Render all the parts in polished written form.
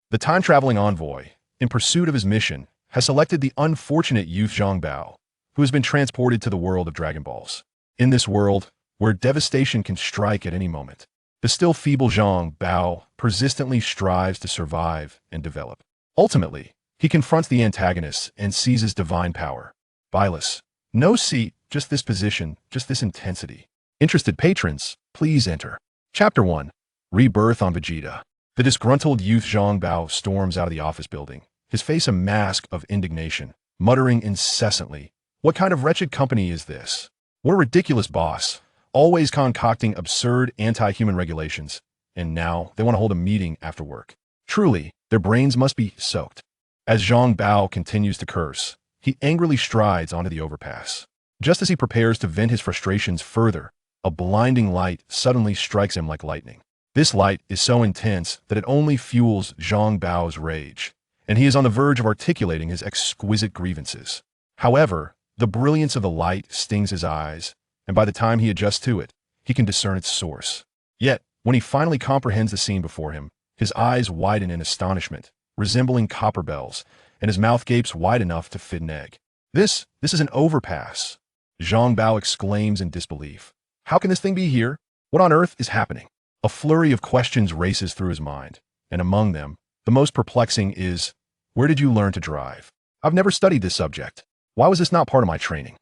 The time-traveling envoy, in pursuit of his mission, has selected the unfortunate youth Zhang Bao, who has been transported to the world of Dragon Balls. In this world, where devastation can strike at any moment, the still feeble Zhang Bao persistently strives to survive and develop. Ultimately, he confronts the antagonists and seizes divine power. Beerus. No seat, just this position, just this intensity. Interested patrons, please enter. Chapter 1. Rebirth on Vegeta. The disgruntled youth Zhang Bao storms out of the office building, his face a mask of indignation, muttering incessantly, "What kind of wretched company is this? What a ridiculous boss, always concocting absurd anti-human regulations, and now they want to hold a meeting after work. Truly, their brains must be soaked." As Zhang Bao continues to curse, he angrily strides onto the overpass. Just as he prepares to vent his frustrations further, a blinding light suddenly strikes him like lightning. This light is so intense that it only fuels Zhang Bao's rage, and he is on the verge of articulating his exquisite grievances. However, the brilliance of the light stings his eyes, and by the time he adjusts to it, he can discern its source. Yet, when he finally comprehends the scene before him, his eyes widen in astonishment, resembling copper bells, and his mouth gapes wide enough to fit an egg. This is an overpass!" Zhang Bao exclaims in disbelief. "How can this thing be here? What on earth is happening?" A flurry of questions races through his mind, and among them, the most perplexing is, "Where did you learn to drive? I've never studied this subject. Why was this not part of my training?"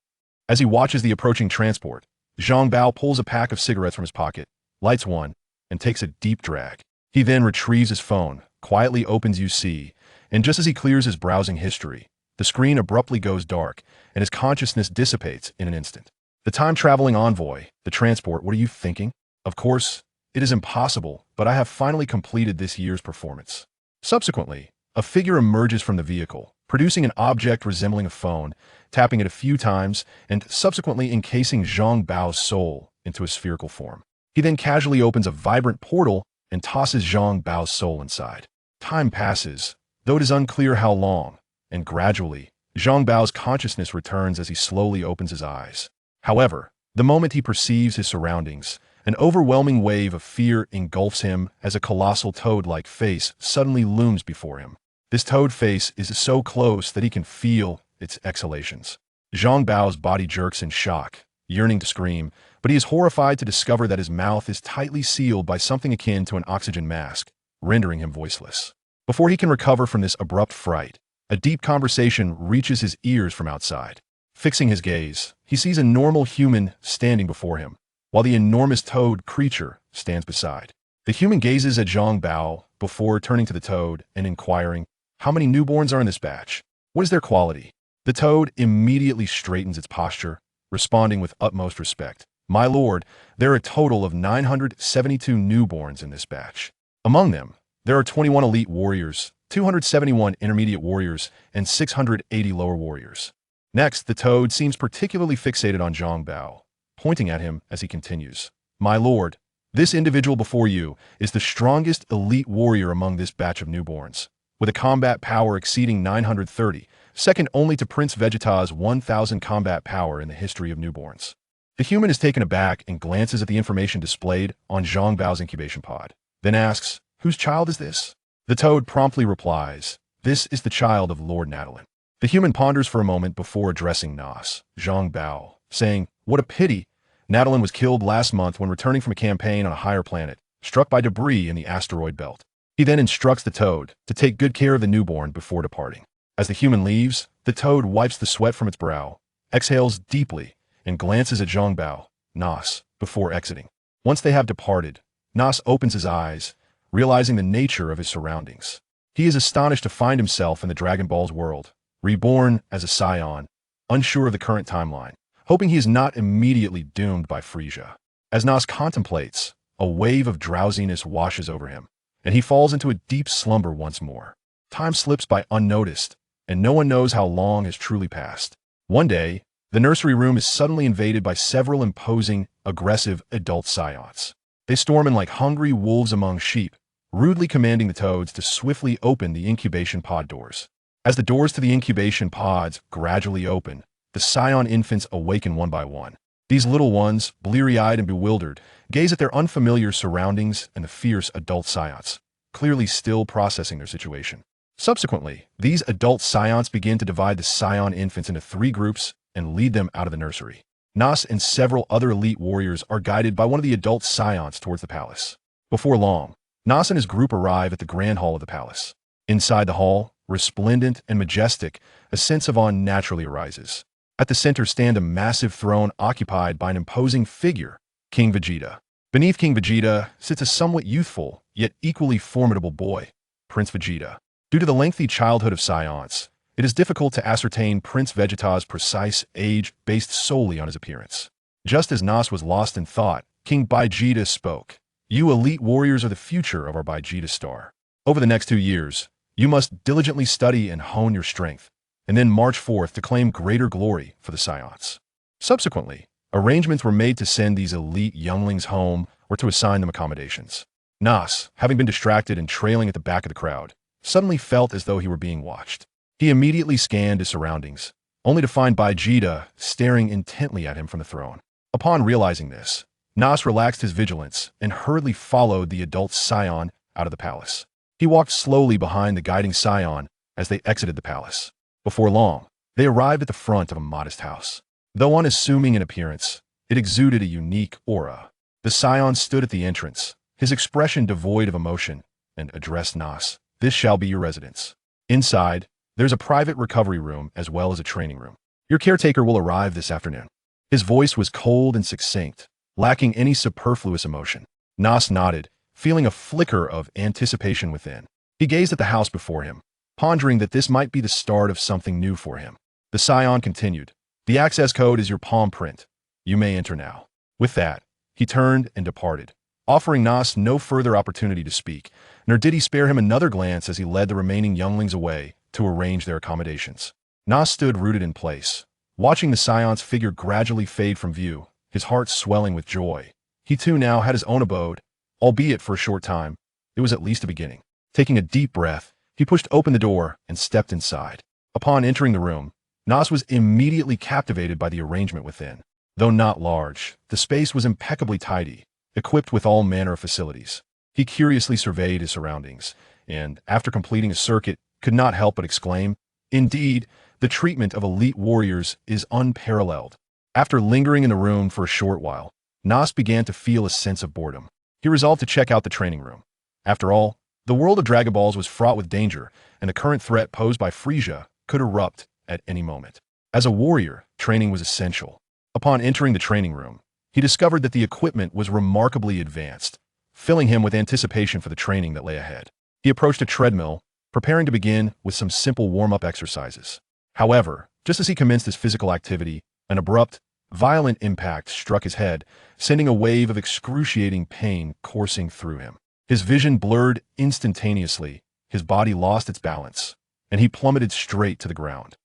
As he watches the approaching transport, Zhang Bao pulls a pack of cigarettes from his pocket, lights one, and takes a deep drag. He then retrieves his phone, quietly opens UC, and just as he clears his browsing history, the screen abruptly goes dark, and his consciousness dissipates in an instant. The time-traveling envoy, the transport, what are you thinking? Of course, it is impossible, but I have finally completed this year's performance. Subsequently, a figure emerges from the vehicle, producing an object resembling a phone, tapping it a few times, and subsequently encasing Zhang Bao's soul into a spherical form. He then casually opens a vibrant portal and tosses Zhang Bao's soul inside. Time passes, though it is unclear how long, and gradually, Zhang Bao's consciousness returns as he slowly opens his eyes. However, the moment he perceives his surroundings, an overwhelming wave of fear engulfs him as a colossal toad-like face suddenly looms before him. This toad face is so close that he can feel its exhalations. Zhang Bao's body jerks in shock, yearning to scream, but he is horrified to discover that his mouth is tightly sealed by something akin to an oxygen mask, rendering him voiceless. Before he can recover from this abrupt fright, a deep conversation reaches his ears from outside. Fixing his gaze, he sees a normal human standing before him, while the enormous toad creature stands beside. The human gazes at Zhang Bao before turning to the toad and inquiring, "How many newborns are in this batch? What is their quality?" The toad immediately straightens its posture, responding with utmost respect. "My lord, there are a total of 972 newborns in this batch. Among them, there are 21 elite warriors, 271 intermediate warriors, and 680 lower warriors." Next, the toad seems particularly fixated on Zhang Bao, pointing at him as he continues. "My lord, this individual before you is the strongest elite warrior among this batch of newborns, with a combat power exceeding 930, second only to Prince Vegeta's 1000 combat power in the history of newborns." The human is taken aback and glances at the information displayed on Zhang Bao's incubation pod, then asks, "Whose child is this?" The toad promptly replies, "This is the child of Lord Nadalin." The human ponders for a moment before addressing Nas, Zhang Bao, saying, "What a pity! Nadalin was killed last month when returning from a campaign on a higher planet, struck by debris in the asteroid belt." He then instructs the toad to take good care of the newborn before departing. As the human leaves, the toad wipes the sweat from its brow, exhales deeply, and glances at Zhang Bao, Nas, before exiting. Once they have departed, Nas opens his eyes, realizing the nature of his surroundings. He is astonished to find himself in the Dragon Ball's world, reborn as a Saiyan, unsure of the current timeline, hoping he is not immediately doomed by Frieza. As Nas contemplates, a wave of drowsiness washes over him, and he falls into a deep slumber once more. Time slips by unnoticed, and no one knows how long has truly passed. One day, the nursery room is suddenly invaded by several imposing, aggressive adult Saiyans. They storm in like hungry wolves among sheep, rudely commanding the toads to swiftly open the incubation pod doors. As the doors to the incubation pods gradually open, the Saiyan infants awaken one by one. These little ones, bleary-eyed and bewildered, gaze at their unfamiliar surroundings and the fierce adult Saiyans, clearly still processing their situation. Subsequently, these adult Saiyans begin to divide the Saiyan infants into 3 groups and lead them out of the nursery. Nas and several other elite warriors are guided by one of the adult Saiyans towards the palace. Before long, Nas and his group arrive at the grand hall of the palace. Inside the hall, resplendent and majestic, a sense of awe naturally arises. At the center stand a massive throne occupied by an imposing figure, King Vegeta. Beneath King Vegeta sits a somewhat youthful, yet equally formidable boy, Prince Vegeta. Due to the lengthy childhood of Saiyans, it is difficult to ascertain Prince Vegeta's precise age based solely on his appearance. Just as Nas was lost in thought, King Vegeta spoke. You elite warriors are the future of our Vegeta star. Over the next 2 years, you must diligently study and hone your strength, and then march forth to claim greater glory for the Saiyans. Subsequently, arrangements were made to send these elite younglings home or to assign them accommodations. Nas, having been distracted and trailing at the back of the crowd, suddenly felt as though he were being watched. He immediately scanned his surroundings, only to find Vegeta staring intently at him from the throne. Upon realizing this, Nas relaxed his vigilance and hurriedly followed the adult Saiyan out of the palace. He walked slowly behind the guiding Saiyan as they exited the palace. Before long, they arrived at the front of a modest house. Though unassuming in appearance, it exuded a unique aura. The Saiyan stood at the entrance, his expression devoid of emotion, and addressed Nas. This shall be your residence. Inside, there's a private recovery room as well as a training room. Your caretaker will arrive this afternoon. His voice was cold and succinct, lacking any superfluous emotion. Nas nodded, feeling a flicker of anticipation within. He gazed at the house before him, pondering that this might be the start of something new for him. The Saiyan continued, The access code is your palm print. You may enter now. With that, he turned and departed, offering Nas no further opportunity to speak, nor did he spare him another glance as he led the remaining younglings away to arrange their accommodations. Nas stood rooted in place, watching the Saiyan's figure gradually fade from view, his heart swelling with joy. He too now had his own abode, albeit for a short time. It was at least a beginning. Taking a deep breath, he pushed open the door and stepped inside. Upon entering the room, Nas was immediately captivated by the arrangement within. Though not large, the space was impeccably tidy, equipped with all manner of facilities. He curiously surveyed his surroundings, and, after completing a circuit, could not help but exclaim, Indeed, the treatment of elite warriors is unparalleled. After lingering in the room for a short while, Nas began to feel a sense of boredom. He resolved to check out the training room. After all, the world of Dragon Balls was fraught with danger, and the current threat posed by Frieza could erupt at any moment. As a warrior, training was essential. Upon entering the training room, he discovered that the equipment was remarkably advanced, filling him with anticipation for the training that lay ahead. He approached a treadmill, preparing to begin with some simple warm-up exercises. However, just as he commenced his physical activity, an abrupt, violent impact struck his head, sending a wave of excruciating pain coursing through him. His vision blurred instantaneously, his body lost its balance, and he plummeted straight to the ground.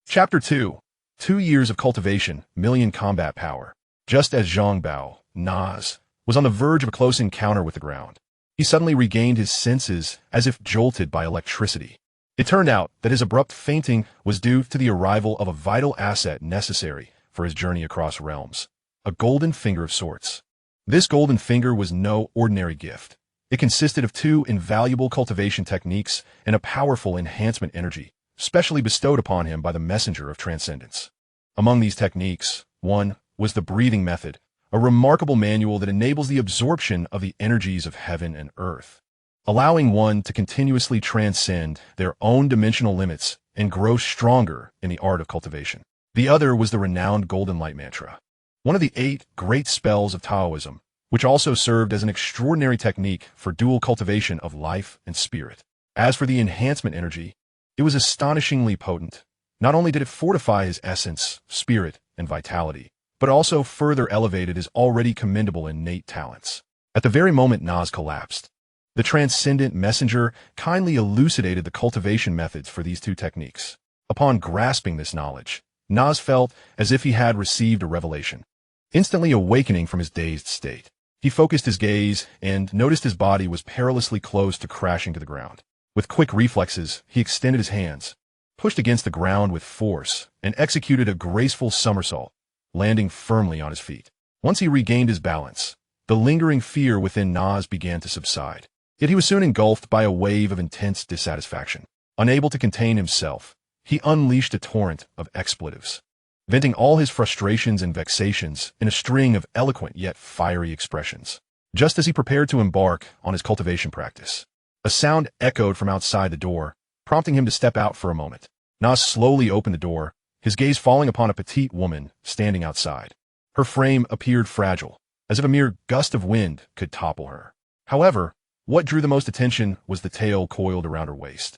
Chapter 2. 2 years of cultivation, million combat power. Just as Zhang Bao, Nas, was on the verge of a close encounter with the ground, he suddenly regained his senses as if jolted by electricity. It turned out that his abrupt fainting was due to the arrival of a vital asset necessary for his journey across realms, a golden finger of sorts. This golden finger was no ordinary gift. It consisted of 2 invaluable cultivation techniques and a powerful enhancement energy, specially bestowed upon him by the messenger of transcendence. Among these techniques, one was the breathing method, a remarkable manual that enables the absorption of the energies of heaven and earth, allowing one to continuously transcend their own dimensional limits and grow stronger in the art of cultivation. The other was the renowned Golden Light Mantra, one of the 8 great spells of Taoism, which also served as an extraordinary technique for dual cultivation of life and spirit. As for the enhancement energy, it was astonishingly potent. Not only did it fortify his essence, spirit, and vitality, but also further elevated his already commendable innate talents. At the very moment Nas collapsed, the transcendent messenger kindly elucidated the cultivation methods for these 2 techniques. Upon grasping this knowledge, Nas felt as if he had received a revelation. Instantly awakening from his dazed state, he focused his gaze and noticed his body was perilously close to crashing to the ground. With quick reflexes, he extended his hands, pushed against the ground with force, and executed a graceful somersault, landing firmly on his feet. Once he regained his balance, the lingering fear within Nas began to subside. Yet he was soon engulfed by a wave of intense dissatisfaction. Unable to contain himself, he unleashed a torrent of expletives, venting all his frustrations and vexations in a string of eloquent yet fiery expressions. Just as he prepared to embark on his cultivation practice, a sound echoed from outside the door, prompting him to step out for a moment. Nas slowly opened the door, his gaze falling upon a petite woman standing outside. Her frame appeared fragile, as if a mere gust of wind could topple her. However, what drew the most attention was the tail coiled around her waist,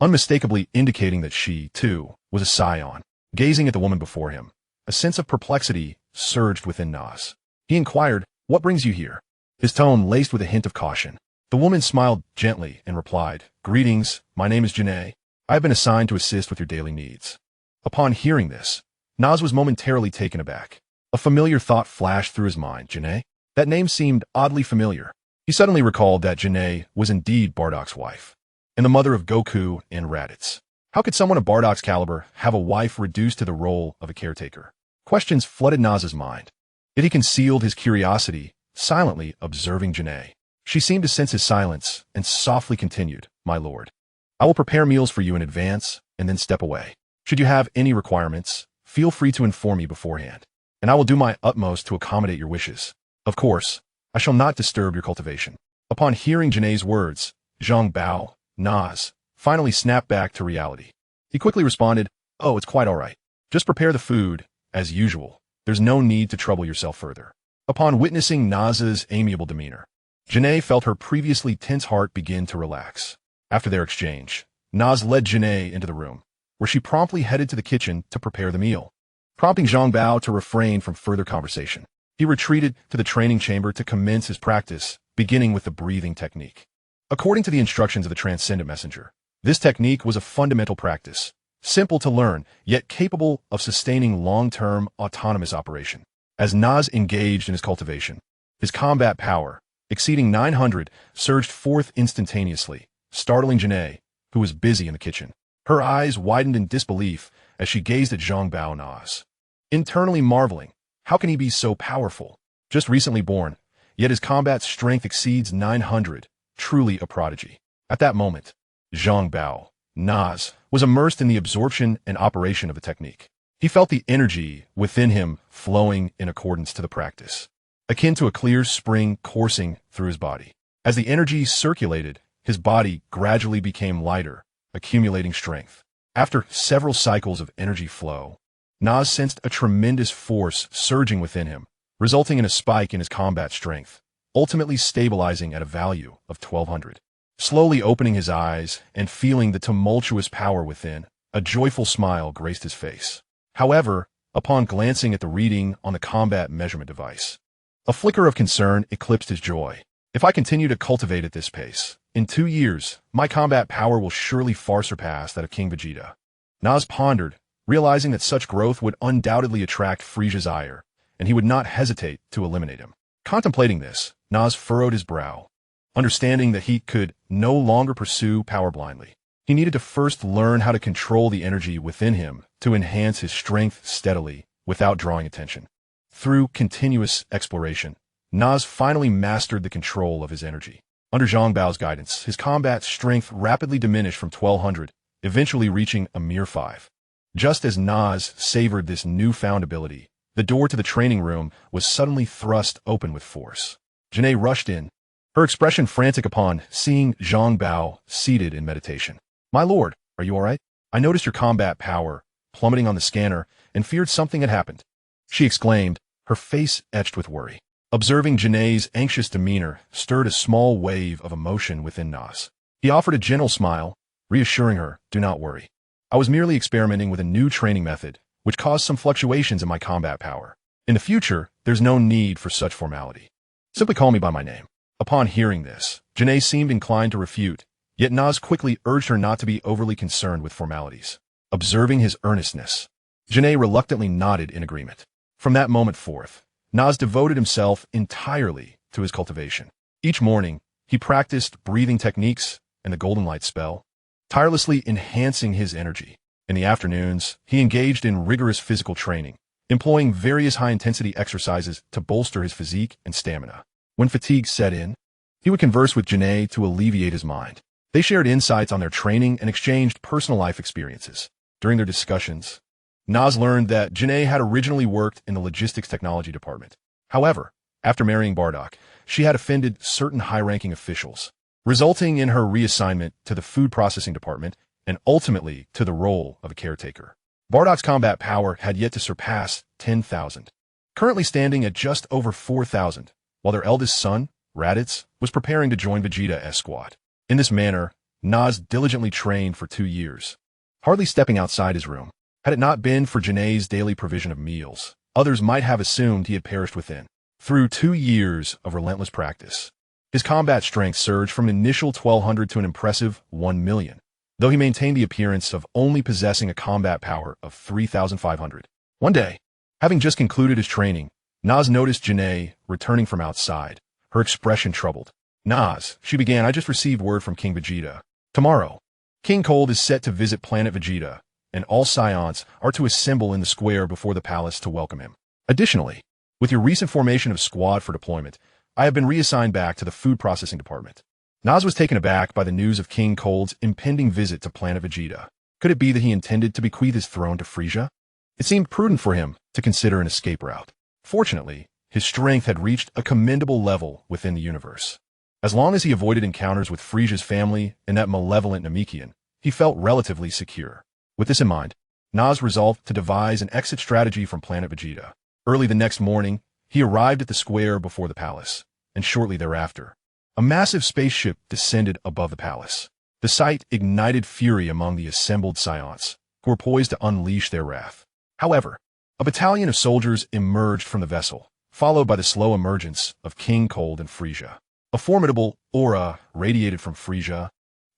unmistakably indicating that she, too, was a Saiyan. Gazing at the woman before him, a sense of perplexity surged within Nas. He inquired, "What brings you here?" His tone laced with a hint of caution. The woman smiled gently and replied, "Greetings, my name is Janae. I have been assigned to assist with your daily needs." Upon hearing this, Nas was momentarily taken aback. A familiar thought flashed through his mind. Janae? That name seemed oddly familiar. He suddenly recalled that Janae was indeed Bardock's wife, and the mother of Goku and Raditz. How could someone of Bardock's caliber have a wife reduced to the role of a caretaker? Questions flooded Nas's mind. Yet he concealed his curiosity, silently observing Janae. She seemed to sense his silence and softly continued, "My lord, I will prepare meals for you in advance and then step away. Should you have any requirements, feel free to inform me beforehand, and I will do my utmost to accommodate your wishes. Of course, I shall not disturb your cultivation." Upon hearing Janae's words, Zhang Bao, Nas, finally snapped back to reality. He quickly responded, "Oh, it's quite all right. Just prepare the food, as usual. There's no need to trouble yourself further." Upon witnessing Nas's amiable demeanor, Janae felt her previously tense heart begin to relax. After their exchange, Nas led Janae into the room, where she promptly headed to the kitchen to prepare the meal, prompting Zhang Bao to refrain from further conversation. He retreated to the training chamber to commence his practice, beginning with the breathing technique. According to the instructions of the Transcendent Messenger, this technique was a fundamental practice, simple to learn, yet capable of sustaining long-term autonomous operation. As Nas engaged in his cultivation, his combat power, exceeding 900, surged forth instantaneously, startling Janae, who was busy in the kitchen. Her eyes widened in disbelief as she gazed at Zhang Bao Nas, internally marveling, how can he be so powerful? Just recently born, yet his combat strength exceeds 900, truly a prodigy. At that moment, Zhang Bao, Nas, was immersed in the absorption and operation of the technique. He felt the energy within him flowing in accordance to the practice, akin to a clear spring coursing through his body. As the energy circulated, his body gradually became lighter, accumulating strength. After several cycles of energy flow, Nas sensed a tremendous force surging within him, resulting in a spike in his combat strength, ultimately stabilizing at a value of 1200. Slowly opening his eyes and feeling the tumultuous power within, a joyful smile graced his face. However, upon glancing at the reading on the combat measurement device, a flicker of concern eclipsed his joy. If I continue to cultivate at this pace, in 2 years, my combat power will surely far surpass that of King Vegeta. Nas pondered, realizing that such growth would undoubtedly attract Frieza's ire, and he would not hesitate to eliminate him. Contemplating this, Nas furrowed his brow, understanding that he could no longer pursue power blindly. He needed to first learn how to control the energy within him to enhance his strength steadily without drawing attention. Through continuous exploration, Nas finally mastered the control of his energy. Under Zhang Bao's guidance, his combat strength rapidly diminished from 1200, eventually reaching a mere 5. Just as Nas savored this newfound ability, the door to the training room was suddenly thrust open with force. Janae rushed in, her expression frantic upon seeing Zhang Bao seated in meditation. "My lord, are you all right? I noticed your combat power plummeting on the scanner and feared something had happened," she exclaimed, her face etched with worry. Observing Janae's anxious demeanor stirred a small wave of emotion within Nas. He offered a gentle smile, reassuring her, "Do not worry. I was merely experimenting with a new training method, which caused some fluctuations in my combat power. In the future, there's no need for such formality. Simply call me by my name." Upon hearing this, Janae seemed inclined to refute, yet Nas quickly urged her not to be overly concerned with formalities. Observing his earnestness, Janae reluctantly nodded in agreement. From that moment forth, Nas devoted himself entirely to his cultivation. Each morning, he practiced breathing techniques and the golden light spell, tirelessly enhancing his energy. In the afternoons, he engaged in rigorous physical training, employing various high-intensity exercises to bolster his physique and stamina. When fatigue set in, He would converse with Janae to alleviate his mind. They shared insights on their training and exchanged personal life experiences. During their discussions, Naz learned that Janae had originally worked in the logistics technology department. However, after marrying Bardock, she had offended certain high-ranking officials, resulting in her reassignment to the food processing department and ultimately to the role of a caretaker. Bardock's combat power had yet to surpass 10,000, currently standing at just over 4,000, while their eldest son, Raditz, was preparing to join Vegeta's squad. In this manner, Naz diligently trained for 2 years, hardly stepping outside his room. Had it not been for Janae's daily provision of meals, others might have assumed he had perished within. Through 2 years of relentless practice, his combat strength surged from an initial 1,200 to an impressive 1,000,000, though he maintained the appearance of only possessing a combat power of 3,500. One day, having just concluded his training, Naz noticed Janae returning from outside, her expression troubled. "Naz," she began, "I just received word from King Vegeta. Tomorrow, King Cold is set to visit planet Vegeta, and all Saiyans are to assemble in the square before the palace to welcome him. Additionally, with your recent formation of squad for deployment, I have been reassigned back to the food processing department." Naz was taken aback by the news of King Cold's impending visit to planet Vegeta. Could it be that he intended to bequeath his throne to Frieza? It seemed prudent for him to consider an escape route. Fortunately, his strength had reached a commendable level within the universe. As long as he avoided encounters with Frieza's family and that malevolent Namekian, he felt relatively secure. With this in mind, Naz resolved to devise an exit strategy from planet Vegeta. Early the next morning, he arrived at the square before the palace, and shortly thereafter, a massive spaceship descended above the palace. The sight ignited fury among the assembled Saiyans, who were poised to unleash their wrath. However, a battalion of soldiers emerged from the vessel, followed by the slow emergence of King Cold and Frieza. A formidable aura radiated from Frieza,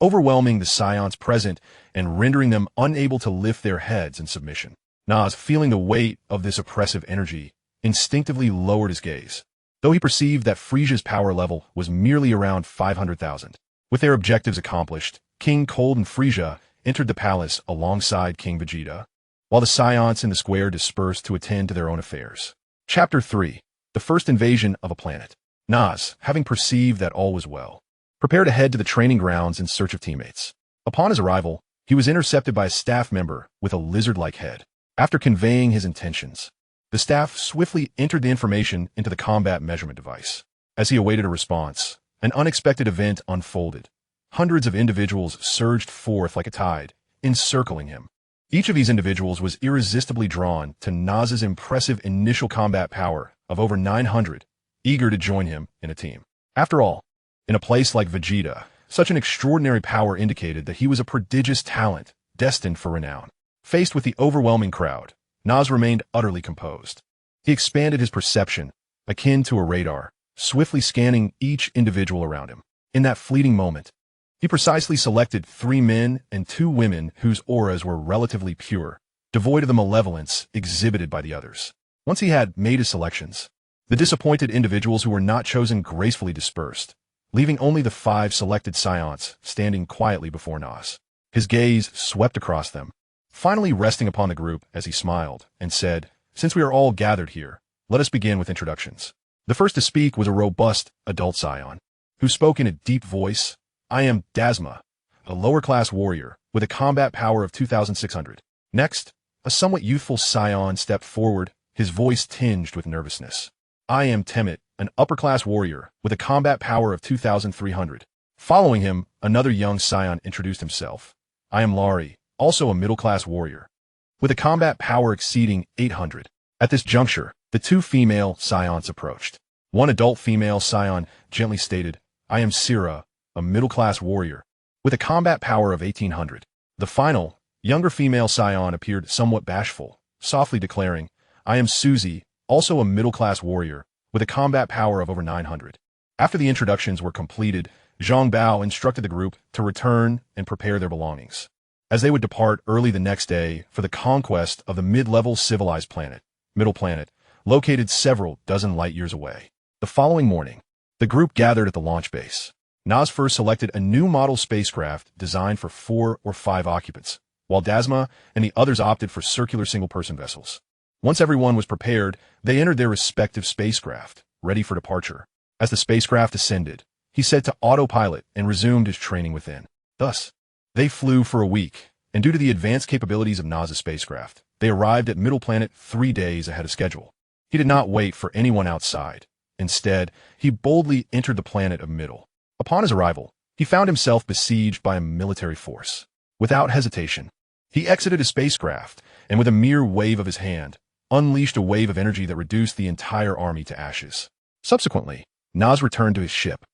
overwhelming the Saiyans present and rendering them unable to lift their heads in submission. Naz, feeling the weight of this oppressive energy, instinctively lowered his gaze, though he perceived that Frieza's power level was merely around 500,000. With their objectives accomplished, King Cold and Frieza entered the palace alongside King Vegeta, while the Saiyans in the square dispersed to attend to their own affairs. Chapter 3. The First Invasion of a Planet. Naz, having perceived that all was well, prepared to head to the training grounds in search of teammates. Upon his arrival, he was intercepted by a staff member with a lizard-like head. After conveying his intentions, the staff swiftly entered the information into the combat measurement device. As he awaited a response, an unexpected event unfolded. Hundreds of individuals surged forth like a tide, encircling him. Each of these individuals was irresistibly drawn to Naz's impressive initial combat power of over 900, eager to join him in a team. After all, in a place like Vegeta, such an extraordinary power indicated that he was a prodigious talent, destined for renown. Faced with the overwhelming crowd, Naz remained utterly composed. He expanded his perception, akin to a radar, swiftly scanning each individual around him. In that fleeting moment, he precisely selected 3 men and 2 women whose auras were relatively pure, devoid of the malevolence exhibited by the others. Once he had made his selections, the disappointed individuals who were not chosen gracefully dispersed, leaving only the 5 selected Saiyans standing quietly before Naz. His gaze swept across them, finally resting upon the group as he smiled and said, "Since we are all gathered here, let us begin with introductions." The first to speak was a robust adult Saiyan, who spoke in a deep voice. "I am Dasma, a lower-class warrior with a combat power of 2,600. Next, a somewhat youthful Saiyan stepped forward, his voice tinged with nervousness. "I am Temit, an upper-class warrior with a combat power of 2,300. Following him, another young Saiyan introduced himself. "I am Lari, also a middle-class warrior, with a combat power exceeding 800. At this juncture, the 2 female Saiyans approached. One adult female Saiyan gently stated, "I am Sira, a middle-class warrior, with a combat power of 1,800. The final, younger female Saiyan appeared somewhat bashful, softly declaring, "I am Suzy, also a middle-class warrior, with a combat power of over 900. After the introductions were completed, Zhang Bao instructed the group to return and prepare their belongings, as they would depart early the next day for the conquest of the mid-level civilized planet, Middle Planet, located several dozen light-years away. The following morning, the group gathered at the launch base. Naz first selected a new model spacecraft designed for 4 or 5 occupants, while Dasma and the others opted for circular single-person vessels. Once everyone was prepared, they entered their respective spacecraft, ready for departure. As the spacecraft ascended, he set to autopilot and resumed his training within. Thus, they flew for a week, and due to the advanced capabilities of Naz's spacecraft, they arrived at Middle Planet 3 days ahead of schedule. He did not wait for anyone outside. Instead, he boldly entered the planet of Middle. Upon his arrival, he found himself besieged by a military force. Without hesitation, he exited his spacecraft, and with a mere wave of his hand, unleashed a wave of energy that reduced the entire army to ashes. Subsequently, Naz returned to his ship,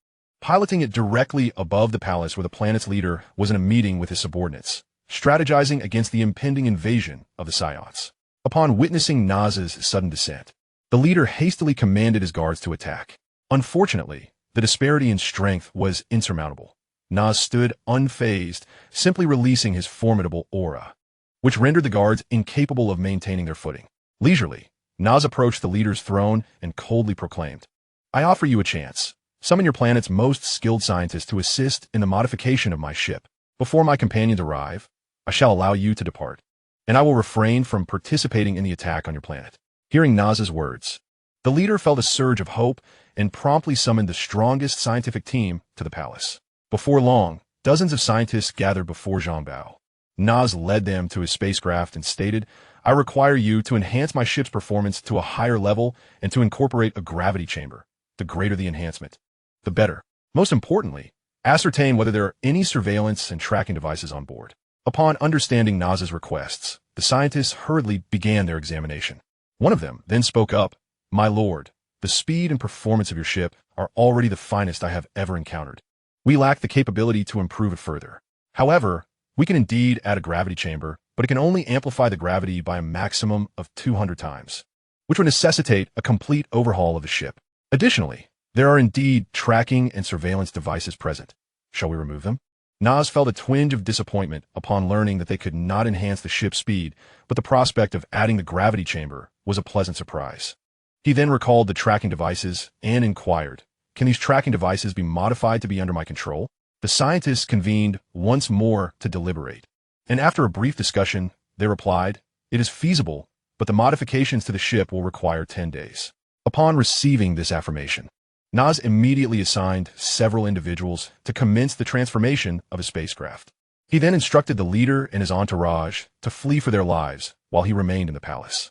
piloting it directly above the palace where the planet's leader was in a meeting with his subordinates, strategizing against the impending invasion of the Saiyans. Upon witnessing Naz's sudden descent, the leader hastily commanded his guards to attack. Unfortunately, the disparity in strength was insurmountable. Naz stood unfazed, simply releasing his formidable aura, which rendered the guards incapable of maintaining their footing. Leisurely, Naz approached the leader's throne and coldly proclaimed, "I offer you a chance. Summon your planet's most skilled scientists to assist in the modification of my ship. Before my companions arrive, I shall allow you to depart, and I will refrain from participating in the attack on your planet." Hearing Naz's words, the leader felt a surge of hope and promptly summoned the strongest scientific team to the palace. Before long, dozens of scientists gathered before Zhang Bao. Naz led them to his spacecraft and stated, "I require you to enhance my ship's performance to a higher level and to incorporate a gravity chamber. The greater the enhancement, the better. Most importantly, ascertain whether there are any surveillance and tracking devices on board." Upon understanding Naz's requests, the scientists hurriedly began their examination. One of them then spoke up, "My lord, the speed and performance of your ship are already the finest I have ever encountered. We lack the capability to improve it further. However, we can indeed add a gravity chamber, but it can only amplify the gravity by a maximum of 200 times, which would necessitate a complete overhaul of the ship. Additionally, there are indeed tracking and surveillance devices present. Shall we remove them?" Naz felt a twinge of disappointment upon learning that they could not enhance the ship's speed, but the prospect of adding the gravity chamber was a pleasant surprise. He then recalled the tracking devices and inquired, "Can these tracking devices be modified to be under my control?" The scientists convened once more to deliberate, and after a brief discussion, they replied, "It is feasible, but the modifications to the ship will require 10 days. Upon receiving this affirmation, Naz immediately assigned several individuals to commence the transformation of his spacecraft. He then instructed the leader and his entourage to flee for their lives while he remained in the palace,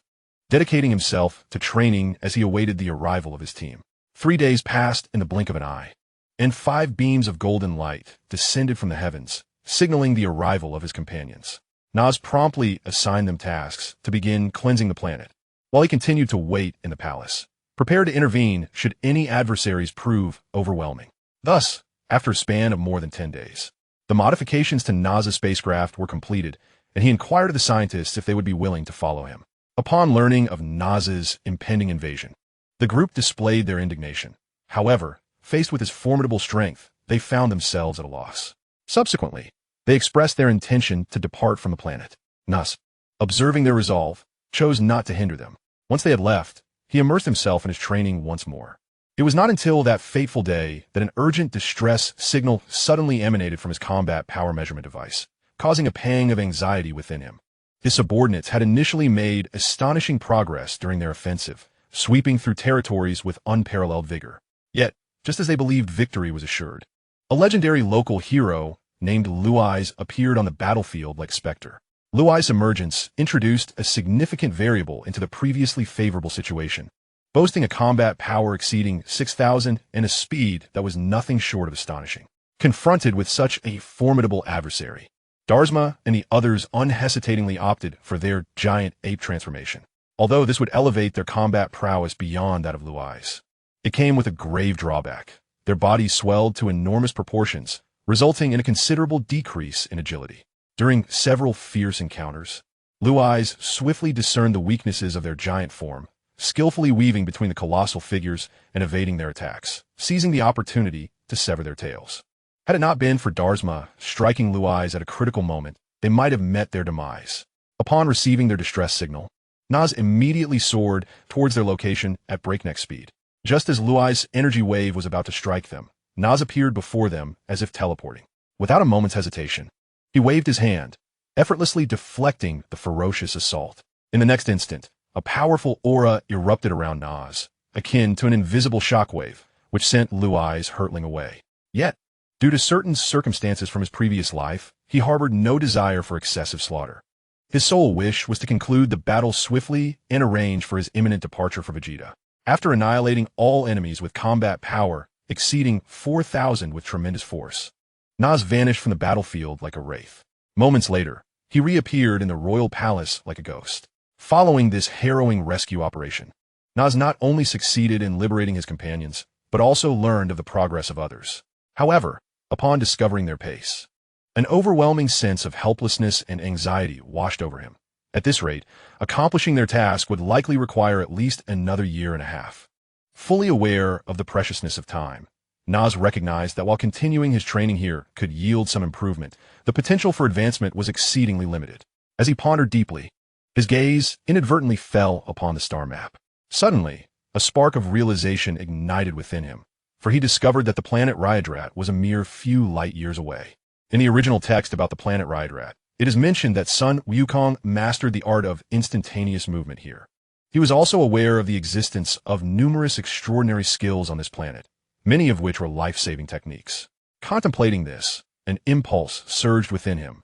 dedicating himself to training as he awaited the arrival of his team. 3 days passed in the blink of an eye, and 5 beams of golden light descended from the heavens, signaling the arrival of his companions. Naz promptly assigned them tasks to begin cleansing the planet, while he continued to wait in the palace, prepared to intervene should any adversaries prove overwhelming. Thus, after a span of more than 10 days, the modifications to Naz's spacecraft were completed, and he inquired of the scientists if they would be willing to follow him. Upon learning of Naz's impending invasion, the group displayed their indignation. However, faced with his formidable strength, they found themselves at a loss. Subsequently, they expressed their intention to depart from the planet. Naz, observing their resolve, chose not to hinder them. Once they had left, he immersed himself in his training once more. It was not until that fateful day that an urgent distress signal suddenly emanated from his combat power measurement device, causing a pang of anxiety within him. His subordinates had initially made astonishing progress during their offensive, sweeping through territories with unparalleled vigor. Yet, just as they believed victory was assured, a legendary local hero named Luai's appeared on the battlefield like Spectre. Luai's emergence introduced a significant variable into the previously favorable situation, boasting a combat power exceeding 6,000 and a speed that was nothing short of astonishing. Confronted with such a formidable adversary, Darzma and the others unhesitatingly opted for their giant ape transformation, although this would elevate their combat prowess beyond that of Luai's. It came with a grave drawback. Their bodies swelled to enormous proportions, resulting in a considerable decrease in agility. During several fierce encounters, Luai's swiftly discerned the weaknesses of their giant form, skillfully weaving between the colossal figures and evading their attacks, seizing the opportunity to sever their tails. Had it not been for Darzma striking Luai's at a critical moment, they might have met their demise. Upon receiving their distress signal, Naz immediately soared towards their location at breakneck speed. Just as Luai's energy wave was about to strike them, Naz appeared before them as if teleporting. Without a moment's hesitation, he waved his hand, effortlessly deflecting the ferocious assault. In the next instant, a powerful aura erupted around Naz, akin to an invisible shockwave, which sent Luai's hurtling away. Yet, due to certain circumstances from his previous life, he harbored no desire for excessive slaughter. His sole wish was to conclude the battle swiftly and arrange for his imminent departure for Vegeta. After annihilating all enemies with combat power exceeding 4,000 with tremendous force, Nas vanished from the battlefield like a wraith. Moments later, he reappeared in the royal palace like a ghost. Following this harrowing rescue operation, Nas not only succeeded in liberating his companions, but also learned of the progress of others. However, upon discovering their pace, an overwhelming sense of helplessness and anxiety washed over him. At this rate, accomplishing their task would likely require at least another year and a half. Fully aware of the preciousness of time, Nas recognized that while continuing his training here could yield some improvement, the potential for advancement was exceedingly limited. As he pondered deeply, his gaze inadvertently fell upon the star map. Suddenly, a spark of realization ignited within him, for he discovered that the planet Ryadrat was a mere few light years away. In the original text about the planet Ryadrat, it is mentioned that Sun Wukong mastered the art of instantaneous movement here. He was also aware of the existence of numerous extraordinary skills on this planet, many of which were life-saving techniques. Contemplating this, an impulse surged within him,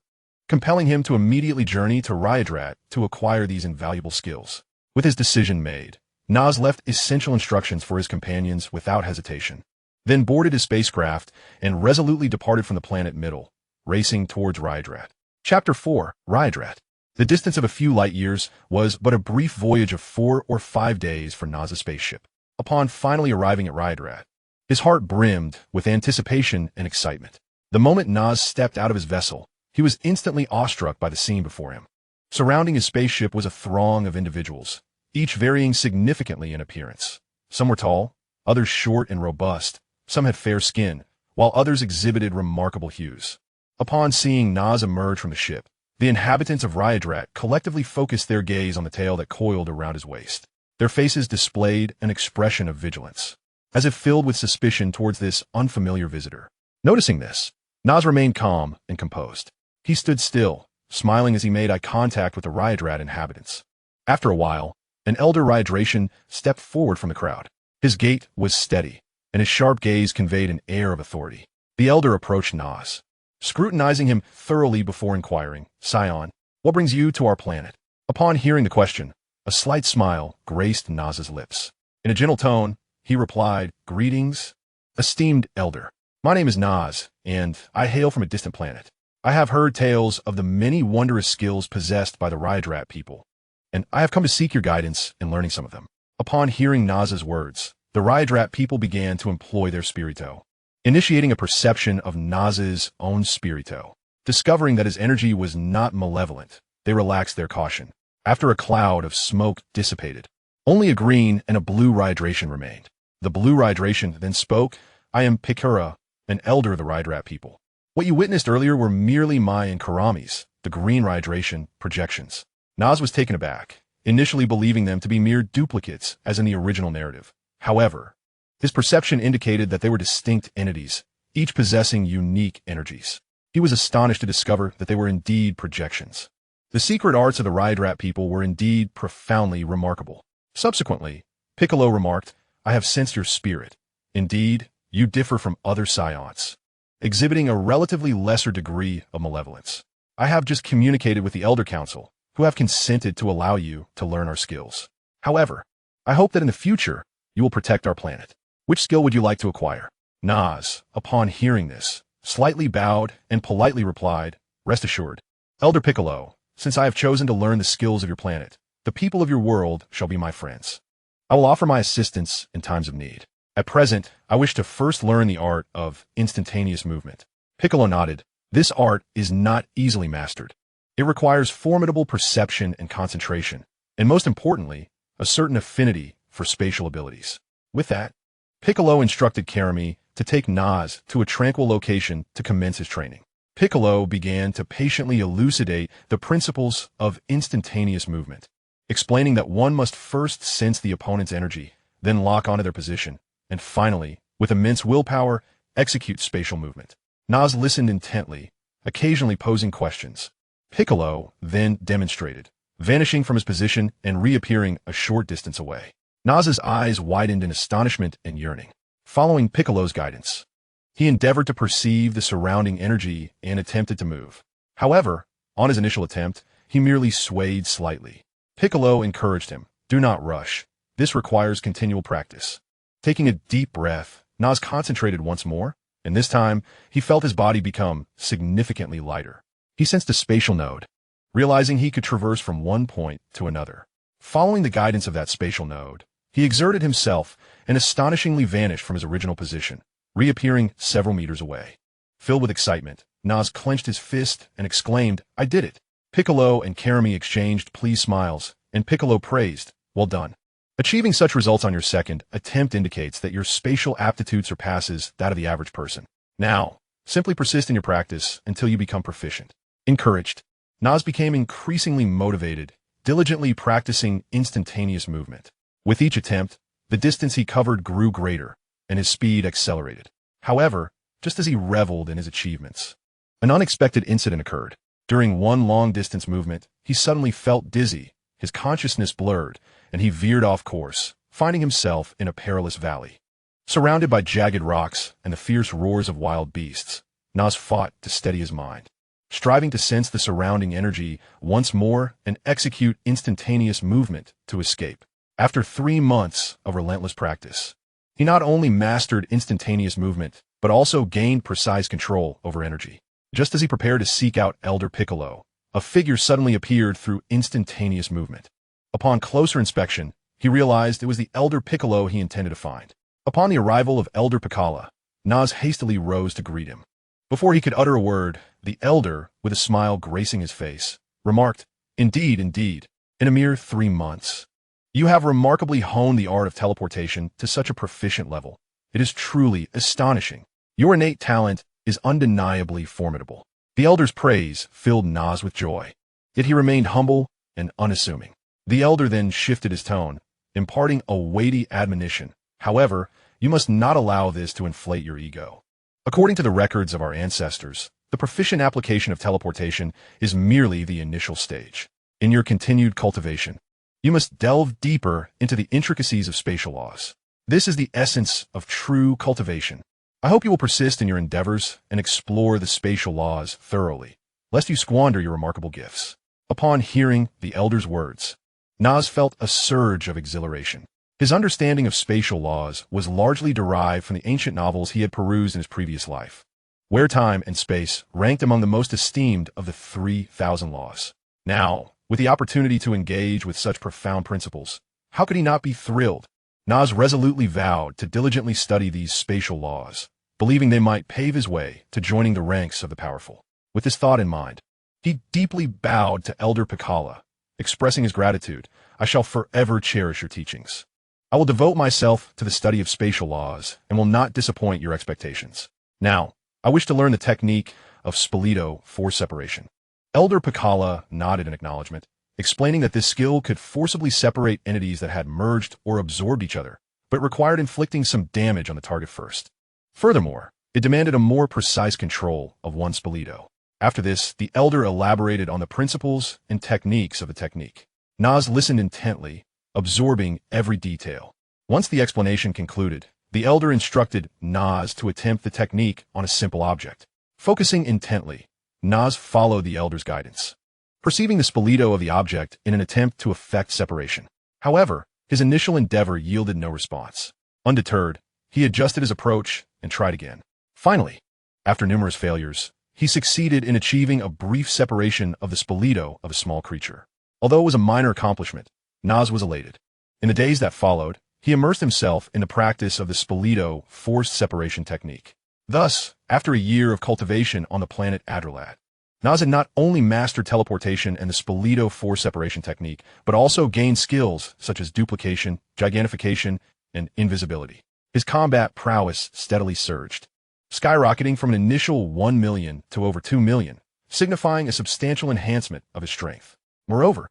compelling him to immediately journey to Ryadrat to acquire these invaluable skills. With his decision made, Nas left essential instructions for his companions without hesitation, then boarded his spacecraft and resolutely departed from the planet Middle, racing towards Ryadrat. Chapter 4, Ryadrat. The distance of a few light years was but a brief voyage of 4 or 5 days for Nas's spaceship. Upon finally arriving at Ryadrat, his heart brimmed with anticipation and excitement. The moment Nas stepped out of his vessel, he was instantly awestruck by the scene before him. Surrounding his spaceship was a throng of individuals, each varying significantly in appearance. Some were tall, others short and robust, some had fair skin, while others exhibited remarkable hues. Upon seeing Nas emerge from the ship, the inhabitants of Ryadrat collectively focused their gaze on the tail that coiled around his waist. Their faces displayed an expression of vigilance, as if filled with suspicion towards this unfamiliar visitor. Noticing this, Nas remained calm and composed. He stood still, smiling as he made eye contact with the Ryadrat inhabitants. After a while, an elder Ryadratian stepped forward from the crowd. His gait was steady, and his sharp gaze conveyed an air of authority. The elder approached Nas, scrutinizing him thoroughly before inquiring, "Saiyan, what brings you to our planet?" Upon hearing the question, a slight smile graced Nas's lips. In a gentle tone, he replied, "Greetings, esteemed elder. My name is Nas, and I hail from a distant planet. I have heard tales of the many wondrous skills possessed by the Ryadrat people, and I have come to seek your guidance in learning some of them." Upon hearing Nas's words, the Ryadrat people began to employ their spirito, initiating a perception of Nas's own spirito. Discovering that his energy was not malevolent, they relaxed their caution. After a cloud of smoke dissipated, only a green and a blue Ryadratian remained. The blue Ryadratian then spoke, "I am Pikura, an elder of the Ryadrat people. What you witnessed earlier were merely my and Karami's, the green Ryadratian, projections." Nas was taken aback, initially believing them to be mere duplicates as in the original narrative. However, his perception indicated that they were distinct entities, each possessing unique energies. He was astonished to discover that they were indeed projections. The secret arts of the Ryadrat people were indeed profoundly remarkable. Subsequently, Piccolo remarked, "I have sensed your spirit. Indeed, you differ from other Saiyans, exhibiting a relatively lesser degree of malevolence. I have just communicated with the Elder Council, who have consented to allow you to learn our skills. However, I hope that in the future, you will protect our planet. Which skill would you like to acquire?" Nas, upon hearing this, slightly bowed and politely replied, "Rest assured, Elder Piccolo, since I have chosen to learn the skills of your planet, the people of your world shall be my friends. I will offer my assistance in times of need. At present, I wish to first learn the art of instantaneous movement." Piccolo nodded. "This art is not easily mastered. It requires formidable perception and concentration, and most importantly, a certain affinity for spatial abilities." With that, Piccolo instructed Karami to take Nas to a tranquil location to commence his training. Piccolo began to patiently elucidate the principles of instantaneous movement, explaining that one must first sense the opponent's energy, then lock onto their position, and finally, with immense willpower, execute spatial movement. Nas listened intently, occasionally posing questions. Piccolo then demonstrated, vanishing from his position and reappearing a short distance away. Nas's eyes widened in astonishment and yearning. Following Piccolo's guidance, He endeavored to perceive the surrounding energy and attempted to move. However, on his initial attempt, he merely swayed slightly. Piccolo encouraged him, "Do not rush. This requires continual practice." Taking a deep breath, Nas concentrated once more, and this time, he felt his body become significantly lighter. He sensed a spatial node, realizing he could traverse from one point to another. Following the guidance of that spatial node, he exerted himself and astonishingly vanished from his original position, reappearing several meters away. Filled with excitement, Nas clenched his fist and exclaimed, "I did it!" Piccolo and Karami exchanged pleased smiles, and Piccolo praised, "Well done." Achieving such results on your second attempt indicates that your spatial aptitude surpasses that of the average person. Now, simply persist in your practice until you become proficient. Encouraged, Nas became increasingly motivated, diligently practicing instantaneous movement. With each attempt, the distance he covered grew greater, and his speed accelerated. However, just as he reveled in his achievements, an unexpected incident occurred. During one long-distance movement, he suddenly felt dizzy, his consciousness blurred, and he veered off course, finding himself in a perilous valley. Surrounded by jagged rocks and the fierce roars of wild beasts, Nas fought to steady his mind, striving to sense the surrounding energy once more and execute instantaneous movement to escape. After 3 months of relentless practice, he not only mastered instantaneous movement, but also gained precise control over energy. Just as he prepared to seek out Elder Piccolo, a figure suddenly appeared through instantaneous movement. Upon closer inspection, he realized it was the Elder Piccolo he intended to find. Upon the arrival of Elder Piccolo, Nas hastily rose to greet him. Before he could utter a word, the Elder, with a smile gracing his face, remarked, Indeed, in a mere 3 months, you have remarkably honed the art of teleportation to such a proficient level. It is truly astonishing. Your innate talent is undeniably formidable." The Elder's praise filled Nas with joy, yet he remained humble and unassuming. The Elder then shifted his tone, imparting a weighty admonition. "However, you must not allow this to inflate your ego. According to the records of our ancestors, the proficient application of teleportation is merely the initial stage. In your continued cultivation, you must delve deeper into the intricacies of spatial laws. This is the essence of true cultivation. I hope you will persist in your endeavors and explore the spatial laws thoroughly, lest you squander your remarkable gifts." Upon hearing the Elder's words, Nas felt a surge of exhilaration. His understanding of spatial laws was largely derived from the ancient novels he had perused in his previous life, where time and space ranked among the most esteemed of the 3,000 laws. Now, with the opportunity to engage with such profound principles, how could he not be thrilled? Nas resolutely vowed to diligently study these spatial laws, believing they might pave his way to joining the ranks of the powerful. With this thought in mind, he deeply bowed to Elder Piccolo, expressing his gratitude. "I shall forever cherish your teachings. I will devote myself to the study of spatial laws and will not disappoint your expectations. Now, I wish to learn the technique of Spalito force separation." Elder Piccolo nodded in acknowledgement, explaining that this skill could forcibly separate entities that had merged or absorbed each other, but required inflicting some damage on the target first. Furthermore, it demanded a more precise control of one Spalito. After this, the Elder elaborated on the principles and techniques of the technique. Nas listened intently, absorbing every detail. Once the explanation concluded, the Elder instructed Nas to attempt the technique on a simple object. Focusing intently, Nas followed the Elder's guidance, perceiving the Spalito of the object in an attempt to effect separation. However, his initial endeavor yielded no response. Undeterred, he adjusted his approach and tried again. Finally, after numerous failures, he succeeded in achieving a brief separation of the Spalito of a small creature. Although it was a minor accomplishment, Nas was elated. In the days that followed, he immersed himself in the practice of the Spalito forced separation technique. Thus, after a year of cultivation on the planet Adralat, Nas had not only mastered teleportation and the Spalito force separation technique, but also gained skills such as duplication, gigantification, and invisibility. His combat prowess steadily surged, skyrocketing from an initial 1 million to over 2 million, signifying a substantial enhancement of his strength. Moreover,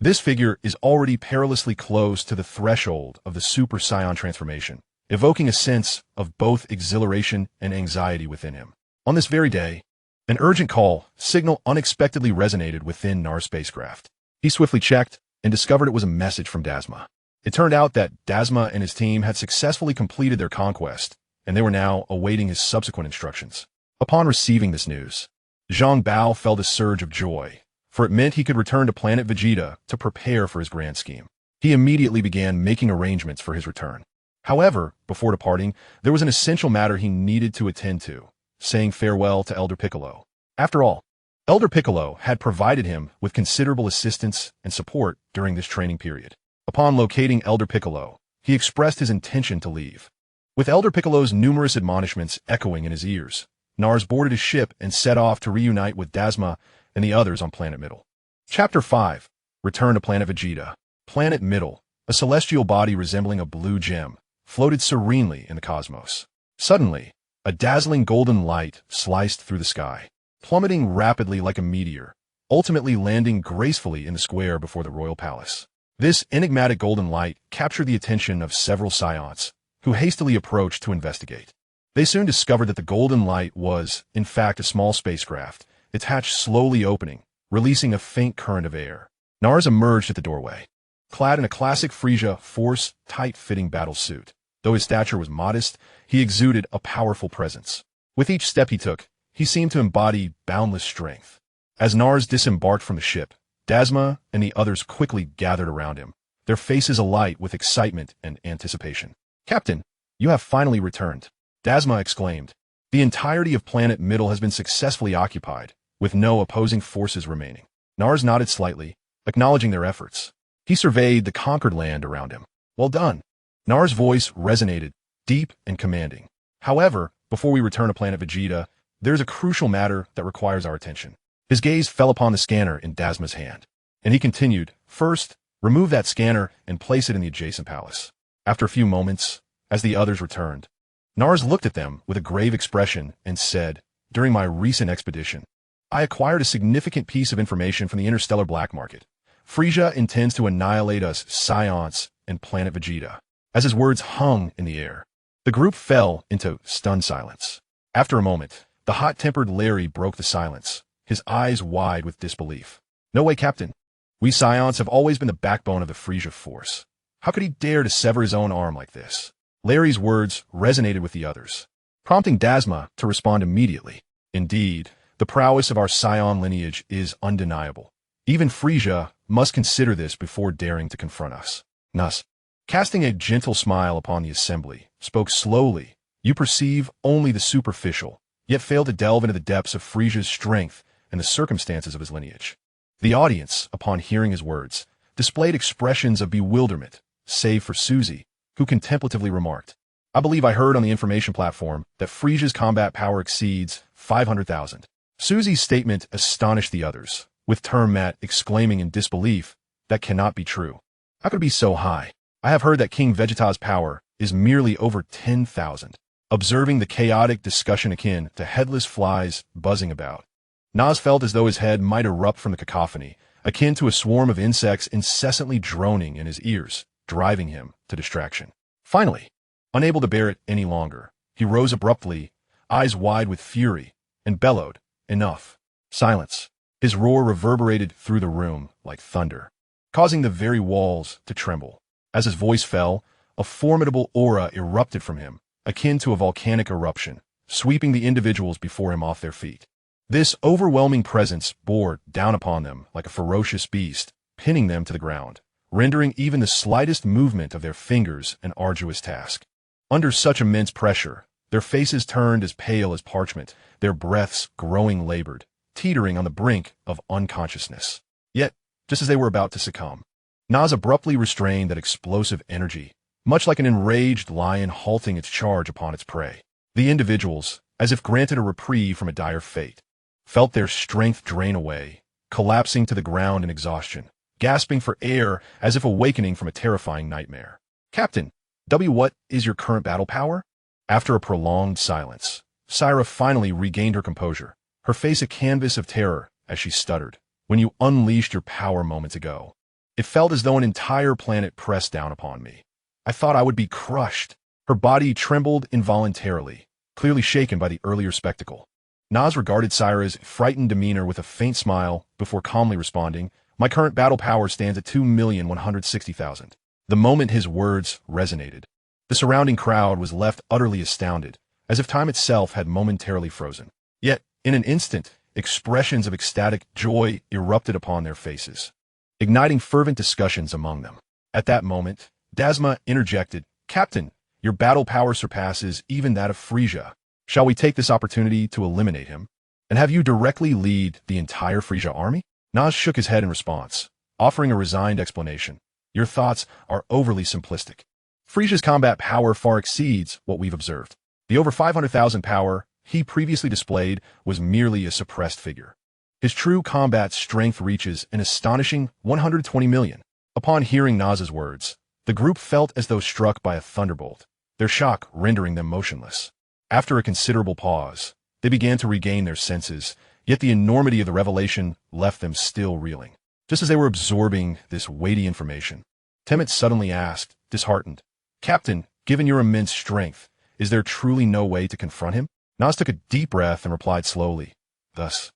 this figure is already perilously close to the threshold of the Super Saiyan transformation, evoking a sense of both exhilaration and anxiety within him. On this very day, an urgent call signal unexpectedly resonated within Nar's spacecraft. He swiftly checked and discovered it was a message from Dasma. It turned out that Dasma and his team had successfully completed their conquest and they were now awaiting his subsequent instructions. Upon receiving this news, Zhang Bao felt a surge of joy, for it meant he could return to planet Vegeta to prepare for his grand scheme. He immediately began making arrangements for his return. However, before departing, there was an essential matter he needed to attend to, saying farewell to Elder Piccolo. After all, Elder Piccolo had provided him with considerable assistance and support during this training period. Upon locating Elder Piccolo, he expressed his intention to leave. With Elder Piccolo's numerous admonishments echoing in his ears, Nars boarded his ship and set off to reunite with Dasma and the others on Planet Middle. Chapter 5. Return to Planet Vegeta. Planet Middle, a celestial body resembling a blue gem, floated serenely in the cosmos. Suddenly, a dazzling golden light sliced through the sky, plummeting rapidly like a meteor, ultimately landing gracefully in the square before the royal palace. This enigmatic golden light captured the attention of several Saiyans, who hastily approached to investigate. They soon discovered that the golden light was, in fact, a small spacecraft, its hatch slowly opening, releasing a faint current of air. Nars emerged at the doorway, clad in a classic Frieza Force tight-fitting battle suit. Though his stature was modest, he exuded a powerful presence. With each step he took, he seemed to embody boundless strength. As Nars disembarked from the ship, Dasma and the others quickly gathered around him, their faces alight with excitement and anticipation. "Captain, you have finally returned," Dasma exclaimed. "The entirety of Planet Middle has been successfully occupied, with no opposing forces remaining." Nars nodded slightly, acknowledging their efforts. He surveyed the conquered land around him. "Well done." Nars' voice resonated, deep and commanding. "However, before we return to Planet Vegeta, there's a crucial matter that requires our attention." His gaze fell upon the scanner in Dasma's hand, and he continued, "First, remove that scanner and place it in the adjacent palace." After a few moments, as the others returned, Nars looked at them with a grave expression and said, "During my recent expedition, I acquired a significant piece of information from the interstellar black market. Frieza intends to annihilate us Saiyans and Planet Vegeta." As his words hung in the air, the group fell into stunned silence. After a moment, the hot-tempered Larry broke the silence, his eyes wide with disbelief. "No way, Captain. We Saiyans have always been the backbone of the Frieza Force. How could he dare to sever his own arm like this?" Larry's words resonated with the others, prompting Dasma to respond immediately. "Indeed, the prowess of our Saiyan lineage is undeniable. Even Frieza must consider this before daring to confront us." Nus, casting a gentle smile upon the assembly, spoke slowly. "You perceive only the superficial, yet fail to delve into the depths of Frieza's strength and the circumstances of his lineage." The audience, upon hearing his words, displayed expressions of bewilderment, save for Suzy, who contemplatively remarked, "I believe I heard on the information platform that Frieza's combat power exceeds 500,000. Suzy's statement astonished the others, with Termat exclaiming in disbelief, "That cannot be true. How could it be so high? I have heard that King Vegeta's power is merely over 10,000. Observing the chaotic discussion akin to headless flies buzzing about, Nas felt as though his head might erupt from the cacophony, akin to a swarm of insects incessantly droning in his ears, driving him to distraction. Finally, unable to bear it any longer, he rose abruptly, eyes wide with fury, and bellowed, "Enough." Silence. His roar reverberated through the room like thunder, causing the very walls to tremble. As his voice fell, a formidable aura erupted from him, akin to a volcanic eruption, sweeping the individuals before him off their feet. This overwhelming presence bore down upon them like a ferocious beast, pinning them to the ground, rendering even the slightest movement of their fingers an arduous task. Under such immense pressure, their faces turned as pale as parchment, their breaths growing labored, teetering on the brink of unconsciousness. Yet, just as they were about to succumb, Nas abruptly restrained that explosive energy, much like an enraged lion halting its charge upon its prey. The individuals, as if granted a reprieve from a dire fate, felt their strength drain away, collapsing to the ground in exhaustion, gasping for air as if awakening from a terrifying nightmare. "Captain, what is your current battle power?" After a prolonged silence, Syra finally regained her composure, her face a canvas of terror as she stuttered. "When you unleashed your power moments ago, it felt as though an entire planet pressed down upon me. I thought I would be crushed." Her body trembled involuntarily, clearly shaken by the earlier spectacle. Nas regarded Syra's frightened demeanor with a faint smile before calmly responding, "My current battle power stands at 2,160,000. The moment his words resonated, The surrounding crowd was left utterly astounded, as if time itself had momentarily frozen. Yet, in an instant, expressions of ecstatic joy erupted upon their faces, igniting fervent discussions among them. At that moment, Dasma interjected, "Captain, your battle power surpasses even that of Frisia. Shall we take this opportunity to eliminate him, and have you directly lead the entire Frisia army?" Nas shook his head in response, offering a resigned explanation. "Your thoughts are overly simplistic. Frisia's combat power far exceeds what we've observed. The over 500,000 power he previously displayed was merely a suppressed figure. His true combat strength reaches an astonishing 120 million. Upon hearing Nas's words, the group felt as though struck by a thunderbolt, their shock rendering them motionless. After a considerable pause, they began to regain their senses, yet the enormity of the revelation left them still reeling. Just as they were absorbing this weighty information, Temet suddenly asked, disheartened, "Captain, given your immense strength, is there truly no way to confront him?" Nas took a deep breath and replied slowly, "Thus,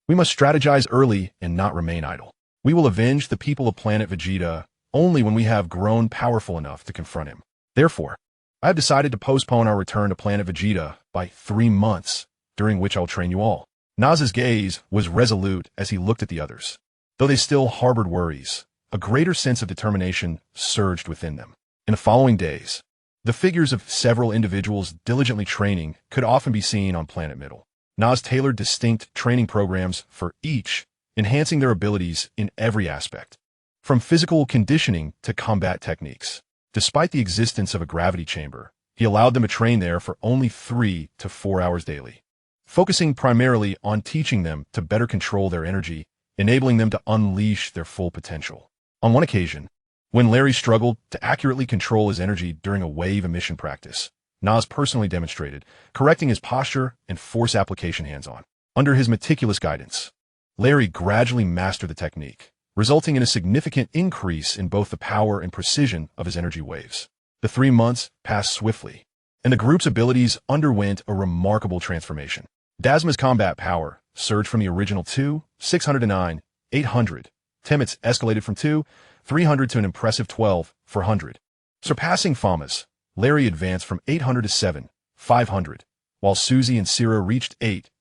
we must strategize early and not remain idle. We will avenge the people of planet Vegeta only when we have grown powerful enough to confront him. Therefore, I have decided to postpone our return to planet Vegeta by 3 months, during which I'll train you all." Nas's gaze was resolute as he looked at the others. Though they still harbored worries, a greater sense of determination surged within them. In the following days, the figures of several individuals diligently training could often be seen on Planet Middle. Nas tailored distinct training programs for each, enhancing their abilities in every aspect, from physical conditioning to combat techniques. Despite the existence of a gravity chamber, he allowed them to train there for only 3 to 4 hours daily, focusing primarily on teaching them to better control their energy, enabling them to unleash their full potential. On one occasion, when Larry struggled to accurately control his energy during a wave emission practice, Nas personally demonstrated, correcting his posture and force application hands-on. Under his meticulous guidance, Larry gradually mastered the technique, resulting in a significant increase in both the power and precision of his energy waves. The 3 months passed swiftly, and the group's abilities underwent a remarkable transformation. Dasma's combat power surged from the original 609, 800. Temet's escalated from 300 to an impressive 400. Surpassing Fama's, Larry advanced from 800 to 500, while Suzy and Sira reached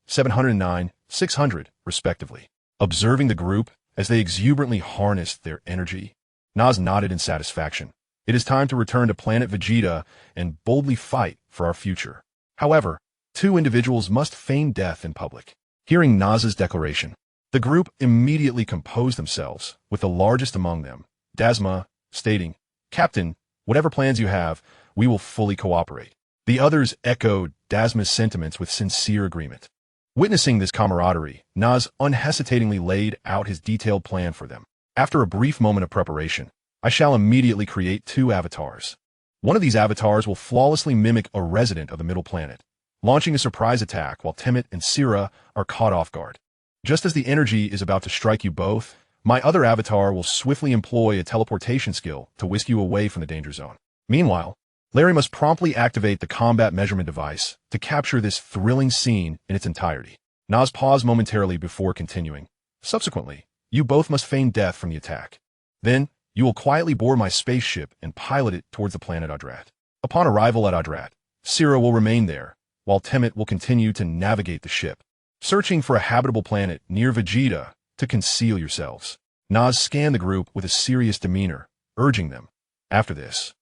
709, 600, respectively. Observing the group as they exuberantly harnessed their energy, Nas nodded in satisfaction. It is time to return to planet Vegeta and boldly fight for our future. However, 2 individuals must feign death in public. Hearing Nas's declaration, the group immediately composed themselves, with the largest among them, Dasma, stating, "Captain, whatever plans you have, we will fully cooperate." The others echoed Dasma's sentiments with sincere agreement. Witnessing this camaraderie, Nas unhesitatingly laid out his detailed plan for them. "After a brief moment of preparation, I shall immediately create 2 avatars. One of these avatars will flawlessly mimic a resident of the middle planet, launching a surprise attack while Temet and Sira are caught off guard. Just as the energy is about to strike you both, my other avatar will swiftly employ a teleportation skill to whisk you away from the danger zone. Meanwhile, Larry must promptly activate the combat measurement device to capture this thrilling scene in its entirety." Nas paused momentarily before continuing. "Subsequently, you both must feign death from the attack. Then, you will quietly board my spaceship and pilot it towards the planet Adrat. Upon arrival at Adrat, Sira will remain there, while Temet will continue to navigate the ship, searching for a habitable planet near Vegeta to conceal yourselves." Nas scanned the group with a serious demeanor, urging them, "After this,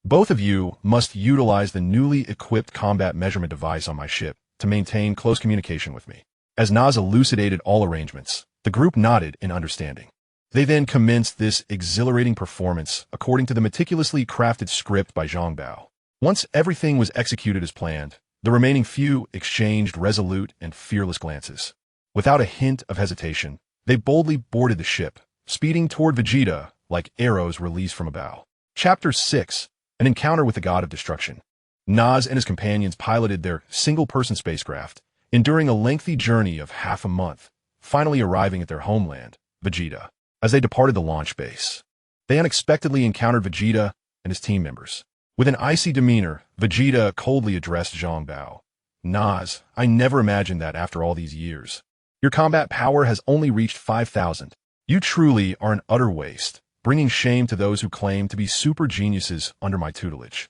both of you must utilize the newly equipped combat measurement device on my ship to maintain close communication with me." As Nas elucidated all arrangements, the group nodded in understanding. They then commenced this exhilarating performance according to the meticulously crafted script by Zhang Bao. Once everything was executed as planned, the remaining few exchanged resolute and fearless glances. Without a hint of hesitation, they boldly boarded the ship, speeding toward Vegeta like arrows released from a bow. Chapter 6: An Encounter with the God of Destruction. Nas and his companions piloted their single-person spacecraft, enduring a lengthy journey of half a month, finally arriving at their homeland, Vegeta. As they departed the launch base, they unexpectedly encountered Vegeta and his team members. With an icy demeanor, Vegeta coldly addressed Zhang Bao. "Nas, I never imagined that after all these years. Your combat power has only reached 5,000. You truly are an utter waste, bringing shame to those who claim to be super geniuses under my tutelage."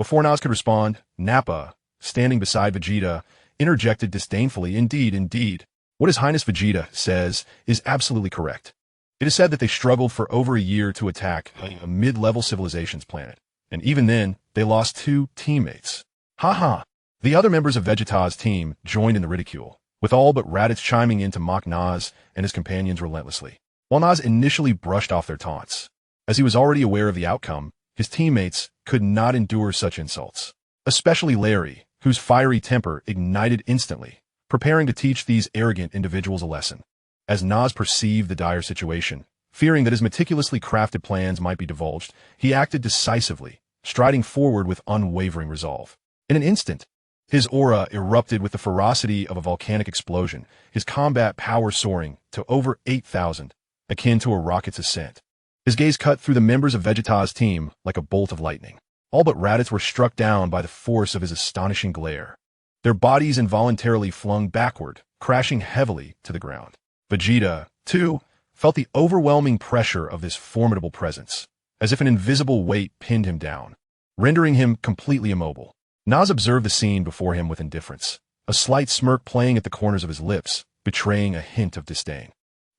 Before Nas could respond, Nappa, standing beside Vegeta, interjected disdainfully, Indeed. What His Highness Vegeta says is absolutely correct. It is said that they struggled for over a year to attack a mid-level civilization's planet, and even then, they lost 2 teammates. Haha. The other members of Vegeta's team joined in the ridicule, with all but Raditz chiming in to mock Nas and his companions relentlessly. While Nas initially brushed off their taunts, as he was already aware of the outcome, his teammates could not endure such insults. Especially Larry, whose fiery temper ignited instantly, preparing to teach these arrogant individuals a lesson. As Nas perceived the dire situation, fearing that his meticulously crafted plans might be divulged, he acted decisively, striding forward with unwavering resolve. In an instant, his aura erupted with the ferocity of a volcanic explosion, his combat power soaring to over 8,000, akin to a rocket's ascent. His gaze cut through the members of Vegeta's team like a bolt of lightning. All but Raditz were struck down by the force of his astonishing glare. Their bodies involuntarily flung backward, crashing heavily to the ground. Vegeta, too, felt the overwhelming pressure of this formidable presence, as if an invisible weight pinned him down, rendering him completely immobile. Nas observed the scene before him with indifference, a slight smirk playing at the corners of his lips, betraying a hint of disdain.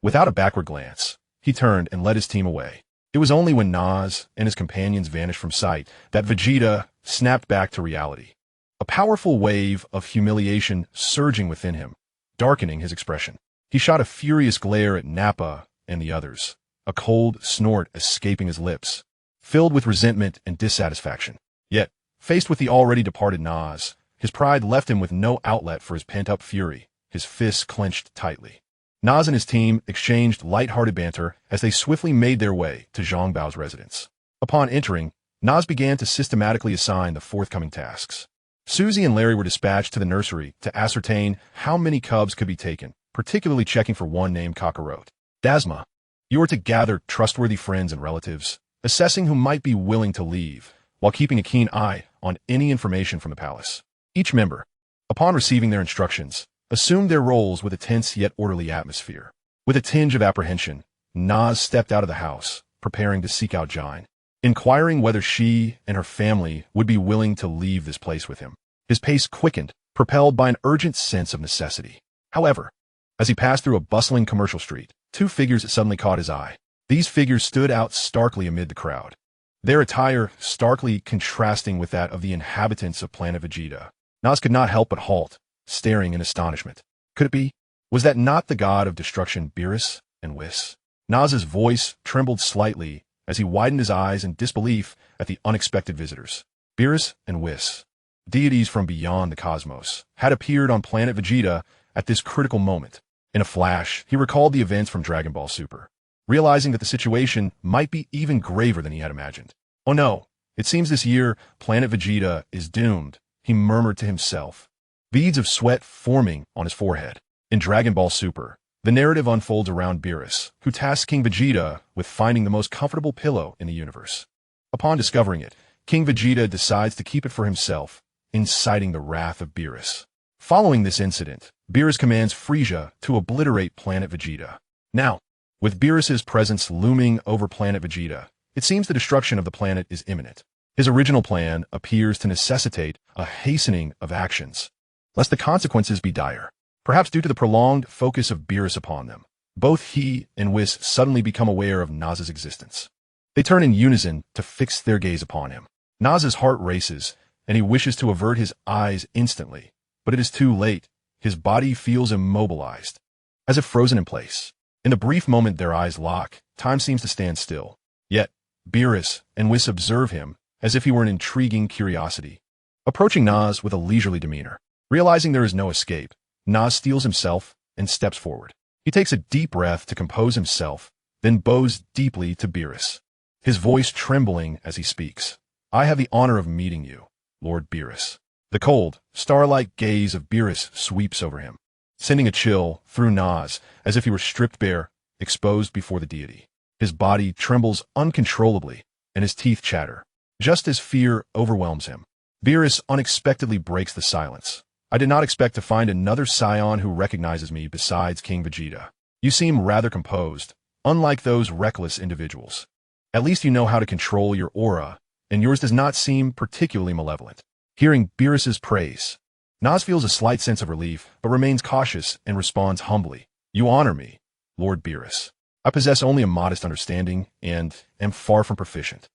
Without a backward glance, he turned and led his team away. It was only when Nas and his companions vanished from sight that Vegeta snapped back to reality, a powerful wave of humiliation surging within him, darkening his expression. He shot a furious glare at Nappa and the others, a cold snort escaping his lips, filled with resentment and dissatisfaction. Yet, faced with the already departed Nas, his pride left him with no outlet for his pent-up fury, his fists clenched tightly. Nas and his team exchanged light-hearted banter as they swiftly made their way to Zhang Bao's residence. Upon entering, Nas began to systematically assign the forthcoming tasks. Susie and Larry were dispatched to the nursery to ascertain how many cubs could be taken, particularly checking for one named Kakarot. Dasma, you are to gather trustworthy friends and relatives, assessing who might be willing to leave, while keeping a keen eye on any information from the palace. Each member, upon receiving their instructions, assumed their roles with a tense yet orderly atmosphere. With a tinge of apprehension, Nas stepped out of the house, preparing to seek out Jine, inquiring whether she and her family would be willing to leave this place with him. His pace quickened, propelled by an urgent sense of necessity. However, as he passed through a bustling commercial street, 2 figures suddenly caught his eye. These figures stood out starkly amid the crowd, their attire starkly contrasting with that of the inhabitants of planet Vegeta. Nas could not help but halt, staring in astonishment. Could it be? Was that not the god of destruction Beerus and Whis? Nas's voice trembled slightly as he widened his eyes in disbelief at the unexpected visitors. Beerus and Whis, deities from beyond the cosmos, had appeared on planet Vegeta at this critical moment. In a flash, he recalled the events from Dragon Ball Super, realizing that the situation might be even graver than he had imagined. Oh no, it seems this year planet Vegeta is doomed, he murmured to himself, beads of sweat forming on his forehead. In Dragon Ball Super, the narrative unfolds around Beerus, who tasks King Vegeta with finding the most comfortable pillow in the universe. Upon discovering it, King Vegeta decides to keep it for himself, inciting the wrath of Beerus. Following this incident, Beerus commands Frieza to obliterate planet Vegeta. Now, with Beerus's presence looming over planet Vegeta, it seems the destruction of the planet is imminent. His original plan appears to necessitate a hastening of actions, lest the consequences be dire. Perhaps due to the prolonged focus of Beerus upon them, both he and Whis suddenly become aware of Nas's existence. They turn in unison to fix their gaze upon him. Nas's heart races, and he wishes to avert his eyes instantly, but it is too late. His body feels immobilized, as if frozen in place. In the brief moment their eyes lock, time seems to stand still. Yet, Beerus and Whis observe him as if he were an intriguing curiosity, approaching Nas with a leisurely demeanor. Realizing there is no escape, Nas steels himself and steps forward. He takes a deep breath to compose himself, then bows deeply to Beerus, his voice trembling as he speaks. I have the honor of meeting you, Lord Beerus. The cold, star-like gaze of Beerus sweeps over him, sending a chill through Nas as if he were stripped bare, exposed before the deity. His body trembles uncontrollably, and his teeth chatter, just as fear overwhelms him. Beerus unexpectedly breaks the silence. I did not expect to find another Saiyan who recognizes me besides King Vegeta. You seem rather composed, unlike those reckless individuals. At least you know how to control your aura and yours does not seem particularly malevolent. Hearing Beerus's praise, Nas feels a slight sense of relief, but remains cautious and responds humbly. You honor me, Lord Beerus. I possess only a modest understanding and am far from proficient.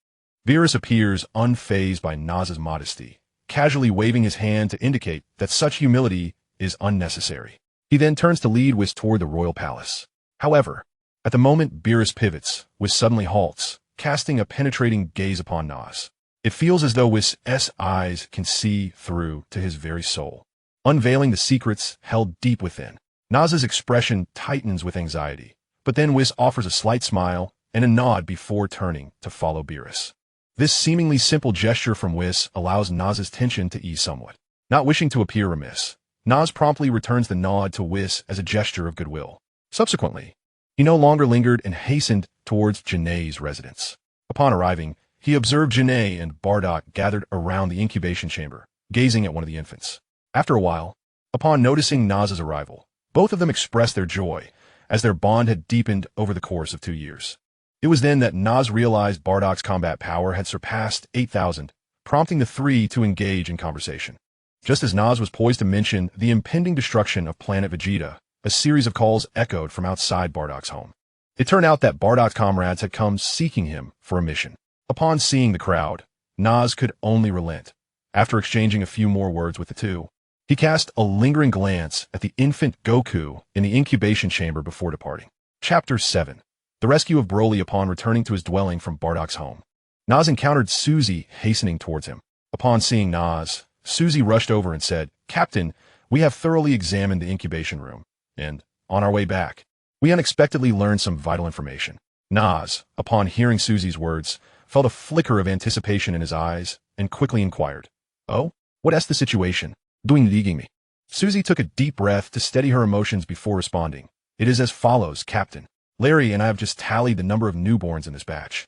Beerus appears unfazed by Nas's modesty, casually waving his hand to indicate that such humility is unnecessary. He then turns to lead Whis toward the royal palace. However, at the moment Beerus pivots, Whis suddenly halts, casting a penetrating gaze upon Nas. It feels as though Whis' eyes can see through to his very soul, unveiling the secrets held deep within. Nas's expression tightens with anxiety, but then Whis offers a slight smile and a nod before turning to follow Beerus. This seemingly simple gesture from Whis allows Nas's tension to ease somewhat. Not wishing to appear remiss, Nas promptly returns the nod to Whis as a gesture of goodwill. Subsequently, he no longer lingered and hastened towards Janae's residence. Upon arriving, he observed Janae and Bardock gathered around the incubation chamber, gazing at one of the infants. After a while, upon noticing Nas's arrival, both of them expressed their joy, as their bond had deepened over the course of 2 years. It was then that Nas realized Bardock's combat power had surpassed 8,000, prompting the three to engage in conversation. Just as Nas was poised to mention the impending destruction of planet Vegeta, a series of calls echoed from outside Bardock's home. It turned out that Bardock's comrades had come seeking him for a mission. Upon seeing the crowd, Nas could only relent. After exchanging a few more words with the two, he cast a lingering glance at the infant Goku in the incubation chamber before departing. Chapter 7. The rescue of Broly upon returning to his dwelling from Bardock's home. Nas encountered Suzy hastening towards him. Upon seeing Nas, Suzy rushed over and said, Captain, we have thoroughly examined the incubation room, and, on our way back, we unexpectedly learned some vital information. Nas, upon hearing Suzy's words, felt a flicker of anticipation in his eyes and quickly inquired, Oh, what's the situation? Doing leaguing me. Suzy took a deep breath to steady her emotions before responding. It is as follows, Captain. Larry and I have just tallied the number of newborns in this batch,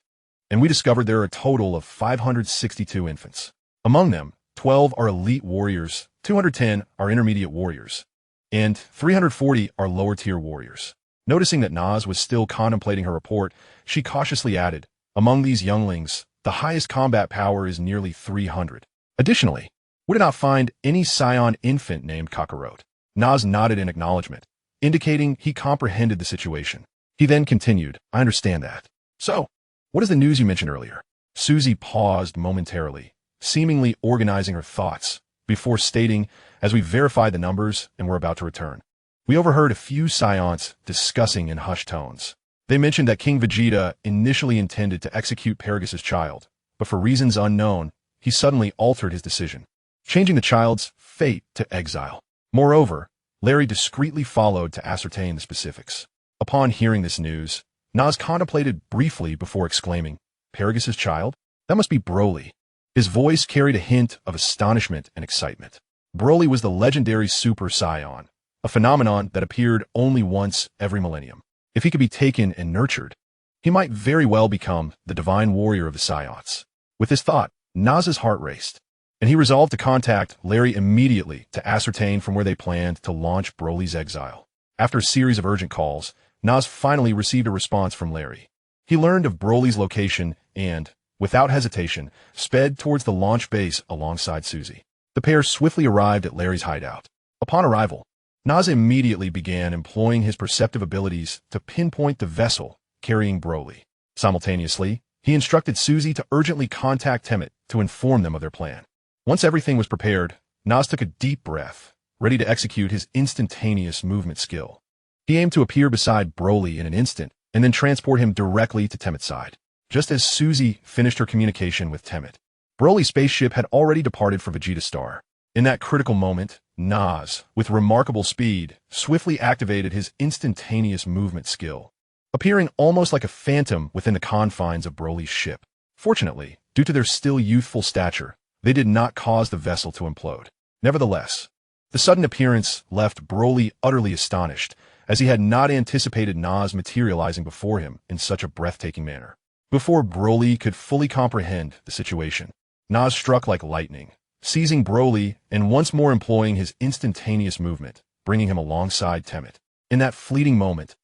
and we discovered there are a total of 562 infants. Among them, 12 are elite warriors, 210 are intermediate warriors, and 340 are lower-tier warriors. Noticing that Nas was still contemplating her report, she cautiously added, Among these younglings, the highest combat power is nearly 300. Additionally, we did not find any Saiyan infant named Kakarot. Nas nodded in acknowledgement, indicating he comprehended the situation. He then continued, I understand that. So, what is the news you mentioned earlier? Suzy paused momentarily, seemingly organizing her thoughts, before stating, as we verified the numbers and were about to return. We overheard a few Saiyans discussing in hushed tones. They mentioned that King Vegeta initially intended to execute Beerus' child, but for reasons unknown, he suddenly altered his decision, changing the child's fate to exile. Moreover, Larry discreetly followed to ascertain the specifics. Upon hearing this news, Nas contemplated briefly before exclaiming, Beerus' child? That must be Broly. His voice carried a hint of astonishment and excitement. Broly was the legendary Super Saiyan, a phenomenon that appeared only once every millennium. If he could be taken and nurtured, he might very well become the divine warrior of the Saiyans. With this thought, Nas's heart raced, and he resolved to contact Larry immediately to ascertain from where they planned to launch Broly's exile. After a series of urgent calls, Nas finally received a response from Larry. He learned of Broly's location and, without hesitation, sped towards the launch base alongside Suzy. The pair swiftly arrived at Larry's hideout. Upon arrival, Nas immediately began employing his perceptive abilities to pinpoint the vessel carrying Broly. Simultaneously, he instructed Suzy to urgently contact Temmet to inform them of their plan. Once everything was prepared, Nas took a deep breath, ready to execute his instantaneous movement skill. He aimed to appear beside Broly in an instant, and then transport him directly to Temmet's side. Just as Suzy finished her communication with Temmet, Broly's spaceship had already departed for Vegeta Star. In that critical moment, Nas, with remarkable speed, swiftly activated his instantaneous movement skill, appearing almost like a phantom within the confines of Broly's ship. Fortunately, due to their still youthful stature, they did not cause the vessel to implode. Nevertheless, the sudden appearance left Broly utterly astonished, as he had not anticipated Nas materializing before him in such a breathtaking manner. Before Broly could fully comprehend the situation, Nas struck like lightning, seizing Broly and once more employing his instantaneous movement, bringing him alongside Temmet. In that fleeting moment,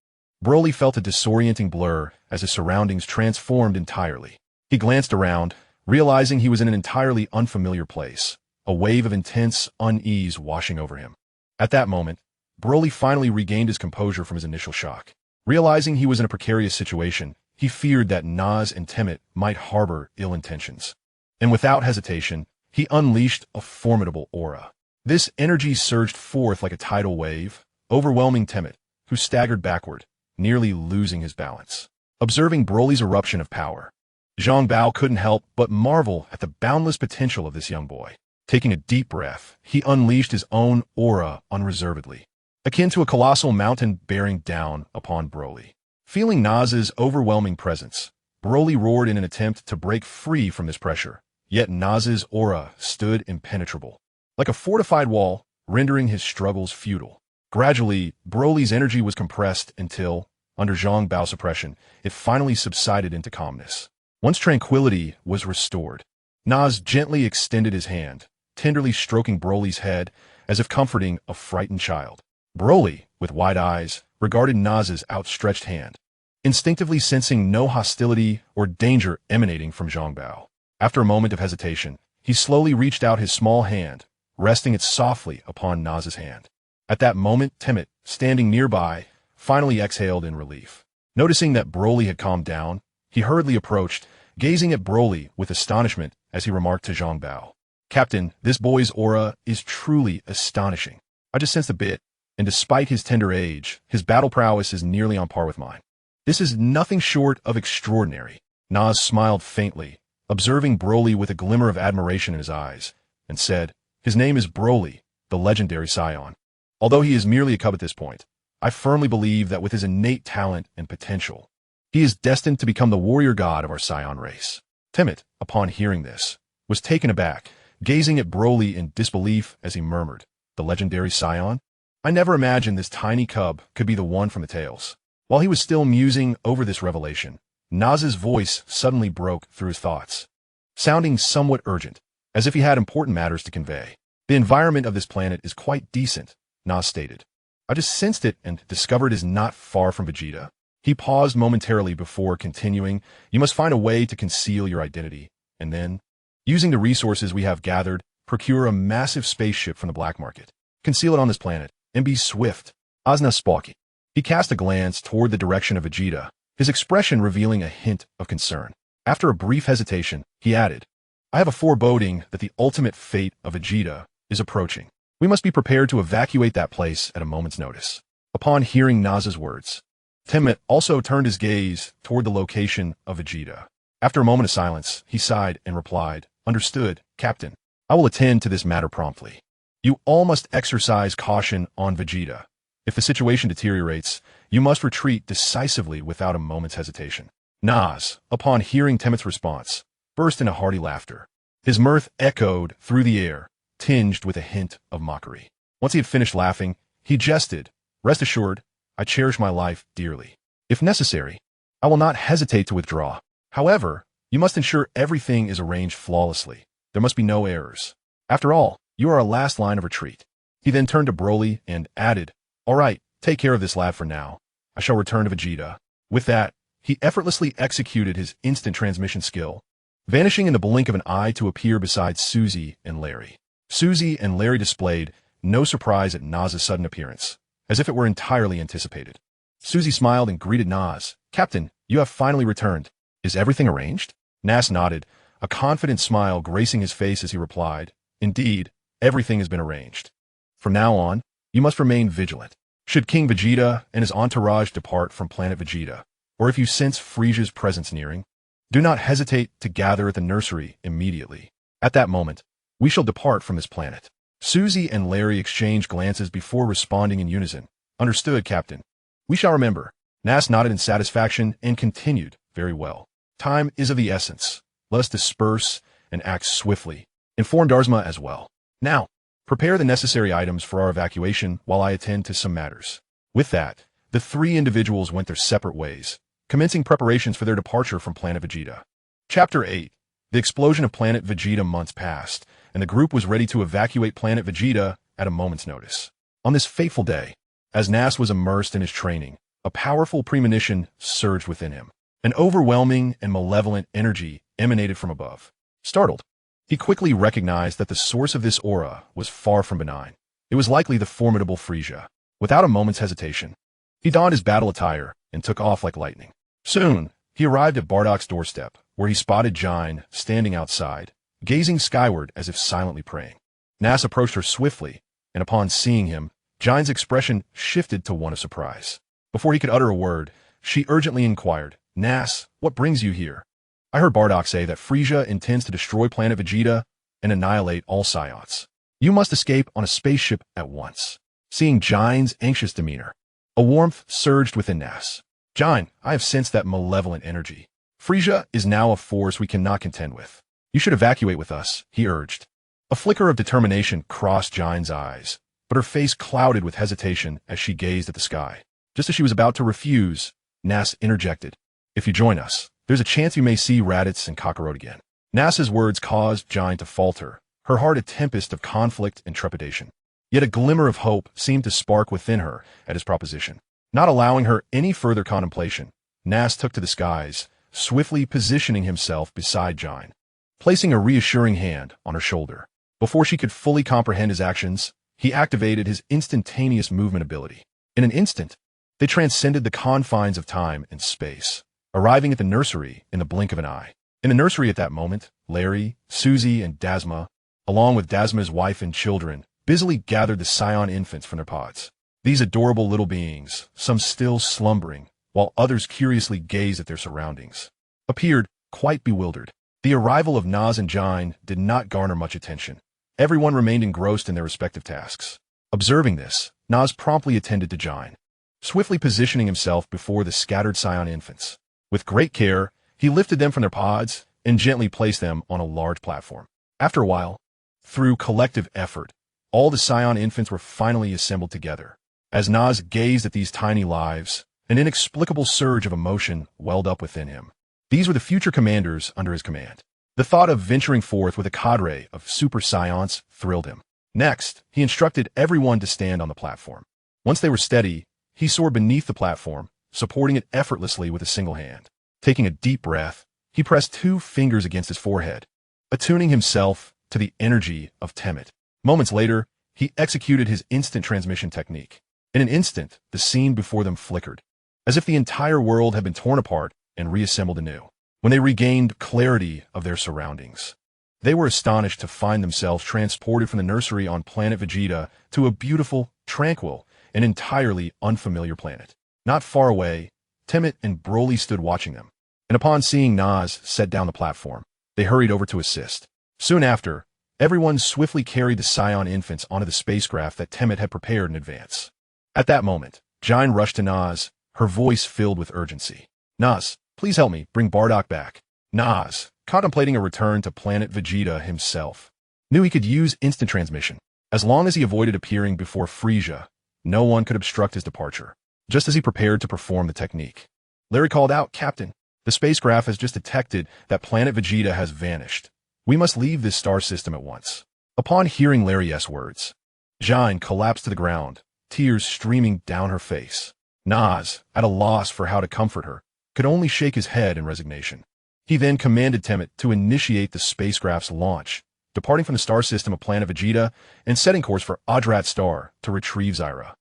Broly felt a disorienting blur as his surroundings transformed entirely. He glanced around, realizing he was in an entirely unfamiliar place, a wave of intense unease washing over him. At that moment, Broly finally regained his composure from his initial shock. Realizing he was in a precarious situation, he feared that Nas and Temmet might harbor ill intentions. And without hesitation, he unleashed a formidable aura. This energy surged forth like a tidal wave, overwhelming Temmet, who staggered backward, nearly losing his balance. Observing Broly's eruption of power, Zhang Bao couldn't help but marvel at the boundless potential of this young boy. Taking a deep breath, he unleashed his own aura unreservedly, akin to a colossal mountain bearing down upon Broly. Feeling Naz's overwhelming presence, Broly roared in an attempt to break free from this pressure, yet Naz's aura stood impenetrable, like a fortified wall, rendering his struggles futile. Gradually, Broly's energy was compressed until, under Zhang Bao's suppression, it finally subsided into calmness. Once tranquility was restored, Nas gently extended his hand, tenderly stroking Broly's head as if comforting a frightened child. Broly, with wide eyes, regarded Nas's outstretched hand, instinctively sensing no hostility or danger emanating from Zhang Bao. After a moment of hesitation, he slowly reached out his small hand, resting it softly upon Nas's hand. At that moment, Temmet, standing nearby, finally exhaled in relief. Noticing that Broly had calmed down, he hurriedly approached, gazing at Broly with astonishment as he remarked to Zhang Bao, "Captain, this boy's aura is truly astonishing. I just sensed a bit, and despite his tender age, his battle prowess is nearly on par with mine. This is nothing short of extraordinary." Nas smiled faintly, observing Broly with a glimmer of admiration in his eyes, and said, "His name is Broly, the legendary Saiyan. Although he is merely a cub at this point, I firmly believe that with his innate talent and potential, he is destined to become the warrior god of our Saiyan race." Temmet, upon hearing this, was taken aback, gazing at Broly in disbelief as he murmured, "The legendary Saiyan? I never imagined this tiny cub could be the one from the tales." While he was still musing over this revelation, Naz's voice suddenly broke through his thoughts, sounding somewhat urgent, as if he had important matters to convey. "The environment of this planet is quite decent," Nas stated. "I just sensed it and discovered it is not far from Vegeta." He paused momentarily before continuing, "You must find a way to conceal your identity, and then, using the resources we have gathered, procure a massive spaceship from the black market. Conceal it on this planet, and be swift." Asna spoke. He cast a glance toward the direction of Vegeta, his expression revealing a hint of concern. After a brief hesitation, he added, "I have a foreboding that the ultimate fate of Vegeta is approaching. We must be prepared to evacuate that place at a moment's notice." Upon hearing Naz's words, Temmet also turned his gaze toward the location of Vegeta. After a moment of silence, he sighed and replied, "Understood, Captain. I will attend to this matter promptly. You all must exercise caution on Vegeta. If the situation deteriorates, you must retreat decisively without a moment's hesitation." Nas, upon hearing Temmet's response, burst into hearty laughter. His mirth echoed through the air, tinged with a hint of mockery. Once he had finished laughing, he jested, "Rest assured, I cherish my life dearly. If necessary, I will not hesitate to withdraw. However, you must ensure everything is arranged flawlessly. There must be no errors. After all, you are our last line of retreat." He then turned to Broly and added, "All right, take care of this lad for now. I shall return to Vegeta." With that, he effortlessly executed his instant transmission skill, vanishing in the blink of an eye to appear beside Suzy and Larry. Suzy and Larry displayed no surprise at Naz's sudden appearance, as if it were entirely anticipated. Suzy smiled and greeted Nas, "Captain, you have finally returned. Is everything arranged?" Nas nodded, a confident smile gracing his face as he replied, "Indeed, everything has been arranged. From now on, you must remain vigilant. Should King Vegeta and his entourage depart from planet Vegeta, or if you sense Frieza's presence nearing, do not hesitate to gather at the nursery immediately. At that moment, we shall depart from this planet." Suzy and Larry exchanged glances before responding in unison, "Understood, Captain. We shall remember." Nas nodded in satisfaction and continued, "Very well. Time is of the essence. Let us disperse and act swiftly. Inform Darzma as well. Now, prepare the necessary items for our evacuation while I attend to some matters." With that, the three individuals went their separate ways, commencing preparations for their departure from planet Vegeta. Chapter 8. The explosion of planet Vegeta. Months passed, and the group was ready to evacuate planet Vegeta at a moment's notice. On this fateful day, as Nas was immersed in his training, a powerful premonition surged within him. An overwhelming and malevolent energy emanated from above. Startled, he quickly recognized that the source of this aura was far from benign. It was likely the formidable Frisia. Without a moment's hesitation, he donned his battle attire and took off like lightning. Soon, he arrived at Bardock's doorstep, where he spotted Jine standing outside, gazing skyward as if silently praying. Nas approached her swiftly, and upon seeing him, Jine's expression shifted to one of surprise. Before he could utter a word, she urgently inquired, "Nas, what brings you here? I heard Bardock say that Frisia intends to destroy planet Vegeta and annihilate all Saiyans. You must escape on a spaceship at once." Seeing Jine's anxious demeanor, a warmth surged within Nas. "Jine, I have sensed that malevolent energy. Frisia is now a force we cannot contend with. You should evacuate with us," he urged. A flicker of determination crossed Jine's eyes, but her face clouded with hesitation as she gazed at the sky. Just as she was about to refuse, Nas interjected, "If you join us, there's a chance you may see Raditz and Kakarot again." Nas's words caused Jine to falter, her heart a tempest of conflict and trepidation. Yet a glimmer of hope seemed to spark within her at his proposition. Not allowing her any further contemplation, Nas took to the skies, swiftly positioning himself beside Jine, placing a reassuring hand on her shoulder. Before she could fully comprehend his actions, he activated his instantaneous movement ability. In an instant, they transcended the confines of time and space, arriving at the nursery in the blink of an eye. In the nursery at that moment, Larry, Susie, and Dasma, along with Dasma's wife and children, busily gathered the Saiyan infants from their pods. These adorable little beings, some still slumbering, while others curiously gazed at their surroundings, appeared quite bewildered. The arrival of Nas and Jine did not garner much attention. Everyone remained engrossed in their respective tasks. Observing this, Nas promptly attended to Jine, swiftly positioning himself before the scattered Saiyan infants. With great care, he lifted them from their pods and gently placed them on a large platform. After a while, through collective effort, all the Saiyan infants were finally assembled together. As Nas gazed at these tiny lives, an inexplicable surge of emotion welled up within him. These were the future commanders under his command. The thought of venturing forth with a cadre of Super Saiyans thrilled him. Next, he instructed everyone to stand on the platform. Once they were steady, he soared beneath the platform, supporting it effortlessly with a single hand. Taking a deep breath, he pressed 2 fingers against his forehead, attuning himself to the energy of Temet. Moments later, he executed his instant transmission technique. In an instant, the scene before them flickered, as if the entire world had been torn apart and reassembled anew. When they regained clarity of their surroundings, they were astonished to find themselves transported from the nursery on planet Vegeta to a beautiful, tranquil, and entirely unfamiliar planet. Not far away, Temet and Broly stood watching them, and upon seeing Nas set down the platform, they hurried over to assist. Soon after, everyone swiftly carried the Saiyan infants onto the spacecraft that Temet had prepared in advance. At that moment, Jine rushed to Nas, her voice filled with urgency. "Nas, please help me bring Bardock back." Nas, contemplating a return to planet Vegeta himself, knew he could use instant transmission. As long as he avoided appearing before Frisia, no one could obstruct his departure. Just as he prepared to perform the technique, Larry called out, "Captain, the spacecraft has just detected that planet Vegeta has vanished. We must leave this star system at once." Upon hearing Larry's words, Jine collapsed to the ground, tears streaming down her face. Nas, at a loss for how to comfort her, could only shake his head in resignation. He then commanded Temet to initiate the spacecraft's launch, departing from the star system of planet Vegeta and setting course for Adrat Star to retrieve Zyra,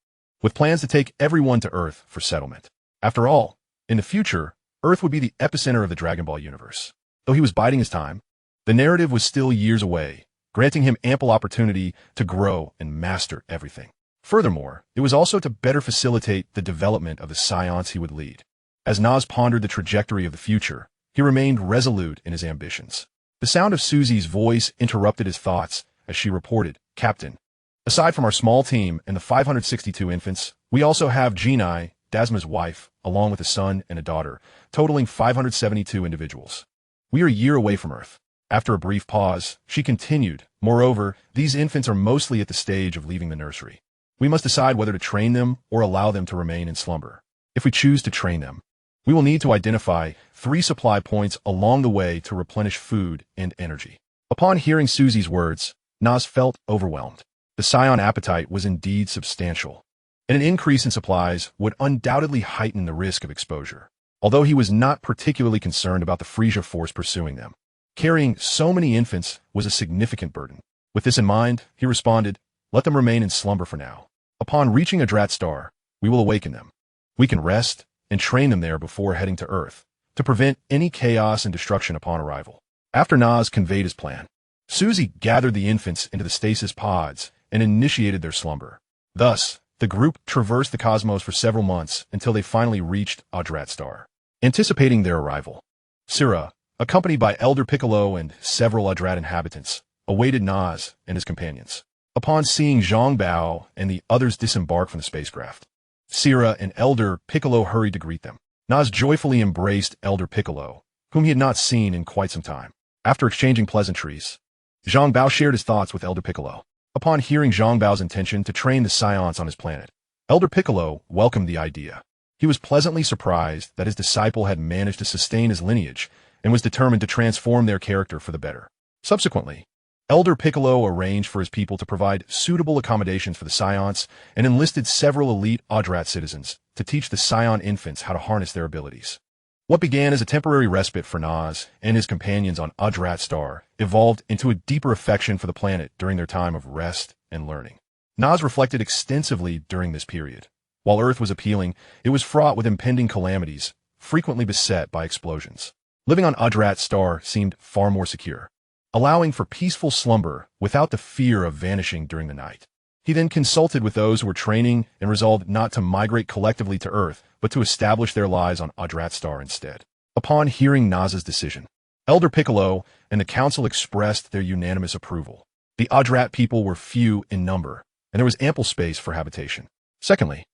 with plans to take everyone to Earth for settlement. After all, in the future, Earth would be the epicenter of the Dragon Ball universe. Though he was biding his time, the narrative was still years away, granting him ample opportunity to grow and master everything. Furthermore, it was also to better facilitate the development of the Saiyans he would lead. As Nas pondered the trajectory of the future, he remained resolute in his ambitions. The sound of Susie's voice interrupted his thoughts as she reported, "Captain, aside from our small team and the 562 infants, we also have Genai, Dasma's wife, along with a son and a daughter, totaling 572 individuals. We are a year away from Earth." After a brief pause, she continued, "Moreover, these infants are mostly at the stage of leaving the nursery. We must decide whether to train them or allow them to remain in slumber. If we choose to train them, we will need to identify 3 supply points along the way to replenish food and energy." Upon hearing Susie's words, Nas felt overwhelmed. The Saiyan appetite was indeed substantial, and an increase in supplies would undoubtedly heighten the risk of exposure. Although he was not particularly concerned about the Frisia force pursuing them, Carrying so many infants was a significant burden. With this in mind, he responded, "Let them remain in slumber for now. Upon reaching Adrat Star, we will awaken them. We can rest and train them there before heading to Earth, to prevent any chaos and destruction upon arrival." After Nas conveyed his plan, Susie gathered the infants into the stasis pods and initiated their slumber. Thus, the group traversed the cosmos for several months until they finally reached Adrat Star. Anticipating their arrival, Sira, accompanied by Elder Piccolo and several Adrat inhabitants, awaited Nas and his companions. Upon seeing Zhang Bao and the others disembark from the spacecraft, Sira and Elder Piccolo hurried to greet them. Nas joyfully embraced Elder Piccolo, whom he had not seen in quite some time. After exchanging pleasantries, Zhang Bao shared his thoughts with Elder Piccolo. Upon hearing Zhang Bao's intention to train the Saiyans on his planet, Elder Piccolo welcomed the idea. He was pleasantly surprised that his disciple had managed to sustain his lineage and was determined to transform their character for the better. Subsequently, Elder Piccolo arranged for his people to provide suitable accommodations for the Saiyans and enlisted several elite Adrat citizens to teach the Saiyan infants how to harness their abilities. What began as a temporary respite for Nas and his companions on Adrat Star evolved into a deeper affection for the planet during their time of rest and learning. Nas reflected extensively during this period. While Earth was appealing, it was fraught with impending calamities, frequently beset by explosions. Living on Adrat Star seemed far more secure, allowing for peaceful slumber without the fear of vanishing during the night. He then consulted with those who were training and resolved not to migrate collectively to Earth, but to establish their lives on Adrat Star instead. Upon hearing Nas's decision, Elder Piccolo and the council expressed their unanimous approval. The Adrat people were few in number, and there was ample space for habitation. Secondly,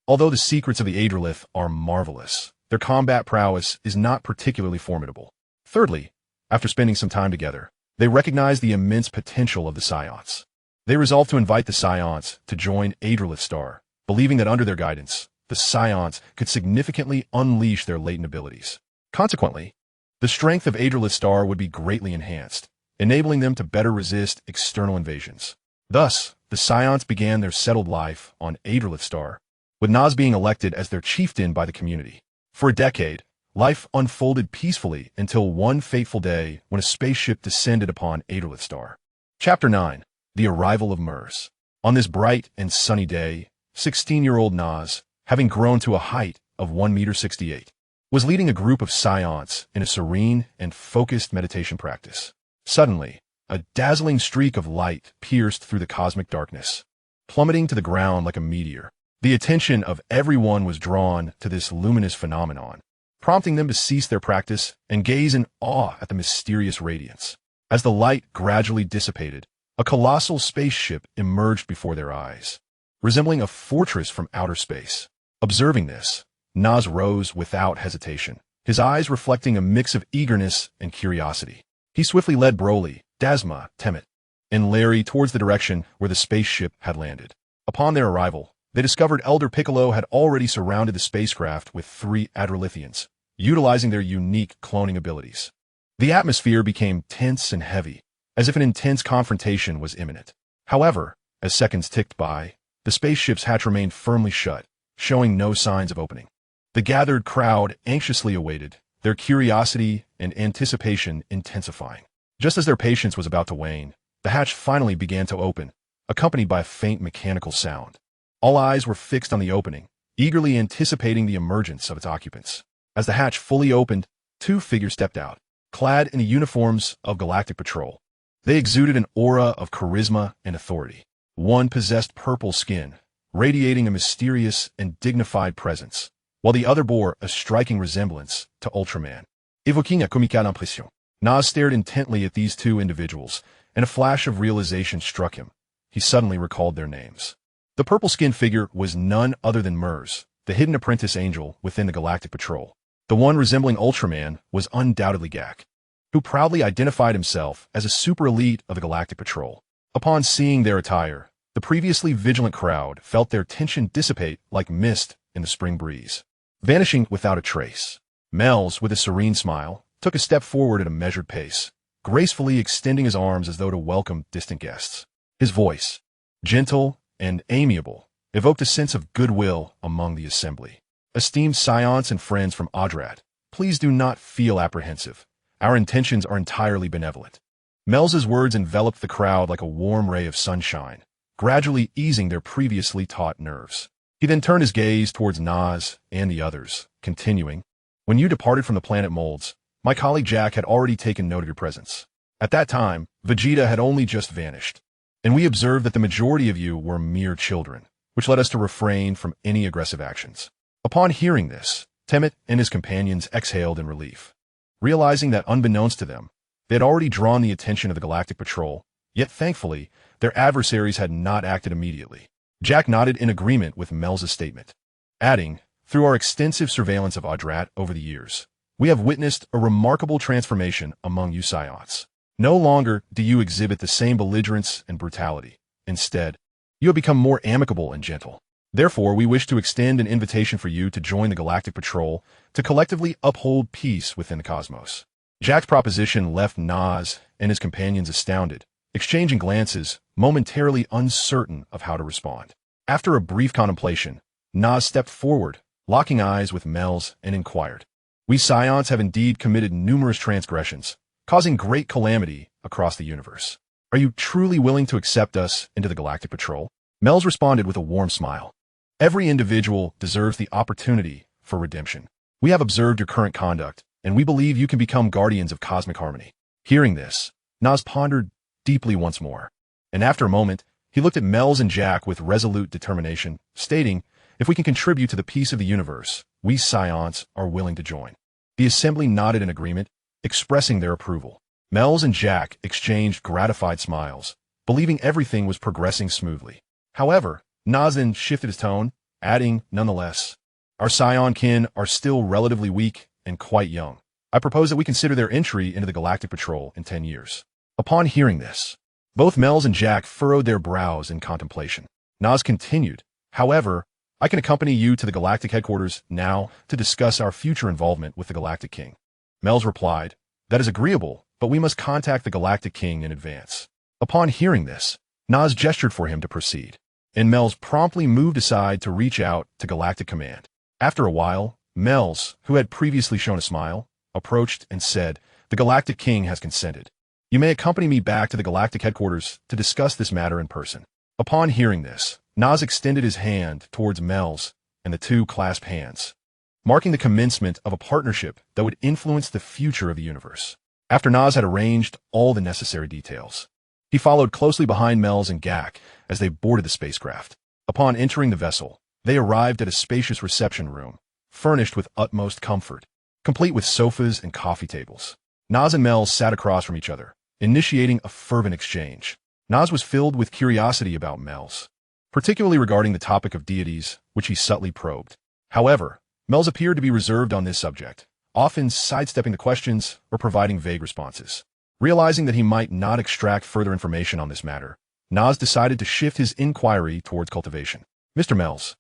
although the secrets of the Adralith are marvelous, their combat prowess is not particularly formidable. Thirdly, after spending some time together, they recognized the immense potential of the Saiyans. They resolved to invite the Saiyans to join Adralith Star, believing that under their guidance, the Saiyans could significantly unleash their latent abilities. Consequently, the strength of Adralith Star would be greatly enhanced, enabling them to better resist external invasions. Thus, the Saiyans began their settled life on Adralith Star, with Nas being elected as their chieftain by the community. For a decade, life unfolded peacefully until one fateful day when a spaceship descended upon Adralith Star. Chapter 9. The Arrival of Mers. On this bright and sunny day, 16-year-old Nas, having grown to a height of 1.68 meters, was leading a group of Saiyans in a serene and focused meditation practice. Suddenly, a dazzling streak of light pierced through the cosmic darkness, plummeting to the ground like a meteor. The attention of everyone was drawn to this luminous phenomenon, prompting them to cease their practice and gaze in awe at the mysterious radiance. As the light gradually dissipated, a colossal spaceship emerged before their eyes, resembling a fortress from outer space. Observing this, Nas rose without hesitation, his eyes reflecting a mix of eagerness and curiosity. He swiftly led Broly, Dasma, Temet, and Larry towards the direction where the spaceship had landed. Upon their arrival, they discovered Elder Piccolo had already surrounded the spacecraft with 3 Adralithians, utilizing their unique cloning abilities. The atmosphere became tense and heavy, as if an intense confrontation was imminent. However, as seconds ticked by, the spaceship's hatch remained firmly shut, showing no signs of opening. The gathered crowd anxiously awaited, their curiosity and anticipation intensifying. Just as their patience was about to wane, the hatch finally began to open, accompanied by a faint mechanical sound. All eyes were fixed on the opening, eagerly anticipating the emergence of its occupants. As the hatch fully opened, 2 figures stepped out, clad in the uniforms of Galactic Patrol. They exuded an aura of charisma and authority. One possessed purple skin, radiating a mysterious and dignified presence, while the other bore a striking resemblance to Ultraman, évoquant a comical impression. Nas stared intently at these 2 individuals, and a flash of realization struck him. He suddenly recalled their names. The purple-skinned figure was none other than Mers, the hidden apprentice angel within the Galactic Patrol. The one resembling Ultraman was undoubtedly Gak, who proudly identified himself as a super elite of the Galactic Patrol. Upon seeing their attire, the previously vigilant crowd felt their tension dissipate like mist in the spring breeze, vanishing without a trace. Mel's, with a serene smile, took a step forward at a measured pace, gracefully extending his arms as though to welcome distant guests. His voice, gentle and amiable, evoked a sense of goodwill among the assembly. Esteemed Saiyans and friends from Adrat, please do not feel apprehensive. Our intentions are entirely benevolent. Mel's words enveloped the crowd like a warm ray of sunshine, gradually easing their previously taut nerves. He then turned his gaze towards Nas and the others, continuing, "When you departed from the planet Molds, my colleague Jack had already taken note of your presence. At that time, Vegeta had only just vanished, and we observed that the majority of you were mere children, which led us to refrain from any aggressive actions." Upon hearing this, Temmet and his companions exhaled in relief, realizing that unbeknownst to them, they had already drawn the attention of the Galactic Patrol, yet thankfully, their adversaries had not acted immediately. Jack nodded in agreement with Mel's statement, adding, "Through our extensive surveillance of Audrat over the years, we have witnessed a remarkable transformation among you Saiyans. No longer do you exhibit the same belligerence and brutality. Instead, you have become more amicable and gentle. Therefore, we wish to extend an invitation for you to join the Galactic Patrol to collectively uphold peace within the cosmos." Jack's proposition left Nas and his companions astounded, exchanging glances, momentarily uncertain of how to respond. After a brief contemplation, Nas stepped forward, locking eyes with Mel's, and inquired, "We Saiyans have indeed committed numerous transgressions, causing great calamity across the universe. Are you truly willing to accept us into the Galactic Patrol?" Mel's responded with a warm smile. "Every individual deserves the opportunity for redemption. We have observed your current conduct, and we believe you can become guardians of cosmic harmony." Hearing this, Nas pondered deeply once more, and after a moment, he looked at Mel's and Jack with resolute determination, stating, "If we can contribute to the peace of the universe, we Saiyans are willing to join." The assembly nodded in agreement, expressing their approval. Mel's and Jack exchanged gratified smiles, believing everything was progressing smoothly. However, Nas then shifted his tone, adding, "Nonetheless, our Saiyan kin are still relatively weak and quite young. I propose that we consider their entry into the Galactic Patrol in 10 years. Upon hearing this, both Mel's and Jack furrowed their brows in contemplation. Nas continued, "However, I can accompany you to the Galactic Headquarters now to discuss our future involvement with the Galactic King." Mel's replied, "That is agreeable, but we must contact the Galactic King in advance." Upon hearing this, Nas gestured for him to proceed, and Mel's promptly moved aside to reach out to Galactic Command. After a while, Mel's, who had previously shown a smile, approached and said, "The Galactic King has consented. You may accompany me back to the Galactic Headquarters to discuss this matter in person." Upon hearing this, Nas extended his hand towards Mel's, and the two clasped hands, marking the commencement of a partnership that would influence the future of the universe. After Nas had arranged all the necessary details, he followed closely behind Mel's and Gak as they boarded the spacecraft. Upon entering the vessel, they arrived at a spacious reception room, furnished with utmost comfort, complete with sofas and coffee tables. Nas and Mel sat across from each other, initiating a fervent exchange. Nas was filled with curiosity about Mel's, particularly regarding the topic of deities, which he subtly probed. However, Mel's appeared to be reserved on this subject, often sidestepping the questions or providing vague responses. Realizing that he might not extract further information on this matter, Nas decided to shift his inquiry towards cultivation. "Mr. Mel's,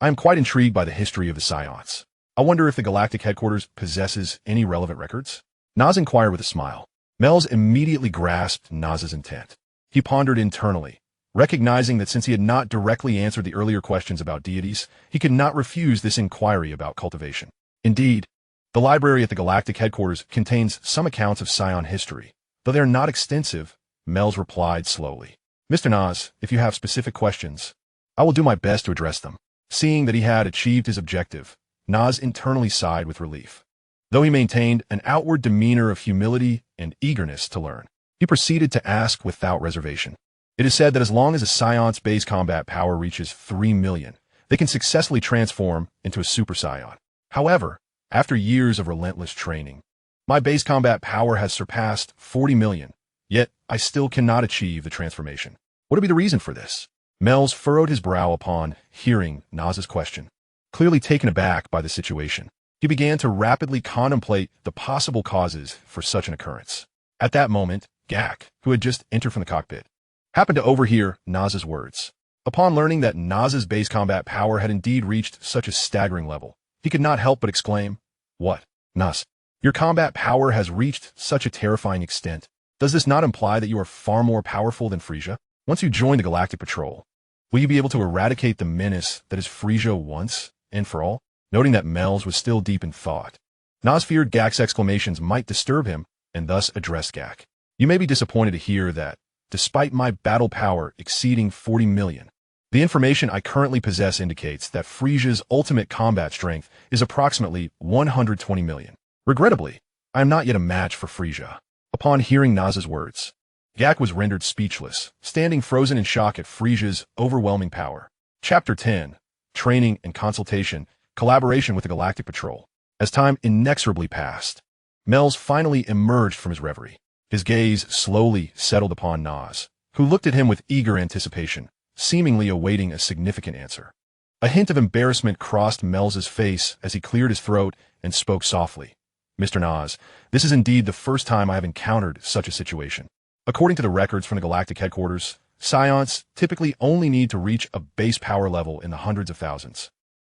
I am quite intrigued by the history of the Saiyans. I wonder if the Galactic Headquarters possesses any relevant records?" Nas inquired with a smile. Mel's immediately grasped Nas's intent. He pondered internally, recognizing that since he had not directly answered the earlier questions about deities, he could not refuse this inquiry about cultivation. Indeed, the library at the Galactic Headquarters contains some accounts of Saiyan history, though they are not extensive. Mel's replied slowly. "Mr. Nas, if you have specific questions, I will do my best to address them." Seeing that he had achieved his objective, Nas internally sighed with relief. Though he maintained an outward demeanor of humility and eagerness to learn, he proceeded to ask without reservation. It is said that as long as a Saiyant's base combat power reaches 3 million, they can successfully transform into a Super Saiyan. However, after years of relentless training, my base combat power has surpassed 40 million, yet I still cannot achieve the transformation. What would be the reason for this? Mel's furrowed his brow upon hearing Nas's question. Clearly taken aback by the situation, he began to rapidly contemplate the possible causes for such an occurrence. At that moment, Gak, who had just entered from the cockpit, happened to overhear Nas's words. Upon learning that Nas's base combat power had indeed reached such a staggering level, he could not help but exclaim, "What, Nas? Your combat power has reached such a terrifying extent. Does this not imply that you are far more powerful than Frisia? Once you join the Galactic Patrol, will you be able to eradicate the menace that is Frisia once and for all?" Noting that Mel's was still deep in thought, Nas feared Gak's exclamations might disturb him, and thus addressed Gak. You may be disappointed to hear that, despite my battle power exceeding 40 million, the information I currently possess indicates that Frisia's ultimate combat strength is approximately 120 million. Regrettably, I am not yet a match for Frisia. Upon hearing Naz's words, Gak was rendered speechless, standing frozen in shock at Frisia's overwhelming power. Chapter 10. Training and Consultation, Collaboration with the Galactic Patrol. As time inexorably passed, Mel's finally emerged from his reverie. His gaze slowly settled upon Naz, who looked at him with eager anticipation, seemingly awaiting a significant answer. A hint of embarrassment crossed Mel's face as he cleared his throat and spoke softly. Mr. Naz, this is indeed the first time I have encountered such a situation. According to the records from the Galactic Headquarters, Saiyans typically only need to reach a base power level in the hundreds of thousands.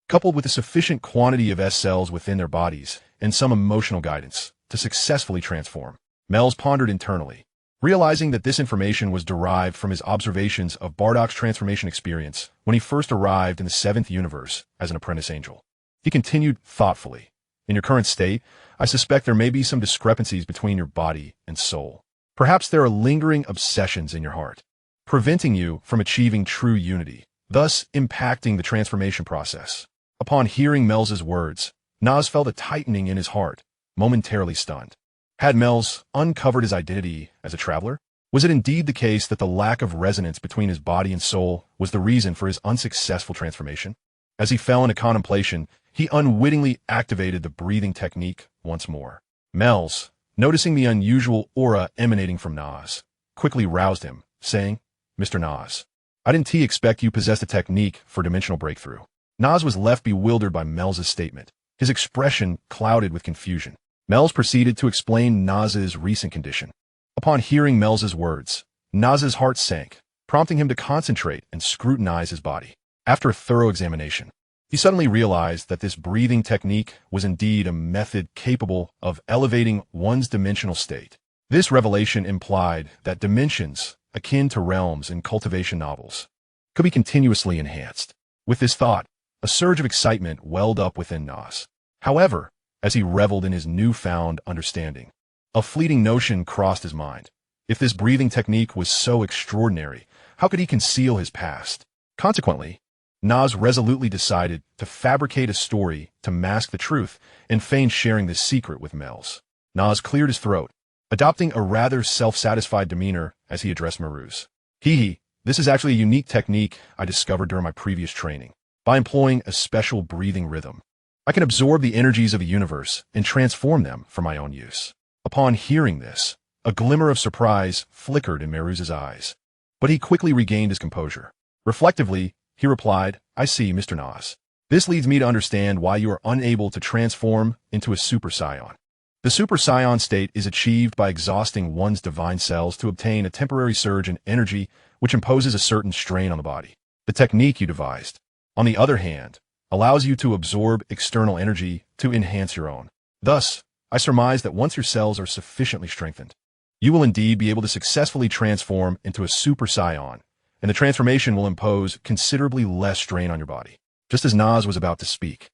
Coupled with a sufficient quantity of S cells within their bodies and some emotional guidance to successfully transform. Mel's pondered internally, realizing that this information was derived from his observations of Bardock's transformation experience when he first arrived in the 7th universe as an apprentice angel. He continued thoughtfully. In your current state, I suspect there may be some discrepancies between your body and soul. Perhaps there are lingering obsessions in your heart, preventing you from achieving true unity, thus impacting the transformation process. Upon hearing Mel's words, Naz felt a tightening in his heart, momentarily stunned. Had Mel's uncovered his identity as a traveler? Was it indeed the case that the lack of resonance between his body and soul was the reason for his unsuccessful transformation? As he fell into contemplation, he unwittingly activated the breathing technique once more. Mel's, noticing the unusual aura emanating from Naz, quickly roused him, saying, Mr. Naz, I didn't expect you possessed a technique for dimensional breakthrough. Naz was left bewildered by Mel's statement, his expression clouded with confusion. Mel's proceeded to explain Naz's recent condition. Upon hearing Mel's words, Naz's heart sank, prompting him to concentrate and scrutinize his body. After a thorough examination, he suddenly realized that this breathing technique was indeed a method capable of elevating one's dimensional state. This revelation implied that dimensions, akin to realms in cultivation novels, could be continuously enhanced. With this thought, a surge of excitement welled up within Naz. However, as he reveled in his newfound understanding, a fleeting notion crossed his mind. If this breathing technique was so extraordinary, how could he conceal his past? Consequently, Naz resolutely decided to fabricate a story to mask the truth and feign sharing this secret with Mel's. Naz cleared his throat, adopting a rather self-satisfied demeanor as he addressed Beerus. This is actually a unique technique I discovered during my previous training. By employing a special breathing rhythm, I can absorb the energies of the universe and transform them for my own use. Upon hearing this, a glimmer of surprise flickered in Beerus's eyes, but he quickly regained his composure. Reflectively, he replied, I see, Mr. Naz. This leads me to understand why you are unable to transform into a Super Saiyan. The Super Saiyan state is achieved by exhausting one's divine cells to obtain a temporary surge in energy which imposes a certain strain on the body. The technique you devised, on the other hand, allows you to absorb external energy to enhance your own. Thus, I surmise that once your cells are sufficiently strengthened, you will indeed be able to successfully transform into a Super Saiyan, and the transformation will impose considerably less strain on your body. Just as Naz was about to speak,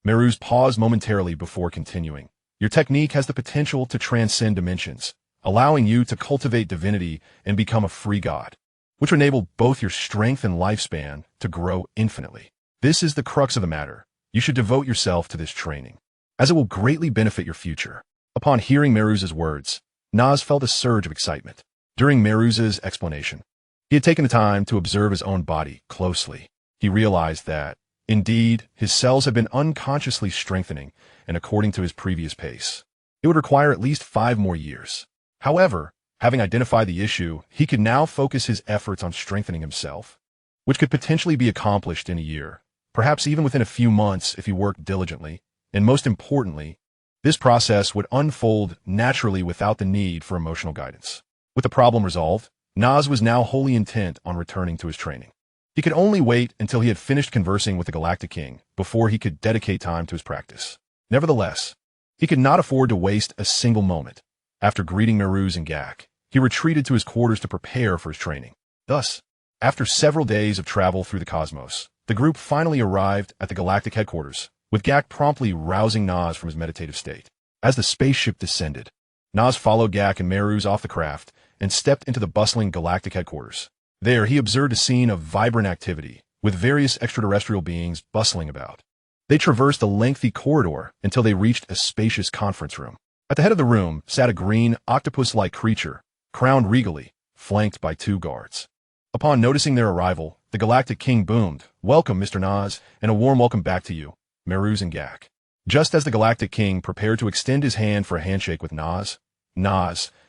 Beerus paused momentarily before continuing. Your technique has the potential to transcend dimensions, allowing you to cultivate divinity and become a free god, which will enable both your strength and lifespan to grow infinitely. This is the crux of the matter. You should devote yourself to this training, as it will greatly benefit your future. Upon hearing Beerus's words, Naz felt a surge of excitement. During Beerus's explanation, he had taken the time to observe his own body closely. He realized that, indeed, his cells had been unconsciously strengthening, and according to his previous pace, it would require at least 5 more years. However, having identified the issue, he could now focus his efforts on strengthening himself, which could potentially be accomplished in a year, perhaps even within a few months if he worked diligently, and most importantly, this process would unfold naturally without the need for emotional guidance. With the problem resolved, Naz was now wholly intent on returning to his training. He could only wait until he had finished conversing with the Galactic King before he could dedicate time to his practice. Nevertheless, he could not afford to waste a single moment. After greeting Beerus and Gak, he retreated to his quarters to prepare for his training. Thus, after several days of travel through the cosmos, the group finally arrived at the Galactic Headquarters, with Gak promptly rousing Naz from his meditative state. As the spaceship descended, Nas followed Gak and Beerus off the craft and stepped into the bustling galactic headquarters. There, he observed a scene of vibrant activity, with various extraterrestrial beings bustling about. They traversed a lengthy corridor until they reached a spacious conference room. At the head of the room sat a green, octopus-like creature, crowned regally, flanked by 2 guards. Upon noticing their arrival, the Galactic King boomed, "Welcome, Mr. Nas, and a warm welcome back to you, Beerus and Gak." Just as the Galactic King prepared to extend his hand for a handshake with Nas,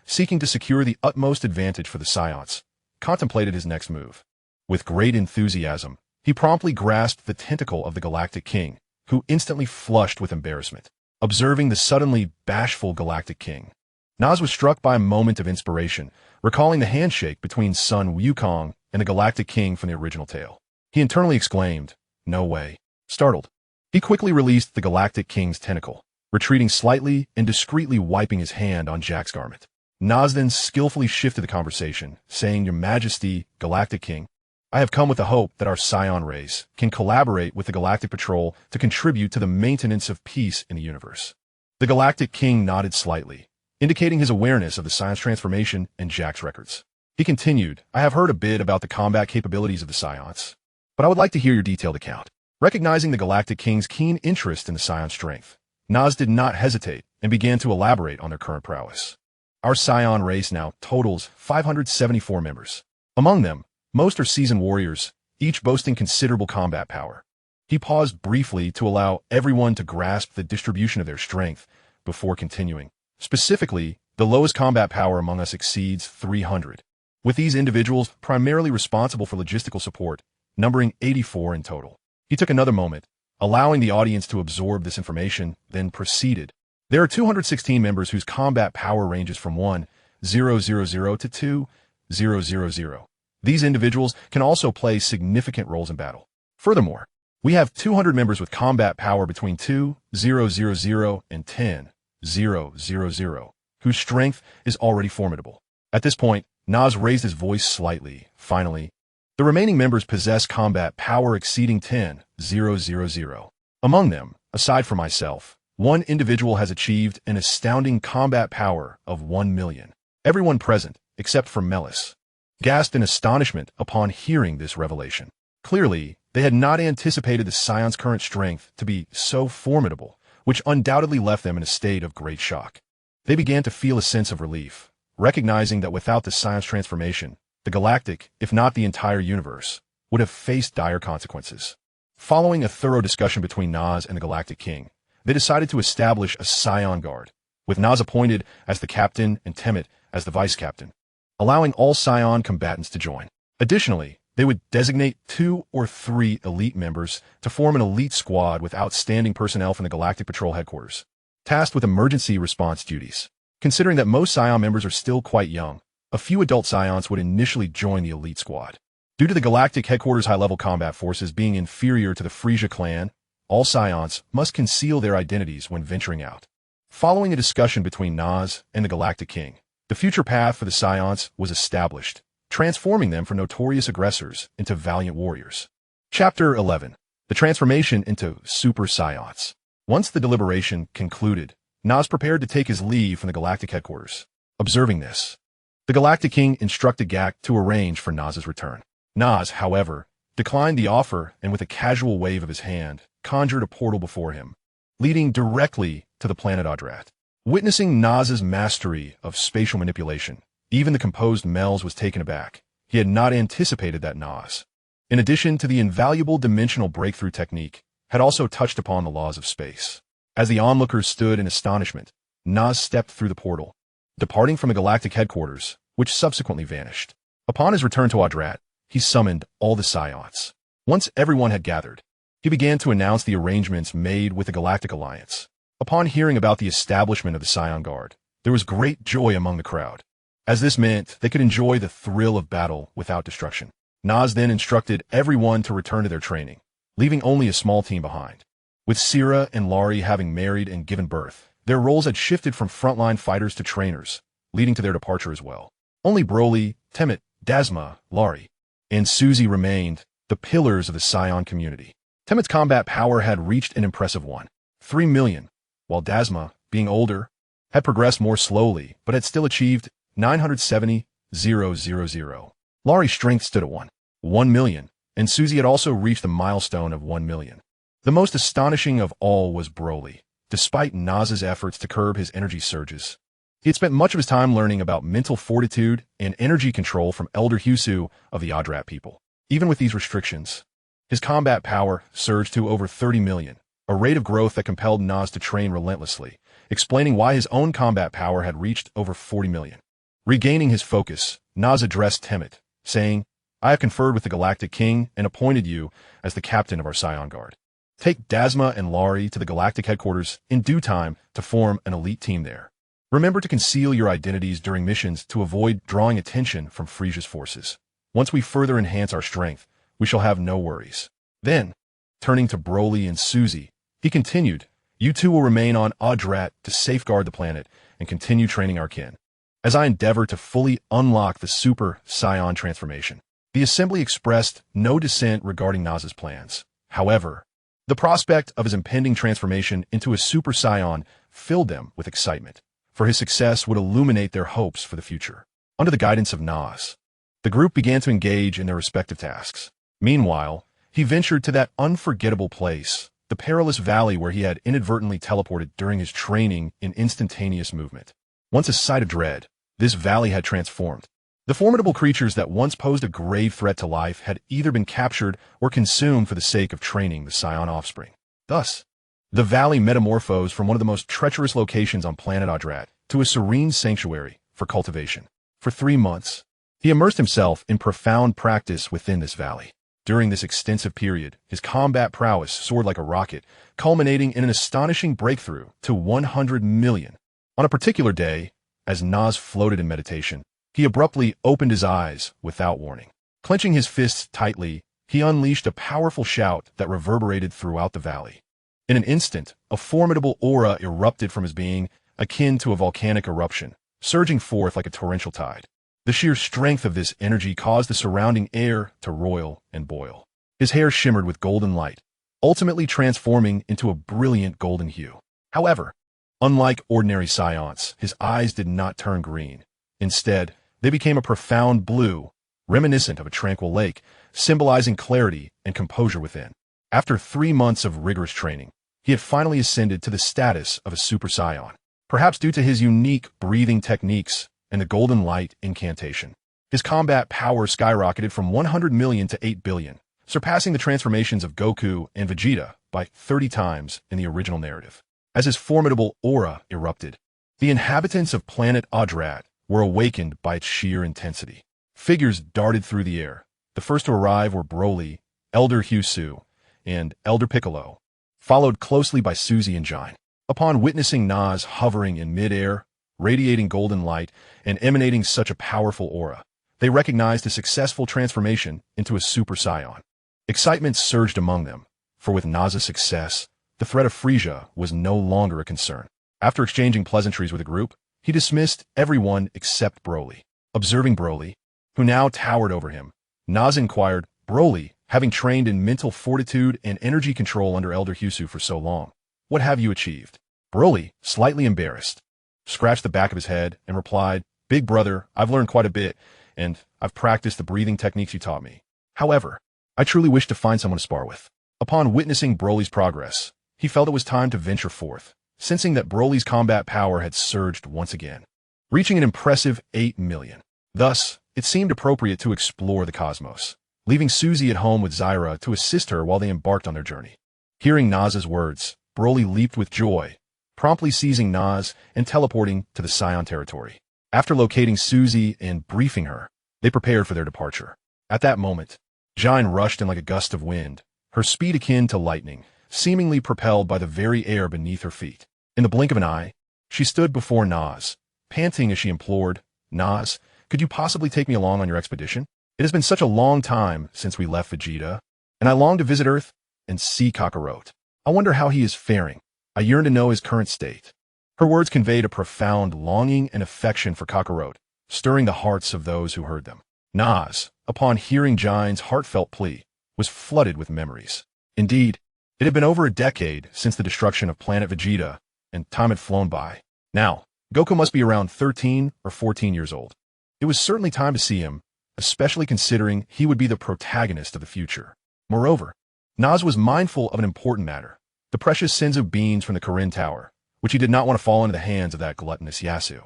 seeking to secure the utmost advantage for the Scions, contemplated his next move. With great enthusiasm, he promptly grasped the tentacle of the Galactic King, who instantly flushed with embarrassment. Observing the suddenly bashful Galactic King, Nas was struck by a moment of inspiration, recalling the handshake between Sun Wukong and the Galactic King from the original tale. He internally exclaimed, "No way." Startled, he quickly released the Galactic King's tentacle, retreating slightly and discreetly wiping his hand on Jack's garment. Nas then skillfully shifted the conversation, saying, "Your Majesty, Galactic King, I have come with the hope that our Scion race can collaborate with the Galactic Patrol to contribute to the maintenance of peace in the universe." The Galactic King nodded slightly, indicating his awareness of the Scion's transformation and Jack's records. He continued, "I have heard a bit about the combat capabilities of the Scions, but I would like to hear your detailed account." Recognizing the Galactic King's keen interest in the Scion's strength, Nas did not hesitate and began to elaborate on their current prowess. "Our Scion race now totals 574 members. Among them, most are seasoned warriors, each boasting considerable combat power." He paused briefly to allow everyone to grasp the distribution of their strength before continuing. "Specifically, the lowest combat power among us exceeds 300, with these individuals primarily responsible for logistical support, numbering 84 in total." He took another moment, allowing the audience to absorb this information, then proceeded. "There are 216 members whose combat power ranges from 1,000 to 2,000. These individuals can also play significant roles in battle. Furthermore, we have 200 members with combat power between 2,000 and 10,000, whose strength is already formidable." At this point, Nas raised his voice slightly. "Finally, the remaining members possess combat power exceeding 10,000. Among them, aside from myself, one individual has achieved an astounding combat power of 1,000,000. Everyone present, except for Melis, gasped in astonishment upon hearing this revelation. Clearly, they had not anticipated the Scion's current strength to be so formidable, which undoubtedly left them in a state of great shock. They began to feel a sense of relief, recognizing that without the Scion's transformation, the galactic, if not the entire universe, would have faced dire consequences. Following a thorough discussion between Nas and the Galactic King, they decided to establish a Scion Guard, with Nas appointed as the captain and Temmet as the vice captain, allowing all Scion combatants to join. Additionally, they would designate 2 or 3 elite members to form an elite squad with outstanding personnel from the Galactic Patrol headquarters, tasked with emergency response duties. Considering that most Scion members are still quite young, a few adult Scions would initially join the elite squad. Due to the Galactic headquarters high-level combat forces being inferior to the Frisia clan, all Scions must conceal their identities when venturing out. Following a discussion between Nas and the Galactic King, the future path for the Scions was established, transforming them from notorious aggressors into valiant warriors. Chapter 11. The Transformation into Super Scions. Once the deliberation concluded, Nas prepared to take his leave from the Galactic headquarters. Observing this, the Galactic King instructed Gak to arrange for Nas's return. Nas, however, declined the offer and with a casual wave of his hand, conjured a portal before him, leading directly to the planet Adrat. Witnessing Nas's mastery of spatial manipulation, even the composed Mels was taken aback. He had not anticipated that Nas, in addition to the invaluable dimensional breakthrough technique, had also touched upon the laws of space. As the onlookers stood in astonishment, Nas stepped through the portal, departing from the Galactic headquarters, which subsequently vanished. Upon his return to Adrat, he summoned all the Scions. Once everyone had gathered, he began to announce the arrangements made with the Galactic Alliance. Upon hearing about the establishment of the Scion Guard, there was great joy among the crowd, as this meant they could enjoy the thrill of battle without destruction. Nas then instructed everyone to return to their training, leaving only a small team behind. With Sira and Laurie having married and given birth, their roles had shifted from frontline fighters to trainers, leading to their departure as well. Only Broly, Temmet, Dasma, Laurie, and Suzy remained, the pillars of the Scion community. Temmet's combat power had reached an impressive 3,000,000, while Dasma, being older had progressed more slowly, but had still achieved 970,000. Laurie's strength stood at 1 million, and Susie had also reached the milestone of 1 million. The most astonishing of all was Broly. Despite Naz's efforts to curb his energy surges, he had spent much of his time learning about mental fortitude and energy control from Elder Husu of the Odrat people. Even with these restrictions, his combat power surged to over 30 million, a rate of growth that compelled Naz to train relentlessly, explaining why his own combat power had reached over 40 million. Regaining his focus, Naz addressed Temmet, saying, "I have conferred with the Galactic King and appointed you as the captain of our Saiyan Guard. Take Dasma and Laurie to the Galactic Headquarters in due time to form an elite team there. Remember to conceal your identities during missions to avoid drawing attention from Frisia's forces. Once we further enhance our strength, we shall have no worries." Then, turning to Broly and Susie, he continued, "You two will remain on Odrat to safeguard the planet and continue training our kin, as I endeavor to fully unlock the Super Saiyan transformation." The assembly expressed no dissent regarding Naz's plans. However, the prospect of his impending transformation into a Super Saiyan filled them with excitement, for his success would illuminate their hopes for the future. Under the guidance of Naz, the group began to engage in their respective tasks. Meanwhile, he ventured to that unforgettable place, the perilous valley where he had inadvertently teleported during his training in instantaneous movement. Once a sight of dread, this valley had transformed. The formidable creatures that once posed a grave threat to life had either been captured or consumed for the sake of training the Saiyan offspring. Thus, the valley metamorphosed from one of the most treacherous locations on planet Odrat to a serene sanctuary for cultivation. For 3 months, he immersed himself in profound practice within this valley. During this extensive period, his combat prowess soared like a rocket, culminating in an astonishing breakthrough to 100 million. On a particular day, as Naz floated in meditation, he abruptly opened his eyes without warning. Clenching his fists tightly, he unleashed a powerful shout that reverberated throughout the valley. In an instant, a formidable aura erupted from his being, akin to a volcanic eruption, surging forth like a torrential tide. The sheer strength of this energy caused the surrounding air to roil and boil. His hair shimmered with golden light, ultimately transforming into a brilliant golden hue. However, unlike ordinary Saiyans, his eyes did not turn green. Instead, they became a profound blue, reminiscent of a tranquil lake, symbolizing clarity and composure within. After 3 months of rigorous training, he had finally ascended to the status of a Super Saiyan, perhaps due to his unique breathing techniques and the golden light incantation. His combat power skyrocketed from 100 million to 8 billion, surpassing the transformations of Goku and Vegeta by 30 times in the original narrative. As his formidable aura erupted, the inhabitants of planet Odrat were awakened by its sheer intensity. Figures darted through the air. The first to arrive were Broly, Elder Husu, and Elder Piccolo, followed closely by Susie and Jine. Upon witnessing Naz hovering in mid-air, radiating golden light, and emanating such a powerful aura, they recognized his successful transformation into a Super Saiyan. Excitement surged among them, for with Naz's success, the threat of Frisia was no longer a concern. After exchanging pleasantries with the group, he dismissed everyone except Broly. Observing Broly, who now towered over him, Naz inquired, "Broly, having trained in mental fortitude and energy control under Elder Husu for so long, what have you achieved?" Broly, slightly embarrassed, scratched the back of his head and replied, "Big brother, I've learned quite a bit, and I've practiced the breathing techniques you taught me. However, I truly wish to find someone to spar with." Upon witnessing Broly's progress, he felt it was time to venture forth, sensing that Broly's combat power had surged once again, reaching an impressive 8 million. Thus, it seemed appropriate to explore the cosmos, leaving Susie at home with Zyra to assist her while they embarked on their journey. Hearing Naz's words, Broly leaped with joy, promptly seizing Naz and teleporting to the Saiyan territory. After locating Susie and briefing her, they prepared for their departure. At that moment, Jine rushed in like a gust of wind, her speed akin to lightning, seemingly propelled by the very air beneath her feet. In the blink of an eye, she stood before Naz, panting as she implored, "Naz, could you possibly take me along on your expedition? It has been such a long time since we left Vegeta, and I long to visit Earth and see Kakarot. I wonder how he is faring. I yearn to know his current state." Her words conveyed a profound longing and affection for Kakarot, stirring the hearts of those who heard them. Naz, upon hearing Jine's heartfelt plea, was flooded with memories. Indeed, it had been over a decade since the destruction of planet Vegeta, and time had flown by. Now, Goku must be around 13 or 14 years old. It was certainly time to see him, especially considering he would be the protagonist of the future. Moreover, Nas was mindful of an important matter, the precious sins of beans from the Korin Tower, which he did not want to fall into the hands of that gluttonous Yasu.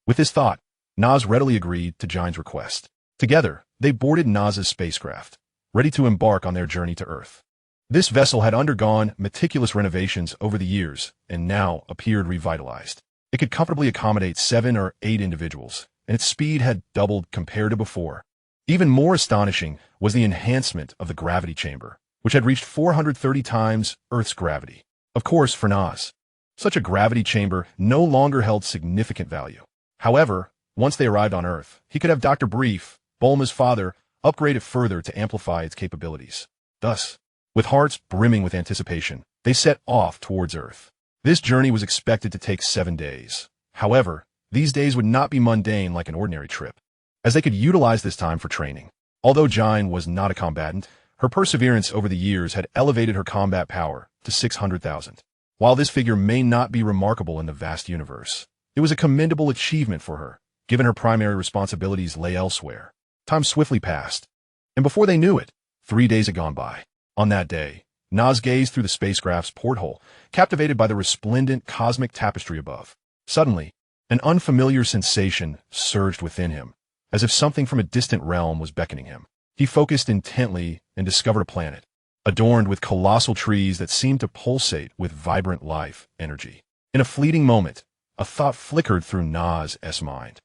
With this thought, Nas readily agreed to Jine's request. Together, they boarded Nas's spacecraft, ready to embark on their journey to Earth. This vessel had undergone meticulous renovations over the years and now appeared revitalized. It could comfortably accommodate 7 or 8 individuals, and its speed had doubled compared to before. Even more astonishing was the enhancement of the gravity chamber, which had reached 430 times Earth's gravity. Of course, for Nas, such a gravity chamber no longer held significant value. However, once they arrived on Earth, he could have Dr. Brief, Bulma's father, upgrade it further to amplify its capabilities. Thus, with hearts brimming with anticipation, they set off towards Earth. This journey was expected to take 7 days. However, these days would not be mundane like an ordinary trip, as they could utilize this time for training. Although Jine was not a combatant, her perseverance over the years had elevated her combat power to 600,000. While this figure may not be remarkable in the vast universe, it was a commendable achievement for her, given her primary responsibilities lay elsewhere. Time swiftly passed, and before they knew it, 3 days had gone by. On that day, Nas gazed through the spacecraft's porthole, captivated by the resplendent cosmic tapestry above. Suddenly, an unfamiliar sensation surged within him, as if something from a distant realm was beckoning him. He focused intently and discovered a planet, adorned with colossal trees that seemed to pulsate with vibrant life energy. In a fleeting moment, a thought flickered through Nas's mind.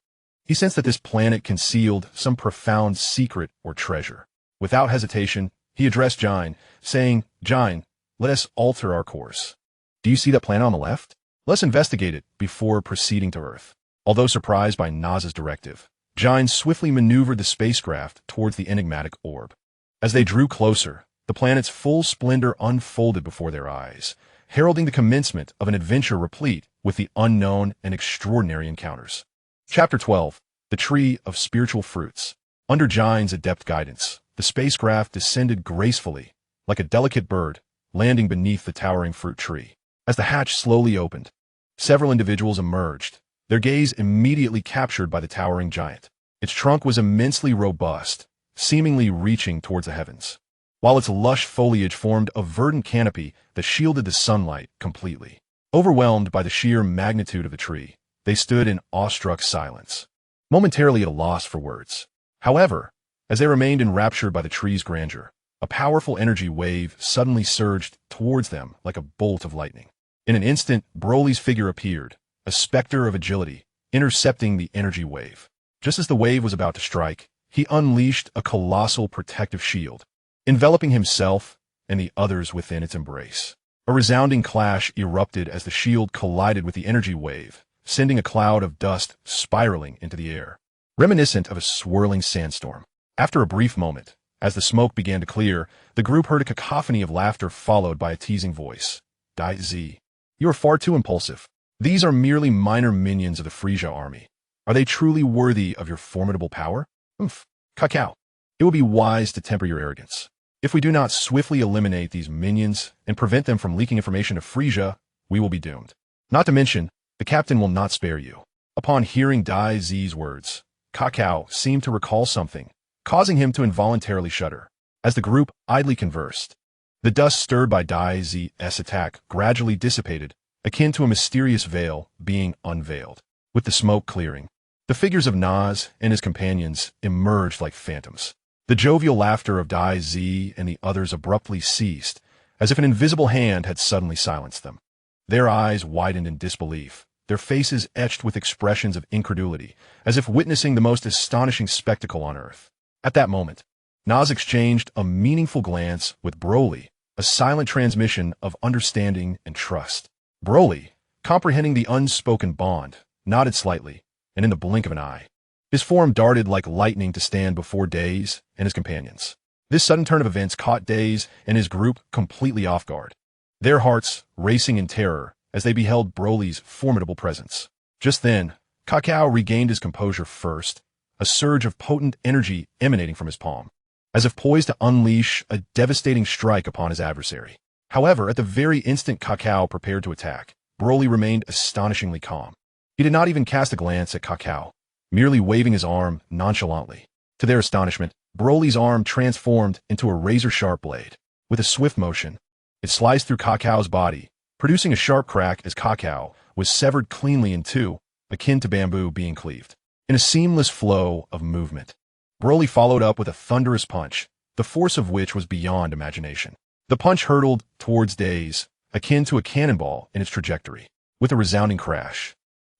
He sensed that this planet concealed some profound secret or treasure. Without hesitation, he addressed Jine, saying, "Jine, let us alter our course. Do you see that planet on the left? Let's investigate it before proceeding to Earth." Although surprised by Nas's directive, Jine swiftly maneuvered the spacecraft towards the enigmatic orb. As they drew closer, the planet's full splendor unfolded before their eyes, heralding the commencement of an adventure replete with the unknown and extraordinary encounters. Chapter 12. The Tree of Spiritual Fruits. Under Jine's adept guidance, the spacecraft descended gracefully, like a delicate bird, landing beneath the towering fruit tree. As the hatch slowly opened, several individuals emerged, their gaze immediately captured by the towering giant. Its trunk was immensely robust, seemingly reaching towards the heavens, while its lush foliage formed a verdant canopy that shielded the sunlight completely. Overwhelmed by the sheer magnitude of the tree, they stood in awestruck silence, momentarily at a loss for words. However, as they remained enraptured by the tree's grandeur, a powerful energy wave suddenly surged towards them like a bolt of lightning. In an instant, Broly's figure appeared, a specter of agility, intercepting the energy wave. Just as the wave was about to strike, he unleashed a colossal protective shield, enveloping himself and the others within its embrace. A resounding clash erupted as the shield collided with the energy wave, sending a cloud of dust spiraling into the air, reminiscent of a swirling sandstorm. After a brief moment, as the smoke began to clear, the group heard a cacophony of laughter followed by a teasing voice. "Dai Z, you are far too impulsive. These are merely minor minions of the Frisia army. Are they truly worthy of your formidable power? Kakao. It would be wise to temper your arrogance. If we do not swiftly eliminate these minions and prevent them from leaking information to Frisia, we will be doomed. Not to mention, the captain will not spare you." Upon hearing Dai Z's words, Kakao seemed to recall something, causing him to involuntarily shudder. As the group idly conversed, the dust stirred by Dai Z's attack gradually dissipated, akin to a mysterious veil being unveiled. With the smoke clearing, the figures of Nas and his companions emerged like phantoms. The jovial laughter of Dai Z and the others abruptly ceased, as if an invisible hand had suddenly silenced them. Their eyes widened in disbelief, their faces etched with expressions of incredulity, as if witnessing the most astonishing spectacle on Earth. At that moment, Nas exchanged a meaningful glance with Broly, a silent transmission of understanding and trust. Broly, comprehending the unspoken bond, nodded slightly, and in the blink of an eye, his form darted like lightning to stand before Daze and his companions. This sudden turn of events caught Daze and his group completely off guard, their hearts racing in terror as they beheld Broly's formidable presence. Just then, Kakao regained his composure first, a surge of potent energy emanating from his palm, as if poised to unleash a devastating strike upon his adversary. However, at the very instant Kakao prepared to attack, Broly remained astonishingly calm. He did not even cast a glance at Kakao, merely waving his arm nonchalantly. To their astonishment, Broly's arm transformed into a razor-sharp blade. With a swift motion, it sliced through Kakao's body, producing a sharp crack as Kakao was severed cleanly in two, akin to bamboo being cleaved. In a seamless flow of movement, Broly followed up with a thunderous punch, the force of which was beyond imagination. The punch hurtled towards Daze, akin to a cannonball in its trajectory. With a resounding crash,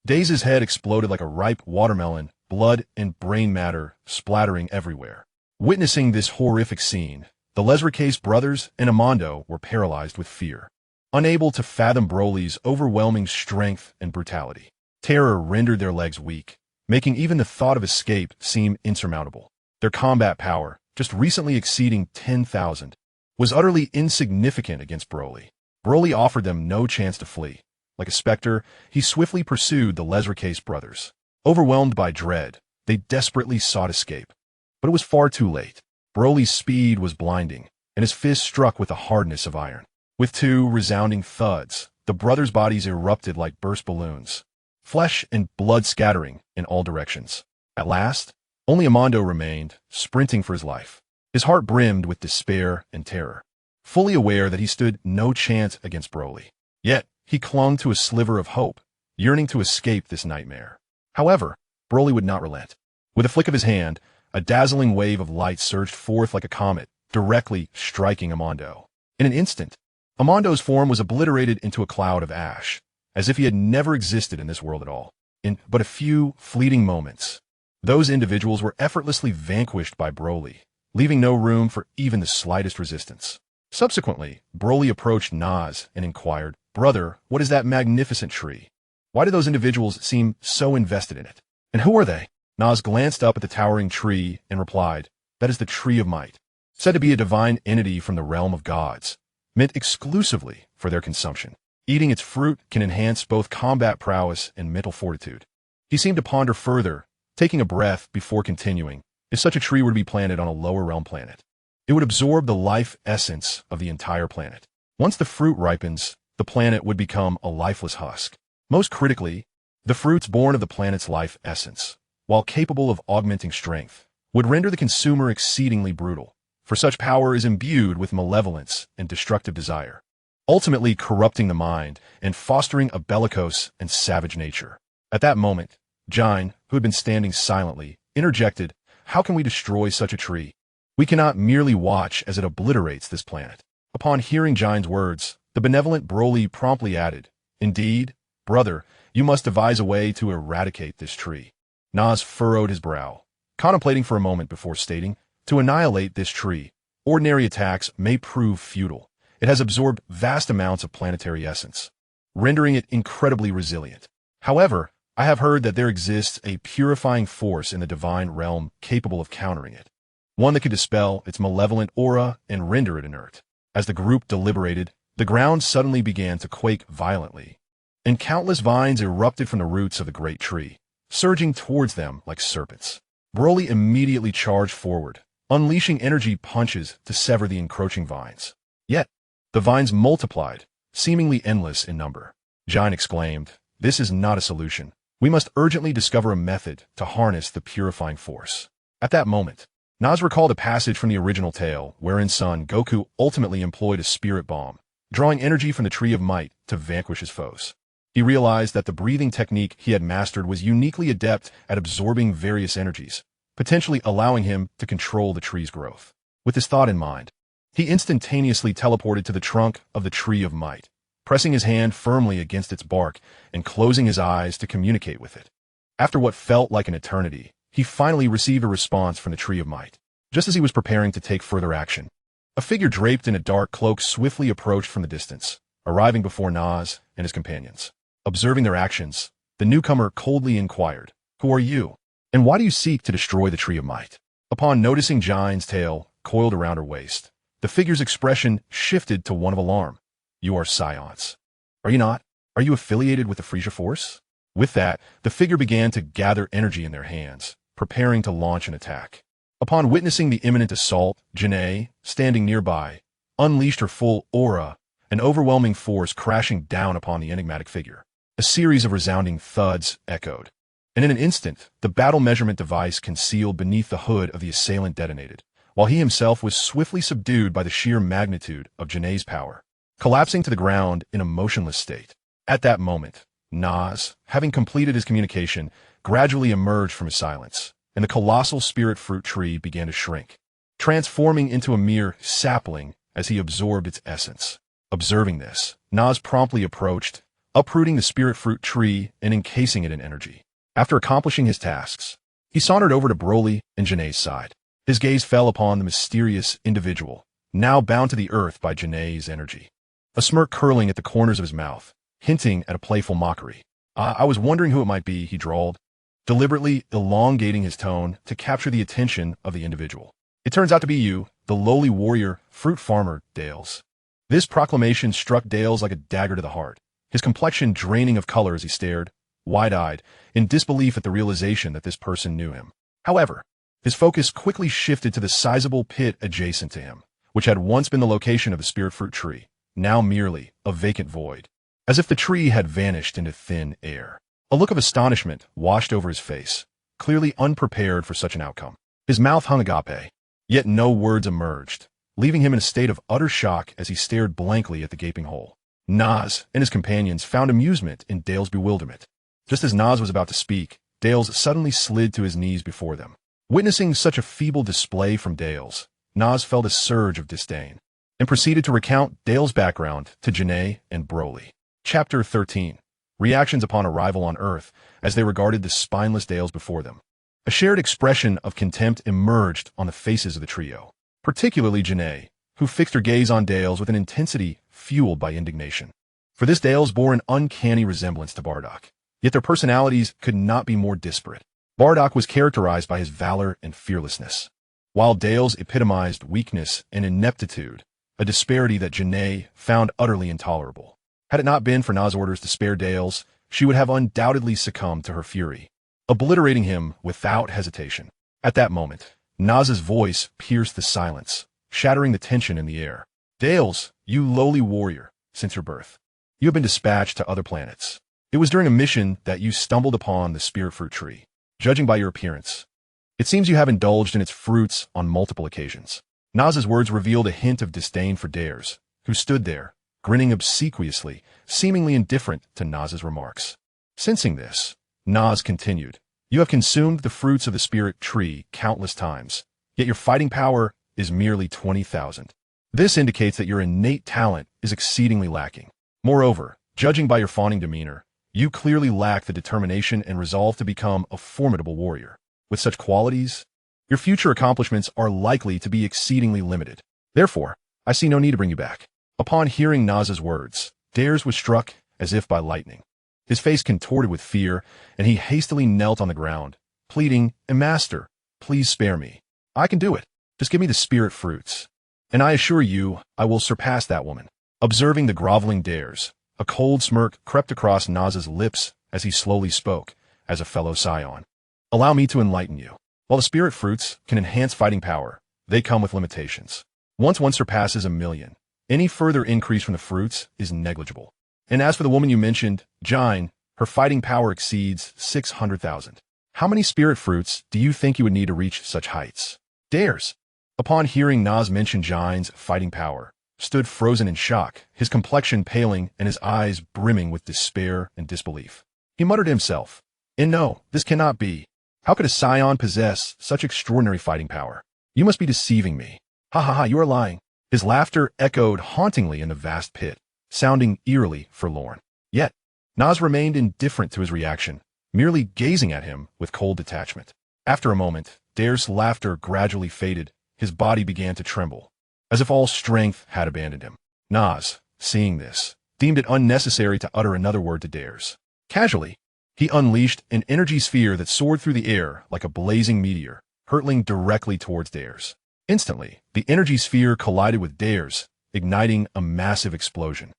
Daze's head exploded like a ripe watermelon, blood and brain matter splattering everywhere. Witnessing this horrific scene, the Lesricase brothers and Amando were paralyzed with fear, unable to fathom Broly's overwhelming strength and brutality. Terror rendered their legs weak, making even the thought of escape seem insurmountable. Their combat power, just recently exceeding 10,000, was utterly insignificant against Broly. Broly offered them no chance to flee. Like a specter, he swiftly pursued the Lesricase brothers. Overwhelmed by dread, they desperately sought escape. But it was far too late. Broly's speed was blinding, and his fist struck with the hardness of iron. With two resounding thuds, the brothers' bodies erupted like burst balloons, flesh and blood scattering in all directions. At last, only Amando remained, sprinting for his life. His heart brimmed with despair and terror, fully aware that he stood no chance against Broly. Yet, he clung to a sliver of hope, yearning to escape this nightmare. However, Broly would not relent. With a flick of his hand, a dazzling wave of light surged forth like a comet, directly striking Amando. In an instant, Amando's form was obliterated into a cloud of ash, as if he had never existed in this world at all. In but a few fleeting moments, those individuals were effortlessly vanquished by Broly, leaving no room for even the slightest resistance. Subsequently, Broly approached Naz and inquired, "Brother, what is that magnificent tree? Why do those individuals seem so invested in it? And who are they?" Naz glanced up at the towering tree and replied, "That is the Tree of Might, said to be a divine entity from the realm of gods, meant exclusively for their consumption. Eating its fruit can enhance both combat prowess and mental fortitude." He seemed to ponder further, taking a breath before continuing. If such a tree were to be planted on a lower realm planet, it would absorb the life essence of the entire planet. Once the fruit ripens, the planet would become a lifeless husk. Most critically, the fruits born of the planet's life essence, while capable of augmenting strength, would render the consumer exceedingly brutal, for such power is imbued with malevolence and destructive desire, ultimately corrupting the mind and fostering a bellicose and savage nature. At that moment, Jine, who had been standing silently, interjected, "How can we destroy such a tree? We cannot merely watch as it obliterates this planet." Upon hearing Jine's words, the benevolent Broly promptly added, "Indeed, brother, you must devise a way to eradicate this tree." Naz furrowed his brow, contemplating for a moment before stating, "To annihilate this tree, ordinary attacks may prove futile. It has absorbed vast amounts of planetary essence, rendering it incredibly resilient. However, I have heard that there exists a purifying force in the divine realm capable of countering it, one that could dispel its malevolent aura and render it inert." As the group deliberated, the ground suddenly began to quake violently, and countless vines erupted from the roots of the great tree, surging towards them like serpents. Broly immediately charged forward, unleashing energy punches to sever the encroaching vines. Yet, the vines multiplied, seemingly endless in number. Jine exclaimed, "This is not a solution. We must urgently discover a method to harness the purifying force." At that moment, Naz recalled a passage from the original tale wherein Son Goku ultimately employed a spirit bomb, drawing energy from the Tree of Might to vanquish his foes. He realized that the breathing technique he had mastered was uniquely adept at absorbing various energies, potentially allowing him to control the tree's growth. With this thought in mind, he instantaneously teleported to the trunk of the Tree of Might, pressing his hand firmly against its bark and closing his eyes to communicate with it. After what felt like an eternity, he finally received a response from the Tree of Might. Just as he was preparing to take further action, a figure draped in a dark cloak swiftly approached from the distance, arriving before Naz and his companions. Observing their actions, the newcomer coldly inquired, "Who are you? And why do you seek to destroy the Tree of Might?" Upon noticing Jine's tail coiled around her waist, the figure's expression shifted to one of alarm. "You are Saiyans, are you not? Are you affiliated with the Frisia Force?" With that, the figure began to gather energy in their hands, preparing to launch an attack. Upon witnessing the imminent assault, Janae, standing nearby, unleashed her full aura, an overwhelming force crashing down upon the enigmatic figure. A series of resounding thuds echoed, and in an instant, the battle measurement device concealed beneath the hood of the assailant detonated, while he himself was swiftly subdued by the sheer magnitude of Janae's power, collapsing to the ground in a motionless state. At that moment, Nas, having completed his communication, gradually emerged from his silence, and the colossal spirit fruit tree began to shrink, transforming into a mere sapling as he absorbed its essence. Observing this, Nas promptly approached, uprooting the spirit fruit tree and encasing it in energy. After accomplishing his tasks, he sauntered over to Broly and Janae's side. His gaze fell upon the mysterious individual, now bound to the earth by Janae's energy. A smirk curling at the corners of his mouth, hinting at a playful mockery. I was wondering who it might be, he drawled, deliberately elongating his tone to capture the attention of the individual. It turns out to be you, the lowly warrior, fruit farmer, Dales. This proclamation struck Dales like a dagger to the heart, his complexion draining of color as he stared, wide-eyed, in disbelief at the realization that this person knew him. However, his focus quickly shifted to the sizable pit adjacent to him, which had once been the location of the spirit fruit tree, now merely a vacant void, as if the tree had vanished into thin air. A look of astonishment washed over his face, clearly unprepared for such an outcome. His mouth hung agape, yet no words emerged, leaving him in a state of utter shock as he stared blankly at the gaping hole. Nas and his companions found amusement in Dale's bewilderment. Just as Nas was about to speak, Dales suddenly slid to his knees before them. Witnessing such a feeble display from Dales, Nas felt a surge of disdain, and proceeded to recount Dale's background to Janae and Broly. Chapter 13. Reactions upon arrival on Earth as they regarded the spineless Dales before them. A shared expression of contempt emerged on the faces of the trio, particularly Janae, who fixed her gaze on Dales with an intensity fueled by indignation. For this Dales bore an uncanny resemblance to Bardock, yet their personalities could not be more disparate. Bardock was characterized by his valor and fearlessness, while Dales epitomized weakness and ineptitude, a disparity that Janae found utterly intolerable. Had it not been for Nas' orders to spare Dales, she would have undoubtedly succumbed to her fury, obliterating him without hesitation. At that moment, Nas' voice pierced the silence, shattering the tension in the air. Dales, you lowly warrior, since your birth, you have been dispatched to other planets. It was during a mission that you stumbled upon the spirit fruit tree. Judging by your appearance, it seems you have indulged in its fruits on multiple occasions. Nas's words revealed a hint of disdain for Dares, who stood there, grinning obsequiously, seemingly indifferent to Nas's remarks. Sensing this, Nas continued, you have consumed the fruits of the spirit tree countless times, yet your fighting power is merely 20,000. This indicates that your innate talent is exceedingly lacking. Moreover, judging by your fawning demeanor, you clearly lack the determination and resolve to become a formidable warrior. With such qualities, your future accomplishments are likely to be exceedingly limited. Therefore, I see no need to bring you back. Upon hearing Nas's words, Dares was struck as if by lightning. His face contorted with fear, and he hastily knelt on the ground, pleading, Master, please spare me. I can do it. Just give me the spirit fruits, and I assure you I will surpass that woman. Observing the groveling Dares, a cold smirk crept across Nas's lips as he slowly spoke, as a fellow Saiyan. Allow me to enlighten you. While the spirit fruits can enhance fighting power, they come with limitations. Once one surpasses 1,000,000, any further increase from the fruits is negligible. And as for the woman you mentioned, Jine, her fighting power exceeds 600,000. How many spirit fruits do you think you would need to reach such heights? Dares, upon hearing Nas mention Jine's fighting power, stood frozen in shock, his complexion paling and his eyes brimming with despair and disbelief. He muttered to himself, no, this cannot be. How could a Saiyan possess such extraordinary fighting power? You must be deceiving me. Ha ha ha, you are lying. His laughter echoed hauntingly in the vast pit, sounding eerily forlorn. Yet, Nas remained indifferent to his reaction, merely gazing at him with cold detachment. After a moment, Dare's laughter gradually faded, his body began to tremble, as if all strength had abandoned him. Nas, seeing this, deemed it unnecessary to utter another word to Dares. Casually, he unleashed an energy sphere that soared through the air like a blazing meteor, hurtling directly towards Dares. Instantly, the energy sphere collided with Dares, igniting a massive explosion.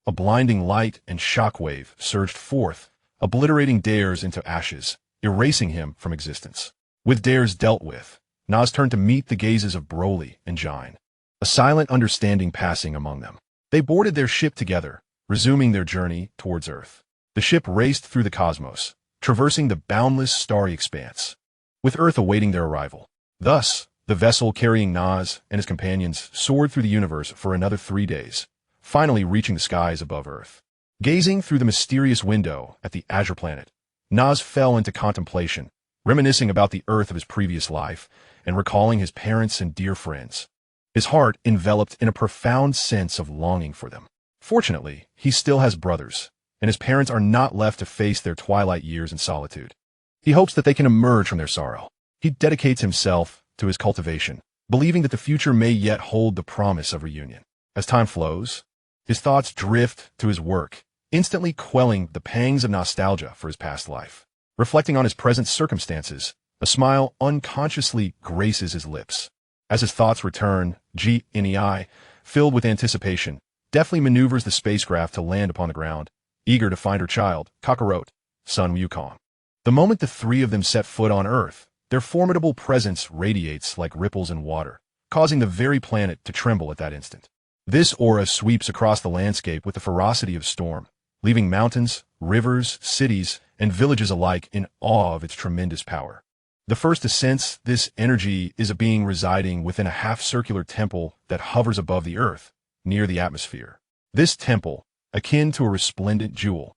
A blinding light and shockwave surged forth, obliterating Dares into ashes, erasing him from existence. With Dares dealt with, Nas turned to meet the gazes of Broly and Jine, a silent understanding passing among them. They boarded their ship together, resuming their journey towards Earth. The ship raced through the cosmos, traversing the boundless starry expanse, with Earth awaiting their arrival. Thus, the vessel carrying Nas and his companions soared through the universe for another 3 days, finally reaching the skies above Earth. Gazing through the mysterious window at the azure planet, Nas fell into contemplation, reminiscing about the Earth of his previous life and recalling his parents and dear friends. His heart enveloped in a profound sense of longing for them. Fortunately, he still has brothers, and his parents are not left to face their twilight years in solitude. He hopes that they can emerge from their sorrow. He dedicates himself to his cultivation, believing that the future may yet hold the promise of reunion. As time flows, his thoughts drift to his work, instantly quelling the pangs of nostalgia for his past life. Reflecting on his present circumstances, a smile unconsciously graces his lips. As his thoughts return, Gnei, filled with anticipation, deftly maneuvers the spacecraft to land upon the ground, eager to find her child, Kakarot, son Wukong. The moment the three of them set foot on Earth, their formidable presence radiates like ripples in water, causing the very planet to tremble at that instant. This aura sweeps across the landscape with the ferocity of storm, leaving mountains, rivers, cities, and villages alike in awe of its tremendous power. The first to sense this energy is a being residing within a half-circular temple that hovers above the Earth, near the atmosphere. This temple, akin to a resplendent jewel,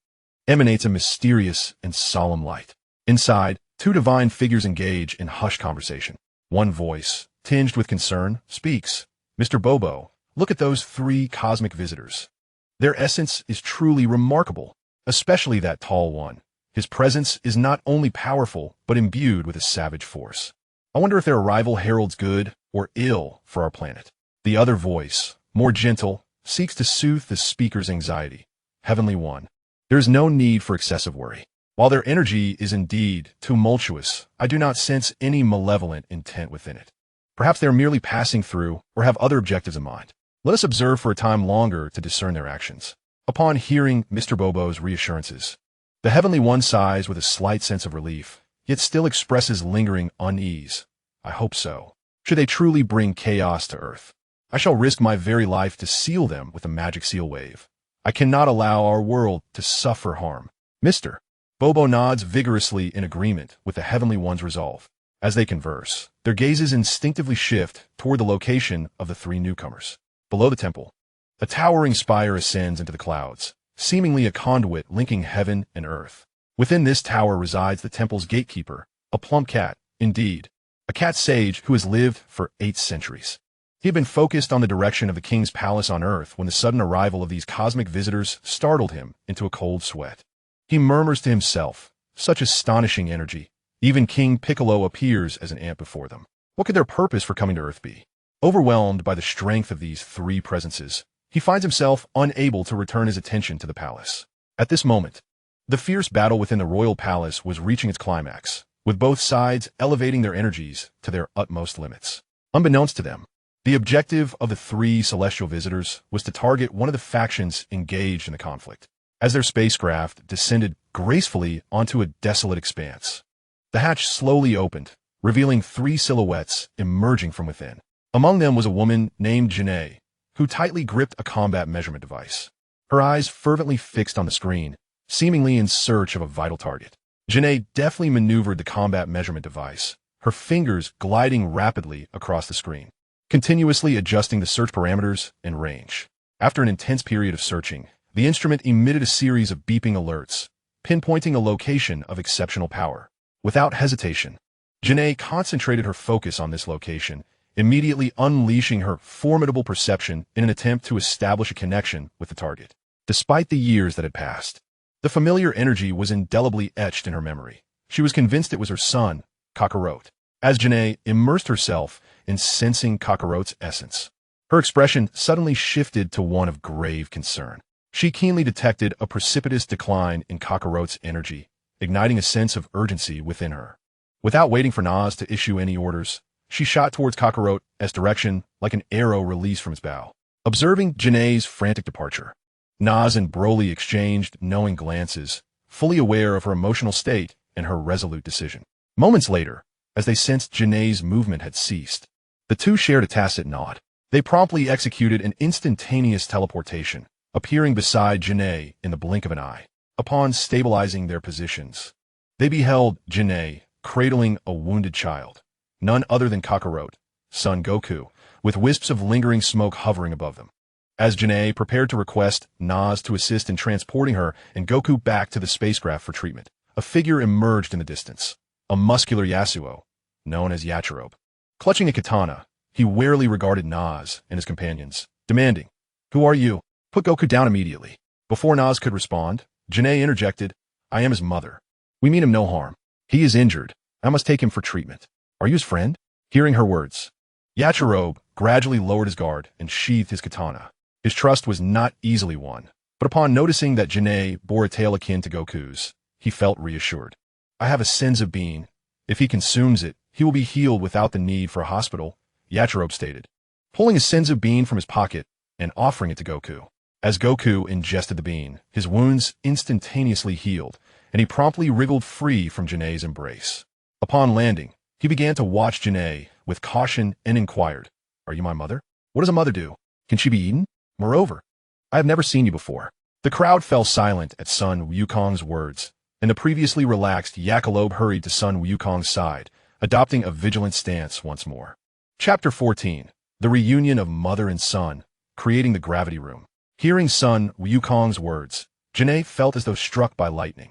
emanates a mysterious and solemn light. Inside, two divine figures engage in hushed conversation. One voice, tinged with concern, speaks. "Mr. Bobo, look at those 3 cosmic visitors. Their essence is truly remarkable, especially that tall one. His presence is not only powerful, but imbued with a savage force. I wonder if their arrival heralds good or ill for our planet." The other voice, more gentle, seeks to soothe the speaker's anxiety. "Heavenly One, there is no need for excessive worry. While their energy is indeed tumultuous, I do not sense any malevolent intent within it. Perhaps they are merely passing through or have other objectives in mind. Let us observe for a time longer to discern their actions." Upon hearing Mr. Bobo's reassurances, the Heavenly One sighs with a slight sense of relief, yet still expresses lingering unease. "I hope so. Should they truly bring chaos to Earth, I shall risk my very life to seal them with a magic seal wave. I cannot allow our world to suffer harm." Mr. Bobo nods vigorously in agreement with the Heavenly One's resolve. As they converse, their gazes instinctively shift toward the location of the 3 newcomers. Below the temple, a towering spire ascends into the clouds, seemingly a conduit linking heaven and earth. Within this tower resides the temple's gatekeeper, a plump cat, indeed, a cat sage who has lived for 8 centuries. He had been focused on the direction of the king's palace on Earth when the sudden arrival of these cosmic visitors startled him into a cold sweat. He murmurs to himself, "Such astonishing energy. Even King Piccolo appears as an ant before them. What could their purpose for coming to Earth be?" Overwhelmed by the strength of these 3 presences, he finds himself unable to return his attention to the palace. At this moment, the fierce battle within the royal palace was reaching its climax, with both sides elevating their energies to their utmost limits. Unbeknownst to them, the objective of the 3 celestial visitors was to target one of the factions engaged in the conflict. As their spacecraft descended gracefully onto a desolate expanse, the hatch slowly opened, revealing 3 silhouettes emerging from within. Among them was a woman named Gnei, who tightly gripped a combat measurement device, her eyes fervently fixed on the screen, seemingly in search of a vital target. Gnei deftly maneuvered the combat measurement device, her fingers gliding rapidly across the screen, continuously adjusting the search parameters and range. After an intense period of searching, the instrument emitted a series of beeping alerts, pinpointing a location of exceptional power. Without hesitation, Gnei concentrated her focus on this location, immediately unleashing her formidable perception in an attempt to establish a connection with the target. Despite the years that had passed, the familiar energy was indelibly etched in her memory. She was convinced it was her son, Kakarot. As Gnei immersed herself in sensing Kakarot's essence, her expression suddenly shifted to one of grave concern. She keenly detected a precipitous decline in Kakarot's energy, igniting a sense of urgency within her. Without waiting for Nas to issue any orders, she shot towards Kakarot as direction like an arrow released from its bow. Observing Gnei's frantic departure, Nas and Broly exchanged knowing glances, fully aware of her emotional state and her resolute decision. Moments later, as they sensed Gnei's movement had ceased, the two shared a tacit nod. They promptly executed an instantaneous teleportation, appearing beside Gnei in the blink of an eye. Upon stabilizing their positions, they beheld Janae cradling a wounded child, none other than Kakarot, son Goku, with wisps of lingering smoke hovering above them. As Janae prepared to request Naz to assist in transporting her and Goku back to the spacecraft for treatment, a figure emerged in the distance, a muscular Yasuo, known as Yachirobe. Clutching a katana, he warily regarded Naz and his companions, demanding, "Who are you? Put Goku down immediately." Before Naz could respond, Janae interjected, "I am his mother. We mean him no harm. He is injured. I must take him for treatment. Are you his friend?" Hearing her words, Yachirobe gradually lowered his guard and sheathed his katana. His trust was not easily won, but upon noticing that Janae bore a tail akin to Goku's, he felt reassured. "I have a senzu bean. If he consumes it, he will be healed without the need for a hospital," Yachirobe stated, pulling a senzu bean from his pocket and offering it to Goku. As Goku ingested the bean, his wounds instantaneously healed, and he promptly wriggled free from Janae's embrace. Upon landing, he began to watch Janae with caution and inquired, "Are you my mother? What does a mother do? Can she be eaten? Moreover, I have never seen you before." The crowd fell silent at Sun Wukong's words, and the previously relaxed Yachirobe hurried to Sun Wukong's side, adopting a vigilant stance once more. Chapter 14. The Reunion of Mother and Son, Creating the Gravity Room. Hearing Sun Wukong's words, Janae felt as though struck by lightning.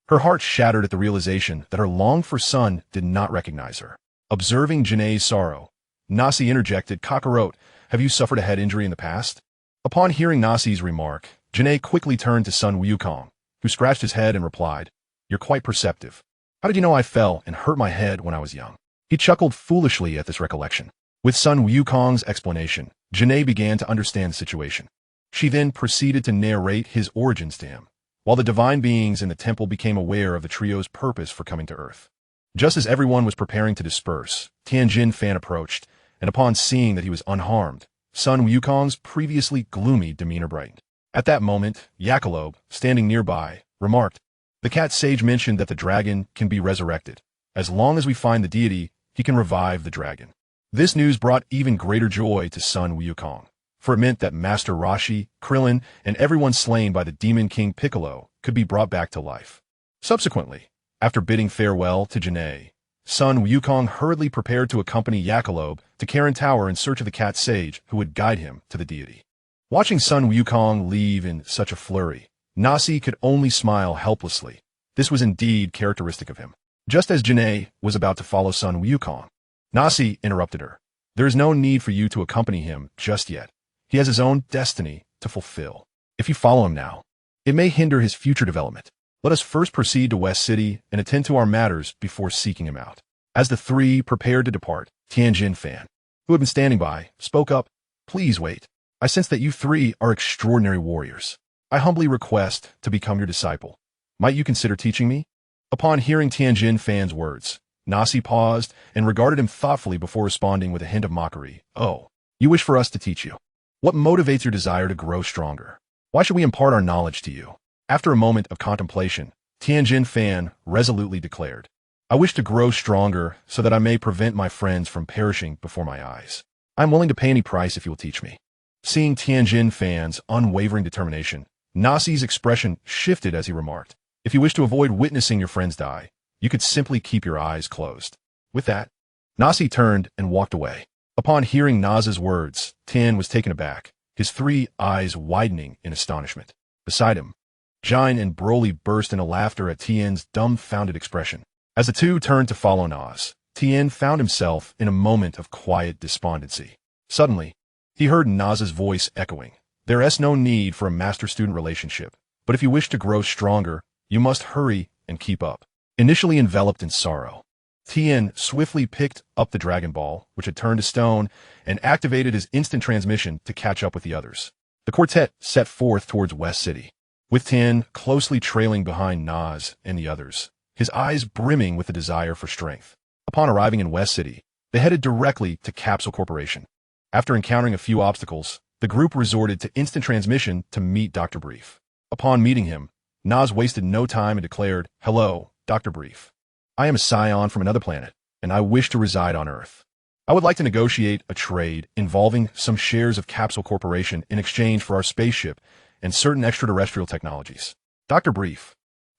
Her heart shattered at the realization that her longed-for son did not recognize her. Observing Janae's sorrow, Nasi interjected, "Kakarot, have you suffered a head injury in the past?" Upon hearing Nasi's remark, Janae quickly turned to Sun Wukong, who scratched his head and replied, "You're quite perceptive. How did you know I fell and hurt my head when I was young?" He chuckled foolishly at this recollection. With Sun Wukong's explanation, Janae began to understand the situation. She then proceeded to narrate his origins to him, while the divine beings in the temple became aware of the trio's purpose for coming to Earth. Just as everyone was preparing to disperse, Tianjin Fan approached, and upon seeing that he was unharmed, Sun Wukong's previously gloomy demeanor brightened. At that moment, Yachirobe, standing nearby, remarked, "The cat sage mentioned that the dragon can be resurrected. As long as we find the deity, he can revive the dragon." This news brought even greater joy to Sun Wukong, for it meant that Master Roshi, Krillin, and everyone slain by the Demon King Piccolo could be brought back to life. Subsequently, after bidding farewell to Janae, Sun Wukong hurriedly prepared to accompany Yachirobe to Karin Tower in search of the cat sage who would guide him to the deity. Watching Sun Wukong leave in such a flurry, Nasi could only smile helplessly. This was indeed characteristic of him. Just as Janae was about to follow Sun Wukong, Nasi interrupted her. "There is no need for you to accompany him just yet. He has his own destiny to fulfill. If you follow him now, it may hinder his future development. Let us first proceed to West City and attend to our matters before seeking him out." As the three prepared to depart, Tianjin Fan, who had been standing by, spoke up, "Please wait. I sense that you three are extraordinary warriors. I humbly request to become your disciple. Might you consider teaching me?" Upon hearing Tianjin Fan's words, Nasi paused and regarded him thoughtfully before responding with a hint of mockery. "Oh, you wish for us to teach you? What motivates your desire to grow stronger? Why should we impart our knowledge to you?" After a moment of contemplation, Tianjin Fan resolutely declared, "I wish to grow stronger so that I may prevent my friends from perishing before my eyes. I am willing to pay any price if you will teach me." Seeing Tianjin Fan's unwavering determination, Nasi's expression shifted as he remarked, "If you wish to avoid witnessing your friends die, you could simply keep your eyes closed." With that, Nasi turned and walked away. Upon hearing Naz's words, Tian was taken aback, his three eyes widening in astonishment. Beside him, Jine and Broly burst into laughter at Tien's dumbfounded expression. As the two turned to follow Naz, Tien found himself in a moment of quiet despondency. Suddenly, he heard Naz's voice echoing, "There is no need for a master-student relationship, but if you wish to grow stronger, you must hurry and keep up." Initially enveloped in sorrow, Tien swiftly picked up the Dragon Ball, which had turned to stone, and activated his instant transmission to catch up with the others. The quartet set forth towards West City, with Tien closely trailing behind Naz and the others, his eyes brimming with the desire for strength. Upon arriving in West City, they headed directly to Capsule Corporation. After encountering a few obstacles, the group resorted to instant transmission to meet Dr. Brief. Upon meeting him, Naz wasted no time and declared, "Hello, Dr. Brief. I am a Saiyan from another planet, and I wish to reside on Earth. I would like to negotiate a trade involving some shares of Capsule Corporation in exchange for our spaceship and certain extraterrestrial technologies." Dr. Brief,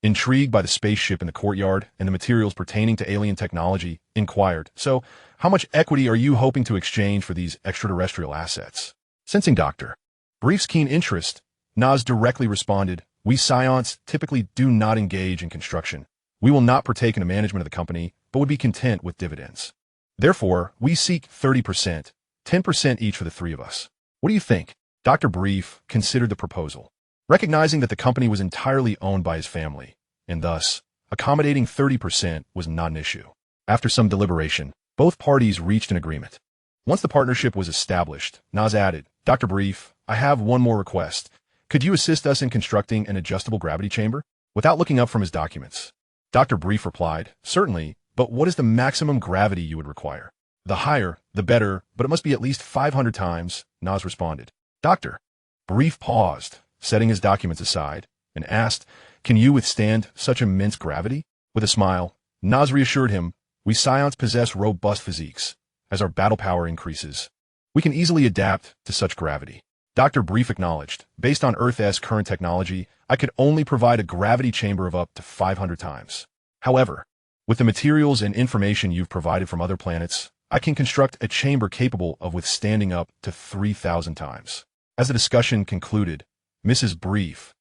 intrigued by the spaceship in the courtyard and the materials pertaining to alien technology, inquired, "So, how much equity are you hoping to exchange for these extraterrestrial assets?" Sensing Dr. Brief's keen interest, Nas directly responded, "We Scions typically do not engage in construction. We will not partake in the management of the company, but would be content with dividends. Therefore, we seek 30%, 10% each for the three of us. What do you think?" Dr. Brief considered the proposal, recognizing that the company was entirely owned by his family, and thus, accommodating 30% was not an issue. After some deliberation, both parties reached an agreement. Once the partnership was established, Nas added, "Dr. Brief, I have one more request. Could you assist us in constructing an adjustable gravity chamber?" Without looking up from his documents, Dr. Brief replied, "Certainly, but what is the maximum gravity you would require?" "The higher, the better, but it must be at least 500 times, Nas responded. Dr. Brief paused, setting his documents aside, and asked, "Can you withstand such immense gravity?" With a smile, Nas reassured him, "We Scions possess robust physiques. As our battle power increases, we can easily adapt to such gravity." Dr. Brief acknowledged, "Based on Earth's current technology, I could only provide a gravity chamber of up to 500 times. However, with the materials and information you've provided from other planets, I can construct a chamber capable of withstanding up to 3,000 times." As the discussion concluded, Mrs. Brief,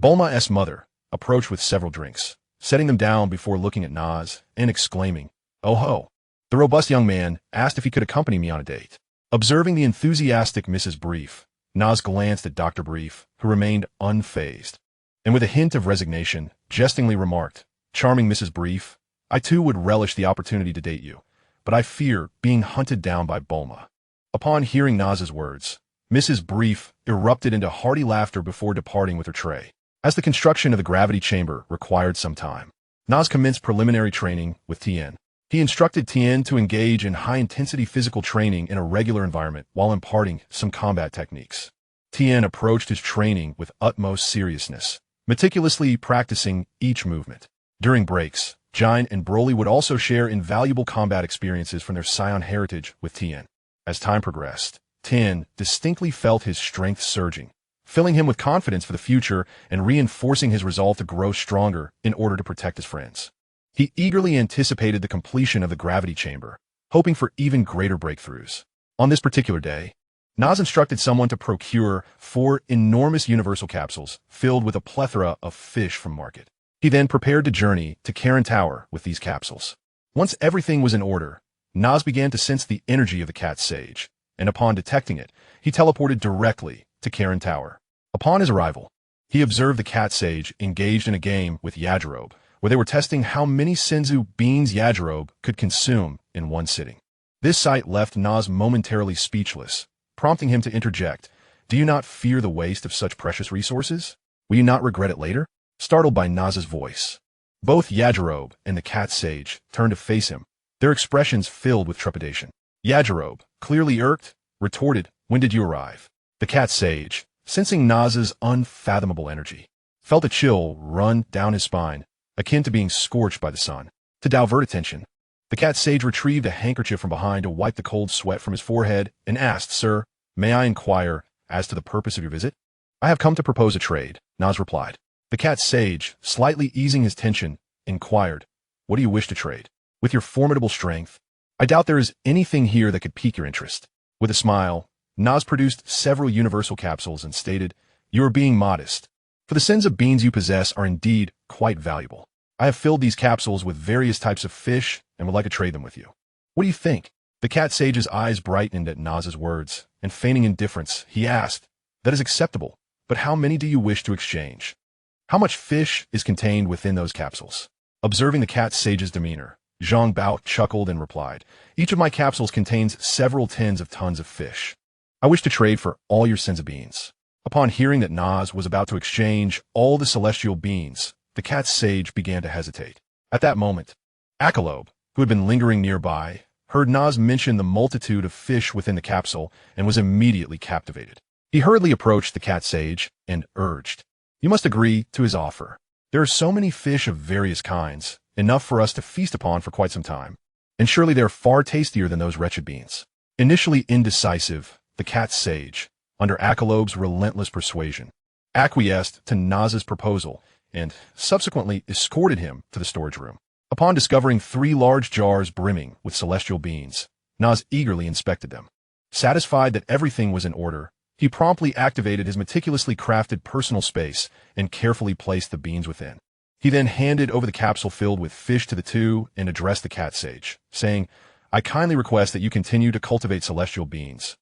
Bulma's mother, approached with several drinks, setting them down before looking at Nas and exclaiming, "Oh ho!" The robust young man asked if he could accompany me on a date. Observing the enthusiastic Mrs. Brief, Nas glanced at Dr. Brief, who remained unfazed, and with a hint of resignation, jestingly remarked, "Charming Mrs. Brief, I too would relish the opportunity to date you, but I fear being hunted down by Bulma." Upon hearing Nas's words, Mrs. Brief erupted into hearty laughter before departing with her tray. As the construction of the gravity chamber required some time, Nas commenced preliminary training with Tien. He instructed Tien to engage in high-intensity physical training in a regular environment while imparting some combat techniques. Tien approached his training with utmost seriousness, meticulously practicing each movement. During breaks, Jine and Broly would also share invaluable combat experiences from their Saiyan heritage with Tien. As time progressed, Tien distinctly felt his strength surging, filling him with confidence for the future and reinforcing his resolve to grow stronger in order to protect his friends. He eagerly anticipated the completion of the gravity chamber, hoping for even greater breakthroughs. On this particular day, Nas instructed someone to procure 4 enormous universal capsules filled with a plethora of fish from market. He then prepared to journey to Karen Tower with these capsules. Once everything was in order, Nas began to sense the energy of the cat sage, and upon detecting it, he teleported directly to Karen Tower. Upon his arrival, he observed the cat sage engaged in a game with Yajirobe, where they were testing how many senzu beans Yajirobe could consume in one sitting. This sight left Nas momentarily speechless, prompting him to interject, "Do you not fear the waste of such precious resources? Will you not regret it later?" Startled by Nas's voice, both Yajirobe and the cat sage turned to face him, their expressions filled with trepidation. Yajirobe, clearly irked, retorted, "When did you arrive?" The cat sage, sensing Nas's unfathomable energy, felt a chill run down his spine, akin to being scorched by the sun. To divert attention, the cat sage retrieved a handkerchief from behind to wipe the cold sweat from his forehead and asked, "Sir, may I inquire as to the purpose of your visit?" "I have come to propose a trade," Nas replied. The cat sage, slightly easing his tension, inquired, "What do you wish to trade?" "With your formidable strength, I doubt there is anything here that could pique your interest." With a smile, Nas produced several universal capsules and stated, "You are being modest. For the senzu beans you possess are indeed quite valuable. I have filled these capsules with various types of fish and would like to trade them with you. What do you think?" The cat sage's eyes brightened at Nas's words, and feigning indifference, he asked, "That is acceptable, but how many do you wish to exchange? How much fish is contained within those capsules?" Observing the cat sage's demeanor, Zhang Bao chuckled and replied, "Each of my capsules contains several tens of tons of fish. I wish to trade for all your senzu beans." Upon hearing that Nas was about to exchange all the celestial beans, the cat sage began to hesitate. At that moment, Akalobe, who had been lingering nearby, heard Nas mention the multitude of fish within the capsule and was immediately captivated. He hurriedly approached the cat sage and urged, "You must agree to his offer. There are so many fish of various kinds, enough for us to feast upon for quite some time, and surely they are far tastier than those wretched beans." Initially indecisive, the cat sage, under Akalobe's relentless persuasion, acquiesced to Nas's proposal and subsequently escorted him to the storage room. Upon discovering 3 large jars brimming with celestial beans, Nas eagerly inspected them. Satisfied that everything was in order, he promptly activated his meticulously crafted personal space and carefully placed the beans within. He then handed over the capsule filled with fish to the two and addressed the cat sage, saying, "I kindly request that you continue to cultivate celestial beans,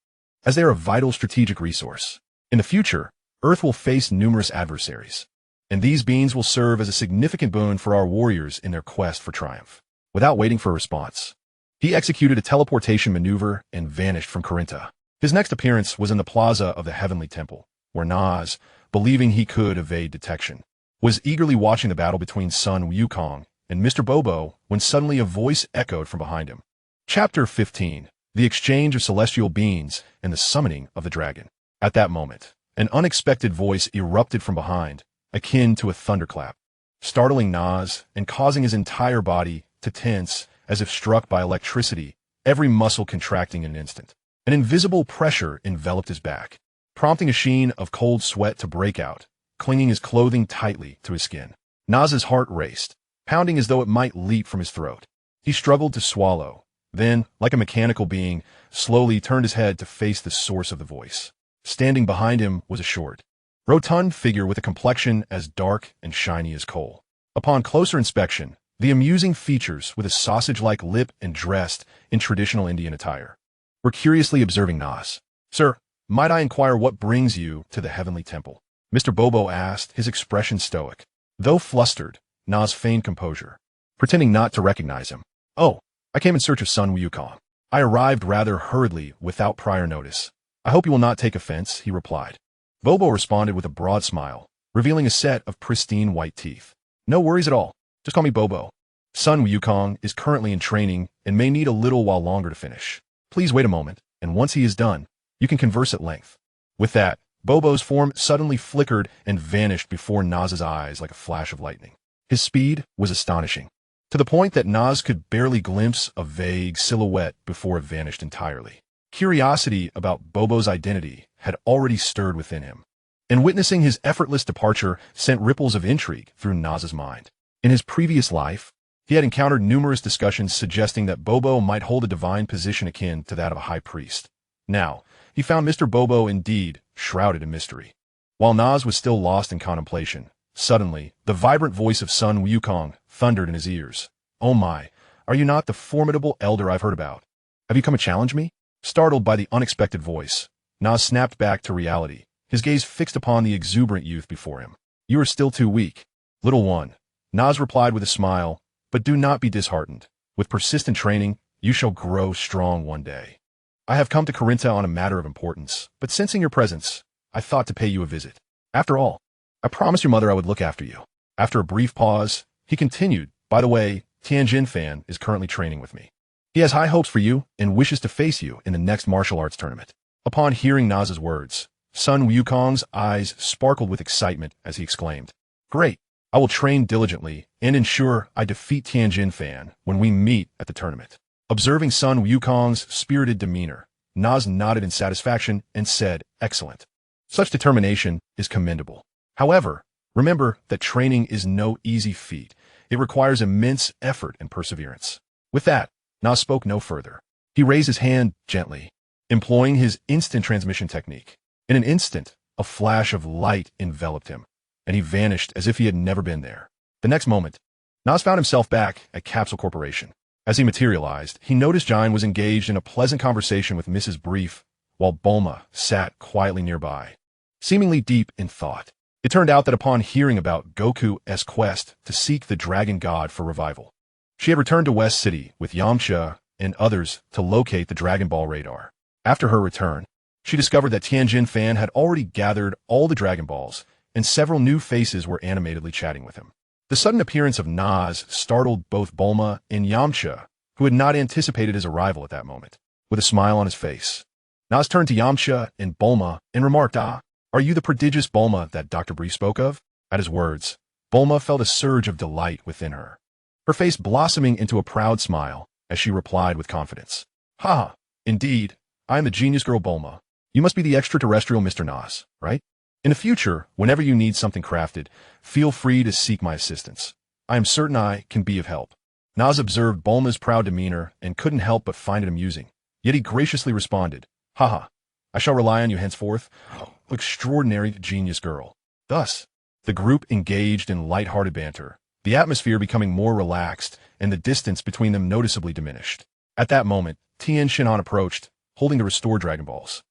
as they are a vital strategic resource. In the future, Earth will face numerous adversaries, and these beans will serve as a significant boon for our warriors in their quest for triumph." Without waiting for a response, he executed a teleportation maneuver and vanished from Corinta. His next appearance was in the plaza of the Heavenly Temple, where Nas, believing he could evade detection, was eagerly watching the battle between Sun Wukong and Mr. Bobo when suddenly a voice echoed from behind him. Chapter 15. The Exchange of Celestial Beans and the Summoning of the Dragon. At that moment, an unexpected voice erupted from behind, akin to a thunderclap, startling Nas and causing his entire body to tense as if struck by electricity, every muscle contracting in an instant. An invisible pressure enveloped his back, prompting a sheen of cold sweat to break out, clinging his clothing tightly to his skin. Nas's heart raced, pounding as though it might leap from his throat. He struggled to swallow, then, like a mechanical being, slowly turned his head to face the source of the voice. Standing behind him was a short, rotund figure with a complexion as dark and shiny as coal. Upon closer inspection, the amusing features with a sausage-like lip and dressed in traditional Indian attire were curiously observing Nas. "Sir, might I inquire what brings you to the Heavenly Temple?" Mr. Bobo asked, his expression stoic. Though flustered, Nas feigned composure, pretending not to recognize him. "Oh, I came in search of Sun Wukong. I arrived rather hurriedly without prior notice. I hope you will not take offense," he replied. Bobo responded with a broad smile, revealing a set of pristine white teeth. "No worries at all. Just call me Bobo. Sun Wukong is currently in training and may need a little while longer to finish. Please wait a moment, and once he is done, you can converse at length." With that, Bobo's form suddenly flickered and vanished before Nas's eyes like a flash of lightning. His speed was astonishing, to the point that Nas could barely glimpse a vague silhouette before it vanished entirely. Curiosity about Bobo's identity had already stirred within him, and witnessing his effortless departure sent ripples of intrigue through Nas's mind. In his previous life, he had encountered numerous discussions suggesting that Bobo might hold a divine position akin to that of a high priest. Now, he found Mr. Bobo indeed shrouded in mystery. While Nas was still lost in contemplation, suddenly, the vibrant voice of Sun Wukong thundered in his ears. "Oh my, are you not the formidable elder I've heard about? Have you come to challenge me?" Startled by the unexpected voice, Nas snapped back to reality, his gaze fixed upon the exuberant youth before him. "You are still too weak, little one," Nas replied with a smile, "but do not be disheartened. With persistent training, you shall grow strong one day. I have come to Corinta on a matter of importance, but sensing your presence, I thought to pay you a visit. After all, I promised your mother I would look after you." After a brief pause, he continued, "By the way, Tianjin Fan is currently training with me. He has high hopes for you and wishes to face you in the next martial arts tournament." Upon hearing Nas's words, Sun Wukong's eyes sparkled with excitement as he exclaimed, "Great! I will train diligently and ensure I defeat Tianjin Fan when we meet at the tournament." Observing Sun Wukong's spirited demeanor, Nas nodded in satisfaction and said, "Excellent. Such determination is commendable. However, remember that training is no easy feat. It requires immense effort and perseverance." With that, Nas spoke no further. He raised his hand gently, employing his instant transmission technique. In an instant, a flash of light enveloped him, and he vanished as if he had never been there. The next moment, Nas found himself back at Capsule Corporation. As he materialized, he noticed Jine was engaged in a pleasant conversation with Mrs. Brief, while Bulma sat quietly nearby, seemingly deep in thought. It turned out that upon hearing about Goku's quest to seek the Dragon God for revival, she had returned to West City with Yamcha and others to locate the Dragon Ball radar. After her return, she discovered that Tianjin Fan had already gathered all the Dragon Balls, and several new faces were animatedly chatting with him. The sudden appearance of Nas startled both Bulma and Yamcha, who had not anticipated his arrival at that moment. With a smile on his face, Nas turned to Yamcha and Bulma and remarked, "Ah, are you the prodigious Bulma that Dr. Brief spoke of?" At his words, Bulma felt a surge of delight within her, her face blossoming into a proud smile as she replied with confidence, "Ha, indeed, I am the genius girl Bulma. You must be the extraterrestrial Mr. Nas, right?" In the future, whenever you need something crafted, feel free to seek my assistance. I am certain I can be of help. Nas observed Bulma's proud demeanor and couldn't help but find it amusing. Yet he graciously responded, "Haha, I shall rely on you henceforth. Oh, extraordinary genius girl." Thus, the group engaged in light-hearted banter, the atmosphere becoming more relaxed and the distance between them noticeably diminished. At that moment, Tien Shinhan approached, holding the restored Dragon Balls.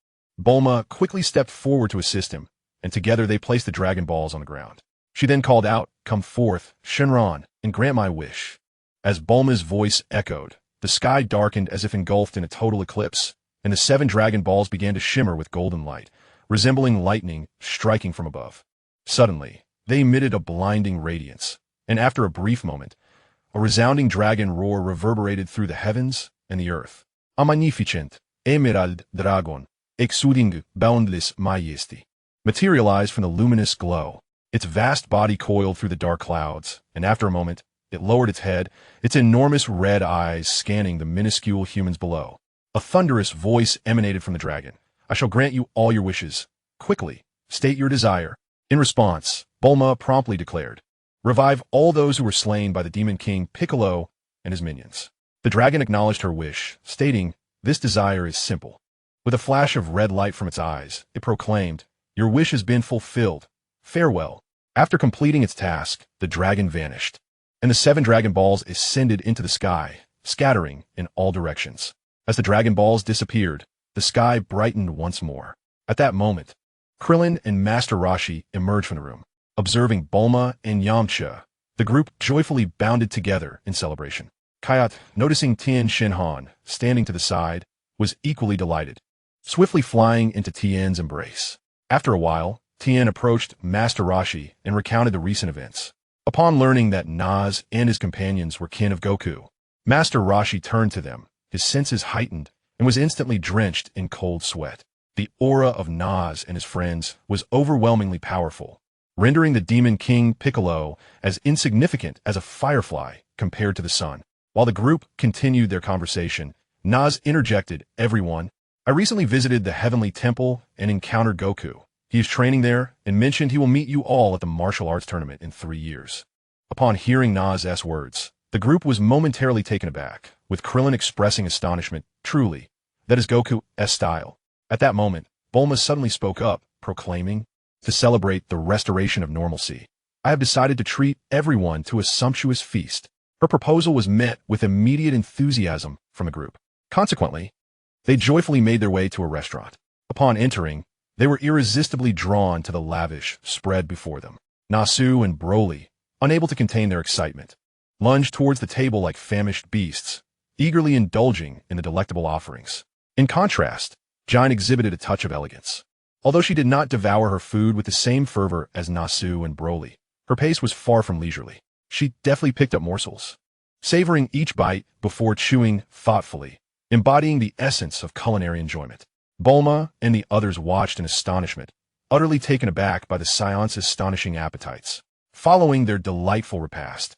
Bulma quickly stepped forward to assist him, and together they placed the Dragon Balls on the ground. She then called out, "Come forth, Shenron, and grant my wish." As Bulma's voice echoed, the sky darkened as if engulfed in a total eclipse, and the 7 Dragon Balls began to shimmer with golden light, resembling lightning striking from above. Suddenly, they emitted a blinding radiance, and after a brief moment, a resounding dragon roar reverberated through the heavens and the earth. A magnificent emerald dragon, exuding boundless majesty, materialized from the luminous glow. Its vast body coiled through the dark clouds, and after a moment, it lowered its head, its enormous red eyes scanning the minuscule humans below. A thunderous voice emanated from the dragon. "I shall grant you all your wishes. Quickly, state your desire." In response, Bulma promptly declared, "Revive all those who were slain by the Demon King Piccolo and his minions." The dragon acknowledged her wish, stating, "This desire is simple." With a flash of red light from its eyes, it proclaimed, "Your wish has been fulfilled. Farewell." After completing its task, the dragon vanished, and the 7 Dragon Balls ascended into the sky, scattering in all directions. As the Dragon Balls disappeared, the sky brightened once more. At that moment, Krillin and Master Roshi emerged from the room. Observing Bulma and Yamcha, the group joyfully bounded together in celebration. Kayat, noticing Tien Shinhan standing to the side, was equally delighted, swiftly flying into Tien's embrace. After a while, Tien approached Master Roshi and recounted the recent events. Upon learning that Nas and his companions were kin of Goku, Master Roshi turned to them, his senses heightened, and was instantly drenched in cold sweat. The aura of Nas and his friends was overwhelmingly powerful, rendering the Demon King Piccolo as insignificant as a firefly compared to the sun. While the group continued their conversation, Nas interjected, "Everyone, I recently visited the Heavenly Temple and encountered Goku. He is training there and mentioned he will meet you all at the martial arts tournament in 3 years." Upon hearing Nas' words, the group was momentarily taken aback, with Krillin expressing astonishment. "Truly, that is Goku's style." At that moment, Bulma suddenly spoke up, proclaiming, "To celebrate the restoration of normalcy, I have decided to treat everyone to a sumptuous feast." Her proposal was met with immediate enthusiasm from the group. Consequently, they joyfully made their way to a restaurant. Upon entering, they were irresistibly drawn to the lavish spread before them. Nasu and Broly, unable to contain their excitement, lunged towards the table like famished beasts, eagerly indulging in the delectable offerings. In contrast, Jine exhibited a touch of elegance. Although she did not devour her food with the same fervor as Nasu and Broly, her pace was far from leisurely. She deftly picked up morsels, savoring each bite before chewing thoughtfully, embodying the essence of culinary enjoyment. Bulma and the others watched in astonishment, utterly taken aback by the Saiyan's astonishing appetites. Following their delightful repast,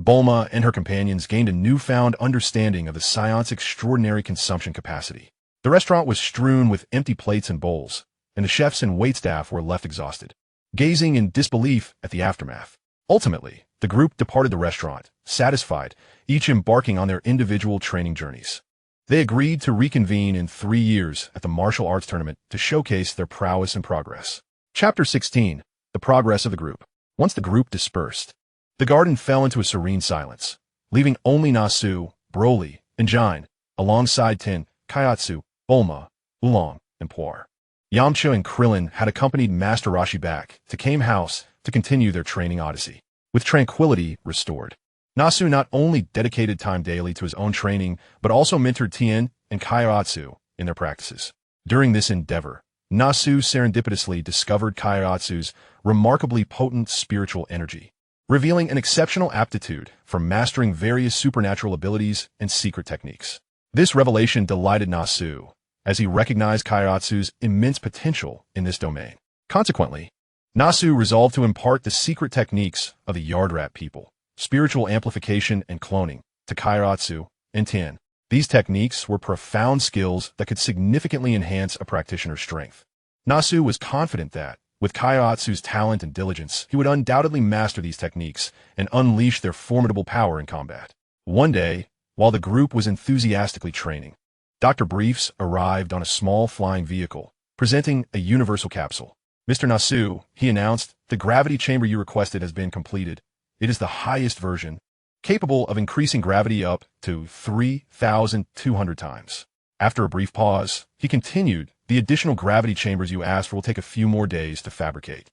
Bulma and her companions gained a newfound understanding of the Saiyan's extraordinary consumption capacity. The restaurant was strewn with empty plates and bowls, and the chefs and waitstaff were left exhausted, gazing in disbelief at the aftermath. Ultimately, the group departed the restaurant, satisfied, each embarking on their individual training journeys. They agreed to reconvene in 3 years at the martial arts tournament to showcase their prowess and progress. Chapter 16. The Progress of the Group. Once the group dispersed, the garden fell into a serene silence, leaving only Nasu, Broly, and Jine, alongside Ten, Kaiatsu, Bulma, Oolong, and Puar. Yamcha and Krillin had accompanied Master Roshi back to Kame House to continue their training odyssey. With tranquility restored, Nasu not only dedicated time daily to his own training, but also mentored Tien and Kaiatsu in their practices. During this endeavor, Nasu serendipitously discovered Kaiatsu's remarkably potent spiritual energy, revealing an exceptional aptitude for mastering various supernatural abilities and secret techniques. This revelation delighted Nasu, as he recognized Kaiatsu's immense potential in this domain. Consequently, Nasu resolved to impart the secret techniques of the Yardrat people, spiritual amplification and cloning, to Kaiatsu and Tien. These techniques were profound skills that could significantly enhance a practitioner's strength. Nasu was confident that, With Kaiotsu's talent and diligence, he would undoubtedly master these techniques and unleash their formidable power in combat. One day, while the group was enthusiastically training, Dr. Briefs arrived on a small flying vehicle, presenting a universal capsule. "Mr. Nasu," he announced, "the gravity chamber you requested has been completed. It is the highest version, capable of increasing gravity up to 3,200 times. After a brief pause, he continued, "The additional gravity chambers you asked for will take a few more days to fabricate."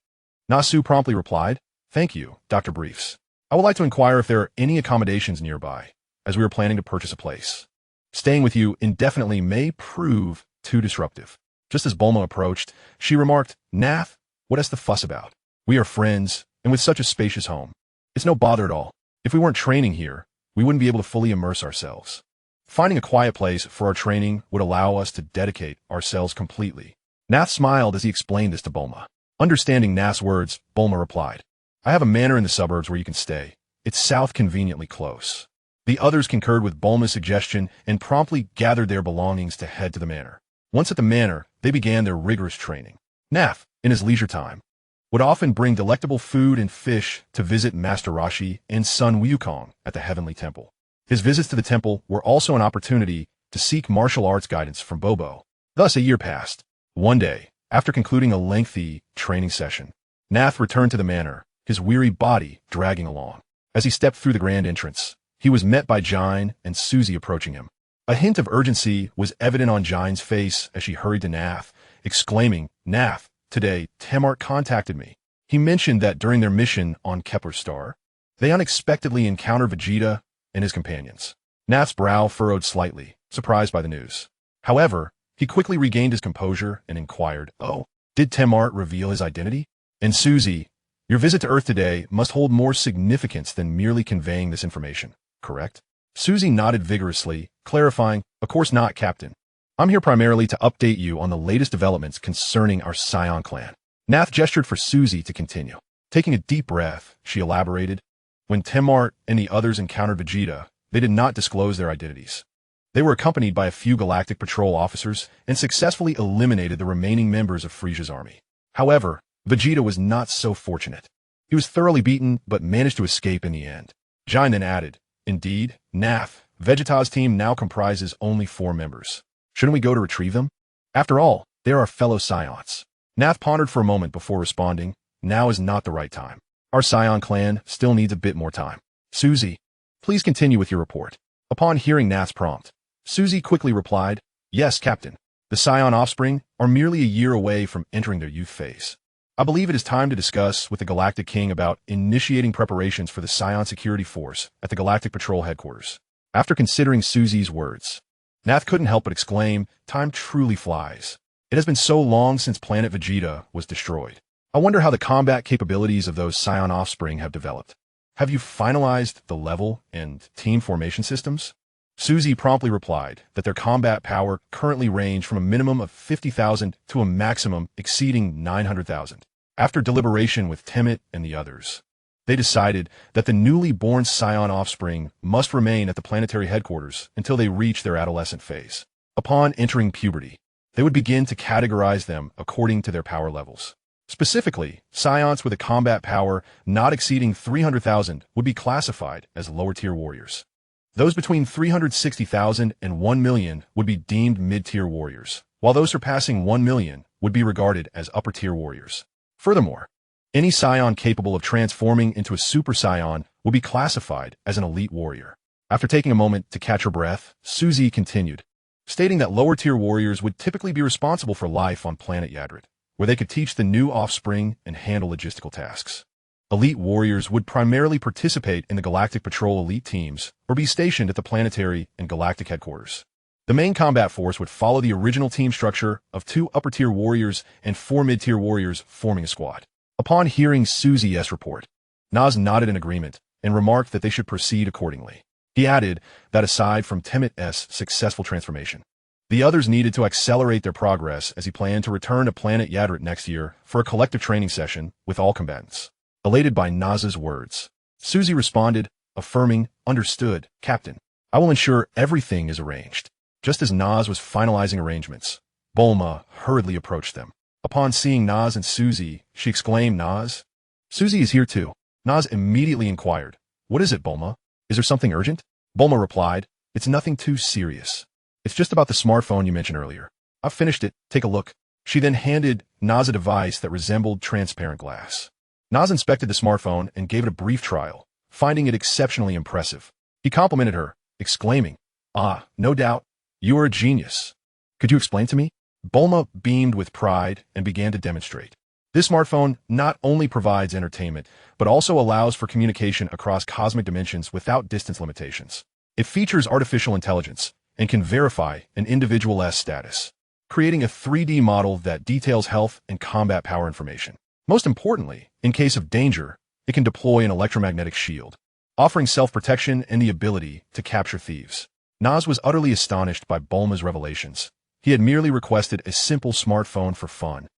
Nasu promptly replied, "Thank you, Dr. Briefs. I would like to inquire if there are any accommodations nearby, as we are planning to purchase a place. Staying with you indefinitely may prove too disruptive." Just as Bulma approached, she remarked, "Nath, what is the fuss about? We are friends, and with such a spacious home, it's no bother at all. If we weren't training here, we wouldn't be able to fully immerse ourselves. Finding a quiet place for our training would allow us to dedicate ourselves completely." Nath smiled as he explained this to Bulma. Understanding Nath's words, Bulma replied, "I have a manor in the suburbs where you can stay. It's south conveniently close." The others concurred with Bulma's suggestion and promptly gathered their belongings to head to the manor. Once at the manor, they began their rigorous training. Nath, in his leisure time, would often bring delectable food and fish to visit Master Rashi and son Wukong at the Heavenly Temple. His visits to the temple were also an opportunity to seek martial arts guidance from Bobo. Thus a year passed. One day, after concluding a lengthy training session, Nath returned to the manor, his weary body dragging along. As he stepped through the grand entrance, he was met by Jine and Suzy approaching him. A hint of urgency was evident on Jine's face as she hurried to Nath, exclaiming, "Nath, today, Temart contacted me. He mentioned that during their mission on Kepler's star, they unexpectedly encountered Vegeta and his companions." Nath's brow furrowed slightly, surprised by the news. However, he quickly regained his composure and inquired, "Oh, did Temart reveal his identity?" "And Suzy, your visit to Earth today must hold more significance than merely conveying this information, correct?" Suzy nodded vigorously, clarifying, "Of course not, Captain. I'm here primarily to update you on the latest developments concerning our Saiyan clan." Nath gestured for Suzy to continue. Taking a deep breath, she elaborated, "When Temart and the others encountered Vegeta, they did not disclose their identities. They were accompanied by a few Galactic Patrol officers and successfully eliminated the remaining members of Frieza's army. However, Vegeta was not so fortunate. He was thoroughly beaten but managed to escape in the end." Jine then added, "Indeed, Nath, Vegeta's team now comprises only 4 members. Shouldn't we go to retrieve them? After all, they are our fellow Saiyans." Nath pondered for a moment before responding, "Now is not the right time. Our Saiyan clan still needs a bit more time. Suzy, please continue with your report." Upon hearing Nath's prompt, Suzy quickly replied, "Yes, Captain. The Saiyan offspring are merely a year away from entering their youth phase. I believe it is time to discuss with the Galactic King about initiating preparations for the Saiyan Security Force at the Galactic Patrol headquarters." After considering Suzy's words, Nath couldn't help but exclaim, "Time truly flies. It has been so long since planet Vegeta was destroyed. I wonder how the combat capabilities of those Saiyan offspring have developed. Have you finalized the level and team formation systems?" Suzy promptly replied that their combat power currently ranged from a minimum of 50,000 to a maximum exceeding 900,000. After deliberation with Temmet and the others, they decided that the newly born Saiyan offspring must remain at the planetary headquarters until they reach their adolescent phase. Upon entering puberty, they would begin to categorize them according to their power levels. Specifically, Saiyans with a combat power not exceeding 300,000 would be classified as lower-tier warriors. Those between 360,000 and 1 million would be deemed mid-tier warriors, while those surpassing 1 million would be regarded as upper-tier warriors. Furthermore, any Saiyan capable of transforming into a Super Saiyan will be classified as an elite warrior. After taking a moment to catch her breath, Suzy continued, stating that lower-tier warriors would typically be responsible for life on planet Yadrit, where they could teach the new offspring and handle logistical tasks. Elite warriors would primarily participate in the Galactic Patrol elite teams or be stationed at the planetary and galactic headquarters. The main combat force would follow the original team structure of 2 upper-tier warriors and 4 mid-tier warriors forming a squad. Upon hearing Suzy's report, Naz nodded in agreement and remarked that they should proceed accordingly. He added that aside from Temmet's successful transformation, the others needed to accelerate their progress as he planned to return to planet Yadrit next year for a collective training session with all combatants. Elated by Naz's words, Suzy responded, affirming, "Understood, Captain. I will ensure everything is arranged." Just as Naz was finalizing arrangements, Bulma hurriedly approached them. Upon seeing Naz and Suzy, she exclaimed, "Naz? Suzy is here too." Naz immediately inquired, "What is it, Bulma? Is there something urgent?" Bulma replied, "It's nothing too serious. It's just about the smartphone you mentioned earlier. I've finished it. Take a look." She then handed Naz a device that resembled transparent glass. Naz inspected the smartphone and gave it a brief trial, finding it exceptionally impressive. He complimented her, exclaiming, "Ah, no doubt. You are a genius. Could you explain to me?" Bulma beamed with pride and began to demonstrate. This smartphone not only provides entertainment, but also allows for communication across cosmic dimensions without distance limitations. It features artificial intelligence and can verify an individual's status, creating a 3D model that details health and combat power information. Most importantly, in case of danger, it can deploy an electromagnetic shield, offering self-protection and the ability to capture thieves. Naz was utterly astonished by Bulma's revelations. He had merely requested a simple smartphone for fun,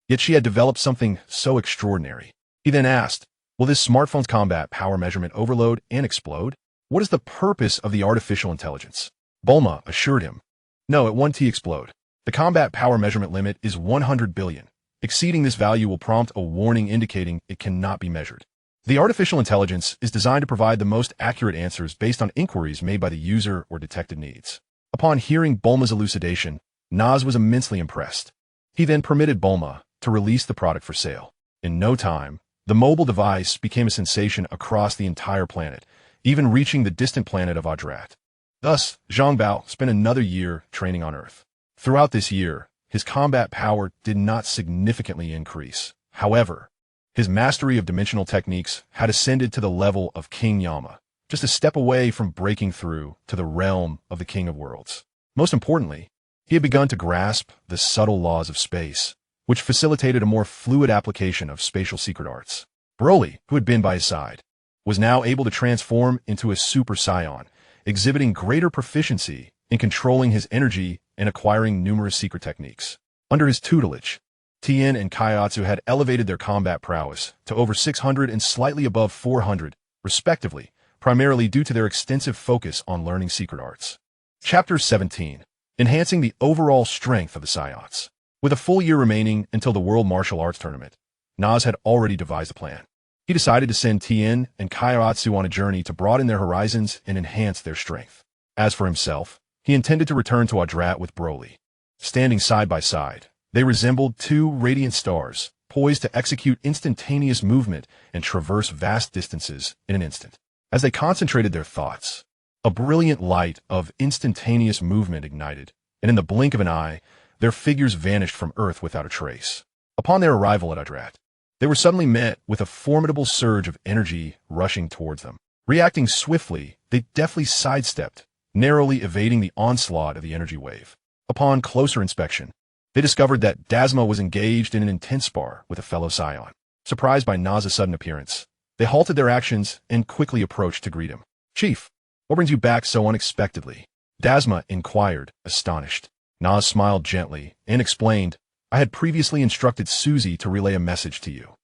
yet she had developed something so extraordinary. He then asked, "Will this smartphone's combat power measurement overload and explode? What is the purpose of the artificial intelligence?" Bulma assured him, "No, it won't explode. The combat power measurement limit is 100 billion. Exceeding this value will prompt a warning indicating it cannot be measured. The artificial intelligence is designed to provide the most accurate answers based on inquiries made by the user or detected needs." Upon hearing Bulma's elucidation, Naz was immensely impressed. He then permitted Bulma to release the product for sale. In no time, the mobile device became a sensation across the entire planet, even reaching the distant planet of Adrat. Thus, Zhang Bao spent another year training on Earth. Throughout this year, his combat power did not significantly increase. However, his mastery of dimensional techniques had ascended to the level of King Yama, just a step away from breaking through to the realm of the King of Worlds. Most importantly, he had begun to grasp the subtle laws of space, which facilitated a more fluid application of spatial secret arts. Broly, who had been by his side, was now able to transform into a Super Saiyan, exhibiting greater proficiency in controlling his energy and acquiring numerous secret techniques. Under his tutelage, Tien and Kaiatsu had elevated their combat prowess to over 600 and slightly above 400, respectively, primarily due to their extensive focus on learning secret arts. Chapter 17. Enhancing the overall strength of the Saiyans. With a full year remaining until the World Martial Arts Tournament, Naz had already devised a plan. He decided to send Tien and Kaiatsu on a journey to broaden their horizons and enhance their strength. As for himself, he intended to return to Adrat with Broly. Standing side by side, they resembled two radiant stars, poised to execute instantaneous movement and traverse vast distances in an instant. As they concentrated their thoughts, a brilliant light of instantaneous movement ignited, and in the blink of an eye, their figures vanished from Earth without a trace. Upon their arrival at Adrat, they were suddenly met with a formidable surge of energy rushing towards them. Reacting swiftly, they deftly sidestepped, narrowly evading the onslaught of the energy wave. Upon closer inspection, they discovered that Dasma was engaged in an intense spar with a fellow Saiyan. Surprised by Naz's sudden appearance, they halted their actions and quickly approached to greet him. "Chief, what brings you back so unexpectedly?" Dasma inquired, astonished. Naz smiled gently and explained, "I had previously instructed Suzy to relay a message to you.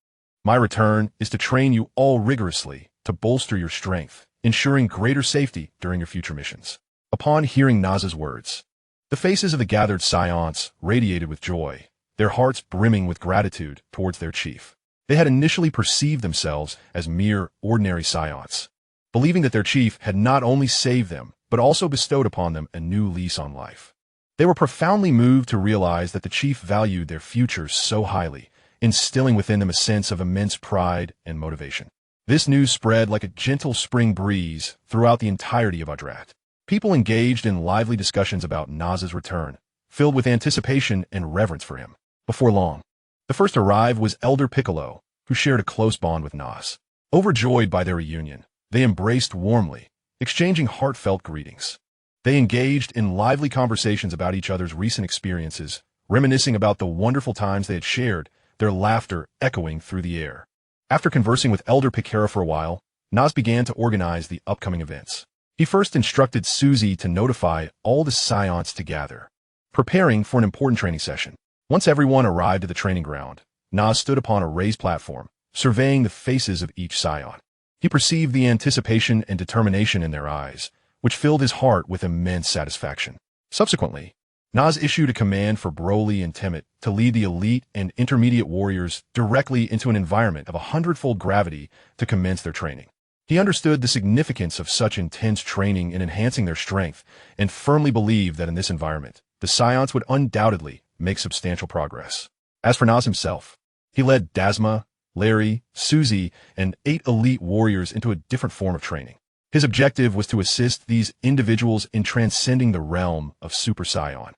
My return is to train you all rigorously to bolster your strength, ensuring greater safety during your future missions." Upon hearing Naz's words, the faces of the gathered Saiyans radiated with joy, their hearts brimming with gratitude towards their chief. They had initially perceived themselves as mere ordinary Saiyans, believing that their chief had not only saved them, but also bestowed upon them a new lease on life. They were profoundly moved to realize that the chief valued their futures so highly, instilling within them a sense of immense pride and motivation. This news spread like a gentle spring breeze throughout the entirety of Adrat. People engaged in lively discussions about Naz's return, filled with anticipation and reverence for him. Before long, the first to arrive was Elder Piccolo, who shared a close bond with Naz. Overjoyed by their reunion, they embraced warmly, exchanging heartfelt greetings. They engaged in lively conversations about each other's recent experiences, reminiscing about the wonderful times they had shared, their laughter echoing through the air. After conversing with Elder Picara for a while, Naz began to organize the upcoming events. He first instructed Suzy to notify all the Saiyans to gather, preparing for an important training session. Once everyone arrived at the training ground, Naz stood upon a raised platform, surveying the faces of each Saiyan. He perceived the anticipation and determination in their eyes, which filled his heart with immense satisfaction. Subsequently, Nas issued a command for Broly and Temmet to lead the elite and intermediate warriors directly into an environment of 100-fold gravity to commence their training. He understood the significance of such intense training in enhancing their strength and firmly believed that in this environment, the Saiyans would undoubtedly make substantial progress. As for Nas himself, he led Dasma, Larry, Suzy, and 8 elite warriors into a different form of training. His objective was to assist these individuals in transcending the realm of Super Saiyan,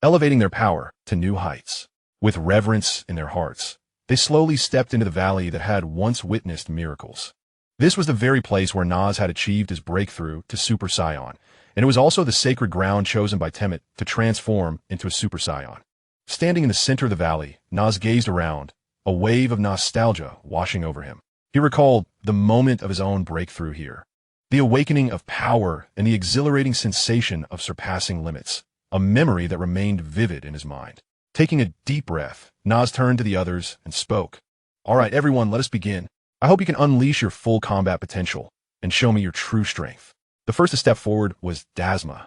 elevating their power to new heights. With reverence in their hearts, they slowly stepped into the valley that had once witnessed miracles. This was the very place where Nas had achieved his breakthrough to Super Saiyan, and it was also the sacred ground chosen by Temmet to transform into a Super Saiyan. Standing in the center of the valley, Nas gazed around, a wave of nostalgia washing over him. He recalled the moment of his own breakthrough here, the awakening of power and the exhilarating sensation of surpassing limits, a memory that remained vivid in his mind. Taking a deep breath, Nas turned to the others and spoke. "All right, everyone, let us begin. I hope you can unleash your full combat potential and show me your true strength." The first to step forward was Dasma,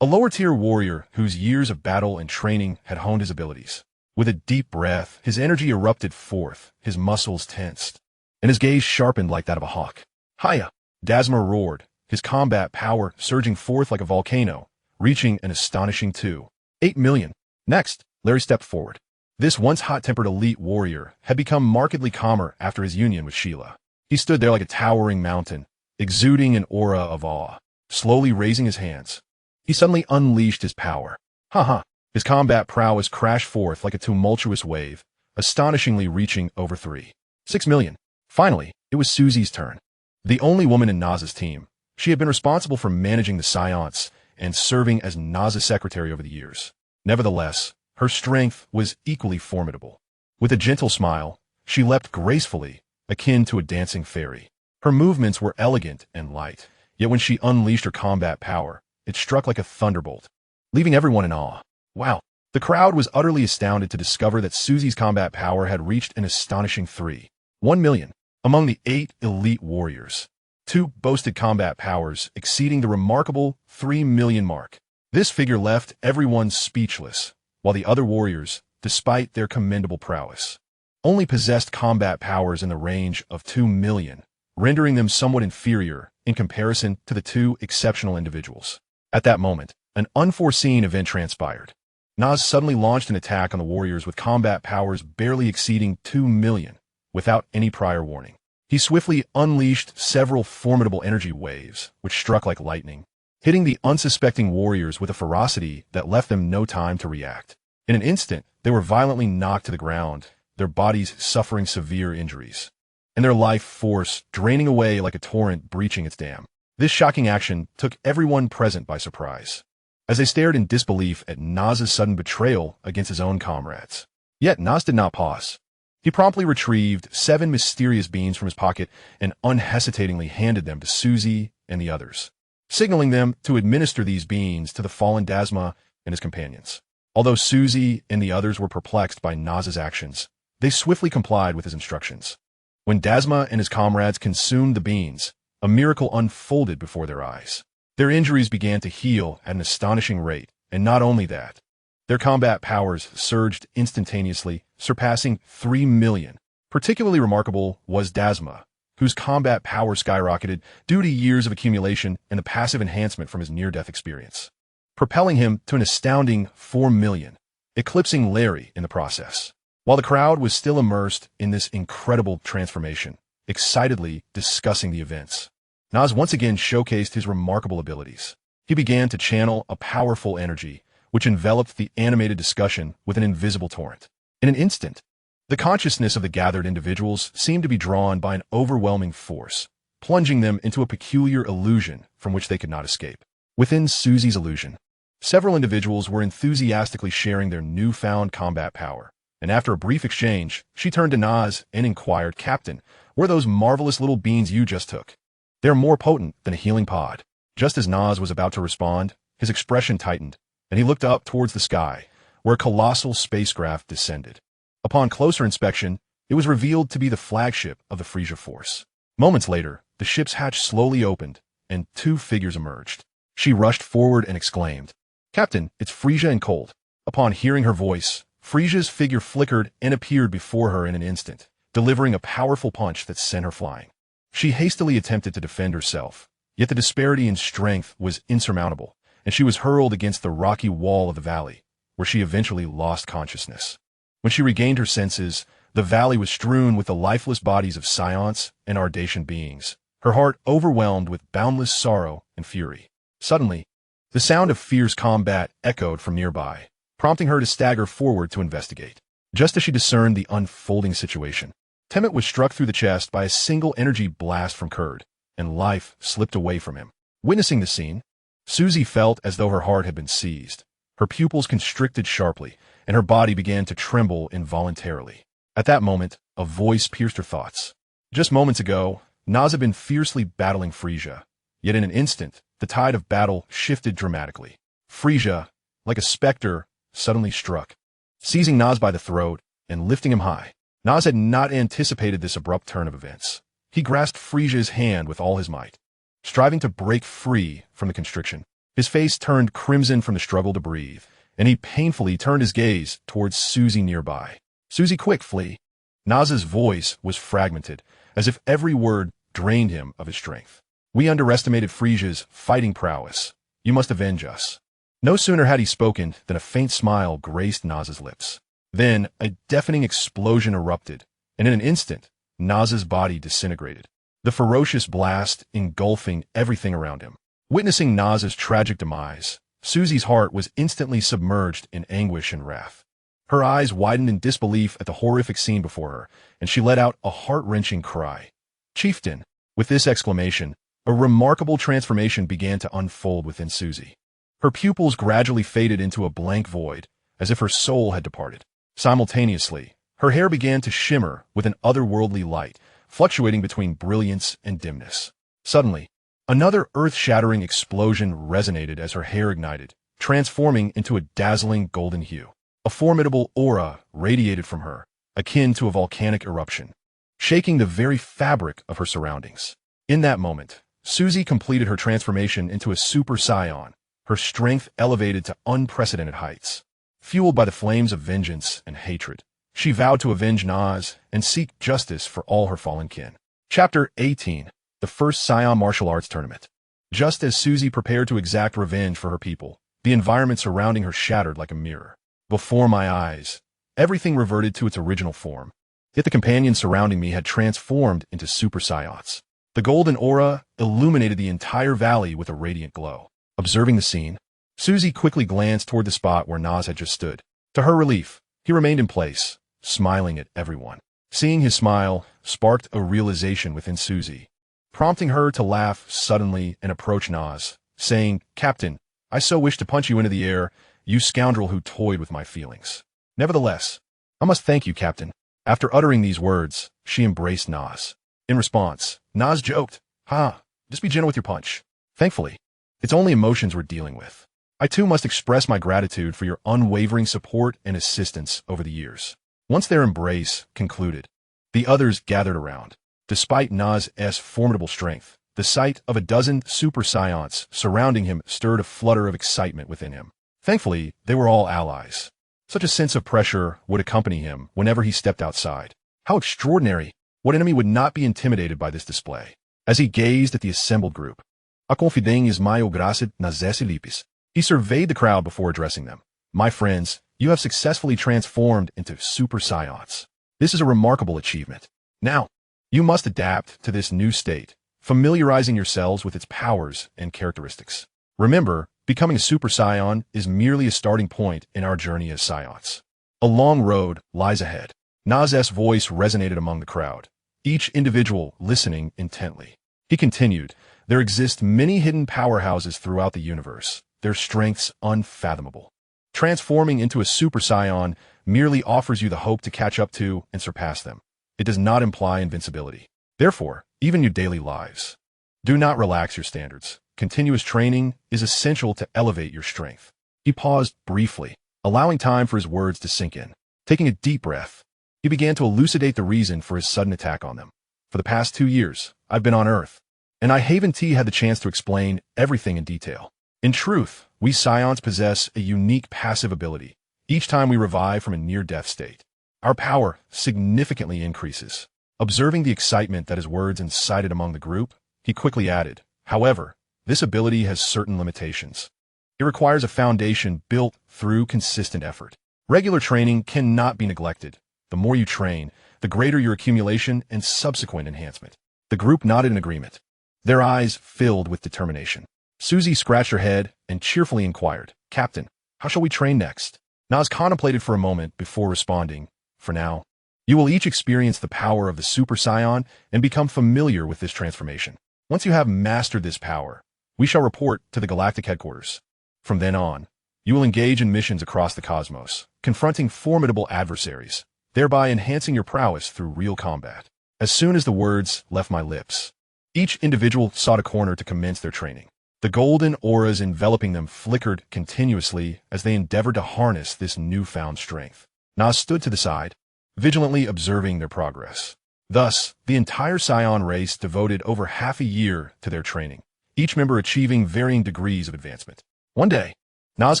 a lower-tier warrior whose years of battle and training had honed his abilities. With a deep breath, his energy erupted forth, his muscles tensed, and his gaze sharpened like that of a hawk. "Hiya!" Dasma roared, his combat power surging forth like a volcano, reaching an astonishing 2.8 million. Next, Larry stepped forward. This once hot-tempered elite warrior had become markedly calmer after his union with Sheila. He stood there like a towering mountain, exuding an aura of awe. Slowly raising his hands, he suddenly unleashed his power. Ha! His combat prowess crashed forth like a tumultuous wave, astonishingly reaching over 3.6 million. Finally, it was Suzy's turn. The only woman in Nas's team, she had been responsible for managing the Saiyans and serving as Nas's secretary over the years. Nevertheless, her strength was equally formidable. With a gentle smile, she leapt gracefully, akin to a dancing fairy. Her movements were elegant and light, yet when she unleashed her combat power, it struck like a thunderbolt, leaving everyone in awe. Wow! The crowd was utterly astounded to discover that Suzy's combat power had reached an astonishing 3.1 million. Among the 8 elite warriors, 2 boasted combat powers exceeding the remarkable 3 million mark. This figure left everyone speechless, while the other warriors, despite their commendable prowess, only possessed combat powers in the range of 2 million, rendering them somewhat inferior in comparison to the 2 exceptional individuals. At that moment, an unforeseen event transpired. Nas suddenly launched an attack on the warriors with combat powers barely exceeding 2 million, without any prior warning. He swiftly unleashed several formidable energy waves, which struck like lightning, hitting the unsuspecting warriors with a ferocity that left them no time to react. In an instant, they were violently knocked to the ground, their bodies suffering severe injuries, and their life force draining away like a torrent breaching its dam. This shocking action took everyone present by surprise, as they stared in disbelief at Nas's sudden betrayal against his own comrades. Yet Nas did not pause. He promptly retrieved 7 mysterious beans from his pocket and unhesitatingly handed them to Suzy and the others, signaling them to administer these beans to the fallen Dasma and his companions. Although Suzy and the others were perplexed by Nas's actions, they swiftly complied with his instructions. When Dasma and his comrades consumed the beans, a miracle unfolded before their eyes. Their injuries began to heal at an astonishing rate, and not only that, their combat powers surged instantaneously, surpassing 3 million. Particularly remarkable was Dasma, whose combat power skyrocketed due to years of accumulation and the passive enhancement from his near-death experience, propelling him to an astounding 4 million, eclipsing Larry in the process. While the crowd was still immersed in this incredible transformation, excitedly discussing the events, Nas once again showcased his remarkable abilities. He began to channel a powerful energy, which enveloped the animated discussion with an invisible torrent. In an instant, the consciousness of the gathered individuals seemed to be drawn by an overwhelming force, plunging them into a peculiar illusion from which they could not escape. Within Suzy's illusion, several individuals were enthusiastically sharing their newfound combat power, and after a brief exchange, she turned to Nas and inquired, "Captain, where are those marvelous little beans you just took? They're more potent than a healing pod." Just as Nas was about to respond, his expression tightened, and he looked up towards the sky, where a colossal spacecraft descended. Upon closer inspection, it was revealed to be the flagship of the Frisia Force. Moments later, the ship's hatch slowly opened, and 2 figures emerged. She rushed forward and exclaimed, "Captain, it's Frisia and Cold." Upon hearing her voice, Frisia's figure flickered and appeared before her in an instant, delivering a powerful punch that sent her flying. She hastily attempted to defend herself, yet the disparity in strength was insurmountable, and she was hurled against the rocky wall of the valley, where she eventually lost consciousness. When she regained her senses, the valley was strewn with the lifeless bodies of Saiyans and Ardatian beings, her heart overwhelmed with boundless sorrow and fury. Suddenly, the sound of fierce combat echoed from nearby, prompting her to stagger forward to investigate. Just as she discerned the unfolding situation, Temmet was struck through the chest by a single energy blast from Kurd, and life slipped away from him. Witnessing the scene, Susie felt as though her heart had been seized. Her pupils constricted sharply, and her body began to tremble involuntarily. At that moment, a voice pierced her thoughts. Just moments ago, Naz had been fiercely battling Frisia, yet in an instant, the tide of battle shifted dramatically. Frisia, like a specter, suddenly struck, seizing Naz by the throat and lifting him high. Naz had not anticipated this abrupt turn of events. He grasped Frisia's hand with all his might, striving to break free from the constriction. His face turned crimson from the struggle to breathe, and he painfully turned his gaze towards Susie nearby. "Susie, quick, flee!" Naz's voice was fragmented, as if every word drained him of his strength. "We underestimated Frisia's fighting prowess. You must avenge us." No sooner had he spoken than a faint smile graced Naz's lips. Then a deafening explosion erupted, and in an instant, Naz's body disintegrated, the ferocious blast engulfing everything around him. Witnessing Naz's tragic demise, Susie's heart was instantly submerged in anguish and wrath. Her eyes widened in disbelief at the horrific scene before her, and she let out a heart-wrenching cry. "Chieftain!" With this exclamation, a remarkable transformation began to unfold within Susie. Her pupils gradually faded into a blank void, as if her soul had departed. Simultaneously, her hair began to shimmer with an otherworldly light, fluctuating between brilliance and dimness. Suddenly, another earth-shattering explosion resonated as her hair ignited, transforming into a dazzling golden hue. A formidable aura radiated from her, akin to a volcanic eruption, shaking the very fabric of her surroundings. In that moment, Susie completed her transformation into a Super Saiyan, her strength elevated to unprecedented heights. Fueled by the flames of vengeance and hatred, she vowed to avenge Naz and seek justice for all her fallen kin. Chapter 18. The First Saiyan Martial Arts Tournament. Just as Susie prepared to exact revenge for her people, the environment surrounding her shattered like a mirror. Before my eyes, everything reverted to its original form, yet the companions surrounding me had transformed into Super Saiyans. The golden aura illuminated the entire valley with a radiant glow. Observing the scene, Susie quickly glanced toward the spot where Naz had just stood. To her relief, he remained in place, smiling at everyone. Seeing his smile sparked a realization within Susie, prompting her to laugh suddenly and approach Naz, saying, "Captain, I so wish to punch you into the air, you scoundrel who toyed with my feelings. Nevertheless, I must thank you, Captain." After uttering these words, she embraced Naz. In response, Naz joked, "Ha, just be gentle with your punch. Thankfully, it's only emotions we're dealing with. I too must express my gratitude for your unwavering support and assistance over the years." Once their embrace concluded, the others gathered around. Despite Naz's formidable strength, the sight of a dozen Super Saiyans surrounding him stirred a flutter of excitement within him. Thankfully, they were all allies. Such a sense of pressure would accompany him whenever he stepped outside. How extraordinary! What enemy would not be intimidated by this display? As he gazed at the assembled group, "A confidência maior graça nas lipis." He surveyed the crowd before addressing them. "My friends, you have successfully transformed into Super Saiyans. This is a remarkable achievement. Now, you must adapt to this new state, familiarizing yourselves with its powers and characteristics. Remember, becoming a Super Saiyan is merely a starting point in our journey as Saiyans. A long road lies ahead." Naz's voice resonated among the crowd, each individual listening intently. He continued, "There exist many hidden powerhouses throughout the universe, their strengths unfathomable. Transforming into a Super Saiyan merely offers you the hope to catch up to and surpass them. It does not imply invincibility. Therefore, even your daily lives, do not relax your standards. Continuous training is essential to elevate your strength." He paused briefly, allowing time for his words to sink in. Taking a deep breath, he began to elucidate the reason for his sudden attack on them. "For the past 2 years, I've been on Earth, and I haven't had the chance to explain everything in detail. In truth, we Saiyans possess a unique passive ability, Each time we revive from a near-death state, our power significantly increases. Observing the excitement that his words incited among the group, he quickly added, "However, this ability has certain limitations. It requires a foundation built through consistent effort. Regular training cannot be neglected. The more you train, the greater your accumulation and subsequent enhancement." The group nodded in agreement, their eyes filled with determination. Susie scratched her head and cheerfully inquired, "Captain, how shall we train next?" Nas contemplated for a moment before responding, "For now, you will each experience the power of the Super Saiyan and become familiar with this transformation. Once you have mastered this power, we shall report to the galactic headquarters. From then on, you will engage in missions across the cosmos, confronting formidable adversaries, thereby enhancing your prowess through real combat." As soon as the words left my lips, each individual sought a corner to commence their training. The golden auras enveloping them flickered continuously as they endeavored to harness this newfound strength. Nas stood to the side, vigilantly observing their progress. Thus, the entire Saiyan race devoted over half a year to their training, each member achieving varying degrees of advancement. One day, Nas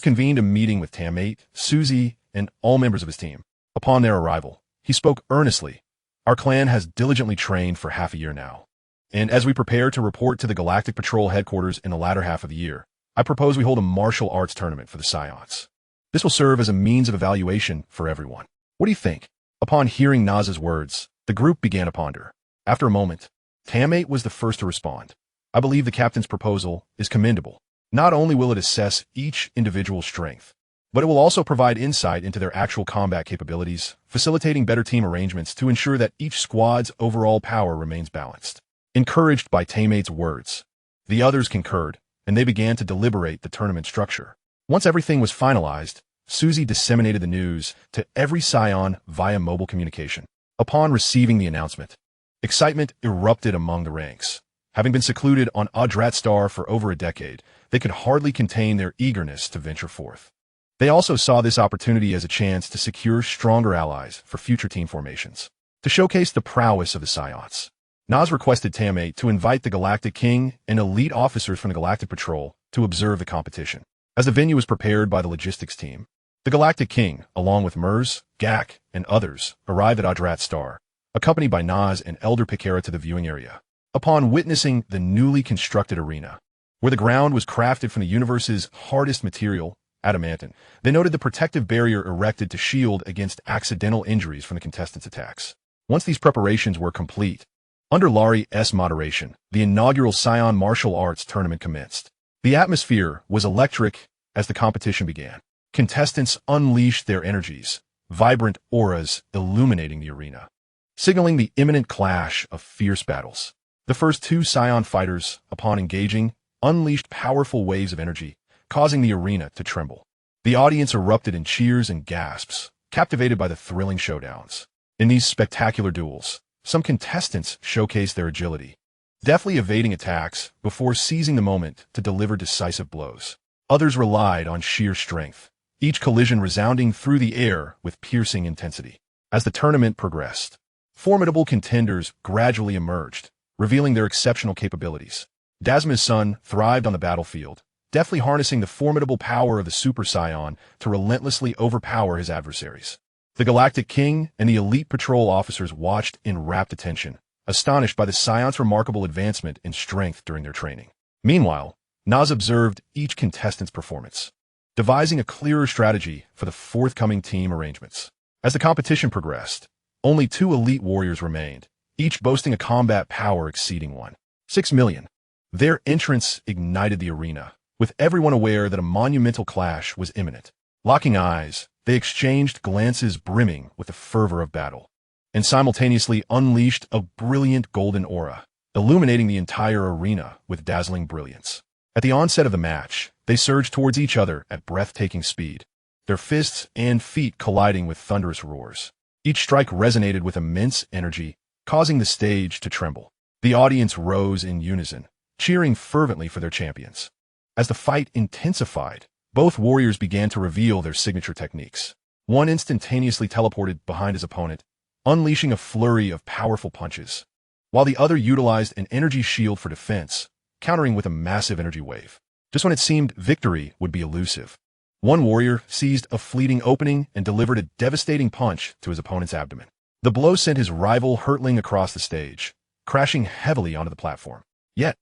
convened a meeting with Tammate, Suzy, and all members of his team. Upon their arrival, he spoke earnestly. "Our clan has diligently trained for half a year now, and as we prepare to report to the Galactic Patrol headquarters in the latter half of the year, I propose we hold a martial arts tournament for the Saiyans. This will serve as a means of evaluation for everyone. What do you think?" Upon hearing Nas's words, the group began to ponder. After a moment, Tammate was the first to respond. "I believe the captain's proposal is commendable. Not only will it assess each individual's strength, but it will also provide insight into their actual combat capabilities, facilitating better team arrangements to ensure that each squad's overall power remains balanced." Encouraged by Tammate's words, the others concurred, and they began to deliberate the tournament structure. Once everything was finalized, Suzy disseminated the news to every Saiyan via mobile communication. Upon receiving the announcement, excitement erupted among the ranks. Having been secluded on Adrat Star for over a decade, they could hardly contain their eagerness to venture forth. They also saw this opportunity as a chance to secure stronger allies for future team formations. To showcase the prowess of the Saiyans, Nas requested Tammate to invite the Galactic King and elite officers from the Galactic Patrol to observe the competition. As the venue was prepared by the logistics team, the Galactic King, along with Mers, Gak, and others, arrived at Adrat Star, accompanied by Nas and Elder Pikera to the viewing area. Upon witnessing the newly constructed arena, where the ground was crafted from the universe's hardest material, adamantine, they noted the protective barrier erected to shield against accidental injuries from the contestants' attacks. Once these preparations were complete, under Laurie's moderation, the inaugural Saiyan martial arts tournament commenced. The atmosphere was electric as the competition began. Contestants unleashed their energies, vibrant auras illuminating the arena, signaling the imminent clash of fierce battles. The first two Saiyan fighters, upon engaging, unleashed powerful waves of energy, causing the arena to tremble. The audience erupted in cheers and gasps, captivated by the thrilling showdowns. In these spectacular duels, some contestants showcased their agility, deftly evading attacks before seizing the moment to deliver decisive blows. Others relied on sheer strength, each collision resounding through the air with piercing intensity. As the tournament progressed, formidable contenders gradually emerged, revealing their exceptional capabilities. Dasma's son thrived on the battlefield, deftly harnessing the formidable power of the Super Saiyan to relentlessly overpower his adversaries. The Galactic King and the elite patrol officers watched in rapt attention, astonished by the Saiyan's remarkable advancement in strength during their training. Meanwhile, Nas observed each contestant's performance, devising a clearer strategy for the forthcoming team arrangements. As the competition progressed, only two elite warriors remained, each boasting a combat power exceeding 1.6 million. Their entrance ignited the arena, with everyone aware that a monumental clash was imminent. Locking eyes, they exchanged glances brimming with the fervor of battle, and simultaneously unleashed a brilliant golden aura, illuminating the entire arena with dazzling brilliance. At the onset of the match, they surged towards each other at breathtaking speed, their fists and feet colliding with thunderous roars. Each strike resonated with immense energy, causing the stage to tremble. The audience rose in unison, cheering fervently for their champions. As the fight intensified, both warriors began to reveal their signature techniques. One instantaneously teleported behind his opponent, unleashing a flurry of powerful punches, while the other utilized an energy shield for defense, countering with a massive energy wave. Just when it seemed victory would be elusive, One warrior seized a fleeting opening and delivered a devastating punch to his opponent's abdomen. The blow sent his rival hurtling across the stage, crashing heavily onto the platform. Yet,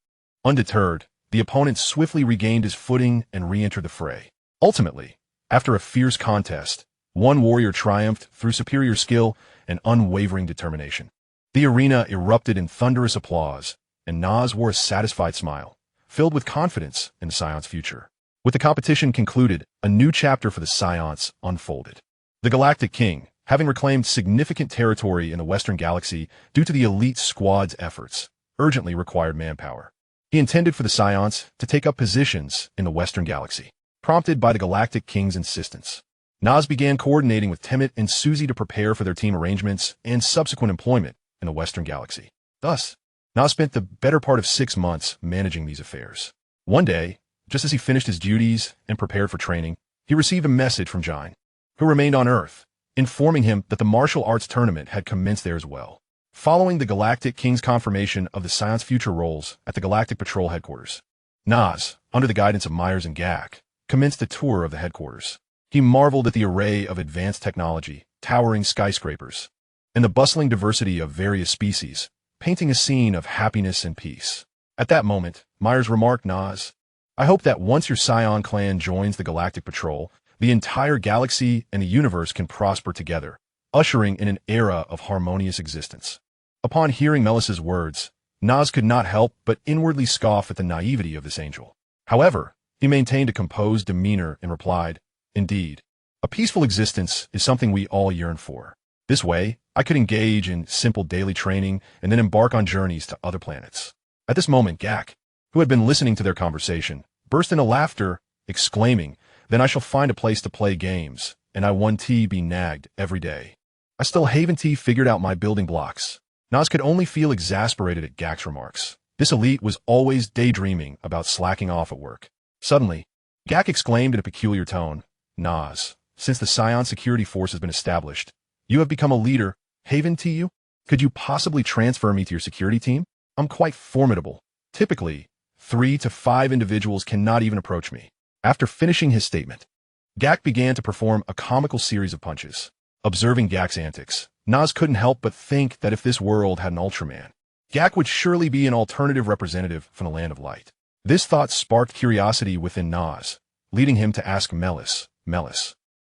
undeterred, the opponent swiftly regained his footing and re-entered the fray. Ultimately, after a fierce contest, one warrior triumphed through superior skill and unwavering determination. The arena erupted in thunderous applause, and Nas wore a satisfied smile, filled with confidence in the Saiyans' future. With the competition concluded, a new chapter for the Saiyans unfolded. The Galactic King, having reclaimed significant territory in the Western Galaxy due to the elite squad's efforts, urgently required manpower. He intended for the Saiyans to take up positions in the Western Galaxy. Prompted by the Galactic King's insistence, Nas began coordinating with Temmet and Suzy to prepare for their team arrangements and subsequent employment in the Western Galaxy. Thus, Nas spent the better part of 6 months managing these affairs. One day, just as he finished his duties and prepared for training, he received a message from Zhang, who remained on Earth, informing him that the martial arts tournament had commenced there as well. Following the Galactic King's confirmation of the Saiyans' future roles at the Galactic Patrol headquarters, Nas, under the guidance of Myers and Gak, commenced a tour of the headquarters. He marveled at the array of advanced technology, towering skyscrapers, and the bustling diversity of various species, painting a scene of happiness and peace. At that moment, Myers remarked, "Nas, I hope that once your Saiyan clan joins the Galactic Patrol, the entire galaxy and the universe can prosper together, ushering in an era of harmonious existence." Upon hearing Melis's words, Nas could not help but inwardly scoff at the naivety of this angel. However, he maintained a composed demeanor and replied, "Indeed, a peaceful existence is something we all yearn for. This way, I could engage in simple daily training and then embark on journeys to other planets." At this moment, Gak, who had been listening to their conversation, burst into laughter, exclaiming, "Then I shall find a place to play games, and I won T be nagged every day. I still haven't T figured out my building blocks." Nas could only feel exasperated at Gak's remarks. This elite was always daydreaming about slacking off at work. Suddenly, Gak exclaimed in a peculiar tone, "Nas, since the Saiyan security force has been established, you have become a leader, haven't you? Could you possibly transfer me to your security team? I'm quite formidable. Typically, 3 to 5 individuals cannot even approach me." After finishing his statement, Gak began to perform a comical series of punches. Observing Gak's antics, Nas couldn't help but think that if this world had an Ultraman, Gak would surely be an alternative representative from the Land of Light. This thought sparked curiosity within Nas, leading him to ask Melis,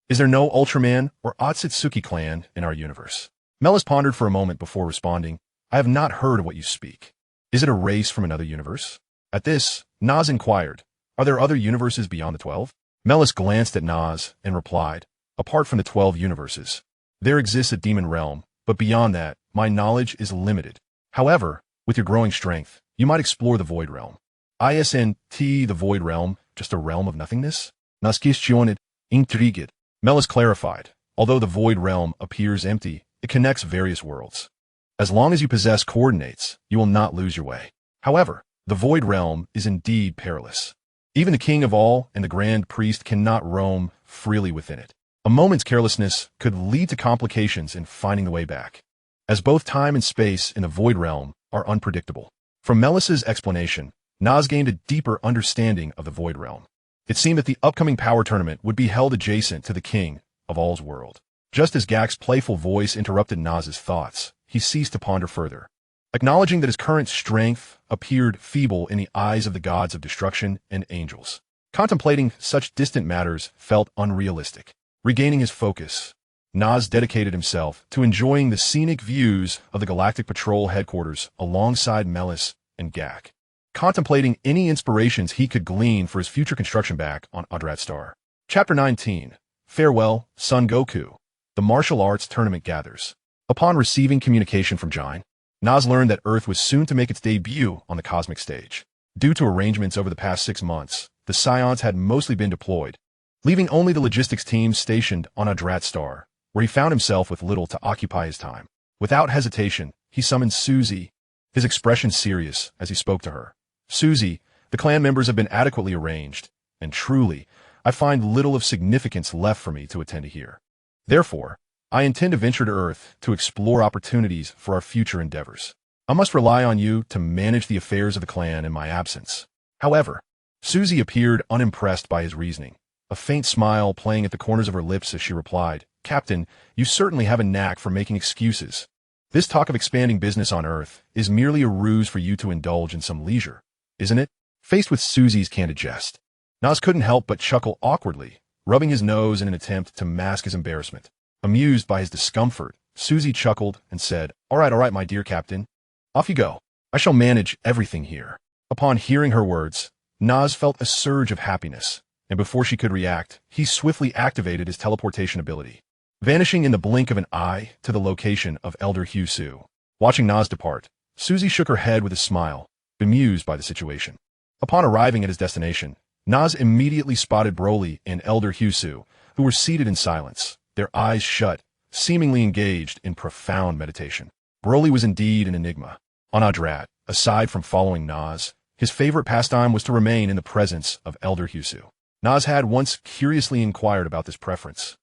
"Is there no Ultraman or Otsutsuki clan in our universe?" Melis pondered for a moment before responding, "I have not heard of what you speak. Is it a race from another universe?" At this, Nas inquired, "Are there other universes beyond the 12? Melis glanced at Nas and replied, "Apart from the 12 universes, there exists a demon realm, but beyond that, my knowledge is limited. However, with your growing strength, you might explore the Void Realm." "Isn't the Void Realm just a realm of nothingness?" Nas questioned, intrigued. Melis clarified, "Although the Void Realm appears empty, it connects various worlds. As long as you possess coordinates, you will not lose your way. However, the Void Realm is indeed perilous. Even the King of All and the Grand Priest cannot roam freely within it. A moment's carelessness could lead to complications in finding the way back, as both time and space in the Void Realm are unpredictable." From Melis's explanation, Nas gained a deeper understanding of the Void Realm. It seemed that the upcoming power tournament would be held adjacent to the King of All's world. Just as Gak's playful voice interrupted Nas's thoughts, he ceased to ponder further. Acknowledging that his current strength appeared feeble in the eyes of the gods of destruction and angels, contemplating such distant matters felt unrealistic. Regaining his focus, Nas dedicated himself to enjoying the scenic views of the Galactic Patrol headquarters alongside Melis and Gak, contemplating any inspirations he could glean for his future construction back on Adrat Star. Chapter 19. Farewell, Son Goku. The martial arts tournament gathers. Upon receiving communication from Zhang, Nas learned that Earth was soon to make its debut on the cosmic stage. Due to arrangements over the past 6 months, the Saiyans had mostly been deployed, leaving only the logistics team stationed on Adrat Star, where he found himself with little to occupy his time. Without hesitation, he summoned Suzy, his expression serious as he spoke to her. "Suzy, the clan members have been adequately arranged, and truly, I find little of significance left for me to attend to here. Therefore, I intend to venture to Earth to explore opportunities for our future endeavors. I must rely on you to manage the affairs of the clan in my absence." However, Suzy appeared unimpressed by his reasoning, a faint smile playing at the corners of her lips as she replied, "Captain, you certainly have a knack for making excuses. This talk of expanding business on Earth is merely a ruse for you to indulge in some leisure, isn't it?" Faced with Susie's candid jest, Nas couldn't help but chuckle awkwardly, rubbing his nose in an attempt to mask his embarrassment. Amused by his discomfort, Susie chuckled and said, all right, my dear Captain. Off you go. I shall manage everything here." Upon hearing her words, Nas felt a surge of happiness, and before she could react, he swiftly activated his teleportation ability, vanishing in the blink of an eye to the location of Elder Hugh Su. Watching Nas depart, Susie shook her head with a smile, bemused by the situation. Upon arriving at his destination, Nas immediately spotted Broly and Elder Hugh Su, who were seated in silence, their eyes shut, seemingly engaged in profound meditation. Broly was indeed an enigma. On Adrat, aside from following Nas, his favorite pastime was to remain in the presence of Elder Hugh Su. Nas had once curiously inquired about this preference,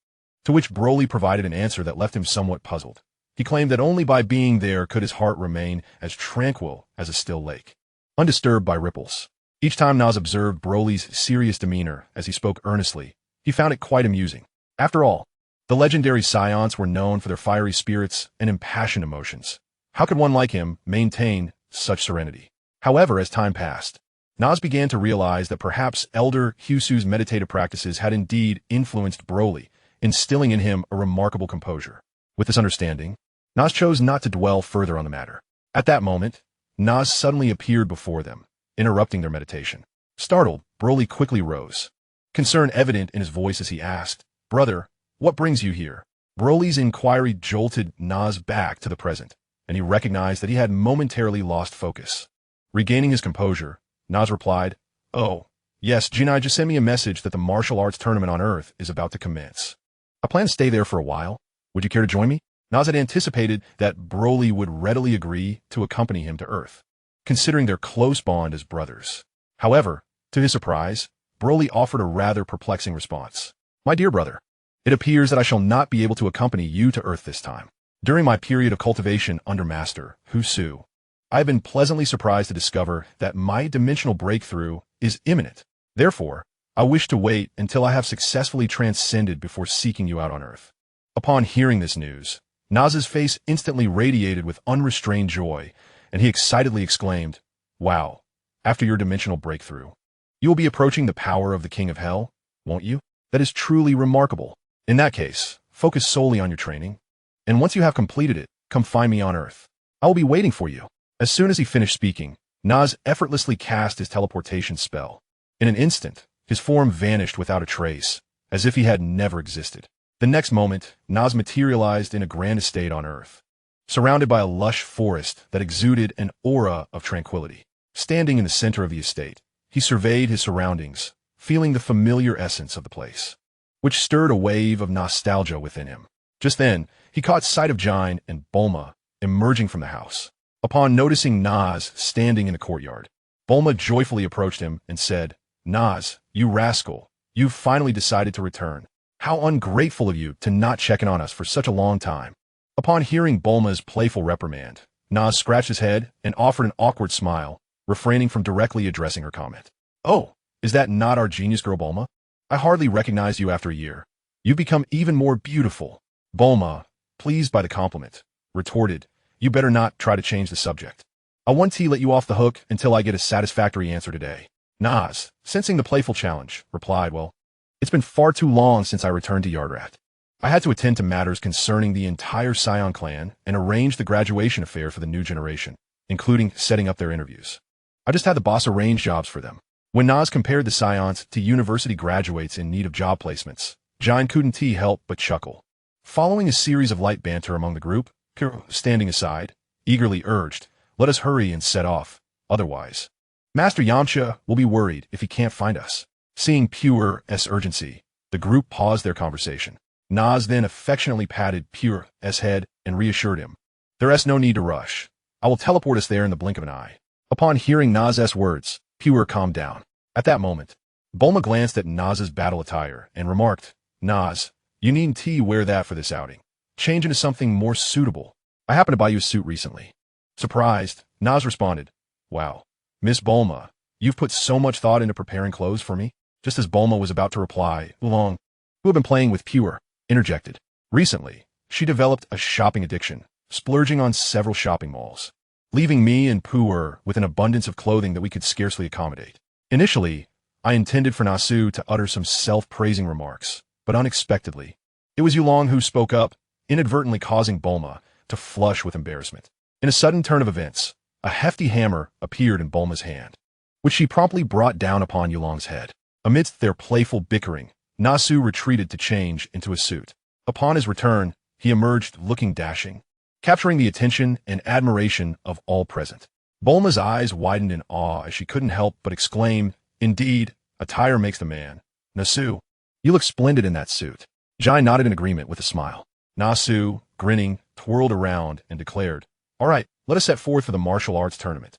to which Broly provided an answer that left him somewhat puzzled. He claimed that only by being there could his heart remain as tranquil as a still lake, undisturbed by ripples. Each time Nas observed Broly's serious demeanor as he spoke earnestly, he found it quite amusing. After all, the legendary Saiyans were known for their fiery spirits and impassioned emotions. How could one like him maintain such serenity? However, as time passed, Nas began to realize that perhaps Elder Hugh Su's meditative practices had indeed influenced Broly, instilling in him a remarkable composure. With this understanding, Nas chose not to dwell further on the matter. At that moment, Nas suddenly appeared before them, interrupting their meditation. Startled, Broly quickly rose, concern evident in his voice as he asked, "Brother, what brings you here?" Broly's inquiry jolted Nas back to the present, and he recognized that he had momentarily lost focus. Regaining his composure, Nas replied, "Oh, yes, Jinai just sent me a message that the martial arts tournament on Earth is about to commence. I plan to stay there for a while. Would you care to join me?" Nas had anticipated that Broly would readily agree to accompany him to Earth, considering their close bond as brothers. However, to his surprise, Broly offered a rather perplexing response. "My dear brother, it appears that I shall not be able to accompany you to Earth this time. During my period of cultivation under Master Hugh Su, I have been pleasantly surprised to discover that my dimensional breakthrough is imminent. Therefore, I wish to wait until I have successfully transcended before seeking you out on Earth." Upon hearing this news, Nas's face instantly radiated with unrestrained joy, and he excitedly exclaimed, "Wow, after your dimensional breakthrough, you will be approaching the power of the King of Hell, won't you? That is truly remarkable. In that case, focus solely on your training, and once you have completed it, come find me on Earth. I will be waiting for you." As soon as he finished speaking, Nas effortlessly cast his teleportation spell. In an instant, his form vanished without a trace, as if he had never existed. The next moment, Nas materialized in a grand estate on Earth, surrounded by a lush forest that exuded an aura of tranquility. Standing in the center of the estate, he surveyed his surroundings, feeling the familiar essence of the place, which stirred a wave of nostalgia within him. Just then, he caught sight of Jine and Bulma emerging from the house. Upon noticing Nas standing in the courtyard, Bulma joyfully approached him and said, "Nas, you rascal, you've finally decided to return. How ungrateful of you to not check in on us for such a long time." Upon hearing Bulma's playful reprimand, Nas scratched his head and offered an awkward smile, refraining from directly addressing her comment. "Oh, is that not our genius girl Bulma? I hardly recognized you after a year. You've become even more beautiful." Bulma, pleased by the compliment, retorted, "You better not try to change the subject. I want to let you off the hook until I get a satisfactory answer today." Nas, sensing the playful challenge, replied, "Well, it's been far too long since I returned to Yardrat. I had to attend to matters concerning the entire Saiyan clan and arrange the graduation affair for the new generation, including setting up their interviews. I just had the boss arrange jobs for them." When Nas compared the Saiyans to university graduates in need of job placements, Jine couldn't help but chuckle. Following a series of light banter among the group, Kuro, standing aside, eagerly urged, "Let us hurry and set off, otherwise Master Yamcha will be worried if he can't find us." Seeing Pure's urgency, the group paused their conversation. Nas then affectionately patted Pure's head and reassured him, "There's no need to rush. I will teleport us there in the blink of an eye." Upon hearing Nas's words, Pure calmed down. At that moment, Bulma glanced at Nas's battle attire and remarked, "Nas, you needn't wear that for this outing. Change into something more suitable. I happened to buy you a suit recently." Surprised, Nas responded, "Wow, Miss Bulma, you've put so much thought into preparing clothes for me?" Just as Bulma was about to reply, Oolong, who had been playing with Pure, interjected. Recently, she developed a shopping addiction, splurging on several shopping malls, leaving me and Pure with an abundance of clothing that we could scarcely accommodate. Initially, I intended for Nasu to utter some self-praising remarks, but unexpectedly, it was Oolong who spoke up, inadvertently causing Bulma to flush with embarrassment. In a sudden turn of events, a hefty hammer appeared in Bulma's hand, which she promptly brought down upon Oolong's head. Amidst their playful bickering, Nasu retreated to change into a suit. Upon his return, he emerged looking dashing, capturing the attention and admiration of all present. Bulma's eyes widened in awe as she couldn't help but exclaim, "Indeed, attire makes the man. Nasu, you look splendid in that suit." Jai nodded in agreement with a smile. Nasu, grinning, twirled around and declared, "All right, let us set forth for the martial arts tournament."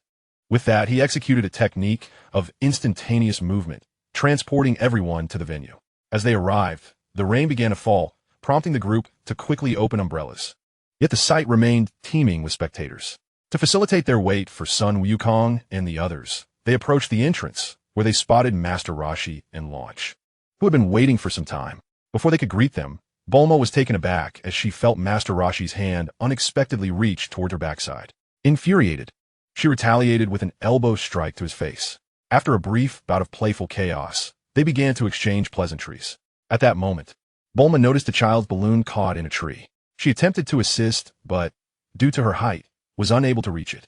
With that, he executed a technique of instantaneous movement, transporting everyone to the venue. As they arrived, the rain began to fall, prompting the group to quickly open umbrellas. Yet the site remained teeming with spectators. To facilitate their wait for Sun Wukong and the others, they approached the entrance, where they spotted Master Roshi and Launch, who had been waiting for some time. Before they could greet them, Bulma was taken aback as she felt Master Roshi's hand unexpectedly reach toward her backside. Infuriated, she retaliated with an elbow strike to his face. After a brief bout of playful chaos, they began to exchange pleasantries. At that moment, Bulma noticed a child's balloon caught in a tree. She attempted to assist, but, due to her height, was unable to reach it.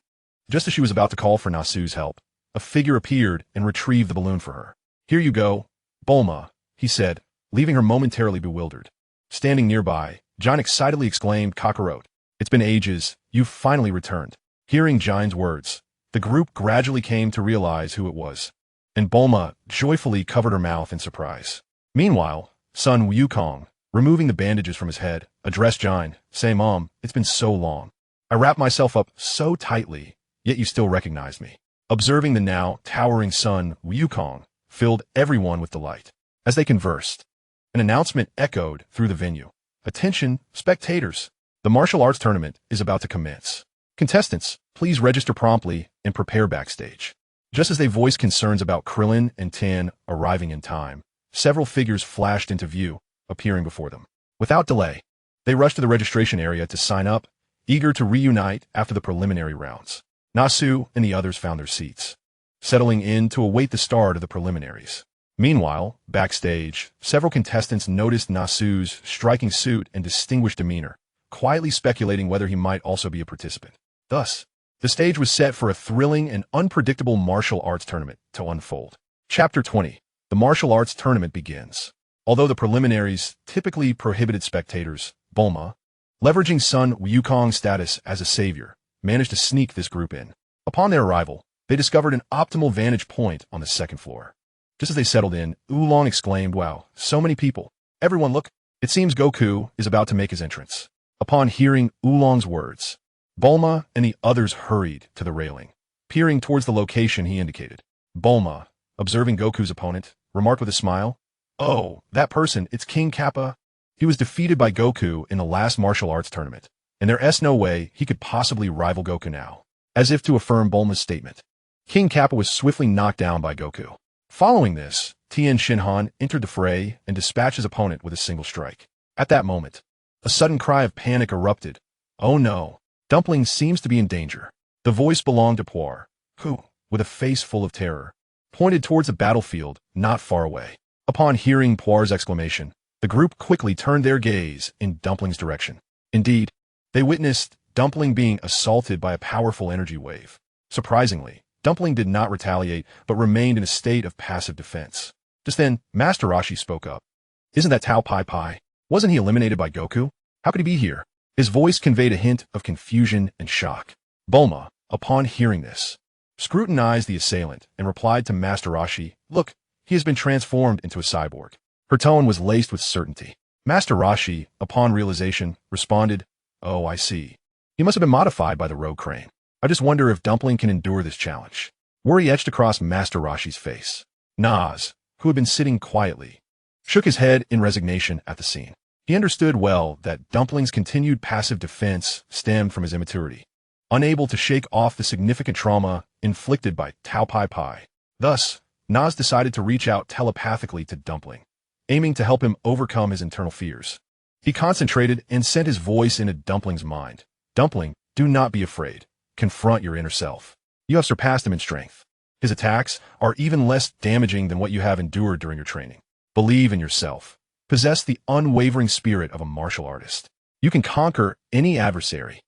Just as she was about to call for Nasu's help, a figure appeared and retrieved the balloon for her. "Here you go, Bulma," he said, leaving her momentarily bewildered. Standing nearby, John excitedly exclaimed, "Kakarot, it's been ages, you've finally returned." Hearing Jine's words, the group gradually came to realize who it was, and Bulma joyfully covered her mouth in surprise. Meanwhile, Sun Wukong, removing the bandages from his head, addressed Jine, saying, "Mom, it's been so long. I wrapped myself up so tightly, yet you still recognized me." Observing the now towering Sun Wukong filled everyone with delight. As they conversed, an announcement echoed through the venue. "Attention, spectators! The martial arts tournament is about to commence. Contestants, please register promptly and prepare backstage." Just as they voiced concerns about Krillin and Tan arriving in time, several figures flashed into view, appearing before them. Without delay, they rushed to the registration area to sign up, eager to reunite after the preliminary rounds. Nasu and the others found their seats, settling in to await the start of the preliminaries. Meanwhile, backstage, several contestants noticed Nasu's striking suit and distinguished demeanor, quietly speculating whether he might also be a participant. Thus, the stage was set for a thrilling and unpredictable martial arts tournament to unfold. Chapter 20. The martial arts tournament begins. Although the preliminaries typically prohibited spectators, Bulma, leveraging Sun Wukong's status as a savior, managed to sneak this group in. Upon their arrival, they discovered an optimal vantage point on the second floor. Just as they settled in, Oolong exclaimed, "Wow, so many people. Everyone look, it seems Goku is about to make his entrance." Upon hearing Oolong's words, Bulma and the others hurried to the railing, peering towards the location he indicated. Bulma, observing Goku's opponent, remarked with a smile, "Oh, that person, it's King Kappa. He was defeated by Goku in the last martial arts tournament, and there's no way he could possibly rival Goku now." As if to affirm Bulma's statement, King Kappa was swiftly knocked down by Goku. Following this, Tien Shinhan entered the fray and dispatched his opponent with a single strike. At that moment, a sudden cry of panic erupted. "Oh no, Dumpling seems to be in danger." The voice belonged to Puar, who, with a face full of terror, pointed towards the battlefield not far away. Upon hearing Puar's exclamation, the group quickly turned their gaze in Dumpling's direction. Indeed, they witnessed Dumpling being assaulted by a powerful energy wave. Surprisingly, Dumpling did not retaliate, but remained in a state of passive defense. Just then, Master Roshi spoke up. "Isn't that Tao Pai Pai? Wasn't he eliminated by Goku? How could he be here?" His voice conveyed a hint of confusion and shock. Bulma, upon hearing this, scrutinized the assailant and replied to Master Roshi, "Look, he has been transformed into a cyborg." Her tone was laced with certainty. Master Roshi, upon realization, responded, "Oh, I see. He must have been modified by the Rogue Crane. I just wonder if Dumpling can endure this challenge." Worry etched across Master Roshi's face. Nas, who had been sitting quietly, shook his head in resignation at the scene. He understood well that Dumpling's continued passive defense stemmed from his immaturity, unable to shake off the significant trauma inflicted by Tao Pai Pai. Thus, Nas decided to reach out telepathically to Dumpling, aiming to help him overcome his internal fears. He concentrated and sent his voice into Dumpling's mind. Dumpling, do not be afraid. Confront your inner self. You have surpassed him in strength. His attacks are even less damaging than what you have endured during your training. Believe in yourself. Possess the unwavering spirit of a martial artist. You can conquer any adversary.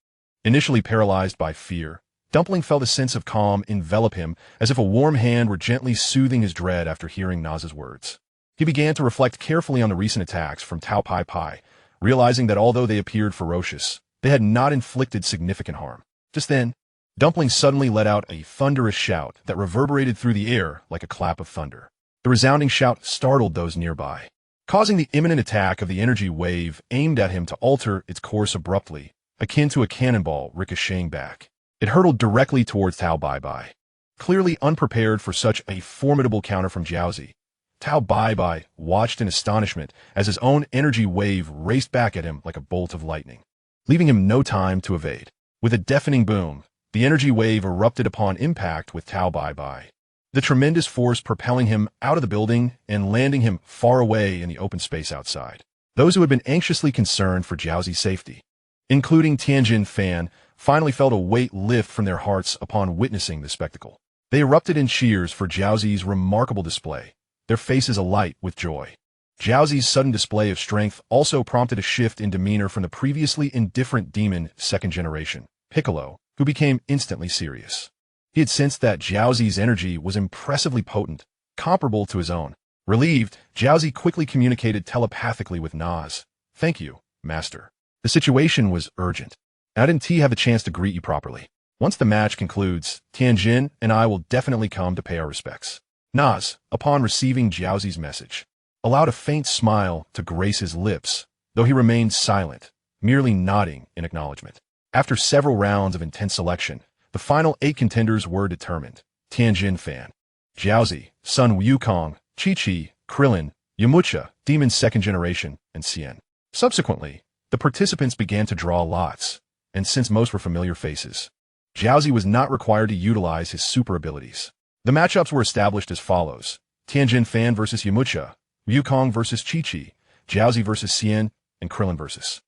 Initially paralyzed by fear, Dumpling felt a sense of calm envelop him as if a warm hand were gently soothing his dread after hearing Naz's words. He began to reflect carefully on the recent attacks from Tao Pai Pai, realizing that although they appeared ferocious, they had not inflicted significant harm. Just then, Dumpling suddenly let out a thunderous shout that reverberated through the air like a clap of thunder. The resounding shout startled those nearby, causing the imminent attack of the energy wave aimed at him to alter its course abruptly, akin to a cannonball ricocheting back. It hurtled directly towards Tao Bai Bai. Clearly unprepared for such a formidable counter from Jiaozi, Tao Bai Bai watched in astonishment as his own energy wave raced back at him like a bolt of lightning, leaving him no time to evade. With a deafening boom, the energy wave erupted upon impact with Tao Bai Bai, the tremendous force propelling him out of the building and landing him far away in the open space outside. Those who had been anxiously concerned for Jiaozi's safety, including Tianjin Fan, finally felt a weight lift from their hearts upon witnessing the spectacle. They erupted in cheers for Jiaozi's remarkable display, their faces alight with joy. Jiaozi's sudden display of strength also prompted a shift in demeanor from the previously indifferent demon second generation, Piccolo, who became instantly serious. He had sensed that Jiaozi's energy was impressively potent, comparable to his own. Relieved, Jiaozi quickly communicated telepathically with Nas. "Thank you, Master. The situation was urgent. I didn't have a chance to greet you properly. Once the match concludes, Tianjin and I will definitely come to pay our respects." Nas, upon receiving Jiaozi's message, allowed a faint smile to grace his lips, though he remained silent, merely nodding in acknowledgement. After several rounds of intense selection, the final 8 contenders were determined. Tianjin Fan, Jiaozi, Sun Wukong, Chi-Chi, Krillin, Yamcha, Demon Second Generation, and Saiyan. Subsequently, the participants began to draw lots, and since most were familiar faces, Jiaozi was not required to utilize his super abilities. The matchups were established as follows: Tianjin Fan versus Yamcha, Wukong versus Chi-Chi, Jiaozi versus Saiyan, and Krillin versus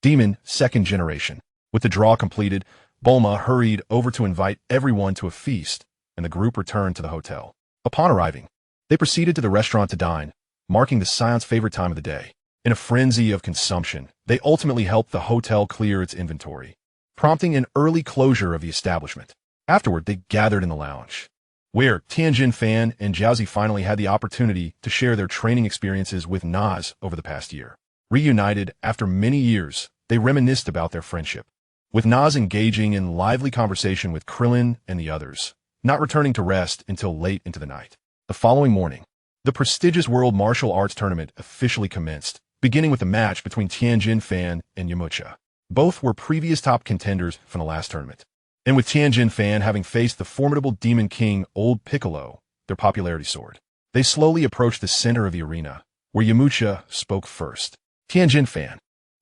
Demon Second Generation. With the draw completed, Bulma hurried over to invite everyone to a feast, and the group returned to the hotel. Upon arriving, they proceeded to the restaurant to dine, marking the Saiyans' favorite time of the day. In a frenzy of consumption, they ultimately helped the hotel clear its inventory, prompting an early closure of the establishment. Afterward, they gathered in the lounge, where Tianjin Fan and Jiaozi finally had the opportunity to share their training experiences with Nas over the past year. Reunited after many years, they reminisced about their friendship, with Nas engaging in lively conversation with Krillin and the others, not returning to rest until late into the night. The following morning, the prestigious World Martial Arts Tournament officially commenced, beginning with a match between Tianjin Fan and Yamcha. Both were previous top contenders from the last tournament, and with Tianjin Fan having faced the formidable Demon King Old Piccolo, their popularity soared. They slowly approached the center of the arena, where Yamcha spoke first. "Tianjin Fan,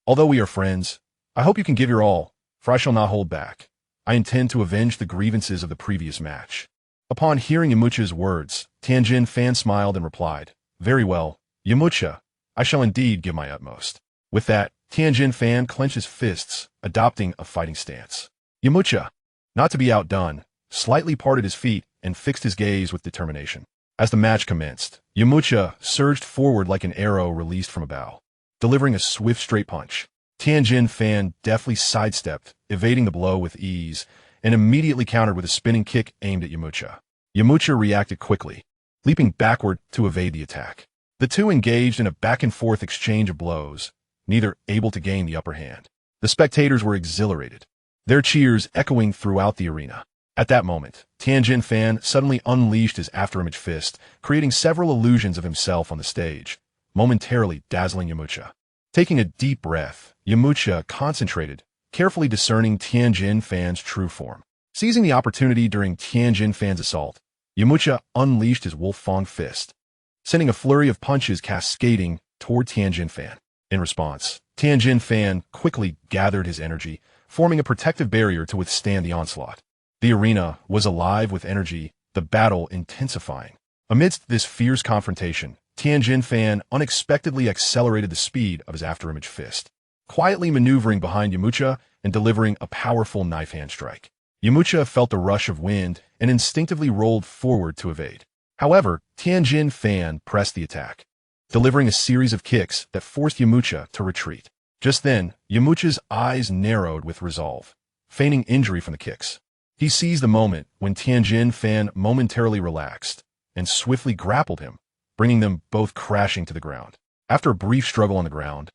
although we are friends, I hope you can give your all, for I shall not hold back. I intend to avenge the grievances of the previous match." Upon hearing Yamcha's words, Tianjin Fan smiled and replied, "Very well, Yamcha, I shall indeed give my utmost." With that, Tianjin Fan clenched his fists, adopting a fighting stance. Yamcha, not to be outdone, slightly parted his feet and fixed his gaze with determination. As the match commenced, Yamcha surged forward like an arrow released from a bow, delivering a swift straight punch. Tianjin Fan deftly sidestepped, evading the blow with ease, and immediately countered with a spinning kick aimed at Yamcha. Yamcha reacted quickly, leaping backward to evade the attack. The two engaged in a back-and-forth exchange of blows, neither able to gain the upper hand. The spectators were exhilarated, their cheers echoing throughout the arena. At that moment, Tianjin Fan suddenly unleashed his afterimage fist, creating several illusions of himself on the stage, momentarily dazzling Yamcha. Taking a deep breath, Yamcha concentrated, carefully discerning Tianjin Fan's true form. Seizing the opportunity during Tianjin Fan's assault, Yamcha unleashed his Wolf-Fang fist, sending a flurry of punches cascading toward Tianjin Fan. In response, Tianjin Fan quickly gathered his energy, forming a protective barrier to withstand the onslaught. The arena was alive with energy, the battle intensifying. Amidst this fierce confrontation, Tianjin Fan unexpectedly accelerated the speed of his afterimage fist, quietly maneuvering behind Yamucha and delivering a powerful knife hand strike. Yamucha felt the rush of wind and instinctively rolled forward to evade. However, Tianjin Fan pressed the attack, delivering a series of kicks that forced Yamucha to retreat. Just then, Yamucha's eyes narrowed with resolve, feigning injury from the kicks. He seized the moment when Tianjin Fan momentarily relaxed and swiftly grappled him, bringing them both crashing to the ground. After a brief struggle on the ground,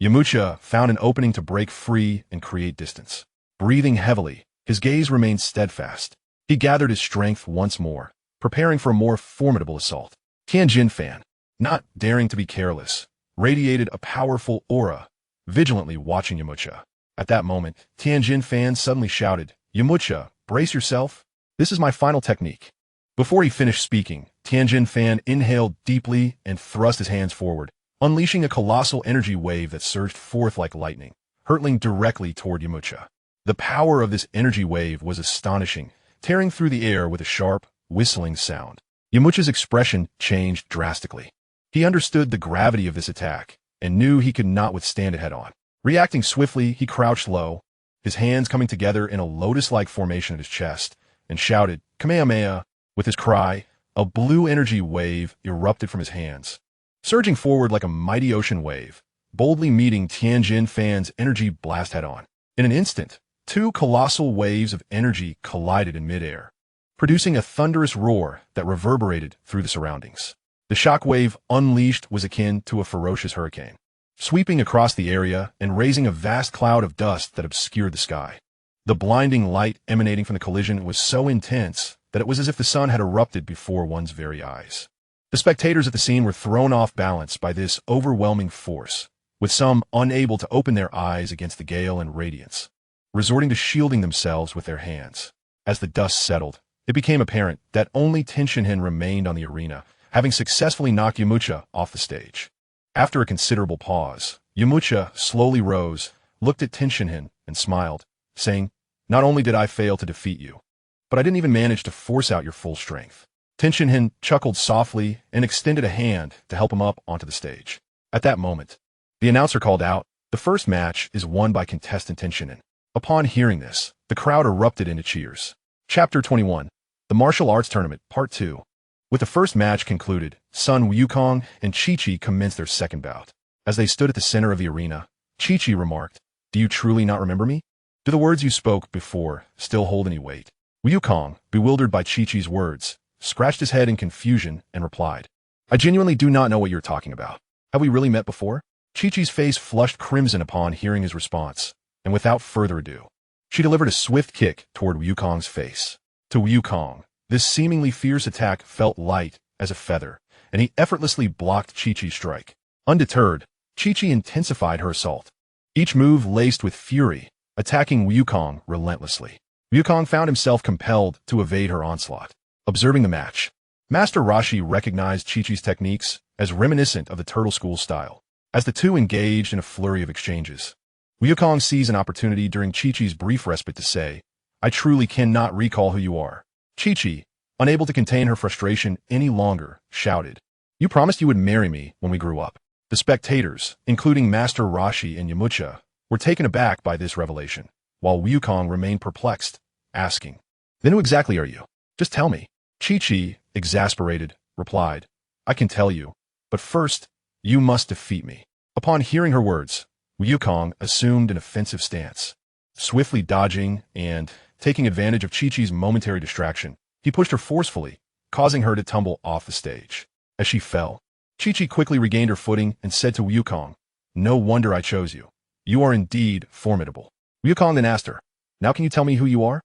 Yamucha found an opening to break free and create distance. Breathing heavily, his gaze remained steadfast. He gathered his strength once more, preparing for a more formidable assault. Tianjin Fan, not daring to be careless, radiated a powerful aura, vigilantly watching Yamucha. At that moment, Tianjin Fan suddenly shouted, "Yamucha, brace yourself. This is my final technique." Before he finished speaking, Tianjin Fan inhaled deeply and thrust his hands forward, unleashing a colossal energy wave that surged forth like lightning, hurtling directly toward Yamucha. The power of this energy wave was astonishing, tearing through the air with a sharp, whistling sound. Yamucha's expression changed drastically. He understood the gravity of this attack and knew he could not withstand it head-on. Reacting swiftly, he crouched low, his hands coming together in a lotus-like formation at his chest, and shouted, "Kamehameha!" With his cry, a blue energy wave erupted from his hands, surging forward like a mighty ocean wave, boldly meeting Tianjin Fan's energy blast head-on. In an instant, two colossal waves of energy collided in midair, producing a thunderous roar that reverberated through the surroundings. The shockwave unleashed was akin to a ferocious hurricane, sweeping across the area and raising a vast cloud of dust that obscured the sky. The blinding light emanating from the collision was so intense that it was as if the sun had erupted before one's very eyes. The spectators at the scene were thrown off balance by this overwhelming force, with some unable to open their eyes against the gale and radiance, resorting to shielding themselves with their hands. As the dust settled, it became apparent that only Tenshinhan remained on the arena, having successfully knocked Yamucha off the stage. After a considerable pause, Yamucha slowly rose, looked at Tenshinhan, and smiled, saying, "Not only did I fail to defeat you, but I didn't even manage to force out your full strength." Tenshinhan chuckled softly and extended a hand to help him up onto the stage. At that moment, the announcer called out, "The first match is won by contestant Tenshinhan." Upon hearing this, the crowd erupted into cheers. Chapter 21, The Martial Arts Tournament, Part 2. With the first match concluded, Sun Wukong and Chi-Chi commenced their second bout. As they stood at the center of the arena, Chi-Chi remarked, "Do you truly not remember me? Do the words you spoke before still hold any weight?" Wukong, bewildered by Chi-Chi's words, scratched his head in confusion and replied, "I genuinely do not know what you're talking about. Have we really met before?" Chi-Chi's face flushed crimson upon hearing his response, and without further ado, she delivered a swift kick toward Wukong's face. To Wukong, this seemingly fierce attack felt light as a feather, and he effortlessly blocked Chi-Chi's strike. Undeterred, Chi-Chi intensified her assault, each move laced with fury, attacking Wukong relentlessly. Wukong found himself compelled to evade her onslaught. Observing the match, Master Rashi recognized Chi-Chi's techniques as reminiscent of the Turtle School style. As the two engaged in a flurry of exchanges, Wukong seized an opportunity during Chi-Chi's brief respite to say, "I truly cannot recall who you are." Chi-Chi, unable to contain her frustration any longer, shouted, "You promised you would marry me when we grew up." The spectators, including Master Rashi and Yamucha, were taken aback by this revelation, while Wukong remained perplexed, asking, "Then who exactly are you? Just tell me." Chi-Chi, exasperated, replied, "I can tell you, but first, you must defeat me." Upon hearing her words, Wukong assumed an offensive stance. Swiftly dodging and taking advantage of Chi-Chi's momentary distraction, he pushed her forcefully, causing her to tumble off the stage. As she fell, Chi-Chi quickly regained her footing and said to Wukong, "No wonder I chose you. You are indeed formidable." Wukong then asked her, "Now can you tell me who you are?"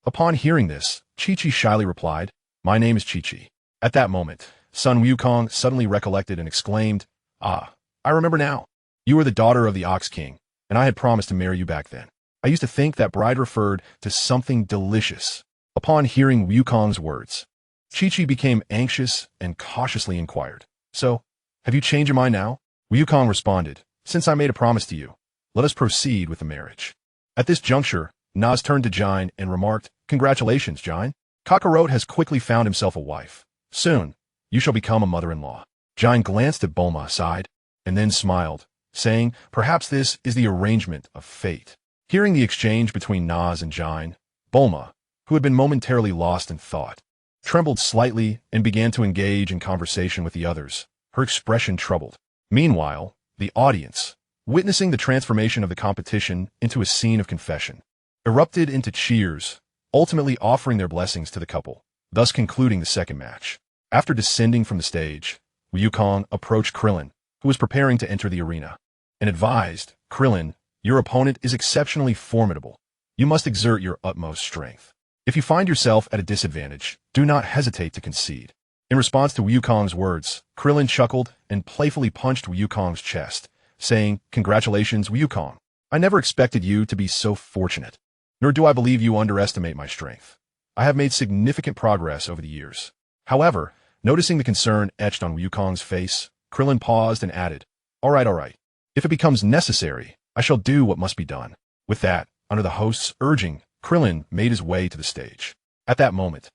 Upon hearing this, Chi-Chi shyly replied, "My name is Chi-Chi." At that moment, Sun Wukong suddenly recollected and exclaimed, "Ah, I remember now. You were the daughter of the Ox King, and I had promised to marry you back then. I used to think that bride referred to something delicious." Upon hearing Wukong's words, Chi-Chi became anxious and cautiously inquired, "So, have you changed your mind now?" Wukong responded, "Since I made a promise to you, let us proceed with the marriage." At this juncture, Naz turned to Jine and remarked, "Congratulations, Jine. Kakarot has quickly found himself a wife. Soon, you shall become a mother-in-law. Zhang glanced at Bulma aside, and then smiled, saying, perhaps this is the arrangement of fate. Hearing the exchange between Nas and Zhang, Bulma, who had been momentarily lost in thought, trembled slightly and began to engage in conversation with the others, her expression troubled. Meanwhile, the audience, witnessing the transformation of the competition into a scene of confession, erupted into cheers, ultimately offering their blessings to the couple, thus concluding the second match. After descending from the stage, Wukong approached Krillin, who was preparing to enter the arena, and advised, Krillin, your opponent is exceptionally formidable. You must exert your utmost strength. If you find yourself at a disadvantage, do not hesitate to concede. In response to Wukong's words, Krillin chuckled and playfully punched Wukong's chest, saying, congratulations, Wukong. I never expected you to be so fortunate. Nor do I believe you underestimate my strength. I have made significant progress over the years. However, noticing the concern etched on Wukong's face, Krillin paused and added, all right. If it becomes necessary, I shall do what must be done. With that, under the host's urging, Krillin made his way to the stage. At that moment,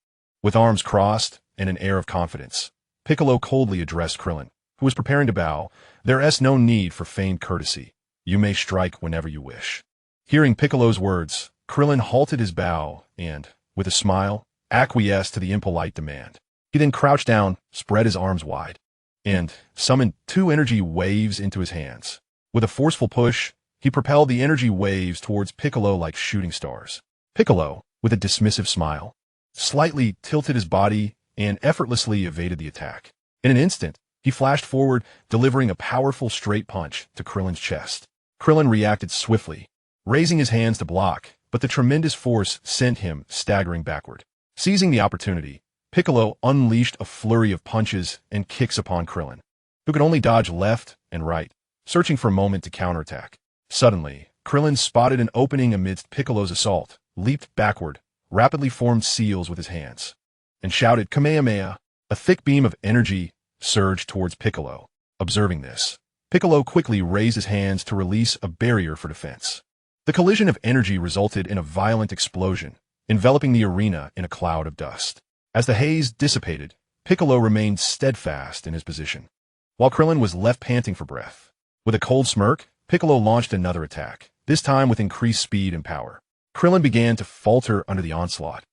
with arms crossed and an air of confidence, Piccolo coldly addressed Krillin, who was preparing to bow. There is no need for feigned courtesy. You may strike whenever you wish. Hearing Piccolo's words, Krillin halted his bow and, with a smile, acquiesced to the impolite demand. He then crouched down, spread his arms wide, and summoned 2 energy waves into his hands. With a forceful push, he propelled the energy waves towards Piccolo like shooting stars. Piccolo, with a dismissive smile, slightly tilted his body and effortlessly evaded the attack. In an instant, he flashed forward, delivering a powerful straight punch to Krillin's chest. Krillin reacted swiftly, raising his hands to block, but the tremendous force sent him staggering backward. Seizing the opportunity, Piccolo unleashed a flurry of punches and kicks upon Krillin, who could only dodge left and right, searching for a moment to counterattack. Suddenly, Krillin spotted an opening amidst Piccolo's assault, leaped backward, rapidly formed seals with his hands, and shouted Kamehameha. A thick beam of energy surged towards Piccolo. Observing this, Piccolo quickly raised his hands to release a barrier for defense. The collision of energy resulted in a violent explosion, enveloping the arena in a cloud of dust. As the haze dissipated, Piccolo remained steadfast in his position, while Krillin was left panting for breath. With a cold smirk, Piccolo launched another attack, this time with increased speed and power. Krillin began to falter under the onslaught,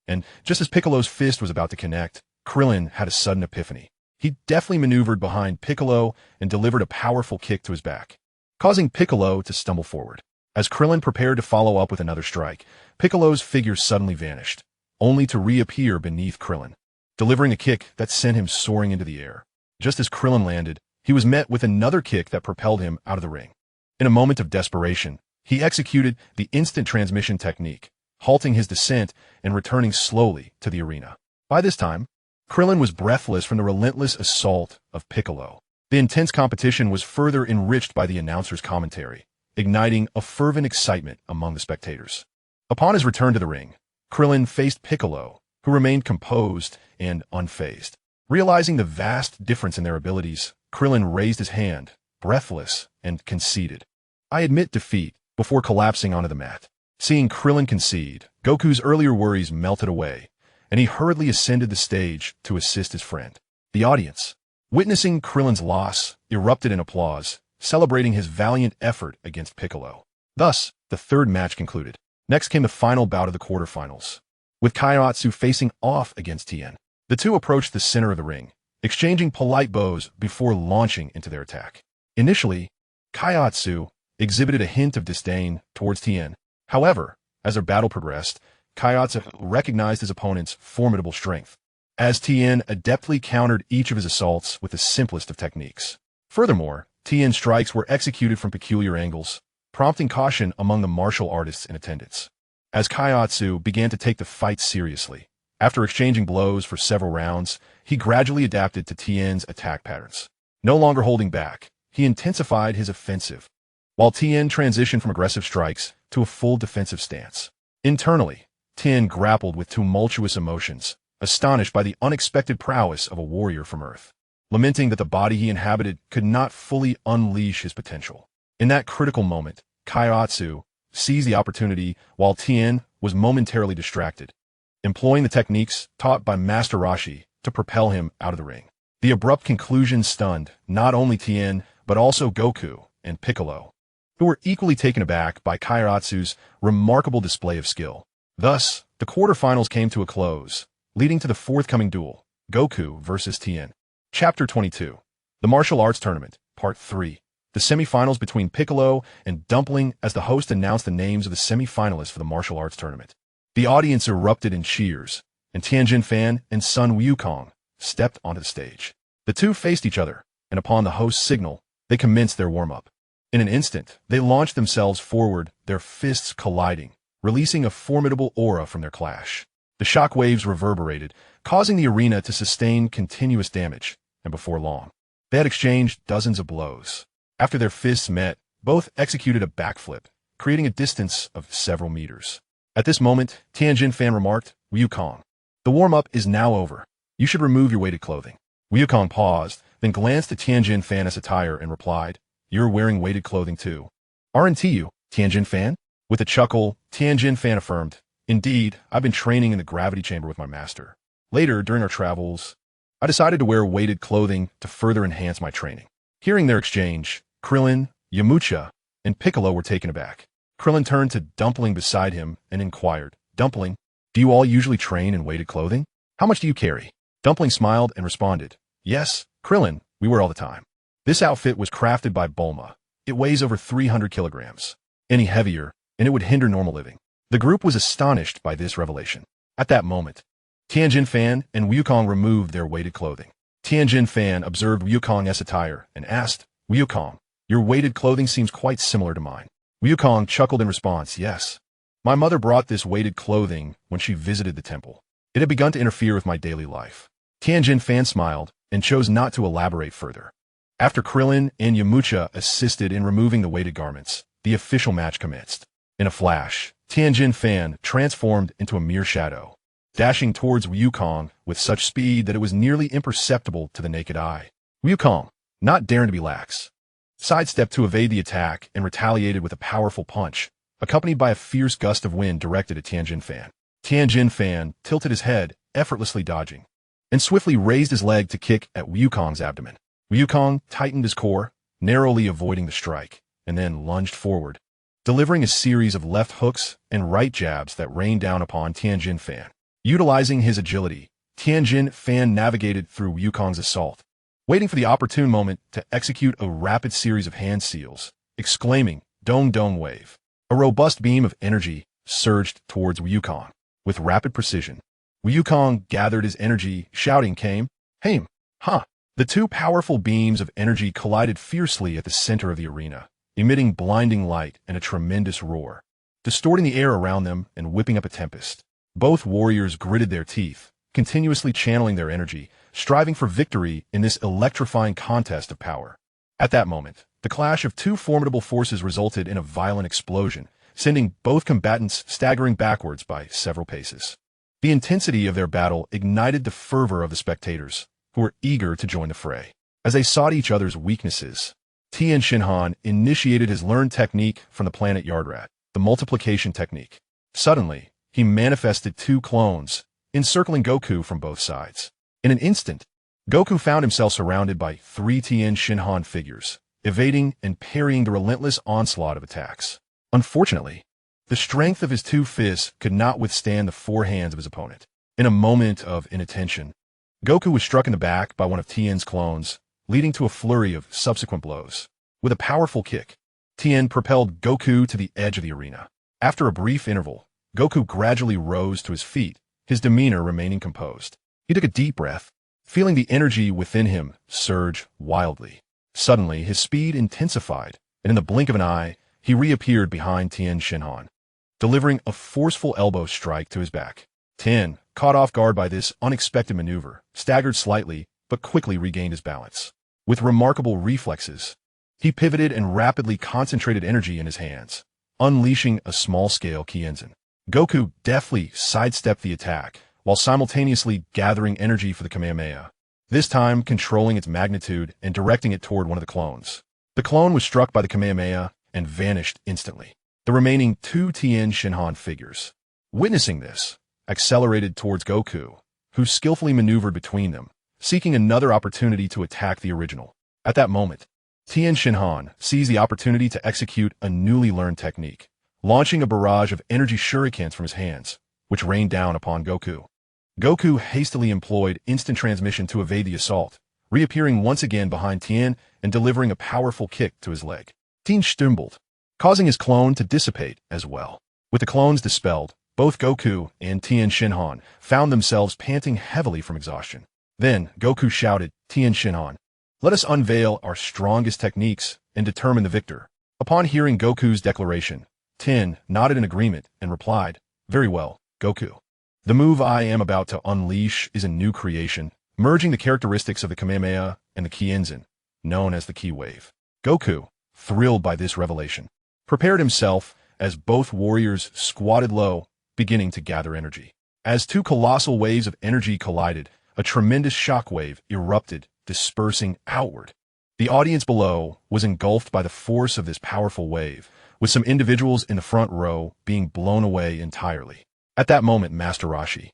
and just as Piccolo's fist was about to connect, Krillin had a sudden epiphany. He deftly maneuvered behind Piccolo and delivered a powerful kick to his back, causing Piccolo to stumble forward. As Krillin prepared to follow up with another strike, Piccolo's figure suddenly vanished, only to reappear beneath Krillin, delivering a kick that sent him soaring into the air. Just as Krillin landed, he was met with another kick that propelled him out of the ring. In a moment of desperation, he executed the instant transmission technique, halting his descent and returning slowly to the arena. By this time, Krillin was breathless from the relentless assault of Piccolo. The intense competition was further enriched by the announcer's commentary, igniting a fervent excitement among the spectators. Upon his return to the ring, Krillin faced Piccolo, who remained composed and unfazed. Realizing the vast difference in their abilities, Krillin raised his hand, breathless, and conceded, I admit defeat, before collapsing onto the mat. Seeing Krillin concede, Goku's earlier worries melted away, and he hurriedly ascended the stage to assist his friend. The audience, witnessing Krillin's loss, erupted in applause, celebrating his valiant effort against Piccolo. Thus, the third match concluded. Next came the final bout of the quarterfinals, with Kaiotsu facing off against Tien. The two approached the center of the ring, exchanging polite bows before launching into their attack. Initially, Kaiotsu exhibited a hint of disdain towards Tien. However, as their battle progressed, Kaiotsu recognized his opponent's formidable strength, as Tien adeptly countered each of his assaults with the simplest of techniques. Furthermore, Tien's strikes were executed from peculiar angles, prompting caution among the martial artists in attendance. As Kaiotsu began to take the fight seriously, after exchanging blows for several rounds, he gradually adapted to Tien's attack patterns. No longer holding back, he intensified his offensive, while Tien transitioned from aggressive strikes to a full defensive stance. Internally, Tien grappled with tumultuous emotions, astonished by the unexpected prowess of a warrior from Earth, lamenting that the body he inhabited could not fully unleash his potential. In that critical moment, Kaiotsu seized the opportunity while Tien was momentarily distracted, employing the techniques taught by Master Roshi to propel him out of the ring. The abrupt conclusion stunned not only Tien, but also Goku and Piccolo, who were equally taken aback by Kairatsu's remarkable display of skill. Thus, the quarterfinals came to a close, leading to the forthcoming duel, Goku versus Tien. Chapter 22. The Martial Arts Tournament, Part 3. The semifinals between Piccolo and Dumpling as the host announced the names of the semifinalists for the martial arts tournament. The audience erupted in cheers, and Tianjin Fan and Sun Wukong stepped onto the stage. The two faced each other, and upon the host's signal, they commenced their warm-up. In an instant, they launched themselves forward, their fists colliding, releasing a formidable aura from their clash. The shock waves reverberated, causing the arena to sustain continuous damage, and before long, they had exchanged dozens of blows. After their fists met, both executed a backflip, creating a distance of several meters. At this moment, Tianjin Fan remarked, "Wukong, the warm-up is now over. You should remove your weighted clothing." Wukong paused, then glanced at Tianjin Fan's attire and replied, "You're wearing weighted clothing too. Aren't you, Tianjin Fan?" With a chuckle, Tianjin Fan affirmed, "Indeed, I've been training in the gravity chamber with my master. Later, during our travels, I decided to wear weighted clothing to further enhance my training." Hearing their exchange, Krillin, Yamcha, and Piccolo were taken aback. Krillin turned to Dumpling beside him and inquired, "Dumpling, do you all usually train in weighted clothing? How much do you carry?" Dumpling smiled and responded, "Yes, Krillin, we wear all the time. This outfit was crafted by Bulma. It weighs over 300 kilograms. Any heavier, and it would hinder normal living." The group was astonished by this revelation. At that moment, Tianjin Fan and Wukong removed their weighted clothing. Tianjin Fan observed Wukong's attire and asked, "Wukong, your weighted clothing seems quite similar to mine." Wukong chuckled in response, "Yes. My mother brought this weighted clothing when she visited the temple. It had begun to interfere with my daily life." Tianjin Fan smiled and chose not to elaborate further. After Krillin and Yamcha assisted in removing the weighted garments, the official match commenced. In a flash, Tianjin Fan transformed into a mere shadow, dashing towards Wukong with such speed that it was nearly imperceptible to the naked eye. Wukong, not daring to be lax, sidestepped to evade the attack and retaliated with a powerful punch, accompanied by a fierce gust of wind directed at Tianjin Fan. Tianjin Fan tilted his head, effortlessly dodging, and swiftly raised his leg to kick at Wukong's abdomen. Wukong tightened his core, narrowly avoiding the strike, and then lunged forward, delivering a series of left hooks and right jabs that rained down upon Tianjin Fan. Utilizing his agility, Tianjin Fan navigated through Wukong's assault, waiting for the opportune moment to execute a rapid series of hand seals, exclaiming, "Dong Dong Wave." A robust beam of energy surged towards Wukong. With rapid precision, Wukong gathered his energy, shouting, "Haim! Ha!" The two powerful beams of energy collided fiercely at the center of the arena, emitting blinding light and a tremendous roar, distorting the air around them and whipping up a tempest. Both warriors gritted their teeth, continuously channeling their energy, striving for victory in this electrifying contest of power. At that moment, the clash of two formidable forces resulted in a violent explosion, sending both combatants staggering backwards by several paces. The intensity of their battle ignited the fervor of the spectators, who were eager to join the fray. As they sought each other's weaknesses, Tien Shinhan initiated his learned technique from the planet Yardrat, the multiplication technique. Suddenly, he manifested two clones, encircling Goku from both sides. In an instant, Goku found himself surrounded by three Tien Shinhan figures, evading and parrying the relentless onslaught of attacks. Unfortunately, the strength of his two fists could not withstand the four hands of his opponent. In a moment of inattention, Goku was struck in the back by one of Tien's clones, leading to a flurry of subsequent blows. With a powerful kick, Tien propelled Goku to the edge of the arena. After a brief interval, Goku gradually rose to his feet, his demeanor remaining composed. He took a deep breath, feeling the energy within him surge wildly. Suddenly, his speed intensified, and in the blink of an eye, he reappeared behind Tien Shinhan, delivering a forceful elbow strike to his back. Tien, caught off guard by this unexpected maneuver, staggered slightly, but quickly regained his balance. With remarkable reflexes, he pivoted and rapidly concentrated energy in his hands, unleashing a small-scale Kienzan. Goku deftly sidestepped the attack, while simultaneously gathering energy for the Kamehameha, this time controlling its magnitude and directing it toward one of the clones. The clone was struck by the Kamehameha and vanished instantly. The remaining two Tien Shinhan figures, witnessing this, accelerated towards Goku, who skillfully maneuvered between them, seeking another opportunity to attack the original. At that moment, Tien Shinhan sees the opportunity to execute a newly learned technique, launching a barrage of energy shurikens from his hands, which rained down upon Goku. Goku hastily employed instant transmission to evade the assault, reappearing once again behind Tien and delivering a powerful kick to his leg. Tien stumbled, causing his clone to dissipate as well. With the clones dispelled, both Goku and Tien Shinhan found themselves panting heavily from exhaustion. Then Goku shouted, "Tien Shinhan, let us unveil our strongest techniques and determine the victor." Upon hearing Goku's declaration, Tien nodded in agreement and replied, "Very well, Goku. The move I am about to unleash is a new creation, merging the characteristics of the Kamehameha and the Ki Enzin, known as the Ki Wave." Goku, thrilled by this revelation, prepared himself as both warriors squatted low, beginning to gather energy. As two colossal waves of energy collided, a tremendous shockwave erupted, dispersing outward. The audience below was engulfed by the force of this powerful wave, with some individuals in the front row being blown away entirely. At that moment, Master Roshi,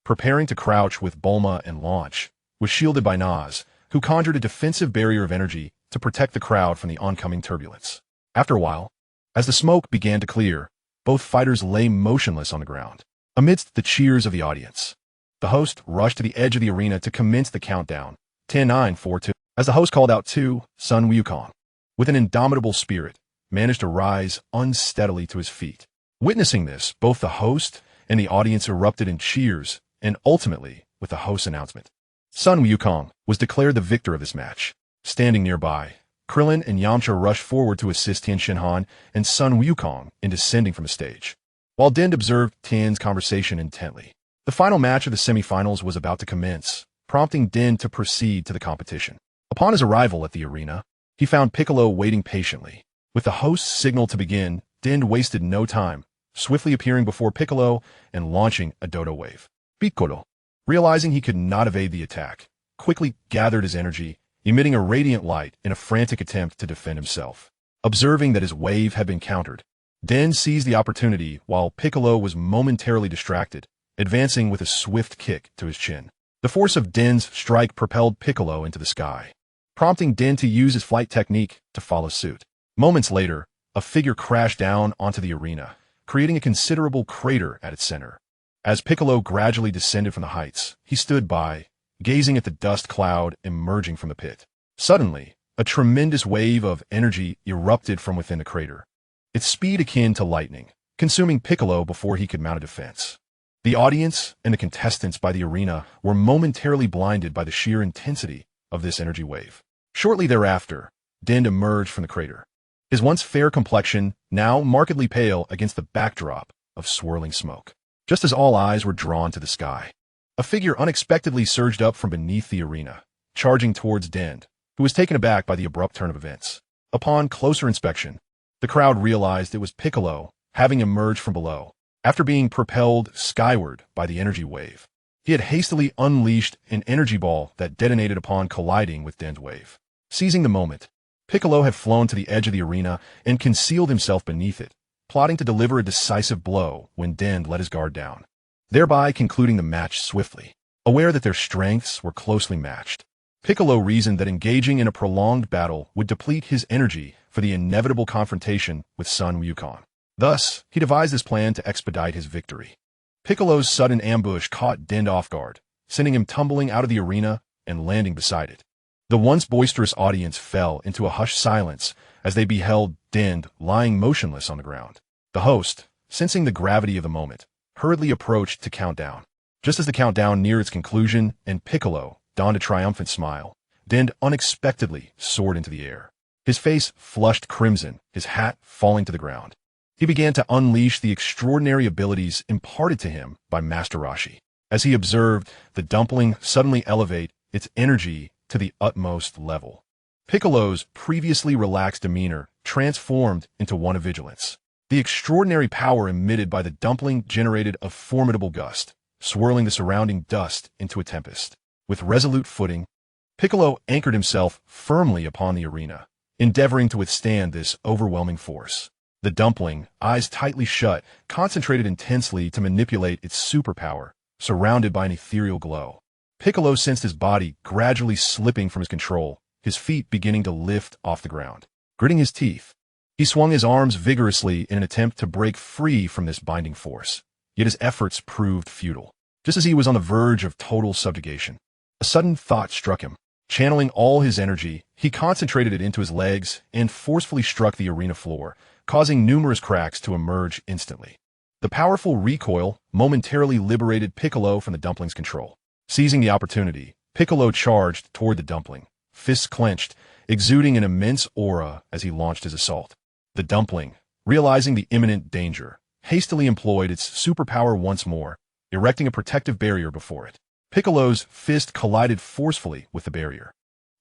preparing to crouch with Bulma and launch, was shielded by Nas, who conjured a defensive barrier of energy to protect the crowd from the oncoming turbulence. After a while, as the smoke began to clear, both fighters lay motionless on the ground. Amidst the cheers of the audience, the host rushed to the edge of the arena to commence the countdown. 10, 9, 4, 2. As the host called out 2, Sun Wukong, with an indomitable spirit, managed to rise unsteadily to his feet. Witnessing this, both the host and the audience erupted in cheers, and ultimately, with the host's announcement, Sun Wukong was declared the victor of this match. Standing nearby, Krillin and Yamcha rushed forward to assist Tien Shinhan and Sun Wukong in descending from the stage, while Din observed Tien's conversation intently. The final match of the semifinals was about to commence, prompting Din to proceed to the competition. Upon his arrival at the arena, he found Piccolo waiting patiently. With the host's signal to begin, Din wasted no time, swiftly appearing before Piccolo and launching a Dodo Wave. Piccolo, realizing he could not evade the attack, quickly gathered his energy, emitting a radiant light in a frantic attempt to defend himself. Observing that his wave had been countered, Din seized the opportunity while Piccolo was momentarily distracted, advancing with a swift kick to his chin. The force of Din's strike propelled Piccolo into the sky, prompting Din to use his flight technique to follow suit. Moments later, a figure crashed down onto the arena, creating a considerable crater at its center. As Piccolo gradually descended from the heights, he stood by, gazing at the dust cloud emerging from the pit. Suddenly, a tremendous wave of energy erupted from within the crater, its speed akin to lightning, consuming Piccolo before he could mount a defense. The audience and the contestants by the arena were momentarily blinded by the sheer intensity of this energy wave. Shortly thereafter, Din emerged from the crater, his once fair complexion now markedly pale against the backdrop of swirling smoke. Just as all eyes were drawn to the sky, a figure unexpectedly surged up from beneath the arena, charging towards Din, who was taken aback by the abrupt turn of events. Upon closer inspection, the crowd realized it was Piccolo, having emerged from below. After being propelled skyward by the energy wave, he had hastily unleashed an energy ball that detonated upon colliding with Din's wave. Seizing the moment, Piccolo had flown to the edge of the arena and concealed himself beneath it, plotting to deliver a decisive blow when Din let his guard down, thereby concluding the match swiftly. Aware that their strengths were closely matched, Piccolo reasoned that engaging in a prolonged battle would deplete his energy for the inevitable confrontation with Sun Wukong. Thus, he devised this plan to expedite his victory. Piccolo's sudden ambush caught Din off guard, sending him tumbling out of the arena and landing beside it. The once boisterous audience fell into a hushed silence as they beheld Din lying motionless on the ground. The host, sensing the gravity of the moment, hurriedly approached to count down. Just as the countdown neared its conclusion and Piccolo donned a triumphant smile, Din unexpectedly soared into the air. His face flushed crimson, his hat falling to the ground. He began to unleash the extraordinary abilities imparted to him by Master Roshi. As he observed the dumpling suddenly elevate its energy to the utmost level, Piccolo's previously relaxed demeanor transformed into one of vigilance. The extraordinary power emitted by the dumpling generated a formidable gust, swirling the surrounding dust into a tempest. With resolute footing, Piccolo anchored himself firmly upon the arena, endeavoring to withstand this overwhelming force. The dumpling, eyes tightly shut, concentrated intensely to manipulate its superpower, surrounded by an ethereal glow. Piccolo sensed his body gradually slipping from his control, his feet beginning to lift off the ground. Gritting his teeth, he swung his arms vigorously in an attempt to break free from this binding force. Yet his efforts proved futile. Just as he was on the verge of total subjugation, a sudden thought struck him. Channeling all his energy, he concentrated it into his legs and forcefully struck the arena floor, causing numerous cracks to emerge instantly. The powerful recoil momentarily liberated Piccolo from the dumpling's control. Seizing the opportunity, Piccolo charged toward the dumpling, fists clenched, exuding an immense aura as he launched his assault. The dumpling, realizing the imminent danger, hastily employed its superpower once more, erecting a protective barrier before it. Piccolo's fist collided forcefully with the barrier,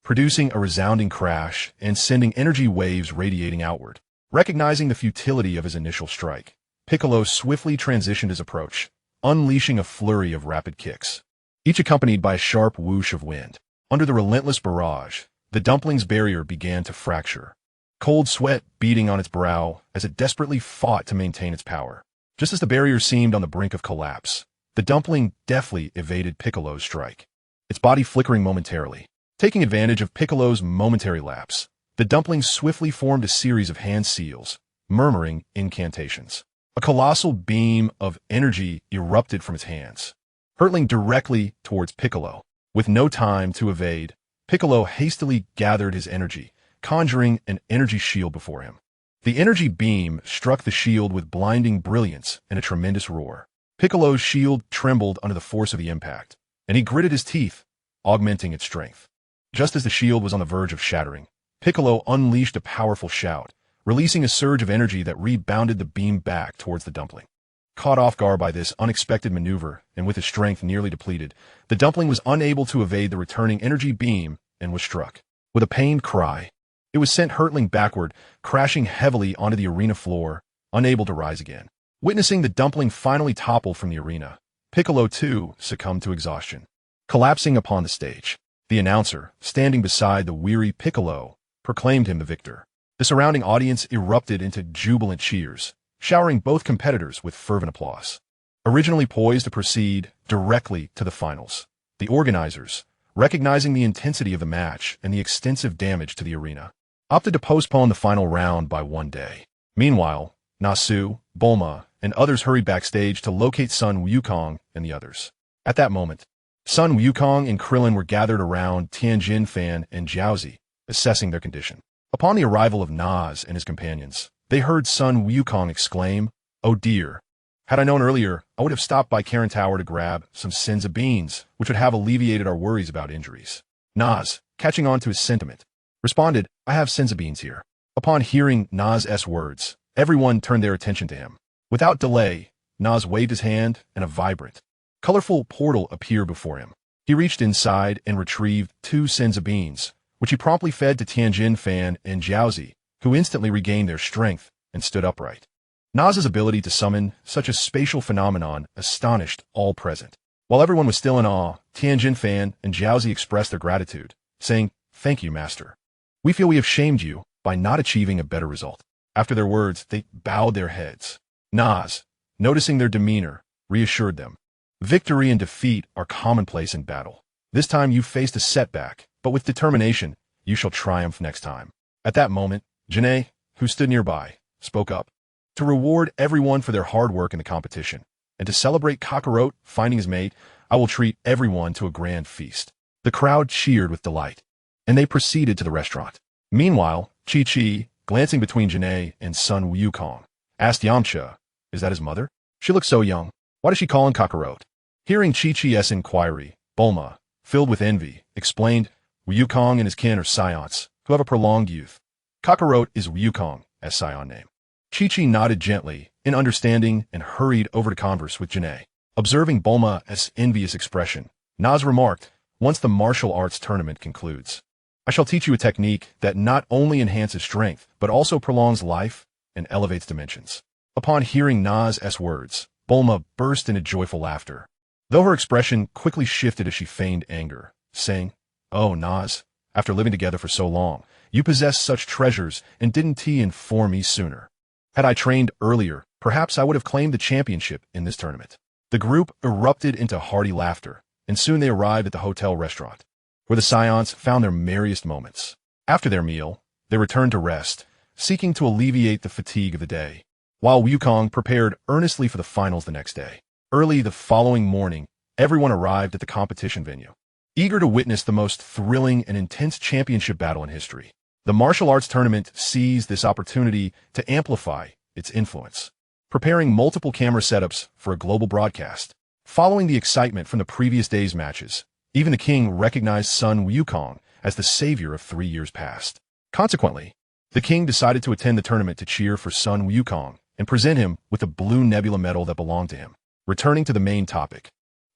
producing a resounding crash and sending energy waves radiating outward. Recognizing the futility of his initial strike, Piccolo swiftly transitioned his approach, unleashing a flurry of rapid kicks, each accompanied by a sharp whoosh of wind. Under the relentless barrage, the dumpling's barrier began to fracture, cold sweat beading on its brow as it desperately fought to maintain its power. Just as the barrier seemed on the brink of collapse, the dumpling deftly evaded Piccolo's strike, its body flickering momentarily. Taking advantage of Piccolo's momentary lapse, the dumpling swiftly formed a series of hand seals, murmuring incantations. A colossal beam of energy erupted from its hands, hurtling directly towards Piccolo. With no time to evade, Piccolo hastily gathered his energy, conjuring an energy shield before him. The energy beam struck the shield with blinding brilliance and a tremendous roar. Piccolo's shield trembled under the force of the impact, and he gritted his teeth, augmenting its strength. Just as the shield was on the verge of shattering, Piccolo unleashed a powerful shout, releasing a surge of energy that rebounded the beam back towards the dumpling. Caught off guard by this unexpected maneuver, and with his strength nearly depleted, the dumpling was unable to evade the returning energy beam and was struck. With a pained cry, it was sent hurtling backward, crashing heavily onto the arena floor, unable to rise again. Witnessing the dumpling finally topple from the arena, Piccolo too succumbed to exhaustion. Collapsing upon the stage, the announcer, standing beside the weary Piccolo, proclaimed him the victor. The surrounding audience erupted into jubilant cheers, showering both competitors with fervent applause. Originally poised to proceed directly to the finals, the organizers, recognizing the intensity of the match and the extensive damage to the arena, opted to postpone the final round by one day. Meanwhile, Nasu, Bulma, and others hurried backstage to locate Sun Wukong and the others. At that moment, Sun Wukong and Krillin were gathered around Tianjin Fan and Jiaozi, assessing their condition. Upon the arrival of Nas and his companions, they heard Sun Wukong exclaim, "Oh dear! Had I known earlier, I would have stopped by Karen Tower to grab some senza beans, which would have alleviated our worries about injuries." Nas, catching on to his sentiment, responded, "I have senza beans here." Upon hearing Nas's words, everyone turned their attention to him. Without delay, Nas waved his hand and a vibrant, colorful portal appeared before him. He reached inside and retrieved 2 senza beans, which he promptly fed to Tianjin Fan and Jiaozi, who instantly regained their strength and stood upright. Nas's ability to summon such a spatial phenomenon astonished all present. While everyone was still in awe, Tianjin Fan and Jiaozi expressed their gratitude, saying, "Thank you, Master. We feel we have shamed you by not achieving a better result." After their words, they bowed their heads. Nas, noticing their demeanor, reassured them. "Victory and defeat are commonplace in battle. This time you faced a setback, but with determination, you shall triumph next time." At that moment, Janae, who stood nearby, spoke up. "To reward everyone for their hard work in the competition, and to celebrate Kakarot finding his mate, I will treat everyone to a grand feast." The crowd cheered with delight, and they proceeded to the restaurant. Meanwhile, Chi-Chi, glancing between Janae and Sun Wukong, asked Yamcha, "Is that his mother? She looks so young. Why does she call him Kakarot?" Hearing Chi-Chi's inquiry, Bulma, filled with envy, explained, "Wukong and his kin are Saiyans, who have a prolonged youth. Kakarot is Wukong, as Saiyan name." Chi-Chi nodded gently, in understanding, and hurried over to converse with Janae. Observing Bulma's envious expression, Nas remarked, "Once the martial arts tournament concludes, I shall teach you a technique that not only enhances strength, but also prolongs life and elevates dimensions." Upon hearing Nas's words, Bulma burst into joyful laughter, though her expression quickly shifted as she feigned anger, saying, "Oh, Nas, after living together for so long, you possess such treasures, and didn't he inform me sooner? Had I trained earlier, perhaps I would have claimed the championship in this tournament." The group erupted into hearty laughter, and soon they arrived at the hotel restaurant, where the Saiyans found their merriest moments. After their meal, they returned to rest, seeking to alleviate the fatigue of the day, while Wukong prepared earnestly for the finals the next day. Early the following morning, everyone arrived at the competition venue, eager to witness the most thrilling and intense championship battle in history. The martial arts tournament seized this opportunity to amplify its influence, preparing multiple camera setups for a global broadcast. Following the excitement from the previous day's matches, even the king recognized Sun Wukong as the savior of 3 years past. Consequently, the king decided to attend the tournament to cheer for Sun Wukong and present him with the blue nebula medal that belonged to him. Returning to the main topic,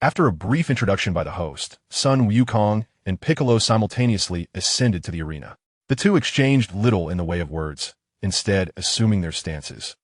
after a brief introduction by the host, Sun Wukong and Piccolo simultaneously ascended to the arena. The two exchanged little in the way of words, instead assuming their stances.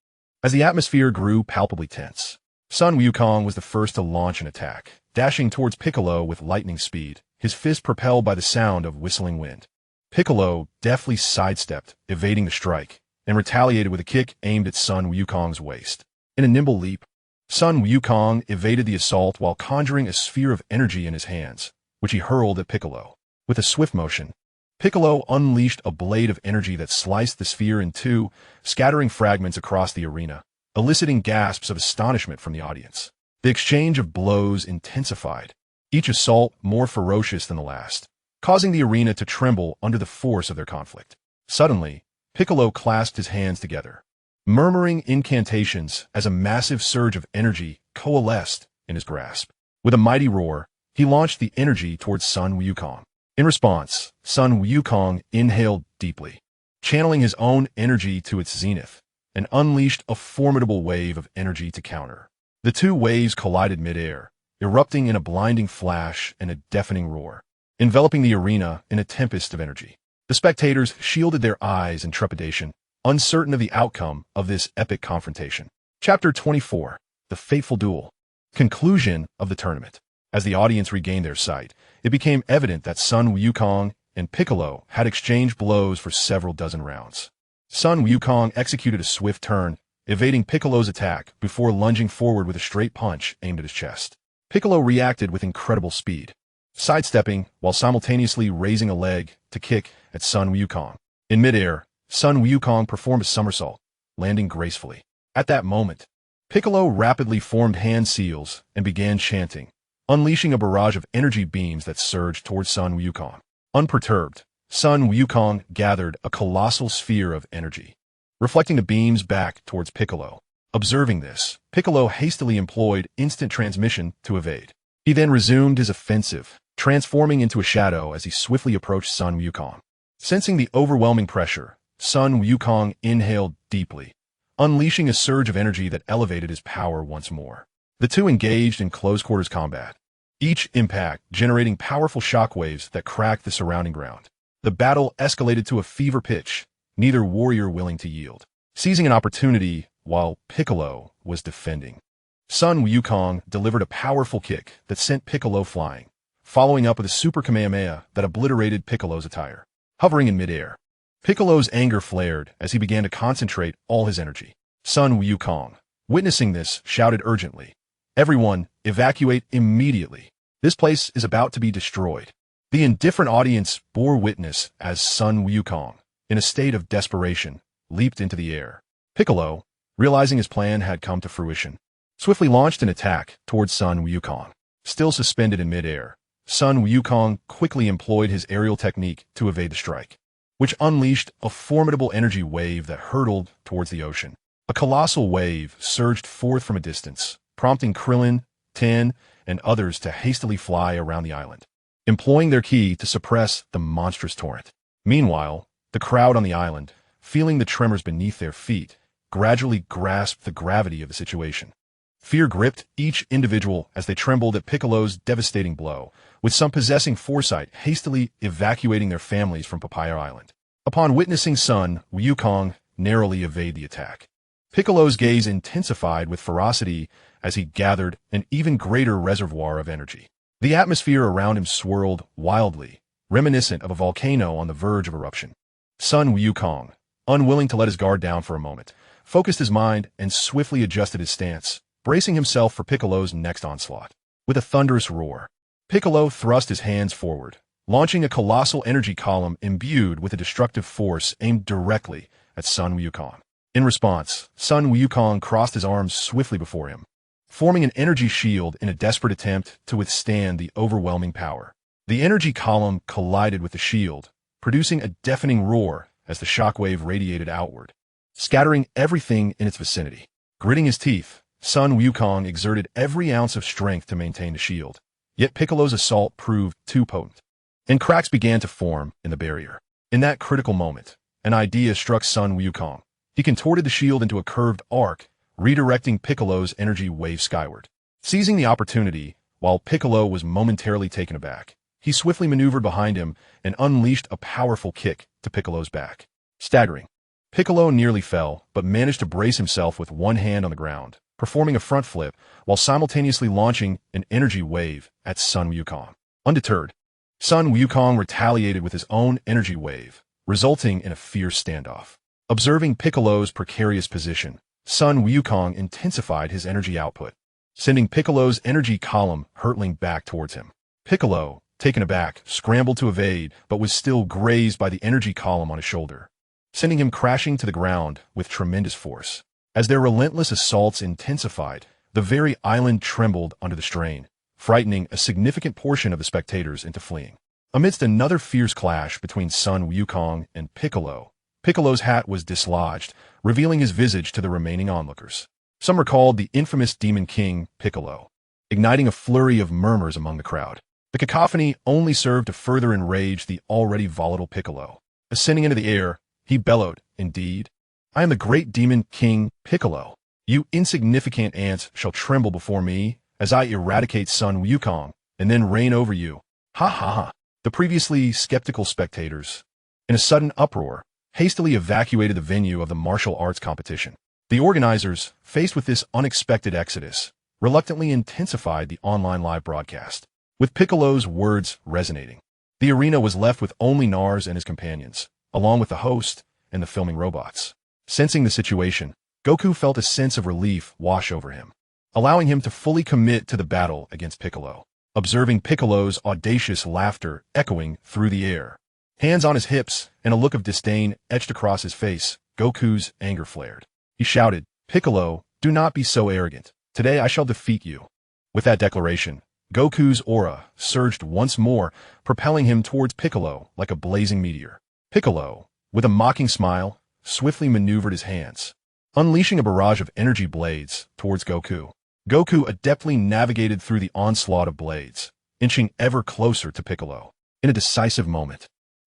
As the atmosphere grew palpably tense, Sun Wukong was the first to launch an attack, dashing towards Piccolo with lightning speed, his fist propelled by the sound of whistling wind. Piccolo deftly sidestepped, evading the strike, and retaliated with a kick aimed at Sun Wukong's waist. In a nimble leap, Sun Wukong evaded the assault while conjuring a sphere of energy in his hands, which he hurled at Piccolo. With a swift motion, Piccolo unleashed a blade of energy that sliced the sphere in two, scattering fragments across the arena, eliciting gasps of astonishment from the audience. The exchange of blows intensified, each assault more ferocious than the last, causing the arena to tremble under the force of their conflict. Suddenly, Piccolo clasped his hands together, murmuring incantations as a massive surge of energy coalesced in his grasp. With a mighty roar, he launched the energy towards Sun Wukong. In response, Sun Wukong inhaled deeply, channeling his own energy to its zenith, and unleashed a formidable wave of energy to counter. The two waves collided mid-air, erupting in a blinding flash and a deafening roar, enveloping the arena in a tempest of energy. The spectators shielded their eyes in trepidation, uncertain of the outcome of this epic confrontation. Chapter 24. The Fateful Duel. Conclusion of the tournament. As the audience regained their sight, it became evident that Sun Wukong and Piccolo had exchanged blows for several dozen rounds. Sun Wukong executed a swift turn, evading Piccolo's attack before lunging forward with a straight punch aimed at his chest. Piccolo reacted with incredible speed, sidestepping while simultaneously raising a leg to kick at Sun Wukong. In midair, Sun Wukong performed a somersault, landing gracefully. At that moment, Piccolo rapidly formed hand seals and began chanting, unleashing a barrage of energy beams that surged towards Sun Wukong. Unperturbed, Sun Wukong gathered a colossal sphere of energy, reflecting the beams back towards Piccolo. Observing this, Piccolo hastily employed instant transmission to evade. He then resumed his offensive, transforming into a shadow as he swiftly approached Sun Wukong. Sensing the overwhelming pressure, Sun Wukong inhaled deeply, unleashing a surge of energy that elevated his power once more. The two engaged in close-quarters combat, each impact generating powerful shockwaves that cracked the surrounding ground. The battle escalated to a fever pitch, neither warrior willing to yield. Seizing an opportunity while Piccolo was defending, Sun Wukong delivered a powerful kick that sent Piccolo flying, following up with a super Kamehameha that obliterated Piccolo's attire. Hovering in midair, Piccolo's anger flared as he began to concentrate all his energy. Sun Wukong, witnessing this, shouted urgently, "Everyone, evacuate immediately. This place is about to be destroyed." The indifferent audience bore witness as Sun Wukong, in a state of desperation, leaped into the air. Piccolo, realizing his plan had come to fruition, swiftly launched an attack towards Sun Wukong. Still suspended in midair, Sun Wukong quickly employed his aerial technique to evade the strike, which unleashed a formidable energy wave that hurtled towards the ocean. A colossal wave surged forth from a distance, prompting Krillin, Tin, and others to hastily fly around the island, employing their ki to suppress the monstrous torrent. Meanwhile, the crowd on the island, feeling the tremors beneath their feet, gradually grasped the gravity of the situation. Fear gripped each individual as they trembled at Piccolo's devastating blow, with some possessing foresight hastily evacuating their families from Papaya Island. Upon witnessing Sun Wukong narrowly evade the attack, Piccolo's gaze intensified with ferocity as he gathered an even greater reservoir of energy. The atmosphere around him swirled wildly, reminiscent of a volcano on the verge of eruption. Sun Wukong, unwilling to let his guard down for a moment, focused his mind and swiftly adjusted his stance, bracing himself for Piccolo's next onslaught. With a thunderous roar, Piccolo thrust his hands forward, launching a colossal energy column imbued with a destructive force aimed directly at Sun Wukong. In response, Sun Wukong crossed his arms swiftly before him, forming an energy shield in a desperate attempt to withstand the overwhelming power. The energy column collided with the shield, producing a deafening roar as the shockwave radiated outward, scattering everything in its vicinity. Gritting his teeth, Sun Wukong exerted every ounce of strength to maintain the shield. Yet Piccolo's assault proved too potent, and cracks began to form in the barrier. In that critical moment, an idea struck Sun Wukong. He contorted the shield into a curved arc, redirecting Piccolo's energy wave skyward. Seizing the opportunity, while Piccolo was momentarily taken aback, he swiftly maneuvered behind him and unleashed a powerful kick to Piccolo's back. Staggering, Piccolo nearly fell, but managed to brace himself with one hand on the ground, performing a front flip while simultaneously launching an energy wave at Sun Wukong. Undeterred, Sun Wukong retaliated with his own energy wave, resulting in a fierce standoff. Observing Piccolo's precarious position, Sun Wukong intensified his energy output, sending Piccolo's energy column hurtling back towards him. Piccolo, taken aback, scrambled to evade, but was still grazed by the energy column on his shoulder, sending him crashing to the ground with tremendous force. As their relentless assaults intensified, the very island trembled under the strain, frightening a significant portion of the spectators into fleeing. Amidst another fierce clash between Sun Wukong and Piccolo, Piccolo's hat was dislodged, revealing his visage to the remaining onlookers. Some recalled the infamous Demon King Piccolo, igniting a flurry of murmurs among the crowd. The cacophony only served to further enrage the already volatile Piccolo. Ascending into the air, he bellowed, "Indeed, I am the great Demon King Piccolo. You insignificant ants shall tremble before me as I eradicate Sun Wukong and then reign over you. Ha ha ha." The previously skeptical spectators, in a sudden uproar, hastily evacuated the venue of the martial arts competition. The organizers, faced with this unexpected exodus, reluctantly intensified the online live broadcast. With Piccolo's words resonating, the arena was left with only Nars and his companions, along with the host and the filming robots. Sensing the situation, Goku felt a sense of relief wash over him, allowing him to fully commit to the battle against Piccolo. Observing Piccolo's audacious laughter echoing through the air, hands on his hips and a look of disdain etched across his face, Goku's anger flared. He shouted, "Piccolo, do not be so arrogant. Today I shall defeat you." With that declaration, Goku's aura surged once more, propelling him towards Piccolo like a blazing meteor. Piccolo, with a mocking smile, swiftly maneuvered his hands, unleashing a barrage of energy blades towards Goku. Goku adeptly navigated through the onslaught of blades, inching ever closer to Piccolo. In a decisive moment,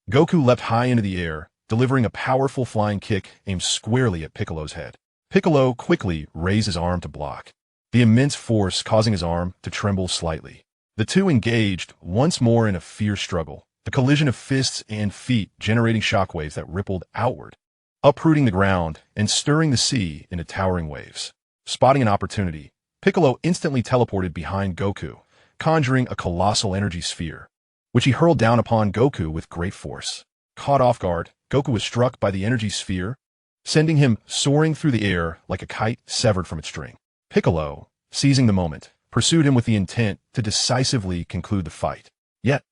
Goku leapt high into the air, delivering a powerful flying kick aimed squarely at Piccolo's head. Piccolo quickly raised his arm to block, the immense force causing his arm to tremble slightly. The two engaged once more in a fierce struggle, the collision of fists and feet generating shockwaves that rippled outward, uprooting the ground and stirring the sea into towering waves. Spotting an opportunity, Piccolo instantly teleported behind Goku, conjuring a colossal energy sphere, which he hurled down upon Goku with great force. Caught off guard, Goku was struck by the energy sphere, sending him soaring through the air like a kite severed from its string. Piccolo, seizing the moment, pursued him with the intent to decisively conclude the fight. Yet,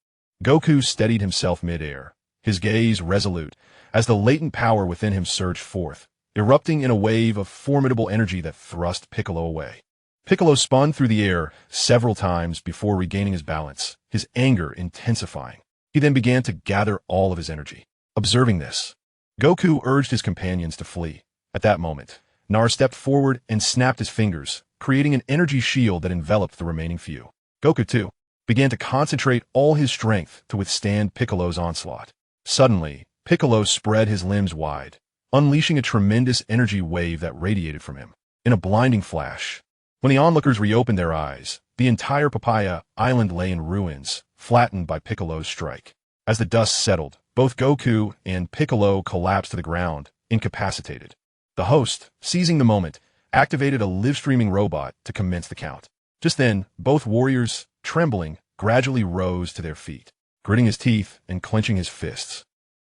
Goku steadied himself mid-air, his gaze resolute, as the latent power within him surged forth, erupting in a wave of formidable energy that thrust Piccolo away. Piccolo spun through the air several times before regaining his balance, his anger intensifying. He then began to gather all of his energy. Observing this, Goku urged his companions to flee. At that moment, Nar stepped forward and snapped his fingers, creating an energy shield that enveloped the remaining few. Goku, too, began to concentrate all his strength to withstand Piccolo's onslaught. Suddenly, Piccolo spread his limbs wide, unleashing a tremendous energy wave that radiated from him. In a blinding flash, when the onlookers reopened their eyes, the entire Papaya Island lay in ruins, flattened by Piccolo's strike. As the dust settled, both Goku and Piccolo collapsed to the ground, incapacitated. The host, seizing the moment, activated a live-streaming robot to commence the count. Just then, both warriors, trembling, gradually rose to their feet. Gritting his teeth and clenching his fists,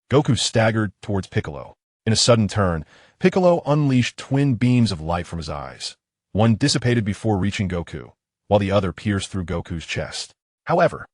Goku staggered towards Piccolo. In a sudden turn, Piccolo unleashed twin beams of light from his eyes. One dissipated before reaching Goku, while the other pierced through Goku's chest. However,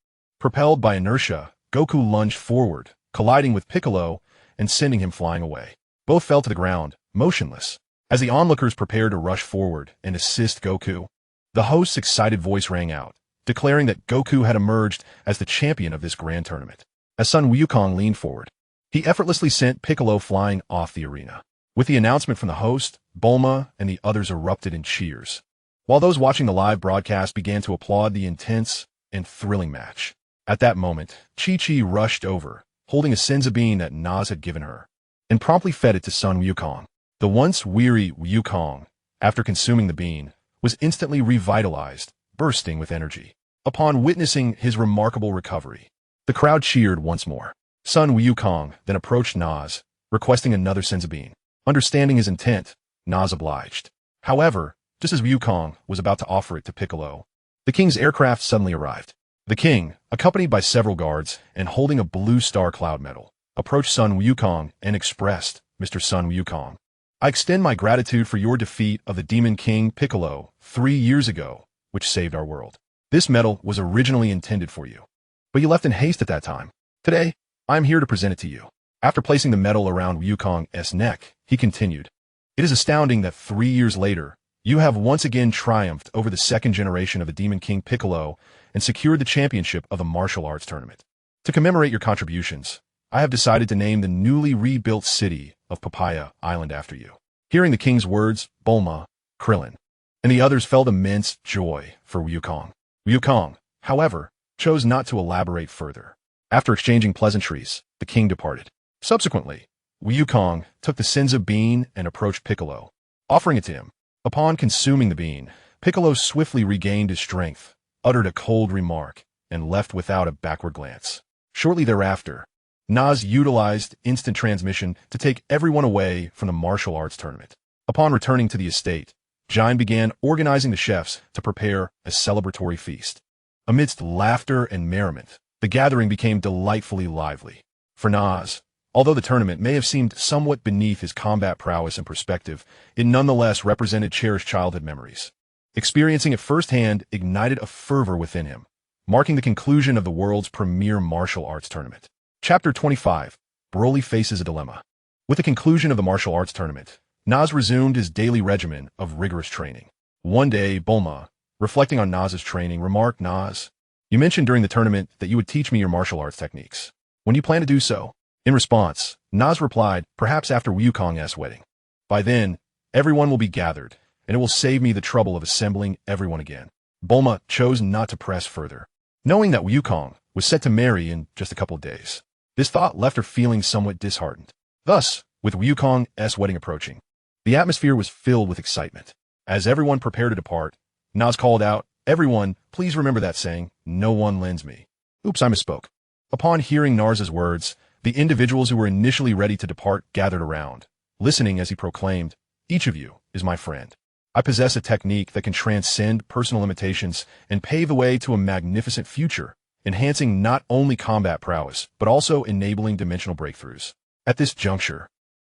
Propelled by inertia, Goku lunged forward, colliding with Piccolo and sending him flying away. Both fell to the ground, motionless. As the onlookers prepared to rush forward and assist Goku, the host's excited voice rang out, declaring that Goku had emerged as the champion of this grand tournament. As Sun Wukong leaned forward, he effortlessly sent Piccolo flying off the arena. With the announcement from the host, Bulma and the others erupted in cheers, while those watching the live broadcast began to applaud the intense and thrilling match. At that moment, Chi-Chi rushed over, holding a senzu bean that Naz had given her, and promptly fed it to Sun Wukong. The once weary Wukong, after consuming the bean, was instantly revitalized, bursting with energy. Upon witnessing his remarkable recovery, the crowd cheered once more. Sun Wukong then approached Naz, requesting another senzu bean. Understanding his intent, Naz obliged. However, just as Wukong was about to offer it to Piccolo, the king's aircraft suddenly arrived. The king, accompanied by several guards and holding a blue star cloud medal, approached Sun Wukong and expressed, "Mr. Sun Wukong, I extend my gratitude for your defeat of the Demon King Piccolo 3 years ago, which saved our world. This medal was originally intended for you, but you left in haste at that time. Today, I am here to present it to you." After placing the medal around Wukong's neck, he continued, "It is astounding that 3 years later, you have once again triumphed over the second generation of the Demon King Piccolo and secured the championship of the martial arts tournament. To commemorate your contributions, I have decided to name the newly rebuilt city of Papaya Island after you." Hearing the king's words, Bulma, Krillin, and the others felt immense joy for Wukong. Wukong, however, chose not to elaborate further. After exchanging pleasantries, the king departed. Subsequently, Wukong took the senzu bean and approached Piccolo, offering it to him. Upon consuming the bean, Piccolo swiftly regained his strength, uttered a cold remark, and left without a backward glance. Shortly thereafter, Naz utilized instant transmission to take everyone away from the martial arts tournament. Upon returning to the estate, Jian began organizing the chefs to prepare a celebratory feast. Amidst laughter and merriment, the gathering became delightfully lively. For Naz, although the tournament may have seemed somewhat beneath his combat prowess and perspective, it nonetheless represented cherished childhood memories. Experiencing it firsthand ignited a fervor within him, marking the conclusion of the world's premier martial arts tournament. Chapter 25, Broly Faces a Dilemma. With the conclusion of the martial arts tournament, Naz resumed his daily regimen of rigorous training. One day, Bulma, reflecting on Naz's training, remarked, "Naz, you mentioned during the tournament that you would teach me your martial arts techniques. When do you plan to do so?" In response, Naz replied, "Perhaps after Wukong's wedding. By then, everyone will be gathered, and it will save me the trouble of assembling everyone again." Bulma chose not to press further, knowing that Wukong was set to marry in just a couple of days. This thought left her feeling somewhat disheartened. Thus, with Wukong's wedding approaching, the atmosphere was filled with excitement. As everyone prepared to depart, Naz called out, "Everyone, please remember that saying, 'No one lends me.'" Oops, I misspoke. Upon hearing Naz's words, the individuals who were initially ready to depart gathered around, listening as he proclaimed, "Each of you is my friend. I possess a technique that can transcend personal limitations and pave the way to a magnificent future, enhancing not only combat prowess, but also enabling dimensional breakthroughs." At this juncture,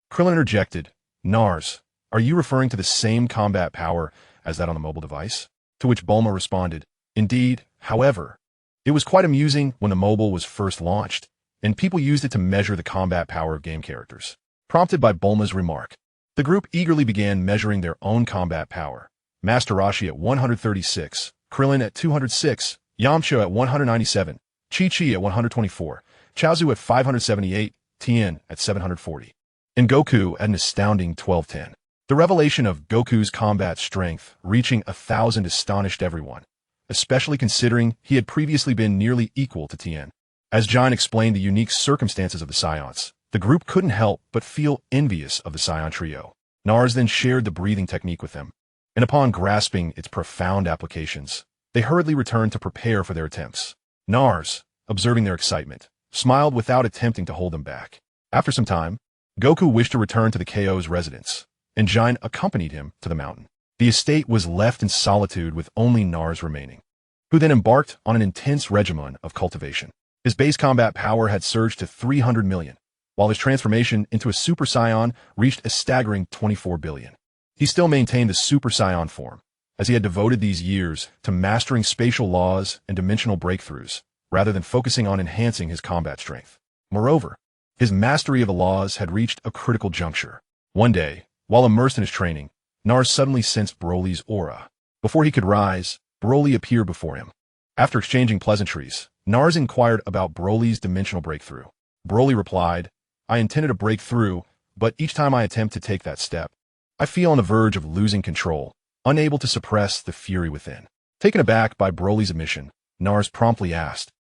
Krillin interjected, "Nars, are you referring to the same combat power as that on the mobile device?" To which Bulma responded, "Indeed, however, it was quite amusing when the mobile was first launched, and people used it to measure the combat power of game characters." Prompted by Bulma's remark, the group eagerly began measuring their own combat power. Master Roshi at 136, Krillin at 206, Yamcha at 197, Chi-Chi at 124, Chaozu at 578, Tien at 740, and Goku at an astounding 1210. The revelation of Goku's combat strength reaching 1,000 astonished everyone, especially considering he had previously been nearly equal to Tien. As Jian explained the unique circumstances of the Saiyans, the group couldn't help but feel envious of the Saiyan trio. Nars then shared the breathing technique with them, and upon grasping its profound applications, they hurriedly returned to prepare for their attempts. Nars, observing their excitement, smiled without attempting to hold them back. After some time, Goku wished to return to the KO's residence, and Jian accompanied him to the mountain. The estate was left in solitude with only Nars remaining, who then embarked on an intense regimen of cultivation. His base combat power had surged to 300 million, while his transformation into a Super Saiyan reached a staggering 24 billion. He still maintained the Super Saiyan form, as he had devoted these years to mastering spatial laws and dimensional breakthroughs, rather than focusing on enhancing his combat strength. Moreover, his mastery of the laws had reached a critical juncture. One day, while immersed in his training, Nars suddenly sensed Broly's aura. Before he could rise, Broly appeared before him. After exchanging pleasantries, Nars inquired about Broly's dimensional breakthrough. Broly replied, "I intended to break through, but each time I attempt to take that step, I feel on the verge of losing control, unable to suppress the fury within." Taken aback by Broly's admission, Nars promptly asked,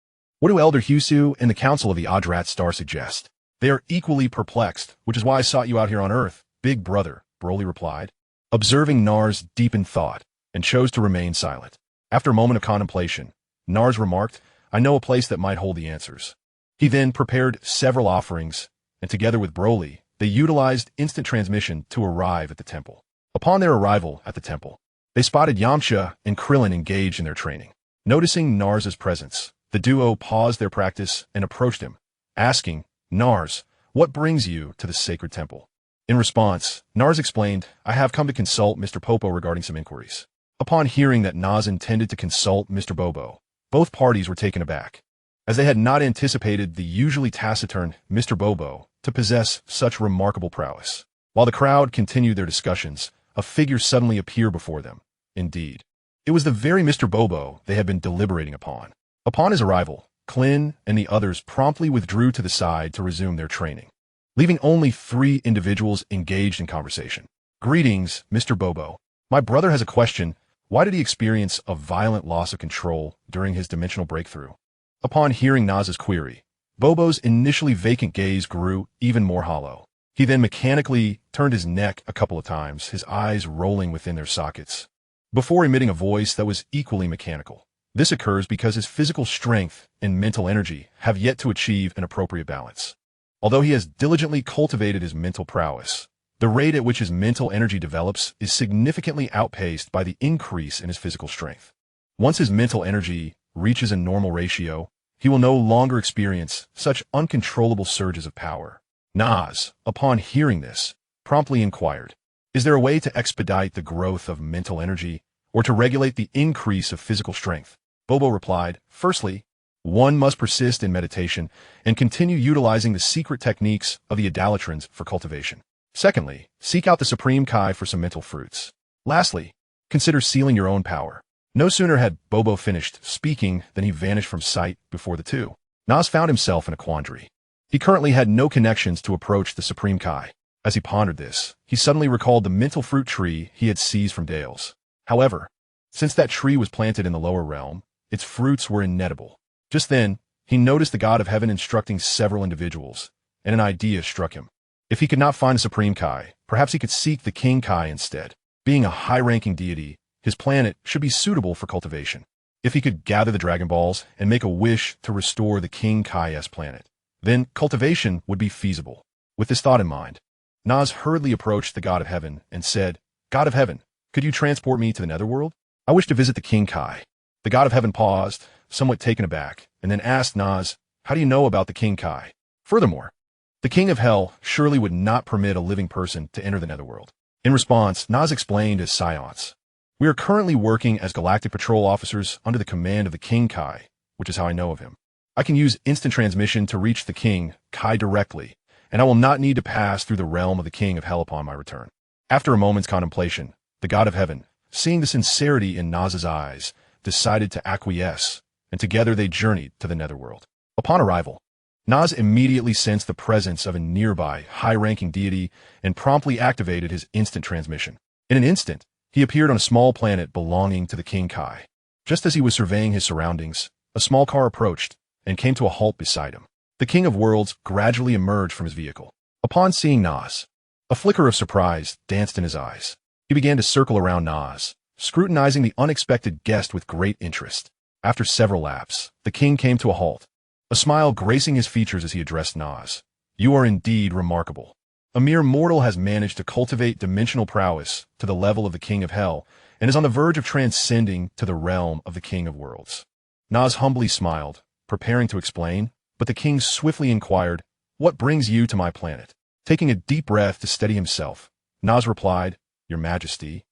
"What do Elder Husu and the Council of the Adrat Star suggest?" "They are equally perplexed, which is why I sought you out here on Earth, big brother," Broly replied. Observing Nars' deepened thought, and chose to remain silent. After a moment of contemplation, Nars remarked, "I know a place that might hold the answers." He then prepared several offerings, and together with Broly, they utilized instant transmission to arrive at the temple. Upon their arrival at the temple, they spotted Yamcha and Krillin engaged in their training. Noticing Nars' presence, the duo paused their practice and approached him, asking, "Nars, what brings you to the sacred temple?" In response, Nars explained, "I have come to consult Mr. Popo regarding some inquiries." Upon hearing that Nas intended to consult Mr. Bobo, both parties were taken aback, as they had not anticipated the usually taciturn Mr. Bobo to possess such remarkable prowess. While the crowd continued their discussions, a figure suddenly appeared before them. Indeed, it was the very Mr. Bobo they had been deliberating upon. Upon his arrival, Klin and the others promptly withdrew to the side to resume their training, leaving only 3 individuals engaged in conversation. "Greetings, Mr. Bobo. My brother has a question. Why did he experience a violent loss of control during his dimensional breakthrough?" Upon hearing Naz's query, Bobo's initially vacant gaze grew even more hollow. He then mechanically turned his neck a couple of times, his eyes rolling within their sockets, before emitting a voice that was equally mechanical. This occurs because his physical strength and mental energy have yet to achieve an appropriate balance. Although he has diligently cultivated his mental prowess, the rate at which his mental energy develops is significantly outpaced by the increase in his physical strength. Once his mental energy reaches a normal ratio, he will no longer experience such uncontrollable surges of power. Nas, upon hearing this, promptly inquired, "Is there a way to expedite the growth of mental energy or to regulate the increase of physical strength?" Bobo replied, "Firstly, one must persist in meditation and continue utilizing the secret techniques of the idolatrans for cultivation. Secondly, seek out the Supreme Kai for some mental fruits. Lastly, consider sealing your own power." No sooner had Bobo finished speaking than he vanished from sight before the two. Nas found himself in a quandary. He currently had no connections to approach the Supreme Kai. As he pondered this, he suddenly recalled the mental fruit tree he had seized from Dales. However, since that tree was planted in the lower realm, its fruits were inedible. Just then, he noticed the God of Heaven instructing several individuals, and an idea struck him. If he could not find a Supreme Kai, perhaps he could seek the King Kai instead. Being a high-ranking deity, his planet should be suitable for cultivation. If he could gather the Dragon Balls and make a wish to restore the King Kai's planet, then cultivation would be feasible. With this thought in mind, Nas hurriedly approached the God of Heaven and said, "God of Heaven, could you transport me to the Netherworld? I wish to visit the King Kai." The God of Heaven paused, somewhat taken aback, and then asked Nas, "How do you know about the King Kai? Furthermore, the King of Hell surely would not permit a living person to enter the Netherworld." In response, Nas explained as Saiyans, "We are currently working as galactic patrol officers under the command of the King Kai, which is how I know of him. I can use instant transmission to reach the King Kai directly, and I will not need to pass through the realm of the King of Hell upon my return." After a moment's contemplation, the God of Heaven, seeing the sincerity in Nas's eyes, decided to acquiesce, and together they journeyed to the Netherworld. Upon arrival, Nas immediately sensed the presence of a nearby, high-ranking deity and promptly activated his instant transmission. In an instant, he appeared on a small planet belonging to the King Kai. Just as he was surveying his surroundings, a small car approached and came to a halt beside him. The King of Worlds gradually emerged from his vehicle. Upon seeing Nas, a flicker of surprise danced in his eyes. He began to circle around Nas, scrutinizing the unexpected guest with great interest. After several laps, the king came to a halt, a smile gracing his features as he addressed Nas. "You are indeed remarkable. A mere mortal has managed to cultivate dimensional prowess to the level of the King of Hell and is on the verge of transcending to the realm of the King of Worlds." Nas humbly smiled, preparing to explain, but the king swiftly inquired, "What brings you to my planet?" Taking a deep breath to steady himself, Nas replied, "Your Majesty,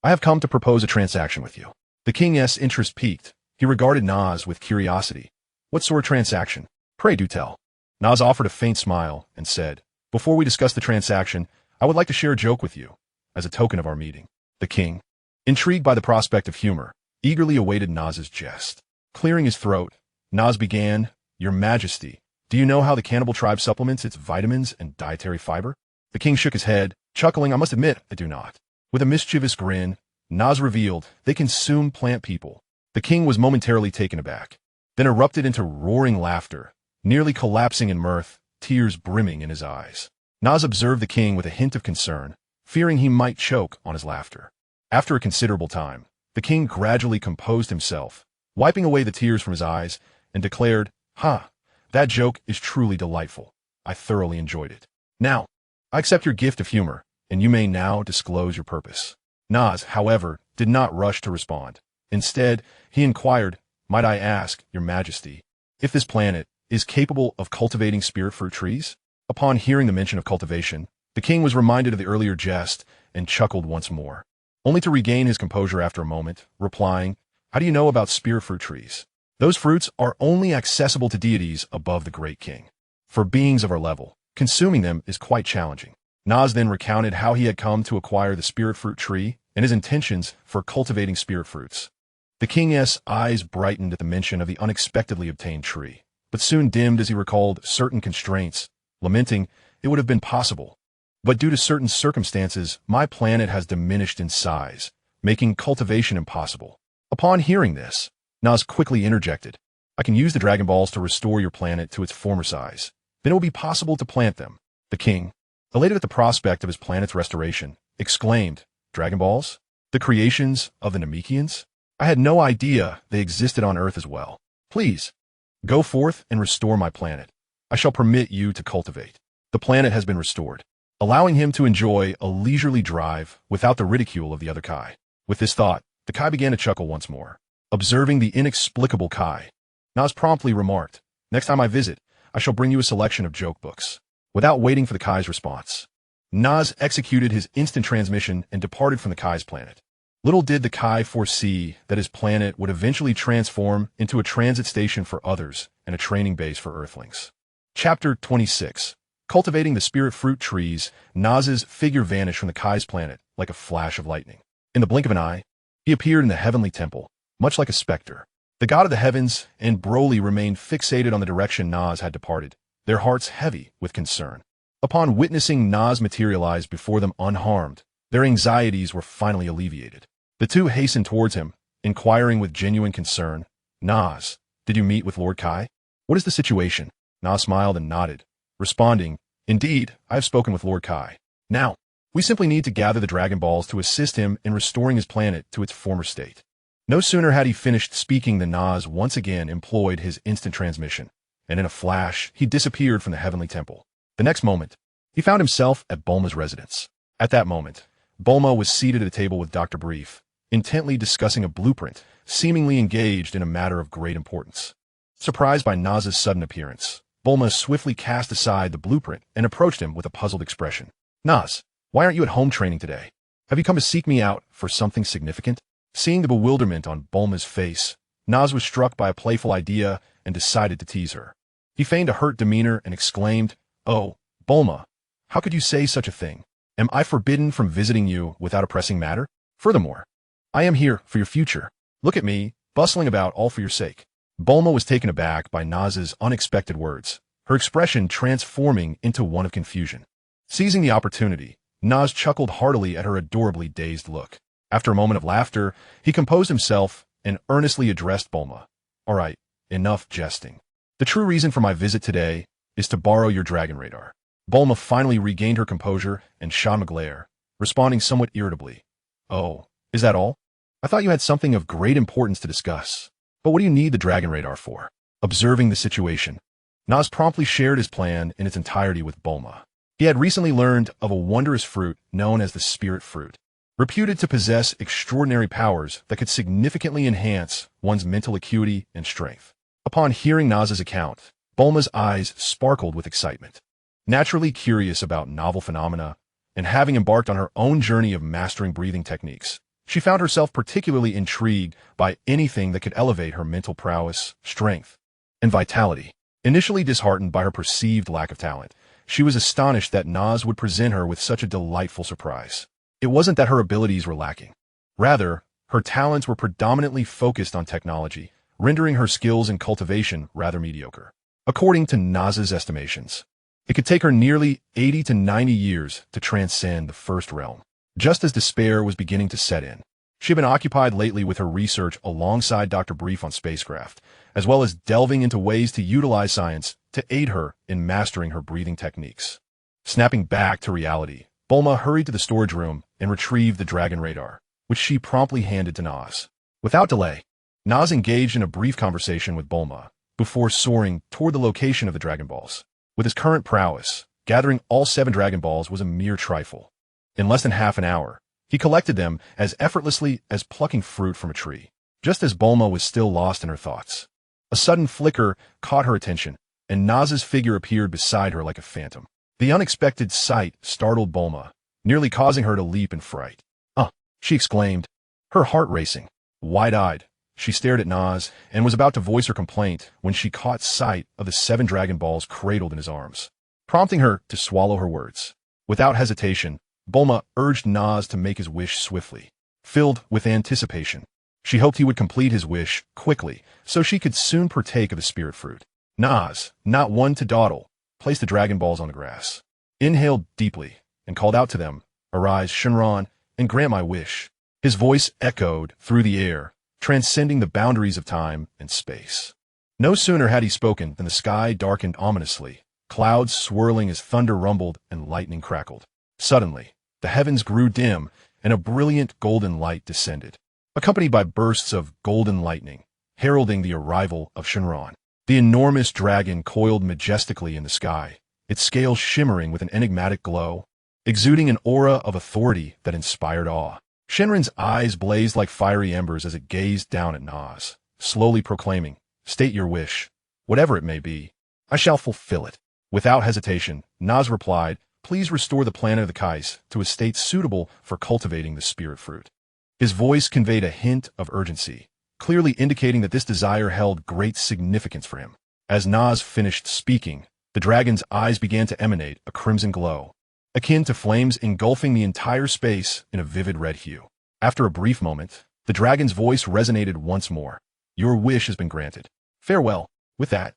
I have come to propose a transaction with you." The king's interest piqued. He regarded Nas with curiosity. What sort of transaction? Pray do tell. Nas offered a faint smile and said, before we discuss the transaction, I would like to share a joke with you, as a token of our meeting. The king, intrigued by the prospect of humor, eagerly awaited Nas's jest. Clearing his throat, Nas began, Your Majesty, do you know how the cannibal tribe supplements its vitamins and dietary fiber? The king shook his head, chuckling, I must admit, I do not. With a mischievous grin, Nas revealed, they consume plant people. The king was momentarily taken aback, then erupted into roaring laughter, nearly collapsing in mirth, tears brimming in his eyes. Nas observed the king with a hint of concern, fearing he might choke on his laughter. After a considerable time, the king gradually composed himself, wiping away the tears from his eyes, and declared, that joke is truly delightful. I thoroughly enjoyed it. Now, I accept your gift of humor, and you may now disclose your purpose. Nas, however, did not rush to respond. Instead, he inquired, might I ask, Your Majesty, if this planet is capable of cultivating spirit fruit trees? Upon hearing the mention of cultivation, the king was reminded of the earlier jest and chuckled once more, only to regain his composure after a moment, replying, how do you know about spirit fruit trees? Those fruits are only accessible to deities above the great king. For beings of our level, consuming them is quite challenging. Nas then recounted how he had come to acquire the spirit fruit tree and his intentions for cultivating spirit fruits. The king's eyes brightened at the mention of the unexpectedly obtained tree, but soon dimmed as he recalled certain constraints, lamenting, it would have been possible. But due to certain circumstances, my planet has diminished in size, making cultivation impossible. Upon hearing this, Nas quickly interjected, I can use the Dragon Balls to restore your planet to its former size. Then it will be possible to plant them. The king, elated at the prospect of his planet's restoration, exclaimed, Dragon Balls? The creations of the Namekians? I had no idea they existed on Earth as well. Please, go forth and restore my planet. I shall permit you to cultivate. The planet has been restored, allowing him to enjoy a leisurely drive without the ridicule of the other Kai. With this thought, the Kai began to chuckle once more. Observing the inexplicable Kai, Nas promptly remarked, next time I visit, I shall bring you a selection of joke books. Without waiting for the Kai's response, Nas executed his instant transmission and departed from the Kai's planet. Little did the Kai foresee that his planet would eventually transform into a transit station for others and a training base for Earthlings. Chapter 26. Cultivating the spirit fruit trees, Nas's figure vanished from the Kai's planet like a flash of lightning. In the blink of an eye, he appeared in the heavenly temple, much like a specter. The god of the heavens and Broly remained fixated on the direction Nas had departed, their hearts heavy with concern. Upon witnessing Nas materialize before them unharmed, their anxieties were finally alleviated. The two hastened towards him, inquiring with genuine concern, Nas, did you meet with Lord Kai? What is the situation? Nas smiled and nodded, responding, indeed, I have spoken with Lord Kai. Now, we simply need to gather the Dragon Balls to assist him in restoring his planet to its former state. No sooner had he finished speaking than Nas once again employed his instant transmission, and in a flash, he disappeared from the heavenly temple. The next moment, he found himself at Bulma's residence. At that moment, Bulma was seated at a table with Dr. Brief, intently discussing a blueprint, seemingly engaged in a matter of great importance. Surprised by Nas's sudden appearance, Bulma swiftly cast aside the blueprint and approached him with a puzzled expression. Nas, why aren't you at home training today? Have you come to seek me out for something significant? Seeing the bewilderment on Bulma's face, Nas was struck by a playful idea and decided to tease her. He feigned a hurt demeanor and exclaimed, Oh, Bulma, how could you say such a thing? Am I forbidden from visiting you without a pressing matter? Furthermore, I am here for your future. Look at me, bustling about all for your sake. Bulma was taken aback by Nas's unexpected words, her expression transforming into one of confusion. Seizing the opportunity, Nas chuckled heartily at her adorably dazed look. After a moment of laughter, he composed himself and earnestly addressed Bulma. All right, enough jesting. The true reason for my visit today is to borrow your dragon radar. Bulma finally regained her composure and shot him a glare, responding somewhat irritably. Oh, is that all? I thought you had something of great importance to discuss. But what do you need the dragon radar for? Observing the situation, Nas promptly shared his plan in its entirety with Bulma. He had recently learned of a wondrous fruit known as the spirit fruit, reputed to possess extraordinary powers that could significantly enhance one's mental acuity and strength. Upon hearing Nas's account, Bulma's eyes sparkled with excitement. Naturally curious about novel phenomena, and having embarked on her own journey of mastering breathing techniques, she found herself particularly intrigued by anything that could elevate her mental prowess, strength, and vitality. Initially disheartened by her perceived lack of talent, she was astonished that Naz would present her with such a delightful surprise. It wasn't that her abilities were lacking. Rather, her talents were predominantly focused on technology, rendering her skills in cultivation rather mediocre. According to Naz's estimations, it could take her nearly 80 to 90 years to transcend the first realm. Just as despair was beginning to set in, she had been occupied lately with her research alongside Dr. Brief on spacecraft, as well as delving into ways to utilize science to aid her in mastering her breathing techniques. Snapping back to reality, Bulma hurried to the storage room and retrieved the dragon radar, which she promptly handed to Naz. Without delay, Naz engaged in a brief conversation with Bulma before soaring toward the location of the Dragon Balls. With his current prowess, gathering all 7 Dragon Balls was a mere trifle. In less than half an hour, he collected them as effortlessly as plucking fruit from a tree. Just as Bulma was still lost in her thoughts, a sudden flicker caught her attention, and Naz's figure appeared beside her like a phantom. The unexpected sight startled Bulma, nearly causing her to leap in fright. She exclaimed, her heart racing. Wide-eyed, she stared at Naz and was about to voice her complaint when she caught sight of the 7 Dragon Balls cradled in his arms, prompting her to swallow her words. Without hesitation, Bulma urged Naz to make his wish swiftly. Filled with anticipation, she hoped he would complete his wish quickly so she could soon partake of the spirit fruit. Naz, not one to dawdle, placed the Dragon Balls on the grass, inhaled deeply, and called out to them, "Arise, Shenron, and grant my wish." His voice echoed through the air, transcending the boundaries of time and space. No sooner had he spoken than the sky darkened ominously, clouds swirling as thunder rumbled and lightning crackled. Suddenly, the heavens grew dim, and a brilliant golden light descended, accompanied by bursts of golden lightning, heralding the arrival of Shenron. The enormous dragon coiled majestically in the sky, its scales shimmering with an enigmatic glow, exuding an aura of authority that inspired awe. Shenron's eyes blazed like fiery embers as it gazed down at Naz, slowly proclaiming, "State your wish. Whatever it may be, I shall fulfill it." Without hesitation, Naz replied, "Please restore the planet of the Kais to a state suitable for cultivating the spirit fruit." His voice conveyed a hint of urgency, clearly indicating that this desire held great significance for him. As Naz finished speaking, the dragon's eyes began to emanate a crimson glow, akin to flames engulfing the entire space in a vivid red hue. After a brief moment, the dragon's voice resonated once more. "Your wish has been granted. Farewell." With that,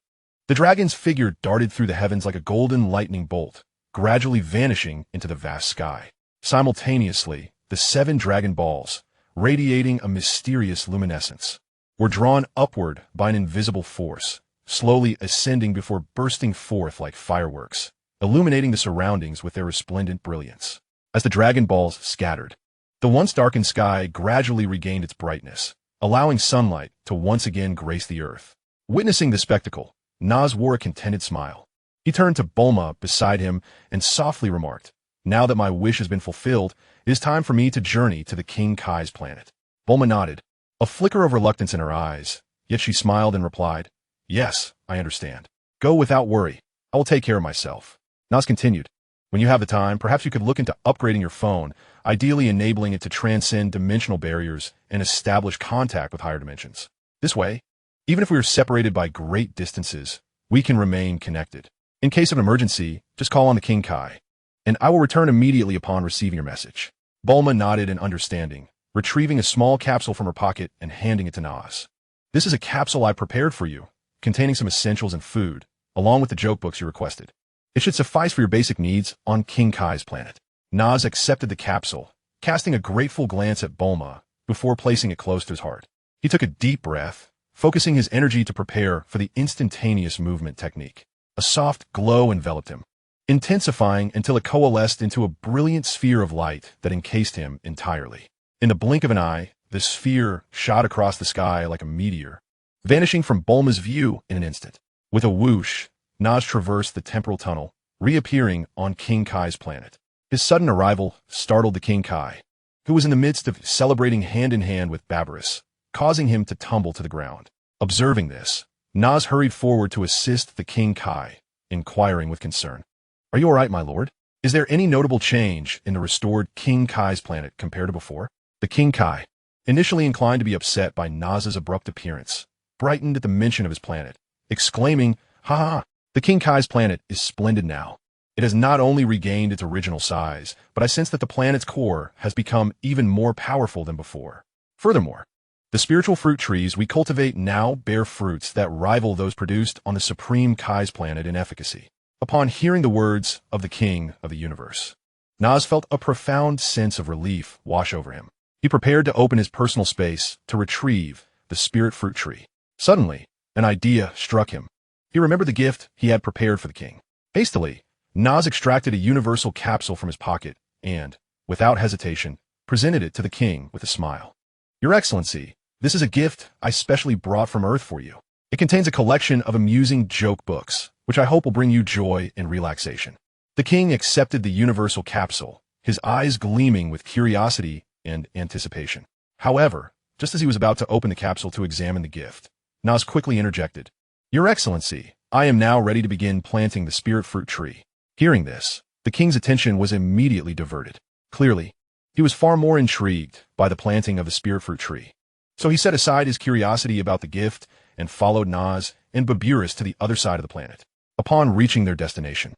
the dragon's figure darted through the heavens like a golden lightning bolt, gradually vanishing into the vast sky. Simultaneously, the 7 Dragon Balls, radiating a mysterious luminescence, were drawn upward by an invisible force, slowly ascending before bursting forth like fireworks, illuminating the surroundings with their resplendent brilliance. As the Dragon Balls scattered, the once darkened sky gradually regained its brightness, allowing sunlight to once again grace the earth. Witnessing the spectacle, Naz wore a contented smile. He turned to Bulma beside him and softly remarked, "Now that my wish has been fulfilled, it is time for me to journey to the King Kai's planet." Bulma nodded, a flicker of reluctance in her eyes, yet she smiled and replied, "Yes, I understand. Go without worry. I will take care of myself." Naz continued, "When you have the time, perhaps you could look into upgrading your phone, ideally enabling it to transcend dimensional barriers and establish contact with higher dimensions. This way, even if we are separated by great distances, we can remain connected. In case of an emergency, just call on the King Kai, and I will return immediately upon receiving your message." Bulma nodded in understanding, retrieving a small capsule from her pocket and handing it to Naz. "This is a capsule I prepared for you, containing some essentials and food, along with the joke books you requested. It should suffice for your basic needs on King Kai's planet." Naz accepted the capsule, casting a grateful glance at Bulma before placing it close to his heart. He took a deep breath, focusing his energy to prepare for the instantaneous movement technique. A soft glow enveloped him, intensifying until it coalesced into a brilliant sphere of light that encased him entirely. In the blink of an eye, the sphere shot across the sky like a meteor, vanishing from Bulma's view in an instant. With a whoosh, Naz traversed the temporal tunnel, reappearing on King Kai's planet. His sudden arrival startled the King Kai, who was in the midst of celebrating hand-in-hand with Beerus, causing him to tumble to the ground. Observing this, Naz hurried forward to assist the King Kai, inquiring with concern, "Are you all right, my lord? Is there any notable change in the restored King Kai's planet compared to before?" The King Kai, initially inclined to be upset by Naz's abrupt appearance, brightened at the mention of his planet, exclaiming, "Ha ha! The King Kai's planet is splendid now. It has not only regained its original size, but I sense that the planet's core has become even more powerful than before. Furthermore, the spiritual fruit trees we cultivate now bear fruits that rival those produced on the Supreme Kai's planet in efficacy." Upon hearing the words of the King of the Universe, Nas felt a profound sense of relief wash over him. He prepared to open his personal space to retrieve the spirit fruit tree. Suddenly, an idea struck him. He remembered the gift he had prepared for the king. Hastily, Nas extracted a universal capsule from his pocket and, without hesitation, presented it to the king with a smile. "Your Excellency, this is a gift I specially brought from Earth for you. It contains a collection of amusing joke books, which I hope will bring you joy and relaxation." The king accepted the universal capsule, his eyes gleaming with curiosity and anticipation. However, just as he was about to open the capsule to examine the gift, Nas quickly interjected, "Your Excellency, I am now ready to begin planting the spirit fruit tree." Hearing this, the king's attention was immediately diverted. Clearly, he was far more intrigued by the planting of the spirit fruit tree. So he set aside his curiosity about the gift and followed Nas and Beerus to the other side of the planet. Upon reaching their destination,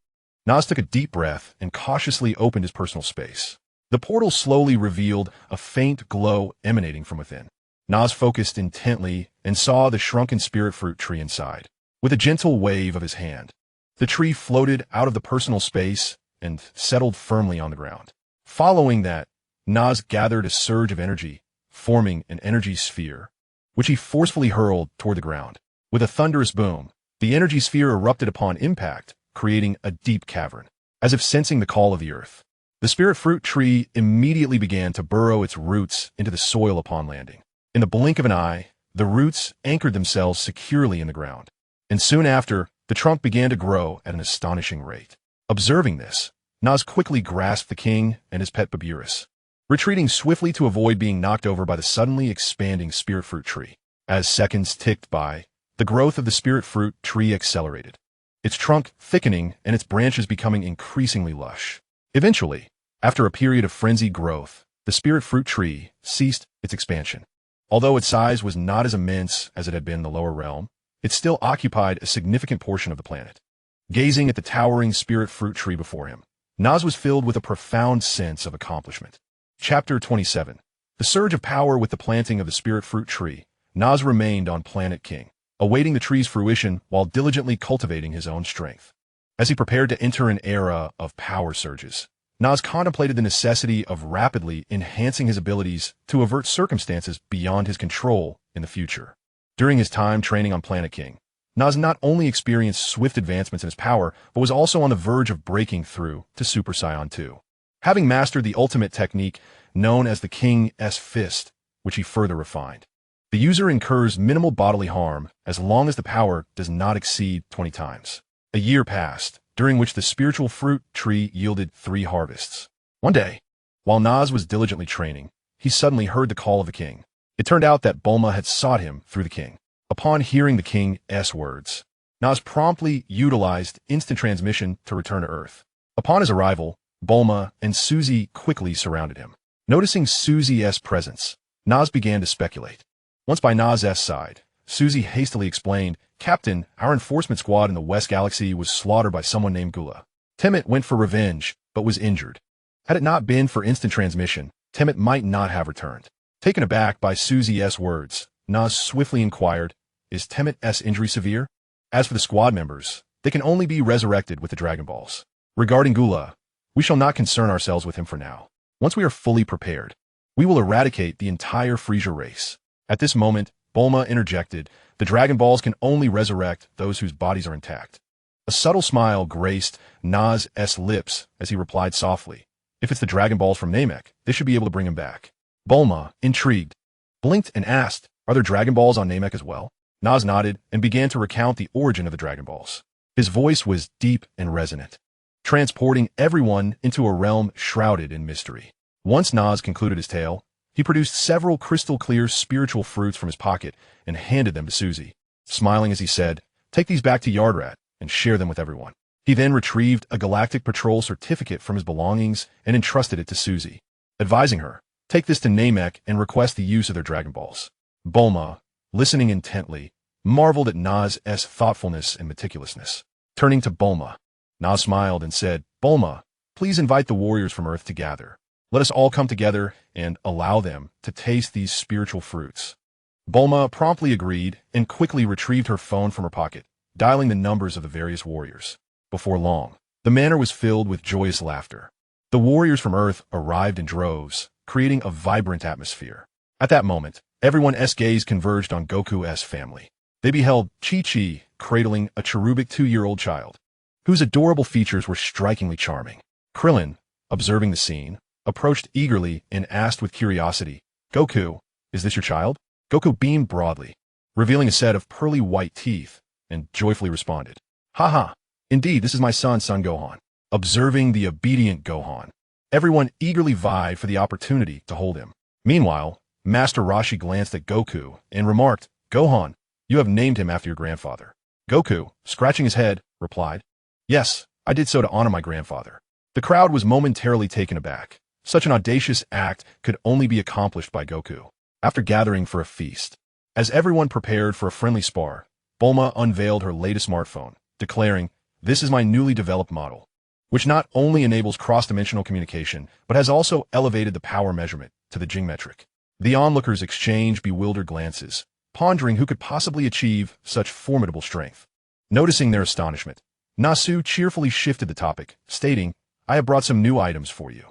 Nas took a deep breath and cautiously opened his personal space. The portal slowly revealed a faint glow emanating from within. Nas focused intently and saw the shrunken spirit fruit tree inside. With a gentle wave of his hand, the tree floated out of the personal space and settled firmly on the ground. Following that, Nas gathered a surge of energy, forming an energy sphere, which he forcefully hurled toward the ground. With a thunderous boom, the energy sphere erupted upon impact, creating a deep cavern. As if sensing the call of the earth, the spirit fruit tree immediately began to burrow its roots into the soil upon landing. In the blink of an eye, the roots anchored themselves securely in the ground, and soon after, the trunk began to grow at an astonishing rate. Observing this, Nas quickly grasped the king and his pet Beerus, retreating swiftly to avoid being knocked over by the suddenly expanding spirit fruit tree. As seconds ticked by, the growth of the spirit fruit tree accelerated, its trunk thickening and its branches becoming increasingly lush. Eventually, after a period of frenzied growth, the spirit fruit tree ceased its expansion. Although its size was not as immense as it had been in the lower realm, it still occupied a significant portion of the planet. Gazing at the towering spirit fruit tree before him, Nas was filled with a profound sense of accomplishment. Chapter 27. The surge of power with the planting of the spirit fruit tree, Nas remained on Planet King, awaiting the tree's fruition while diligently cultivating his own strength. As he prepared to enter an era of power surges, Nas contemplated the necessity of rapidly enhancing his abilities to avert circumstances beyond his control in the future. During his time training on Planet King, Nas not only experienced swift advancements in his power, but was also on the verge of breaking through to Super Saiyan 2. Having mastered the ultimate technique known as the King's Fist, which he further refined, the user incurs minimal bodily harm as long as the power does not exceed 20 times. A year passed, during which the spiritual fruit tree yielded 3 harvests. One day, while Nas was diligently training, he suddenly heard the call of the king. It turned out that Bulma had sought him through the king. Upon hearing the king's words, Nas promptly utilized instant transmission to return to Earth. Upon his arrival, Bulma and Suzy quickly surrounded him. Noticing Suzy's presence, Nas began to speculate. Once by Nas's side, Suzy hastily explained, "Captain, our enforcement squad in the West Galaxy was slaughtered by someone named Gula. Temmet went for revenge, but was injured. Had it not been for instant transmission, Temmet might not have returned." Taken aback by Suzy's words, Nas swiftly inquired, "Is Temmet's injury severe?" As for the squad members, they can only be resurrected with the Dragon Balls. Regarding Gula, we shall not concern ourselves with him for now. Once we are fully prepared, we will eradicate the entire Frisia race. At this moment, Bulma interjected, "The Dragon Balls can only resurrect those whose bodies are intact." A subtle smile graced Nas's lips as he replied softly, "If it's the Dragon Balls from Namek, they should be able to bring him back." Bulma, intrigued, blinked and asked, "Are there Dragon Balls on Namek as well?" Nas nodded and began to recount the origin of the Dragon Balls. His voice was deep and resonant, transporting everyone into a realm shrouded in mystery. Once Nas concluded his tale, he produced several crystal-clear spiritual fruits from his pocket and handed them to Suzy, smiling as he said, "Take these back to Yardrat and share them with everyone." He then retrieved a Galactic Patrol certificate from his belongings and entrusted it to Suzy, advising her, "Take this to Namek and request the use of their Dragon Balls." Bulma, listening intently, marveled at Na's thoughtfulness and meticulousness. Turning to Bulma, Na smiled and said, Bulma, please invite the warriors from Earth to gather. Let us all come together and allow them to taste these spiritual fruits. Bulma promptly agreed and quickly retrieved her phone from her pocket, dialing the numbers of the various warriors. Before long, the manor was filled with joyous laughter. The warriors from Earth arrived in droves, creating a vibrant atmosphere. At that moment, everyone's gaze converged on Goku's family. They beheld Chi-Chi cradling a cherubic 2-year-old child, whose adorable features were strikingly charming. Krillin, observing the scene, approached eagerly and asked with curiosity, Goku, is this your child? Goku beamed broadly, revealing a set of pearly white teeth, and joyfully responded, Haha, indeed, this is my son Gohan. Observing the obedient Gohan, everyone eagerly vied for the opportunity to hold him. Meanwhile, Master Roshi glanced at Goku and remarked, Gohan, you have named him after your grandfather. Goku, scratching his head, replied, Yes, I did so to honor my grandfather. The crowd was momentarily taken aback. Such an audacious act could only be accomplished by Goku. After gathering for a feast, as everyone prepared for a friendly spar, Bulma unveiled her latest smartphone, declaring, This is my newly developed model, which not only enables cross-dimensional communication, but has also elevated the power measurement to the Jing metric. The onlookers exchanged bewildered glances, pondering who could possibly achieve such formidable strength. Noticing their astonishment, Nasu cheerfully shifted the topic, stating, I have brought some new items for you.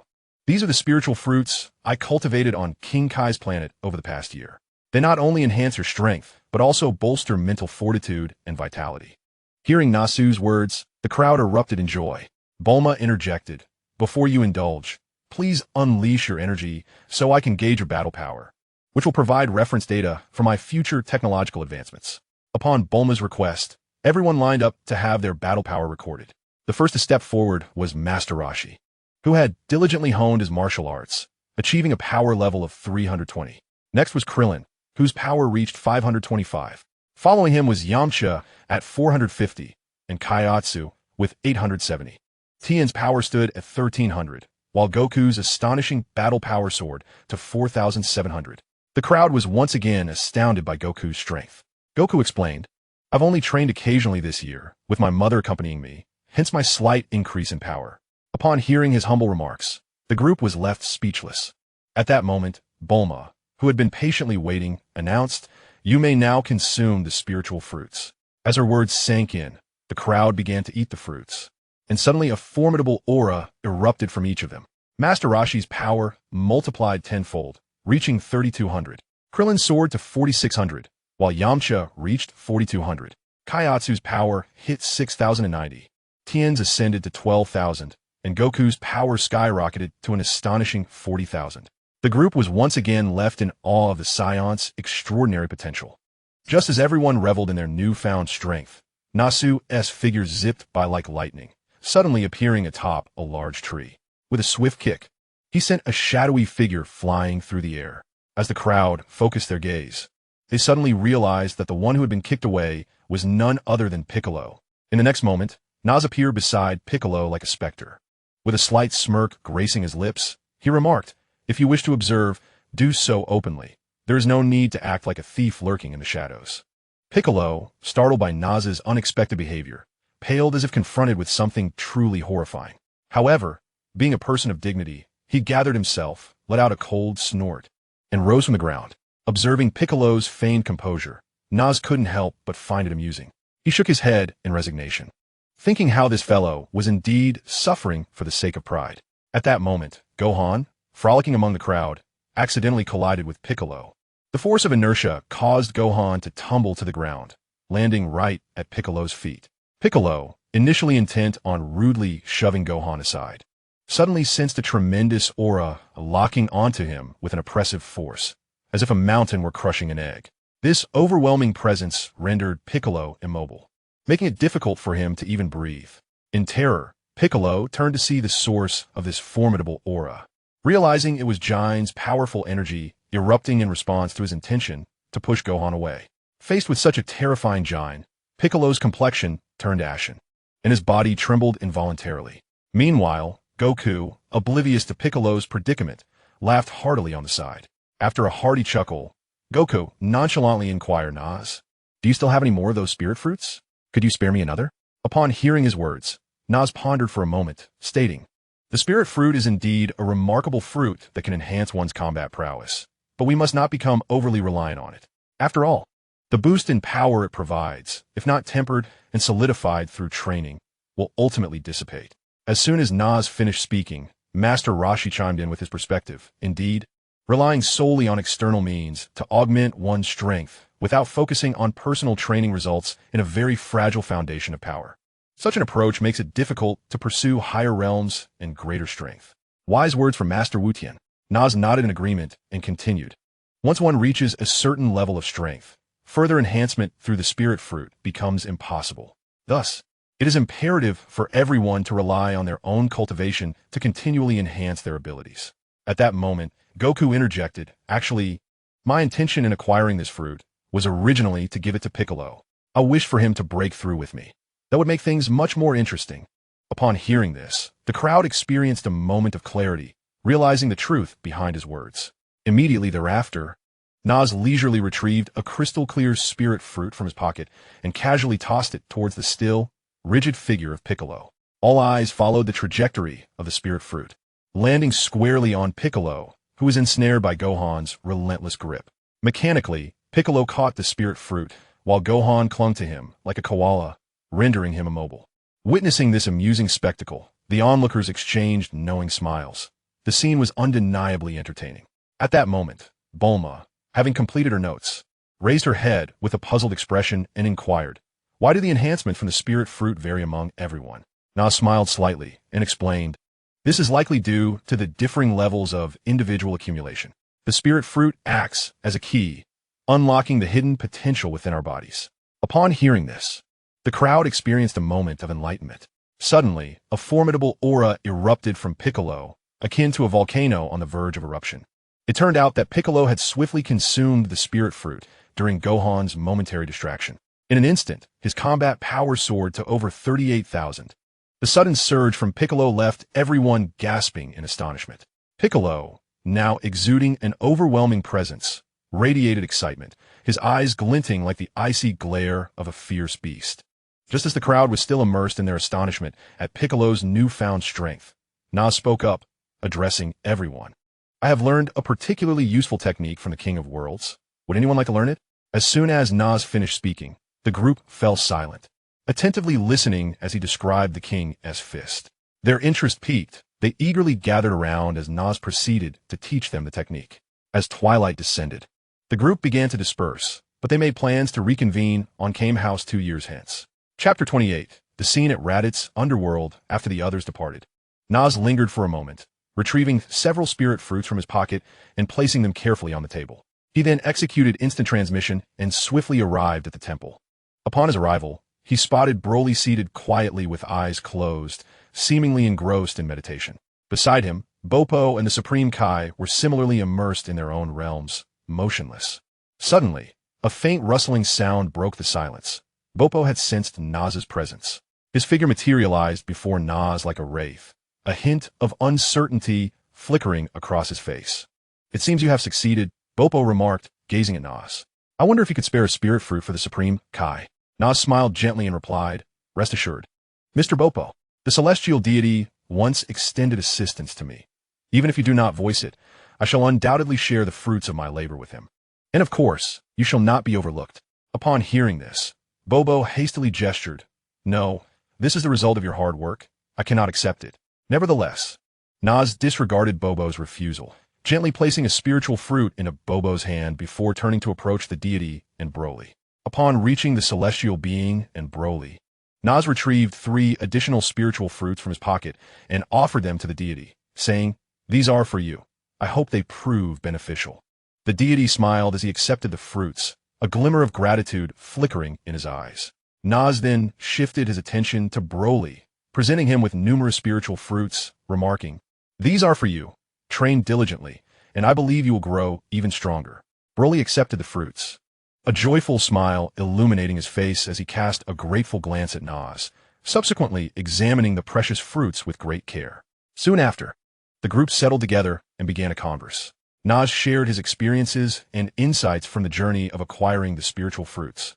These are the spiritual fruits I cultivated on King Kai's planet over the past year. They not only enhance your strength, but also bolster mental fortitude and vitality. Hearing Nasu's words, the crowd erupted in joy. Bulma interjected, Before you indulge, please unleash your energy so I can gauge your battle power, which will provide reference data for my future technological advancements. Upon Bulma's request, everyone lined up to have their battle power recorded. The first to step forward was Master Roshi, who had diligently honed his martial arts, achieving a power level of 320. Next was Krillin, whose power reached 525. Following him was Yamcha at 450, and Kaiatsu with 870. Tien's power stood at 1,300, while Goku's astonishing battle power soared to 4,700. The crowd was once again astounded by Goku's strength. Goku explained, I've only trained occasionally this year, with my mother accompanying me, hence my slight increase in power. Upon hearing his humble remarks, the group was left speechless. At that moment, Bulma, who had been patiently waiting, announced, You may now consume the spiritual fruits. As her words sank in, the crowd began to eat the fruits, and suddenly a formidable aura erupted from each of them. Master Roshi's power multiplied tenfold, reaching 3,200. Krillin soared to 4,600, while Yamcha reached 4,200. Kaiatsu's power hit 6,090. Tien's ascended to 12,000, and Goku's power skyrocketed to an astonishing 40,000. The group was once again left in awe of the Saiyans' extraordinary potential. Just as everyone reveled in their newfound strength, Nasu's figure zipped by like lightning, suddenly appearing atop a large tree. With a swift kick, he sent a shadowy figure flying through the air. As the crowd focused their gaze, they suddenly realized that the one who had been kicked away was none other than Piccolo. In the next moment, Nas appeared beside Piccolo like a specter. With a slight smirk gracing his lips, he remarked, If you wish to observe, do so openly. There is no need to act like a thief lurking in the shadows. Piccolo, startled by Nas's unexpected behavior, paled as if confronted with something truly horrifying. However, being a person of dignity, he gathered himself, let out a cold snort, and rose from the ground. Observing Piccolo's feigned composure, Nas couldn't help but find it amusing. He shook his head in resignation, thinking how this fellow was indeed suffering for the sake of pride. At that moment, Gohan, frolicking among the crowd, accidentally collided with Piccolo. The force of inertia caused Gohan to tumble to the ground, landing right at Piccolo's feet. Piccolo, initially intent on rudely shoving Gohan aside, suddenly sensed a tremendous aura locking onto him with an oppressive force, as if a mountain were crushing an egg. This overwhelming presence rendered Piccolo immobile, making it difficult for him to even breathe. In terror, Piccolo turned to see the source of this formidable aura. Realizing it was Jain's powerful energy erupting in response to his intention to push Gohan away. Faced with such a terrifying Jain, Piccolo's complexion turned ashen, and his body trembled involuntarily. Meanwhile, Goku, oblivious to Piccolo's predicament, laughed heartily on the side. After a hearty chuckle, Goku nonchalantly inquired, Nas, Do you still have any more of those spirit fruits? Could you spare me another? Upon hearing his words, Nas pondered for a moment, stating, "The spirit fruit is indeed a remarkable fruit that can enhance one's combat prowess, but we must not become overly reliant on it. After all, the boost in power it provides, if not tempered and solidified through training, will ultimately dissipate." As soon as Nas finished speaking, Master Rashi chimed in with his perspective. Indeed, relying solely on external means to augment one's strength without focusing on personal training results in a very fragile foundation of power. Such an approach makes it difficult to pursue higher realms and greater strength. Wise words from Master Wutian. Nas nodded in agreement and continued. Once one reaches a certain level of strength, further enhancement through the spirit fruit becomes impossible. Thus, it is imperative for everyone to rely on their own cultivation to continually enhance their abilities. At that moment, Goku interjected, "Actually, my intention in acquiring this fruit was originally to give it to Piccolo. I wish for him to break through with me. That would make things much more interesting." Upon hearing this, the crowd experienced a moment of clarity, realizing the truth behind his words. Immediately thereafter, Nas leisurely retrieved a crystal-clear spirit fruit from his pocket and casually tossed it towards the still, rigid figure of Piccolo. All eyes followed the trajectory of the spirit fruit, landing squarely on Piccolo, who was ensnared by Gohan's relentless grip. Mechanically, Piccolo caught the spirit fruit, while Gohan clung to him like a koala, rendering him immobile. Witnessing this amusing spectacle, the onlookers exchanged knowing smiles. The scene was undeniably entertaining. At that moment, Bulma, having completed her notes, raised her head with a puzzled expression and inquired, "Why do the enhancement from the spirit fruit vary among everyone?" Nas smiled slightly and explained, "This is likely due to the differing levels of individual accumulation. The spirit fruit acts as a key, unlocking the hidden potential within our bodies." Upon hearing this, the crowd experienced a moment of enlightenment. Suddenly, a formidable aura erupted from Piccolo, akin to a volcano on the verge of eruption. It turned out that Piccolo had swiftly consumed the spirit fruit during Gohan's momentary distraction. In an instant, his combat power soared to over 38,000. The sudden surge from Piccolo left everyone gasping in astonishment. Piccolo, now exuding an overwhelming presence, radiated excitement, his eyes glinting like the icy glare of a fierce beast. Just as the crowd was still immersed in their astonishment at Piccolo's newfound strength, Nas spoke up, addressing everyone. "I have learned a particularly useful technique from the King of Worlds. Would anyone like to learn it?" As soon as Nas finished speaking, the group fell silent, attentively listening as he described the king as Fist. Their interest piqued, they eagerly gathered around as Nas proceeded to teach them the technique. As twilight descended, the group began to disperse, but they made plans to reconvene on Kame House 2 years hence. Chapter 28. The scene at Raditz underworld after the others departed. Nas lingered for a moment, retrieving several spirit fruits from his pocket and placing them carefully on the table. He then executed instant transmission and swiftly arrived at the temple. Upon his arrival, he spotted Broly seated quietly with eyes closed, seemingly engrossed in meditation. Beside him, Bopo and the Supreme Kai were similarly immersed in their own realms, motionless. Suddenly, a faint rustling sound broke the silence. Bopo had sensed Nas's presence. His figure materialized before Nas like a wraith, a hint of uncertainty flickering across his face. "It seems you have succeeded," Bopo remarked, gazing at Nas. "I wonder if you could spare a spirit fruit for the Supreme Kai." Nas smiled gently and replied, "Rest assured, Mr. Bopo, the celestial deity once extended assistance to me. Even if you do not voice it, I shall undoubtedly share the fruits of my labor with him. And of course, you shall not be overlooked." Upon hearing this, Bobo hastily gestured, "No, this is the result of your hard work. I cannot accept it." Nevertheless, Nas disregarded Bobo's refusal, gently placing a spiritual fruit in Bobo's hand before turning to approach the deity and Broly. Upon reaching the celestial being and Broly, Nas retrieved 3 additional spiritual fruits from his pocket and offered them to the deity, saying, "These are for you. I hope they prove beneficial." The deity smiled as he accepted the fruits, a glimmer of gratitude flickering in his eyes. Nas then shifted his attention to Broly, presenting him with numerous spiritual fruits, remarking, "These are for you. Train diligently, and I believe you will grow even stronger." Broly accepted the fruits, a joyful smile illuminating his face as he cast a grateful glance at Nas, subsequently examining the precious fruits with great care. Soon after, the group settled together and began a converse. Nas shared his experiences and insights from the journey of acquiring the spiritual fruits.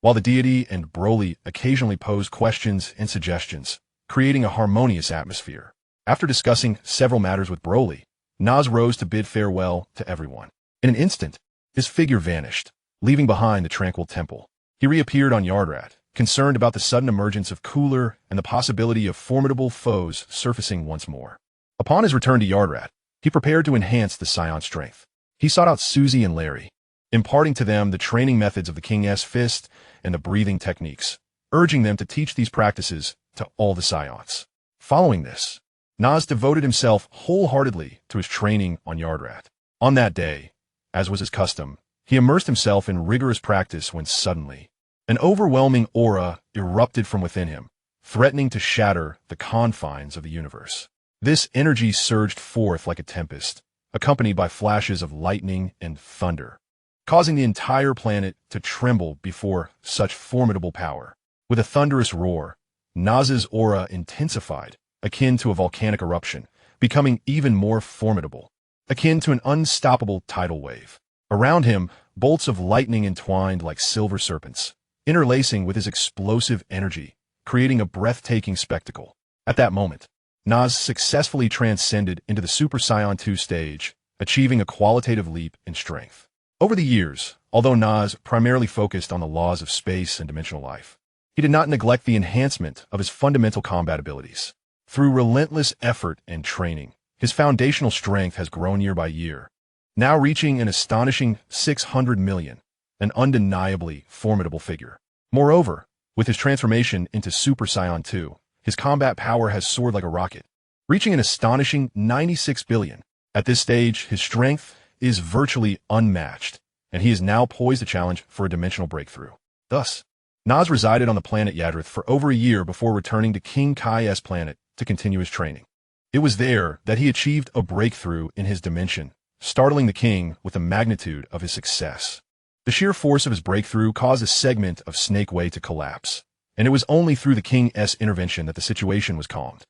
while the deity and Broly occasionally posed questions and suggestions, creating a harmonious atmosphere. After discussing several matters with Broly, Nas rose to bid farewell to everyone. In an instant, his figure vanished, leaving behind the tranquil temple. He reappeared on Yardrat, concerned about the sudden emergence of Cooler and the possibility of formidable foes surfacing once more. Upon his return to Yardrat, he prepared to enhance the Saiyan strength. He sought out Suzy and Larry, imparting to them the training methods of the King's Fist and the breathing techniques, urging them to teach these practices to all the Saiyans. Following this, Nas devoted himself wholeheartedly to his training on Yardrat. On that day, as was his custom, he immersed himself in rigorous practice when suddenly, an overwhelming aura erupted from within him, threatening to shatter the confines of the universe. This energy surged forth like a tempest, accompanied by flashes of lightning and thunder, causing the entire planet to tremble before such formidable power. With a thunderous roar, Nas's aura intensified, akin to a volcanic eruption, becoming even more formidable, akin to an unstoppable tidal wave. Around him, bolts of lightning entwined like silver serpents, interlacing with his explosive energy, creating a breathtaking spectacle. At that moment, Nas successfully transcended into the Super Saiyan 2 stage, achieving a qualitative leap in strength. Over the years, although Nas primarily focused on the laws of space and dimensional life, he did not neglect the enhancement of his fundamental combat abilities. Through relentless effort and training, his foundational strength has grown year by year, now reaching an astonishing 600 million, an undeniably formidable figure. Moreover, with his transformation into Super Saiyan 2, his combat power has soared like a rocket, reaching an astonishing 96 billion. At this stage, his strength is virtually unmatched, and he is now poised to challenge for a dimensional breakthrough. Thus, Nas resided on the planet Yadrith for over a year before returning to King Kai's planet to continue his training. It was there that he achieved a breakthrough in his dimension, startling the king with the magnitude of his success. The sheer force of his breakthrough caused a segment of Snake Way to collapse, and it was only through the king's intervention that the situation was calmed.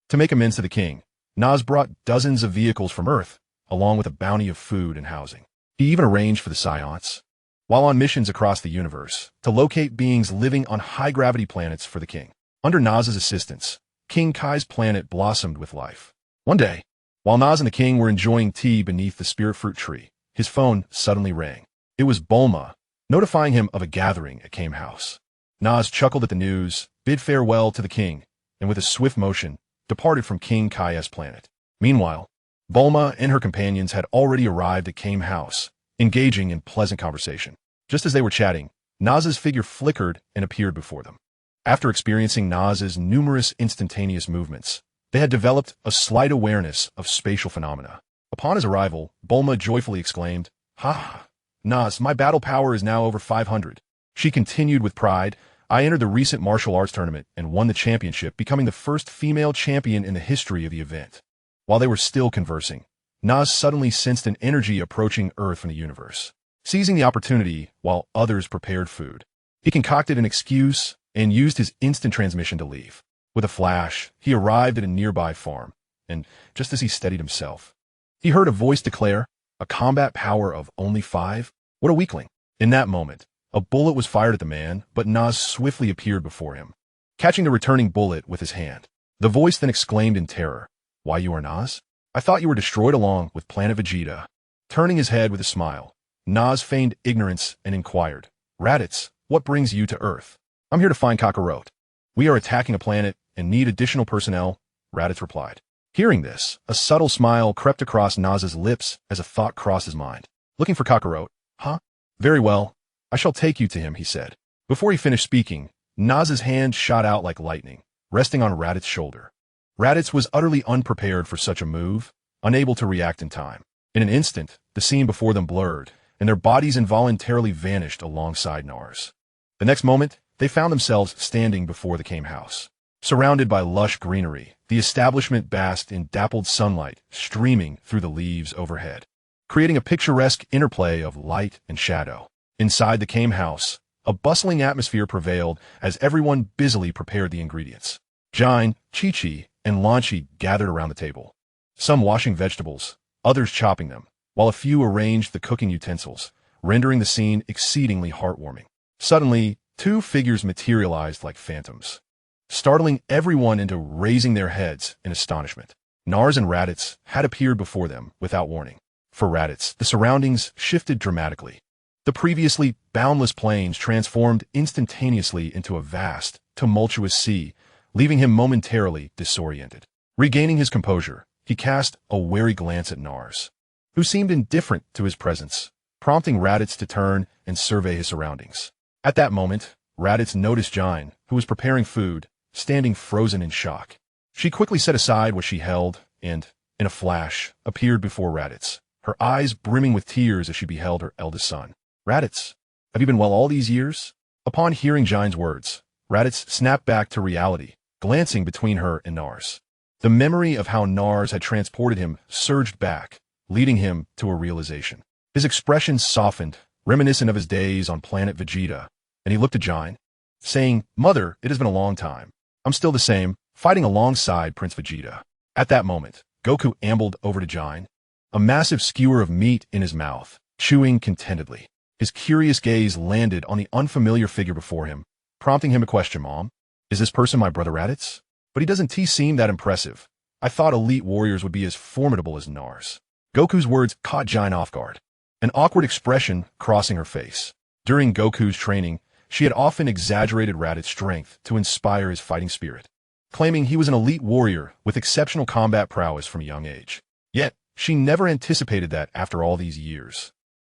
To make amends to the king, Nas brought dozens of vehicles from Earth, along with a bounty of food and housing. He even arranged for the Saiyans, while on missions across the universe, to locate beings living on high-gravity planets for the king. Under Nas's assistance, King Kai's planet blossomed with life. One day, while Nas and the king were enjoying tea beneath the spirit fruit tree, his phone suddenly rang. It was Bulma, notifying him of a gathering at Kame House. Nas chuckled at the news, bid farewell to the king, and with a swift motion, departed from King Kai's planet. Meanwhile, Bulma and her companions had already arrived at Kame House, engaging in pleasant conversation. Just as they were chatting, Nas's figure flickered and appeared before them. After experiencing Nas's numerous instantaneous movements, they had developed a slight awareness of spatial phenomena. Upon his arrival, Bulma joyfully exclaimed, "Ha! Nas, my battle power is now over 500. She continued with pride, "I entered the recent martial arts tournament and won the championship, becoming the first female champion in the history of the event." While they were still conversing, Nas suddenly sensed an energy approaching Earth from the universe. Seizing the opportunity while others prepared food, he concocted an excuse and used his instant transmission to leave. With a flash, he arrived at a nearby farm, and just as he steadied himself, he heard a voice declare, "A combat power of only 5? What a weakling." In that moment, a bullet was fired at the man, but Nas swiftly appeared before him, catching the returning bullet with his hand. The voice then exclaimed in terror, "Why, you are Nas? I thought you were destroyed along with Planet Vegeta." Turning his head with a smile, Nas feigned ignorance and inquired, "Raditz, what brings you to Earth?" "I'm here to find Kakarot. We are attacking a planet and need additional personnel," Raditz replied. Hearing this, a subtle smile crept across Nas's lips as a thought crossed his mind. "Looking for Kakarot, huh? Very well. I shall take you to him," he said. Before he finished speaking, Nas's hand shot out like lightning, resting on Raditz's shoulder. Raditz was utterly unprepared for such a move, unable to react in time. In an instant, the scene before them blurred, and their bodies involuntarily vanished alongside Nars. The next moment, they found themselves standing before the Kame House. Surrounded by lush greenery, the establishment basked in dappled sunlight streaming through the leaves overhead, creating a picturesque interplay of light and shadow. Inside the Kame House, a bustling atmosphere prevailed as everyone busily prepared the ingredients. Jine, Chi-Chi, and Lanchi gathered around the table, some washing vegetables, others chopping them, while a few arranged the cooking utensils, rendering the scene exceedingly heartwarming. Suddenly, two figures materialized like phantoms, startling everyone into raising their heads in astonishment. Nars and Raditz had appeared before them without warning. For Raditz, the surroundings shifted dramatically. The previously boundless plains transformed instantaneously into a vast, tumultuous sea, leaving him momentarily disoriented. Regaining his composure, he cast a wary glance at Nars, who seemed indifferent to his presence, prompting Raditz to turn and survey his surroundings. At that moment, Raditz noticed Jine, who was preparing food, standing frozen in shock. She quickly set aside what she held and, in a flash, appeared before Raditz, her eyes brimming with tears as she beheld her eldest son. Raditz, have you been well all these years? Upon hearing Jine's words, Raditz snapped back to reality, glancing between her and Nars. The memory of how Nars had transported him surged back, leading him to a realization. His expression softened, reminiscent of his days on planet Vegeta, and he looked at Jine, saying, "Mother, it has been a long time. I'm still the same, fighting alongside Prince Vegeta." At that moment, Goku ambled over to Jine, a massive skewer of meat in his mouth, chewing contentedly. His curious gaze landed on the unfamiliar figure before him, prompting him to question, "Mom, is this person my brother Raditz? But he doesn't seem that impressive. I thought elite warriors would be as formidable as Nars." Goku's words caught Jine off guard, an awkward expression crossing her face. During Goku's training, she had often exaggerated Raditz's strength to inspire his fighting spirit, claiming he was an elite warrior with exceptional combat prowess from a young age. Yet, she never anticipated that after all these years,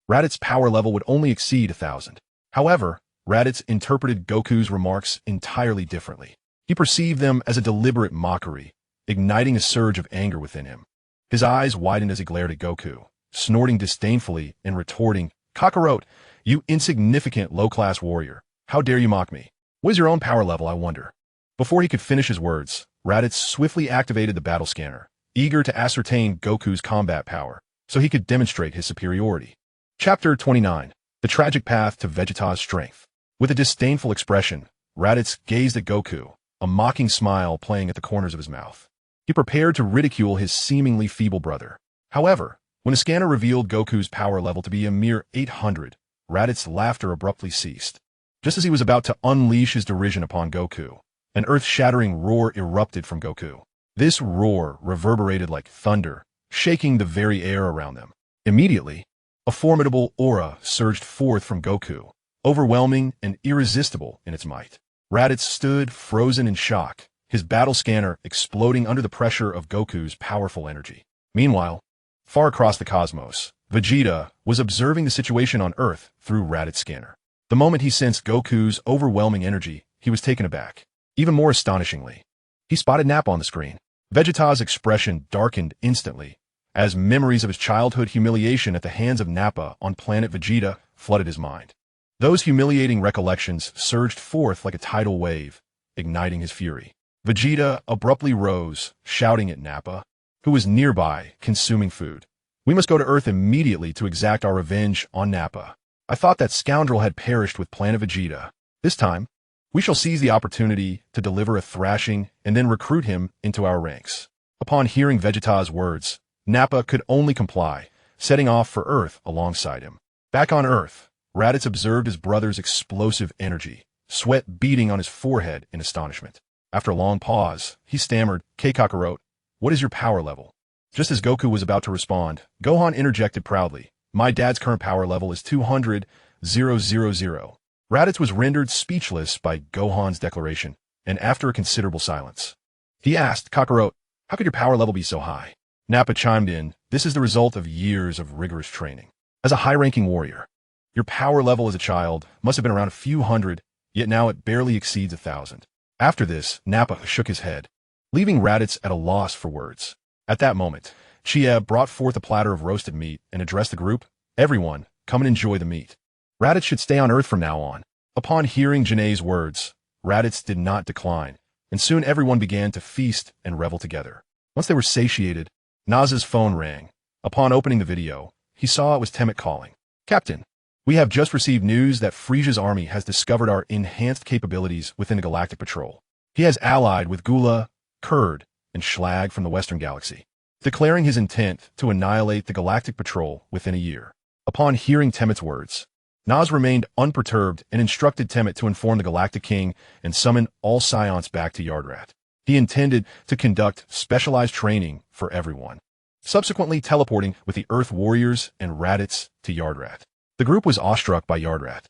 Raditz's power level would only exceed 1,000. However, Raditz interpreted Goku's remarks entirely differently. He perceived them as a deliberate mockery, igniting a surge of anger within him. His eyes widened as he glared at Goku, snorting disdainfully and retorting, "Kakarot, you insignificant low-class warrior. How dare you mock me? What is your own power level, I wonder?" Before he could finish his words, Raditz swiftly activated the battle scanner, eager to ascertain Goku's combat power, so he could demonstrate his superiority. Chapter 29. The Tragic Path to Vegeta's Strength. With a disdainful expression, Raditz gazed at Goku, a mocking smile playing at the corners of his mouth. He prepared to ridicule his seemingly feeble brother. However, when the scanner revealed Goku's power level to be a mere 800, Raditz's laughter abruptly ceased. Just as he was about to unleash his derision upon Goku, an earth-shattering roar erupted from Goku. This roar reverberated like thunder, shaking the very air around them. Immediately, a formidable aura surged forth from Goku, overwhelming and irresistible in its might. Raditz stood frozen in shock, his battle scanner exploding under the pressure of Goku's powerful energy. Meanwhile, far across the cosmos, Vegeta was observing the situation on Earth through Raditz's scanner. The moment he sensed Goku's overwhelming energy, he was taken aback. Even more astonishingly, he spotted Nappa on the screen. Vegeta's expression darkened instantly, as memories of his childhood humiliation at the hands of Nappa on planet Vegeta flooded his mind. Those humiliating recollections surged forth like a tidal wave, igniting his fury. Vegeta abruptly rose, shouting at Nappa, who was nearby, consuming food. "We must go to Earth immediately to exact our revenge on Nappa. I thought that scoundrel had perished with planet Vegeta. This time, we shall seize the opportunity to deliver a thrashing and then recruit him into our ranks." Upon hearing Vegeta's words, Nappa could only comply, setting off for Earth alongside him. Back on Earth, Raditz observed his brother's explosive energy, sweat beading on his forehead in astonishment. After a long pause, he stammered, "Kakarot, what is your power level?" Just as Goku was about to respond, Gohan interjected proudly, "My dad's current power level is 200,000. Raditz was rendered speechless by Gohan's declaration, and after a considerable silence, he asked, "Kakarot, how could your power level be so high?" Nappa chimed in, "This is the result of years of rigorous training. As a high-ranking warrior, your power level as a child must have been around a few hundred, yet now it barely exceeds 1,000. After this, Nappa shook his head, leaving Raditz at a loss for words. At that moment, Chia brought forth a platter of roasted meat and addressed the group, "Everyone, come and enjoy the meat. Raditz should stay on Earth from now on." Upon hearing Janae's words, Raditz did not decline, and soon everyone began to feast and revel together. Once they were satiated, Naz's phone rang. Upon opening the video, he saw it was Temet calling. "Captain, we have just received news that Frisia's army has discovered our enhanced capabilities within the Galactic Patrol. He has allied with Gula, Kurd, and Schlag from the Western Galaxy, declaring his intent to annihilate the Galactic Patrol within a year." Upon hearing Temet's words, Nas remained unperturbed and instructed Temet to inform the Galactic King and summon all Scions back to Yardrat. He intended to conduct specialized training for everyone, subsequently teleporting with the Earth Warriors and Raditz to Yardrat. The group was awestruck by Yardrat,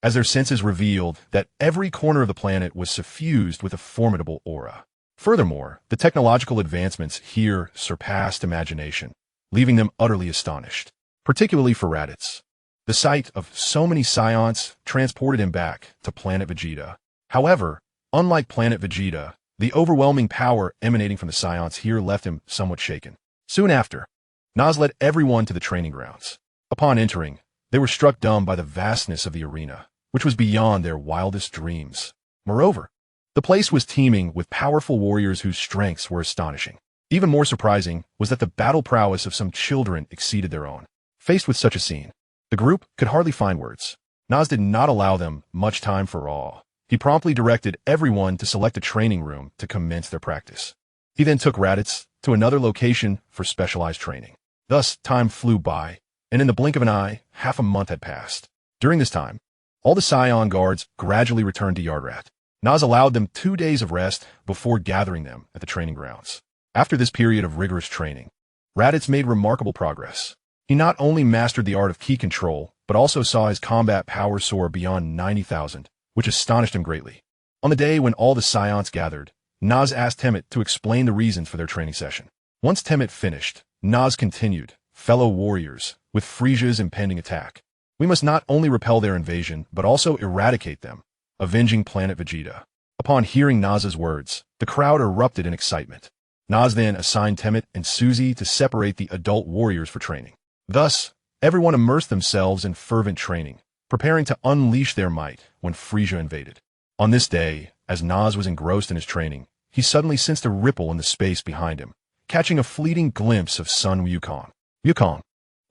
as their senses revealed that every corner of the planet was suffused with a formidable aura. Furthermore, the technological advancements here surpassed imagination, leaving them utterly astonished, particularly for Raditz. The sight of so many Scions transported him back to planet Vegeta. However, unlike planet Vegeta, the overwhelming power emanating from the Scions here left him somewhat shaken. Soon after, Nas led everyone to the training grounds. Upon entering, they were struck dumb by the vastness of the arena, which was beyond their wildest dreams. Moreover, the place was teeming with powerful warriors whose strengths were astonishing. Even more surprising was that the battle prowess of some children exceeded their own. Faced with such a scene, the group could hardly find words. Nas did not allow them much time for awe. He promptly directed everyone to select a training room to commence their practice. He then took Raditz to another location for specialized training. Thus, time flew by, and in the blink of an eye, half a month had passed. During this time, all the Scion guards gradually returned to Yardrat. Nas allowed them 2 days of rest before gathering them at the training grounds. After this period of rigorous training, Raditz made remarkable progress. He not only mastered the art of ki control, but also saw his combat power soar beyond 90,000, which astonished him greatly. On the day when all the Scions gathered, Nas asked Temet to explain the reasons for their training session. Once Temet finished, Nas continued, "Fellow warriors, with Frisia's impending attack, we must not only repel their invasion, but also eradicate them, avenging planet Vegeta." Upon hearing Nas's words, the crowd erupted in excitement. Nas then assigned Temet and Suzy to separate the adult warriors for training. Thus, everyone immersed themselves in fervent training, preparing to unleash their might when Frisia invaded. On this day, as Nas was engrossed in his training, he suddenly sensed a ripple in the space behind him, catching a fleeting glimpse of Sun Wukong. "Wukong,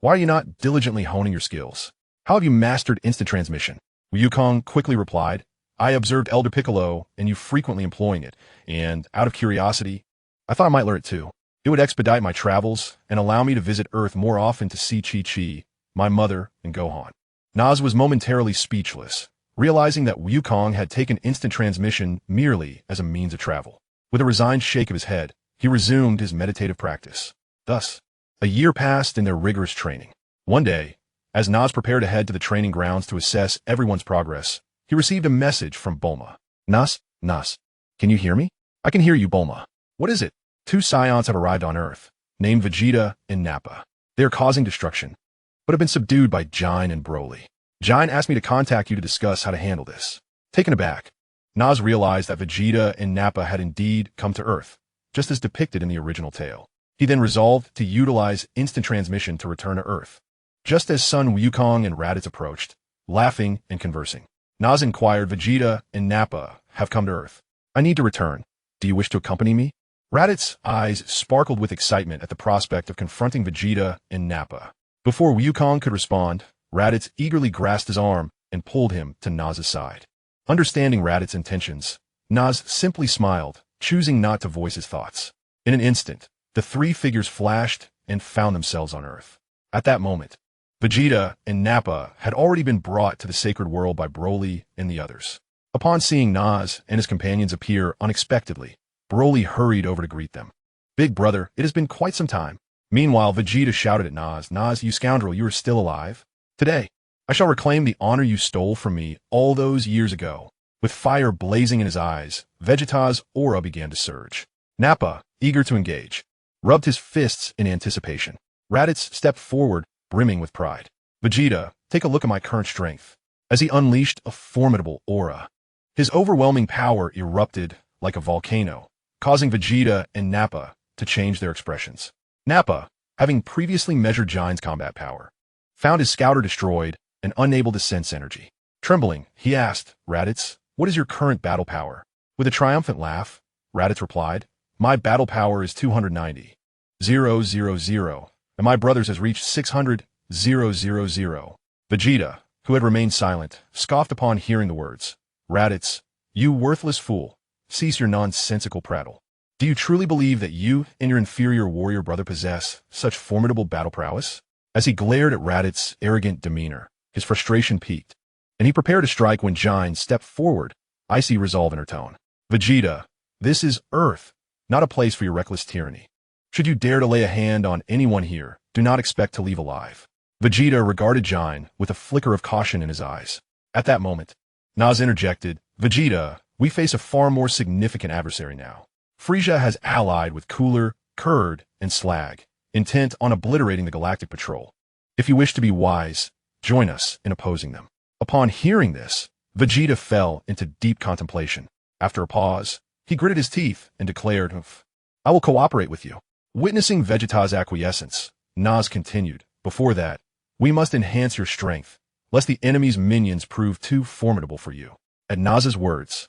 why are you not diligently honing your skills? How have you mastered instant transmission?" Wukong quickly replied, "I observed Elder Piccolo and you frequently employing it, and out of curiosity, I thought I might learn it too. It would expedite my travels and allow me to visit Earth more often to see Chi-Chi, my mother, and Gohan." Nas was momentarily speechless, realizing that Wukong had taken instant transmission merely as a means of travel. With a resigned shake of his head, he resumed his meditative practice. Thus, a year passed in their rigorous training. One day, as Nas prepared to head to the training grounds to assess everyone's progress, he received a message from Bulma. Nas, can you hear me?" "I can hear you, Bulma." "What is it?" "Two Scions have arrived on Earth, named Vegeta and Nappa. They are causing destruction, but have been subdued by Jine and Broly. Jine asked me to contact you to discuss how to handle this." Taken aback, Nas realized that Vegeta and Nappa had indeed come to Earth, just as depicted in the original tale. He then resolved to utilize instant transmission to return to Earth. Just as Sun Wukong and Raditz approached, laughing and conversing, Nas inquired, "Vegeta and Nappa have come to Earth. I need to return. Do you wish to accompany me?" Raditz's eyes sparkled with excitement at the prospect of confronting Vegeta and Nappa. Before Wukong could respond, Raditz eagerly grasped his arm and pulled him to Nas's side. Understanding Raditz's intentions, Nas simply smiled, choosing not to voice his thoughts. In an instant, the three figures flashed and found themselves on Earth. At that moment, Vegeta and Nappa had already been brought to the sacred world by Broly and the others. Upon seeing Nas and his companions appear unexpectedly, Broly hurried over to greet them. "Big brother, it has been quite some time." Meanwhile, Vegeta shouted at Nas, "Nas, you scoundrel, you are still alive? Today, I shall reclaim the honor you stole from me all those years ago." With fire blazing in his eyes, Vegeta's aura began to surge. Nappa, eager to engage, rubbed his fists in anticipation. Raditz stepped forward, brimming with pride. "Vegeta, take a look at my current strength." As he unleashed a formidable aura, his overwhelming power erupted like a volcano, causing Vegeta and Nappa to change their expressions. Nappa, having previously measured Jine's combat power, found his scouter destroyed and unable to sense energy. Trembling, he asked, "Raditz, what is your current battle power?" With a triumphant laugh, Raditz replied, "My battle power is 290,000, and my brother's has reached 600,000. Vegeta, who had remained silent, scoffed upon hearing the words. "Raditz, you worthless fool, cease your nonsensical prattle. Do you truly believe that you and your inferior warrior brother possess such formidable battle prowess?" As he glared at Raditz's arrogant demeanor, His frustration peaked, and he prepared to strike when Jine stepped forward, icy resolve in her tone. Vegeta, this is Earth, not a place for your reckless tyranny. Should you dare to lay a hand on anyone here, do not expect to leave alive. Vegeta regarded Jine with a flicker of caution in his eyes. At that moment, Naz interjected, Vegeta, we face a far more significant adversary now. Frieza has allied with Cooler, Kurd, and Slag, intent on obliterating the Galactic Patrol. If you wish to be wise, join us in opposing them. Upon hearing this, Vegeta fell into deep contemplation. After a pause, he gritted his teeth and declared, I will cooperate with you. Witnessing Vegeta's acquiescence, Naz continued, before that, we must enhance your strength, lest the enemy's minions prove too formidable for you. At Naz's words,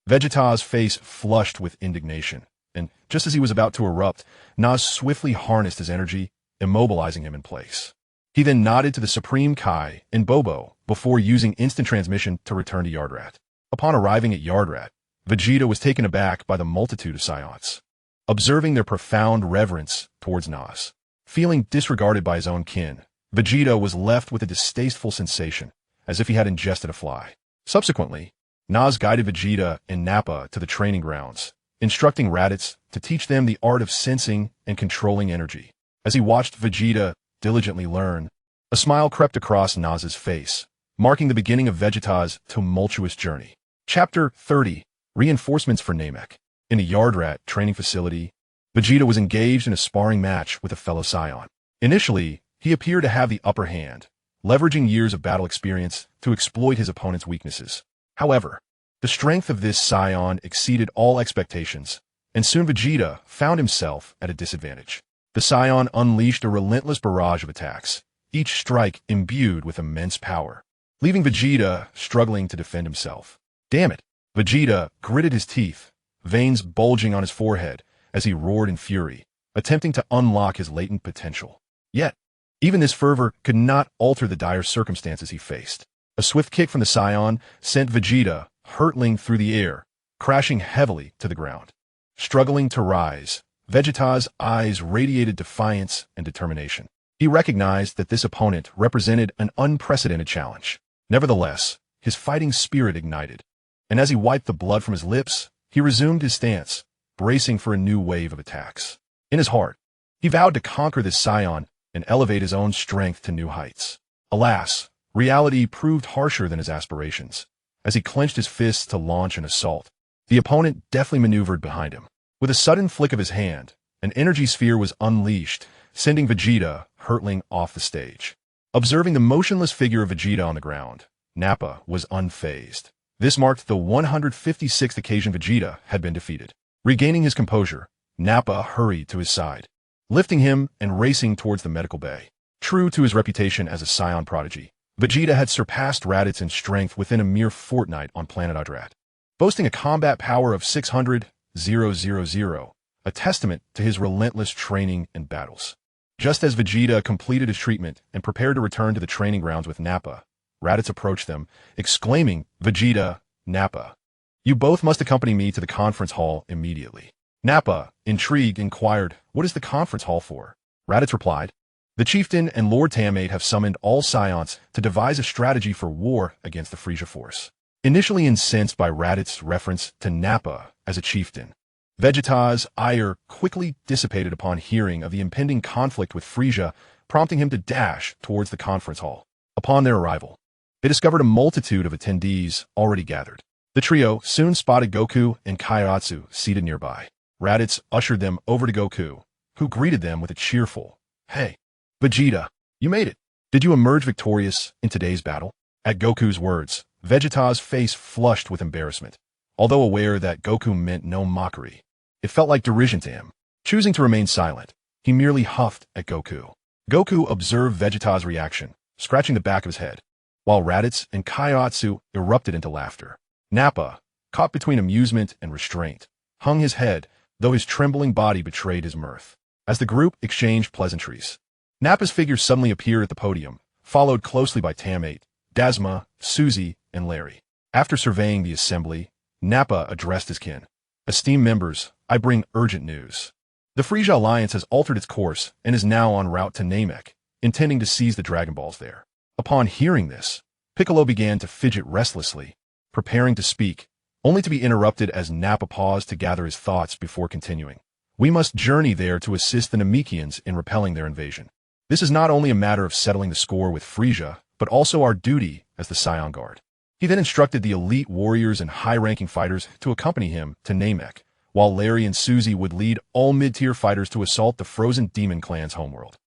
Vegeta's face flushed with indignation, and just as he was about to erupt, Naz swiftly harnessed his energy, immobilizing him in place. He then nodded to the Supreme Kai and Bobo before using instant transmission to return to Yardrat. Upon arriving at Yardrat, Vegeta was taken aback by the multitude of Saiyans. Observing their profound reverence towards Naz, feeling disregarded by his own kin, Vegeta was left with a distasteful sensation, as if he had ingested a fly. Subsequently, Naz guided Vegeta and Nappa to the training grounds, instructing Raditz to teach them the art of sensing and controlling energy. As he watched Vegeta diligently learn, a smile crept across Naz's face, marking the beginning of Vegeta's tumultuous journey. Chapter 30. Reinforcements for Namek. In the Yardrat training facility, Vegeta was engaged in a sparring match with a fellow Saiyan. Initially, he appeared to have the upper hand, leveraging years of battle experience to exploit his opponent's weaknesses. However, the strength of this Saiyan exceeded all expectations, and soon Vegeta found himself at a disadvantage. The Saiyan unleashed a relentless barrage of attacks, each strike imbued with immense power, leaving Vegeta struggling to defend himself. Damn it! Vegeta gritted his teeth, veins bulging on his forehead as he roared in fury, attempting to unlock his latent potential. Yet, even this fervor could not alter the dire circumstances he faced. A swift kick from the Saiyan sent Vegeta hurtling through the air, crashing heavily to the ground. Struggling to rise, Vegeta's eyes radiated defiance and determination. He recognized that this opponent represented an unprecedented challenge. Nevertheless, his fighting spirit ignited, and as he wiped the blood from his lips, he resumed his stance, bracing for a new wave of attacks. In his heart, he vowed to conquer this Saiyan and elevate his own strength to new heights. Alas, reality proved harsher than his aspirations. As he clenched his fists to launch an assault, the opponent deftly maneuvered behind him. With a sudden flick of his hand, an energy sphere was unleashed, sending Vegeta hurtling off the stage. Observing the motionless figure of Vegeta on the ground, Nappa was unfazed. This marked the 156th occasion Vegeta had been defeated. Regaining his composure, Nappa hurried to his side, lifting him and racing towards the medical bay. True to his reputation as a Saiyan prodigy, Vegeta had surpassed Raditz in strength within a mere fortnight on planet Yardrat, boasting a combat power of 600,000, a testament to his relentless training and battles. Just as Vegeta completed his treatment and prepared to return to the training grounds with Nappa, Raditz approached them, exclaiming, Vegeta, Nappa, you both must accompany me to the conference hall immediately. Nappa, intrigued, inquired, what is the conference hall for? Raditz replied, the chieftain and Lord Tamate have summoned all Saiyans to devise a strategy for war against the Frieza force. Initially incensed by Raditz's reference to Nappa as a chieftain, Vegeta's ire quickly dissipated upon hearing of the impending conflict with Frieza, prompting him to dash towards the conference hall. Upon their arrival, they discovered a multitude of attendees already gathered. The trio soon spotted Goku and Kairatsu seated nearby. Raditz ushered them over to Goku, who greeted them with a cheerful, hey, Vegeta, you made it. Did you emerge victorious in today's battle? At Goku's words, Vegeta's face flushed with embarrassment. Although aware that Goku meant no mockery, it felt like derision to him. Choosing to remain silent, he merely huffed at Goku. Goku observed Vegeta's reaction, scratching the back of his head, while Raditz and Kairatsu erupted into laughter. Nappa, caught between amusement and restraint, hung his head, though his trembling body betrayed his mirth. As the group exchanged pleasantries, Nappa's figure suddenly appeared at the podium, followed closely by Tamate, Dasma, Suzy, and Larry. After surveying the assembly, Nappa addressed his kin. Esteemed members, I bring urgent news. The Frieza Alliance has altered its course and is now en route to Namek, intending to seize the Dragon Balls there. Upon hearing this, Piccolo began to fidget restlessly, preparing to speak, only to be interrupted as Nappa paused to gather his thoughts before continuing. We must journey there to assist the Namekians in repelling their invasion. This is not only a matter of settling the score with Frisia, but also our duty as the Saiyan Guard. He then instructed the elite warriors and high-ranking fighters to accompany him to Namek, while Larry and Suzy would lead all mid-tier fighters to assault the frozen demon clan's homeworld.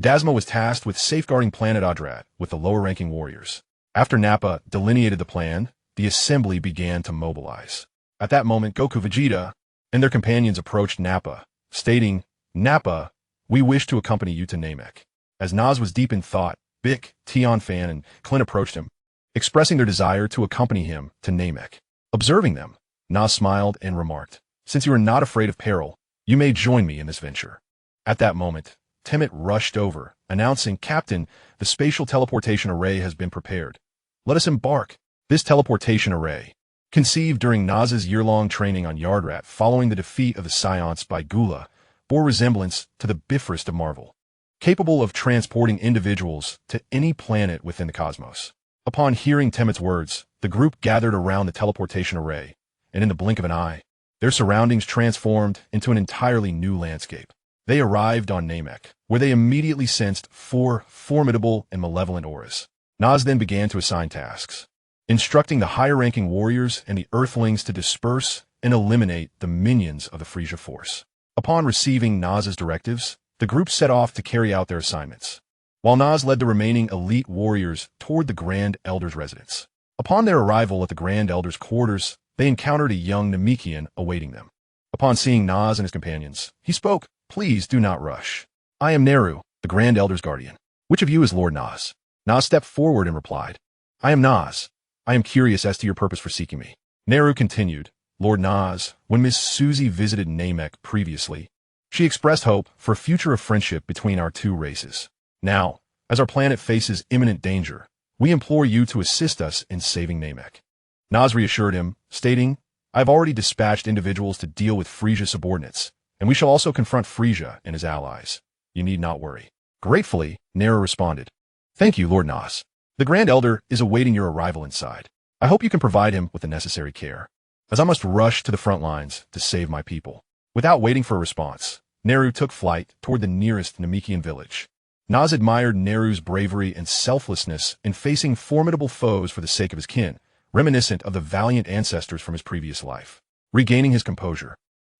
Dasma was tasked with safeguarding Planet Adrat with the lower-ranking warriors. After Nappa delineated the plan, the assembly began to mobilize. At that moment, Goku, Vegeta, and their companions approached Nappa, stating, "Nappa, we wish to accompany you to Namek." As Nas was deep in thought, Bick, Tion Fan, and Clint approached him, expressing their desire to accompany him to Namek. Observing them, Nas smiled and remarked, "Since you are not afraid of peril, you may join me in this venture." At that moment, Temmet rushed over, announcing, "Captain, the spatial teleportation array has been prepared. Let us embark." This teleportation array, conceived during Nas's year-long training on Yardrat following the defeat of the Scions by Gula, bore resemblance to the Bifrost of Marvel, capable of transporting individuals to any planet within the cosmos. Upon hearing Temmet's words, the group gathered around the teleportation array, and in the blink of an eye, their surroundings transformed into an entirely new landscape. They arrived on Namek, where they immediately sensed 4 formidable and malevolent auras. Nas then began to assign tasks, instructing the higher-ranking warriors and the Earthlings to disperse and eliminate the minions of the Frisia force. Upon receiving Nas's directives, the group set off to carry out their assignments, while Nas led the remaining elite warriors toward the Grand Elder's residence. Upon their arrival at the Grand Elder's quarters, they encountered a young Namekian awaiting them. Upon seeing Nas and his companions, he spoke, "Please do not rush. I am Neru, the Grand Elder's guardian. Which of you is Lord Nas?" Nas stepped forward and replied, "I am Nas. I am curious as to your purpose for seeking me." Neru continued, "Lord Nas, when Miss Suzy visited Namek previously, she expressed hope for a future of friendship between our two races. Now, as our planet faces imminent danger, we implore you to assist us in saving Namek." Nas reassured him, stating, "I have already dispatched individuals to deal with Frisia subordinates, and we shall also confront Frisia and his allies. You need not worry." Gratefully, Neru responded, "Thank you, Lord Nas. The Grand Elder is awaiting your arrival inside. I hope you can provide him with the necessary care, as I must rush to the front lines to save my people." Without waiting for a response, Neru took flight toward the nearest Namekian village. Nas admired Neru's bravery and selflessness in facing formidable foes for the sake of his kin, reminiscent of the valiant ancestors from his previous life. Regaining his composure,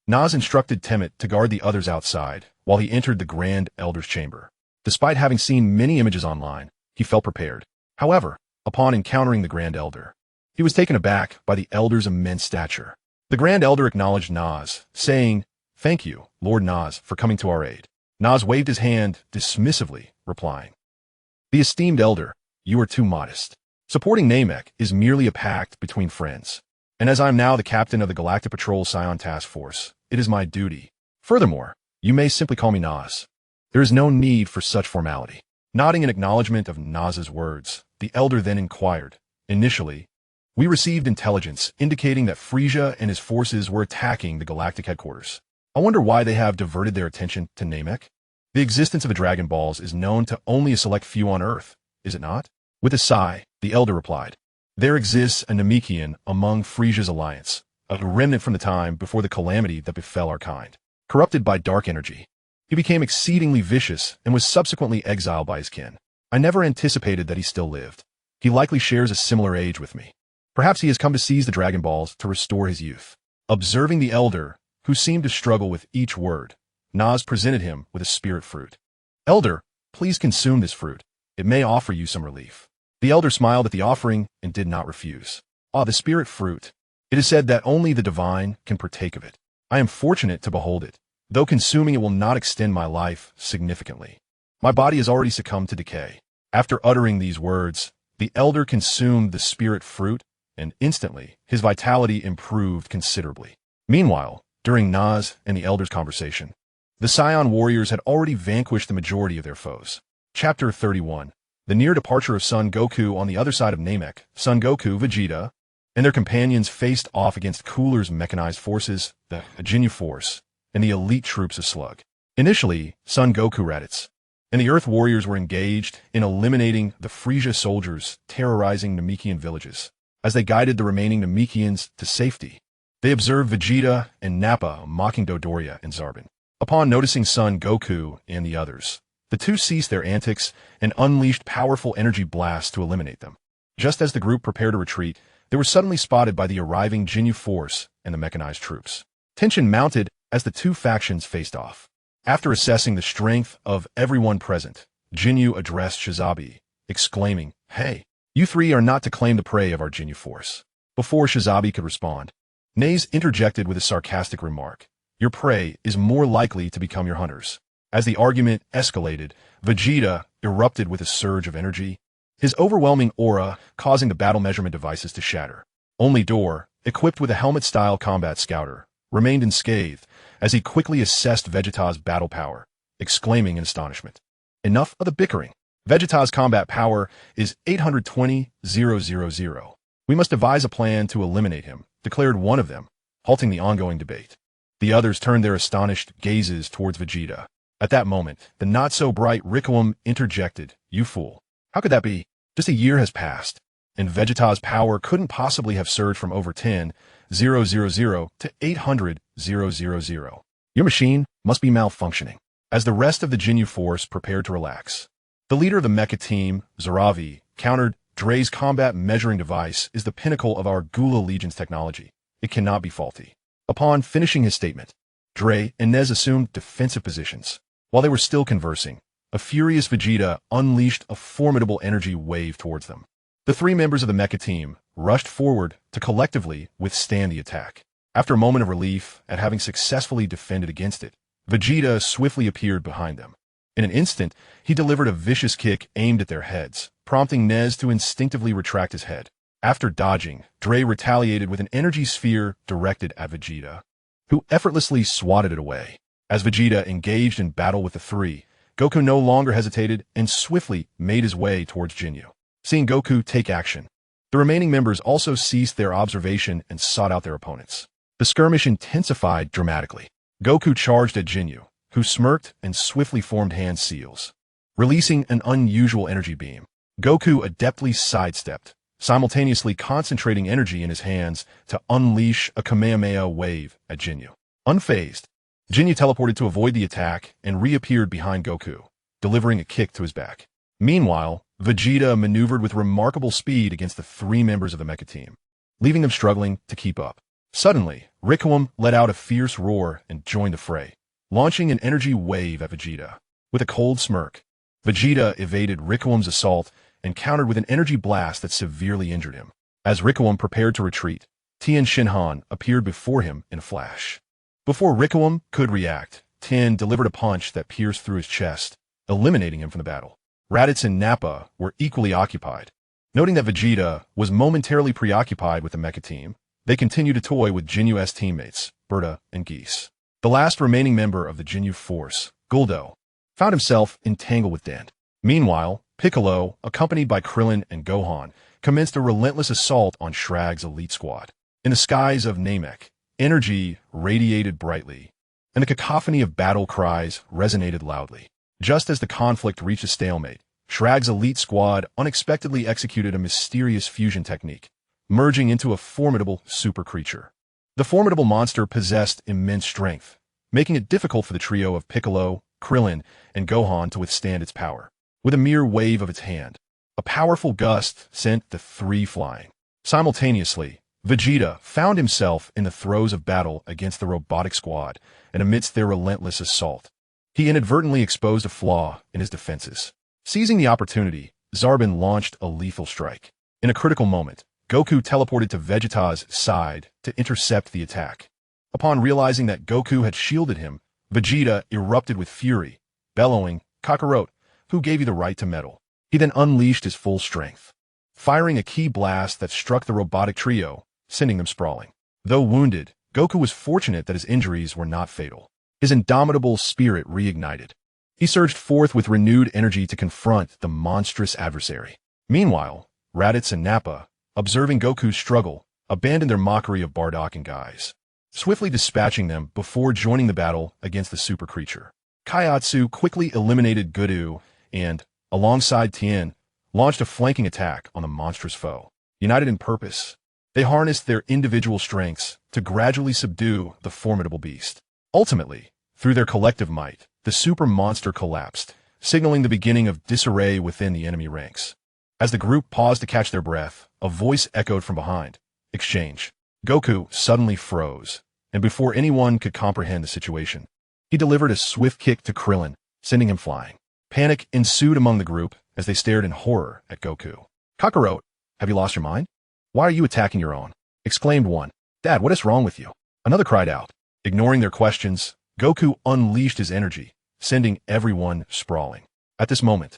Nas instructed Temmet to guard the others outside while he entered the Grand Elder's chamber. Despite having seen many images online, he felt prepared. However, upon encountering the Grand Elder, he was taken aback by the Elder's immense stature. The Grand Elder acknowledged Nas, saying, "Thank you, Lord Nas, for coming to our aid." Nas waved his hand dismissively, replying, "The esteemed Elder, you are too modest. Supporting Namek is merely a pact between friends, and as I am now the captain of the Galactic Patrol Scion Task Force, it is my duty. Furthermore, you may simply call me Nas. There is no need for such formality." Nodding in acknowledgement of Nas's words, the Elder then inquired, "Initially, we received intelligence indicating that Frisia and his forces were attacking the galactic headquarters. I wonder why they have diverted their attention to Namek? The existence of the Dragon Balls is known to only a select few on Earth, is it not?" With a sigh, the Elder replied, "There exists a Namekian among Frisia's alliance, a remnant from the time before the calamity that befell our kind. Corrupted by dark energy, he became exceedingly vicious and was subsequently exiled by his kin. I never anticipated that he still lived. He likely shares a similar age with me. Perhaps he has come to seize the Dragon Balls to restore his youth." Observing the Elder, who seemed to struggle with each word, Nas presented him with a spirit fruit. "Elder, please consume this fruit. It may offer you some relief." The Elder smiled at the offering and did not refuse. "Ah, the spirit fruit. It is said that only the divine can partake of it. I am fortunate to behold it, though consuming it will not extend my life significantly. My body has already succumbed to decay." After uttering these words, the Elder consumed the spirit fruit, and instantly his vitality improved considerably. Meanwhile, during Nas and the Elder's conversation, the Scion warriors had already vanquished the majority of their foes. Chapter 31. The near departure of Son Goku. On the other side of Namek, Son Goku, Vegeta, and their companions faced off against Cooler's mechanized forces, the Jinyu Force, and the elite troops of Slug. Initially, Son Goku Raditz, and the Earth warriors were engaged in eliminating the Frisia soldiers terrorizing Namekian villages. As they guided the remaining Namekians to safety, they observed Vegeta and Nappa mocking Dodoria and Zarbin. Upon noticing Son Goku and the others, the two ceased their antics and unleashed powerful energy blasts to eliminate them. Just as the group prepared to retreat, they were suddenly spotted by the arriving Ginyu Force and the mechanized troops. Tension mounted as the two factions faced off. After assessing the strength of everyone present, Ginyu addressed Shizabi, exclaiming, "Hey, you three are not to claim the prey of our Ginyu Force." Before Shizabi could respond, Naze interjected with a sarcastic remark, "Your prey is more likely to become your hunters." As the argument escalated, Vegeta erupted with a surge of energy, his overwhelming aura causing the battle measurement devices to shatter. Only Dor, equipped with a helmet-style combat scouter, remained unscathed as he quickly assessed Vegeta's battle power, exclaiming in astonishment, "Enough of the bickering. Vegeta's combat power is 820,000. We must devise a plan to eliminate him," declared one of them, halting the ongoing debate. The others turned their astonished gazes towards Vegeta. At that moment, the not-so-bright Rikuum interjected, "You fool. How could that be? Just a year has passed, and Vegeta's power couldn't possibly have surged from over 10,000 to 800,000. Your machine must be malfunctioning." As the rest of the Ginyu Force prepared to relax, the leader of the mecha team, Zaravi, countered, "Dre's combat measuring device is the pinnacle of our Gula Legion's technology. It cannot be faulty." Upon finishing his statement, Dre and Nez assumed defensive positions. While they were still conversing, a furious Vegeta unleashed a formidable energy wave towards them. The three members of the mecha team rushed forward to collectively withstand the attack. After a moment of relief at having successfully defended against it, Vegeta swiftly appeared behind them. In an instant, he delivered a vicious kick aimed at their heads, prompting Nez to instinctively retract his head. After dodging, Dre retaliated with an energy sphere directed at Vegeta, who effortlessly swatted it away. As Vegeta engaged in battle with the three, Goku no longer hesitated and swiftly made his way towards Ginyu. Seeing Goku take action, the remaining members also ceased their observation and sought out their opponents. The skirmish intensified dramatically. Goku charged at Ginyu, who smirked and swiftly formed hand seals. Releasing an unusual energy beam, Goku adeptly sidestepped, simultaneously concentrating energy in his hands to unleash a Kamehameha wave at Ginyu. Unfazed, Ginyu teleported to avoid the attack and reappeared behind Goku, delivering a kick to his back. Meanwhile, Vegeta maneuvered with remarkable speed against the three members of the mecha team, leaving them struggling to keep up. Suddenly, Rikuum let out a fierce roar and joined the fray, launching an energy wave at Vegeta. With a cold smirk, Vegeta evaded Rikuum's assault and countered with an energy blast that severely injured him. As Rikuum prepared to retreat, Tien Shinhan appeared before him in a flash. Before Rikuum could react, Tien delivered a punch that pierced through his chest, eliminating him from the battle. Raditz and Nappa were equally occupied. Noting that Vegeta was momentarily preoccupied with the mecha team, they continued to toy with Ginyu's teammates, Berta and Geese. The last remaining member of the Ginyu Force, Guldo, found himself entangled with Dent. Meanwhile, Piccolo, accompanied by Krillin and Gohan, commenced a relentless assault on Shrag's elite squad. In the skies of Namek, energy radiated brightly, and the cacophony of battle cries resonated loudly. Just as the conflict reached a stalemate, Shrag's elite squad unexpectedly executed a mysterious fusion technique, merging into a formidable super creature. The formidable monster possessed immense strength, making it difficult for the trio of Piccolo, Krillin, and Gohan to withstand its power. With a mere wave of its hand, a powerful gust sent the three flying. Simultaneously, Vegeta found himself in the throes of battle against the robotic squad, and amidst their relentless assault, he inadvertently exposed a flaw in his defenses. Seizing the opportunity, Zarbin launched a lethal strike. In a critical moment, Goku teleported to Vegeta's side to intercept the attack. Upon realizing that Goku had shielded him, Vegeta erupted with fury, bellowing, "Kakarot, who gave you the right to meddle?" He then unleashed his full strength, firing a key blast that struck the robotic trio, sending them sprawling. Though wounded, Goku was fortunate that his injuries were not fatal. His indomitable spirit reignited. He surged forth with renewed energy to confront the monstrous adversary. Meanwhile, Raditz and Nappa, observing Goku's struggle, abandoned their mockery of Bardock and Guise, swiftly dispatching them before joining the battle against the super creature. Kaiatsu quickly eliminated Gudu and, alongside Tien, launched a flanking attack on the monstrous foe. United in purpose, they harnessed their individual strengths to gradually subdue the formidable beast. Ultimately, through their collective might, the super monster collapsed, signaling the beginning of disarray within the enemy ranks. As the group paused to catch their breath, a voice echoed from behind. Exchange. Goku suddenly froze, and before anyone could comprehend the situation, he delivered a swift kick to Krillin, sending him flying. Panic ensued among the group as they stared in horror at Goku. Kakarot, have you lost your mind? Why are you attacking your own? Exclaimed one. Dad, what is wrong with you? Another cried out. Ignoring their questions, Goku unleashed his energy, sending everyone sprawling. At this moment,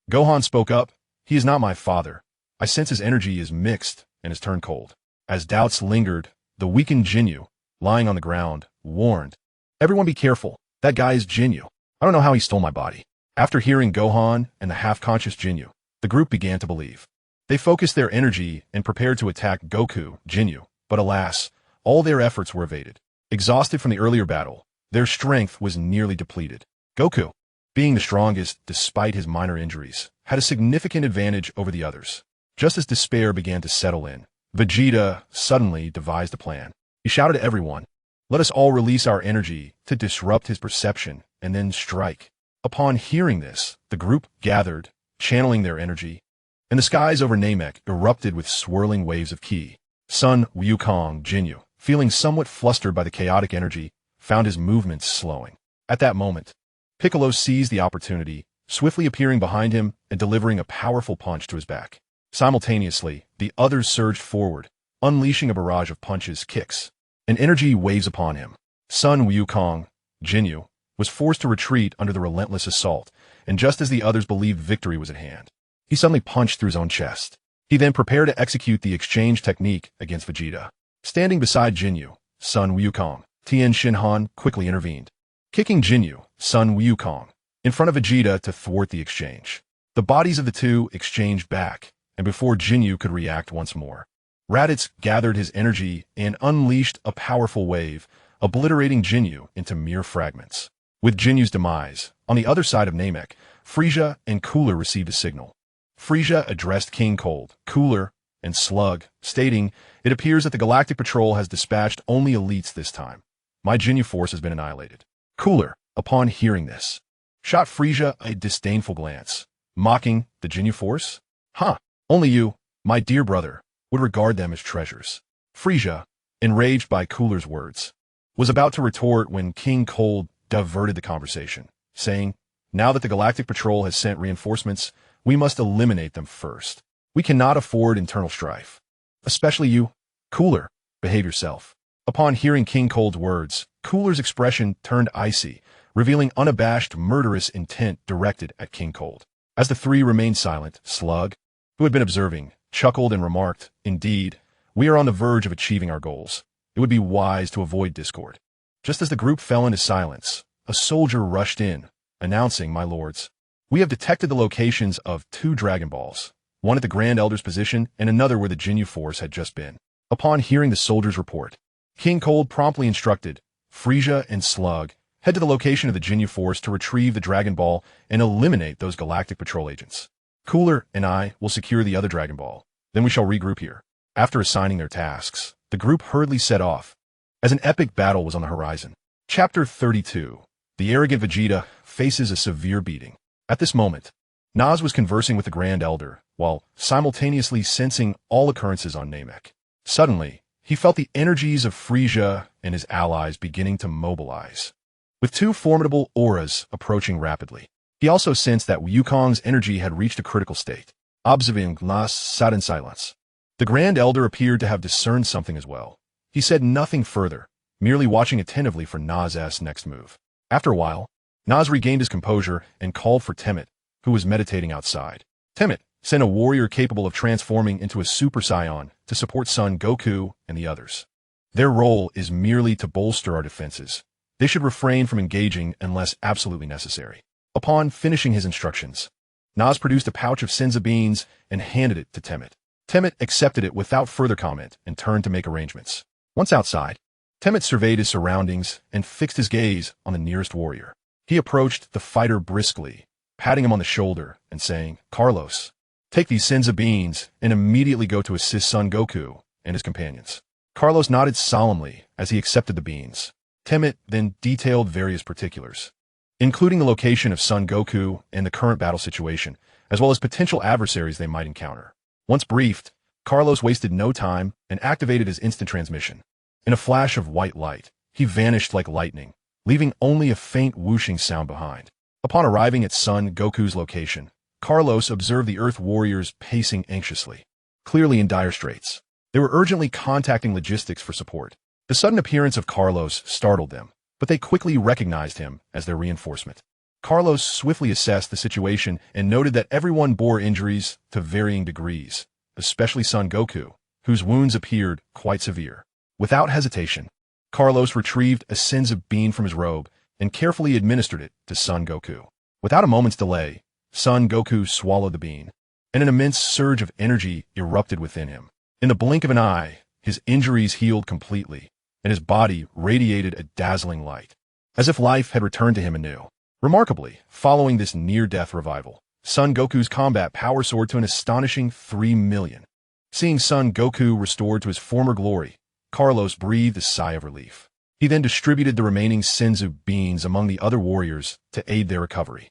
Gohan spoke up. He is not my father. I sense his energy is mixed and has turned cold. As doubts lingered, the weakened Jinyu, lying on the ground, warned. Everyone be careful. That guy is Jinyu. I don't know how he stole my body. After hearing Gohan and the half-conscious Jinyu, the group began to believe. They focused their energy and prepared to attack Goku, Jinyu, but alas, all their efforts were evaded. Exhausted from the earlier battle, their strength was nearly depleted. Goku, being the strongest despite his minor injuries, had a significant advantage over the others. Just as despair began to settle in, Vegeta suddenly devised a plan. He shouted to everyone, "Let us all release our energy to disrupt his perception and then strike." Upon hearing this, the group gathered, channeling their energy, and the skies over Namek erupted with swirling waves of ki. Son Wukong Jinyu, feeling somewhat flustered by the chaotic energy, found his movements slowing. At that moment, Piccolo seized the opportunity, swiftly appearing behind him and delivering a powerful punch to his back. Simultaneously, the others surged forward, unleashing a barrage of punches, kicks, and energy waves upon him. Son Wukong Jinyu was forced to retreat under the relentless assault, and just as the others believed victory was at hand, he suddenly punched through his own chest. He then prepared to execute the exchange technique against Vegeta. Standing beside Jinyu, Son Wukong, Tien Shinhan quickly intervened, kicking Jinyu, Son Wukong, in front of Vegeta to thwart the exchange. The bodies of the two exchanged back, and before Jinyu could react once more, Raditz gathered his energy and unleashed a powerful wave, obliterating Jinyu into mere fragments. With Jinyu's demise, on the other side of Namek, Frieza and Cooler received a signal. Frieza addressed King Cold, Cooler, and Slug, stating, "It appears that the Galactic Patrol has dispatched only elites this time. My Jinyu force has been annihilated." Cooler, upon hearing this, shot Frieza a disdainful glance, mocking the Jinyu force. "Huh, only you, my dear brother, would regard them as treasures." Frieza, enraged by Cooler's words, was about to retort when King Cold diverted the conversation, saying, "Now that the Galactic Patrol has sent reinforcements, we must eliminate them first. We cannot afford internal strife. Especially you. Cooler, behave yourself." Upon hearing King Cold's words, Cooler's expression turned icy, revealing unabashed murderous intent directed at King Cold. As the three remained silent, Slug, who had been observing, chuckled and remarked, "Indeed, we are on the verge of achieving our goals. It would be wise to avoid discord." Just as the group fell into silence, a soldier rushed in, announcing, "My lords, we have detected the locations of 2 Dragon Balls, one at the Grand Elder's position and another where the Jinyu force had just been." Upon hearing the soldier's report, King Cold promptly instructed Frieza and Slug head to the location of the Jinyu force to retrieve the Dragon Ball and eliminate those Galactic Patrol agents. Cooler and I will secure the other Dragon Ball. Then we shall regroup here. After assigning their tasks, the group hurriedly set off, as an epic battle was on the horizon. Chapter 32. The arrogant Vegeta faces a severe beating. At this moment, Naz was conversing with the Grand Elder, while simultaneously sensing all occurrences on Namek. Suddenly, he felt the energies of Frieza and his allies beginning to mobilize, with 2 formidable auras approaching rapidly. He also sensed that Wukong's energy had reached a critical state. Observing Naz sat in silence. The Grand Elder appeared to have discerned something as well. He said nothing further, merely watching attentively for Naz's next move. After a while, Naz regained his composure and called for Temmet, who was meditating outside. Temmet sent a warrior capable of transforming into a Super Saiyan to support Son Goku and the others. Their role is merely to bolster our defenses. They should refrain from engaging unless absolutely necessary. Upon finishing his instructions, Naz produced a pouch of senza beans and handed it to Temmet. Temmet accepted it without further comment and turned to make arrangements. Once outside, Temmet surveyed his surroundings and fixed his gaze on the nearest warrior. He approached the fighter briskly, patting him on the shoulder and saying, "Carlos, take these sins of beans and immediately go to assist Son Goku and his companions." Carlos nodded solemnly as he accepted the beans. Temet then detailed various particulars, including the location of Son Goku and the current battle situation, as well as potential adversaries they might encounter. Once briefed, Carlos wasted no time and activated his instant transmission. In a flash of white light, he vanished like lightning, leaving only a faint whooshing sound behind. Upon arriving at Son Goku's location, Carlos observed the Earth warriors pacing anxiously, clearly in dire straits. They were urgently contacting logistics for support. The sudden appearance of Carlos startled them, but they quickly recognized him as their reinforcement. Carlos swiftly assessed the situation and noted that everyone bore injuries to varying degrees, especially Son Goku, whose wounds appeared quite severe. Without hesitation, Carlos retrieved a senzu bean from his robe and carefully administered it to Son Goku. Without a moment's delay, Son Goku swallowed the bean, and an immense surge of energy erupted within him. In the blink of an eye, his injuries healed completely, and his body radiated a dazzling light, as if life had returned to him anew. Remarkably, following this near-death revival, Son Goku's combat power soared to an astonishing 3 million. Seeing Son Goku restored to his former glory, Carlos breathed a sigh of relief. He then distributed the remaining senzu beans among the other warriors to aid their recovery.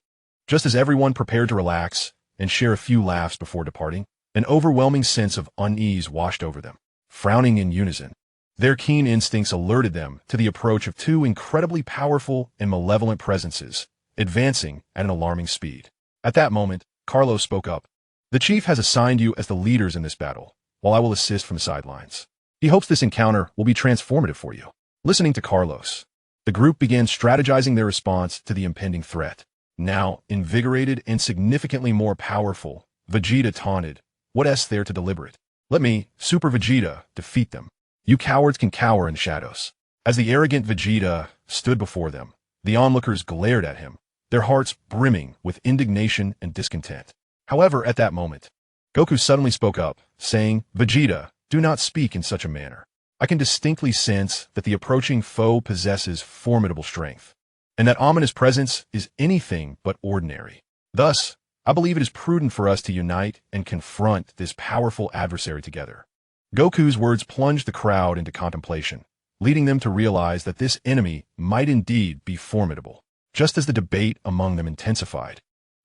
Just as everyone prepared to relax and share a few laughs before departing, an overwhelming sense of unease washed over them. Frowning in unison, their keen instincts alerted them to the approach of two incredibly powerful and malevolent presences, advancing at an alarming speed. At that moment, Carlos spoke up. "The chief has assigned you as the leaders in this battle, while I will assist from the sidelines. He hopes this encounter will be transformative for you." Listening to Carlos, the group began strategizing their response to the impending threat. Now, invigorated and significantly more powerful, Vegeta taunted, "What's there to deliberate? Let me, Super Vegeta, defeat them. You cowards can cower in the shadows." As the arrogant Vegeta stood before them, the onlookers glared at him, their hearts brimming with indignation and discontent. However, at that moment, Goku suddenly spoke up, saying, "Vegeta, do not speak in such a manner. I can distinctly sense that the approaching foe possesses formidable strength, and that ominous presence is anything but ordinary. Thus, I believe it is prudent for us to unite and confront this powerful adversary together." Goku's words plunged the crowd into contemplation, leading them to realize that this enemy might indeed be formidable. Just as the debate among them intensified,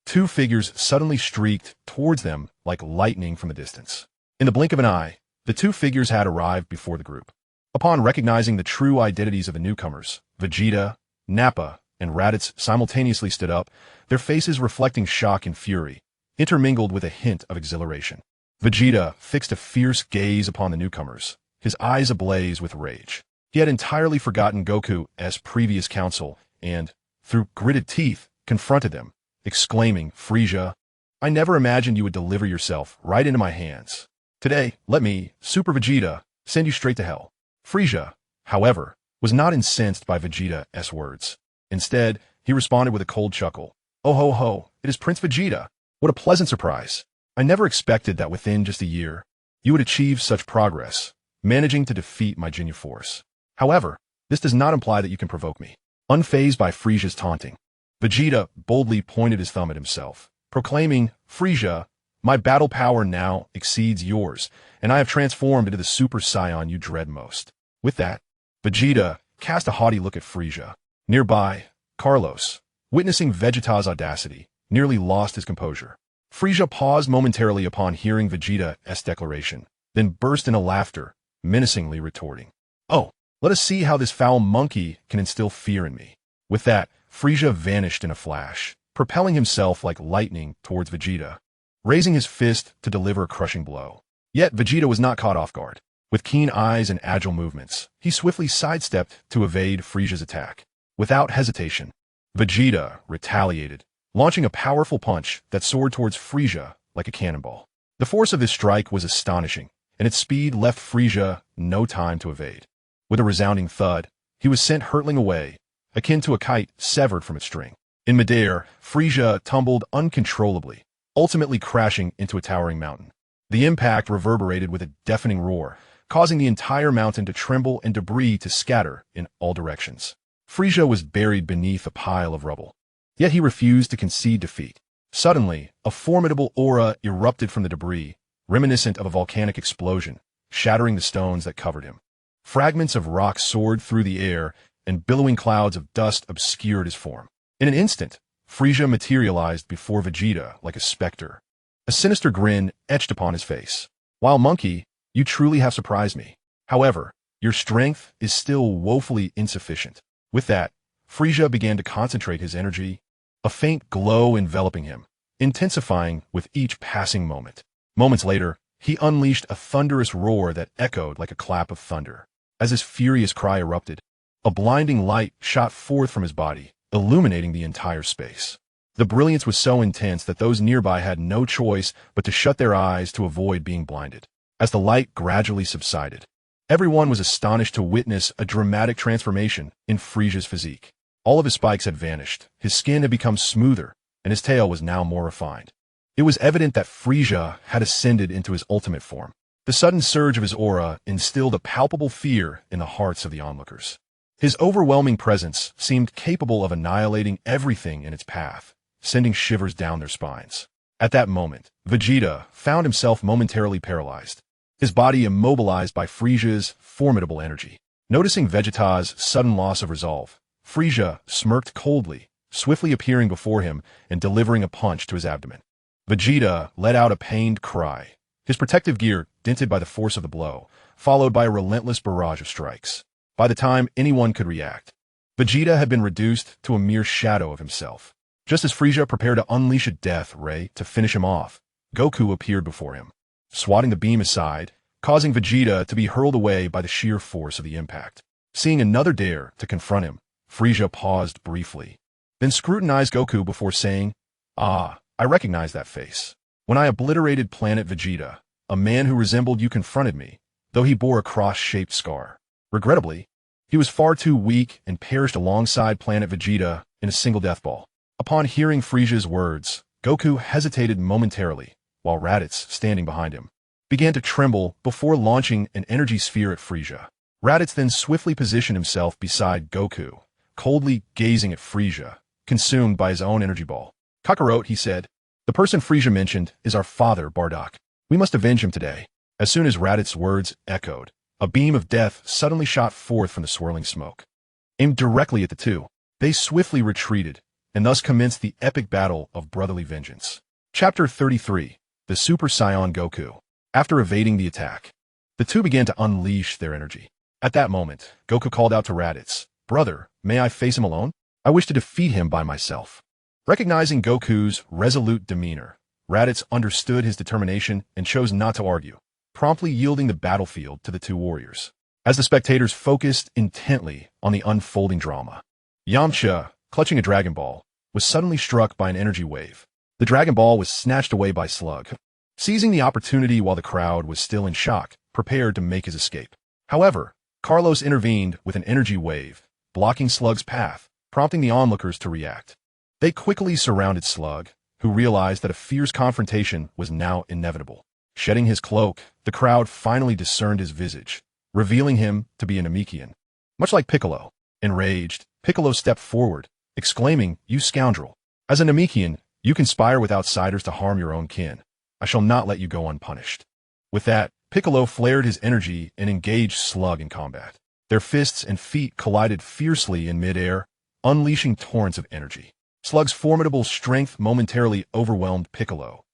two figures suddenly streaked towards them like lightning from a distance. In the blink of an eye, the two figures had arrived before the group. Upon recognizing the true identities of the newcomers, Vegeta, Nappa, and Raditz simultaneously stood up, their faces reflecting shock and fury, intermingled with a hint of exhilaration. Vegeta fixed a fierce gaze upon the newcomers, his eyes ablaze with rage. He had entirely forgotten Goku's previous counsel and, through gritted teeth, confronted them, exclaiming, "Frieza, I never imagined you would deliver yourself right into my hands. Today, let me, Super Vegeta, send you straight to hell." Frieza, however, was not incensed by Vegeta's words. Instead, he responded with a cold chuckle. "Oh ho ho, it is Prince Vegeta. What a pleasant surprise. I never expected that within just a year, you would achieve such progress, managing to defeat my Ginyu Force. However, this does not imply that you can provoke me." Unfazed by Frieza's taunting, Vegeta boldly pointed his thumb at himself, proclaiming, "Frieza, my battle power now exceeds yours, and I have transformed into the Super Saiyan you dread most." With that, Vegeta cast a haughty look at Frieza. Nearby, Carlos, witnessing Vegeta's audacity, nearly lost his composure. Frieza paused momentarily upon hearing Vegeta's declaration, then burst into laughter, menacingly retorting, "Oh, let us see how this foul monkey can instill fear in me." With that, Frieza vanished in a flash, propelling himself like lightning towards Vegeta, raising his fist to deliver a crushing blow. Yet Vegeta was not caught off guard. With keen eyes and agile movements, he swiftly sidestepped to evade Frieza's attack. Without hesitation, Vegeta retaliated, launching a powerful punch that soared towards Frieza like a cannonball. The force of this strike was astonishing, and its speed left Frieza no time to evade. With a resounding thud, he was sent hurtling away, akin to a kite severed from its string. In midair, Frieza tumbled uncontrollably, ultimately crashing into a towering mountain. The impact reverberated with a deafening roar, causing the entire mountain to tremble and debris to scatter in all directions. Frieza was buried beneath a pile of rubble. Yet he refused to concede defeat. Suddenly, a formidable aura erupted from the debris, reminiscent of a volcanic explosion, shattering the stones that covered him. Fragments of rock soared through the air, and billowing clouds of dust obscured his form. In an instant, Frieza materialized before Vegeta like a specter. A sinister grin etched upon his face. "While Monkey, you truly have surprised me. However, your strength is still woefully insufficient." With that, Frieza began to concentrate his energy, a faint glow enveloping him, intensifying with each passing moment. Moments later, he unleashed a thunderous roar that echoed like a clap of thunder. As his furious cry erupted, a blinding light shot forth from his body, illuminating the entire space. The brilliance was so intense that those nearby had no choice but to shut their eyes to avoid being blinded. As the light gradually subsided, everyone was astonished to witness a dramatic transformation in Frieza's physique. All of his spikes had vanished, his skin had become smoother, and his tail was now more refined. It was evident that Frieza had ascended into his ultimate form. The sudden surge of his aura instilled a palpable fear in the hearts of the onlookers. His overwhelming presence seemed capable of annihilating everything in its path, sending shivers down their spines. At that moment, Vegeta found himself momentarily paralyzed, his body immobilized by Frieza's formidable energy. Noticing Vegeta's sudden loss of resolve, Frieza smirked coldly, swiftly appearing before him and delivering a punch to his abdomen. Vegeta let out a pained cry, his protective gear dented by the force of the blow, followed by a relentless barrage of strikes. By the time anyone could react, Vegeta had been reduced to a mere shadow of himself. Just as Frieza prepared to unleash a death ray to finish him off, Goku appeared before him, swatting the beam aside, causing Vegeta to be hurled away by the sheer force of the impact. Seeing another dare to confront him, Frieza paused briefly, then scrutinized Goku before saying, "Ah, I recognize that face. When I obliterated Planet Vegeta, a man who resembled you confronted me, though he bore a cross-shaped scar. Regrettably, he was far too weak and perished alongside Planet Vegeta in a single death ball." Upon hearing Frieza's words, Goku hesitated momentarily, while Raditz, standing behind him, began to tremble before launching an energy sphere at Frieza. Raditz then swiftly positioned himself beside Goku, coldly gazing at Frieza, consumed by his own energy ball. "Kakarot," he said, "the person Frieza mentioned is our father, Bardock. We must avenge him today." As soon as Raditz's words echoed, a beam of death suddenly shot forth from the swirling smoke. Aimed directly at the two, they swiftly retreated, and thus commenced the epic battle of brotherly vengeance. Chapter 33, The Super Saiyan Goku. After evading the attack, the two began to unleash their energy. At that moment, Goku called out to Raditz, "Brother, may I face him alone? I wish to defeat him by myself." Recognizing Goku's resolute demeanor, Raditz understood his determination and chose not to argue, promptly yielding the battlefield to the two warriors. As the spectators focused intently on the unfolding drama, Yamcha, clutching a Dragon Ball, was suddenly struck by an energy wave. The Dragon Ball was snatched away by Slug, seizing the opportunity while the crowd was still in shock, prepared to make his escape. However, Carlos intervened with an energy wave, blocking Slug's path, prompting the onlookers to react. They quickly surrounded Slug, who realized that a fierce confrontation was now inevitable. Shedding his cloak, the crowd finally discerned his visage, revealing him to be a Namekian. Much like Piccolo, enraged, Piccolo stepped forward, exclaiming, "You scoundrel! As a Namekian, you conspire with outsiders to harm your own kin. I shall not let you go unpunished." With that, Piccolo flared his energy and engaged Slug in combat. Their fists and feet collided fiercely in midair, unleashing torrents of energy. Slug's formidable strength momentarily overwhelmed Piccolo.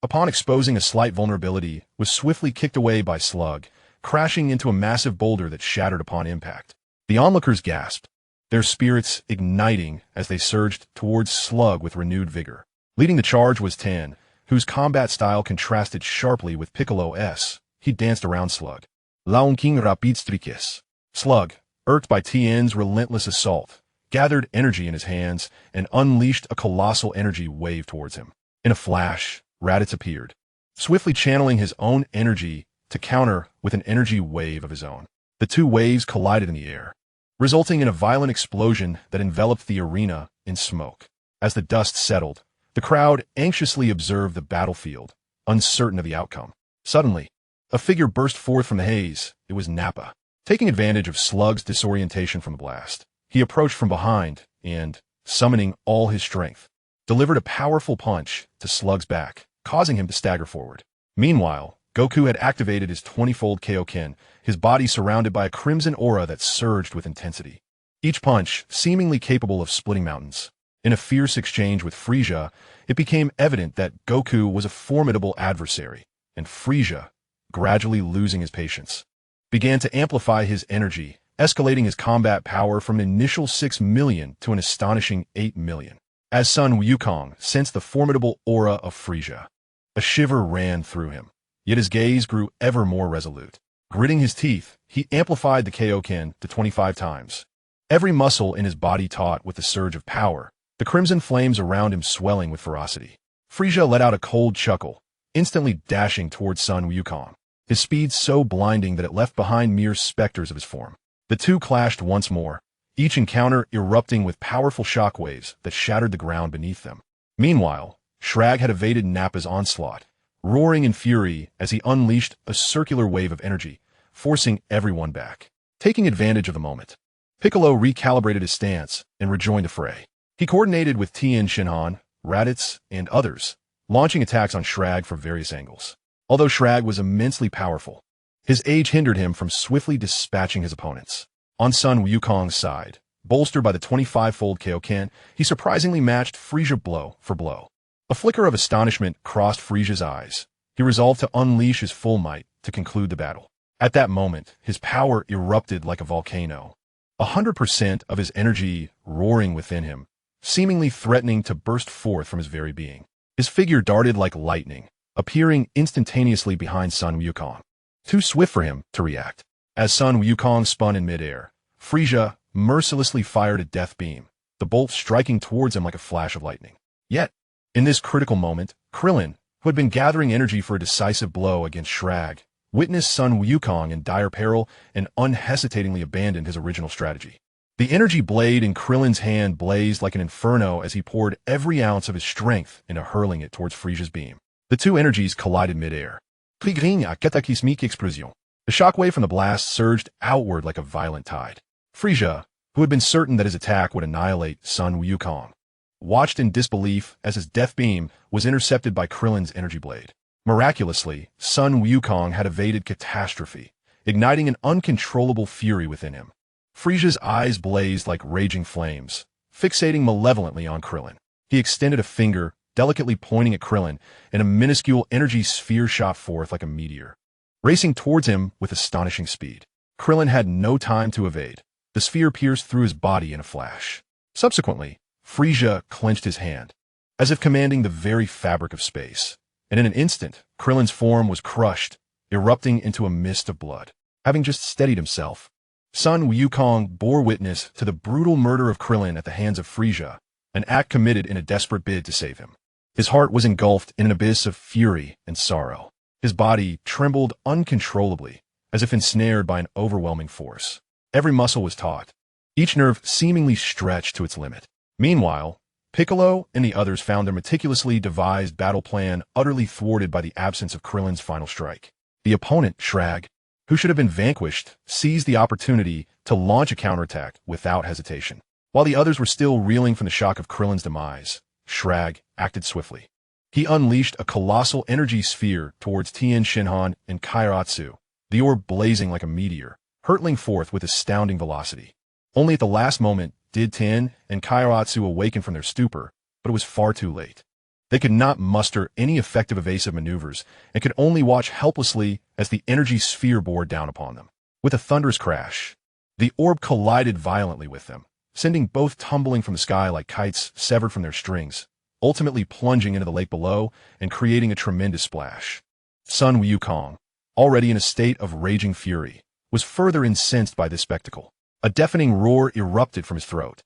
Upon exposing a slight vulnerability, was swiftly kicked away by Slug, crashing into a massive boulder that shattered upon impact. The onlookers gasped, their spirits igniting as they surged towards Slug with renewed vigor. Leading the charge was Tan, whose combat style contrasted sharply with Piccolo's. He danced around Slug. Laun King Rapid Strikes. Slug, irked by Tien's relentless assault, gathered energy in his hands and unleashed a colossal energy wave towards him. In a flash, Raditz appeared, swiftly channeling his own energy to counter with an energy wave of his own. The two waves collided in the air, resulting in a violent explosion that enveloped the arena in smoke. As the dust settled, the crowd anxiously observed the battlefield, uncertain of the outcome. Suddenly, a figure burst forth from the haze. It was Nappa. Taking advantage of Slug's disorientation from the blast, he approached from behind and, summoning all his strength, delivered a powerful punch to Slug's back, causing him to stagger forward. Meanwhile, Goku had activated his 20-fold Kaioken, his body surrounded by a crimson aura that surged with intensity. Each punch seemingly capable of splitting mountains. In a fierce exchange with Frieza, it became evident that Goku was a formidable adversary, and Frieza, gradually losing his patience, began to amplify his energy, escalating his combat power from an initial 6 million to an astonishing 8 million. As Sun Wukong sensed the formidable aura of Frieza, a shiver ran through him, yet his gaze grew ever more resolute. Gritting his teeth, he amplified the Kaioken to 25 times. Every muscle in his body taut with the surge of power, the crimson flames around him swelling with ferocity. Frieza let out a cold chuckle, instantly dashing towards Sun Wukong, his speed so blinding that it left behind mere specters of his form. The two clashed once more, each encounter erupting with powerful shockwaves that shattered the ground beneath them. Meanwhile, Shrag had evaded Nappa's onslaught, roaring in fury as he unleashed a circular wave of energy, forcing everyone back. Taking advantage of the moment, Piccolo recalibrated his stance and rejoined the fray. He coordinated with Tien Shinhan, Raditz, and others, launching attacks on Shrag from various angles. Although Shrag was immensely powerful, his age hindered him from swiftly dispatching his opponents. On Sun Wukong's side, bolstered by the 25-fold Kaioken, he surprisingly matched Frieza blow for blow. A flicker of astonishment crossed Frieza's eyes. He resolved to unleash his full might to conclude the battle. At that moment, his power erupted like a volcano, 100% of his energy roaring within him, seemingly threatening to burst forth from his very being. His figure darted like lightning, appearing instantaneously behind Sun Wukong, too swift for him to react. As Sun Wukong spun in midair, Frieza mercilessly fired a death beam, the bolt striking towards him like a flash of lightning. Yet, in this critical moment, Krillin, who had been gathering energy for a decisive blow against Shrag, witnessed Sun Wukong in dire peril and unhesitatingly abandoned his original strategy. The energy blade in Krillin's hand blazed like an inferno as he poured every ounce of his strength into hurling it towards Frieza's beam. The two energies collided midair. Trigring a cataclysmique explosion. The shockwave from the blast surged outward like a violent tide. Frieza, who had been certain that his attack would annihilate Sun Wukong, watched in disbelief as his death beam was intercepted by Krillin's energy blade. Miraculously, Sun Wukong had evaded catastrophe, igniting an uncontrollable fury within him. Frieza's eyes blazed like raging flames, fixating malevolently on Krillin. He extended a finger, delicately pointing at Krillin, and a minuscule energy sphere shot forth like a meteor, racing towards him with astonishing speed. Krillin had no time to evade. The sphere pierced through his body in a flash. Subsequently, Frieza clenched his hand, as if commanding the very fabric of space, and in an instant, Krillin's form was crushed, erupting into a mist of blood. Having just steadied himself, Sun Wukong bore witness to the brutal murder of Krillin at the hands of Frieza, an act committed in a desperate bid to save him. His heart was engulfed in an abyss of fury and sorrow. His body trembled uncontrollably, as if ensnared by an overwhelming force. Every muscle was taut, each nerve seemingly stretched to its limit. Meanwhile, Piccolo and the others found their meticulously devised battle plan utterly thwarted by the absence of Krillin's final strike. The opponent, Shrag, who should have been vanquished, seized the opportunity to launch a counterattack without hesitation. While the others were still reeling from the shock of Krillin's demise, Shrag acted swiftly. He unleashed a colossal energy sphere towards Tien Shinhan and Kairatsu, the orb blazing like a meteor, hurtling forth with astounding velocity. Only at the last moment did Tien and Kairatsu awaken from their stupor, but it was far too late. They could not muster any effective evasive maneuvers and could only watch helplessly as the energy sphere bore down upon them. With a thunderous crash, the orb collided violently with them, sending both tumbling from the sky like kites severed from their strings, ultimately plunging into the lake below and creating a tremendous splash. Sun Wukong, already in a state of raging fury, was further incensed by this spectacle. A deafening roar erupted from his throat,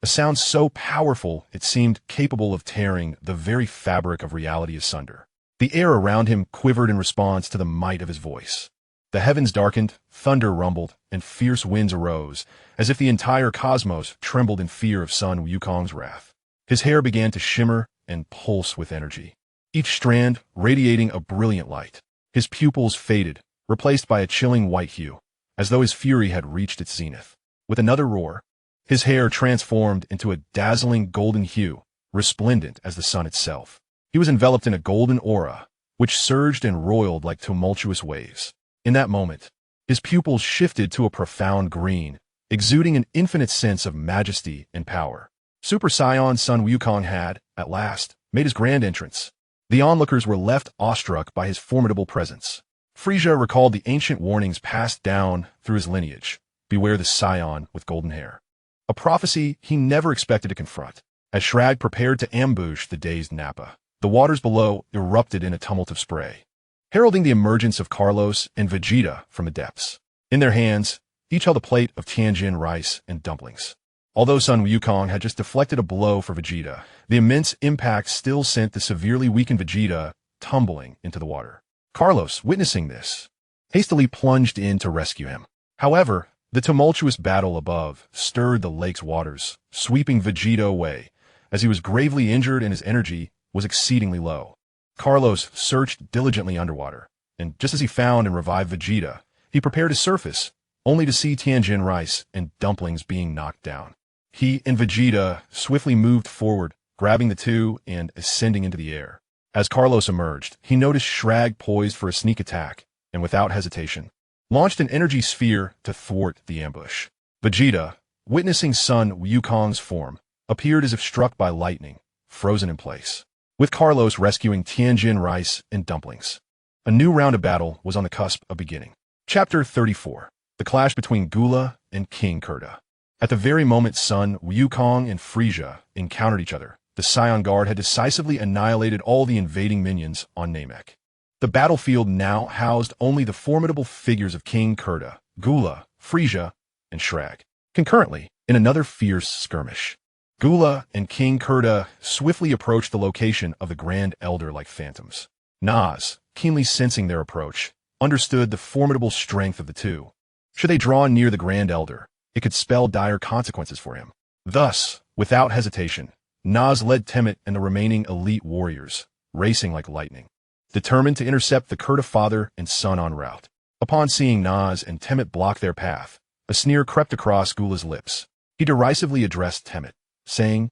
a sound so powerful it seemed capable of tearing the very fabric of reality asunder. The air around him quivered in response to the might of his voice. The heavens darkened, thunder rumbled, and fierce winds arose, as if the entire cosmos trembled in fear of Sun Wukong's wrath. His hair began to shimmer and pulse with energy, each strand radiating a brilliant light. His pupils faded, replaced by a chilling white hue, as though his fury had reached its zenith. With another roar, His hair transformed into a dazzling golden hue, resplendent as the sun itself. He was enveloped in a golden aura, which surged and roiled like tumultuous waves. In that moment, his pupils shifted to a profound green, exuding an infinite sense of majesty and power. Super Saiyan Sun Wukong had, at last, made his grand entrance. The onlookers were left awestruck by his formidable presence. Frieza recalled the ancient warnings passed down through his lineage. Beware the Saiyan with golden hair. A prophecy he never expected to confront. As Shrag prepared to ambush the dazed Nappa, the waters below erupted in a tumult of spray, heralding the emergence of Carlos and Vegeta from the depths. In their hands, each held a plate of Tianjin rice and dumplings. Although Sun Wukong had just deflected a blow for Vegeta, the immense impact still sent the severely weakened Vegeta tumbling into the water. Carlos, witnessing this, hastily plunged in to rescue him. However, the tumultuous battle above stirred the lake's waters, sweeping Vegeta away, as he was gravely injured and his energy was exceedingly low. Carlos searched diligently underwater, and just as he found and revived Vegeta, he prepared to surface, only to see Tianjin rice and dumplings being knocked down. He and Vegeta swiftly moved forward, grabbing the two and ascending into the air. As Carlos emerged, he noticed Shrag poised for a sneak attack, and without hesitation, launched an energy sphere to thwart the ambush. Vegeta, witnessing Sun Wukong's form, appeared as if struck by lightning, frozen in place. With Carlos rescuing Tianjin rice and dumplings, a new round of battle was on the cusp of beginning. Chapter 34. The clash between Gula and King Kurta. At the very moment Sun Wukong and Frieza encountered each other, the Saiyan Guard had decisively annihilated all the invading minions on Namek. The battlefield now housed only the formidable figures of King Kurta, Gula, Frieza, and Shrag. Concurrently, in another fierce skirmish, Gula and King Kurta swiftly approached the location of the Grand Elder like phantoms. Nas, keenly sensing their approach, understood the formidable strength of the two. Should they draw near the Grand Elder, it could spell dire consequences for him. Thus, without hesitation, Nas led Temmet and the remaining elite warriors, racing like lightning, determined to intercept the Kurta father and son en route. Upon seeing Nas and Temmet block their path, a sneer crept across Gula's lips. He derisively addressed Temmet, saying,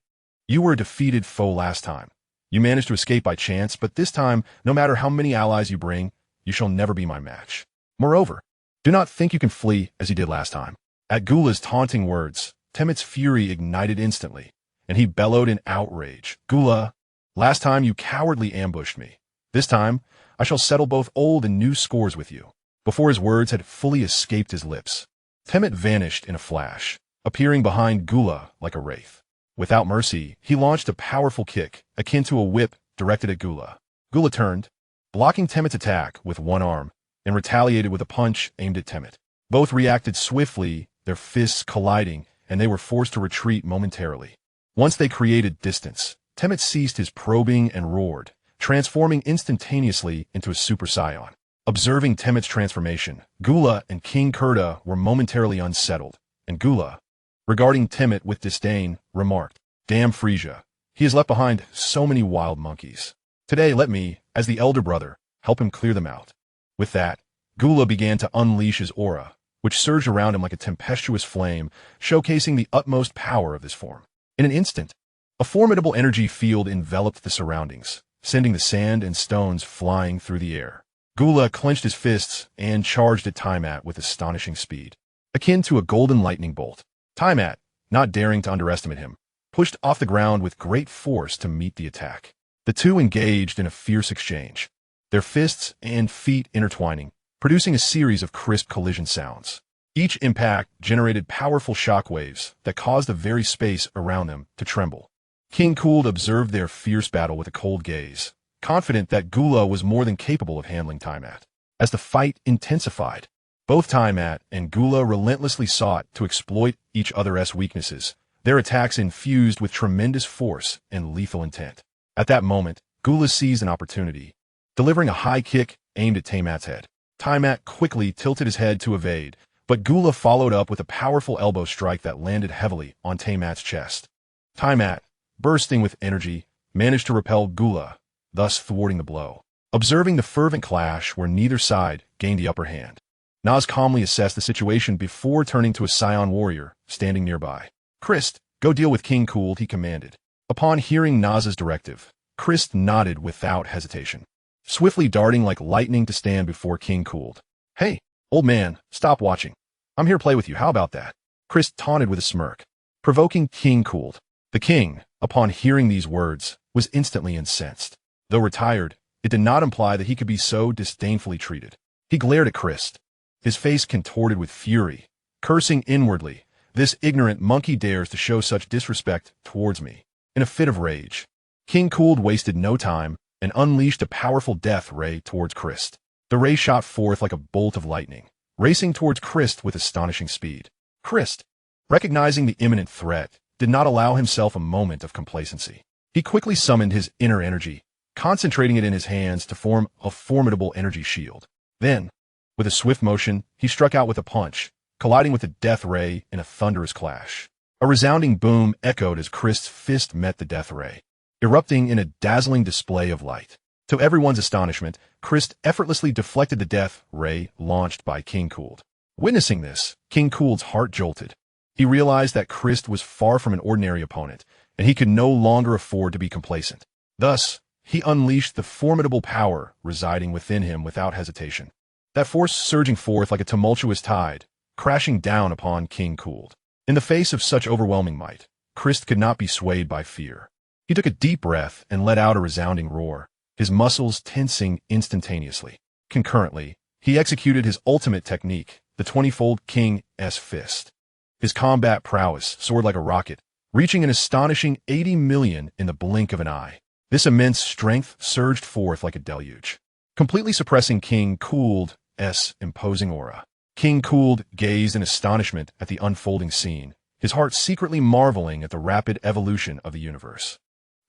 "You were a defeated foe last time. You managed to escape by chance, but this time, no matter how many allies you bring, you shall never be my match. Moreover, do not think you can flee as you did last time." At Gula's taunting words, Temmet's fury ignited instantly, and he bellowed in outrage. "Gula, last time you cowardly ambushed me. This time, I shall settle both old and new scores with you." Before his words had fully escaped his lips, Temmet vanished in a flash, appearing behind Gula like a wraith. Without mercy, he launched a powerful kick, akin to a whip, directed at Gula. Gula turned, blocking Temmet's attack with one arm, and retaliated with a punch aimed at Temmet. Both reacted swiftly, their fists colliding, and they were forced to retreat momentarily. Once they created distance, Temmet ceased his probing and roared, transforming instantaneously into a Super Saiyan. Observing Temmet's transformation, Gula and King Kurta were momentarily unsettled, and Gula, regarding Temmet with disdain, remarked, "Damn Frieza, he has left behind so many wild monkeys. Today let me, as the elder brother, help him clear them out." With that, Gula began to unleash his aura, which surged around him like a tempestuous flame, showcasing the utmost power of this form. In an instant, a formidable energy field enveloped the surroundings, sending the sand and stones flying through the air. Gula clenched his fists and charged at Tiamat with astonishing speed, akin to a golden lightning bolt. Tiamat, not daring to underestimate him, pushed off the ground with great force to meet the attack. The two engaged in a fierce exchange, their fists and feet intertwining, producing a series of crisp collision sounds. Each impact generated powerful shockwaves that caused the very space around them to tremble. King Cooled observed their fierce battle with a cold gaze, confident that Gula was more than capable of handling Tiamat. As the fight intensified, both Tiamat and Gula relentlessly sought to exploit each other's weaknesses, their attacks infused with tremendous force and lethal intent. At that moment, Gula seized an opportunity, delivering a high kick aimed at Tiamat's head. Tiamat quickly tilted his head to evade, but Gula followed up with a powerful elbow strike that landed heavily on Tiamat's chest. Tiamat, bursting with energy, managed to repel Gula, thus thwarting the blow. Observing the fervent clash where neither side gained the upper hand, Nas calmly assessed the situation before turning to a Saiyan warrior standing nearby. Christ, go deal with King Cooled, he commanded. Upon hearing Naza's directive, Christ nodded without hesitation, swiftly darting like lightning to stand before King Cooled. Hey, old man, stop watching. I'm here to play with you, how about that? Christ taunted with a smirk, provoking King Cooled. The king, upon hearing these words, was instantly incensed. Though retired, it did not imply that he could be so disdainfully treated. He glared at Christ, his face contorted with fury, cursing inwardly, "This ignorant monkey dares to show such disrespect towards me." In a fit of rage, King Cooled wasted no time and unleashed a powerful death ray towards Christ. The ray shot forth like a bolt of lightning, racing towards Christ with astonishing speed. Christ, recognizing the imminent threat, did not allow himself a moment of complacency. He quickly summoned his inner energy, concentrating it in his hands to form a formidable energy shield. Then, with a swift motion, he struck out with a punch, colliding with the death ray in a thunderous clash. A resounding boom echoed as Christ's fist met the death ray, erupting in a dazzling display of light. To everyone's astonishment, Christ effortlessly deflected the death ray launched by King Cooled. Witnessing this, King Cooled's heart jolted. He realized that Christ was far from an ordinary opponent, and he could no longer afford to be complacent. Thus, he unleashed the formidable power residing within him without hesitation. That force surging forth like a tumultuous tide, crashing down upon King Cooled. In the face of such overwhelming might, Christ could not be swayed by fear. He took a deep breath and let out a resounding roar, his muscles tensing instantaneously. Concurrently, he executed his ultimate technique, the 20-fold King's Fist. His combat prowess soared like a rocket, reaching an astonishing 80 million in the blink of an eye. This immense strength surged forth like a deluge, completely suppressing King Cooled's imposing aura. King Cooled gazed in astonishment at the unfolding scene, his heart secretly marveling at the rapid evolution of the universe.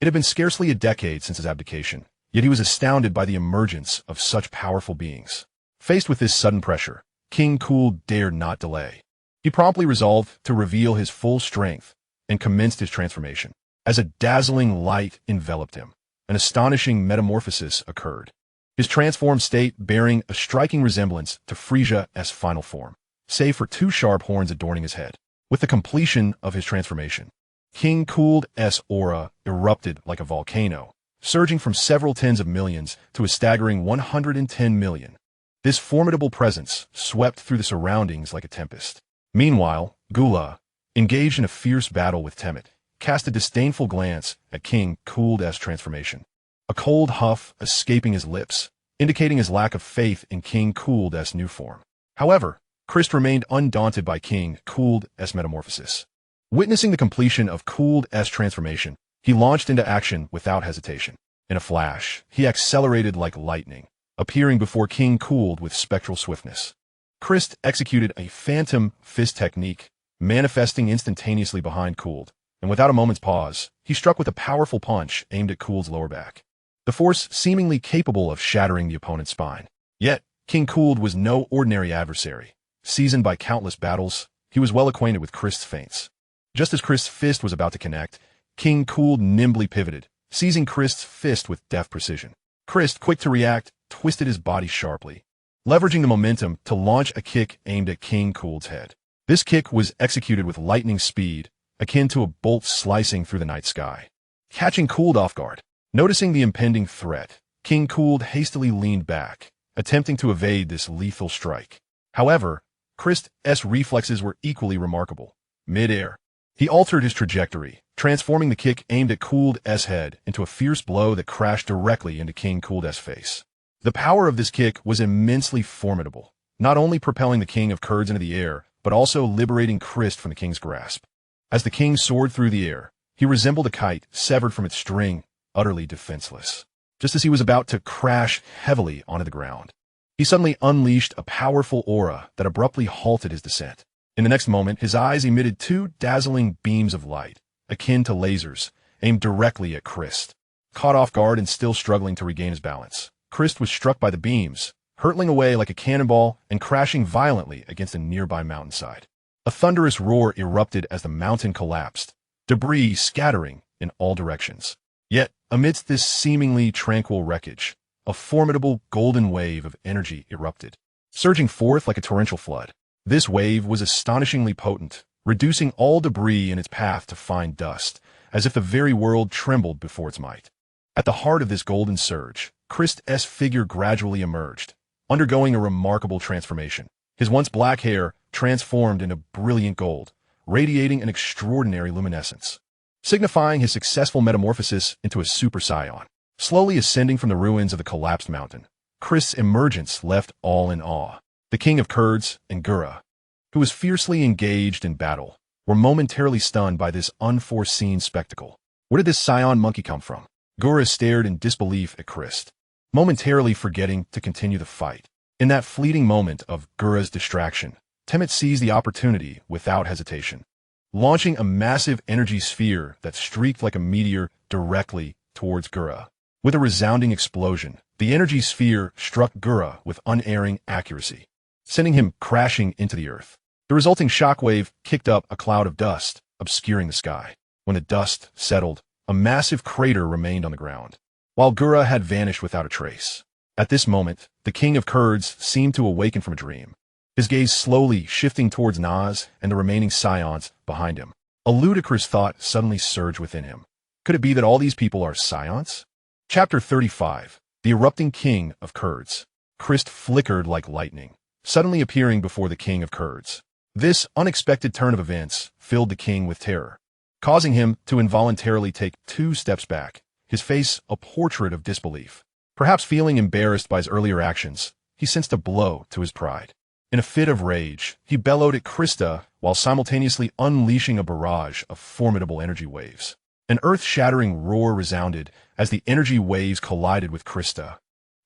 It had been scarcely a decade since his abdication, yet he was astounded by the emergence of such powerful beings. Faced with this sudden pressure, King Cooled dared not delay. He promptly resolved to reveal his full strength and commenced his transformation. As a dazzling light enveloped him, an astonishing metamorphosis occurred, his transformed state bearing a striking resemblance to Frisia's final form, save for two sharp horns adorning his head. With the completion of his transformation, King Cooled's aura erupted like a volcano, surging from several tens of millions to a staggering 110 million. This formidable presence swept through the surroundings like a tempest. Meanwhile, Gula, engaged in a fierce battle with Temmet, cast a disdainful glance at King Cooled's transformation, a cold huff escaping his lips, indicating his lack of faith in King Cooled's new form. However, Christ remained undaunted by King Cooled's metamorphosis. Witnessing the completion of Cooled's transformation, he launched into action without hesitation. In a flash, he accelerated like lightning, appearing before King Cooled with spectral swiftness. Christ executed a phantom fist technique, manifesting instantaneously behind Cooled, and without a moment's pause, he struck with a powerful punch aimed at Cooled's lower back, the force seemingly capable of shattering the opponent's spine. Yet, King Cooled was no ordinary adversary. Seasoned by countless battles, he was well acquainted with Christ's feints. Just as Christ's fist was about to connect, King Cooled nimbly pivoted, seizing Christ's fist with deft precision. Christ, quick to react, twisted his body sharply, leveraging the momentum to launch a kick aimed at King Cooled's head. This kick was executed with lightning speed, akin to a bolt slicing through the night sky. Catching Cooled off guard, noticing the impending threat, King Cooled hastily leaned back, attempting to evade this lethal strike. However, Christ's reflexes were equally remarkable. Mid-air, he altered his trajectory, transforming the kick aimed at Cooled's head into a fierce blow that crashed directly into King Cooled's face. The power of this kick was immensely formidable, not only propelling the King of Kurds into the air, but also liberating Christ from the King's grasp. As the King soared through the air, he resembled a kite severed from its string, utterly defenseless. Just as he was about to crash heavily onto the ground, he suddenly unleashed a powerful aura that abruptly halted his descent. In the next moment, his eyes emitted two dazzling beams of light, akin to lasers, aimed directly at Christ. Caught off guard and still struggling to regain his balance, Christ was struck by the beams, hurtling away like a cannonball and crashing violently against a nearby mountainside. A thunderous roar erupted as the mountain collapsed, debris scattering in all directions. Yet, amidst this seemingly tranquil wreckage, a formidable golden wave of energy erupted, surging forth like a torrential flood. This wave was astonishingly potent, reducing all debris in its path to fine dust, as if the very world trembled before its might. At the heart of this golden surge, Christ's figure gradually emerged, undergoing a remarkable transformation. His once black hair transformed into brilliant gold, radiating an extraordinary luminescence, signifying his successful metamorphosis into a Super Saiyan. Slowly ascending from the ruins of the collapsed mountain, Christ's emergence left all in awe. The king of Kurds and Gura, who was fiercely engaged in battle, were momentarily stunned by this unforeseen spectacle. Where did this Saiyan monkey come from? Gura stared in disbelief at Christ, momentarily forgetting to continue the fight. In that fleeting moment of Gura's distraction, Temmet seized the opportunity without hesitation, launching a massive energy sphere that streaked like a meteor directly towards Gura. With a resounding explosion, the energy sphere struck Gura with unerring accuracy, sending him crashing into the earth. The resulting shockwave kicked up a cloud of dust, obscuring the sky. When the dust settled, a massive crater remained on the ground, while Gura had vanished without a trace. At this moment, the king of Kurds seemed to awaken from a dream, his gaze slowly shifting towards Naz and the remaining Saiyans behind him. A ludicrous thought suddenly surged within him. Could it be that all these people are Saiyans? Chapter 35. The Erupting King of Kurds. Christ flickered like lightning, suddenly appearing before the king of Kurds. This unexpected turn of events filled the king with terror, causing him to involuntarily take 2 steps back, his face a portrait of disbelief. Perhaps feeling embarrassed by his earlier actions, he sensed a blow to his pride. In a fit of rage, he bellowed at Krista while simultaneously unleashing a barrage of formidable energy waves. An earth-shattering roar resounded as the energy waves collided with Krista,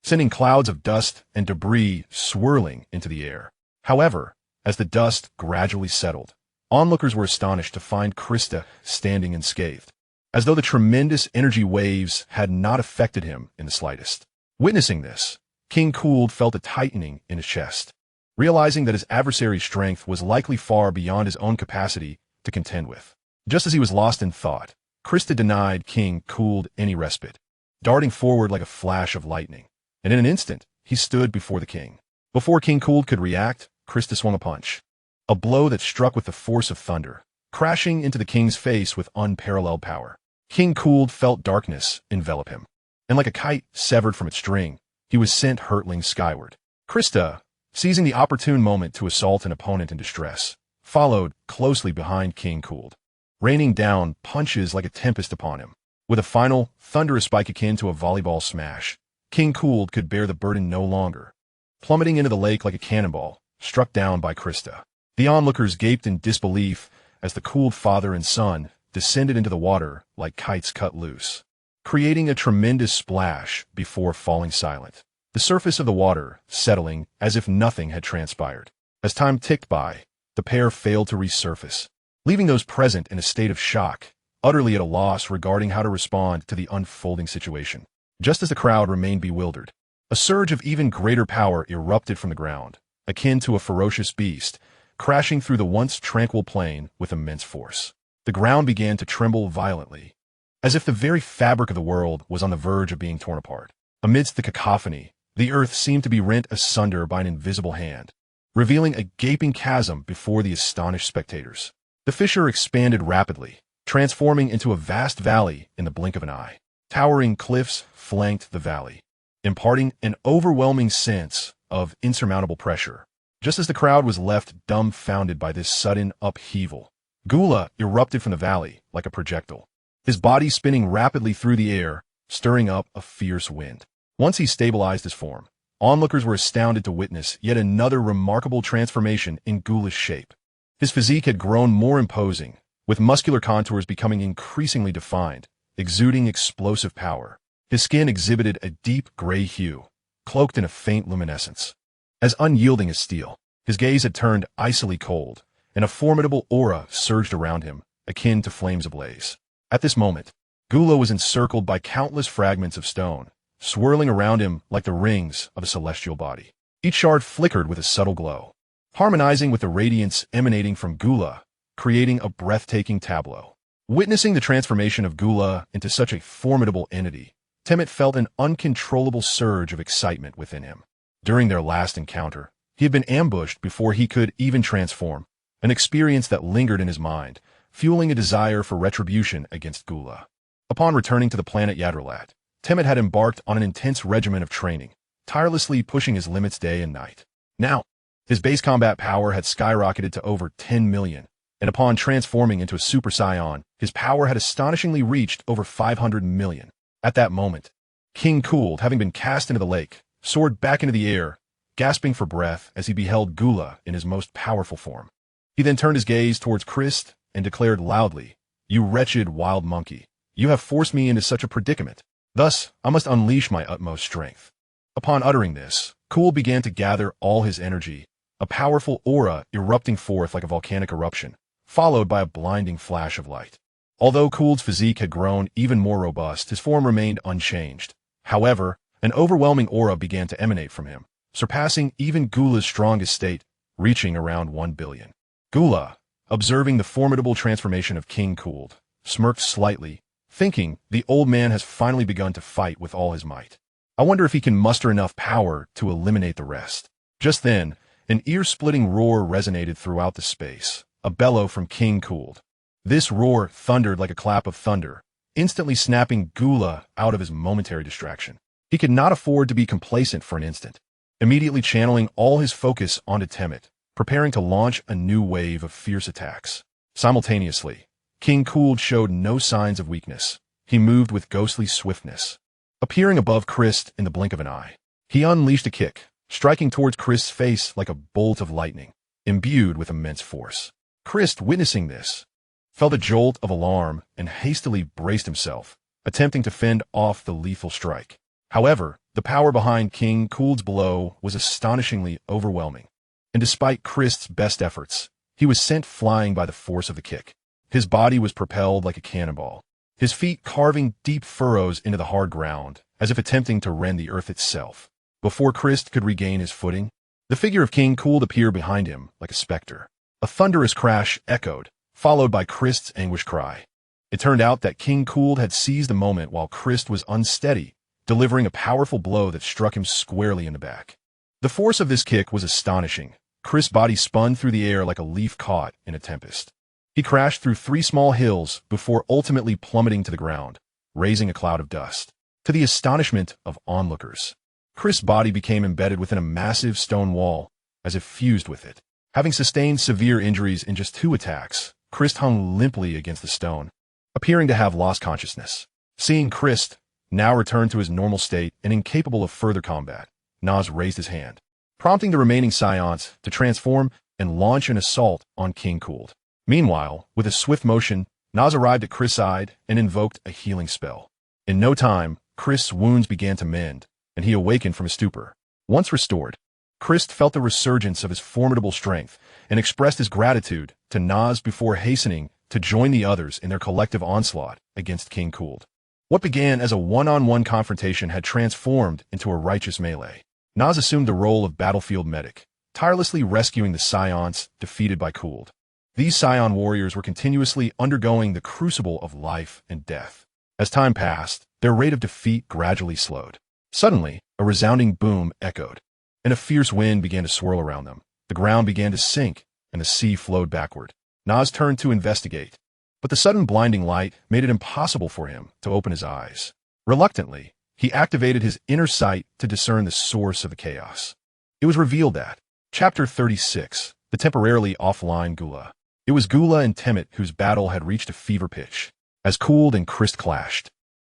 sending clouds of dust and debris swirling into the air. However, as the dust gradually settled, onlookers were astonished to find Krista standing unscathed, as though the tremendous energy waves had not affected him in the slightest. Witnessing this, King Cooled felt a tightening in his chest, realizing that his adversary's strength was likely far beyond his own capacity to contend with. Just as he was lost in thought, Krista denied King Cooled any respite, darting forward like a flash of lightning, and in an instant, he stood before the king. Before King Cooled could react, Krista swung a punch, a blow that struck with the force of thunder, crashing into the king's face with unparalleled power. King Cooled felt darkness envelop him, and like a kite severed from its string, he was sent hurtling skyward. Krista, seizing the opportune moment to assault an opponent in distress, followed closely behind King Cooled, raining down punches like a tempest upon him. With a final, thunderous spike akin to a volleyball smash, King Cooled could bear the burden no longer, plummeting into the lake like a cannonball, struck down by Krista. The onlookers gaped in disbelief as the Cooled father and son descended into the water like kites cut loose, creating a tremendous splash before falling silent, the surface of the water settling as if nothing had transpired. As time ticked by, the pair failed to resurface, leaving those present in a state of shock, utterly at a loss regarding how to respond to the unfolding situation. Just as the crowd remained bewildered, a surge of even greater power erupted from the ground, akin to a ferocious beast, crashing through the once tranquil plain with immense force. The ground began to tremble violently, as if the very fabric of the world was on the verge of being torn apart. Amidst the cacophony, the earth seemed to be rent asunder by an invisible hand, revealing a gaping chasm before the astonished spectators. The fissure expanded rapidly, transforming into a vast valley in the blink of an eye. Towering cliffs flanked the valley, imparting an overwhelming sense of insurmountable pressure. Just as the crowd was left dumbfounded by this sudden upheaval, Gula erupted from the valley like a projectile, his body spinning rapidly through the air, stirring up a fierce wind. Once he stabilized his form, onlookers were astounded to witness yet another remarkable transformation in Gula's shape. His physique had grown more imposing, with muscular contours becoming increasingly defined, exuding explosive power. His skin exhibited a deep gray hue, cloaked in a faint luminescence. As unyielding as steel, his gaze had turned icily cold, and a formidable aura surged around him, akin to flames ablaze. At this moment, Gula was encircled by countless fragments of stone, swirling around him like the rings of a celestial body. Each shard flickered with a subtle glow, harmonizing with the radiance emanating from Gula, creating a breathtaking tableau. Witnessing the transformation of Gula into such a formidable entity, Temmet felt an uncontrollable surge of excitement within him. During their last encounter, he had been ambushed before he could even transform, an experience that lingered in his mind, fueling a desire for retribution against Gula. Upon returning to the planet Yadralat, Temmet had embarked on an intense regimen of training, tirelessly pushing his limits day and night. Now, his base combat power had skyrocketed to over 10 million, and upon transforming into a Super Saiyan, his power had astonishingly reached over 500 million. At that moment, King Cooled, having been cast into the lake, soared back into the air, gasping for breath as he beheld Gula in his most powerful form. He then turned his gaze towards Christ and declared loudly, "You wretched wild monkey, you have forced me into such a predicament. Thus, I must unleash my utmost strength." Upon uttering this, Cool began to gather all his energy, a powerful aura erupting forth like a volcanic eruption, followed by a blinding flash of light. Although Cooled's physique had grown even more robust, his form remained unchanged. However, an overwhelming aura began to emanate from him, surpassing even Gula's strongest state, reaching around 1 billion. Gula, observing the formidable transformation of King Cooled, smirked slightly, thinking the old man has finally begun to fight with all his might. I wonder if he can muster enough power to eliminate the rest. Just then, an ear-splitting roar resonated throughout the space, a bellow from King Cooled. This roar thundered like a clap of thunder, instantly snapping Gula out of his momentary distraction. He could not afford to be complacent for an instant. Immediately channeling all his focus onto Temmet, preparing to launch a new wave of fierce attacks. Simultaneously, King Cooled showed no signs of weakness. He moved with ghostly swiftness. Appearing above Christ in the blink of an eye, he unleashed a kick, striking towards Christ's face like a bolt of lightning, imbued with immense force. Christ, witnessing this, felt a jolt of alarm and hastily braced himself, attempting to fend off the lethal strike. However, the power behind King Cooled's blow was astonishingly overwhelming, and despite Christ's best efforts, he was sent flying by the force of the kick. His body was propelled like a cannonball, his feet carving deep furrows into the hard ground, as if attempting to rend the earth itself. Before Christ could regain his footing, the figure of King Cooled appeared behind him like a specter. A thunderous crash echoed, followed by Christ's anguished cry. It turned out that King Cooled had seized the moment while Christ was unsteady, delivering a powerful blow that struck him squarely in the back. The force of this kick was astonishing. Christ's body spun through the air like a leaf caught in a tempest. He crashed through 3 small hills before ultimately plummeting to the ground, raising a cloud of dust. To the astonishment of onlookers, Christ's body became embedded within a massive stone wall, as if fused with it. Having sustained severe injuries in just 2 attacks, Christ hung limply against the stone, appearing to have lost consciousness. Seeing Christ, now returned to his normal state and incapable of further combat, Nas raised his hand, prompting the remaining Saiyans to transform and launch an assault on King Cooled. Meanwhile, with a swift motion, Nas arrived at Chris's side and invoked a healing spell. In no time, Chris's wounds began to mend, and he awakened from his stupor. Once restored, Christ felt the resurgence of his formidable strength and expressed his gratitude to Nas before hastening to join the others in their collective onslaught against King Cooled. What began as a one-on-one confrontation had transformed into a righteous melee. Nas assumed the role of battlefield medic, tirelessly rescuing the Saiyans defeated by Cooled. These Saiyan warriors were continuously undergoing the crucible of life and death. As time passed, their rate of defeat gradually slowed. Suddenly, a resounding boom echoed, and a fierce wind began to swirl around them. The ground began to sink, and the sea flowed backward. Nas turned to investigate, but the sudden blinding light made it impossible for him to open his eyes. Reluctantly, he activated his inner sight to discern the source of the chaos. It was revealed that, Chapter 36, the temporarily offline Gula. It was Gula and Temmet whose battle had reached a fever pitch. As Cooled and Christ clashed,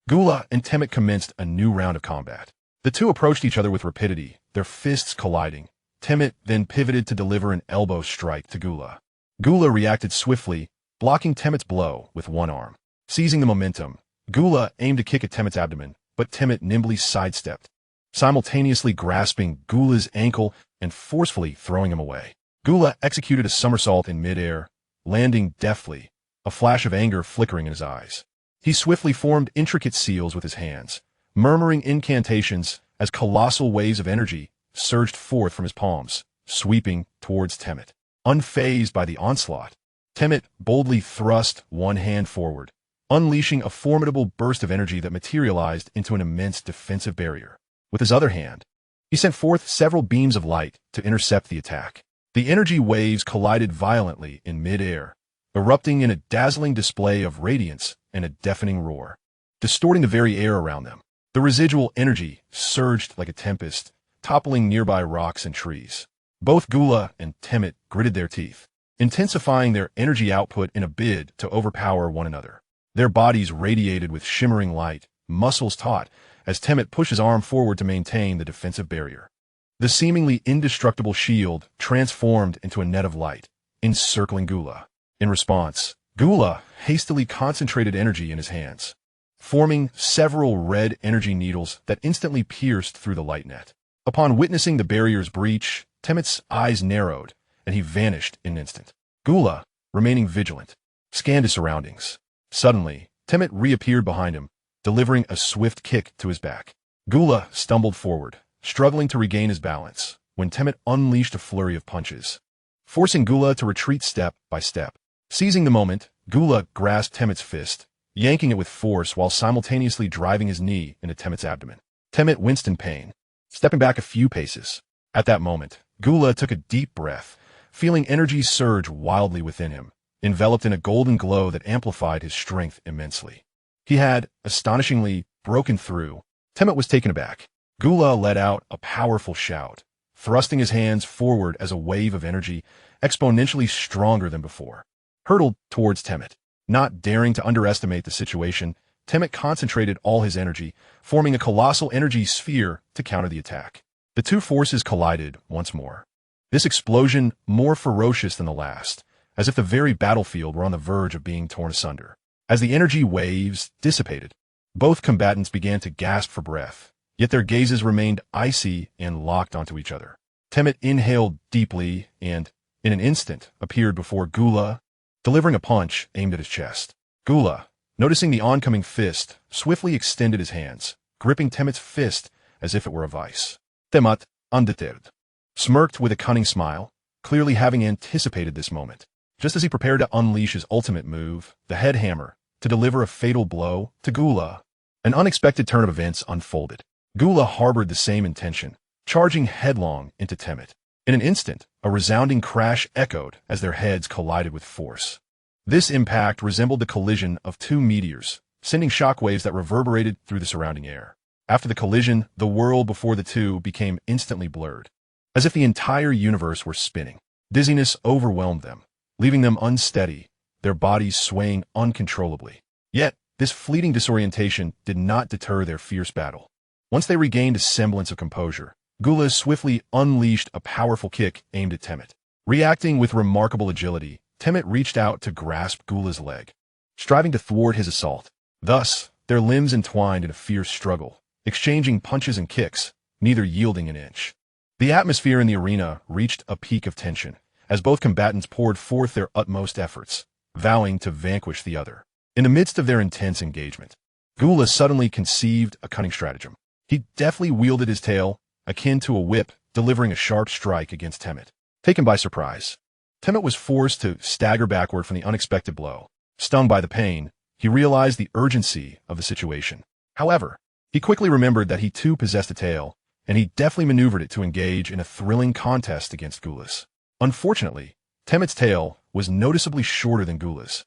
Gula and Temmet commenced a new round of combat. The two approached each other with rapidity, their fists colliding. Temmet then pivoted to deliver an elbow strike to Gula. Gula reacted swiftly, blocking Temmet's blow with one arm. Seizing the momentum, Gula aimed to kick at Temmet's abdomen, but Temmet nimbly sidestepped, simultaneously grasping Gula's ankle and forcefully throwing him away. Gula executed a somersault in midair, landing deftly, a flash of anger flickering in his eyes. He swiftly formed intricate seals with his hands, murmuring incantations as colossal waves of energy surged forth from his palms, sweeping towards Temmet. Unfazed by the onslaught, Temmet boldly thrust one hand forward, unleashing a formidable burst of energy that materialized into an immense defensive barrier. With his other hand, he sent forth several beams of light to intercept the attack. The energy waves collided violently in mid-air, erupting in a dazzling display of radiance and a deafening roar, distorting the very air around them. The residual energy surged like a tempest, toppling nearby rocks and trees. Both Gula and Temmet gritted their teeth, intensifying their energy output in a bid to overpower one another. Their bodies radiated with shimmering light, muscles taut, as Temmet pushed his arm forward to maintain the defensive barrier. The seemingly indestructible shield transformed into a net of light, encircling Gula. In response, Gula hastily concentrated energy in his hands, forming several red energy needles that instantly pierced through the light net. Upon witnessing the barrier's breach, Temmet's eyes narrowed, and he vanished in an instant. Gula, remaining vigilant, scanned his surroundings. Suddenly, Temmet reappeared behind him, delivering a swift kick to his back. Gula stumbled forward, struggling to regain his balance, when Temmet unleashed a flurry of punches, forcing Gula to retreat step by step. Seizing the moment, Gula grasped Temmet's fist, yanking it with force while simultaneously driving his knee into Temmet's abdomen. Temmet winced in pain, stepping back a few paces. At that moment, Gula took a deep breath, feeling energy surge wildly within him, enveloped in a golden glow that amplified his strength immensely. He had, astonishingly, broken through. Temmet was taken aback. Gula let out a powerful shout, thrusting his hands forward as a wave of energy, exponentially stronger than before, hurtled towards Temmet. Not daring to underestimate the situation, Temmet concentrated all his energy, forming a colossal energy sphere to counter the attack. The two forces collided once more. This explosion more ferocious than the last, as if the very battlefield were on the verge of being torn asunder. As the energy waves dissipated, both combatants began to gasp for breath, yet their gazes remained icy and locked onto each other. Temmet inhaled deeply and, in an instant, appeared before Gula, delivering a punch aimed at his chest. Gula, noticing the oncoming fist, swiftly extended his hands, gripping Temmet's fist as if it were a vice. Temmet, undeterred, smirked with a cunning smile, clearly having anticipated this moment. Just as he prepared to unleash his ultimate move, the head hammer, to deliver a fatal blow to Gula, an unexpected turn of events unfolded. Gula harbored the same intention, charging headlong into Temmet. In an instant, a resounding crash echoed as their heads collided with force. This impact resembled the collision of two meteors, sending shockwaves that reverberated through the surrounding air. After the collision, the world before the two became instantly blurred, as if the entire universe were spinning. Dizziness overwhelmed them, leaving them unsteady, their bodies swaying uncontrollably. Yet, this fleeting disorientation did not deter their fierce battle. Once they regained a semblance of composure, Gula swiftly unleashed a powerful kick aimed at Temmet. Reacting with remarkable agility, Temmet reached out to grasp Gula's leg, striving to thwart his assault. Thus, their limbs entwined in a fierce struggle, exchanging punches and kicks, neither yielding an inch. The atmosphere in the arena reached a peak of tension, as both combatants poured forth their utmost efforts, vowing to vanquish the other. In the midst of their intense engagement, Gula suddenly conceived a cunning stratagem. He deftly wielded his tail, akin to a whip, delivering a sharp strike against Temmet. Taken by surprise, Temmet was forced to stagger backward from the unexpected blow. Stung by the pain, he realized the urgency of the situation. However, he quickly remembered that he too possessed a tail, and he deftly maneuvered it to engage in a thrilling contest against Gula's. Unfortunately, Temmet's tail was noticeably shorter than Gula's,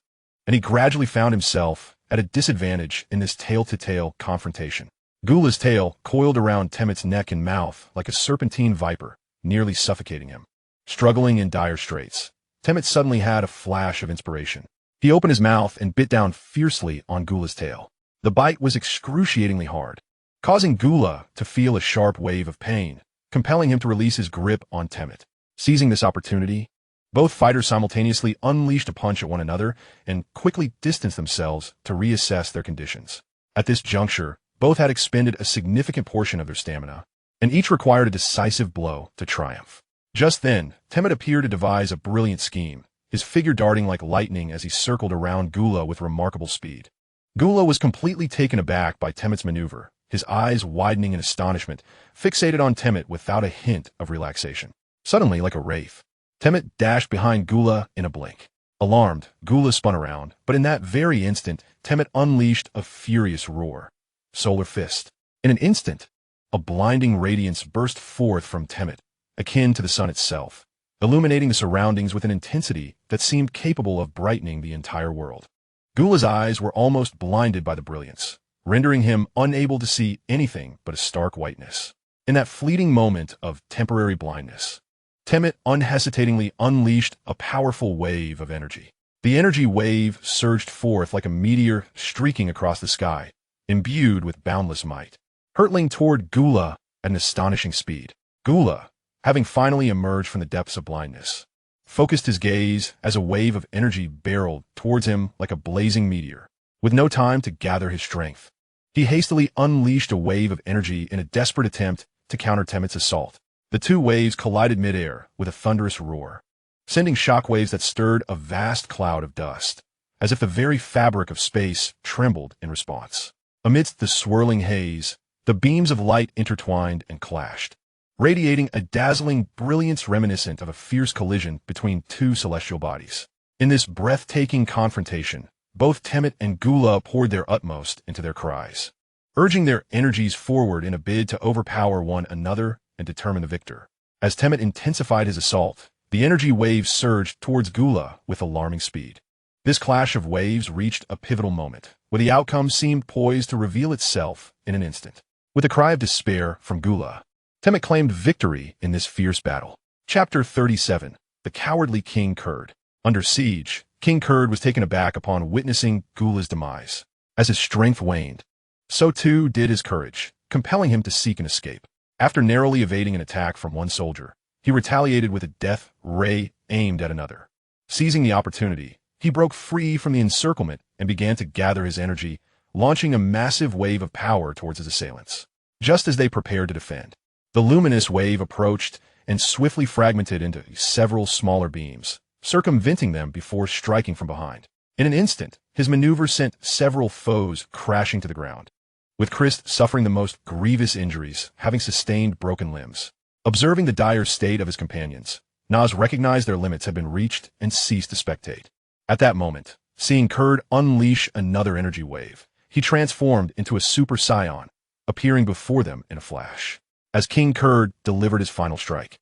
and he gradually found himself at a disadvantage in this tail-to-tail confrontation. Gula's tail coiled around Temmet's neck and mouth like a serpentine viper, nearly suffocating him. Struggling in dire straits, Temmet suddenly had a flash of inspiration. He opened his mouth and bit down fiercely on Gula's tail. The bite was excruciatingly hard, causing Gula to feel a sharp wave of pain, compelling him to release his grip on Temmet. Seizing this opportunity, both fighters simultaneously unleashed a punch at one another and quickly distanced themselves to reassess their conditions. At this juncture, both had expended a significant portion of their stamina, and each required a decisive blow to triumph. Just then, Temmet appeared to devise a brilliant scheme, his figure darting like lightning as he circled around Gula with remarkable speed. Gula was completely taken aback by Temmet's maneuver, his eyes widening in astonishment, fixated on Temmet without a hint of relaxation. Suddenly, like a wraith, Temmet dashed behind Gula in a blink. Alarmed, Gula spun around, but in that very instant, Temmet unleashed a furious roar. Solar Fist. In an instant, a blinding radiance burst forth from Temmet, akin to the sun itself, illuminating the surroundings with an intensity that seemed capable of brightening the entire world. Gula's eyes were almost blinded by the brilliance, rendering him unable to see anything but a stark whiteness. In that fleeting moment of temporary blindness, Temet unhesitatingly unleashed a powerful wave of energy. The energy wave surged forth like a meteor streaking across the sky, imbued with boundless might, hurtling toward Gula at an astonishing speed. Gula, having finally emerged from the depths of blindness, focused his gaze as a wave of energy barreled towards him like a blazing meteor. With no time to gather his strength, he hastily unleashed a wave of energy in a desperate attempt to counter Temet's assault. The two waves collided midair with a thunderous roar, sending shockwaves that stirred a vast cloud of dust, as if the very fabric of space trembled in response. Amidst the swirling haze, the beams of light intertwined and clashed, radiating a dazzling brilliance reminiscent of a fierce collision between two celestial bodies. In this breathtaking confrontation, both Temet and Gula poured their utmost into their cries, urging their energies forward in a bid to overpower one another and determine the victor. As Temet intensified his assault, the energy waves surged towards Gula with alarming speed. This clash of waves reached a pivotal moment, where the outcome seemed poised to reveal itself in an instant. With a cry of despair from Gula, Temet claimed victory in this fierce battle. Chapter 37. The Cowardly King Kurd. Under siege, King Kurd was taken aback upon witnessing Gula's demise. As his strength waned, so too did his courage, compelling him to seek an escape. After narrowly evading an attack from one soldier, he retaliated with a death ray aimed at another. Seizing the opportunity, he broke free from the encirclement and began to gather his energy, launching a massive wave of power towards his assailants. Just as they prepared to defend, the luminous wave approached and swiftly fragmented into several smaller beams, circumventing them before striking from behind. In an instant, his maneuver sent several foes crashing to the ground, with Christ suffering the most grievous injuries, having sustained broken limbs. Observing the dire state of his companions, Nas recognized their limits had been reached and ceased to spectate. At that moment, seeing Kurd unleash another energy wave, he transformed into a Super Saiyan, appearing before them in a flash. As King Kurd delivered his final strike,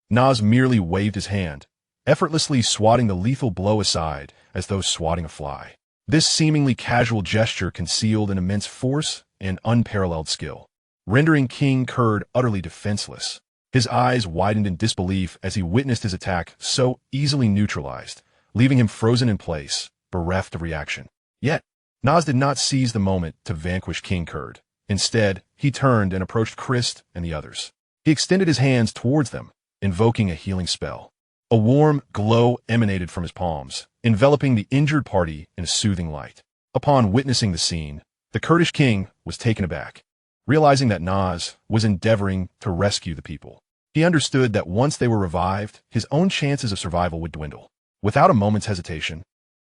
Nas merely waved his hand, effortlessly swatting the lethal blow aside as though swatting a fly. This seemingly casual gesture concealed an immense force and unparalleled skill, rendering King Kurd utterly defenseless. His eyes widened in disbelief as he witnessed his attack so easily neutralized, leaving him frozen in place, bereft of reaction. Yet, Nas did not seize the moment to vanquish King Kurd. Instead, he turned and approached Christ and the others. He extended his hands towards them, invoking a healing spell. A warm glow emanated from his palms, enveloping the injured party in a soothing light. Upon witnessing the scene, the Kurdish king was taken aback, realizing that Nas was endeavoring to rescue the people. He understood that once they were revived, his own chances of survival would dwindle. Without a moment's hesitation,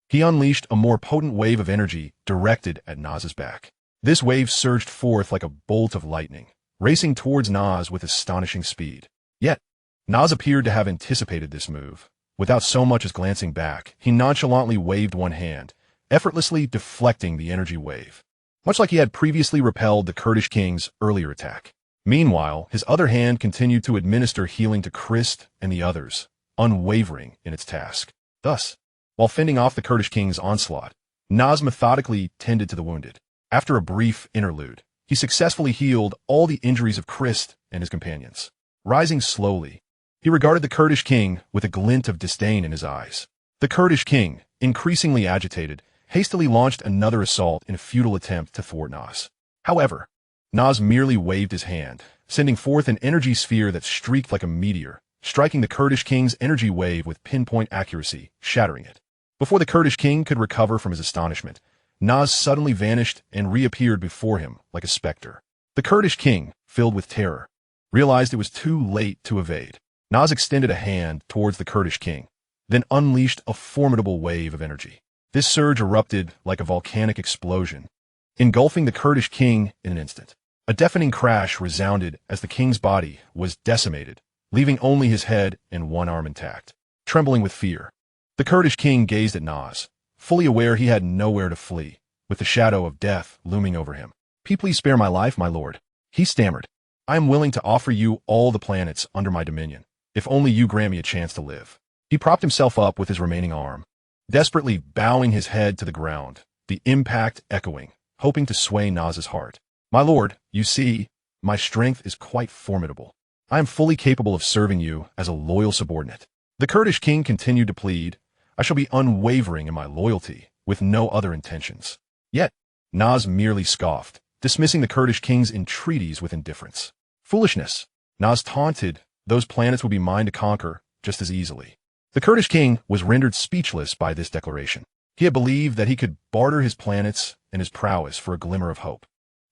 he unleashed a more potent wave of energy directed at Nas's back. This wave surged forth like a bolt of lightning, racing towards Nas with astonishing speed. Yet, Nas appeared to have anticipated this move. Without so much as glancing back, he nonchalantly waved one hand, effortlessly deflecting the energy wave, much like he had previously repelled the Kurdish king's earlier attack. Meanwhile, his other hand continued to administer healing to Christ and the others, unwavering in its task. Thus, while fending off the Kurdish king's onslaught, Nas methodically tended to the wounded. After a brief interlude, he successfully healed all the injuries of Christ and his companions. Rising slowly, he regarded the Kurdish king with a glint of disdain in his eyes. The Kurdish king, increasingly agitated, hastily launched another assault in a futile attempt to thwart Nas. However, Nas merely waved his hand, sending forth an energy sphere that streaked like a meteor, striking the Kurdish king's energy wave with pinpoint accuracy, shattering it. Before the Kurdish king could recover from his astonishment, Nas suddenly vanished and reappeared before him like a specter. The Kurdish king, filled with terror, realized it was too late to evade. Nas extended a hand towards the Kurdish king, then unleashed a formidable wave of energy. This surge erupted like a volcanic explosion, engulfing the Kurdish king in an instant. A deafening crash resounded as the king's body was decimated, leaving only his head and one arm intact. Trembling with fear, the Kurdish king gazed at Nas, fully aware he had nowhere to flee, with the shadow of death looming over him. Please spare my life, my lord," he stammered. "I am willing to offer you all the planets under my dominion, If only you grant me a chance to live. He propped himself up with his remaining arm, desperately bowing his head to the ground, the impact echoing, hoping to sway Naz's heart. My lord, you see, my strength is quite formidable. I am fully capable of serving you as a loyal subordinate. The Kurdish king continued to plead, I shall be unwavering in my loyalty, with no other intentions. Yet, Naz merely scoffed, dismissing the Kurdish king's entreaties with indifference. Foolishness. Naz taunted, those planets would be mine to conquer just as easily. The Kurdish king was rendered speechless by this declaration. He had believed that he could barter his planets and his prowess for a glimmer of hope,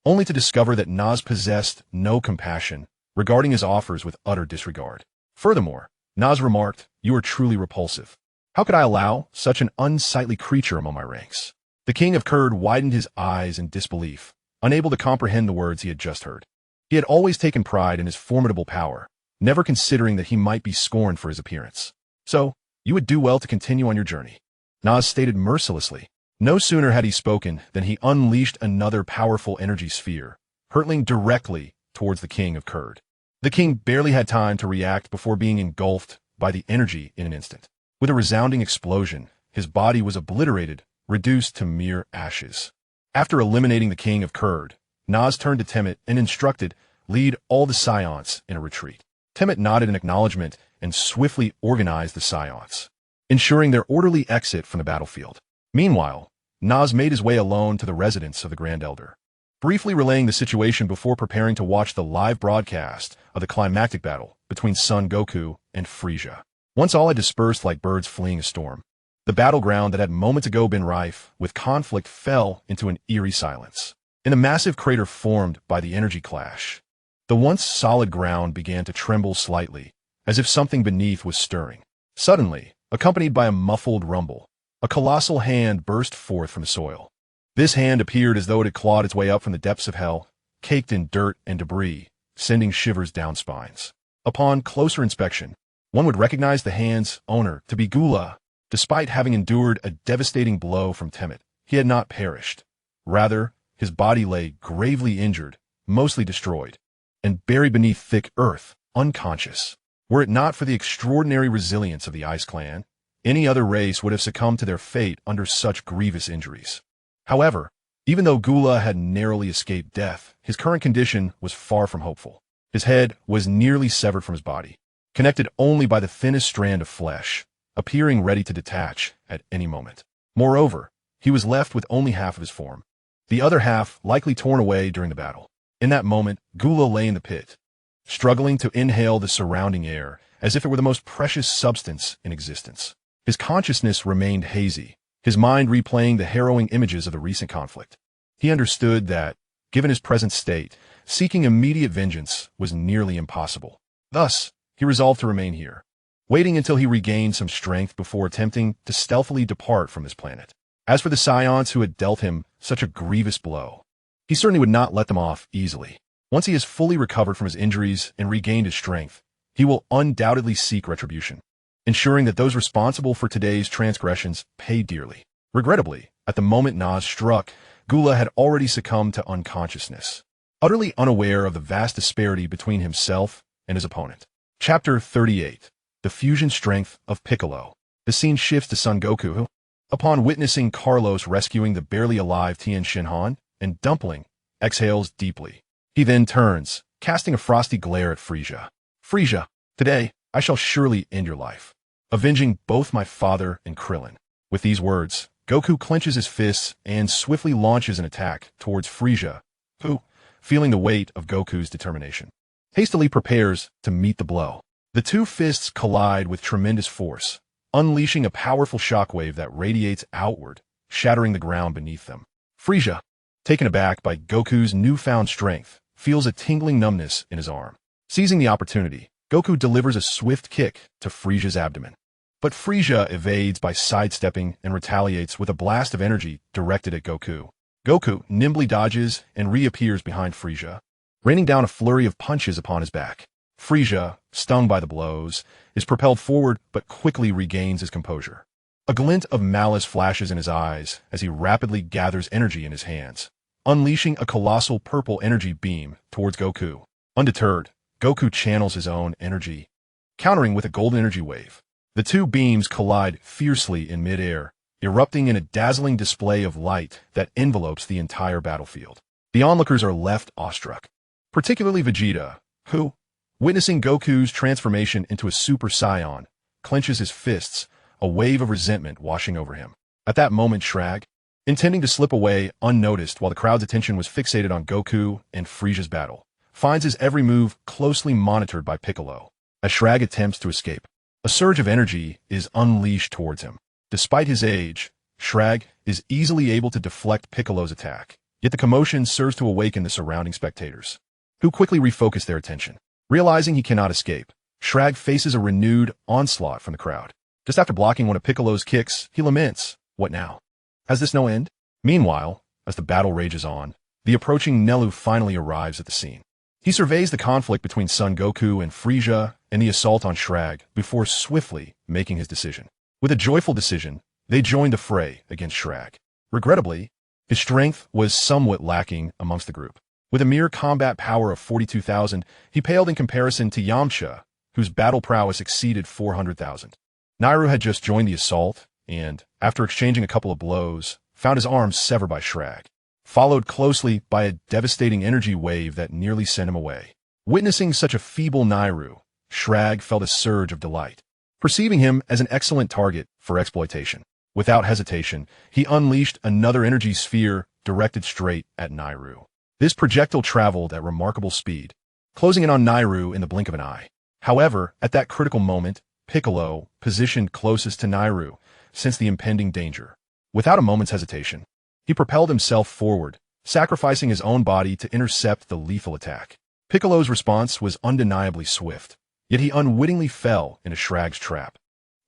only to discover that Naz possessed no compassion, regarding his offers with utter disregard. Furthermore, Naz remarked, you are truly repulsive. How could I allow such an unsightly creature among my ranks? The king of Kurd widened his eyes in disbelief, unable to comprehend the words he had just heard. He had always taken pride in his formidable power, never considering that he might be scorned for his appearance. So, you would do well to continue on your journey. Naz stated mercilessly. No sooner had he spoken than he unleashed another powerful energy sphere, hurtling directly towards the king of Kurd. The king barely had time to react before being engulfed by the energy in an instant. With a resounding explosion, his body was obliterated, reduced to mere ashes. After eliminating the king of Kurd, Naz turned to Temmet and instructed, lead all the Saiyans in a retreat. Temmet nodded in acknowledgement and swiftly organized the Saiyans, ensuring their orderly exit from the battlefield. Meanwhile, Naz made his way alone to the residence of the Grand Elder, briefly relaying the situation before preparing to watch the live broadcast of the climactic battle between Son Goku and Frieza. Once all had dispersed like birds fleeing a storm, the battleground that had moments ago been rife with conflict fell into an eerie silence. In the massive crater formed by the energy clash, the once solid ground began to tremble slightly, as if something beneath was stirring. Suddenly, accompanied by a muffled rumble, a colossal hand burst forth from the soil. This hand appeared as though it had clawed its way up from the depths of hell, caked in dirt and debris, sending shivers down spines. Upon closer inspection, one would recognize the hand's owner to be Gula. Despite having endured a devastating blow from Temmet, he had not perished. Rather, his body lay gravely injured, mostly destroyed, and buried beneath thick earth, unconscious. Were it not for the extraordinary resilience of the Ice Clan, any other race would have succumbed to their fate under such grievous injuries. However, even though Gula had narrowly escaped death, his current condition was far from hopeful. His head was nearly severed from his body, connected only by the thinnest strand of flesh, appearing ready to detach at any moment. Moreover, he was left with only half of his form, the other half likely torn away during the battle. In that moment, Gula lay in the pit, struggling to inhale the surrounding air as if it were the most precious substance in existence. His consciousness remained hazy, his mind replaying the harrowing images of the recent conflict. He understood that, given his present state, seeking immediate vengeance was nearly impossible. Thus, he resolved to remain here, waiting until he regained some strength before attempting to stealthily depart from this planet. As for the Saiyans who had dealt him such a grievous blow, he certainly would not let them off easily. Once he has fully recovered from his injuries and regained his strength, he will undoubtedly seek retribution, ensuring that those responsible for today's transgressions pay dearly. Regrettably, at the moment Naz struck, Gula had already succumbed to unconsciousness, utterly unaware of the vast disparity between himself and his opponent. Chapter 38. The Fusion Strength of Piccolo. The scene shifts to Son Goku, who, upon witnessing Carlos rescuing the barely alive Tien Shinhan and Dumpling, exhales deeply. He then turns, casting a frosty glare at Frieza. Frieza, today, I shall surely end your life, avenging both my father and Krillin. With these words, Goku clenches his fists and swiftly launches an attack towards Frieza, who, feeling the weight of Goku's determination, hastily prepares to meet the blow. The two fists collide with tremendous force, unleashing a powerful shockwave that radiates outward, shattering the ground beneath them. Frieza, taken aback by Goku's newfound strength, feels a tingling numbness in his arm. Seizing the opportunity, Goku delivers a swift kick to Frieza's abdomen. But Frieza evades by sidestepping and retaliates with a blast of energy directed at Goku. Goku nimbly dodges and reappears behind Frieza, raining down a flurry of punches upon his back. Frieza, stung by the blows, is propelled forward but quickly regains his composure. A glint of malice flashes in his eyes as he rapidly gathers energy in his hands, unleashing a colossal purple energy beam towards Goku. Undeterred, Goku channels his own energy, countering with a golden energy wave. The two beams collide fiercely in midair, erupting in a dazzling display of light that envelopes the entire battlefield. The onlookers are left awestruck, particularly Vegeta, who, witnessing Goku's transformation into a Super Saiyan, clenches his fists, a wave of resentment washing over him. At that moment, Shrag, intending to slip away unnoticed while the crowd's attention was fixated on Goku and Frieza's battle, finds his every move closely monitored by Piccolo. As Shrag attempts to escape, a surge of energy is unleashed towards him. Despite his age, Shrag is easily able to deflect Piccolo's attack, yet the commotion serves to awaken the surrounding spectators, who quickly refocus their attention. Realizing he cannot escape, Shrag faces a renewed onslaught from the crowd. Just after blocking one of Piccolo's kicks, he laments, "What now? Has this no end?" Meanwhile, as the battle rages on, the approaching Nelu finally arrives at the scene. He surveys the conflict between Son Goku and Frieza and the assault on Shrag before swiftly making his decision. With a joyful decision, they join the fray against Shrag. Regrettably, his strength was somewhat lacking amongst the group. With a mere combat power of 42,000, he paled in comparison to Yamcha, whose battle prowess exceeded 400,000. Nairu had just joined the assault, and, after exchanging a couple of blows, found his arms severed by Shrag, followed closely by a devastating energy wave that nearly sent him away. Witnessing such a feeble Nairu, Shrag felt a surge of delight, perceiving him as an excellent target for exploitation. Without hesitation, he unleashed another energy sphere directed straight at Nairu. This projectile traveled at remarkable speed, closing in on Nairu in the blink of an eye. However, at that critical moment, Piccolo, positioned closest to Nairu, sensed the impending danger. Without a moment's hesitation, he propelled himself forward, sacrificing his own body to intercept the lethal attack. Piccolo's response was undeniably swift, yet he unwittingly fell into Shrag's trap.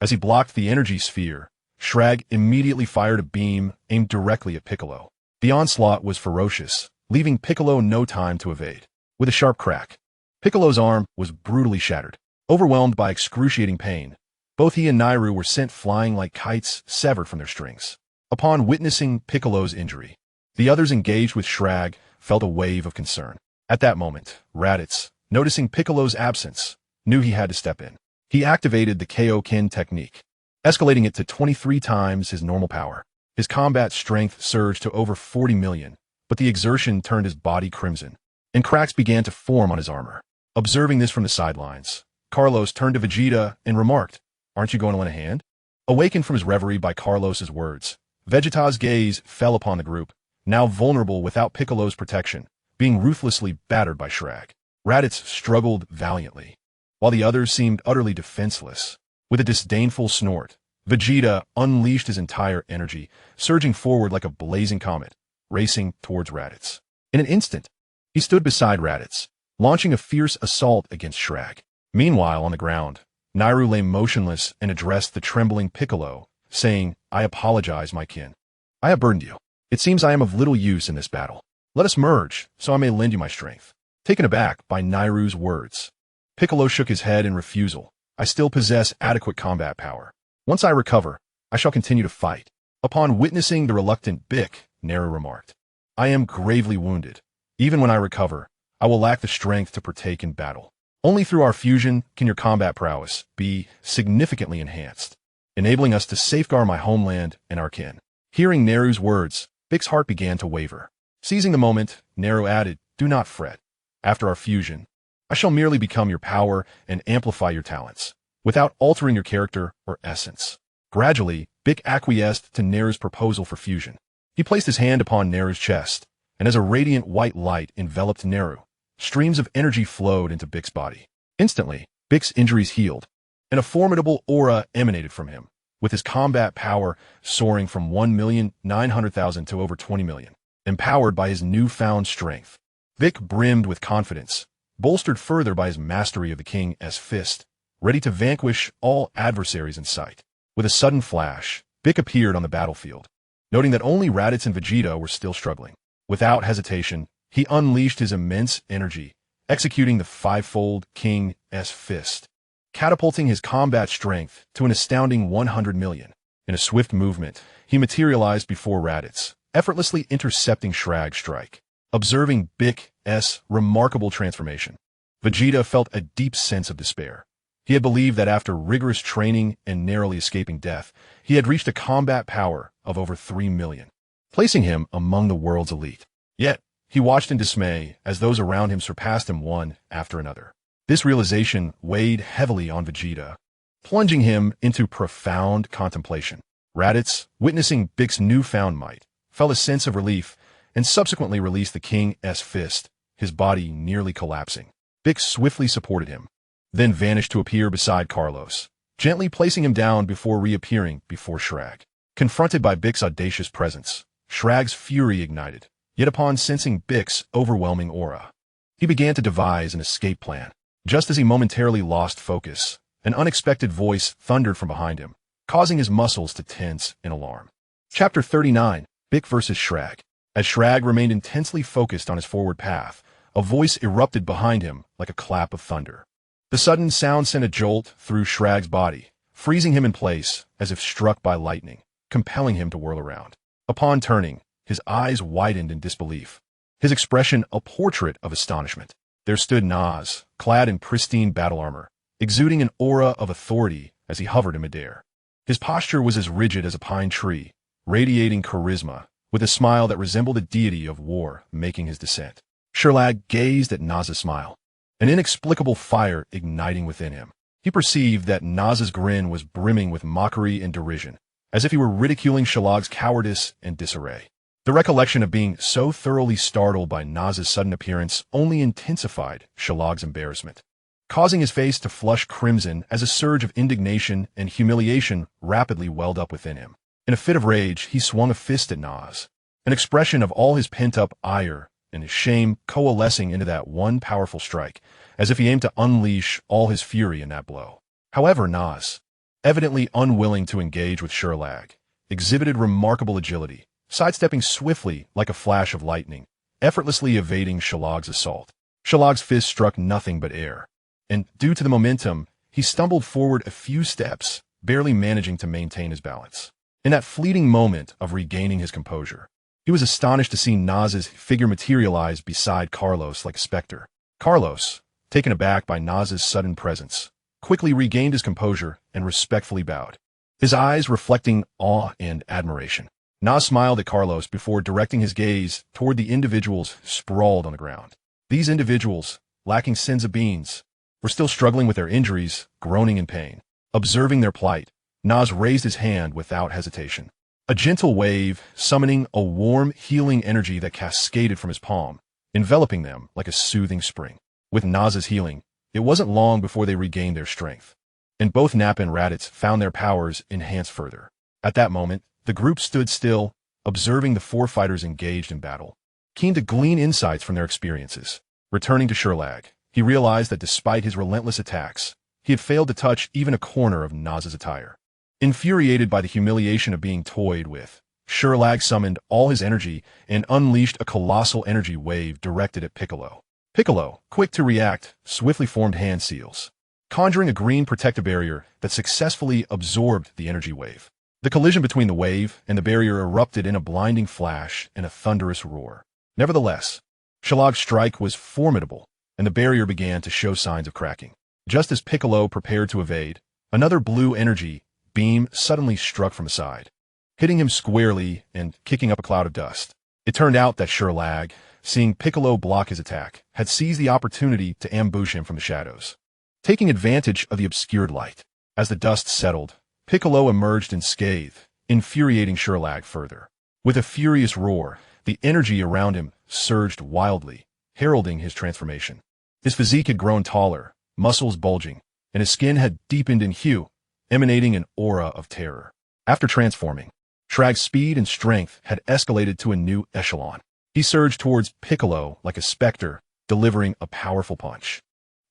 As he blocked the energy sphere, Shrag immediately fired a beam aimed directly at Piccolo. The onslaught was ferocious, leaving Piccolo no time to evade. With a sharp crack, Piccolo's arm was brutally shattered. Overwhelmed by excruciating pain, both he and Nairu were sent flying like kites severed from their strings. Upon witnessing Piccolo's injury, the others engaged with Shrag felt a wave of concern. At that moment, Raditz, noticing Piccolo's absence, knew he had to step in. He activated the Kaioken technique, escalating it to 23 times his normal power. His combat strength surged to over 40 million, but the exertion turned his body crimson, and cracks began to form on his armor. Observing this from the sidelines, Carlos turned to Vegeta and remarked, "Aren't you going to lend a hand?" Awakened from his reverie by Carlos's words, Vegeta's gaze fell upon the group, now vulnerable without Piccolo's protection, being ruthlessly battered by Shrag. Raditz struggled valiantly, while the others seemed utterly defenseless. With a disdainful snort, Vegeta unleashed his entire energy, surging forward like a blazing comet, racing towards Raditz. In an instant, he stood beside Raditz, launching a fierce assault against Shrag. Meanwhile, on the ground, Nairu lay motionless and addressed the trembling Piccolo, saying, "I apologize, my kin. I have burdened you. It seems I am of little use in this battle. Let us merge, so I may lend you my strength." Taken aback by Nairu's words, Piccolo shook his head in refusal. "I still possess adequate combat power. Once I recover, I shall continue to fight." Upon witnessing the reluctant Bic, Nairu remarked, "I am gravely wounded. Even when I recover, I will lack the strength to partake in battle. Only through our fusion can your combat prowess be significantly enhanced, enabling us to safeguard my homeland and our kin." Hearing Nairu's words, Bic's heart began to waver. Seizing the moment, Nairu added, "Do not fret. After our fusion, I shall merely become your power and amplify your talents, without altering your character or essence." Gradually, Bic acquiesced to Nairu's proposal for fusion. He placed his hand upon Nairu's chest, and as a radiant white light enveloped Nairu, streams of energy flowed into Bic's body. Instantly, Bic's injuries healed, and a formidable aura emanated from him, with his combat power soaring from 1,900,000 to over 20 million. Empowered by his newfound strength, Bic brimmed with confidence, bolstered further by his mastery of the King's fist, ready to vanquish all adversaries in sight. With a sudden flash, Bic appeared on the battlefield, noting that only Raditz and Vegeta were still struggling. Without hesitation, he unleashed his immense energy, executing the fivefold King's fist, catapulting his combat strength to an astounding 100 million. In a swift movement, he materialized before Raditz, effortlessly intercepting Shrag's strike. Observing Bic's remarkable transformation, Vegeta felt a deep sense of despair. He had believed that after rigorous training and narrowly escaping death, he had reached a combat power of over 3 million, placing him among the world's elite. Yet, he watched in dismay as those around him surpassed him one after another. This realization weighed heavily on Vegeta, plunging him into profound contemplation. Raditz, witnessing Bix' newfound might, felt a sense of relief and subsequently released the King's fist, his body nearly collapsing. Bix swiftly supported him, then vanished to appear beside Carlos, gently placing him down before reappearing before Shrag. Confronted by Bix's audacious presence, Shrag's fury ignited, yet upon sensing Bix's overwhelming aura, he began to devise an escape plan. Just as he momentarily lost focus, an unexpected voice thundered from behind him, causing his muscles to tense in alarm. Chapter 39, Bix vs. Shrag. As Shrag remained intensely focused on his forward path, a voice erupted behind him like a clap of thunder. The sudden sound sent a jolt through Shrag's body, freezing him in place as if struck by lightning, compelling him to whirl around. Upon turning, his eyes widened in disbelief, his expression a portrait of astonishment. There stood Nas, clad in pristine battle armor, exuding an aura of authority as he hovered in midair. His posture was as rigid as a pine tree, radiating charisma, with a smile that resembled a deity of war making his descent. Sherlag gazed at Nas's smile, an inexplicable fire igniting within him. He perceived that Nas's grin was brimming with mockery and derision, as if he were ridiculing Sherlag's cowardice and disarray. The recollection of being so thoroughly startled by Nas's sudden appearance only intensified Sherlag's embarrassment, causing his face to flush crimson as a surge of indignation and humiliation rapidly welled up within him. In a fit of rage, he swung a fist at Nas, an expression of all his pent-up ire and his shame coalescing into that one powerful strike, as if he aimed to unleash all his fury in that blow. However, Nas, evidently unwilling to engage with Sherlag, exhibited remarkable agility, sidestepping swiftly like a flash of lightning, effortlessly evading Sherlag's assault. Sherlag's fist struck nothing but air, and due to the momentum, he stumbled forward a few steps, barely managing to maintain his balance. In that fleeting moment of regaining his composure, he was astonished to see Nas's figure materialize beside Carlos like a specter. Carlos, taken aback by Nas's sudden presence, quickly regained his composure and respectfully bowed, his eyes reflecting awe and admiration. Nas smiled at Carlos before directing his gaze toward the individuals sprawled on the ground. These individuals, lacking sense of beings, were still struggling with their injuries, groaning in pain. Observing their plight, Nas raised his hand without hesitation. A gentle wave, summoning a warm, healing energy that cascaded from his palm, enveloping them like a soothing spring. With Nas's healing, it wasn't long before they regained their strength, and both Nappa and Raditz found their powers enhanced further. At that moment, the group stood still, observing the four fighters engaged in battle, keen to glean insights from their experiences. Returning to Sherlag, he realized that despite his relentless attacks, he had failed to touch even a corner of Nas's attire. Infuriated by the humiliation of being toyed with, Sherlag summoned all his energy and unleashed a colossal energy wave directed at Piccolo. Piccolo, quick to react, swiftly formed hand seals, conjuring a green protective barrier that successfully absorbed the energy wave. The collision between the wave and the barrier erupted in a blinding flash and a thunderous roar. Nevertheless, Sherlag's strike was formidable, and the barrier began to show signs of cracking. Just as Piccolo prepared to evade, another blue energy beam suddenly struck from the side, hitting him squarely and kicking up a cloud of dust. It turned out that Sherlag, seeing Piccolo block his attack, had seized the opportunity to ambush him from the shadows, taking advantage of the obscured light. As the dust settled, Piccolo emerged unscathed, infuriating Sherlag further. With a furious roar, the energy around him surged wildly, heralding his transformation. His physique had grown taller, muscles bulging, and his skin had deepened in hue, emanating an aura of terror. After transforming, Shrag's speed and strength had escalated to a new echelon. He surged towards Piccolo like a specter, delivering a powerful punch.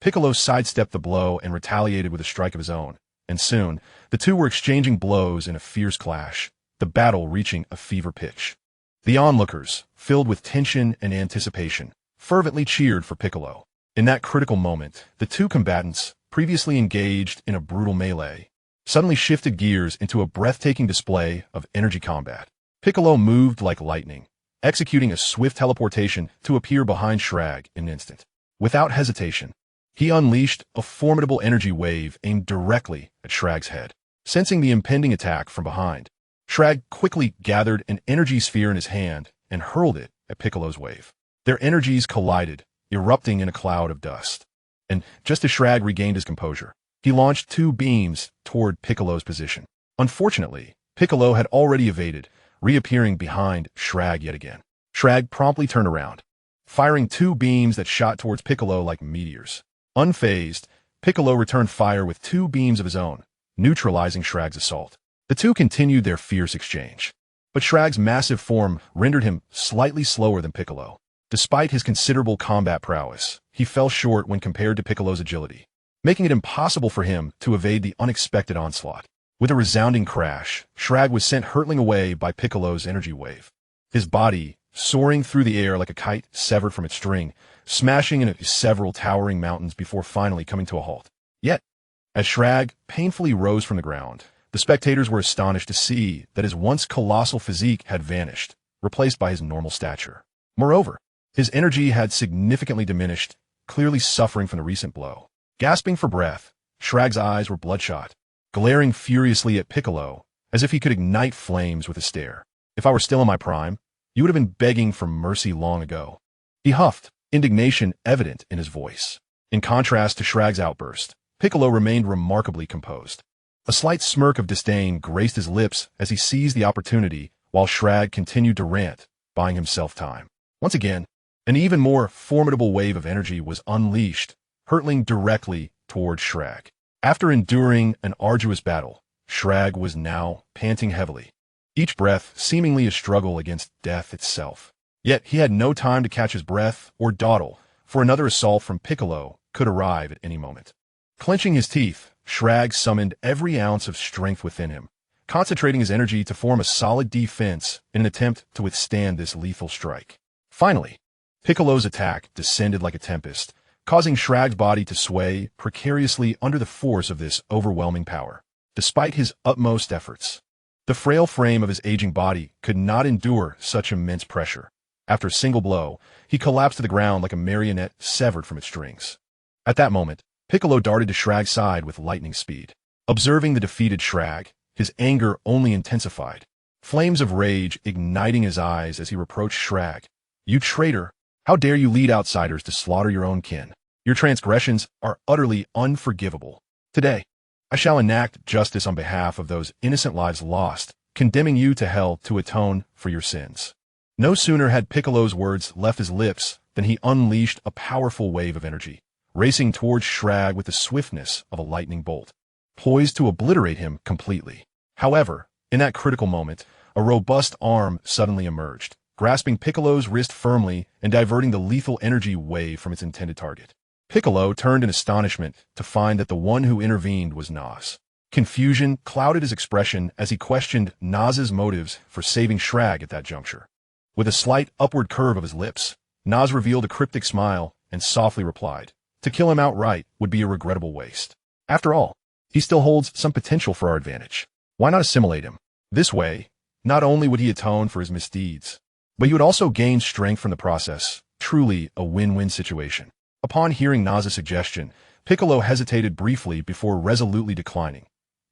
Piccolo sidestepped the blow and retaliated with a strike of his own, and soon, the two were exchanging blows in a fierce clash, the battle reaching a fever pitch. The onlookers, filled with tension and anticipation, fervently cheered for Piccolo. In that critical moment, the two combatants, previously engaged in a brutal melee, suddenly shifted gears into a breathtaking display of energy combat. Piccolo moved like lightning, executing a swift teleportation to appear behind Shrag in an instant. Without hesitation, He unleashed a formidable energy wave aimed directly at Shrag's head. Sensing the impending attack from behind, Shrag quickly gathered an energy sphere in his hand and hurled it at Piccolo's wave. Their energies collided, erupting in a cloud of dust. And just as Shrag regained his composure, he launched 2 beams toward Piccolo's position. Unfortunately, Piccolo had already evaded, reappearing behind Shrag yet again. Shrag promptly turned around, firing 2 beams that shot towards Piccolo like meteors. Unfazed, Piccolo returned fire with 2 beams of his own, neutralizing Shrag's assault. The two continued their fierce exchange. But Shrag's massive form rendered him slightly slower than Piccolo. Despite his considerable combat prowess, he fell short when compared to Piccolo's agility, making it impossible for him to evade the unexpected onslaught. With a resounding crash, Shrag was sent hurtling away by Piccolo's energy wave. His body, soaring through the air like a kite severed from its string, smashing into several towering mountains before finally coming to a halt. Yet, as Shrag painfully rose from the ground, the spectators were astonished to see that his once colossal physique had vanished, replaced by his normal stature. Moreover, his energy had significantly diminished, clearly suffering from the recent blow. Gasping for breath, Shrag's eyes were bloodshot, glaring furiously at Piccolo as if he could ignite flames with a stare. "If I were still in my prime, you would have been begging for mercy long ago," he huffed, indignation evident in his voice. In contrast to Shrag's outburst, Piccolo remained remarkably composed. A slight smirk of disdain graced his lips as he seized the opportunity while Shrag continued to rant, buying himself time. Once again, an even more formidable wave of energy was unleashed, hurtling directly toward Shrag. After enduring an arduous battle, Shrag was now panting heavily, each breath seemingly a struggle against death itself. Yet he had no time to catch his breath or dawdle, for another assault from Piccolo could arrive at any moment. Clenching his teeth, Shrag summoned every ounce of strength within him, concentrating his energy to form a solid defense in an attempt to withstand this lethal strike. Finally, Piccolo's attack descended like a tempest, causing Shrag's body to sway precariously under the force of this overwhelming power. Despite his utmost efforts, the frail frame of his aging body could not endure such immense pressure. After a single blow, he collapsed to the ground like a marionette severed from its strings. At that moment, Piccolo darted to Shrag's side with lightning speed. Observing the defeated Shrag, his anger only intensified, flames of rage igniting his eyes as he reproached Shrag. "You traitor! How dare you lead outsiders to slaughter your own kin? Your transgressions are utterly unforgivable. Today, I shall enact justice on behalf of those innocent lives lost, condemning you to hell to atone for your sins." No sooner had Piccolo's words left his lips than he unleashed a powerful wave of energy, racing towards Shrag with the swiftness of a lightning bolt, poised to obliterate him completely. However, in that critical moment, a robust arm suddenly emerged, grasping Piccolo's wrist firmly and diverting the lethal energy wave from its intended target. Piccolo turned in astonishment to find that the one who intervened was Nas. Confusion clouded his expression as he questioned Nas's motives for saving Shrag at that juncture. With a slight upward curve of his lips, Nas revealed a cryptic smile and softly replied, "To kill him outright would be a regrettable waste. After all, he still holds some potential for our advantage. Why not assimilate him? This way, not only would he atone for his misdeeds, but he would also gain strength from the process. Truly a win-win situation." Upon hearing Nas's suggestion, Piccolo hesitated briefly before resolutely declining.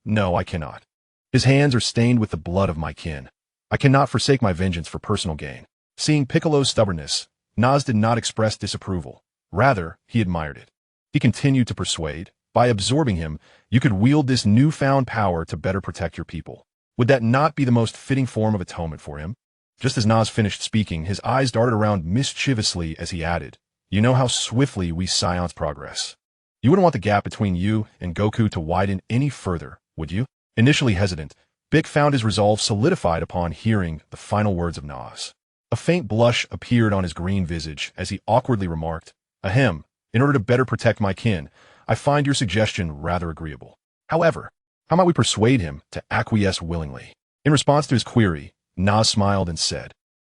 "No, I cannot. His hands are stained with the blood of my kin. I cannot forsake my vengeance for personal gain." Seeing Piccolo's stubbornness, Nas did not express disapproval. Rather, he admired it. He continued to persuade, by absorbing him, you could wield this newfound power to better protect your people. Would that not be the most fitting form of atonement for him? Just as Nas finished speaking, his eyes darted around mischievously as he added, "You know how swiftly we Saiyans progress. You wouldn't want the gap between you and Goku to widen any further, would you?" Initially hesitant, Bick found his resolve solidified upon hearing the final words of Nas. A faint blush appeared on his green visage as he awkwardly remarked, "Ahem, in order to better protect my kin, I find your suggestion rather agreeable. However, how might we persuade him to acquiesce willingly?" In response to his query, Nas smiled and said,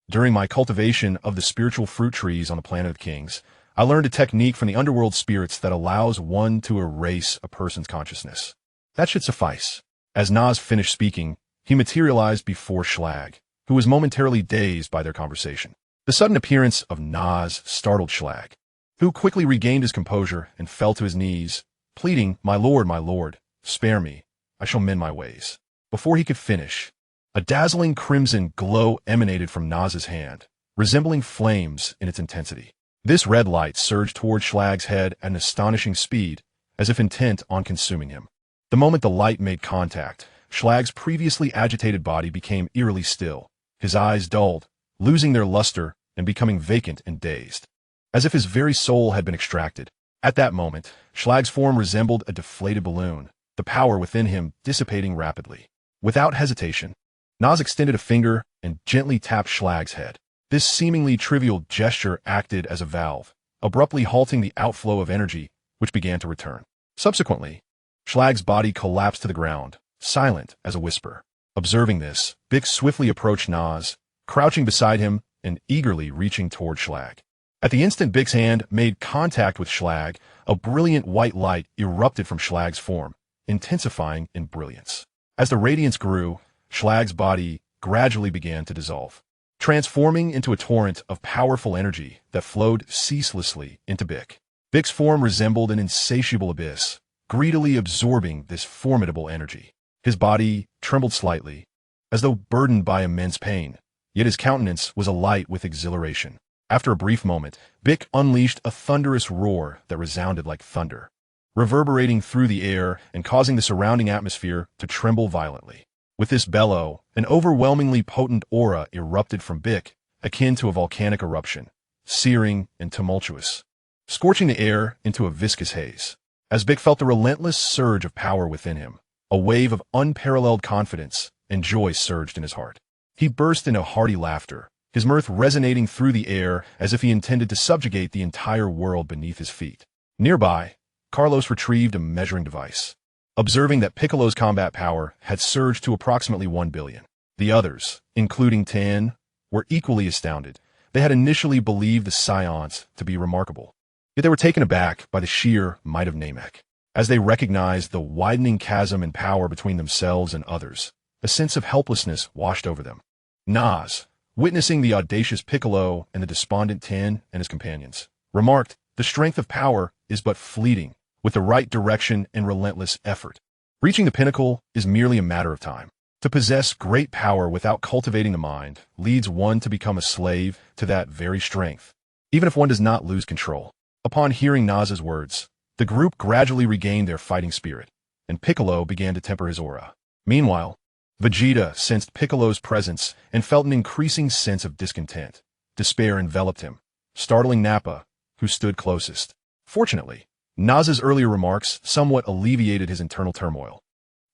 "During my cultivation of the spiritual fruit trees on the planet of kings, I learned a technique from the underworld spirits that allows one to erase a person's consciousness. That should suffice." As Nas finished speaking, he materialized before Shrag, who was momentarily dazed by their conversation. The sudden appearance of Nas startled Shrag. who quickly regained his composure and fell to his knees, pleading, my lord, spare me, I shall mend my ways." Before he could finish, a dazzling crimson glow emanated from Naz's hand, resembling flames in its intensity. This red light surged toward Schlag's head at an astonishing speed, as if intent on consuming him. The moment the light made contact, Schlag's previously agitated body became eerily still, his eyes dulled, losing their luster and becoming vacant and dazed, as if his very soul had been extracted. At that moment, Schlag's form resembled a deflated balloon, the power within him dissipating rapidly. Without hesitation, Naz extended a finger and gently tapped Schlag's head. This seemingly trivial gesture acted as a valve, abruptly halting the outflow of energy, which began to return. Subsequently, Schlag's body collapsed to the ground, silent as a whisper. Observing this, Bick swiftly approached Naz, crouching beside him and eagerly reaching toward Schlag. At the instant Bick's hand made contact with Schlag, a brilliant white light erupted from Schlag's form, intensifying in brilliance. As the radiance grew, Schlag's body gradually began to dissolve, transforming into a torrent of powerful energy that flowed ceaselessly into Bick. Bick's form resembled an insatiable abyss, greedily absorbing this formidable energy. His body trembled slightly, as though burdened by immense pain, yet his countenance was alight with exhilaration. After a brief moment, Bick unleashed a thunderous roar that resounded like thunder, reverberating through the air and causing the surrounding atmosphere to tremble violently. With this bellow, an overwhelmingly potent aura erupted from Bick, akin to a volcanic eruption, searing and tumultuous, scorching the air into a viscous haze. As Bick felt the relentless surge of power within him, a wave of unparalleled confidence and joy surged in his heart. He burst into hearty laughter, his mirth resonating through the air as if he intended to subjugate the entire world beneath his feet. Nearby, Carlos retrieved a measuring device, observing that Piccolo's combat power had surged to approximately 1 billion. The others, including Tan, were equally astounded. They had initially believed the Saiyans to be remarkable, yet they were taken aback by the sheer might of Namek. As they recognized the widening chasm in power between themselves and others, a sense of helplessness washed over them. Naz, witnessing the audacious Piccolo and the despondent Tan and his companions, remarked, "The strength of power is but fleeting, with the right direction and relentless effort. Reaching the pinnacle is merely a matter of time. To possess great power without cultivating the mind leads one to become a slave to that very strength, even if one does not lose control." Upon hearing Naz's words, the group gradually regained their fighting spirit, and Piccolo began to temper his aura. Meanwhile, Vegeta sensed Piccolo's presence and felt an increasing sense of discontent. Despair enveloped him, startling Nappa, who stood closest. Fortunately, Naz's earlier remarks somewhat alleviated his internal turmoil,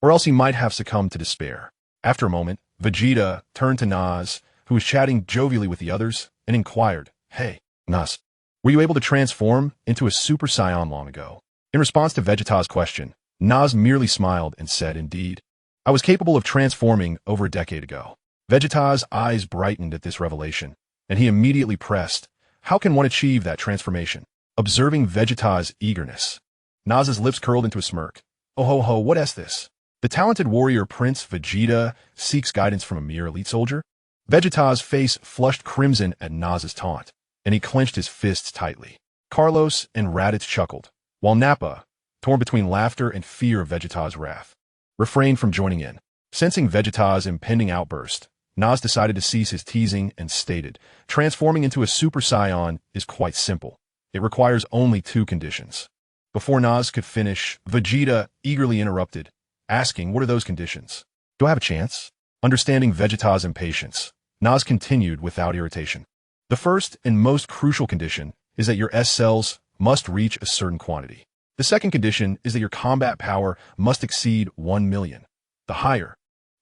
or else he might have succumbed to despair. After a moment, Vegeta turned to Naz, who was chatting jovially with the others, and inquired, "Hey, Naz, were you able to transform into a Super Saiyan long ago?" In response to Vegeta's question, Naz merely smiled and said, "Indeed, I was capable of transforming over a decade ago." Vegeta's eyes brightened at this revelation, and he immediately pressed, "How can one achieve that transformation?" Observing Vegeta's eagerness, Naz's lips curled into a smirk. "Oh ho ho, what is this? The talented warrior Prince Vegeta seeks guidance from a mere elite soldier?" Vegeta's face flushed crimson at Naz's taunt, and he clenched his fists tightly. Carlos and Raditz chuckled, while Nappa, torn between laughter and fear of Vegeta's wrath, refrained from joining in. Sensing Vegeta's impending outburst, Naz decided to cease his teasing and stated, "Transforming into a Super Saiyan is quite simple. It requires only 2 conditions." Before Naz could finish, Vegeta eagerly interrupted, asking, "What are those conditions? Do I have a chance?" Understanding Vegeta's impatience, Naz continued without irritation. "The first and most crucial condition is that your S cells must reach a certain quantity. The second condition is that your combat power must exceed 1 million. The higher,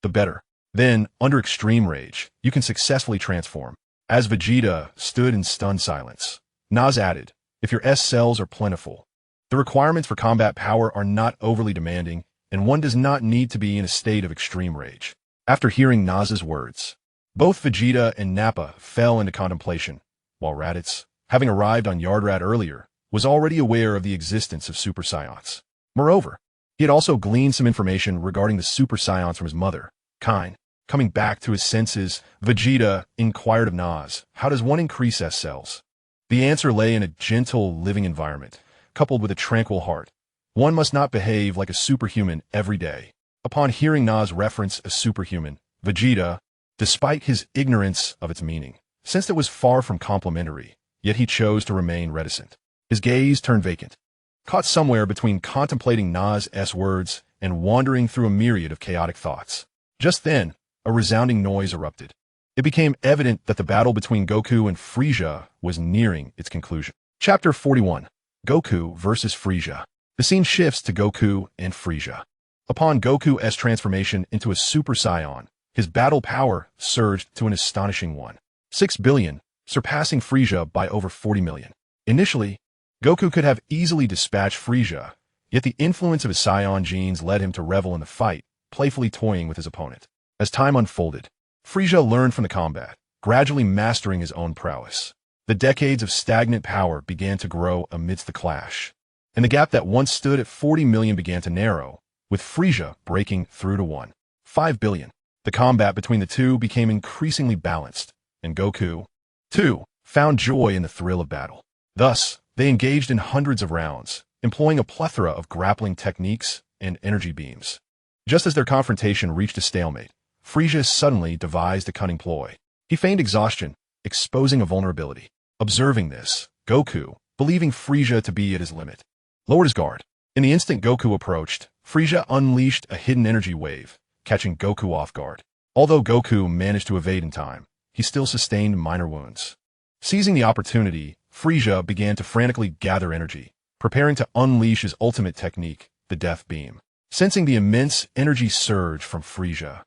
the better. Then, under extreme rage, you can successfully transform." As Vegeta stood in stunned silence, Naz added, "If your S cells are plentiful, the requirements for combat power are not overly demanding, and one does not need to be in a state of extreme rage." After hearing Naz's words, both Vegeta and Nappa fell into contemplation, while Raditz, having arrived on Yardrat earlier, was already aware of the existence of Super Saiyans. Moreover, he had also gleaned some information regarding the Super Saiyans from his mother, Kine. Coming back to his senses, Vegeta inquired of Naz, "How does one increase S cells?" The answer lay in a gentle, living environment, coupled with a tranquil heart. One must not behave like a superhuman every day. Upon hearing Na's reference as superhuman, Vegeta, despite his ignorance of its meaning, sensed it was far from complimentary, yet he chose to remain reticent. His gaze turned vacant, caught somewhere between contemplating Na's words and wandering through a myriad of chaotic thoughts. Just then, a resounding noise erupted. It became evident that the battle between Goku and Frieza was nearing its conclusion. Chapter 41. Goku vs. Frieza. The scene shifts to Goku and Frieza. Upon Goku's transformation into a Super Saiyan, his battle power surged to an astonishing 6 billion, surpassing Frieza by over 40 million. Initially, Goku could have easily dispatched Frieza, yet the influence of his Saiyan genes led him to revel in the fight, playfully toying with his opponent. As time unfolded, Frieza learned from the combat, gradually mastering his own prowess. The decades of stagnant power began to grow amidst the clash, and the gap that once stood at 40 million began to narrow, with Frieza breaking through to 5 billion. The combat between the two became increasingly balanced, and Goku, too, found joy in the thrill of battle. Thus, they engaged in hundreds of rounds, employing a plethora of grappling techniques and energy beams. Just as their confrontation reached a stalemate, Frieza suddenly devised a cunning ploy. He feigned exhaustion, exposing a vulnerability. Observing this, Goku, believing Frieza to be at his limit, lowered his guard. In the instant Goku approached, Frieza unleashed a hidden energy wave, catching Goku off guard. Although Goku managed to evade in time, he still sustained minor wounds. Seizing the opportunity, Frieza began to frantically gather energy, preparing to unleash his ultimate technique, the Death Beam. Sensing the immense energy surge from Frieza,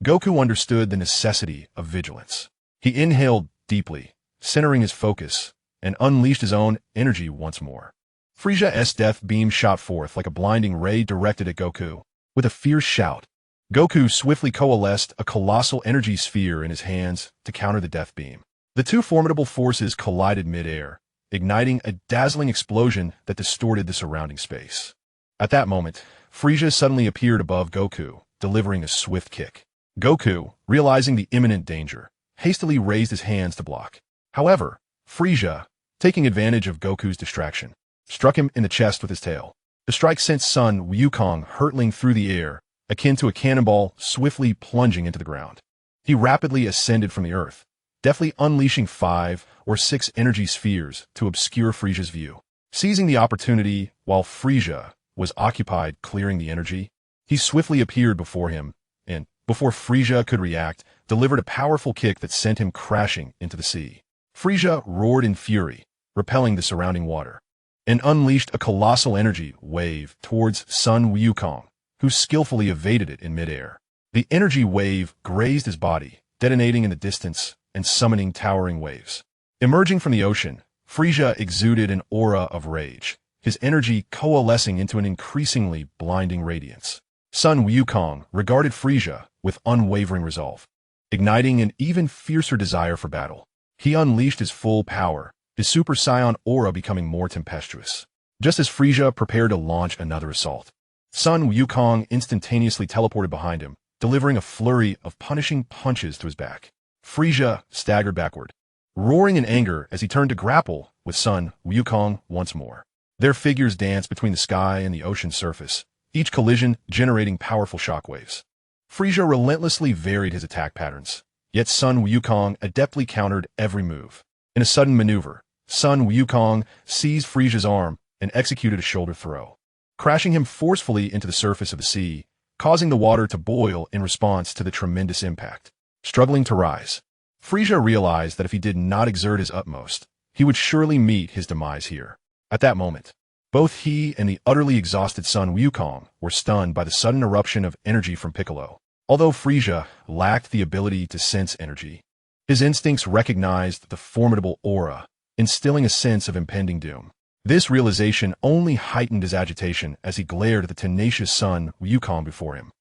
Goku understood the necessity of vigilance. He inhaled deeply, centering his focus, and unleashed his own energy once more. Frieza's Death Beam shot forth like a blinding ray directed at Goku. With a fierce shout, Goku swiftly coalesced a colossal energy sphere in his hands to counter the Death Beam. The two formidable forces collided mid-air, igniting a dazzling explosion that distorted the surrounding space. At that moment, Frieza suddenly appeared above Goku, delivering a swift kick. Goku, realizing the imminent danger, hastily raised his hands to block. However, Frieza, taking advantage of Goku's distraction, struck him in the chest with his tail. The strike sent Sun Wukong hurtling through the air, akin to a cannonball swiftly plunging into the ground. He rapidly ascended from the earth, deftly unleashing 5 or 6 energy spheres to obscure Frieza's view. Seizing the opportunity while Frieza was occupied clearing the energy, he swiftly appeared before him and, before Frieza could react, delivered a powerful kick that sent him crashing into the sea. Frieza roared in fury, repelling the surrounding water, and unleashed a colossal energy wave towards Sun Wukong, who skillfully evaded it in midair. The energy wave grazed his body, detonating in the distance and summoning towering waves. Emerging from the ocean, Frieza exuded an aura of rage, his energy coalescing into an increasingly blinding radiance. Sun Wukong regarded Frieza with unwavering resolve, igniting an even fiercer desire for battle. He unleashed his full power, his Super Saiyan aura becoming more tempestuous. Just as Frieza prepared to launch another assault, Sun Wukong instantaneously teleported behind him, delivering a flurry of punishing punches to his back. Frieza staggered backward, roaring in anger as he turned to grapple with Sun Wukong once more. Their figures danced between the sky and the ocean surface, each collision generating powerful shockwaves. Frieza relentlessly varied his attack patterns, yet Sun Wukong adeptly countered every move. In a sudden maneuver, Sun Wukong seized Frieza's arm and executed a shoulder throw, crashing him forcefully into the surface of the sea, causing the water to boil in response to the tremendous impact. Struggling to rise, Frieza realized that if he did not exert his utmost, he would surely meet his demise here. At that moment, both he and the utterly exhausted Sun Wukong were stunned by the sudden eruption of energy from Piccolo. Although Frieza lacked the ability to sense energy, his instincts recognized the formidable aura, instilling a sense of impending doom. This realization only heightened his agitation as he glared at the tenacious Sun Wukong before him,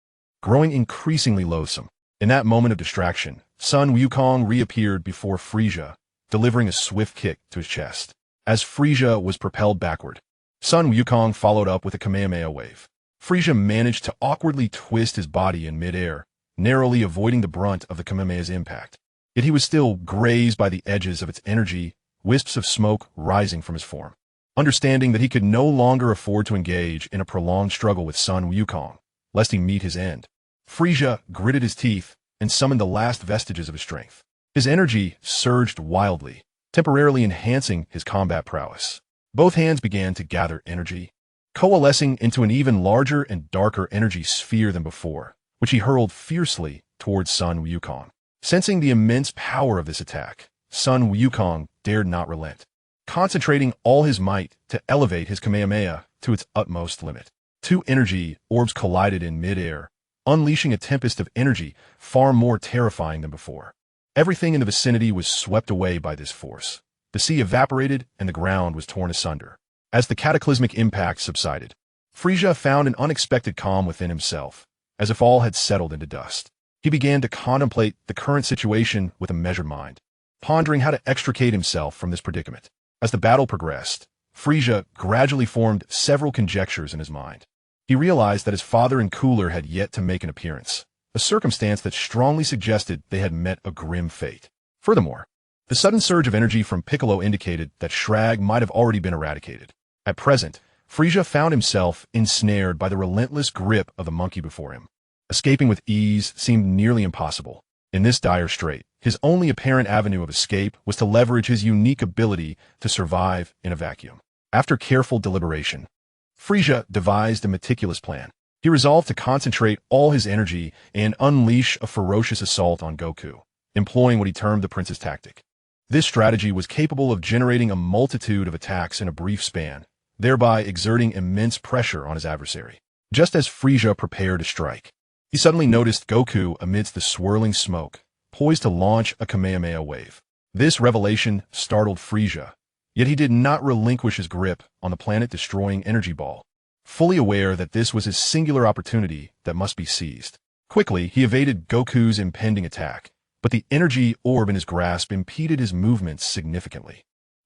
growing increasingly loathsome. In that moment of distraction, Sun Wukong reappeared before Frieza, delivering a swift kick to his chest. As Frieza was propelled backward, Sun Wukong followed up with a Kamehameha wave. Frieza managed to awkwardly twist his body in midair, narrowly avoiding the brunt of the Kamehameha's impact. Yet he was still grazed by the edges of its energy wisps of smoke rising from his form. Understanding that he could no longer afford to engage in a prolonged struggle with Sun Wukong, lest he meet his end, Frisia gritted his teeth and summoned the last vestiges of his strength. His energy surged wildly, temporarily enhancing his combat prowess. Both hands began to gather energy, coalescing into an even larger and darker energy sphere than before, which he hurled fiercely towards Sun Wukong. Sensing the immense power of this attack, Sun Wukong dared not relent, concentrating all his might to elevate his Kamehameha to its utmost limit. Two energy orbs collided in mid-air, unleashing a tempest of energy far more terrifying than before. Everything in the vicinity was swept away by this force. The sea evaporated and the ground was torn asunder. As the cataclysmic impact subsided, Frisia found an unexpected calm within himself, as if all had settled into dust. He began to contemplate the current situation with a measured mind, pondering how to extricate himself from this predicament. As the battle progressed, Frisia gradually formed several conjectures in his mind. He realized that his father and Cooler had yet to make an appearance, a circumstance that strongly suggested they had met a grim fate. Furthermore, the sudden surge of energy from Piccolo indicated that Shrag might have already been eradicated. At present, Frisia found himself ensnared by the relentless grip of the monkey before him. Escaping with ease seemed nearly impossible. In this dire strait, his only apparent avenue of escape was to leverage his unique ability to survive in a vacuum. After careful deliberation, Frisia devised a meticulous plan. He resolved to concentrate all his energy and unleash a ferocious assault on Goku, employing what he termed the Prince's tactic. This strategy was capable of generating a multitude of attacks in a brief span, thereby exerting immense pressure on his adversary. Just as Frisia prepared to strike, he suddenly noticed Goku amidst the swirling smoke, poised to launch a Kamehameha wave. This revelation startled Frisia, yet he did not relinquish his grip on the planet-destroying energy ball, fully aware that this was his singular opportunity that must be seized. Quickly, he evaded Goku's impending attack, but the energy orb in his grasp impeded his movements significantly.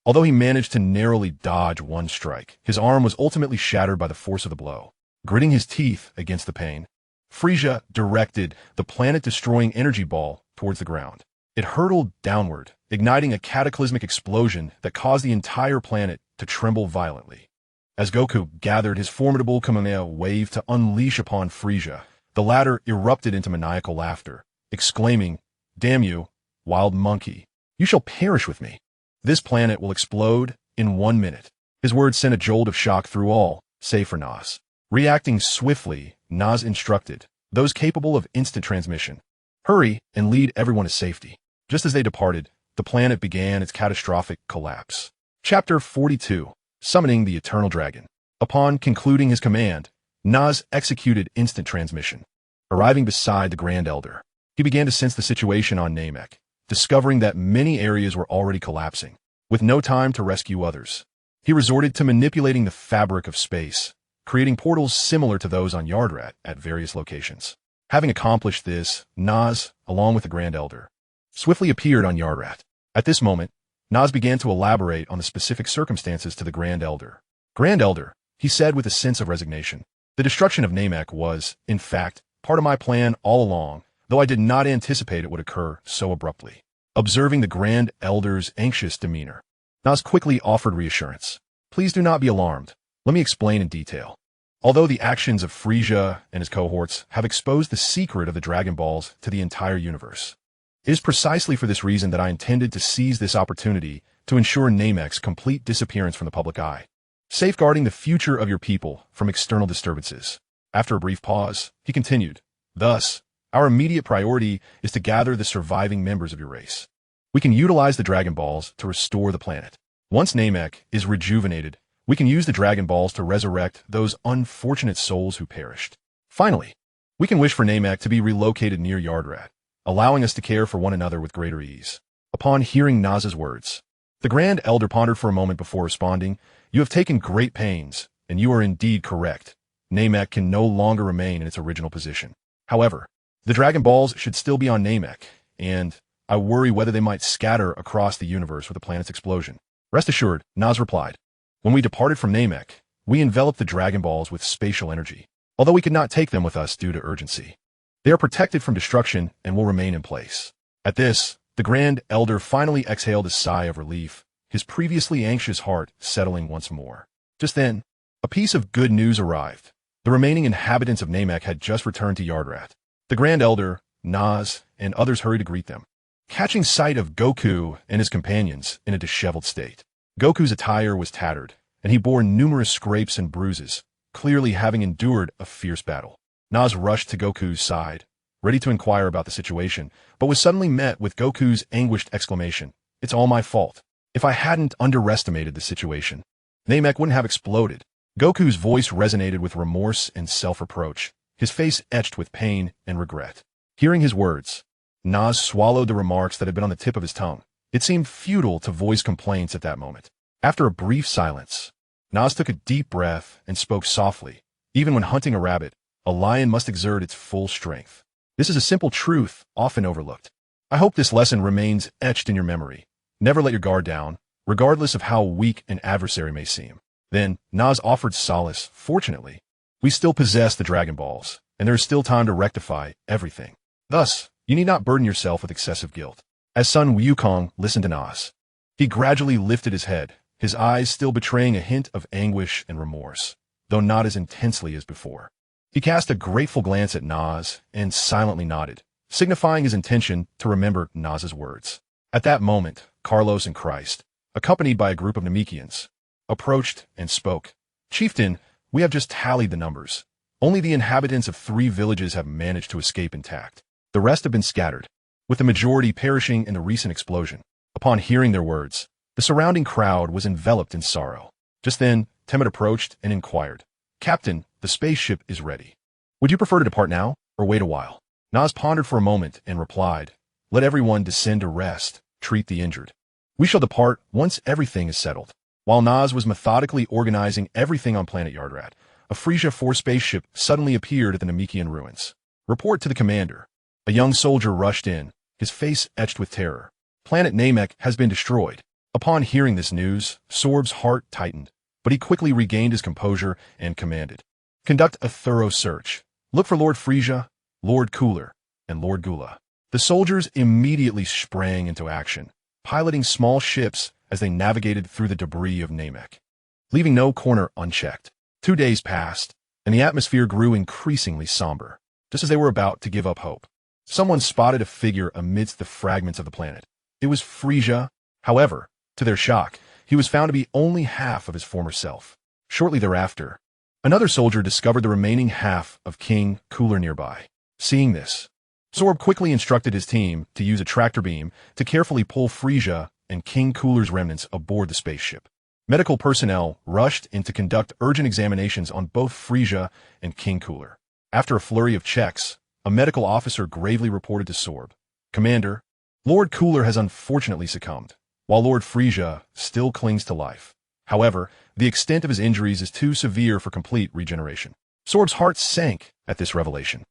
Although he managed to narrowly dodge one strike, his arm was ultimately shattered by the force of the blow. Gritting his teeth against the pain, Frisia directed the planet-destroying energy ball towards the ground. It hurtled downward, igniting a cataclysmic explosion that caused the entire planet to tremble violently. As Goku gathered his formidable Kamehameha wave to unleash upon Frisia, the latter erupted into maniacal laughter, exclaiming, "Damn you, wild monkey! You shall perish with me! This planet will explode in 1 minute." His words sent a jolt of shock through all, save for Nas. Reacting swiftly, Nas instructed those capable of instant transmission, "Hurry and lead everyone to safety." Just as they departed, the planet began its catastrophic collapse. Chapter 42. Summoning the Eternal Dragon. Upon concluding his command, Nas executed instant transmission. Arriving beside the Grand Elder, he began to sense the situation on Namek, discovering that many areas were already collapsing. With no time to rescue others, he resorted to manipulating the fabric of space, creating portals similar to those on Yardrat at various locations. Having accomplished this, Nas, along with the Grand Elder, swiftly appeared on Yardrat. At this moment, Nas began to elaborate on the specific circumstances to the Grand Elder. "Grand Elder," he said with a sense of resignation, "the destruction of Namek was, in fact, part of my plan all along, though I did not anticipate it would occur so abruptly." Observing the Grand Elder's anxious demeanor, Nas quickly offered reassurance. "Please do not be alarmed. Let me explain in detail. Although the actions of Frisia and his cohorts have exposed the secret of the Dragon Balls to the entire universe, it is precisely for this reason that I intended to seize this opportunity to ensure Namek's complete disappearance from the public eye, safeguarding the future of your people from external disturbances." After a brief pause, he continued, "Thus, our immediate priority is to gather the surviving members of your race. We can utilize the Dragon Balls to restore the planet. Once Namek is rejuvenated, we can use the Dragon Balls to resurrect those unfortunate souls who perished. Finally, we can wish for Namek to be relocated near Yardrat, allowing us to care for one another with greater ease." Upon hearing Naz's words, the Grand Elder pondered for a moment before responding, "You have taken great pains, and you are indeed correct. Namek can no longer remain in its original position. However, the Dragon Balls should still be on Namek, and I worry whether they might scatter across the universe with the planet's explosion." "Rest assured," Naz replied. "When we departed from Namek, we enveloped the Dragon Balls with spatial energy, although we could not take them with us due to urgency. They are protected from destruction and will remain in place." At this, the Grand Elder finally exhaled a sigh of relief, his previously anxious heart settling once more. Just then, a piece of good news arrived. The remaining inhabitants of Namek had just returned to Yardrat. The Grand Elder, Naz, and others hurried to greet them, catching sight of Goku and his companions in a disheveled state. Goku's attire was tattered, and he bore numerous scrapes and bruises, clearly having endured a fierce battle. Naz rushed to Goku's side, ready to inquire about the situation, but was suddenly met with Goku's anguished exclamation, "It's all my fault. If I hadn't underestimated the situation, Namek wouldn't have exploded." Goku's voice resonated with remorse and self-reproach, his face etched with pain and regret. Hearing his words, Naz swallowed the remarks that had been on the tip of his tongue. It seemed futile to voice complaints at that moment. After a brief silence, Naz took a deep breath and spoke softly. Even when hunting a rabbit, a lion must exert its full strength. This is a simple truth, often overlooked. I hope this lesson remains etched in your memory. Never let your guard down, regardless of how weak an adversary may seem. Then, Naz offered solace. Fortunately, we still possess the Dragon Balls, and there is still time to rectify everything. Thus, you need not burden yourself with excessive guilt. As Sun Wukong listened to Naz, he gradually lifted his head, his eyes still betraying a hint of anguish and remorse, though not as intensely as before. He cast a grateful glance at Naz and silently nodded, signifying his intention to remember Naz's words. At that moment, Carlos and Christ, accompanied by a group of Namekians, approached and spoke. "Chieftain, we have just tallied the numbers. Only the inhabitants of 3 villages have managed to escape intact. The rest have been scattered, with the majority perishing in the recent explosion." Upon hearing their words, the surrounding crowd was enveloped in sorrow. Just then, Temet approached and inquired, "Captain, the spaceship is ready. Would you prefer to depart now, or wait a while?" Naz pondered for a moment and replied, "Let everyone descend to rest, treat the injured. We shall depart once everything is settled." While Naz was methodically organizing everything on planet Yardrat, a Frisia 4 spaceship suddenly appeared at the Namekian ruins. "Report to the commander." A young soldier rushed in, his face etched with terror. "Planet Namek has been destroyed." Upon hearing this news, Sorb's heart tightened, but he quickly regained his composure and commanded, "Conduct a thorough search. Look for Lord Frisia, Lord Cooler, and Lord Gula." The soldiers immediately sprang into action, piloting small ships as they navigated through the debris of Namek, leaving no corner unchecked. 2 days passed, and the atmosphere grew increasingly somber. Just as they were about to give up hope, someone spotted a figure amidst the fragments of the planet. It was Frisia. However, to their shock, he was found to be only half of his former self. Shortly thereafter, another soldier discovered the remaining half of King Cooler nearby. Seeing this, Sorb quickly instructed his team to use a tractor beam to carefully pull Frisia and King Cooler's remnants aboard the spaceship. Medical personnel rushed in to conduct urgent examinations on both Frisia and King Cooler. After a flurry of checks, a medical officer gravely reported to Sorb, "Commander, Lord Cooler has unfortunately succumbed, while Lord Frisia still clings to life. However, the extent of his injuries is too severe for complete regeneration." Sorb's heart sank at this revelation,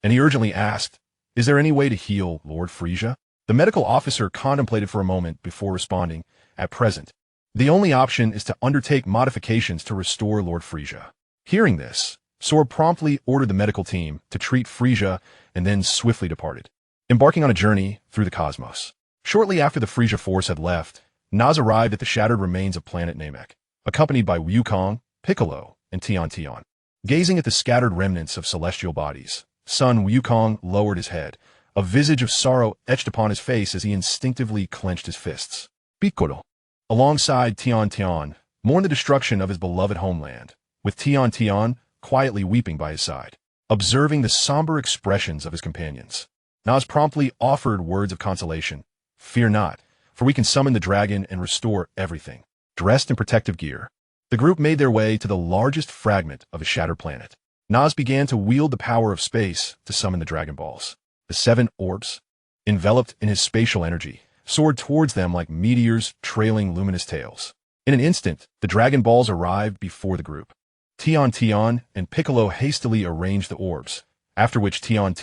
and he urgently asked, "Is there any way to heal Lord Frisia?" The medical officer contemplated for a moment before responding, "At present, the only option is to undertake modifications to restore Lord Frisia." Hearing this, Sorb promptly ordered the medical team to treat Frisia and then swiftly departed, embarking on a journey through the cosmos. Shortly after the Frisia force had left, Naz arrived at the shattered remains of planet Namek, accompanied by Wukong, Piccolo, and Tian. Gazing at the scattered remnants of celestial bodies, Sun Wukong lowered his head, a visage of sorrow etched upon his face as he instinctively clenched his fists. Piccolo, alongside Tian, mourned the destruction of his beloved homeland, with Tian quietly weeping by his side. Observing the somber expressions of his companions, Naz promptly offered words of consolation. "Fear not, for we can summon the dragon and restore everything." Dressed in protective gear, the group made their way to the largest fragment of a shattered planet. Naz began to wield the power of space to summon the Dragon Balls. The 7 orbs, enveloped in his spatial energy, soared towards them like meteors trailing luminous tails. In an instant, the Dragon Balls arrived before the group. Tian and Piccolo hastily arranged the orbs, after which Tian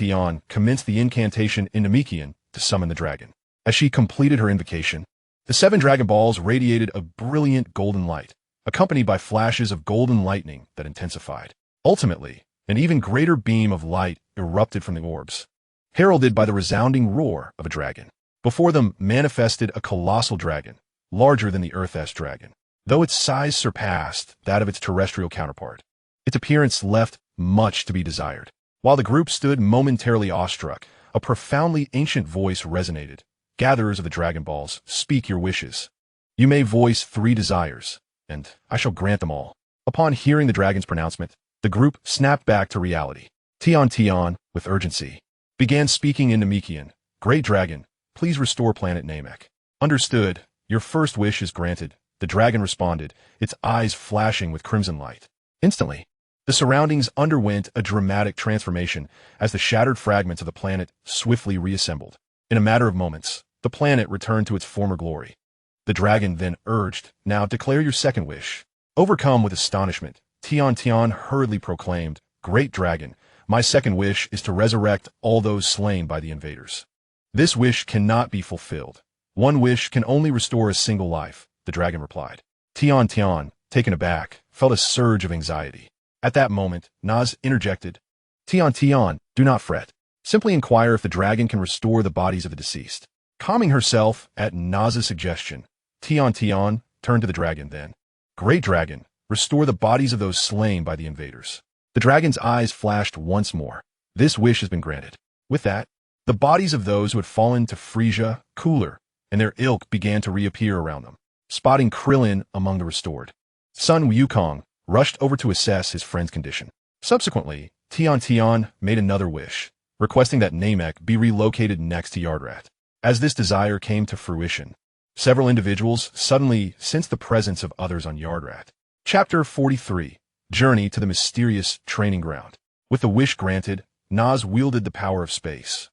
commenced the incantation in Namekian to summon the dragon. As she completed her invocation, the 7 Dragon Balls radiated a brilliant golden light, accompanied by flashes of golden lightning that intensified. Ultimately, an even greater beam of light erupted from the orbs, heralded by the resounding roar of a dragon. Before them manifested a colossal dragon, larger than the Earth-S dragon, though its size surpassed that of its terrestrial counterpart. Its appearance left much to be desired. While the group stood momentarily awestruck, a profoundly ancient voice resonated. Gatherers of the Dragon Balls, speak your wishes. You may voice 3 desires, and I shall grant them all. Upon hearing the dragon's pronouncement, the group snapped back to reality. Tian, with urgency, began speaking in Namekian. Great Dragon, please restore planet Namek. Understood. Your first wish is granted, the dragon responded, its eyes flashing with crimson light. Instantly, the surroundings underwent a dramatic transformation as the shattered fragments of the planet swiftly reassembled. In a matter of moments, the planet returned to its former glory. The dragon then urged, now declare your second wish. Overcome with astonishment, Tian hurriedly proclaimed, Great Dragon, my second wish is to resurrect all those slain by the invaders. This wish cannot be fulfilled. One wish can only restore a single life, the dragon replied. Tian, taken aback, felt a surge of anxiety. At that moment, Naz interjected, Tian, do not fret. Simply inquire if the dragon can restore the bodies of the deceased. Calming herself at Naz's suggestion, Tian turned to the dragon then. Great Dragon, restore the bodies of those slain by the invaders. The dragon's eyes flashed once more. This wish has been granted. With that, the bodies of those who had fallen to Frisia, Cooler, and their ilk began to reappear around them, spotting Krillin among the restored. Sun Wukong rushed over to assess his friend's condition. Subsequently, Tian made another wish, requesting that Namek be relocated next to Yardrat. As this desire came to fruition, several individuals suddenly sensed the presence of others on Yardrat. Chapter 43. Journey to the Mysterious Training Ground. With the wish granted, Naz wielded the power of space.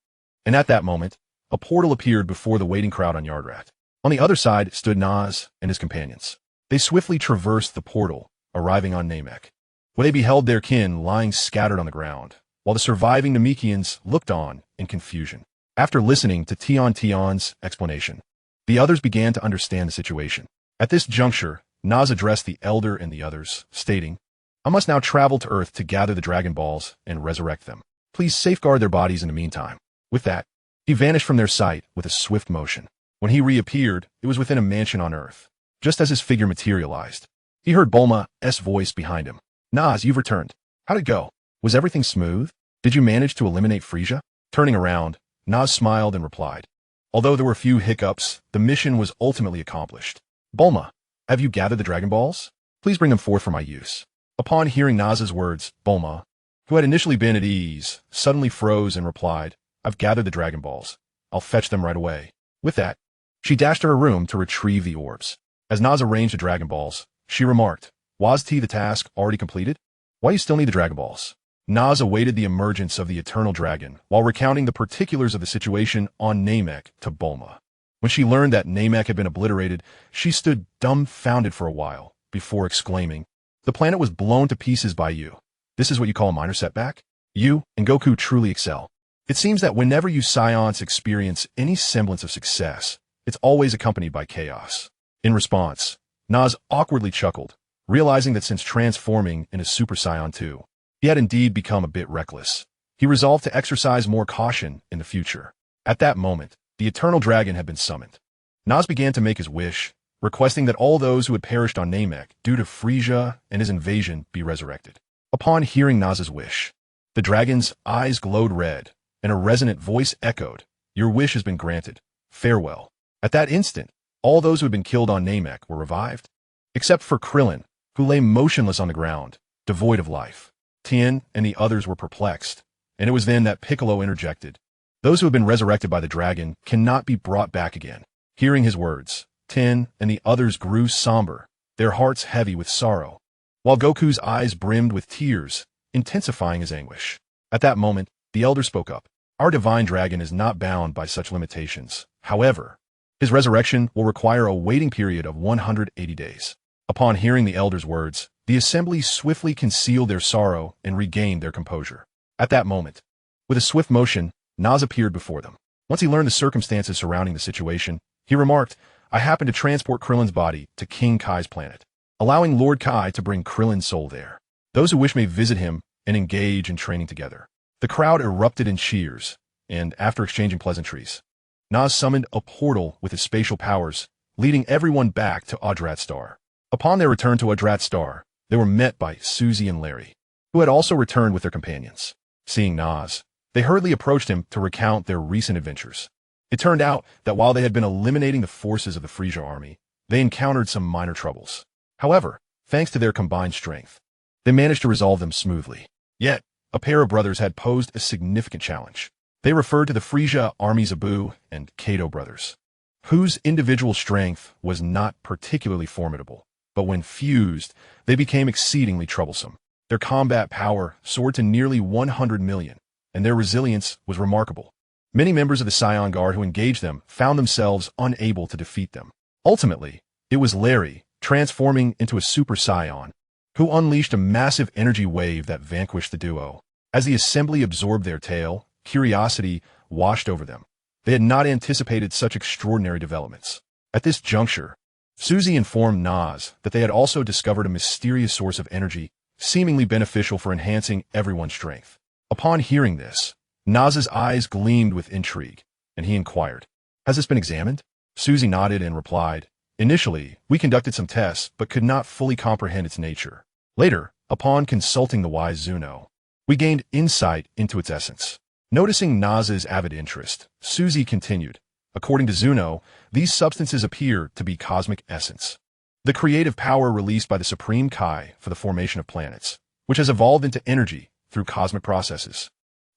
And at that moment, a portal appeared before the waiting crowd on Yardrat. On the other side stood Naz and his companions. They swiftly traversed the portal, arriving on Namek, where they beheld their kin lying scattered on the ground, while the surviving Namekians looked on in confusion. After listening to Tian's explanation, the others began to understand the situation. At this juncture, Naz addressed the elder and the others, stating, I must now travel to Earth to gather the Dragon Balls and resurrect them. Please safeguard their bodies in the meantime. With that, he vanished from their sight with a swift motion. When he reappeared, it was within a mansion on Earth. Just as his figure materialized, he heard Bulma's voice behind him. Naz, you've returned. How'd it go? Was everything smooth? Did you manage to eliminate Frisia? Turning around, Naz smiled and replied. Although there were a few hiccups, the mission was ultimately accomplished. Bulma, have you gathered the Dragon Balls? Please bring them forth for my use. Upon hearing Naz's words, Bulma, who had initially been at ease, suddenly froze and replied, I've gathered the Dragon Balls. I'll fetch them right away. With that, she dashed to her room to retrieve the orbs. As Naz arranged the Dragon Balls, she remarked, Was the task already completed? Why you still need the Dragon Balls? Naz awaited the emergence of the Eternal Dragon while recounting the particulars of the situation on Namek to Bulma. When she learned that Namek had been obliterated, she stood dumbfounded for a while before exclaiming, The planet was blown to pieces by you. This is what you call a minor setback? You and Goku truly excel. It seems that whenever you Saiyans experience any semblance of success, it's always accompanied by chaos. In response, Naz awkwardly chuckled, realizing that since transforming into Super Saiyan 2, he had indeed become a bit reckless. He resolved to exercise more caution in the future. At that moment, the Eternal Dragon had been summoned. Naz began to make his wish, requesting that all those who had perished on Namek due to Frisia and his invasion be resurrected. Upon hearing Naz's wish, the dragon's eyes glowed red, and a resonant voice echoed, Your wish has been granted. Farewell. At that instant, all those who had been killed on Namek were revived, except for Krillin, who lay motionless on the ground, devoid of life. Tien and the others were perplexed, and it was then that Piccolo interjected. Those who have been resurrected by the dragon cannot be brought back again. Hearing his words, Tien and the others grew somber, their hearts heavy with sorrow, while Goku's eyes brimmed with tears, intensifying his anguish. At that moment, the elder spoke up. Our divine dragon is not bound by such limitations. However, his resurrection will require a waiting period of 180 days. Upon hearing the elder's words, the assembly swiftly concealed their sorrow and regained their composure. At that moment, with a swift motion, Naz appeared before them. Once he learned the circumstances surrounding the situation, he remarked, I happen to transport Krillin's body to King Kai's planet, allowing Lord Kai to bring Krillin's soul there. Those who wish may visit him and engage in training together. The crowd erupted in cheers, and after exchanging pleasantries, Naz summoned a portal with his spatial powers, leading everyone back to Adrat Star. Upon their return to Adrat Star, they were met by Susie and Larry, who had also returned with their companions. Seeing Nas, they hurriedly approached him to recount their recent adventures. It turned out that while they had been eliminating the forces of the Frisia army, they encountered some minor troubles. However, thanks to their combined strength, they managed to resolve them smoothly. Yet, a pair of brothers had posed a significant challenge. They referred to the Frisia armies Abu and Kato brothers, whose individual strength was not particularly formidable, but when fused, they became exceedingly troublesome. Their combat power soared to nearly 100 million, and their resilience was remarkable. Many members of the Saiyan Guard who engaged them found themselves unable to defeat them. Ultimately, it was Larry, transforming into a Super Saiyan, who unleashed a massive energy wave that vanquished the duo. As the assembly absorbed their tale, curiosity washed over them. They had not anticipated such extraordinary developments. At this juncture, Susie informed Nas that they had also discovered a mysterious source of energy, seemingly beneficial for enhancing everyone's strength. Upon hearing this, Nas's eyes gleamed with intrigue, and he inquired, "Has this been examined?" Susie nodded and replied, "Initially, we conducted some tests, but could not fully comprehend its nature. Later, upon consulting the wise Zuno, we gained insight into its essence." Noticing Nas's avid interest, Susie continued, "According to Zuno, these substances appear to be cosmic essence, the creative power released by the Supreme Kai for the formation of planets, which has evolved into energy through cosmic processes.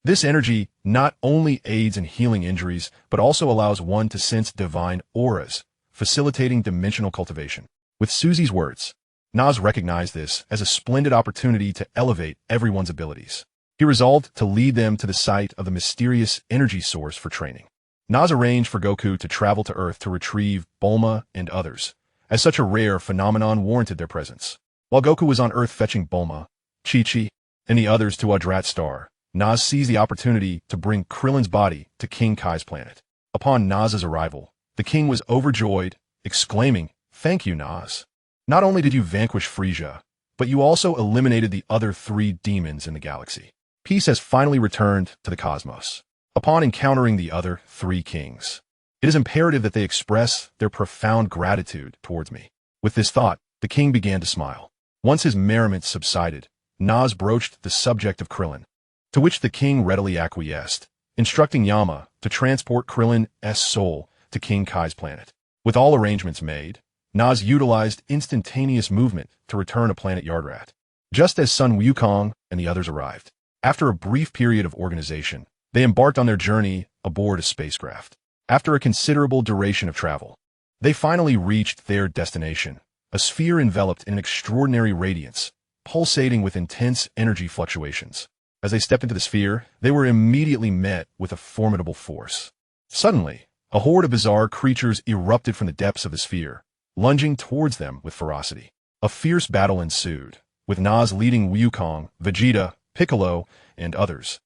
This energy not only aids in healing injuries, but also allows one to sense divine auras, facilitating dimensional cultivation." With Susie's words, Nas recognized this as a splendid opportunity to elevate everyone's abilities. He resolved to lead them to the site of the mysterious energy source for training. Nas arranged for Goku to travel to Earth to retrieve Bulma and others, as such a rare phenomenon warranted their presence. While Goku was on Earth fetching Bulma, Chi-Chi, and the others to Adrat Star, Nas seized the opportunity to bring Krillin's body to King Kai's planet. Upon Nas's arrival, the king was overjoyed, exclaiming, "Thank you, Nas. Not only did you vanquish Frisia, but you also eliminated the other 3 demons in the galaxy. Peace has finally returned to the cosmos." Upon encountering the other 3 kings, it is imperative that they express their profound gratitude towards me. With this thought, the king began to smile. Once his merriment subsided, Nas broached the subject of Krillin, to which the king readily acquiesced, instructing Yama to transport Krillin's soul to King Kai's planet. With all arrangements made, Nas utilized instantaneous movement to return to planet Yardrat, just as Sun Wukong and the others arrived. After a brief period of organization, they embarked on their journey aboard a spacecraft. After a considerable duration of travel, they finally reached their destination, a sphere enveloped in an extraordinary radiance, pulsating with intense energy fluctuations. As they stepped into the sphere, they were immediately met with a formidable force. Suddenly, a horde of bizarre creatures erupted from the depths of the sphere, lunging towards them with ferocity. A fierce battle ensued, with Nas leading Wukong, Vegeta, Piccolo, and others,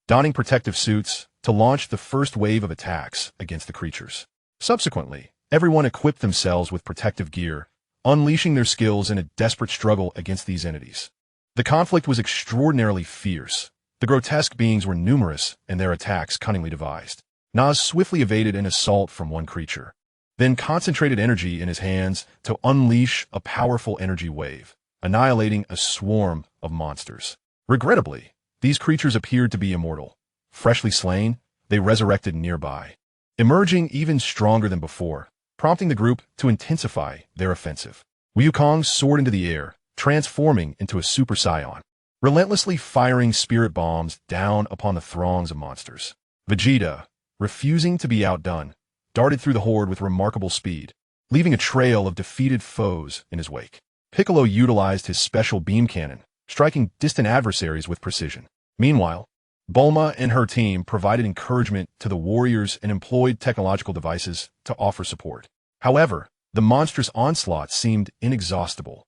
donning protective suits to launch the first wave of attacks against the creatures. Subsequently, everyone equipped themselves with protective gear, unleashing their skills in a desperate struggle against these entities. The conflict was extraordinarily fierce. The grotesque beings were numerous and their attacks cunningly devised. Nas swiftly evaded an assault from one creature, then concentrated energy in his hands to unleash a powerful energy wave, annihilating a swarm of monsters. Regrettably, these creatures appeared to be immortal. Freshly slain, they resurrected nearby, emerging even stronger than before, prompting the group to intensify their offensive. Wukong soared into the air, transforming into a Super Saiyan, relentlessly firing spirit bombs down upon the throngs of monsters. Vegeta, refusing to be outdone, darted through the horde with remarkable speed, leaving a trail of defeated foes in his wake. Piccolo utilized his special beam cannon, striking distant adversaries with precision. Meanwhile, Bulma and her team provided encouragement to the warriors and employed technological devices to offer support. However, the monstrous onslaught seemed inexhaustible,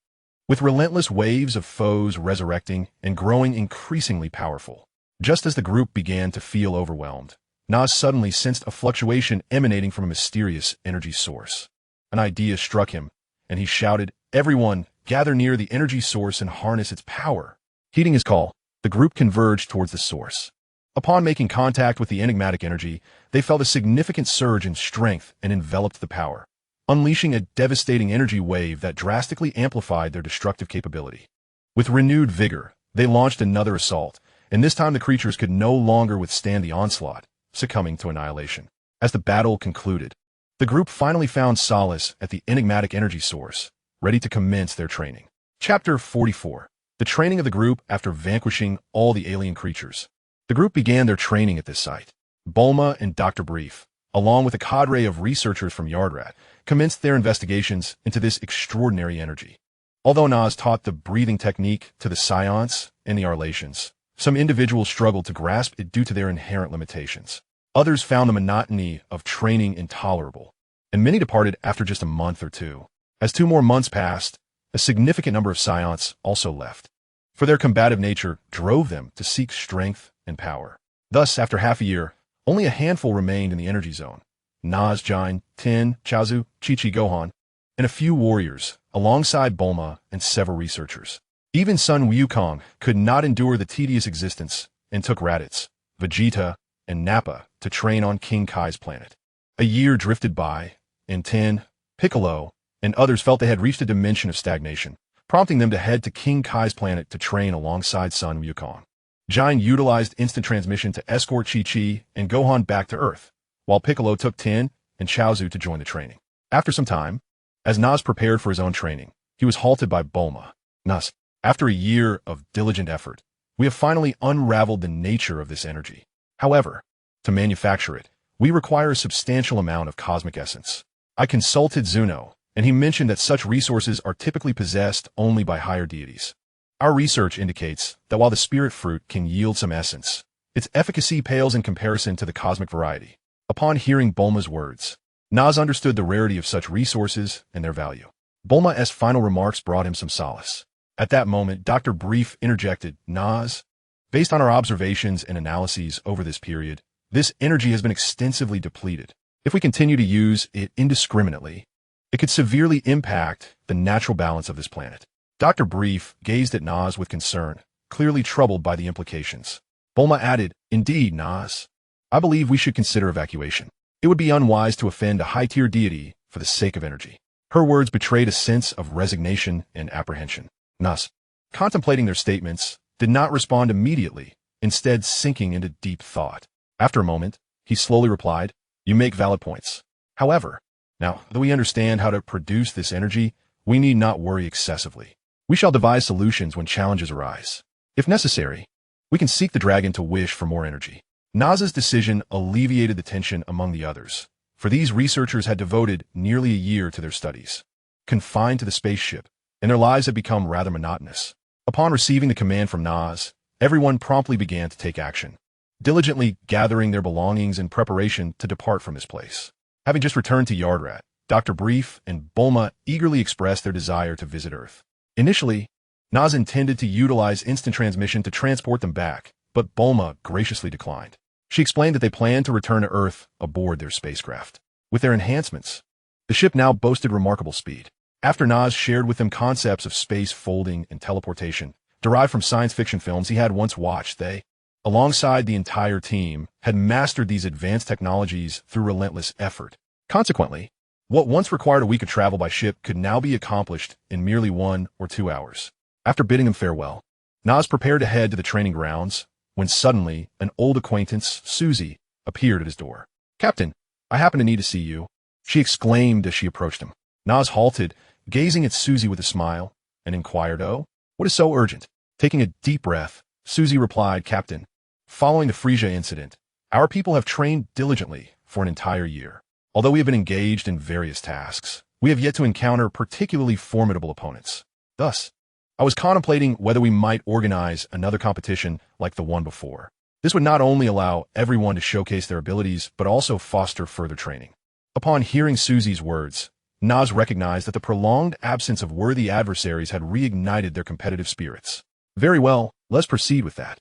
with relentless waves of foes resurrecting and growing increasingly powerful. Just as the group began to feel overwhelmed, Nas suddenly sensed a fluctuation emanating from a mysterious energy source. An idea struck him, and he shouted, "Everyone, gather near the energy source and harness its power." Heeding his call, the group converged towards the source. Upon making contact with the enigmatic energy, they felt a significant surge in strength and enveloped the power, unleashing a devastating energy wave that drastically amplified their destructive capability. With renewed vigor, they launched another assault, and this time the creatures could no longer withstand the onslaught, succumbing to annihilation. As the battle concluded, the group finally found solace at the enigmatic energy source, ready to commence their training. Chapter 44. The training of the group after vanquishing all the alien creatures. The group began their training at this site. Bulma and Dr. Brief, along with a cadre of researchers from Yardrat, commenced their investigations into this extraordinary energy. Although Nas taught the breathing technique to the Saiyans and the Arlatians, some individuals struggled to grasp it due to their inherent limitations. Others found the monotony of training intolerable, and many departed after just a month or two. As 2 more months passed, a significant number of Saiyans also left, for their combative nature drove them to seek strength and power. Thus, after half a year, only a handful remained in the energy zone: Nas, Jain, Tin, Chaozu, Chi-Chi, Gohan, and a few warriors, alongside Bulma and several researchers. Even Sun Wukong could not endure the tedious existence and took Raditz, Vegeta, and Nappa to train on King Kai's planet. A year drifted by, and Tin, Piccolo, and others felt they had reached a dimension of stagnation, prompting them to head to King Kai's planet to train alongside Sun Wukong. Jain utilized instant transmission to escort Chi-Chi and Gohan back to Earth, while Piccolo took Tin and Chaozu to join the training. After some time, as Nas prepared for his own training, he was halted by Bulma. Nas, after a year of diligent effort, we have finally unraveled the nature of this energy. However, to manufacture it, we require a substantial amount of cosmic essence. I consulted Zuno, and he mentioned that such resources are typically possessed only by higher deities. Our research indicates that while the spirit fruit can yield some essence, its efficacy pales in comparison to the cosmic variety. Upon hearing Bulma's words, Nas understood the rarity of such resources and their value. Bulma's final remarks brought him some solace. At that moment, Dr. Brief interjected, "Nas, based on our observations and analyses over this period, this energy has been extensively depleted. If we continue to use it indiscriminately, it could severely impact the natural balance of this planet." Dr. Brief gazed at Nas with concern, clearly troubled by the implications. Bulma added, "Indeed, Nas, I believe we should consider evacuation. It would be unwise to offend a high-tier deity for the sake of energy." Her words betrayed a sense of resignation and apprehension. Nas, contemplating their statements, did not respond immediately, instead sinking into deep thought. After a moment, he slowly replied, "You make valid points. However, now that we understand how to produce this energy, we need not worry excessively. We shall devise solutions when challenges arise. If necessary, we can seek the dragon to wish for more energy." Nas's decision alleviated the tension among the others, for these researchers had devoted nearly a year to their studies, confined to the spaceship, and their lives had become rather monotonous. Upon receiving the command from Nas, everyone promptly began to take action, diligently gathering their belongings in preparation to depart from this place. Having just returned to Yardrat, Dr. Brief and Bulma eagerly expressed their desire to visit Earth. Initially, Nas intended to utilize instant transmission to transport them back, but Bulma graciously declined. She explained that they planned to return to Earth aboard their spacecraft. With their enhancements, the ship now boasted remarkable speed. After Nas shared with them concepts of space folding and teleportation, derived from science fiction films he had once watched, they, alongside the entire team, had mastered these advanced technologies through relentless effort. Consequently, what once required a week of travel by ship could now be accomplished in merely 1 or 2 hours. After bidding them farewell, Nas prepared to head to the training grounds, when suddenly an old acquaintance, Suzy, appeared at his door. "Captain, I happen to need to see you," she exclaimed as she approached him. Nas halted, gazing at Suzy with a smile, and inquired, "Oh, what is so urgent?" Taking a deep breath, Suzy replied, "Captain, following the Frisia incident, our people have trained diligently for an entire year. Although we have been engaged in various tasks, we have yet to encounter particularly formidable opponents. Thus, I was contemplating whether we might organize another competition like the one before. This would not only allow everyone to showcase their abilities, but also foster further training." Upon hearing Suzy's words, Nas recognized that the prolonged absence of worthy adversaries had reignited their competitive spirits. "Very well, let's proceed with that.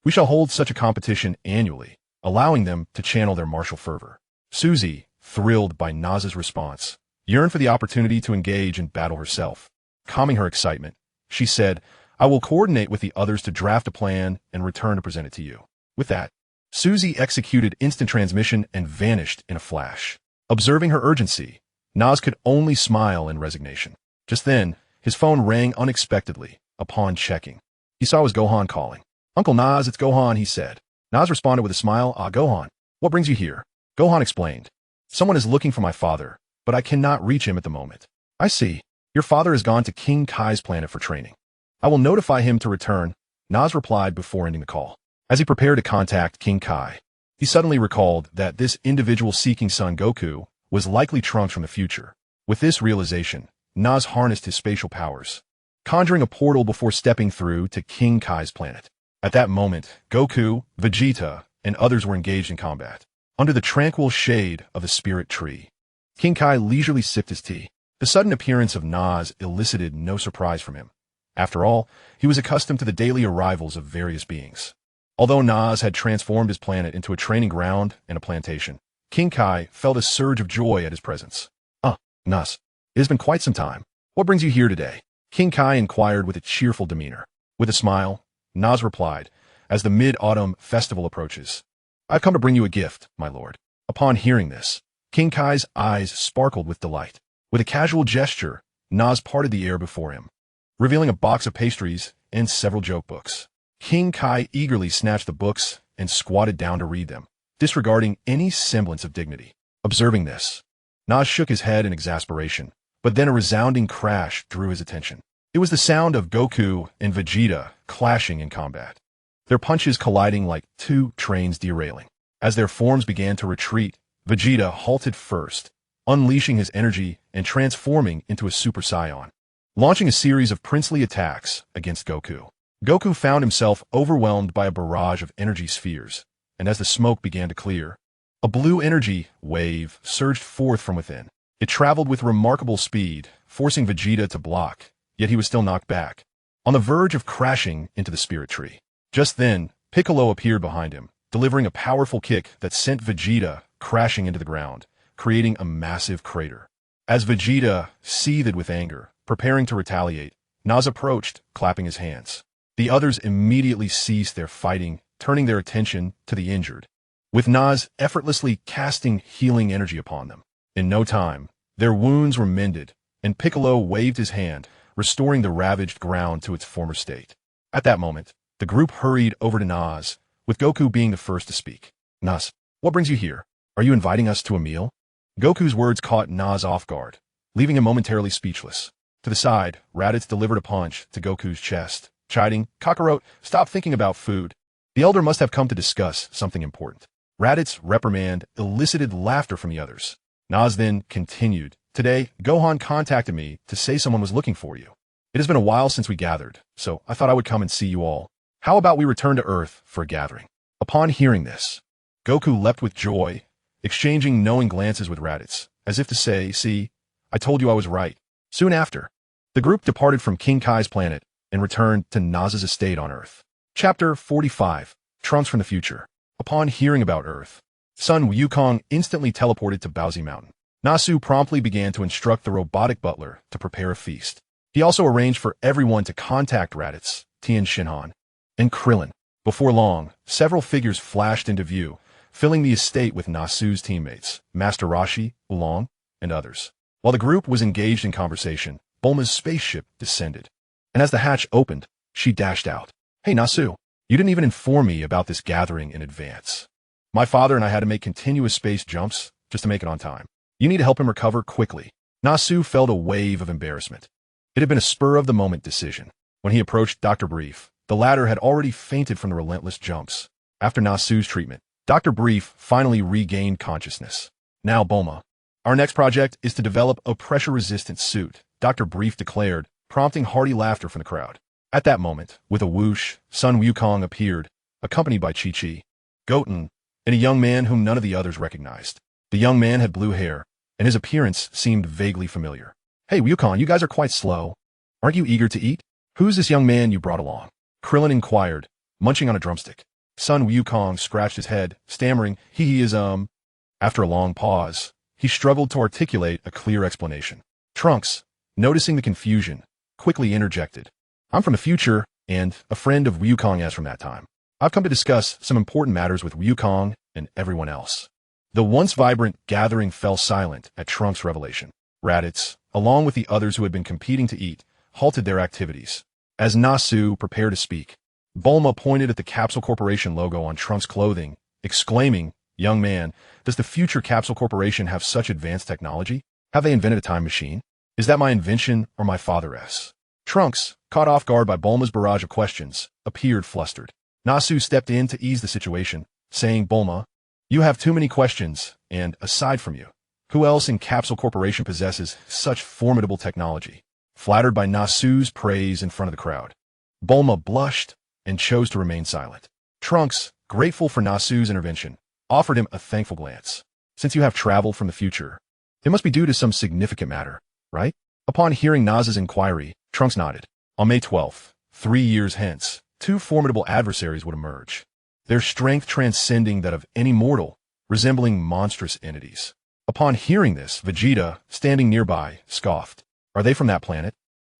We shall hold such a competition annually, allowing them to channel their martial fervor." Suzy, thrilled by Nas's response, yearned for the opportunity to engage in battle herself. Calming her excitement, she said, "I will coordinate with the others to draft a plan and return to present it to you." With that, Suzy executed instant transmission and vanished in a flash. Observing her urgency, Nas could only smile in resignation. Just then, his phone rang unexpectedly. Upon checking, he saw it was Gohan calling. "Uncle Nas, it's Gohan," he said. Nas responded with a smile. "Ah, Gohan, what brings you here?" Gohan explained. "Someone is looking for my father, but I cannot reach him at the moment." "I see. Your father has gone to King Kai's planet for training. I will notify him to return," Nas replied before ending the call. As he prepared to contact King Kai, he suddenly recalled that this individual seeking Son Goku was likely Trunks from the future. With this realization, Nas harnessed his spatial powers, conjuring a portal before stepping through to King Kai's planet. At that moment, Goku, Vegeta, and others were engaged in combat, under the tranquil shade of the spirit tree. King Kai leisurely sipped his tea. The sudden appearance of Nas elicited no surprise from him. After all, he was accustomed to the daily arrivals of various beings. Although Nas had transformed his planet into a training ground and a plantation, King Kai felt a surge of joy at his presence. Nas, it has been quite some time. What brings you here today?" King Kai inquired with a cheerful demeanor. With a smile, Nas replied, "As the Mid-Autumn Festival approaches, I've come to bring you a gift, my lord." Upon hearing this, King Kai's eyes sparkled with delight. With a casual gesture, Nas parted the air before him, revealing a box of pastries and several joke books. King Kai eagerly snatched the books and squatted down to read them, disregarding any semblance of dignity. Observing this, Nas shook his head in exasperation, but then a resounding crash drew his attention. It was the sound of Goku and Vegeta clashing in combat, their punches colliding like two trains derailing. As their forms began to retreat, Vegeta halted first, unleashing his energy and transforming into a Super Saiyan, launching a series of princely attacks against Goku. Goku found himself overwhelmed by a barrage of energy spheres, and as the smoke began to clear, a blue energy wave surged forth from within. It traveled with remarkable speed, forcing Vegeta to block, yet he was still knocked back, on the verge of crashing into the spirit tree. Just then, Piccolo appeared behind him, delivering a powerful kick that sent Vegeta crashing into the ground, creating a massive crater. As Vegeta seethed with anger, preparing to retaliate, Nas approached, clapping his hands. The others immediately ceased their fighting, turning their attention to the injured, with Nas effortlessly casting healing energy upon them. In no time, their wounds were mended, and Piccolo waved his hand, restoring the ravaged ground to its former state. At that moment, the group hurried over to Nas, with Goku being the first to speak. "Nas, what brings you here? Are you inviting us to a meal?" Goku's words caught Nas off guard, leaving him momentarily speechless. To the side, Raditz delivered a punch to Goku's chest, chiding, "Kakarot, stop thinking about food." The elder must have come to discuss something important. Raditz's reprimand elicited laughter from the others. Nas then continued, "Today, Gohan contacted me to say someone was looking for you. It has been a while since we gathered, so I thought I would come and see you all. How about we return to Earth for a gathering?" Upon hearing this, Goku leapt with joy, exchanging knowing glances with Raditz, as if to say, "See, I told you I was right." Soon after, the group departed from King Kai's planet and returned to Nas's estate on Earth. Chapter 45, Trunks from the Future. Upon hearing about Earth, Son Wukong instantly teleported to Baozi Mountain. Nasu promptly began to instruct the robotic butler to prepare a feast. He also arranged for everyone to contact Raditz, Tien Shinhan, and Krillin. Before long, several figures flashed into view, filling the estate with Nasu's teammates, Master Roshi, Oolong, and others. While the group was engaged in conversation, Bulma's spaceship descended, and as the hatch opened, she dashed out. "Hey, Nasu, you didn't even inform me about this gathering in advance. My father and I had to make continuous space jumps just to make it on time. You need to help him recover quickly." Nasu felt a wave of embarrassment. It had been a spur-of-the-moment decision. When he approached Dr. Brief, the latter had already fainted from the relentless jumps. After Nasu's treatment, Dr. Brief finally regained consciousness. "Now, Bulma, our next project is to develop a pressure-resistant suit," Dr. Brief declared, prompting hearty laughter from the crowd. At that moment, with a whoosh, Sun Wukong appeared, accompanied by Chi-Chi, Goten, and a young man whom none of the others recognized. The young man had blue hair, and his appearance seemed vaguely familiar. "Hey, Wukong, you guys are quite slow. Aren't you eager to eat? Who's this young man you brought along?" Krillin inquired, munching on a drumstick. Sun Wukong scratched his head, stammering, he is, After a long pause, he struggled to articulate a clear explanation. Trunks, noticing the confusion, quickly interjected. "I'm from the future, and a friend of Wukong as from that time. I've come to discuss some important matters with Wukong and everyone else." The once vibrant gathering fell silent at Trunks' revelation. Raditz, along with the others who had been competing to eat, halted their activities. As Nasu prepared to speak, Bulma pointed at the Capsule Corporation logo on Trunks' clothing, exclaiming, "Young man, does the future Capsule Corporation have such advanced technology? Have they invented a time machine? Is that my invention or my father's?" Trunks, caught off guard by Bulma's barrage of questions, appeared flustered. Nasu stepped in to ease the situation, saying, "Bulma, you have too many questions, and, aside from you, who else in Capsule Corporation possesses such formidable technology?" Flattered by Nasu's praise in front of the crowd, Bulma blushed and chose to remain silent. Trunks, grateful for Nasu's intervention, offered him a thankful glance. "Since you have traveled from the future, it must be due to some significant matter, right?" Upon hearing Naz's inquiry, Trunks nodded. On May 12th, 3 years hence, 2 formidable adversaries would emerge, their strength transcending that of any mortal, resembling monstrous entities. Upon hearing this, Vegeta, standing nearby, scoffed. "Are they from that planet?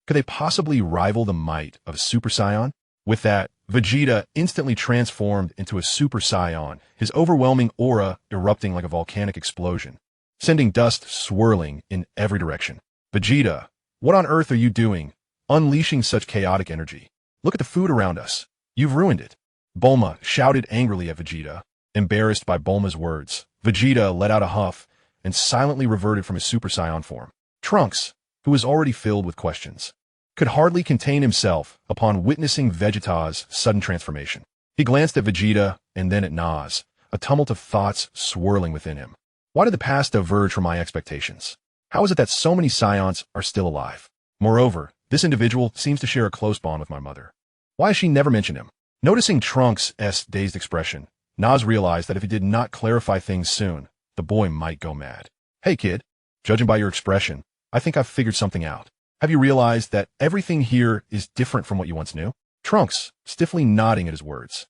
Could they possibly rival the might of a Super Saiyan?" With that, Vegeta instantly transformed into a Super Saiyan, his overwhelming aura erupting like a volcanic explosion, sending dust swirling in every direction. "Vegeta, what on earth are you doing, unleashing such chaotic energy? Look at the food around us. You've ruined it." Bulma shouted angrily at Vegeta. Embarrassed by Bulma's words, Vegeta let out a huff and silently reverted from his Super Saiyan form. Trunks, who was already filled with questions, could hardly contain himself upon witnessing Vegeta's sudden transformation. He glanced at Vegeta and then at Naz, a tumult of thoughts swirling within him. Why did the past diverge from my expectations? How is it that so many Saiyans are still alive? Moreover, this individual seems to share a close bond with my mother. Why has she never mentioned him? Noticing Trunks' dazed expression, Naz realized that if he did not clarify things soon, the boy might go mad. "Hey kid, judging by your expression, I think I've figured something out. Have you realized that everything here is different from what you once knew?" Trunks, stiffly nodding at his words,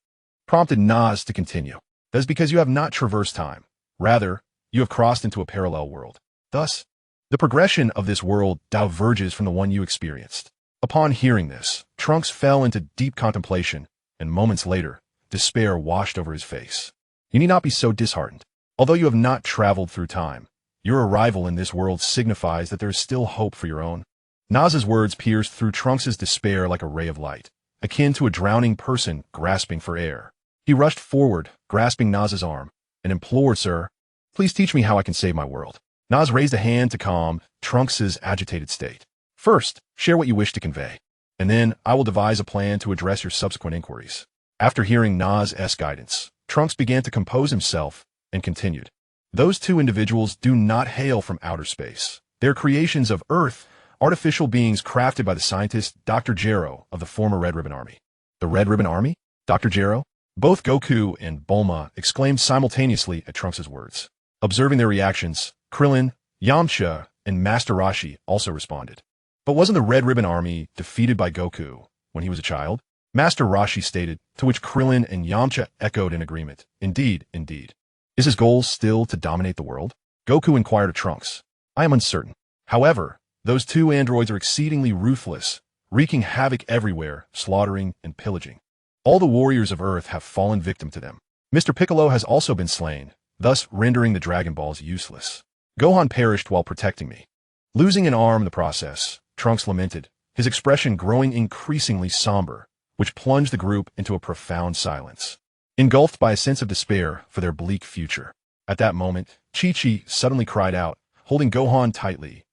prompted Naz to continue. "That is because you have not traversed time. Rather, you have crossed into a parallel world. Thus, the progression of this world diverges from the one you experienced." Upon hearing this, Trunks fell into deep contemplation, and moments later, despair washed over his face. "You need not be so disheartened. Although you have not traveled through time, your arrival in this world signifies that there is still hope for your own." Naz's words pierced through Trunks' despair like a ray of light, akin to a drowning person grasping for air. He rushed forward, grasping Naz's arm, and implored, "Sir, please teach me how I can save my world." Naz raised a hand to calm Trunks' agitated state. "First, share what you wish to convey, and then I will devise a plan to address your subsequent inquiries." After hearing Naz's guidance, Trunks began to compose himself and continued. "Those 2 individuals do not hail from outer space. They're creations of Earth, artificial beings crafted by the scientist Dr. Gero of the former Red Ribbon Army." "The Red Ribbon Army? Dr. Gero?" Both Goku and Bulma exclaimed simultaneously at Trunks' words. Observing their reactions, Krillin, Yamcha, and Master Roshi also responded. "But wasn't the Red Ribbon Army defeated by Goku when he was a child?" Master Roshi stated, to which Krillin and Yamcha echoed in agreement. "Indeed, indeed." "Is his goal still to dominate the world?" Goku inquired of Trunks. "I am uncertain. However, those 2 androids are exceedingly ruthless, wreaking havoc everywhere, slaughtering and pillaging. All the warriors of Earth have fallen victim to them. Mr. Piccolo has also been slain, thus rendering the Dragon Balls useless. Gohan perished while protecting me." Losing an arm in the process, Trunks lamented, his expression growing increasingly somber, which plunged the group into a profound silence, engulfed by a sense of despair for their bleak future. At that moment, Chi-Chi suddenly cried out, holding Gohan tightly,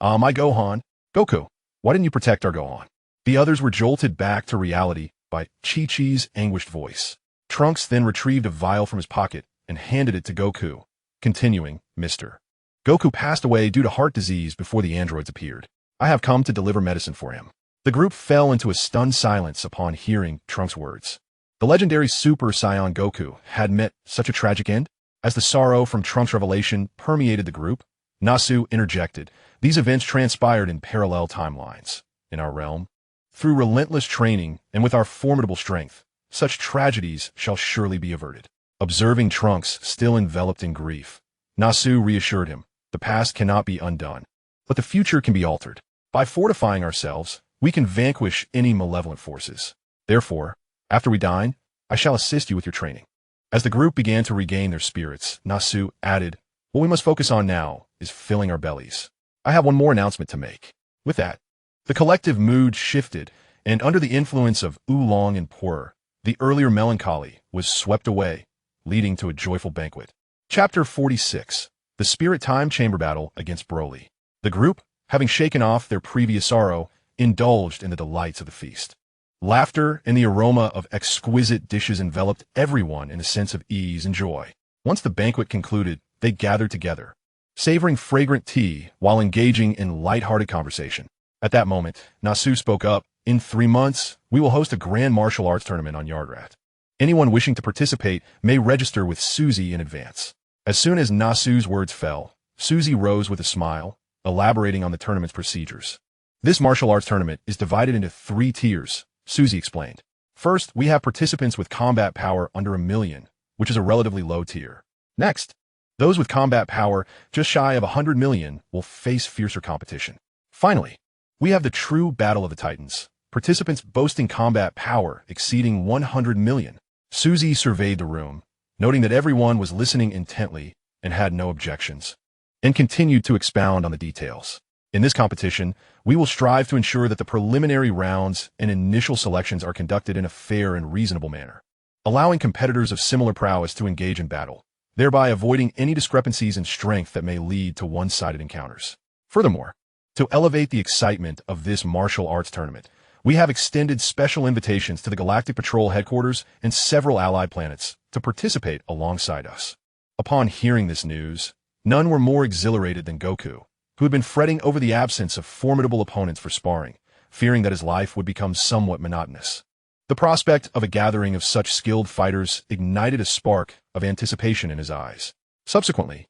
"Ah, my Gohan! Goku, why didn't you protect our Gohan?" The others were jolted back to reality by Chi-Chi's anguished voice. Trunks then retrieved a vial from his pocket and handed it to Goku, continuing, "Mr. Goku passed away due to heart disease before the androids appeared. I have come to deliver medicine for him." The group fell into a stunned silence upon hearing Trunks' words. The legendary Super Saiyan Goku had met such a tragic end? As the sorrow from Trunks' revelation permeated the group, Nasu interjected, "These events transpired in parallel timelines. In our realm, through relentless training and with our formidable strength, such tragedies shall surely be averted." Observing Trunks still enveloped in grief, Nasu reassured him, "The past cannot be undone, but the future can be altered. By fortifying ourselves, we can vanquish any malevolent forces. Therefore, after we dine, I shall assist you with your training." As the group began to regain their spirits, Nasu added, "What we must focus on now is filling our bellies. I have one more announcement to make. With that, the collective mood shifted, and under the influence of oolong and pu'er, the earlier melancholy was swept away, leading to a joyful banquet. Chapter 46. The Spirit Time Chamber Battle against Broly. The group, having shaken off their previous sorrow, indulged in the delights of the feast. Laughter and the aroma of exquisite dishes enveloped everyone in a sense of ease and joy. Once the banquet concluded, they gathered together, savoring fragrant tea while engaging in light-hearted conversation. At that moment, Nasu spoke up. In 3 months, we will host a grand martial arts tournament on Yardrat. Anyone wishing to participate may register with Suzy in advance. As soon as Nasu's words fell, Suzy rose with a smile, elaborating on the tournament's procedures. This martial arts tournament is divided into 3 tiers, Suzy explained. First, we have participants with combat power under 1 million, which is a relatively low tier. Next, those with combat power just shy of 100 million will face fiercer competition. Finally, we have the true Battle of the Titans, participants boasting combat power exceeding 100 million. Suzy surveyed the room, noting that everyone was listening intently and had no objections, and continued to expound on the details. In this competition, we will strive to ensure that the preliminary rounds and initial selections are conducted in a fair and reasonable manner, allowing competitors of similar prowess to engage in battle, thereby avoiding any discrepancies in strength that may lead to one-sided encounters. Furthermore, to elevate the excitement of this martial arts tournament, we have extended special invitations to the Galactic Patrol headquarters and several allied planets to participate alongside us. Upon hearing this news, none were more exhilarated than Goku, who had been fretting over the absence of formidable opponents for sparring, fearing that his life would become somewhat monotonous. The prospect of a gathering of such skilled fighters ignited a spark of anticipation in his eyes. Subsequently,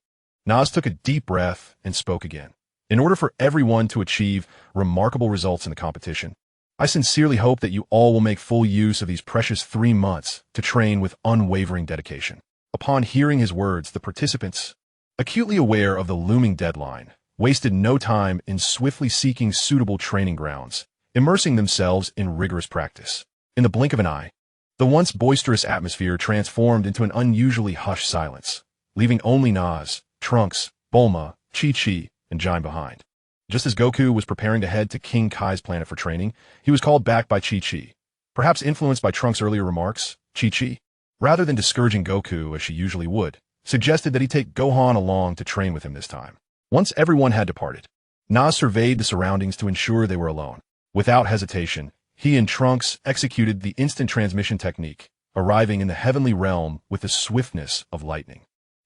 Nas took a deep breath and spoke again. In order for everyone to achieve remarkable results in the competition, I sincerely hope that you all will make full use of these precious 3 months to train with unwavering dedication. Upon hearing his words, the participants, acutely aware of the looming deadline, wasted no time in swiftly seeking suitable training grounds, immersing themselves in rigorous practice. In the blink of an eye, the once boisterous atmosphere transformed into an unusually hushed silence, leaving only Nas, Trunks, Bulma, Chi-Chi, and Jian behind. Just as Goku was preparing to head to King Kai's planet for training, he was called back by Chi-Chi. Perhaps influenced by Trunks' earlier remarks, Chi-Chi, rather than discouraging Goku as she usually would, suggested that he take Gohan along to train with him this time. Once everyone had departed, Nas surveyed the surroundings to ensure they were alone. Without hesitation, he and Trunks executed the instant transmission technique, arriving in the heavenly realm with the swiftness of lightning.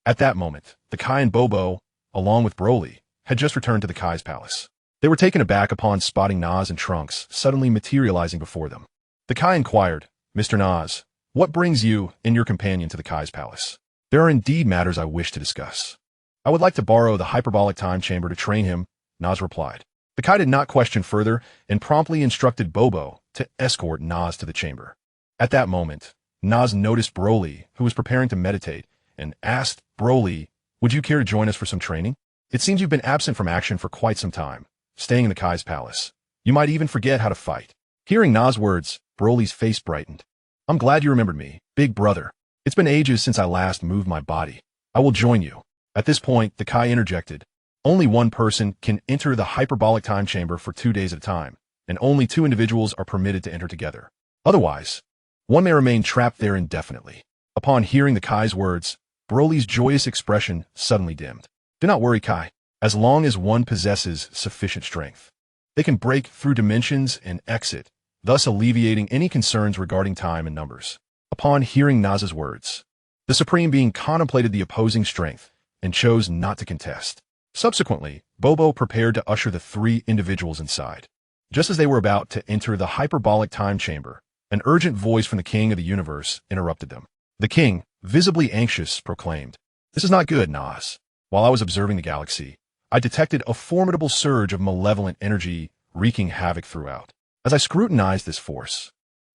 At that moment, the Kai and Bobo, along with Broly, had just returned to the Kai's palace. They were taken aback upon spotting Nas and Trunks suddenly materializing before them. The Kai inquired, "Mr. Nas, what brings you and your companion to the Kai's palace?" "There are indeed matters I wish to discuss. I would like to borrow the hyperbolic time chamber to train him," Nas replied. The Kai did not question further and promptly instructed Bobo to escort Nas to the chamber. At that moment, Nas noticed Broly, who was preparing to meditate, and asked, "Broly, would you care to join us for some training? It seems you've been absent from action for quite some time, staying in the Kai's palace. You might even forget how to fight." Hearing Nas' words, Broly's face brightened. "I'm glad you remembered me, big brother. It's been ages since I last moved my body. I will join you." At this point, the Kai interjected, "Only one person can enter the hyperbolic time chamber for 2 days at a time, and only 2 individuals are permitted to enter together. Otherwise, one may remain trapped there indefinitely." Upon hearing the Kai's words, Broly's joyous expression suddenly dimmed. "Do not worry, Kai. As long as one possesses sufficient strength, they can break through dimensions and exit, thus alleviating any concerns regarding time and numbers." Upon hearing Nas's words, the Supreme Being contemplated the opposing strength and chose not to contest. Subsequently, Bobo prepared to usher the 3 individuals inside. Just as they were about to enter the hyperbolic time chamber, an urgent voice from the King of the Universe interrupted them. The King, visibly anxious, proclaimed, "This is not good, Nas. While I was observing the galaxy, I detected a formidable surge of malevolent energy wreaking havoc throughout. As I scrutinized this force,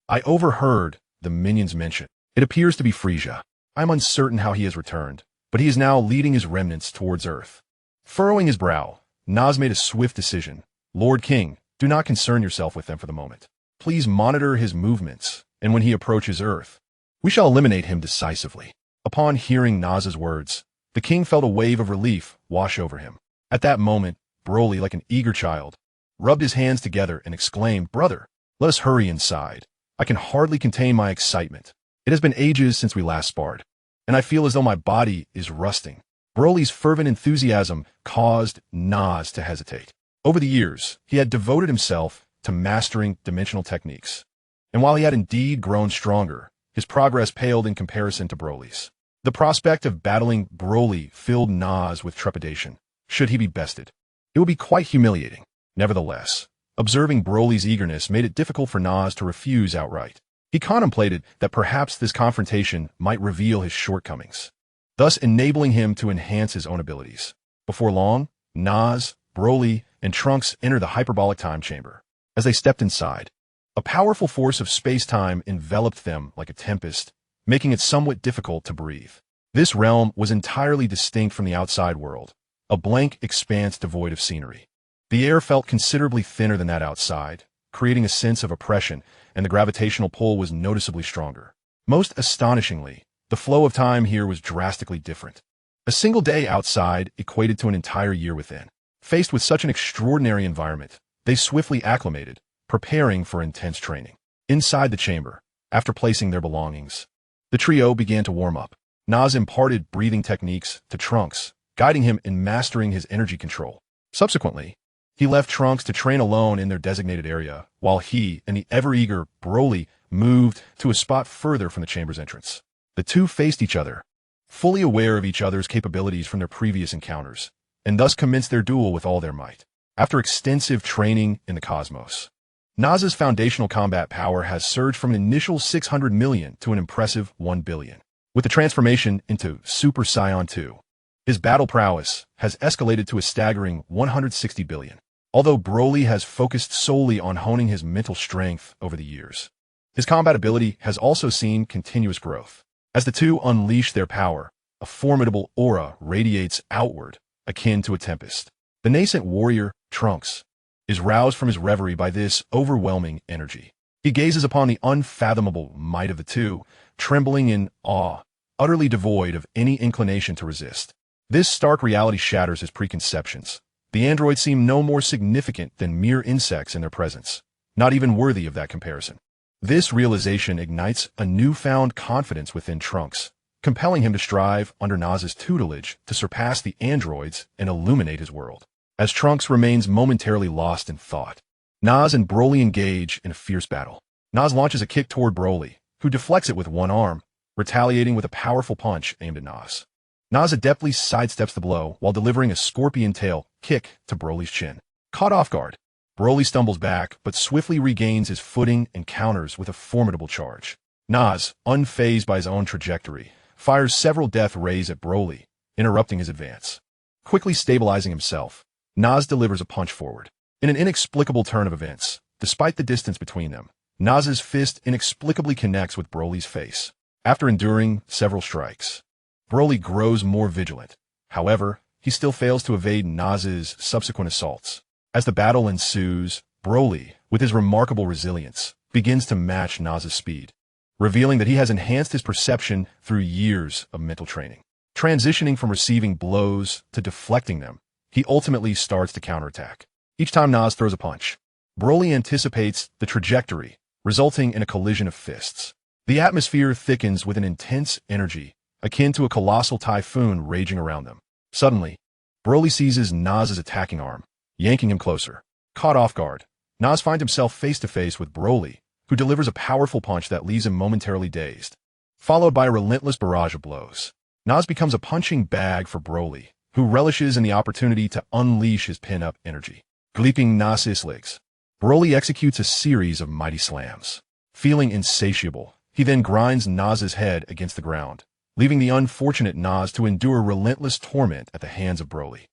I overheard the minions mention. It appears to be Frisia. I am uncertain how he has returned, but he is now leading his remnants towards Earth." Furrowing his brow, Nas made a swift decision. "Lord King, do not concern yourself with them for the moment. Please monitor his movements, and when he approaches Earth, we shall eliminate him decisively." Upon hearing Nas's words, the King felt a wave of relief wash over him. At that moment, Broly, like an eager child, rubbed his hands together and exclaimed, "Brother, let us hurry inside. I can hardly contain my excitement. It has been ages since we last sparred, and I feel as though my body is rusting." Broly's fervent enthusiasm caused Nas to hesitate. Over the years, he had devoted himself to mastering dimensional techniques, and while he had indeed grown stronger, his progress paled in comparison to Broly's. The prospect of battling Broly filled Nas with trepidation. Should he be bested? It would be quite humiliating. Nevertheless, observing Broly's eagerness made it difficult for Nas to refuse outright. He contemplated that perhaps this confrontation might reveal his shortcomings, thus enabling him to enhance his own abilities. Before long, Nas, Broly, and Trunks entered the hyperbolic time chamber. As they stepped inside, a powerful force of space-time enveloped them like a tempest, making it somewhat difficult to breathe. This realm was entirely distinct from the outside world, a blank expanse devoid of scenery. The air felt considerably thinner than that outside, creating a sense of oppression, and the gravitational pull was noticeably stronger. Most astonishingly, the flow of time here was drastically different. A single day outside equated to an entire year within. Faced with such an extraordinary environment, they swiftly acclimated, preparing for intense training. Inside the chamber, after placing their belongings, the trio began to warm up. Nas imparted breathing techniques to Trunks, guiding him in mastering his energy control. Subsequently, he left Trunks to train alone in their designated area, while he and the ever-eager Broly moved to a spot further from the chamber's entrance. The two faced each other, fully aware of each other's capabilities from their previous encounters, and thus commenced their duel with all their might. After extensive training in the cosmos, Nas's foundational combat power has surged from an initial 600 million to an impressive 1 billion. With the transformation into Super Saiyan 2, his battle prowess has escalated to a staggering 160 billion. Although Broly has focused solely on honing his mental strength over the years, his combat ability has also seen continuous growth. As the two unleash their power, a formidable aura radiates outward, akin to a tempest. The nascent warrior, Trunks, is roused from his reverie by this overwhelming energy. He gazes upon the unfathomable might of the two, trembling in awe, utterly devoid of any inclination to resist. This stark reality shatters his preconceptions. The androids seem no more significant than mere insects in their presence, not even worthy of that comparison. This realization ignites a newfound confidence within Trunks, compelling him to strive under Nas's tutelage to surpass the androids and illuminate his world. As Trunks remains momentarily lost in thought, Nas and Broly engage in a fierce battle. Nas launches a kick toward Broly, who deflects it with one arm, retaliating with a powerful punch aimed at Nas. Nas adeptly sidesteps the blow while delivering a scorpion tail kick to Broly's chin. Caught off guard, Broly stumbles back but swiftly regains his footing and counters with a formidable charge. Nas, unfazed by his own trajectory, fires several death rays at Broly, interrupting his advance. Quickly stabilizing himself, Nas delivers a punch forward. In an inexplicable turn of events, despite the distance between them, Nas's fist inexplicably connects with Broly's face. After enduring several strikes, Broly grows more vigilant. However, he still fails to evade Nas's subsequent assaults. As the battle ensues, Broly, with his remarkable resilience, begins to match Nas's speed, revealing that he has enhanced his perception through years of mental training. Transitioning from receiving blows to deflecting them, he ultimately starts to counterattack. Each time Nas throws a punch, Broly anticipates the trajectory, resulting in a collision of fists. The atmosphere thickens with an intense energy, akin to a colossal typhoon raging around them. Suddenly, Broly seizes Nas's attacking arm, yanking him closer. Caught off guard, Nas finds himself face-to-face with Broly, who delivers a powerful punch that leaves him momentarily dazed. Followed by a relentless barrage of blows, Nas becomes a punching bag for Broly, who relishes in the opportunity to unleash his pin-up energy. Gleeping Nas's legs, Broly executes a series of mighty slams. Feeling insatiable, he then grinds Nas's head against the ground, leaving the unfortunate Nas to endure relentless torment at the hands of Broly.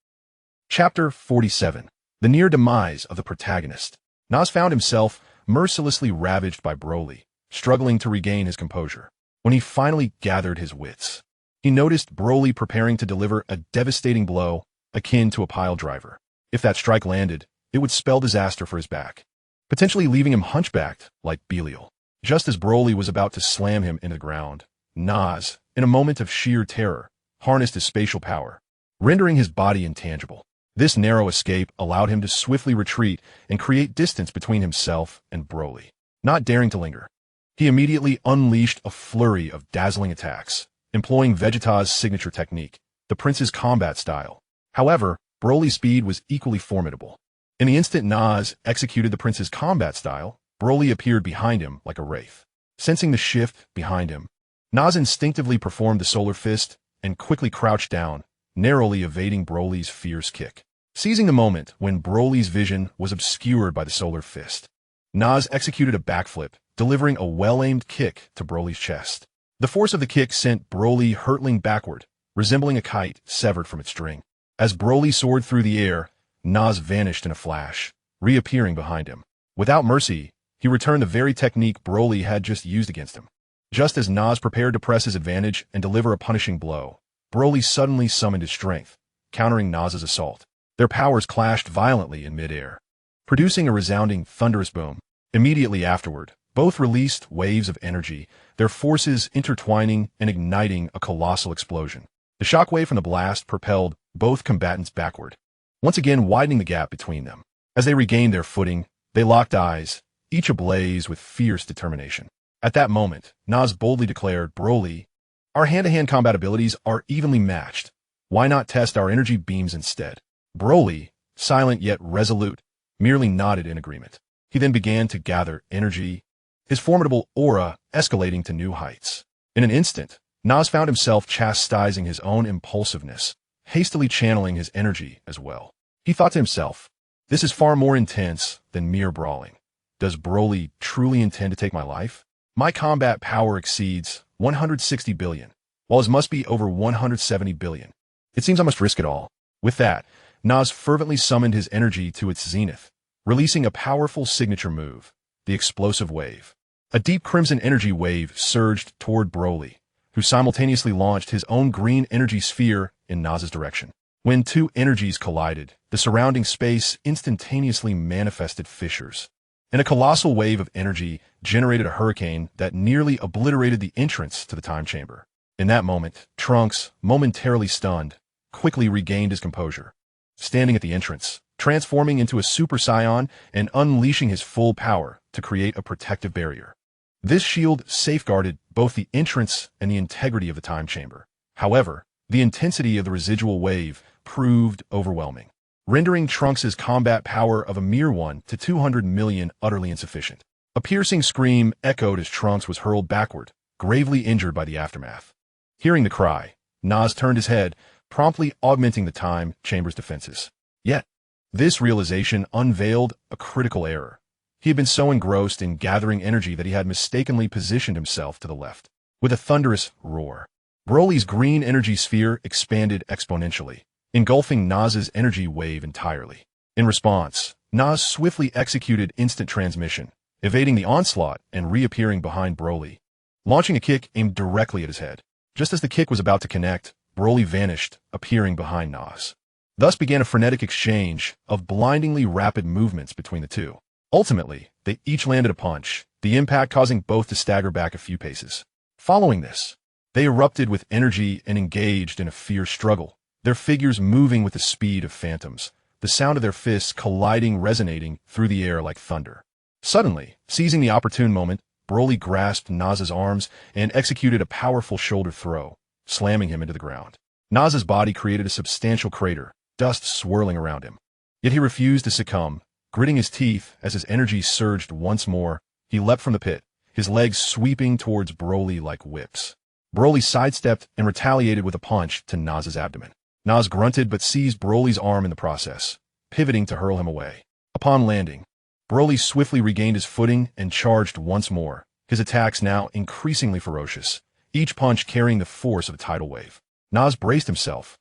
Chapter 47. The near demise of the protagonist. Nas found himself mercilessly ravaged by Broly, struggling to regain his composure. When he finally gathered his wits, he noticed Broly preparing to deliver a devastating blow akin to a pile driver. If that strike landed, it would spell disaster for his back, potentially leaving him hunchbacked like Belial. Just as Broly was about to slam him into the ground, Nas, in a moment of sheer terror, harnessed his spatial power, rendering his body intangible. This narrow escape allowed him to swiftly retreat and create distance between himself and Broly. Not daring to linger, he immediately unleashed a flurry of dazzling attacks, employing Vegeta's signature technique, the prince's combat style. However, Broly's speed was equally formidable. In the instant Nas executed the prince's combat style, Broly appeared behind him like a wraith. Sensing the shift behind him, Nas instinctively performed the solar fist and quickly crouched down, narrowly evading Broly's fierce kick. Seizing the moment when Broly's vision was obscured by the solar fist, Nas executed a backflip, delivering a well-aimed kick to Broly's chest. The force of the kick sent Broly hurtling backward, resembling a kite severed from its string. As Broly soared through the air, Nas vanished in a flash, reappearing behind him. Without mercy, he returned the very technique Broly had just used against him. Just as Nas prepared to press his advantage and deliver a punishing blow, Broly suddenly summoned his strength, countering Nas's assault. Their powers clashed violently in midair, producing a resounding, thunderous boom. Immediately afterward, both released waves of energy, their forces intertwining and igniting a colossal explosion. The shockwave from the blast propelled both combatants backward, once again widening the gap between them. As they regained their footing, they locked eyes, each ablaze with fierce determination. At that moment, Nas boldly declared, "Broly, our hand-to-hand combat abilities are evenly matched. Why not test our energy beams instead?" Broly, silent yet resolute, merely nodded in agreement. He then began to gather energy, his formidable aura escalating to new heights. In an instant, Nas found himself chastising his own impulsiveness, hastily channeling his energy as well. He thought to himself, "This is far more intense than mere brawling. Does Broly truly intend to take my life? My combat power exceeds 160 billion, while his must be over 170 billion. It seems I must risk it all." With that, Nas fervently summoned his energy to its zenith, releasing a powerful signature move, the explosive wave. A deep crimson energy wave surged toward Broly, who simultaneously launched his own green energy sphere in Nas's direction. When two energies collided, the surrounding space instantaneously manifested fissures, and a colossal wave of energy generated a hurricane that nearly obliterated the entrance to the time chamber. In that moment, Trunks, momentarily stunned, quickly regained his composure. Standing at the entrance, transforming into a Super Saiyan and unleashing his full power to create a protective barrier. This shield safeguarded both the entrance and the integrity of the time chamber. However, the intensity of the residual wave proved overwhelming, rendering Trunks' combat power of a mere 1 to 200 million utterly insufficient. A piercing scream echoed as Trunks was hurled backward, gravely injured by the aftermath. Hearing the cry, Nas turned his head, promptly augmenting the time chamber's defenses. Yet, this realization unveiled a critical error. He had been so engrossed in gathering energy that he had mistakenly positioned himself to the left. With a thunderous roar, Broly's green energy sphere expanded exponentially, engulfing Nas's energy wave entirely. In response, Nas swiftly executed instant transmission, evading the onslaught and reappearing behind Broly, launching a kick aimed directly at his head. Just as the kick was about to connect, Broly vanished, appearing behind Nas. Thus began a frenetic exchange of blindingly rapid movements between the two. Ultimately, they each landed a punch, the impact causing both to stagger back a few paces. Following this, they erupted with energy and engaged in a fierce struggle, their figures moving with the speed of phantoms, the sound of their fists colliding resonating through the air like thunder. Suddenly, seizing the opportune moment, Broly grasped Nas's arms and executed a powerful shoulder throw, slamming him into the ground. Nas's body created a substantial crater, dust swirling around him. Yet he refused to succumb. Gritting his teeth as his energy surged once more, he leapt from the pit, his legs sweeping towards Broly like whips. Broly sidestepped and retaliated with a punch to Nas's abdomen. Nas grunted but seized Broly's arm in the process, pivoting to hurl him away. Upon landing, Broly swiftly regained his footing and charged once more, his attacks now increasingly ferocious, each punch carrying the force of a tidal wave. Nas braced himself,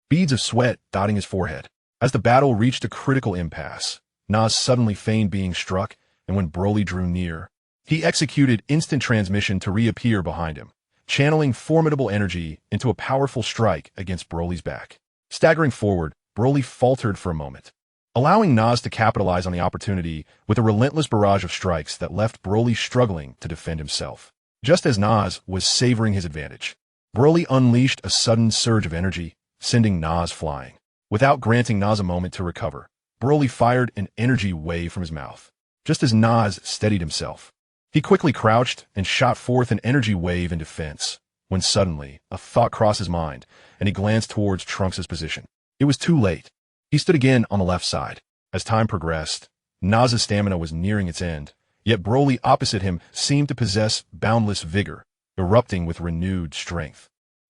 beads of sweat dotting his forehead. As the battle reached a critical impasse, Nas suddenly feigned being struck, and when Broly drew near, he executed instant transmission to reappear behind him, channeling formidable energy into a powerful strike against Broly's back. Staggering forward, Broly faltered for a moment, allowing Nas to capitalize on the opportunity with a relentless barrage of strikes that left Broly struggling to defend himself. Just as Nas was savoring his advantage, Broly unleashed a sudden surge of energy, sending Nas flying. Without granting Nas a moment to recover, Broly fired an energy wave from his mouth. Just as Nas steadied himself, he quickly crouched and shot forth an energy wave in defense, when suddenly a thought crossed his mind, and he glanced towards Trunks' position. It was too late. He stood again on the left side. As time progressed, Nas' stamina was nearing its end, yet Broly opposite him seemed to possess boundless vigor, erupting with renewed strength.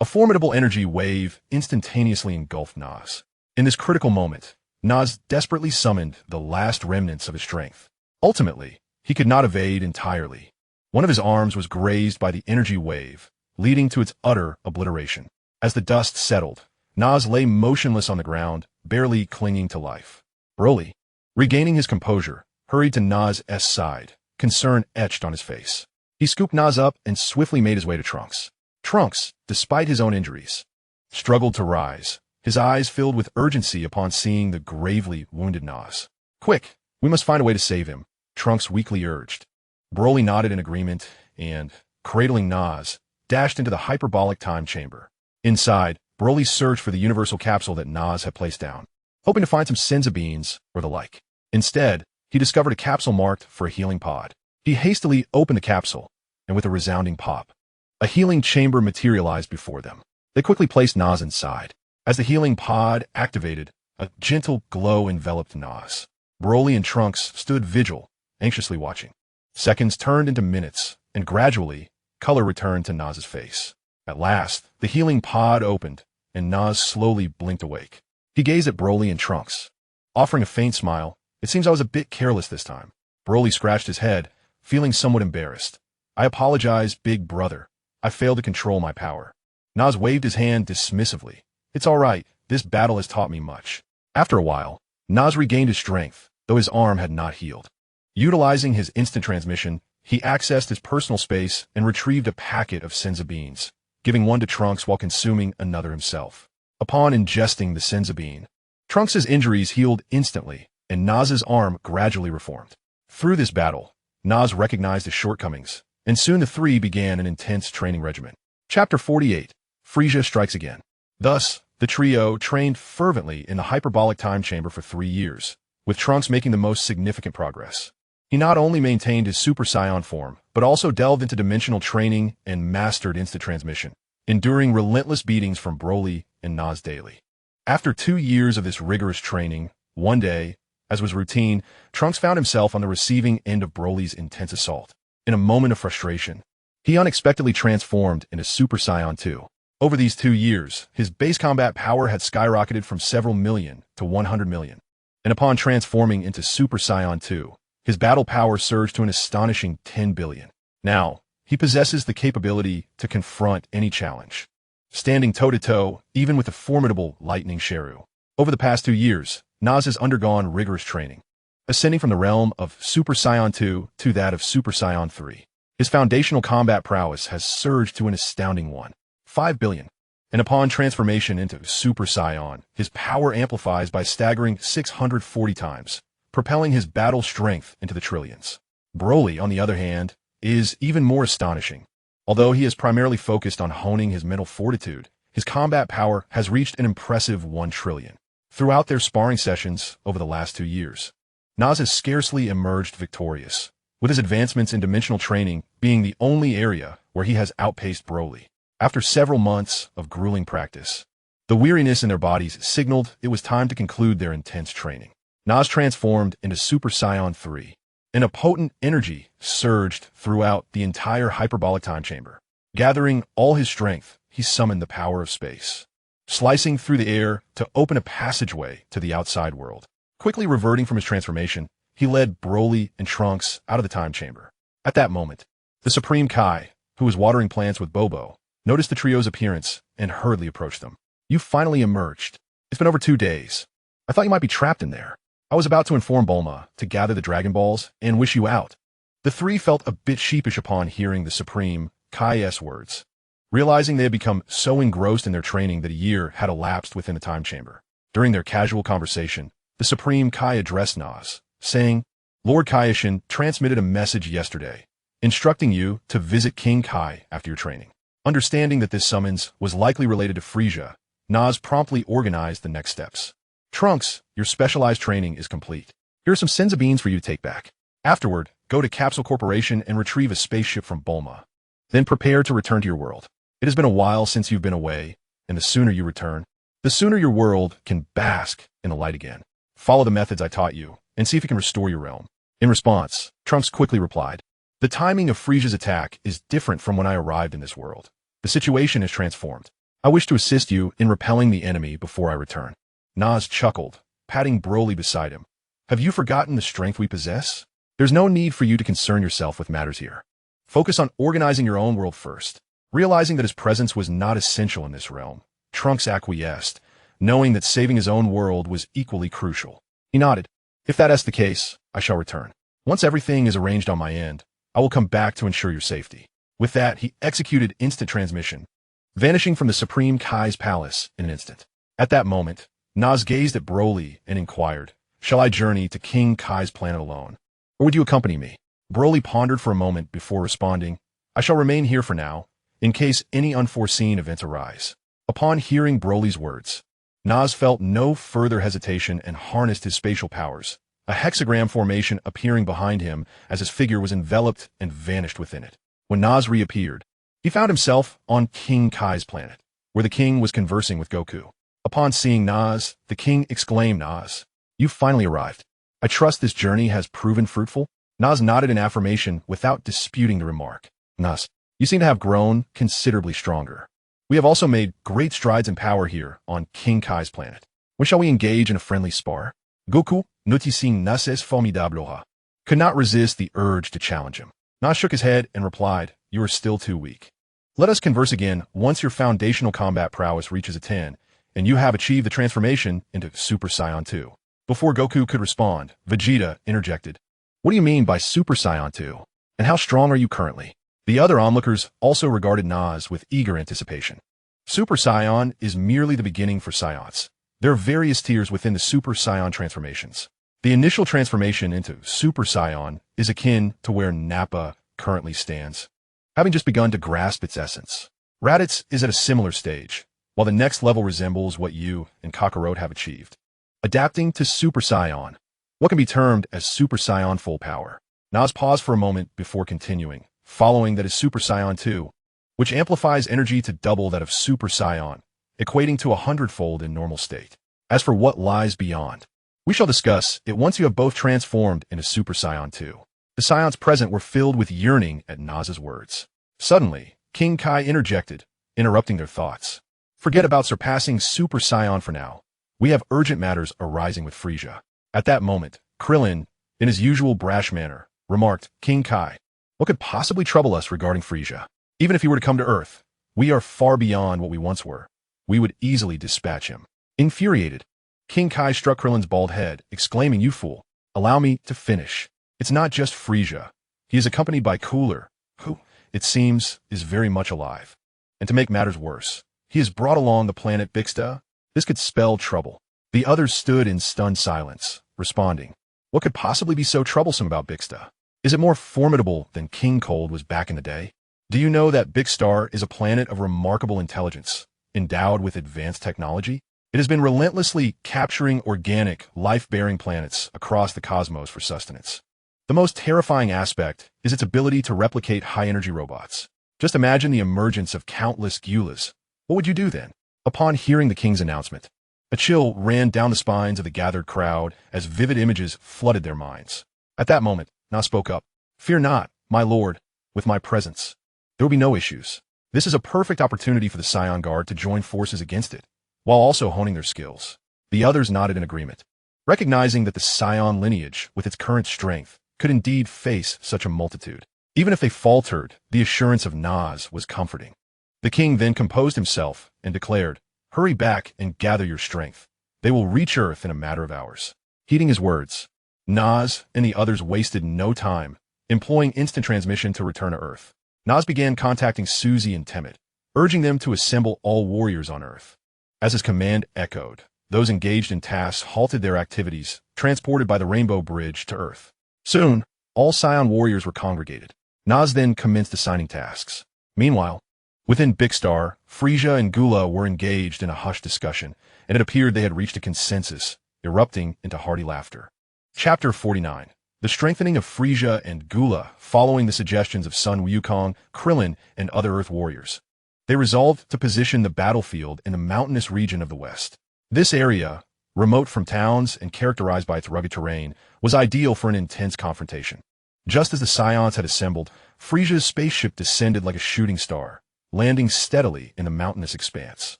A formidable energy wave instantaneously engulfed Nas. In this critical moment, Nas desperately summoned the last remnants of his strength. Ultimately, he could not evade entirely. One of his arms was grazed by the energy wave, leading to its utter obliteration. As the dust settled, Nas lay motionless on the ground, barely clinging to life. Broly, regaining his composure, hurried to Nas' side, concern etched on his face. He scooped Nas up and swiftly made his way to Trunks. Trunks, despite his own injuries, struggled to rise, his eyes filled with urgency upon seeing the gravely wounded Nas. "Quick, we must find a way to save him," Trunks weakly urged. Broly nodded in agreement and, cradling Nas, dashed into the hyperbolic time chamber. Inside, Broly searched for the universal capsule that Nas had placed down, hoping to find some senza beans or the like. Instead, he discovered a capsule marked for a healing pod. He hastily opened the capsule, and with a resounding pop, a healing chamber materialized before them. They quickly placed Nas inside. As the healing pod activated, a gentle glow enveloped Nas. Broly and Trunks stood vigil, anxiously watching. Seconds turned into minutes, and gradually, color returned to Nas' face. At last, the healing pod opened, and Nas slowly blinked awake. He gazed at Broly and Trunks, offering a faint smile. "It seems I was a bit careless this time." Broly scratched his head, feeling somewhat embarrassed. "I apologize, big brother. I failed to control my power." Nas waved his hand dismissively. "It's all right. This battle has taught me much." After a while, Nas regained his strength, though his arm had not healed. Utilizing his instant transmission, he accessed his personal space and retrieved a packet of senza beans, giving one to Trunks while consuming another himself. Upon ingesting the senza bean, Trunks' injuries healed instantly, and Nas' arm gradually reformed. Through this battle, Nas recognized his shortcomings, and soon the three began an intense training regimen. Chapter 48, Frieza Strikes Again. Thus, the trio trained fervently in the hyperbolic time chamber for 3 years, with Trunks making the most significant progress. He not only maintained his Super Saiyan form, but also delved into dimensional training and mastered instant transmission, enduring relentless beatings from Broly and Nas daily. After 2 years of this rigorous training, one day, as was routine, Trunks found himself on the receiving end of Broly's intense assault. In a moment of frustration, he unexpectedly transformed into Super Saiyan 2. Over these 2 years, his base combat power had skyrocketed from several million to 100 million. And upon transforming into Super Saiyan 2, his battle power surged to an astonishing 10 billion. Now, he possesses the capability to confront any challenge, standing toe-to-toe even with the formidable Lightning Sheru. Over the past 2 years, Nas has undergone rigorous training, ascending from the realm of Super Saiyan 2 to that of Super Saiyan 3. His foundational combat prowess has surged to an astounding 1.5 billion. And upon transformation into Super Saiyan, his power amplifies by staggering 640 times, propelling his battle strength into the trillions. Broly, on the other hand, is even more astonishing. Although he is primarily focused on honing his mental fortitude, his combat power has reached an impressive 1 trillion. Throughout their sparring sessions over the last 2 years, Nas has scarcely emerged victorious, with his advancements in dimensional training being the only area where he has outpaced Broly. After several months of grueling practice, the weariness in their bodies signaled it was time to conclude their intense training. Nas transformed into Super Saiyan 3, and a potent energy surged throughout the entire hyperbolic time chamber. Gathering all his strength, he summoned the power of space, slicing through the air to open a passageway to the outside world. Quickly reverting from his transformation, he led Broly and Trunks out of the time chamber. At that moment, the Supreme Kai, who was watering plants with Bobo, noticed the trio's appearance and hurriedly approached them. "You finally emerged. It's been over 2 days. I thought you might be trapped in there. I was about to inform Bulma to gather the Dragon Balls and wish you out." The three felt a bit sheepish upon hearing the Supreme Kai's words, realizing they had become so engrossed in their training that a year had elapsed within the time chamber. During their casual conversation, the Supreme Kai addressed Nas, saying, "Lord Kaioshin transmitted a message yesterday, instructing you to visit King Kai after your training." Understanding that this summons was likely related to Frieza, Nas promptly organized the next steps. Trunks, your specialized training is complete. Here are some senza beans for you to take back. Afterward, go to Capsule Corporation and retrieve a spaceship from Bulma. Then prepare to return to your world. It has been a while since you've been away, and the sooner you return, the sooner your world can bask in the light again. Follow the methods I taught you, and see if you can restore your realm. In response, Trunks quickly replied, "The timing of Frisia's attack is different from when I arrived in this world. The situation is transformed. I wish to assist you in repelling the enemy before I return." Nas chuckled, patting Broly beside him. "Have you forgotten the strength we possess? There's no need for you to concern yourself with matters here. Focus on organizing your own world first." Realizing that his presence was not essential in this realm, Trunks acquiesced, knowing that saving his own world was equally crucial. He nodded. "If that is the case, I shall return. Once everything is arranged on my end, I will come back to ensure your safety." With that, he executed instant transmission, vanishing from the Supreme Kai's palace in an instant. At that moment, Nas gazed at Broly and inquired, "Shall I journey to King Kai's planet alone? Or would you accompany me?" Broly pondered for a moment before responding, "I shall remain here for now, in case any unforeseen events arise." Upon hearing Broly's words, Nas felt no further hesitation and harnessed his spatial powers, a hexagram formation appearing behind him as his figure was enveloped and vanished within it. When Nas reappeared, he found himself on King Kai's planet, where the king was conversing with Goku. Upon seeing Nas, the king exclaimed, "Nas, you've finally arrived. I trust this journey has proven fruitful?" Nas nodded in affirmation without disputing the remark. "Nas, you seem to have grown considerably stronger. We have also made great strides in power here on King Kai's planet. When shall we engage in a friendly spar?" Goku, noticing Nas's formidable, could not resist the urge to challenge him. Nas shook his head and replied, "You are still too weak. Let us converse again once your foundational combat prowess reaches a 10, and you have achieved the transformation into Super Saiyan 2. Before Goku could respond, Vegeta interjected, "What do you mean by Super Saiyan 2? And how strong are you currently?" The other onlookers also regarded Nas with eager anticipation. Super Saiyan is merely the beginning for Saiyans. There are various tiers within the Super Saiyan transformations. The initial transformation into Super Saiyan is akin to where Nappa currently stands, having just begun to grasp its essence. Raditz is at a similar stage, while the next level resembles what you and Kakarot have achieved. Adapting to Super Saiyan, what can be termed as Super Saiyan full power. Nas paused for a moment before continuing, following that is Super Saiyan 2, which amplifies energy to double that of Super Saiyan, equating to 100-fold in normal state. As for what lies beyond, we shall discuss it once you have both transformed into Super Saiyan 2. The Saiyans present were filled with yearning at Nas's words. Suddenly, King Kai interjected, interrupting their thoughts. "Forget about surpassing Super Saiyan for now. We have urgent matters arising with Frisia." At that moment, Krillin, in his usual brash manner, remarked, "King Kai, what could possibly trouble us regarding Frisia? Even if he were to come to Earth, we are far beyond what we once were. We would easily dispatch him." Infuriated, King Kai struck Krillin's bald head, exclaiming, "You fool, allow me to finish. It's not just Frisia. He is accompanied by Cooler, who, it seems, is very much alive. And to make matters worse, he has brought along the planet Bixta. This could spell trouble." The others stood in stunned silence, responding, "What could possibly be so troublesome about Bixta? Is it more formidable than King Cold was back in the day? Do you know that Bixstar is a planet of remarkable intelligence, endowed with advanced technology? It has been relentlessly capturing organic, life-bearing planets across the cosmos for sustenance. The most terrifying aspect is its ability to replicate high-energy robots. Just imagine the emergence of countless Gulas. What would you do then?" Upon hearing the king's announcement, a chill ran down the spines of the gathered crowd as vivid images flooded their minds. At that moment, Na spoke up, "Fear not, my lord, with my presence. There will be no issues. This is a perfect opportunity for the Saiyan Guard to join forces against it, while also honing their skills." The others nodded in agreement, recognizing that the Saiyan lineage, with its current strength, could indeed face such a multitude. Even if they faltered, the assurance of Nas was comforting. The king then composed himself and declared, "Hurry back and gather your strength. They will reach Earth in a matter of hours." Heeding his words, Nas and the others wasted no time, employing instant transmission to return to Earth. Nas began contacting Suzy and Temid, urging them to assemble all warriors on Earth. As his command echoed, those engaged in tasks halted their activities, transported by the Rainbow Bridge to Earth. Soon, all Saiyan warriors were congregated. Nas then commenced assigning tasks. Meanwhile, within Bixstar, Frisia and Gula were engaged in a hushed discussion, and it appeared they had reached a consensus erupting into hearty laughter. Chapter 49. The Strengthening of Frisia and Gula, following the suggestions of Sun Wukong, Krillin, and other Earth warriors. They resolved to position the battlefield in the mountainous region of the west. This area, remote from towns and characterized by its rugged terrain, was ideal for an intense confrontation. Just as the Saiyans had assembled, Frisia's spaceship descended like a shooting star, landing steadily in the mountainous expanse.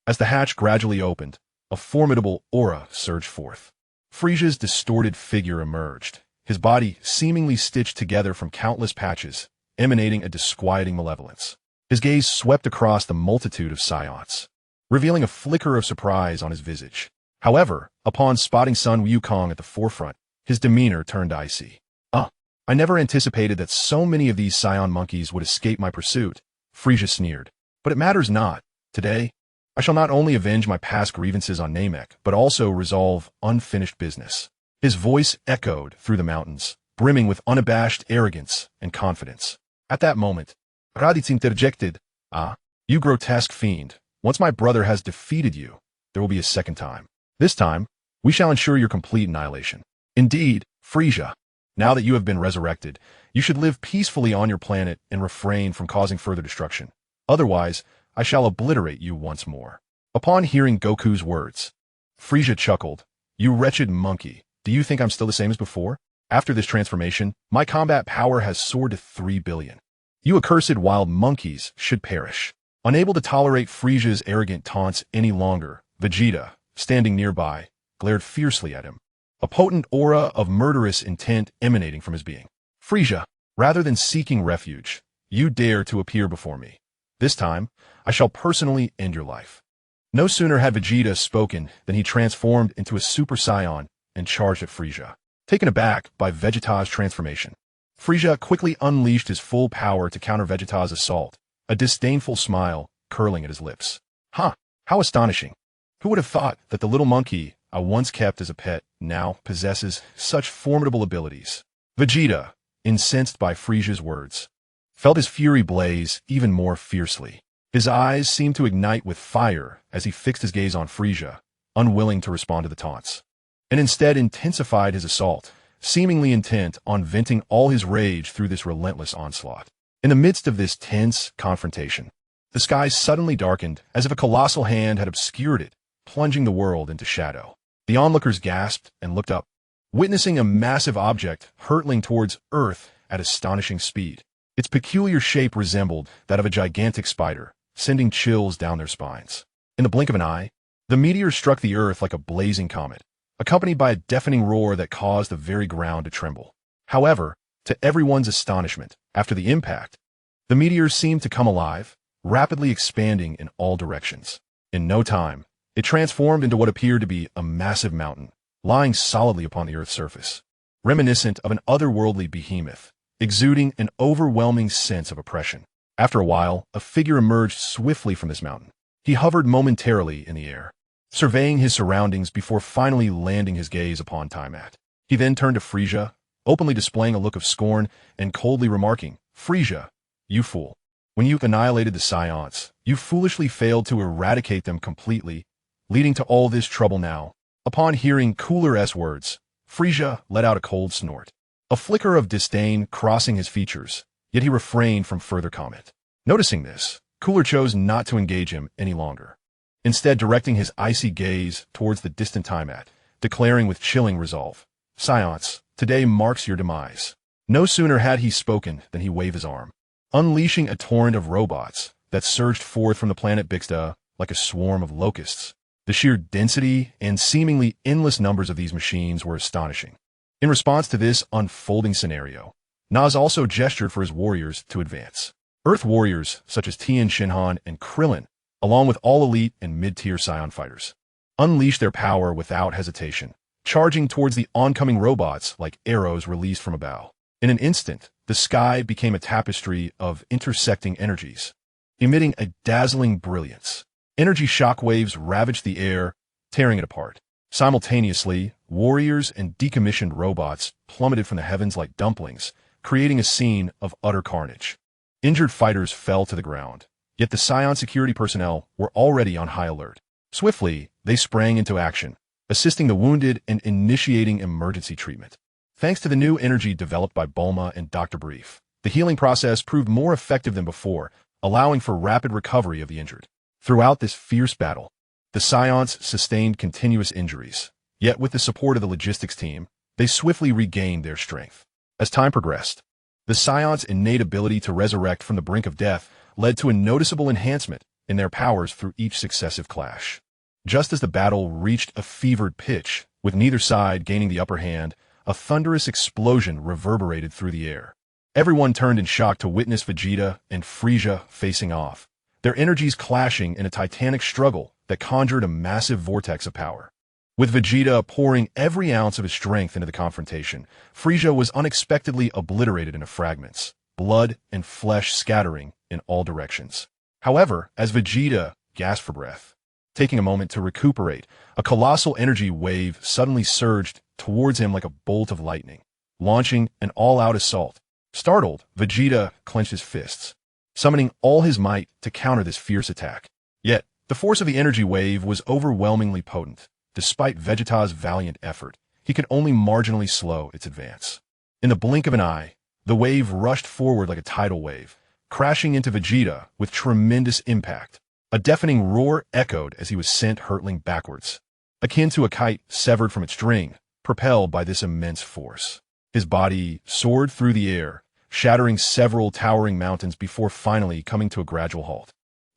As the hatch gradually opened, a formidable aura surged forth. Frisia's distorted figure emerged, his body seemingly stitched together from countless patches, emanating a disquieting malevolence. His gaze swept across the multitude of Saiyans, revealing a flicker of surprise on his visage. However, upon spotting Sun Wukong at the forefront, his demeanor turned icy. I never anticipated that so many of these Saiyan monkeys would escape my pursuit, Frisia sneered. But it matters not. Today, I shall not only avenge my past grievances on Namek, but also resolve unfinished business. His voice echoed through the mountains, brimming with unabashed arrogance and confidence. At that moment, Raditz interjected, you grotesque fiend. Once my brother has defeated you, there will be a second time. This time, we shall ensure your complete annihilation. Indeed, Frisia, now that you have been resurrected, you should live peacefully on your planet and refrain from causing further destruction. Otherwise, I shall obliterate you once more. Upon hearing Goku's words, Frisia chuckled. You wretched monkey, do you think I'm still the same as before? After this transformation, my combat power has soared to 3 billion. You accursed wild monkeys should perish. Unable to tolerate Frisia's arrogant taunts any longer, Vegeta, standing nearby, glared fiercely at him, a potent aura of murderous intent emanating from his being. Frisia, rather than seeking refuge, you dare to appear before me. This time, I shall personally end your life. No sooner had Vegeta spoken than he transformed into a Super Saiyan and charged at Frisia. Taken aback by Vegeta's transformation, Frisia quickly unleashed his full power to counter Vegeta's assault, a disdainful smile curling at his lips. How astonishing. Who would have thought that the little monkey I once kept as a pet now possesses such formidable abilities? Vegeta, incensed by Frisia's words, felt his fury blaze even more fiercely. His eyes seemed to ignite with fire as he fixed his gaze on Frisia, unwilling to respond to the taunts, and instead intensified his assault, seemingly intent on venting all his rage through this relentless onslaught. In the midst of this tense confrontation, the sky suddenly darkened as if a colossal hand had obscured it, plunging the world into shadow. The onlookers gasped and looked up, witnessing a massive object hurtling towards Earth at astonishing speed. Its peculiar shape resembled that of a gigantic spider, sending chills down their spines. In the blink of an eye, the meteor struck the Earth like a blazing comet, accompanied by a deafening roar that caused the very ground to tremble. However, to everyone's astonishment, after the impact, the meteor seemed to come alive, rapidly expanding in all directions. In no time, it transformed into what appeared to be a massive mountain, lying solidly upon the Earth's surface, reminiscent of an otherworldly behemoth, exuding an overwhelming sense of oppression. After a while, a figure emerged swiftly from this mountain. He hovered momentarily in the air, surveying his surroundings before finally landing his gaze upon Tiamat. He then turned to Frisia, openly displaying a look of scorn and coldly remarking, Frisia, you fool. When you annihilated the Saiyans, you foolishly failed to eradicate them completely, leading to all this trouble now. Upon hearing Cooler's words, Frisia let out a cold snort, a flicker of disdain crossing his features, yet he refrained from further comment. Noticing this, Cooler chose not to engage him any longer, instead directing his icy gaze towards the distant Tiamat, declaring with chilling resolve, Saiyans, today marks your demise. No sooner had he spoken than he waved his arm, unleashing a torrent of robots that surged forth from the planet Bixta like a swarm of locusts. The sheer density and seemingly endless numbers of these machines were astonishing. In response to this unfolding scenario, Nas also gestured for his warriors to advance. Earth warriors such as Tien Shinhan and Krillin, along with all elite and mid-tier Saiyan fighters, unleashed their power without hesitation, charging towards the oncoming robots like arrows released from a bow. In an instant, the sky became a tapestry of intersecting energies, emitting a dazzling brilliance. Energy shockwaves ravaged the air, tearing it apart. Simultaneously, warriors and decommissioned robots plummeted from the heavens like dumplings, creating a scene of utter carnage. Injured fighters fell to the ground, yet the Saiyan security personnel were already on high alert. Swiftly, they sprang into action, assisting the wounded and initiating emergency treatment. Thanks to the new energy developed by Bulma and Dr. Brief, the healing process proved more effective than before, allowing for rapid recovery of the injured. Throughout this fierce battle, the Saiyans sustained continuous injuries, yet with the support of the logistics team, they swiftly regained their strength. As time progressed, the Saiyans' innate ability to resurrect from the brink of death led to a noticeable enhancement in their powers through each successive clash. Just as the battle reached a fevered pitch, with neither side gaining the upper hand, a thunderous explosion reverberated through the air. Everyone turned in shock to witness Vegeta and Frieza facing off, their energies clashing in a titanic struggle that conjured a massive vortex of power. With Vegeta pouring every ounce of his strength into the confrontation, Frieza was unexpectedly obliterated into fragments, blood and flesh scattering in all directions. However, as Vegeta gasped for breath, taking a moment to recuperate, a colossal energy wave suddenly surged towards him like a bolt of lightning, launching an all-out assault. Startled, Vegeta clenched his fists, summoning all his might to counter this fierce attack. Yet, the force of the energy wave was overwhelmingly potent. Despite Vegeta's valiant effort, he could only marginally slow its advance. In the blink of an eye, the wave rushed forward like a tidal wave, crashing into Vegeta with tremendous impact. A deafening roar echoed as he was sent hurtling backwards, akin to a kite severed from its string, propelled by this immense force. His body soared through the air, shattering several towering mountains before finally coming to a gradual halt.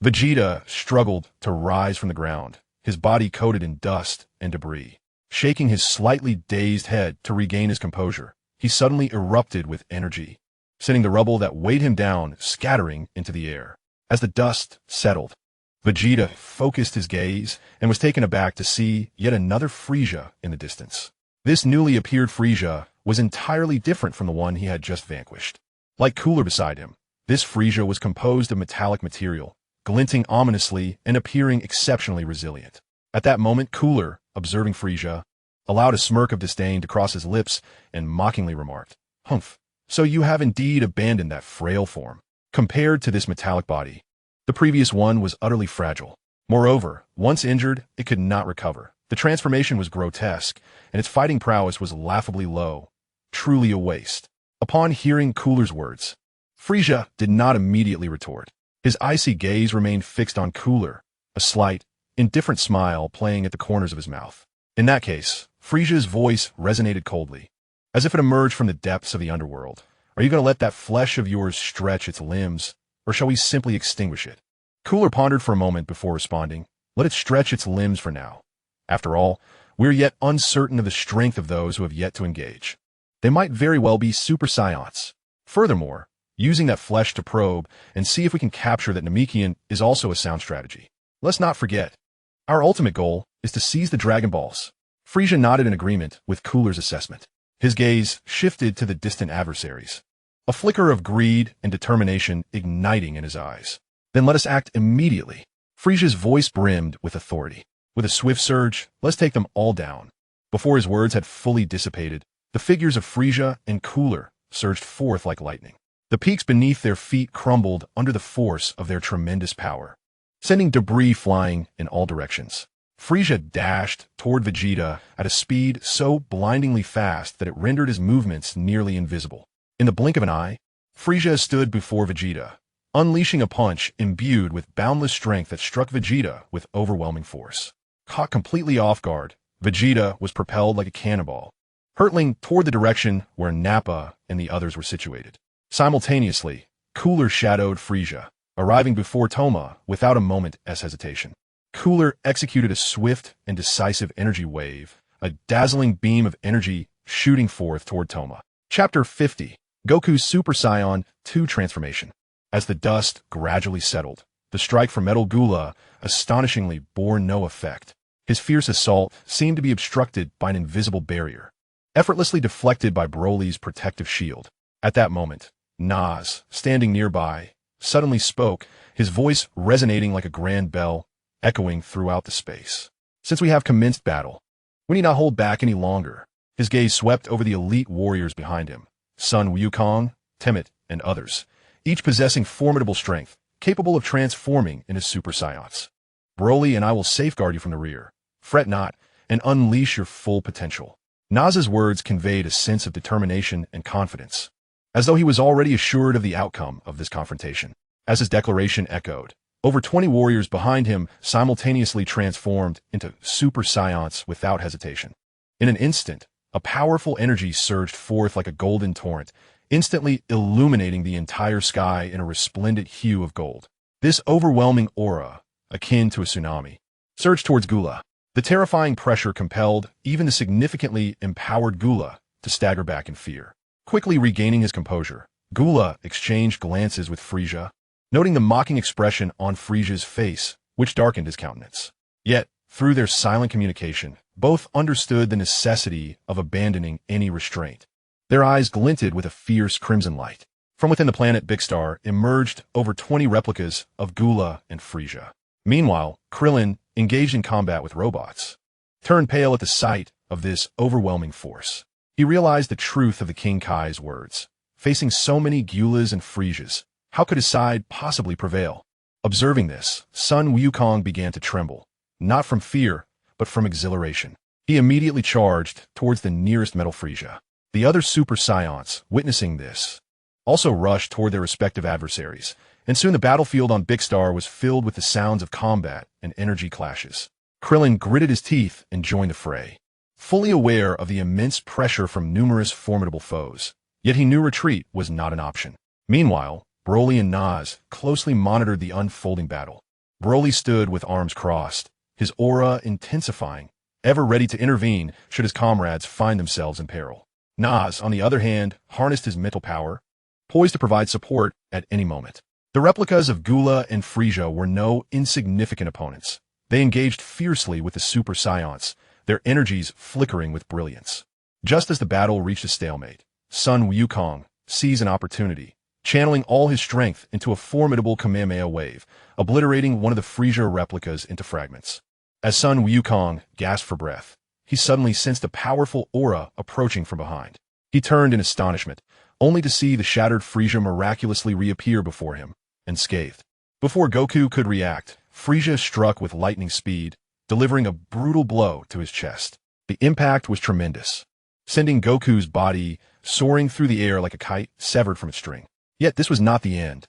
Vegeta struggled to rise from the ground, his body coated in dust and debris. Shaking his slightly dazed head to regain his composure, he suddenly erupted with energy, sending the rubble that weighed him down scattering into the air. As the dust settled, Vegeta focused his gaze and was taken aback to see yet another Frieza in the distance. This newly appeared Frieza was entirely different from the one he had just vanquished. Like Cooler beside him, this Frieza was composed of metallic material, glinting ominously and appearing exceptionally resilient. At that moment, Cooler, observing Frieza, allowed a smirk of disdain to cross his lips and mockingly remarked, "Humph, so you have indeed abandoned that frail form. Compared to this metallic body, the previous one was utterly fragile. Moreover, once injured, it could not recover. The transformation was grotesque, and its fighting prowess was laughably low, truly a waste." Upon hearing Cooler's words, Frieza did not immediately retort. His icy gaze remained fixed on Cooler, a slight, indifferent smile playing at the corners of his mouth. In that case, Frieza's voice resonated coldly, as if it emerged from the depths of the underworld. "Are you going to let that flesh of yours stretch its limbs, or shall we simply extinguish it?" Cooler pondered for a moment before responding, "Let it stretch its limbs for now. After all, we are yet uncertain of the strength of those who have yet to engage. They might very well be Super Saiyans. Furthermore, using that flesh to probe and see if we can capture that Namekian is also a sound strategy. Let's not forget, our ultimate goal is to seize the Dragon Balls." Frieza nodded in agreement with Cooler's assessment. His gaze shifted to the distant adversaries, a flicker of greed and determination igniting in his eyes. "Then let us act immediately." Frieza's voice brimmed with authority. With a swift surge, let's take them all down. Before his words had fully dissipated, the figures of Frieza and Cooler surged forth like lightning. The peaks beneath their feet crumbled under the force of their tremendous power, sending debris flying in all directions. Frieza dashed toward Vegeta at a speed so blindingly fast that it rendered his movements nearly invisible. In the blink of an eye, Frieza stood before Vegeta, unleashing a punch imbued with boundless strength that struck Vegeta with overwhelming force. Caught completely off guard, Vegeta was propelled like a cannonball, hurtling toward the direction where Nappa and the others were situated. Simultaneously, Cooler shadowed Frieza, arriving before Toma without a moment's hesitation. Cooler executed a swift and decisive energy wave, a dazzling beam of energy shooting forth toward Toma. Chapter 50, Goku's Super Saiyan 2 Transformation. As the dust gradually settled, the strike from Metal Gula astonishingly bore no effect. His fierce assault seemed to be obstructed by an invisible barrier, effortlessly deflected by Broly's protective shield. At that moment, Nas, standing nearby, suddenly spoke, his voice resonating like a grand bell, echoing throughout the space. "Since we have commenced battle, we need not hold back any longer." His gaze swept over the elite warriors behind him, Sun Wukong, Temet, and others, each possessing formidable strength, capable of transforming into Super Saiyans. "Broly and I will safeguard you from the rear. Fret not, and unleash your full potential. Na's words conveyed a sense of determination and confidence, as though he was already assured of the outcome of this confrontation. As his declaration echoed, over 20 warriors behind him simultaneously transformed into Super Saiyans without hesitation. In an instant, a powerful energy surged forth like a golden torrent, instantly illuminating the entire sky in a resplendent hue of gold. This overwhelming aura, akin to a tsunami, surged towards Gula. The terrifying pressure compelled even the significantly empowered Gula to stagger back in fear. Quickly regaining his composure, Gula exchanged glances with Frisia, noting the mocking expression on Frisia's face, which darkened his countenance. Yet, through their silent communication, both understood the necessity of abandoning any restraint. Their eyes glinted with a fierce crimson light. From within the planet Big Star emerged over 20 replicas of Gula and Frisia. Meanwhile, Krillin, engaged in combat with robots, turned pale at the sight of this overwhelming force. He realized the truth of the King Kai's words. Facing so many Gulas and Frisias, how could his side possibly prevail? Observing this, Sun Wukong began to tremble, not from fear, but from exhilaration. He immediately charged towards the nearest Metal Frisia. The other Super Saiyans, witnessing this, also rushed toward their respective adversaries, and soon the battlefield on Big Star was filled with the sounds of combat and energy clashes. Krillin gritted his teeth and joined the fray, fully aware of the immense pressure from numerous formidable foes. Yet he knew retreat was not an option. Meanwhile, Broly and Nas closely monitored the unfolding battle. Broly stood with arms crossed, his aura intensifying, ever ready to intervene should his comrades find themselves in peril. Nas, on the other hand, harnessed his mental power, poised to provide support at any moment. The replicas of Gula and Frisia were no insignificant opponents. They engaged fiercely with the Super Saiyans, their energies flickering with brilliance. Just as the battle reached a stalemate, Sun Wukong seized an opportunity, channeling all his strength into a formidable Kamehameha wave, obliterating one of the Frisia replicas into fragments. As Sun Wukong gasped for breath, he suddenly sensed a powerful aura approaching from behind. He turned in astonishment, only to see the shattered Frisia miraculously reappear before him, unscathed. Before Goku could react, Frisia struck with lightning speed, delivering a brutal blow to his chest. The impact was tremendous, sending Goku's body soaring through the air like a kite severed from its string. Yet this was not the end.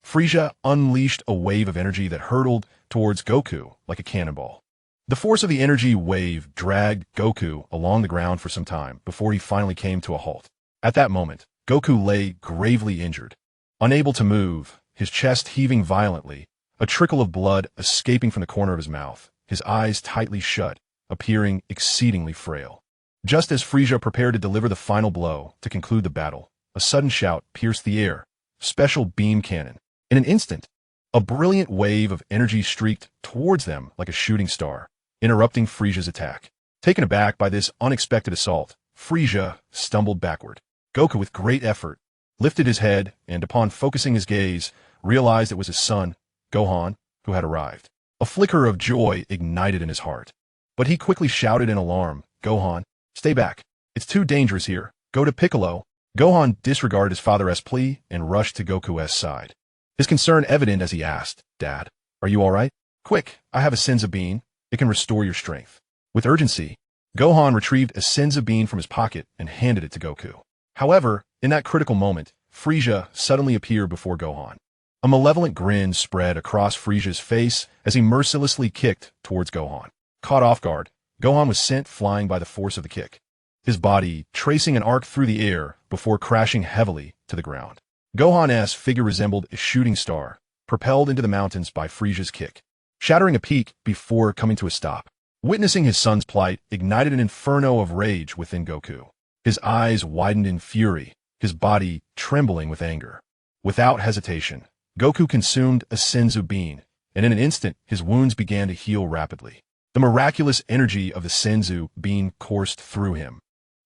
Frisia unleashed a wave of energy that hurtled towards Goku like a cannonball. The force of the energy wave dragged Goku along the ground for some time before he finally came to a halt. At that moment, Goku lay gravely injured. Unable to move, his chest heaving violently, a trickle of blood escaping from the corner of his mouth, his eyes tightly shut, appearing exceedingly frail. Just as Frisia prepared to deliver the final blow to conclude the battle, a sudden shout pierced the air. Special beam cannon. In an instant, a brilliant wave of energy streaked towards them like a shooting star, interrupting Frisia's attack. Taken aback by this unexpected assault, Frisia stumbled backward. Goku, with great effort, lifted his head and, upon focusing his gaze, realized it was his son, Gohan, who had arrived. A flicker of joy ignited in his heart. But he quickly shouted in alarm, "Gohan, stay back. It's too dangerous here. Go to Piccolo." Gohan disregarded his father's plea and rushed to Goku's side. His concern evident as he asked, "Dad, are you all right? Quick, I have a Senzu bean. It can restore your strength." With urgency, Gohan retrieved a Senzu bean from his pocket and handed it to Goku. However, in that critical moment, Frisia suddenly appeared before Gohan. A malevolent grin spread across Frisia's face as he mercilessly kicked towards Gohan. Caught off guard, Gohan was sent flying by the force of the kick, his body tracing an arc through the air before crashing heavily to the ground. Gohan's figure resembled a shooting star, propelled into the mountains by Frisia's kick, shattering a peak before coming to a stop. Witnessing his son's plight ignited an inferno of rage within Goku. His eyes widened in fury, his body trembling with anger. Without hesitation, Goku consumed a Senzu bean, and in an instant his wounds began to heal rapidly. The miraculous energy of the Senzu bean coursed through him,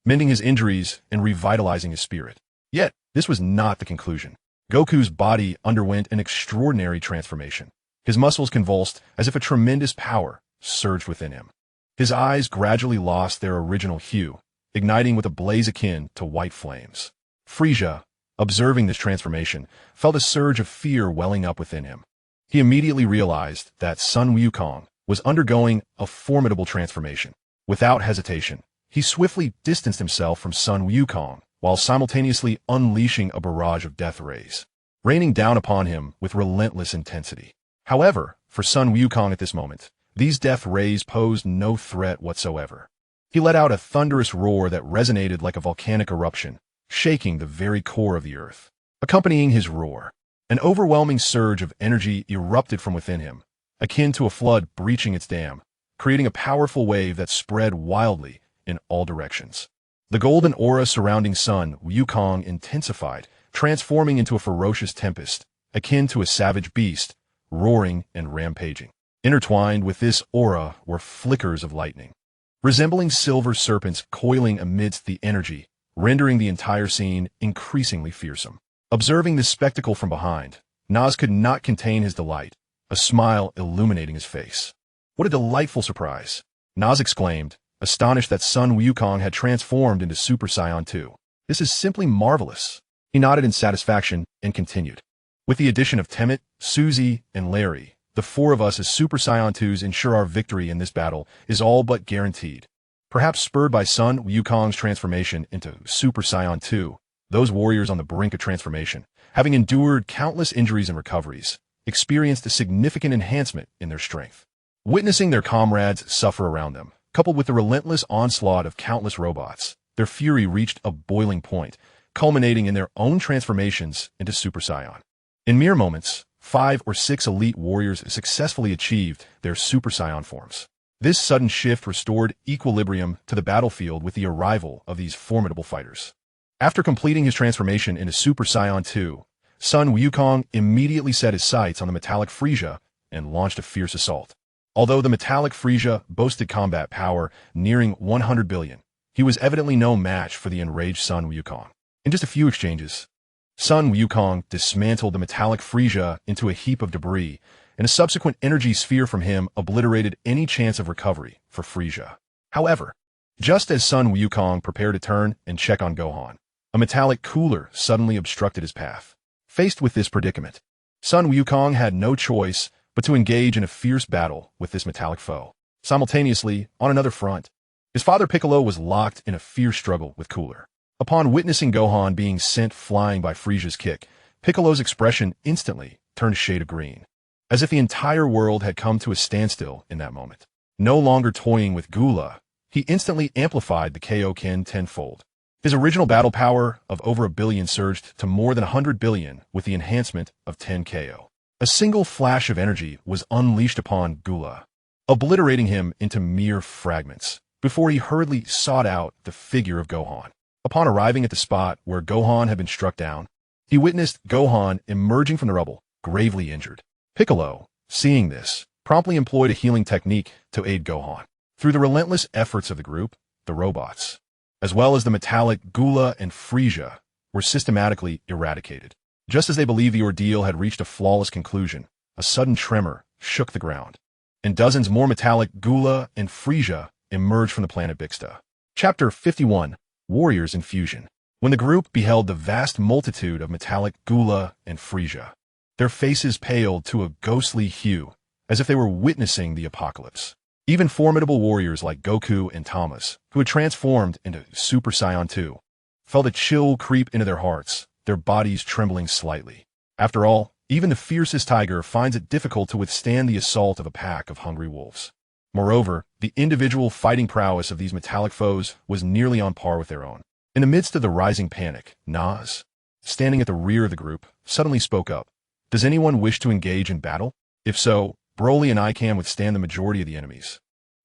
mending his injuries and revitalizing his spirit. Yet, this was not the conclusion. Goku's body underwent an extraordinary transformation. His muscles convulsed as if a tremendous power surged within him. His eyes gradually lost their original hue, igniting with a blaze akin to white flames. Frisia, observing this transformation, felt a surge of fear welling up within him. He immediately realized that Sun Wukong was undergoing a formidable transformation. Without hesitation, he swiftly distanced himself from Sun Wukong, while simultaneously unleashing a barrage of death rays, raining down upon him with relentless intensity. However, for Sun Wukong at this moment, these death rays posed no threat whatsoever. He let out a thunderous roar that resonated like a volcanic eruption, shaking the very core of the earth. Accompanying his roar, an overwhelming surge of energy erupted from within him, akin to a flood breaching its dam, creating a powerful wave that spread wildly in all directions. The golden aura surrounding Sun Wukong intensified, transforming into a ferocious tempest, akin to a savage beast, roaring and rampaging. Intertwined with this aura were flickers of lightning, resembling silver serpents coiling amidst the energy, rendering the entire scene increasingly fearsome. Observing this spectacle from behind, Nas could not contain his delight, a smile illuminating his face. What a delightful surprise! Nas exclaimed, astonished that Sun Wukong had transformed into Super Saiyan 2. This is simply marvelous. He nodded in satisfaction and continued. With the addition of Temmet, Suzy, and Larry, the four of us as Super Saiyan 2s ensure our victory in this battle is all but guaranteed. Perhaps spurred by Sun Wukong's transformation into Super Saiyan 2, those warriors on the brink of transformation, having endured countless injuries and recoveries, experienced a significant enhancement in their strength. Witnessing their comrades suffer around them, coupled with the relentless onslaught of countless robots, their fury reached a boiling point, culminating in their own transformations into Super Saiyan. In mere moments, 5 or 6 elite warriors successfully achieved their Super Saiyan forms. This sudden shift restored equilibrium to the battlefield with the arrival of these formidable fighters. After completing his transformation into Super Saiyan 2, Sun Wukong immediately set his sights on the metallic Frieza and launched a fierce assault. Although the metallic Frieza boasted combat power nearing 100 billion, he was evidently no match for the enraged Sun Wukong. In just a few exchanges, Sun Wukong dismantled the metallic Frieza into a heap of debris, and a subsequent energy sphere from him obliterated any chance of recovery for Frieza. However, just as Sun Wukong prepared to turn and check on Gohan, a metallic cooler suddenly obstructed his path. Faced with this predicament, Sun Wukong had no choice but to engage in a fierce battle with this metallic foe. Simultaneously, on another front, his father Piccolo was locked in a fierce struggle with Cooler. Upon witnessing Gohan being sent flying by Frieza's kick, Piccolo's expression instantly turned a shade of green, as if the entire world had come to a standstill in that moment. No longer toying with Gula, he instantly amplified the Kaioken tenfold. His original battle power of over 1 billion surged to more than 100 billion with the enhancement of 10 KO. A single flash of energy was unleashed upon Gula, obliterating him into mere fragments, before he hurriedly sought out the figure of Gohan. Upon arriving at the spot where Gohan had been struck down, he witnessed Gohan emerging from the rubble, gravely injured. Piccolo, seeing this, promptly employed a healing technique to aid Gohan. Through the relentless efforts of the group, the robots, as well as the metallic Gula and Frieza, were systematically eradicated. Just as they believed the ordeal had reached a flawless conclusion, a sudden tremor shook the ground, and dozens more metallic Gula and Frieza emerged from the planet Bixta. Chapter 51, Warriors in Fusion. When the group beheld the vast multitude of metallic Gula and Frieza, their faces paled to a ghostly hue, as if they were witnessing the apocalypse. Even formidable warriors like Goku and Thomas, who had transformed into Super Saiyan 2, felt a chill creep into their hearts, their bodies trembling slightly. After all, even the fiercest tiger finds it difficult to withstand the assault of a pack of hungry wolves. Moreover, the individual fighting prowess of these metallic foes was nearly on par with their own. In the midst of the rising panic, Nas, standing at the rear of the group, suddenly spoke up. Does anyone wish to engage in battle? If so, Broly and I can withstand the majority of the enemies,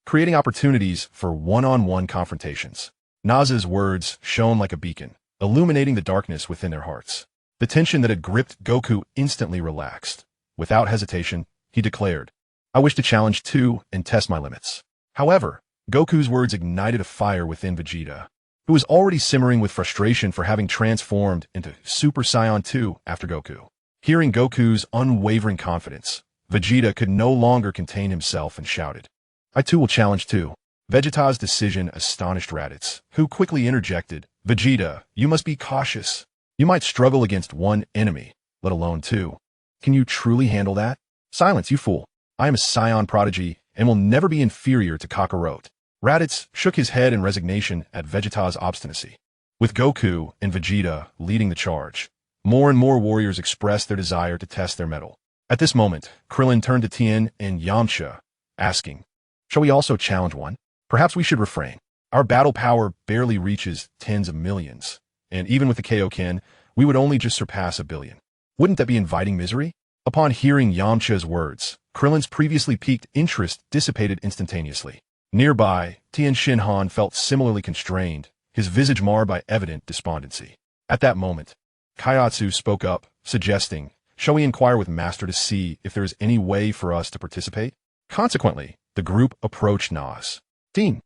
creating opportunities for one-on-one confrontations. Nas's words shone like a beacon, illuminating the darkness within their hearts. The tension that had gripped Goku instantly relaxed. Without hesitation, he declared, I wish to challenge too and test my limits. However, Goku's words ignited a fire within Vegeta, who was already simmering with frustration for having transformed into Super Saiyan 2 after Goku. Hearing Goku's unwavering confidence, Vegeta could no longer contain himself and shouted, I too will challenge too. Vegeta's decision astonished Raditz, who quickly interjected, Vegeta, you must be cautious. You might struggle against one enemy, let alone two. Can you truly handle that? Silence, you fool. I am a Saiyan prodigy and will never be inferior to Kakarot. Raditz shook his head in resignation at Vegeta's obstinacy. With Goku and Vegeta leading the charge, more and more warriors expressed their desire to test their mettle. At this moment, Krillin turned to Tien and Yamcha, asking, "Shall we also challenge one? Perhaps we should refrain. Our battle power barely reaches tens of millions, and even with the Kaioken, we would only just surpass 1 billion. Wouldn't that be inviting misery?" Upon hearing Yamcha's words, Krillin's previously piqued interest dissipated instantaneously. Nearby, Tien Shinhan felt similarly constrained, his visage marred by evident despondency. At that moment, Kaiatsu spoke up, suggesting, "Shall we inquire with Master to see if there is any way for us to participate?" Consequently, the group approached Nas. Tien,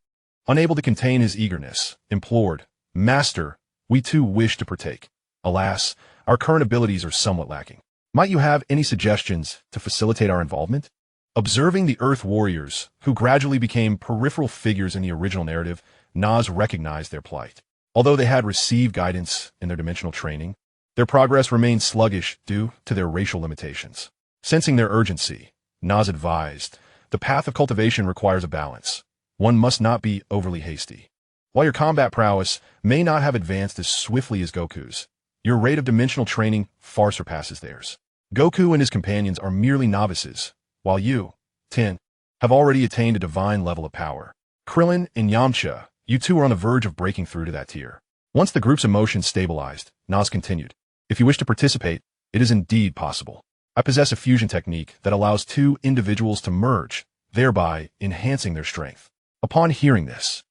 unable to contain his eagerness, implored, "Master, we too wish to partake. Alas, our current abilities are somewhat lacking. Might you have any suggestions to facilitate our involvement?" Observing the Earth warriors, who gradually became peripheral figures in the original narrative, Nas recognized their plight. Although they had received guidance in their dimensional training, their progress remained sluggish due to their racial limitations. Sensing their urgency, Nas advised, "The path of cultivation requires a balance. One must not be overly hasty. While your combat prowess may not have advanced as swiftly as Goku's, your rate of dimensional training far surpasses theirs. Goku and his companions are merely novices, while you, Tien, have already attained a divine level of power. Krillin and Yamcha, you two are on the verge of breaking through to that tier." Once the group's emotions stabilized, Nas continued, "If you wish to participate, it is indeed possible. I possess a fusion technique that allows two individuals to merge, thereby enhancing their strength." Upon hearing this,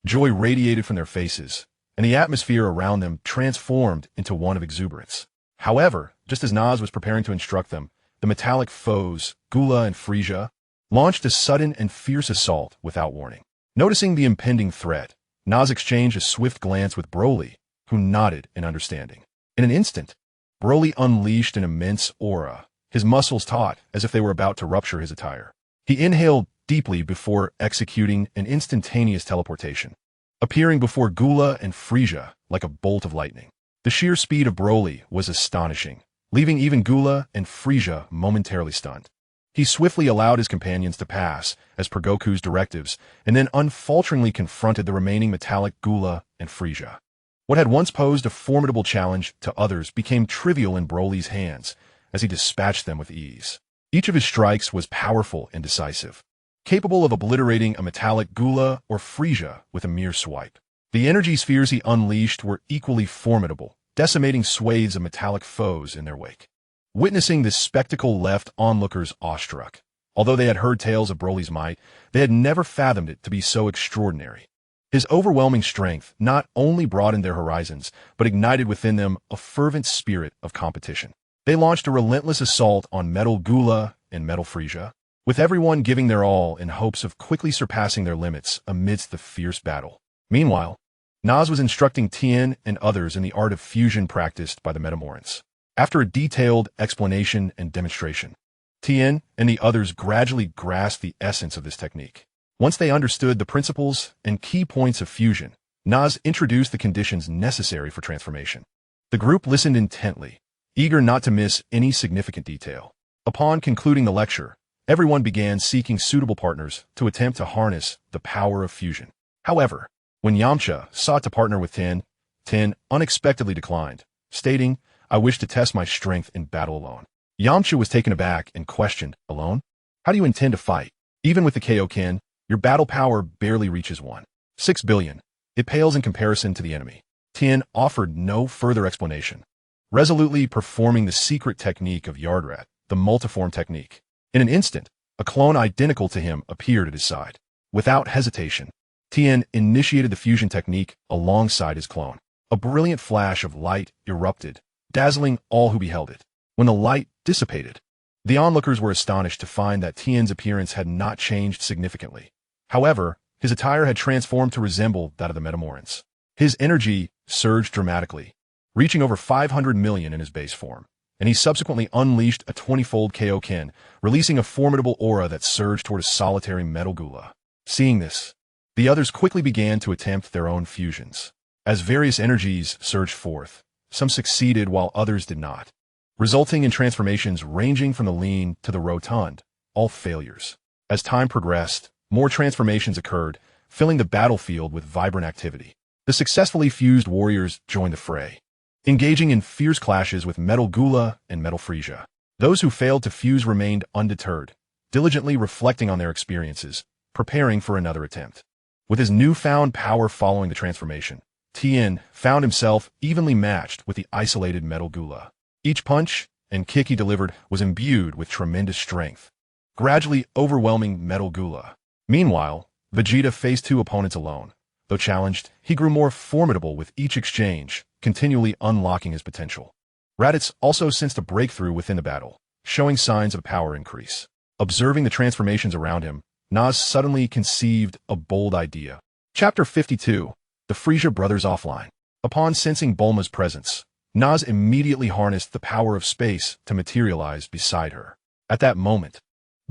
joy radiated from their faces, and the atmosphere around them transformed into one of exuberance. However, just as Nas was preparing to instruct them, the metallic foes, Gula and Frieza, launched a sudden and fierce assault without warning. Noticing the impending threat, Nas exchanged a swift glance with Broly, who nodded in understanding. In an instant, Broly unleashed an immense aura, his muscles taut as if they were about to rupture his attire. He inhaled deeply before executing an instantaneous teleportation, appearing before Gula and Frieza like a bolt of lightning. The sheer speed of Broly was astonishing, leaving even Gula and Frieza momentarily stunned. He swiftly allowed his companions to pass, as per Goku's directives, and then unfalteringly confronted the remaining metallic Gula and Frieza. What had once posed a formidable challenge to others became trivial in Broly's hands, as he dispatched them with ease. Each of his strikes was powerful and decisive, capable of obliterating a metallic Gula or Frieza with a mere swipe. The energy spheres he unleashed were equally formidable, decimating swathes of metallic foes in their wake. Witnessing this spectacle left onlookers awestruck. Although they had heard tales of Broly's might, they had never fathomed it to be so extraordinary. His overwhelming strength not only broadened their horizons, but ignited within them a fervent spirit of competition. They launched a relentless assault on Metal Gula and Metal Frieza, with everyone giving their all in hopes of quickly surpassing their limits amidst the fierce battle. Meanwhile, Nas was instructing Tien and others in the art of fusion practiced by the Metamorphs. After a detailed explanation and demonstration, Tien and the others gradually grasped the essence of this technique. Once they understood the principles and key points of fusion, Nas introduced the conditions necessary for transformation. The group listened intently, eager not to miss any significant detail. Upon concluding the lecture, everyone began seeking suitable partners to attempt to harness the power of fusion. However, when Yamcha sought to partner with Tien unexpectedly declined, stating, "I wish to test my strength in battle alone." Yamcha was taken aback and questioned, "Alone? How do you intend to fight? Even with the Kaioken, your battle power barely reaches 1.6 billion. It pales in comparison to the enemy." Tien offered no further explanation, resolutely performing the secret technique of Yardrat, the multiform technique. In an instant, a clone identical to him appeared at his side. Without hesitation, Tien initiated the fusion technique alongside his clone. A brilliant flash of light erupted, dazzling all who beheld it. When the light dissipated, the onlookers were astonished to find that Tien's appearance had not changed significantly. However, his attire had transformed to resemble that of the Metamorphs. His energy surged dramatically, reaching over 500 million in his base form, and he subsequently unleashed a 20-fold Kaioken, releasing a formidable aura that surged toward a solitary Metal Gula. Seeing this, the others quickly began to attempt their own fusions. As various energies surged forth, some succeeded while others did not, resulting in transformations ranging from the lean to the rotund, all failures. As time progressed, more transformations occurred, filling the battlefield with vibrant activity. The successfully fused warriors joined the fray, engaging in fierce clashes with Metal Gula and Metal Frisia. Those who failed to fuse remained undeterred, diligently reflecting on their experiences, preparing for another attempt. With his newfound power following the transformation, Tien found himself evenly matched with the isolated Metal Gula. Each punch and kick he delivered was imbued with tremendous strength, gradually overwhelming Metal Gula. Meanwhile, Vegeta faced two opponents alone. Though challenged, he grew more formidable with each exchange, continually unlocking his potential. Raditz also sensed a breakthrough within the battle, showing signs of power increase. Observing the transformations around him, Nas suddenly conceived a bold idea. Chapter 52. The Frisia Brothers Offline. Upon sensing Bulma's presence, Nas immediately harnessed the power of space to materialize beside her. At that moment,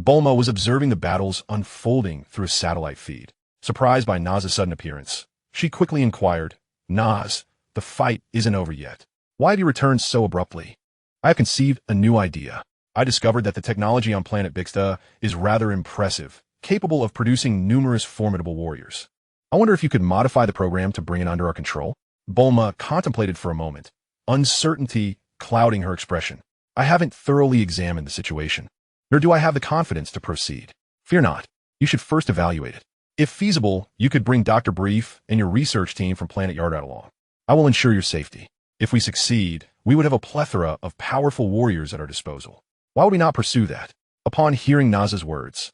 Bulma was observing the battles unfolding through a satellite feed. Surprised by Naz's sudden appearance, she quickly inquired, "Naz, the fight isn't over yet. Why have you returned so abruptly?" "I have conceived a new idea. I discovered that the technology on planet Bixta is rather impressive, capable of producing numerous formidable warriors. I wonder if you could modify the program to bring it under our control?" Bulma contemplated for a moment, uncertainty clouding her expression. "I haven't thoroughly examined the situation, nor do I have the confidence to proceed." "Fear not. You should first evaluate it. If feasible, you could bring Dr. Brief and your research team from Planet Yardrat along. I will ensure your safety. If we succeed, we would have a plethora of powerful warriors at our disposal. Why would we not pursue that?" Upon hearing Naz's words,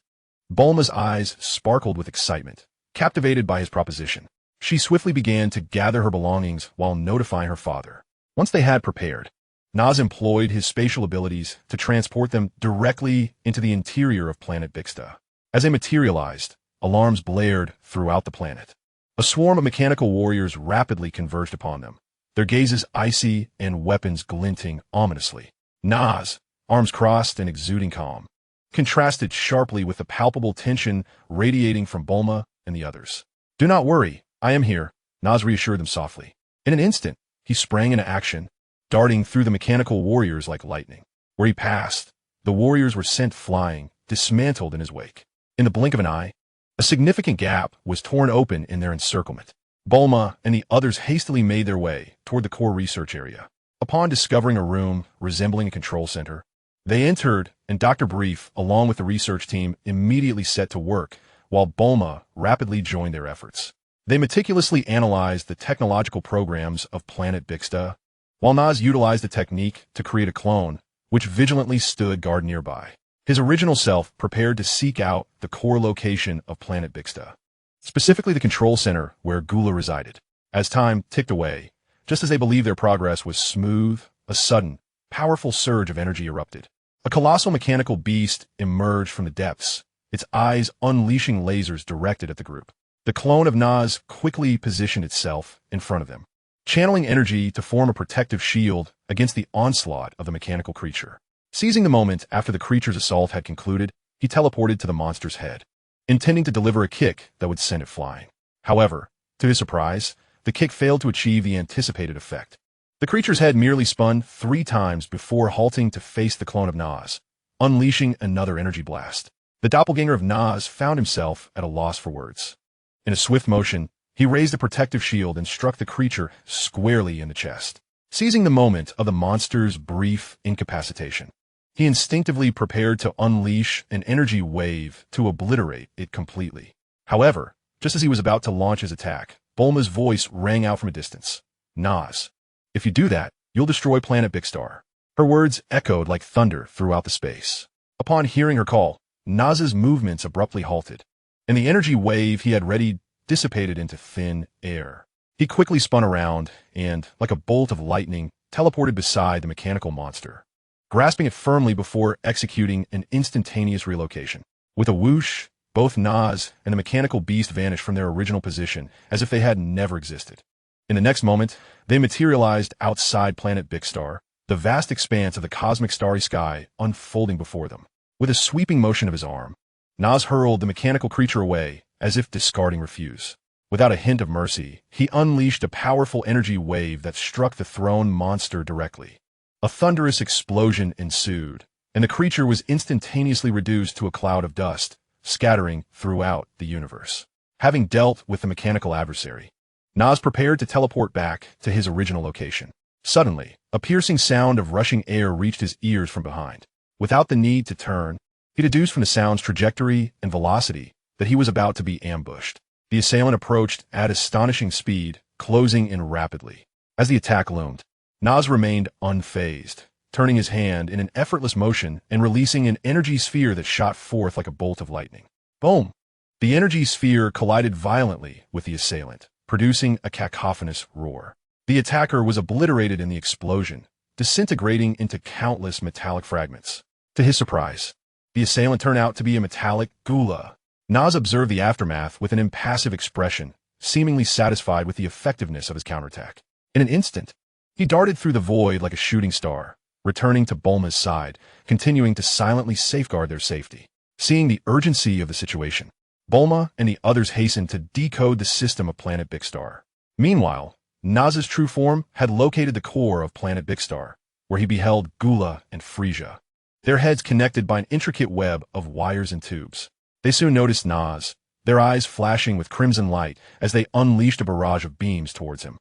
Bulma's eyes sparkled with excitement, captivated by his proposition. She swiftly began to gather her belongings while notifying her father. Once they had prepared, Naz employed his spatial abilities to transport them directly into the interior of planet Bixta. As they materialized, alarms blared throughout the planet. A swarm of mechanical warriors rapidly converged upon them, their gazes icy and weapons glinting ominously. Naz, arms crossed and exuding calm, contrasted sharply with the palpable tension radiating from Bulma and the others. "Do not worry, I am here," Naz reassured them softly. In an instant, he sprang into action, darting through the mechanical warriors like lightning. Where he passed, the warriors were sent flying, dismantled in his wake. In the blink of an eye, a significant gap was torn open in their encirclement. Bulma and the others hastily made their way toward the core research area. Upon discovering a room resembling a control center, they entered, and Dr. Brief, along with the research team, immediately set to work, while Bulma rapidly joined their efforts. They meticulously analyzed the technological programs of planet Bixta, while Naz utilized the technique to create a clone, which vigilantly stood guard nearby. His original self prepared to seek out the core location of planet Bixta, specifically the control center where Gula resided. As time ticked away, just as they believed their progress was smooth, a sudden, powerful surge of energy erupted. A colossal mechanical beast emerged from the depths, its eyes unleashing lasers directed at the group. The clone of Naz quickly positioned itself in front of them, channeling energy to form a protective shield against the onslaught of the mechanical creature. Seizing the moment after the creature's assault had concluded, he teleported to the monster's head, intending to deliver a kick that would send it flying. However, to his surprise, the kick failed to achieve the anticipated effect. The creature's head merely spun 3 times before halting to face the clone of Naz, unleashing another energy blast. The doppelganger of Naz found himself at a loss for words. In a swift motion, he raised a protective shield and struck the creature squarely in the chest. Seizing the moment of the monster's brief incapacitation, he instinctively prepared to unleash an energy wave to obliterate it completely. However, just as he was about to launch his attack, Bulma's voice rang out from a distance. "Naz, if you do that, you'll destroy planet Bixstar." Her words echoed like thunder throughout the space. Upon hearing her call, Naz's movements abruptly halted, and the energy wave he had readied dissipated into thin air. He quickly spun around and, like a bolt of lightning, teleported beside the mechanical monster, grasping it firmly before executing an instantaneous relocation. With a whoosh, both Naz and the mechanical beast vanished from their original position as if they had never existed. In the next moment, they materialized outside planet Bixstar, the vast expanse of the cosmic starry sky unfolding before them. With a sweeping motion of his arm, Naz hurled the mechanical creature away as if discarding refuse. Without a hint of mercy, he unleashed a powerful energy wave that struck the thrown monster directly. A thunderous explosion ensued, and the creature was instantaneously reduced to a cloud of dust, scattering throughout the universe. Having dealt with the mechanical adversary, Nas prepared to teleport back to his original location. Suddenly, a piercing sound of rushing air reached his ears from behind. Without the need to turn, he deduced from the sound's trajectory and velocity that he was about to be ambushed. The assailant approached at astonishing speed, closing in rapidly. As the attack loomed, Nas remained unfazed, turning his hand in an effortless motion and releasing an energy sphere that shot forth like a bolt of lightning. Boom! The energy sphere collided violently with the assailant, producing a cacophonous roar. The attacker was obliterated in the explosion, disintegrating into countless metallic fragments. To his surprise, the assailant turned out to be a metallic gula. Nas observed the aftermath with an impassive expression, seemingly satisfied with the effectiveness of his counterattack. In an instant, he darted through the void like a shooting star, returning to Bulma's side, continuing to silently safeguard their safety. Seeing the urgency of the situation, Bulma and the others hastened to decode the system of Planet Big Star. Meanwhile, Nas's true form had located the core of Planet Big Star, where he beheld Gula and Frisia, their heads connected by an intricate web of wires and tubes. They soon noticed Nas, their eyes flashing with crimson light as they unleashed a barrage of beams towards him.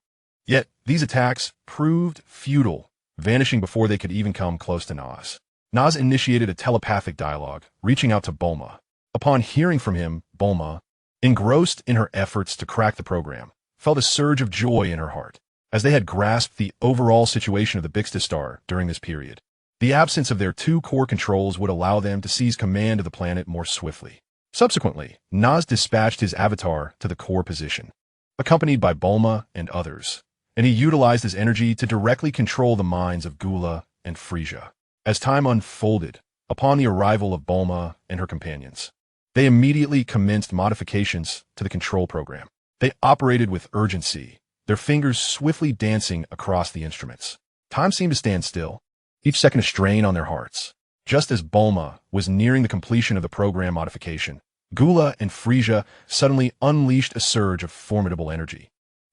Yet, these attacks proved futile, vanishing before they could even come close to Nas. Nas initiated a telepathic dialogue, reaching out to Bulma. Upon hearing from him, Bulma, engrossed in her efforts to crack the program, felt a surge of joy in her heart, as they had grasped the overall situation of the Big Star during this period. The absence of their two core controls would allow them to seize command of the planet more swiftly. Subsequently, Nas dispatched his avatar to the core position, accompanied by Bulma and others, and he utilized his energy to directly control the minds of Gula and Frisia. As time unfolded, upon the arrival of Bulma and her companions, they immediately commenced modifications to the control program. They operated with urgency, their fingers swiftly dancing across the instruments. Time seemed to stand still, each second a strain on their hearts. Just as Bulma was nearing the completion of the program modification, Gula and Frisia suddenly unleashed a surge of formidable energy,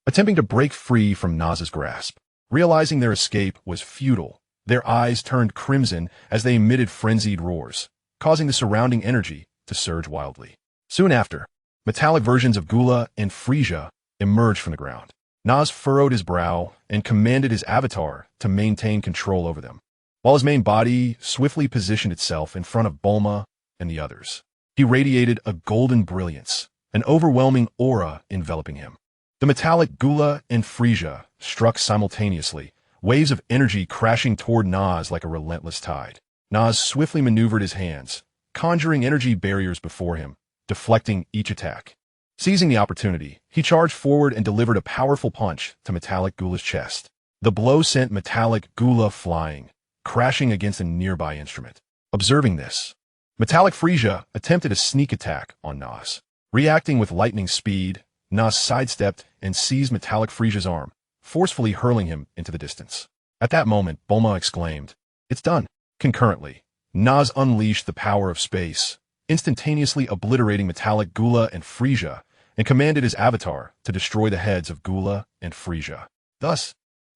attempting to break free from Nas's grasp. Realizing their escape was futile, their eyes turned crimson as they emitted frenzied roars, causing the surrounding energy to surge wildly. Soon after, metallic versions of Gula and Frisia emerged from the ground. Nas furrowed his brow and commanded his avatar to maintain control over them, while his main body swiftly positioned itself in front of Bulma and the others. He radiated a golden brilliance, an overwhelming aura enveloping him. The metallic Gula and Frisia struck simultaneously, waves of energy crashing toward Nas like a relentless tide. Nas swiftly maneuvered his hands, conjuring energy barriers before him, deflecting each attack. Seizing the opportunity, he charged forward and delivered a powerful punch to metallic Gula's chest. The blow sent metallic Gula flying, crashing against a nearby instrument. Observing this, metallic Frisia attempted a sneak attack on Nas. Reacting with lightning speed, Nas sidestepped and seized metallic Frisia's arm, forcefully hurling him into the distance. At that moment, Bulma exclaimed, "It's done." Concurrently, Nas unleashed the power of space, instantaneously obliterating metallic Gula and Frisia, and commanded his avatar to destroy the heads of Gula and Frisia. Thus,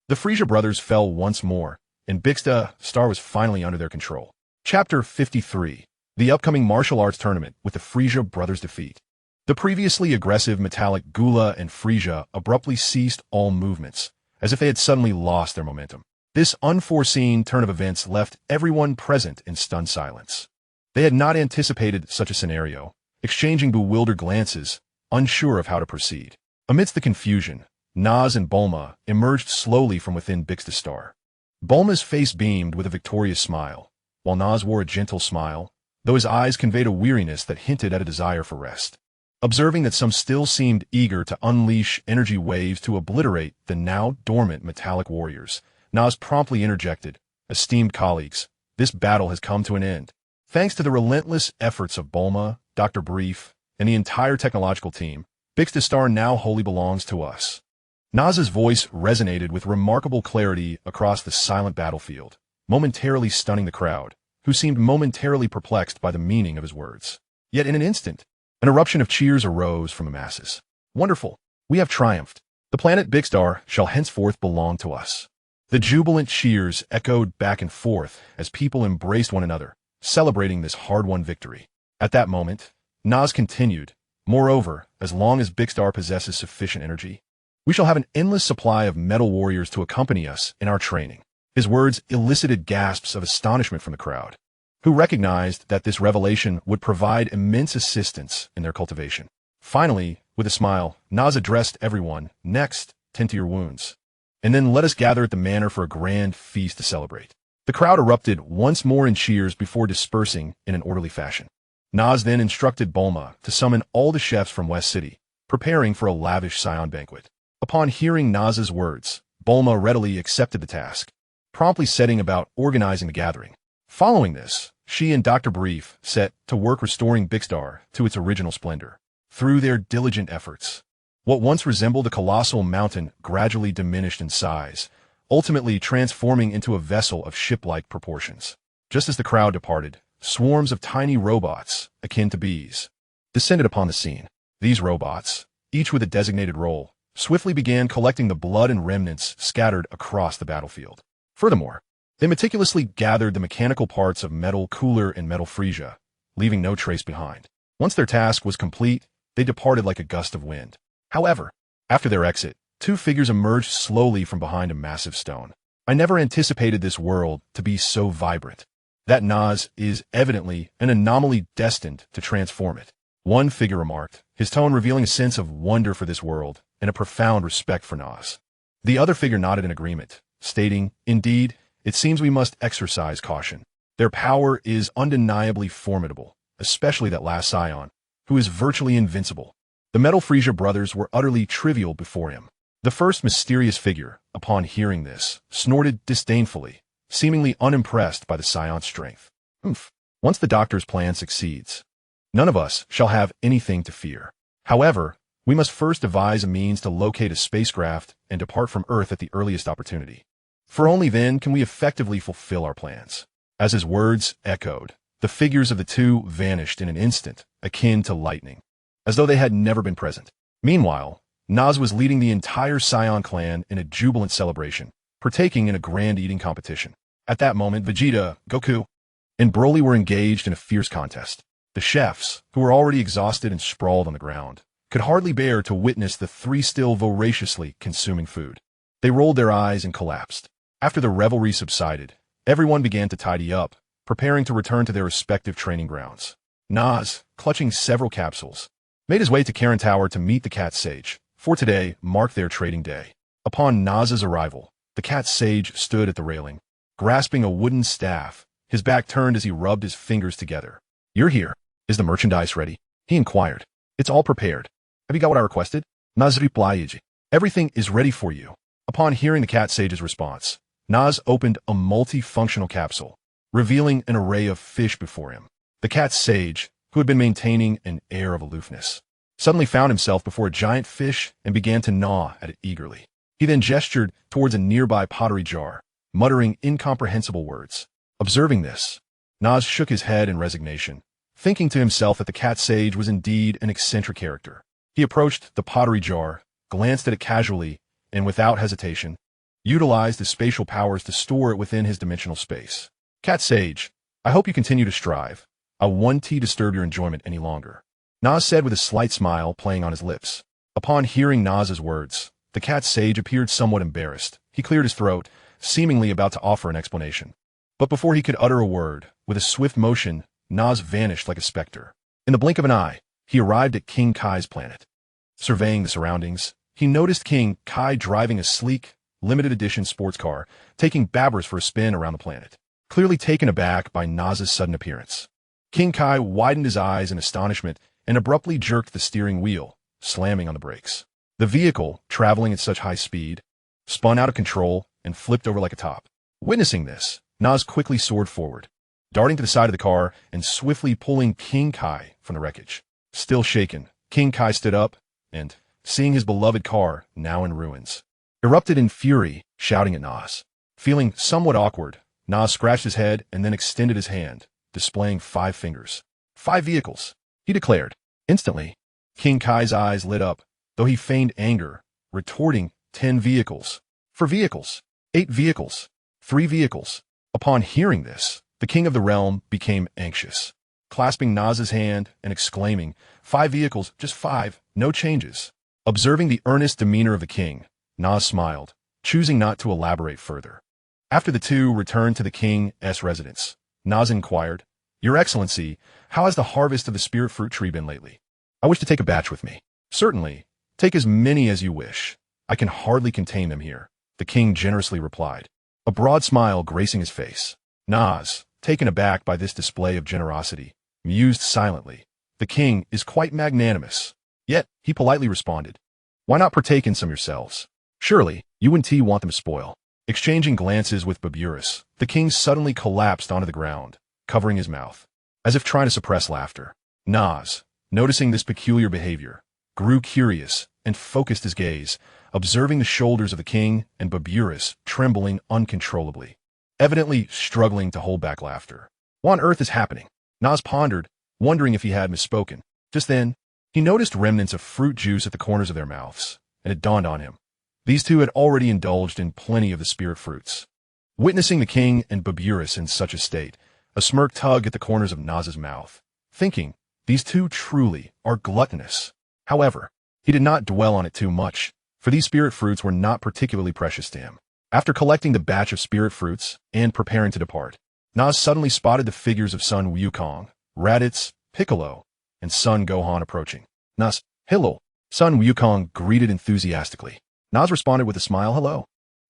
the Frisia brothers fell once more, and Big Star was finally under their control. Chapter 53. The upcoming martial arts tournament with the Frisia brothers' defeat. The previously aggressive metallic Gula and Frisia abruptly ceased all movements, as if they had suddenly lost their momentum. This unforeseen turn of events left everyone present in stunned silence. They had not anticipated such a scenario, exchanging bewildered glances, unsure of how to proceed. Amidst the confusion, Nas and Bulma emerged slowly from within Big Star. Bulma's face beamed with a victorious smile, while Nas wore a gentle smile, though his eyes conveyed a weariness that hinted at a desire for rest. Observing that some still seemed eager to unleash energy waves to obliterate the now dormant metallic warriors, Nas promptly interjected, "Esteemed colleagues, this battle has come to an end. Thanks to the relentless efforts of Bulma, Dr. Brief, and the entire technological team, Big Star now wholly belongs to us." Nas's voice resonated with remarkable clarity across the silent battlefield, momentarily stunning the crowd, who seemed momentarily perplexed by the meaning of his words. Yet in an instant, an eruption of cheers arose from the masses. "Wonderful! We have triumphed. The planet Big Star shall henceforth belong to us." The jubilant cheers echoed back and forth as people embraced one another, celebrating this hard-won victory. At that moment, Nas continued, Moreover, as long as Bixstar possesses sufficient energy, we shall have an endless supply of metal warriors to accompany us in our training. His words elicited gasps of astonishment from the crowd, who recognized that this revelation would provide immense assistance in their cultivation. Finally, with a smile, Nas addressed everyone, "Next, tend to your wounds, and then let us gather at the manor for a grand feast to celebrate." The crowd erupted once more in cheers before dispersing in an orderly fashion. Nas then instructed Bulma to summon all the chefs from West City, preparing for a lavish Saiyan banquet. Upon hearing Nas's words, Bulma readily accepted the task, promptly setting about organizing the gathering. Following this, she and Dr. Brief set to work restoring Bixstar to its original splendor. Through their diligent efforts, what once resembled a colossal mountain gradually diminished in size, ultimately transforming into a vessel of ship-like proportions. Just as the crowd departed, swarms of tiny robots, akin to bees, descended upon the scene. These robots, each with a designated role, swiftly began collecting the blood and remnants scattered across the battlefield. Furthermore, they meticulously gathered the mechanical parts of Metal Cooler and Metal Frisia, leaving no trace behind. Once their task was complete, they departed like a gust of wind. However, after their exit, two figures emerged slowly from behind a massive stone. I never anticipated this world to be so vibrant. That Nas is evidently an anomaly destined to transform it. One figure remarked, his tone revealing a sense of wonder for this world and a profound respect for Nas. The other figure nodded in agreement, stating, "Indeed, it seems we must exercise caution. Their power is undeniably formidable, especially that last Scion, who is virtually invincible." The Metal Frisia brothers were utterly trivial before him. The first mysterious figure, upon hearing this, snorted disdainfully, seemingly unimpressed by the Scion's strength. Once the doctor's plan succeeds, none of us shall have anything to fear. However, we must first devise a means to locate a spacecraft and depart from Earth at the earliest opportunity. For only then can we effectively fulfill our plans. As his words echoed, the figures of the two vanished in an instant, akin to lightning, as though they had never been present. Meanwhile, Nas was leading the entire Scion clan in a jubilant celebration, partaking in a grand eating competition. At that moment, Vegeta, Goku, and Broly were engaged in a fierce contest. The chefs, who were already exhausted and sprawled on the ground, could hardly bear to witness the three still voraciously consuming food. They rolled their eyes and collapsed. After the revelry subsided, everyone began to tidy up, preparing to return to their respective training grounds. Nas, clutching several capsules, made his way to Karen Tower to meet the Cat Sage, for today marked their trading day. Upon Nas's arrival, the Cat Sage stood at the railing, grasping a wooden staff, his back turned as he rubbed his fingers together. "You're here. Is the merchandise ready?" he inquired. "It's all prepared. Have you got what I requested?" Nas replied, "Everything is ready for you." Upon hearing the Cat Sage's response, Nas opened a multifunctional capsule, revealing an array of fish before him. The Cat Sage, who had been maintaining an air of aloofness, suddenly found himself before a giant fish and began to gnaw at it eagerly. He then gestured towards a nearby pottery jar, muttering incomprehensible words. Observing this, Nas shook his head in resignation, thinking to himself that the Cat Sage was indeed an eccentric character. He approached the pottery jar, glanced at it casually, and without hesitation, utilized his spatial powers to store it within his dimensional space. "Cat Sage, I hope you continue to strive. I won't disturb your enjoyment any longer," Nas said with a slight smile playing on his lips. Upon hearing Nas's words, the Cat Sage appeared somewhat embarrassed. He cleared his throat, seemingly about to offer an explanation. But before he could utter a word, with a swift motion, Nas vanished like a specter. In the blink of an eye, he arrived at King Kai's planet. Surveying the surroundings, he noticed King Kai driving a sleek, limited edition sports car, taking Beerus for a spin around the planet. Clearly taken aback by Nas's sudden appearance, King Kai widened his eyes in astonishment and abruptly jerked the steering wheel, slamming on the brakes. The vehicle, traveling at such high speed, spun out of control and flipped over like a top. Witnessing this, Nas quickly soared forward, darting to the side of the car and swiftly pulling King Kai from the wreckage. Still shaken, King Kai stood up and, seeing his beloved car now in ruins, erupted in fury, shouting at Nas. Feeling somewhat awkward, Nas scratched his head and then extended his hand, displaying 5 fingers. 5 vehicles, he declared. Instantly, King Kai's eyes lit up, though he feigned anger, retorting, 10 vehicles. 4 vehicles. 8 vehicles. 3 vehicles. Upon hearing this, the king of the realm became anxious. clasping Naz's hand and exclaiming, "5 vehicles, just 5, no changes." Observing the earnest demeanor of the king, Naz smiled, choosing not to elaborate further. After the two returned to the king's residence, Naz inquired, "Your Excellency, how has the harvest of the spirit fruit tree been lately? I wish to take a batch with me." "Certainly. Take as many as you wish. I can hardly contain them here," the king generously replied, a broad smile gracing his face. Naz, taken aback by this display of generosity, mused silently. The king is quite magnanimous. Yet, he politely responded, "Why not partake in some yourselves? Surely, you and T want them to spoil." Exchanging glances with Beerus, the king suddenly collapsed onto the ground, covering his mouth, as if trying to suppress laughter. Naz, noticing this peculiar behavior, grew curious and focused his gaze, observing the shoulders of the king and Beerus trembling uncontrollably, evidently struggling to hold back laughter. What on earth is happening? Naz pondered, wondering if he had misspoken. Just then, he noticed remnants of fruit juice at the corners of their mouths, and it dawned on him. These two had already indulged in plenty of the spirit fruits. Witnessing the king and Beerus in such a state, a smirk tugged at the corners of Naz's mouth, thinking, these two truly are gluttonous. However, he did not dwell on it too much, for these spirit fruits were not particularly precious to him. After collecting the batch of spirit fruits and preparing to depart, Naz suddenly spotted the figures of son Wukong, Raditz, Piccolo, and son Gohan approaching. Naz, "Hello," son Wukong greeted enthusiastically. Naz responded with a smile, "Hello.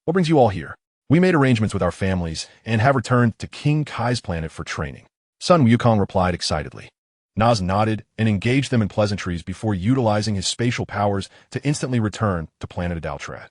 What brings you all here?" "We made arrangements with our families and have returned to King Kai's planet for training," son Wukong replied excitedly. Naz nodded and engaged them in pleasantries before utilizing his spatial powers to instantly return to planet Adaltrat.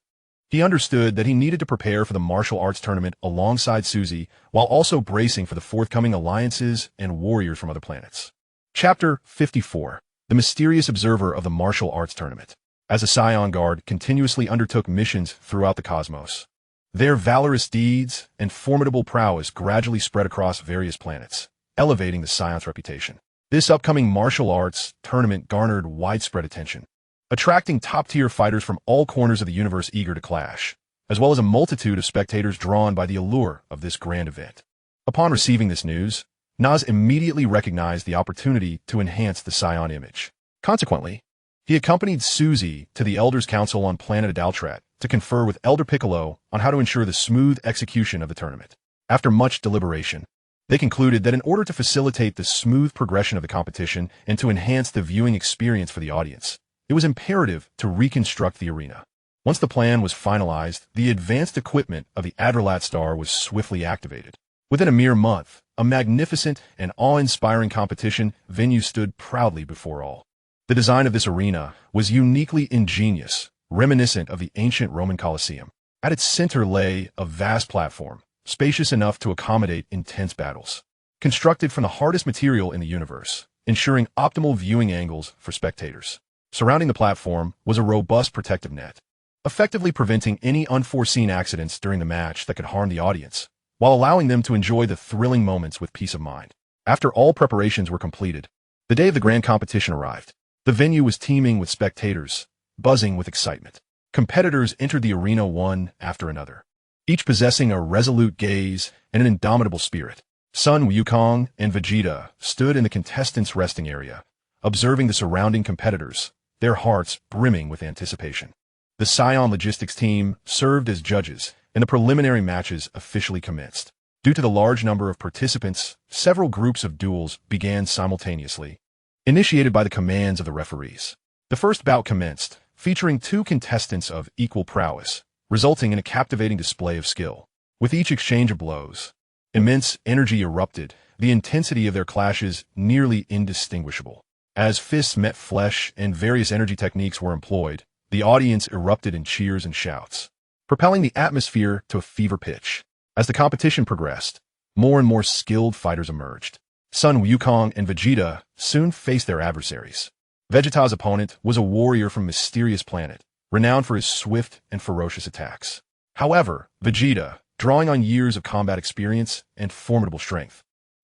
He understood that he needed to prepare for the martial arts tournament alongside Suzy, while also bracing for the forthcoming alliances and warriors from other planets. Chapter 54. The Mysterious Observer of the Martial Arts Tournament. As a Saiyan Guard continuously undertook missions throughout the cosmos, their valorous deeds and formidable prowess gradually spread across various planets, elevating the Saiyans' reputation. This upcoming martial arts tournament garnered widespread attention, attracting top-tier fighters from all corners of the universe eager to clash, as well as a multitude of spectators drawn by the allure of this grand event. Upon receiving this news, Naz immediately recognized the opportunity to enhance the Saiyan image. Consequently, he accompanied Suzy to the Elders' Council on planet Adaltrat to confer with Elder Piccolo on how to ensure the smooth execution of the tournament. After much deliberation, they concluded that in order to facilitate the smooth progression of the competition and to enhance the viewing experience for the audience, it was imperative to reconstruct the arena. Once the plan was finalized, the advanced equipment of the Adrelat Star was swiftly activated. Within a mere month, a magnificent and awe-inspiring competition venue stood proudly before all. The design of this arena was uniquely ingenious, reminiscent of the ancient Roman Colosseum. At its center lay a vast platform, spacious enough to accommodate intense battles. Constructed from the hardest material in the universe, ensuring optimal viewing angles for spectators. Surrounding the platform was a robust protective net, effectively preventing any unforeseen accidents during the match that could harm the audience, while allowing them to enjoy the thrilling moments with peace of mind. After all preparations were completed, the day of the grand competition arrived. The venue was teeming with spectators, buzzing with excitement. Competitors entered the arena one after another, each possessing a resolute gaze and an indomitable spirit. Son Wukong and Vegeta stood in the contestants' resting area, observing the surrounding competitors, their hearts brimming with anticipation. The Saiyan logistics team served as judges, and the preliminary matches officially commenced. Due to the large number of participants, several groups of duels began simultaneously, initiated by the commands of the referees. The first bout commenced, featuring two contestants of equal prowess, resulting in a captivating display of skill. With each exchange of blows, immense energy erupted, the intensity of their clashes nearly indistinguishable. As fists met flesh and various energy techniques were employed, the audience erupted in cheers and shouts, propelling the atmosphere to a fever pitch. As the competition progressed, more and more skilled fighters emerged. Son Wukong and Vegeta soon faced their adversaries. Vegeta's opponent was a warrior from a mysterious planet, renowned for his swift and ferocious attacks. However, Vegeta, drawing on years of combat experience and formidable strength,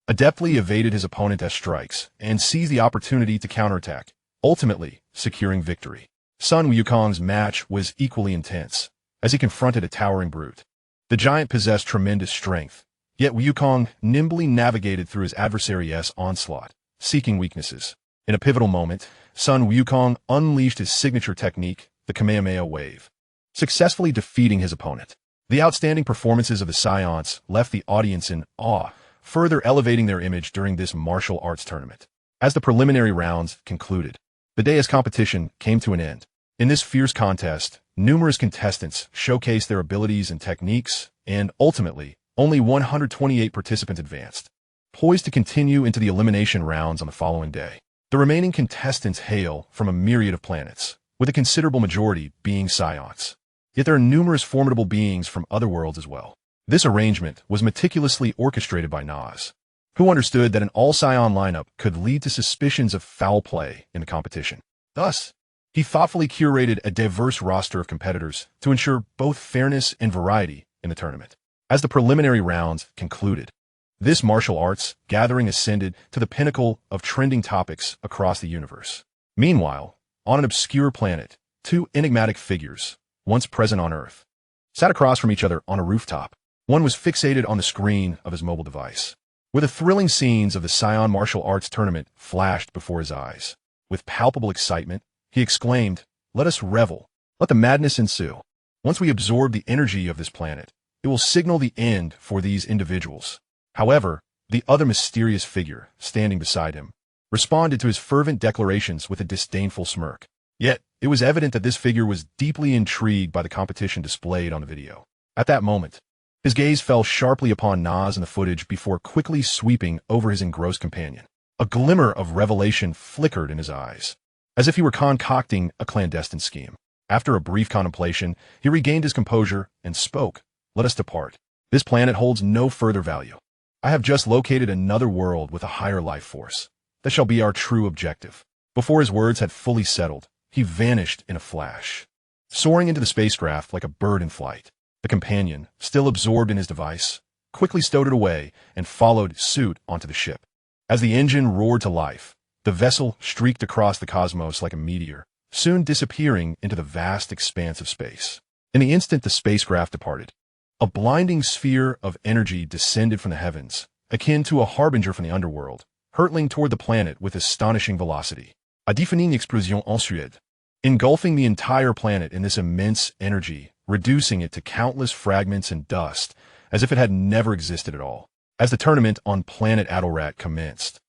adeptly evaded his opponent's strikes and seized the opportunity to counterattack, ultimately securing victory. Son Wukong's match was equally intense, as he confronted a towering brute. The giant possessed tremendous strength, yet Wukong nimbly navigated through his adversary's onslaught, seeking weaknesses. In a pivotal moment, Sun Wukong unleashed his signature technique, the Kamehameha Wave, successfully defeating his opponent. The outstanding performances of the Saiyans left the audience in awe, further elevating their image during this martial arts tournament. As the preliminary rounds concluded, the day's competition came to an end. In this fierce contest, numerous contestants showcased their abilities and techniques, and ultimately, only 128 participants advanced, poised to continue into the elimination rounds on the following day. The remaining contestants hail from a myriad of planets, with a considerable majority being Saiyans. Yet there are numerous formidable beings from other worlds as well. This arrangement was meticulously orchestrated by Nas, who understood that an all-Saiyan lineup could lead to suspicions of foul play in the competition. Thus, he thoughtfully curated a diverse roster of competitors to ensure both fairness and variety in the tournament. As the preliminary rounds concluded, this martial arts gathering ascended to the pinnacle of trending topics across the universe. Meanwhile, on an obscure planet, two enigmatic figures, once present on Earth, sat across from each other on a rooftop. One was fixated on the screen of his mobile device, where the thrilling scenes of the Saiyan martial arts tournament flashed before his eyes. With palpable excitement, he exclaimed, "Let us revel. Let the madness ensue. Once we absorb the energy of this planet, it will signal the end for these individuals." However, the other mysterious figure, standing beside him, responded to his fervent declarations with a disdainful smirk. Yet, it was evident that this figure was deeply intrigued by the competition displayed on the video. At that moment, his gaze fell sharply upon Nas and the footage before quickly sweeping over his engrossed companion. A glimmer of revelation flickered in his eyes, as if he were concocting a clandestine scheme. After a brief contemplation, he regained his composure and spoke, "Let us depart. This planet holds no further value. I have just located another world with a higher life force. That shall be our true objective." Before his words had fully settled, he vanished in a flash, soaring into the spacecraft like a bird in flight. The companion, still absorbed in his device, quickly stowed it away and followed suit onto the ship. As the engine roared to life, the vessel streaked across the cosmos like a meteor, soon disappearing into the vast expanse of space. In the instant the spacecraft departed, a blinding sphere of energy descended from the heavens, akin to a harbinger from the underworld, hurtling toward the planet with astonishing velocity. A définie explosion ensuite, engulfing the entire planet in this immense energy, reducing it to countless fragments and dust, as if it had never existed at all. As the tournament on planet Adelrat commenced,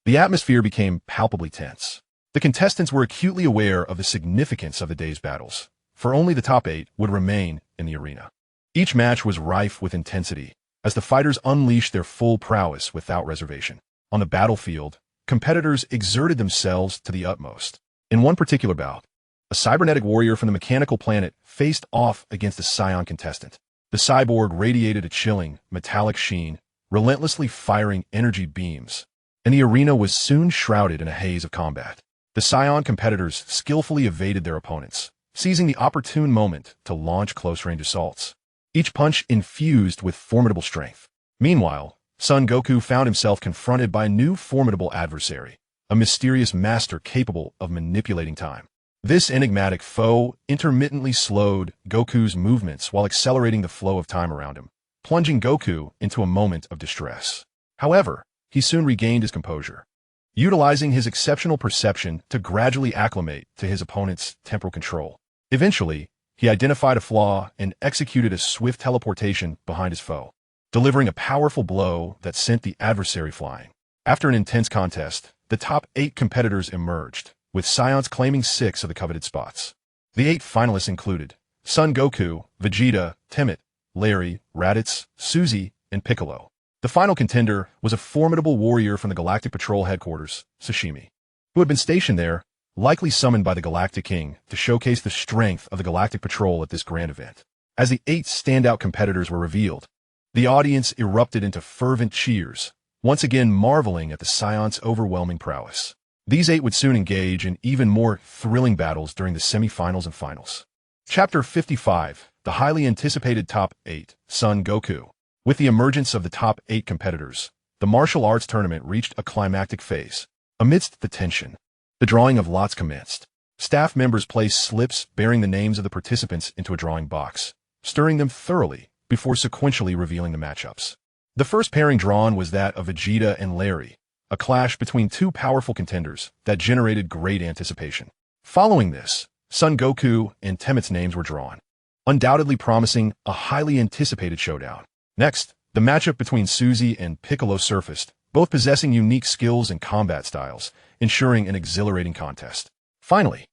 the atmosphere became palpably tense. The contestants were acutely aware of the significance of the day's battles, for only the top 8 would remain in the arena. Each match was rife with intensity, as the fighters unleashed their full prowess without reservation. On the battlefield, competitors exerted themselves to the utmost. In one particular bout, a cybernetic warrior from the mechanical planet faced off against a Saiyan contestant. The cyborg radiated a chilling, metallic sheen, relentlessly firing energy beams, and the arena was soon shrouded in a haze of combat. The Saiyan competitors skillfully evaded their opponents, seizing the opportune moment to launch close-range assaults, each punch infused with formidable strength. Meanwhile, Son Goku found himself confronted by a new formidable adversary, a mysterious master capable of manipulating time. This enigmatic foe intermittently slowed Goku's movements while accelerating the flow of time around him, plunging Goku into a moment of distress. However, he soon regained his composure, utilizing his exceptional perception to gradually acclimate to his opponent's temporal control. Eventually, he identified a flaw and executed a swift teleportation behind his foe, delivering a powerful blow that sent the adversary flying. After an intense contest, the top 8 competitors emerged, with Saiyans claiming 6 of the coveted spots. The 8 finalists included Son Goku, Vegeta, Timid, Larry, Raditz, Suzy, and Piccolo. The final contender was a formidable warrior from the Galactic Patrol headquarters, Sashimi, who had been stationed there, likely summoned by the Galactic King to showcase the strength of the Galactic Patrol at this grand event. As the 8 standout competitors were revealed, the audience erupted into fervent cheers, once again marveling at the Saiyans' overwhelming prowess. These 8 would soon engage in even more thrilling battles during the semifinals and finals. Chapter 55, the highly anticipated Top 8, Son Goku. With the emergence of the top 8 competitors, the martial arts tournament reached a climactic phase. Amidst the tension, the drawing of lots commenced. Staff members placed slips bearing the names of the participants into a drawing box, stirring them thoroughly before sequentially revealing the matchups. The first pairing drawn was that of Vegeta and Larry, a clash between two powerful contenders that generated great anticipation. Following this, Son Goku and Temet's names were drawn, undoubtedly promising a highly anticipated showdown. Next, the matchup between Suzy and Piccolo surfaced, both possessing unique skills and combat styles, ensuring an exhilarating contest. Finally,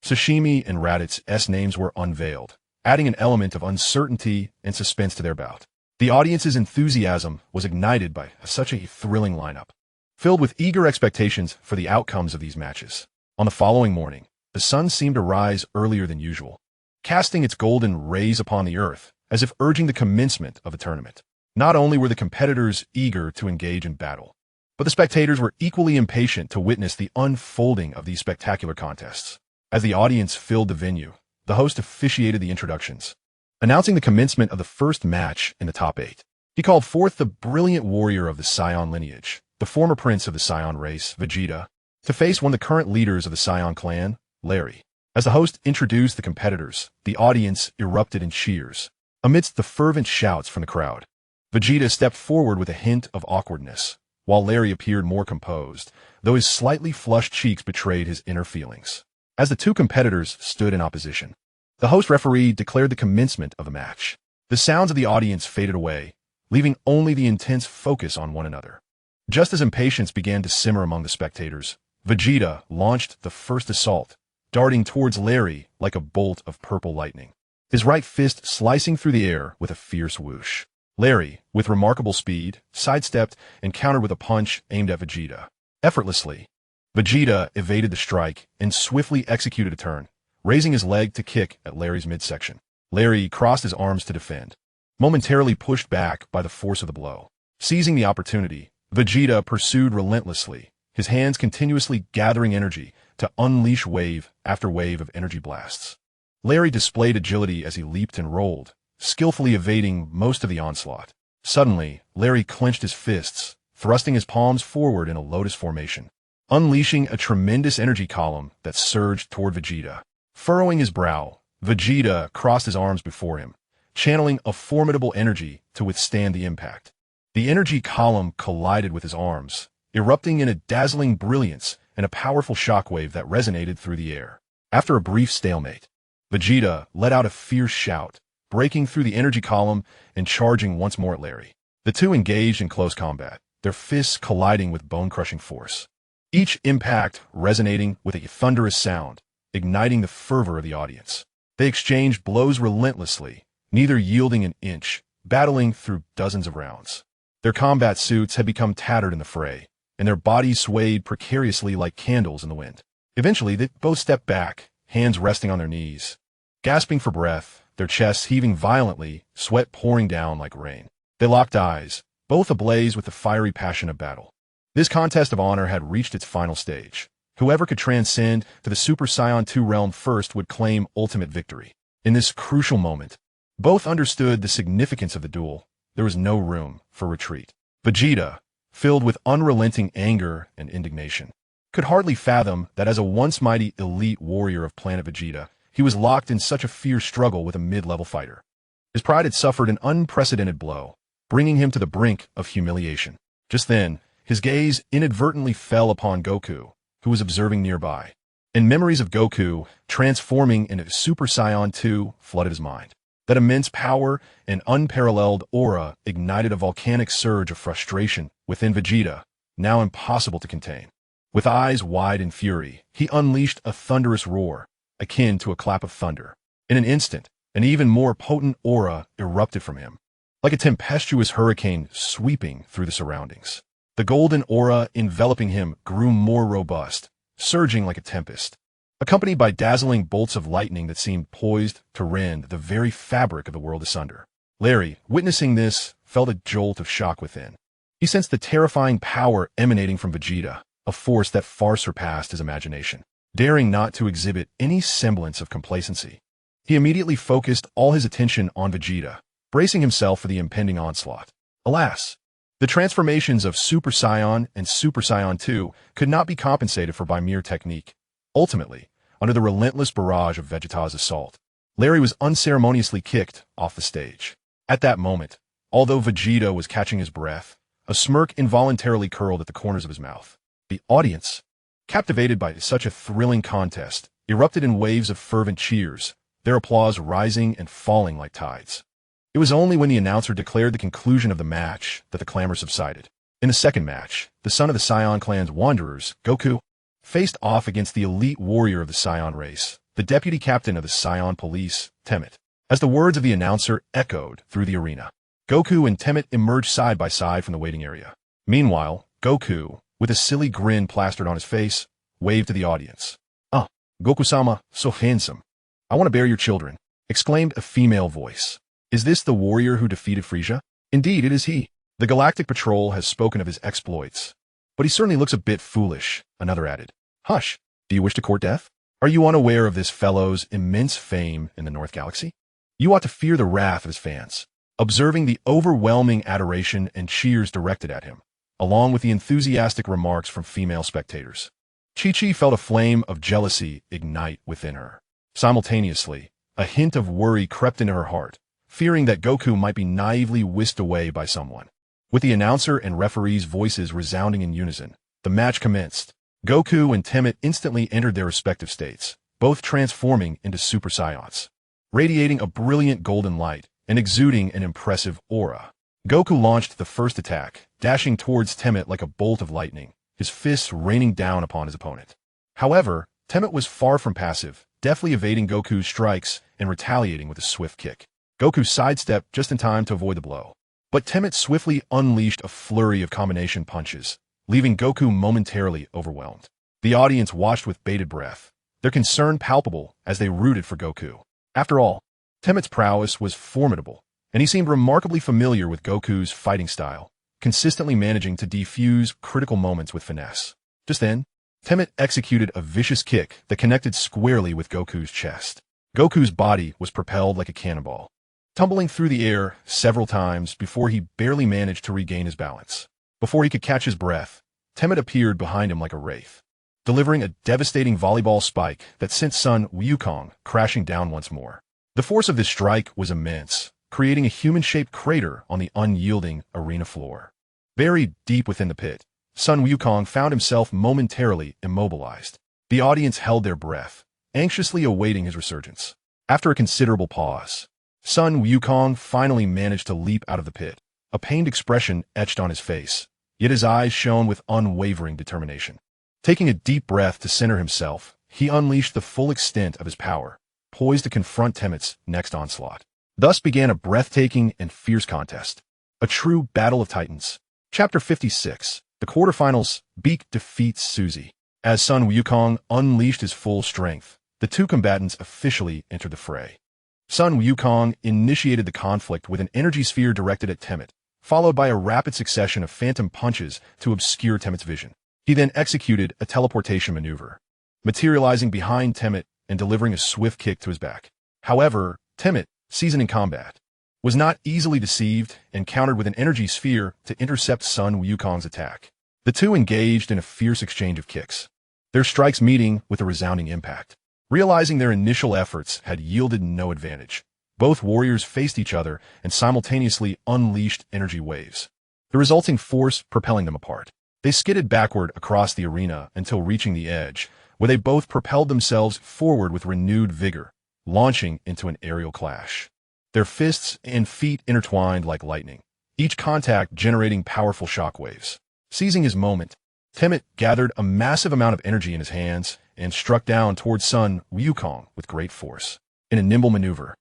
Sashimi and Raditz' names were unveiled, adding an element of uncertainty and suspense to their bout. The audience's enthusiasm was ignited by such a thrilling lineup, filled with eager expectations for the outcomes of these matches. On the following morning, the sun seemed to rise earlier than usual, casting its golden rays upon the earth as if urging the commencement of the tournament. Not only were the competitors eager to engage in battle, but the spectators were equally impatient to witness the unfolding of these spectacular contests. As the audience filled the venue, the host officiated the introductions, announcing the commencement of the first match in the top 8. He called forth the brilliant warrior of the Saiyan lineage, the former prince of the Saiyan race, Vegeta, to face one of the current leaders of the Saiyan clan, Larry. As the host introduced the competitors, the audience erupted in cheers. Amidst the fervent shouts from the crowd, Vegeta stepped forward with a hint of awkwardness, while Larry appeared more composed, though his slightly flushed cheeks betrayed his inner feelings. As the two competitors stood in opposition, the host referee declared the commencement of the match. The sounds of the audience faded away, leaving only the intense focus on one another. Just as impatience began to simmer among the spectators, Vegeta launched the first assault, darting towards Larry like a bolt of purple lightning, his right fist slicing through the air with a fierce whoosh. Larry, with remarkable speed, sidestepped and countered with a punch aimed at Vegeta. Effortlessly, Vegeta evaded the strike and swiftly executed a turn, raising his leg to kick at Larry's midsection. Larry crossed his arms to defend, momentarily pushed back by the force of the blow. Seizing the opportunity, Vegeta pursued relentlessly, his hands continuously gathering energy to unleash wave after wave of energy blasts. Larry displayed agility as he leaped and rolled, skillfully evading most of the onslaught. Suddenly, Larry clenched his fists, thrusting his palms forward in a lotus formation, unleashing a tremendous energy column that surged toward Vegeta. Furrowing his brow, Vegeta crossed his arms before him, channeling a formidable energy to withstand the impact. The energy column collided with his arms, erupting in a dazzling brilliance and a powerful shockwave that resonated through the air. After a brief stalemate, Vegeta let out a fierce shout, breaking through the energy column and charging once more at Larry. The two engaged in close combat, their fists colliding with bone-crushing force, each impact resonating with a thunderous sound, igniting the fervor of the audience. They exchanged blows relentlessly, neither yielding an inch, battling through dozens of rounds. Their combat suits had become tattered in the fray, and their bodies swayed precariously like candles in the wind. Eventually, they both stepped back, hands resting on their knees, gasping for breath, their chests heaving violently, sweat pouring down like rain. They locked eyes, both ablaze with the fiery passion of battle. This contest of honor had reached its final stage. Whoever could transcend to the Super Saiyan 2 realm first would claim ultimate victory. In this crucial moment, both understood the significance of the duel. There was no room for retreat. Vegeta, filled with unrelenting anger and indignation, could hardly fathom that as a once mighty elite warrior of Planet Vegeta, he was locked in such a fierce struggle with a mid-level fighter. His pride had suffered an unprecedented blow, bringing him to the brink of humiliation. Just then, his gaze inadvertently fell upon Goku, who was observing nearby, and memories of Goku transforming into Super Saiyan 2 flooded his mind. That immense power and unparalleled aura ignited a volcanic surge of frustration within Vegeta, now impossible to contain. With eyes wide in fury, he unleashed a thunderous roar, akin to a clap of thunder. In an instant, an even more potent aura erupted from him, like a tempestuous hurricane sweeping through the surroundings. The golden aura enveloping him grew more robust, surging like a tempest, accompanied by dazzling bolts of lightning that seemed poised to rend the very fabric of the world asunder. Larry, witnessing this, felt a jolt of shock within. He sensed the terrifying power emanating from Vegeta, a force that far surpassed his imagination. Daring not to exhibit any semblance of complacency, he immediately focused all his attention on Vegeta, bracing himself for the impending onslaught. Alas, the transformations of Super Saiyan and Super Saiyan 2 could not be compensated for by mere technique. Ultimately, under the relentless barrage of Vegeta's assault, Larry was unceremoniously kicked off the stage. At that moment, although Vegeta was catching his breath, A smirk involuntarily curled at the corners of his mouth. The audience, captivated by such a thrilling contest, erupted in waves of fervent cheers, their applause rising and falling like tides. It was only when the announcer declared the conclusion of the match that the clamor subsided. In the second match, the son of the Saiyan clan's wanderers, Goku, faced off against the elite warrior of the Saiyan race, the deputy captain of the Saiyan police, Temmet. As the words of the announcer echoed through the arena, Goku and Temmet emerged side by side from the waiting area. Meanwhile, Goku, with a silly grin plastered on his face, waved to the audience. "Ah, Goku-sama, so handsome. I want to bear your children," exclaimed a female voice. "Is this the warrior who defeated Frieza?" "Indeed, it is he. The Galactic Patrol has spoken of his exploits. But he certainly looks a bit foolish," another added. "Hush, do you wish to court death? Are you unaware of this fellow's immense fame in the North Galaxy? You ought to fear the wrath of his fans." Observing the overwhelming adoration and cheers directed at him, along with the enthusiastic remarks from female spectators, Chi-Chi felt a flame of jealousy ignite within her. Simultaneously, a hint of worry crept into her heart, fearing that Goku might be naively whisked away by someone. With the announcer and referee's voices resounding in unison, the match commenced. Goku and Temmet instantly entered their respective states, both transforming into Super Saiyans, radiating a brilliant golden light and exuding an impressive aura. Goku launched the first attack, dashing towards Temmet like a bolt of lightning, his fists raining down upon his opponent. However, Temmet was far from passive, deftly evading Goku's strikes and retaliating with a swift kick. Goku sidestepped just in time to avoid the blow. But Temmet swiftly unleashed a flurry of combination punches, leaving Goku momentarily overwhelmed. The audience watched with bated breath, their concern palpable as they rooted for Goku. After all, Temmet's prowess was formidable, and he seemed remarkably familiar with Goku's fighting style, consistently managing to defuse critical moments with finesse. Just then, Temmet executed a vicious kick that connected squarely with Goku's chest. Goku's body was propelled like a cannonball, tumbling through the air several times before he barely managed to regain his balance. Before he could catch his breath, Temmet appeared behind him like a wraith, delivering a devastating volleyball spike that sent Sun Wukong crashing down once more. The force of this strike was immense, creating a human-shaped crater on the unyielding arena floor. Buried deep within the pit, Sun Wukong found himself momentarily immobilized. The audience held their breath, anxiously awaiting his resurgence. After a considerable pause, Sun Wukong finally managed to leap out of the pit, a pained expression etched on his face, yet his eyes shone with unwavering determination. Taking a deep breath to center himself, he unleashed the full extent of his power, poised to confront Temmet's next onslaught. Thus began a breathtaking and fierce contest, a true battle of titans. Chapter 56, The Quarterfinals. Beak defeats Suzy. As Sun Wukong unleashed his full strength, the two combatants officially entered the fray. Sun Wukong initiated the conflict with an energy sphere directed at Temmet, followed by a rapid succession of phantom punches to obscure Temmet's vision. He then executed a teleportation maneuver, materializing behind Temmet and delivering a swift kick to his back. However, Temmet, seasoned in combat, was not easily deceived and countered with an energy sphere to intercept Sun Wukong's attack. The two engaged in a fierce exchange of kicks, their strikes meeting with a resounding impact. Realizing their initial efforts had yielded no advantage, both warriors faced each other and simultaneously unleashed energy waves, the resulting force propelling them apart. They skidded backward across the arena until reaching the edge, where they both propelled themselves forward with renewed vigor, launching into an aerial clash. Their fists and feet intertwined like lightning, each contact generating powerful shockwaves. Seizing his moment, Temmet gathered a massive amount of energy in his hands and struck down towards Sun Wukong with great force. In a nimble maneuver,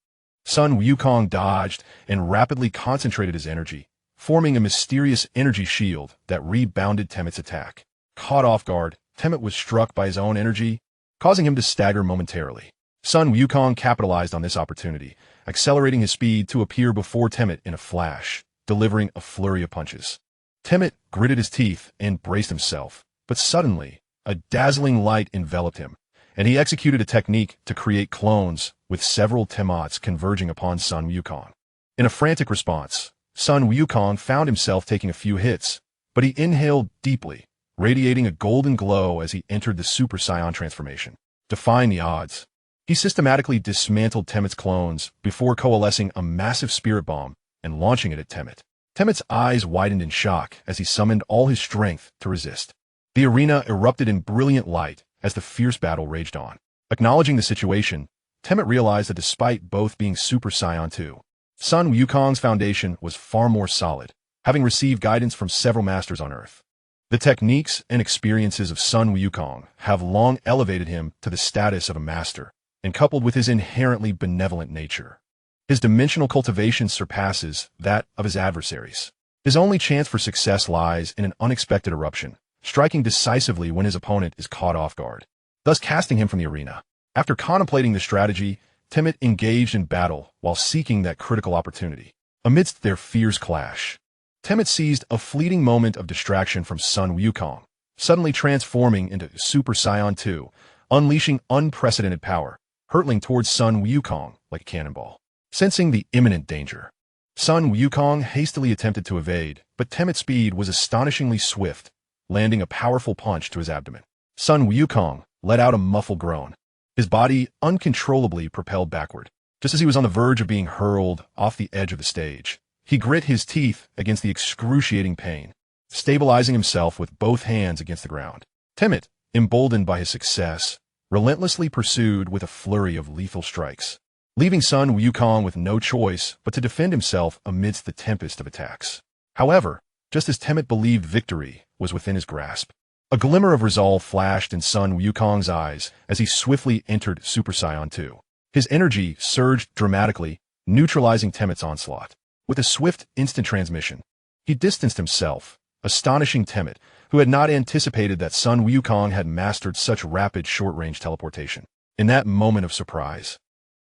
Sun Wukong dodged and rapidly concentrated his energy, forming a mysterious energy shield that rebounded Temmet's attack. Caught off guard, Temmet was struck by his own energy, causing him to stagger momentarily. Sun Wukong capitalized on this opportunity, accelerating his speed to appear before Temmet in a flash, delivering a flurry of punches. Temmet gritted his teeth and braced himself, but suddenly, a dazzling light enveloped him, and he executed a technique to create clones with several Temmets converging upon Sun Wukong. In a frantic response, Sun Wukong found himself taking a few hits, but he inhaled deeply, radiating a golden glow as he entered the Super Saiyan transformation. Defying the odds, he systematically dismantled Temmet's clones before coalescing a massive spirit bomb and launching it at Temmet. Temmit's eyes widened in shock as he summoned all his strength to resist. The arena erupted in brilliant light as the fierce battle raged on. Acknowledging the situation, Temmet realized that despite both being Super Saiyan 2, Sun Wukong's foundation was far more solid, having received guidance from several masters on Earth. The techniques and experiences of Sun Wukong have long elevated him to the status of a master, and coupled with his inherently benevolent nature, his dimensional cultivation surpasses that of his adversaries. His only chance for success lies in an unexpected eruption, striking decisively when his opponent is caught off guard, thus casting him from the arena. After contemplating the strategy, Temmet engaged in battle while seeking that critical opportunity. Amidst their fierce clash, Temmet seized a fleeting moment of distraction from Sun Wukong, suddenly transforming into Super Saiyan 2, unleashing unprecedented power, hurtling towards Sun Wukong like a cannonball. Sensing the imminent danger, Sun Wukong hastily attempted to evade, but Temmet's speed was astonishingly swift, landing a powerful punch to his abdomen. Sun Wukong let out a muffled groan, his body uncontrollably propelled backward. Just as he was on the verge of being hurled off the edge of the stage, he grit his teeth against the excruciating pain, stabilizing himself with both hands against the ground. Temmet, emboldened by his success, relentlessly pursued with a flurry of lethal strikes, leaving Sun Wukong with no choice but to defend himself amidst the tempest of attacks. However, just as Temmet believed victory was within his grasp, a glimmer of resolve flashed in Sun Wukong's eyes as he swiftly entered Super Saiyan 2. His energy surged dramatically, neutralizing Temmet's onslaught. With a swift, instant transmission, he distanced himself, astonishing Temmet, who had not anticipated that Sun Wukong had mastered such rapid short-range teleportation. In that moment of surprise,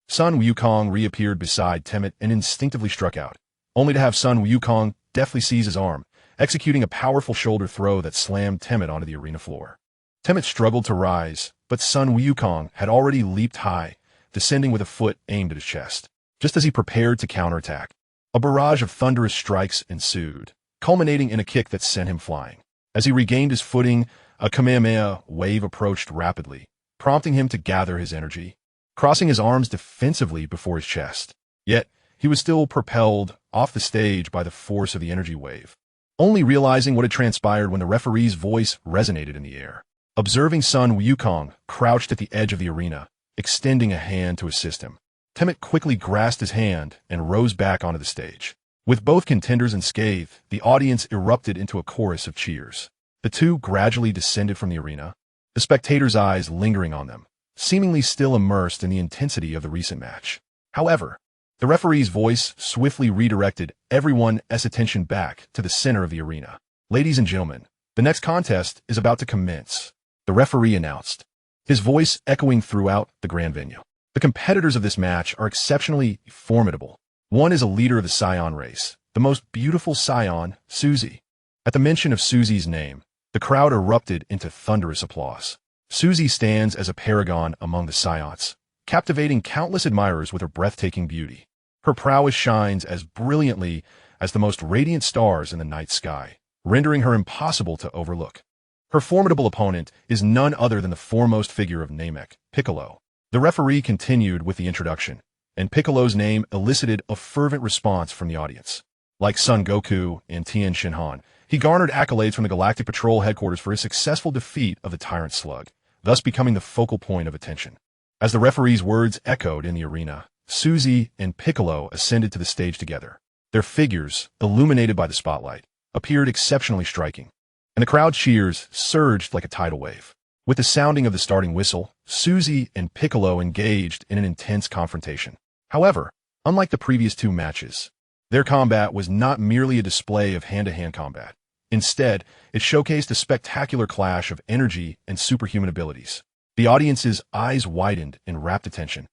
Sun Wukong reappeared beside Temmet and instinctively struck out, only to have Sun Wukong deftly seize his arm, executing a powerful shoulder throw that slammed Temmet onto the arena floor. Temmet struggled to rise, but Sun Wukong had already leaped high, descending with a foot aimed at his chest. Just as he prepared to counterattack, a barrage of thunderous strikes ensued, culminating in a kick that sent him flying. As he regained his footing, a Kamehameha wave approached rapidly, prompting him to gather his energy, crossing his arms defensively before his chest. Yet, he was still propelled off the stage by the force of the energy wave, only realizing what had transpired when the referee's voice resonated in the air. Observing Sun Wukong crouched at the edge of the arena, extending a hand to assist him, Temmet quickly grasped his hand and rose back onto the stage. With both contenders unscathed, the audience erupted into a chorus of cheers. The two gradually descended from the arena, the spectators' eyes lingering on them, seemingly still immersed in the intensity of the recent match. However, the referee's voice swiftly redirected everyone's attention back to the center of the arena. "Ladies and gentlemen, the next contest is about to commence," the referee announced, his voice echoing throughout the grand venue. "The competitors of this match are exceptionally formidable. One is a leader of the Saiyan race, the most beautiful Saiyan, Suzy." At the mention of Suzy's name, the crowd erupted into thunderous applause. Suzy stands as a paragon among the Saiyans, captivating countless admirers with her breathtaking beauty. Her prowess shines as brilliantly as the most radiant stars in the night sky, rendering her impossible to overlook. Her formidable opponent is none other than the foremost figure of Namek, Piccolo. The referee continued with the introduction, and Piccolo's name elicited a fervent response from the audience. Like Son Goku and Tien Shinhan, he garnered accolades from the Galactic Patrol headquarters for his successful defeat of the Tyrant Slug, thus becoming the focal point of attention. As the referee's words echoed in the arena, Suzy and Piccolo ascended to the stage together. Their figures, illuminated by the spotlight, appeared exceptionally striking, and the crowd cheers surged like a tidal wave. With the sounding of the starting whistle, Suzy and Piccolo engaged in an intense confrontation. However, unlike the previous two matches, their combat was not merely a display of hand-to-hand combat. Instead, it showcased a spectacular clash of energy and superhuman abilities. The audience's eyes widened in rapt attention,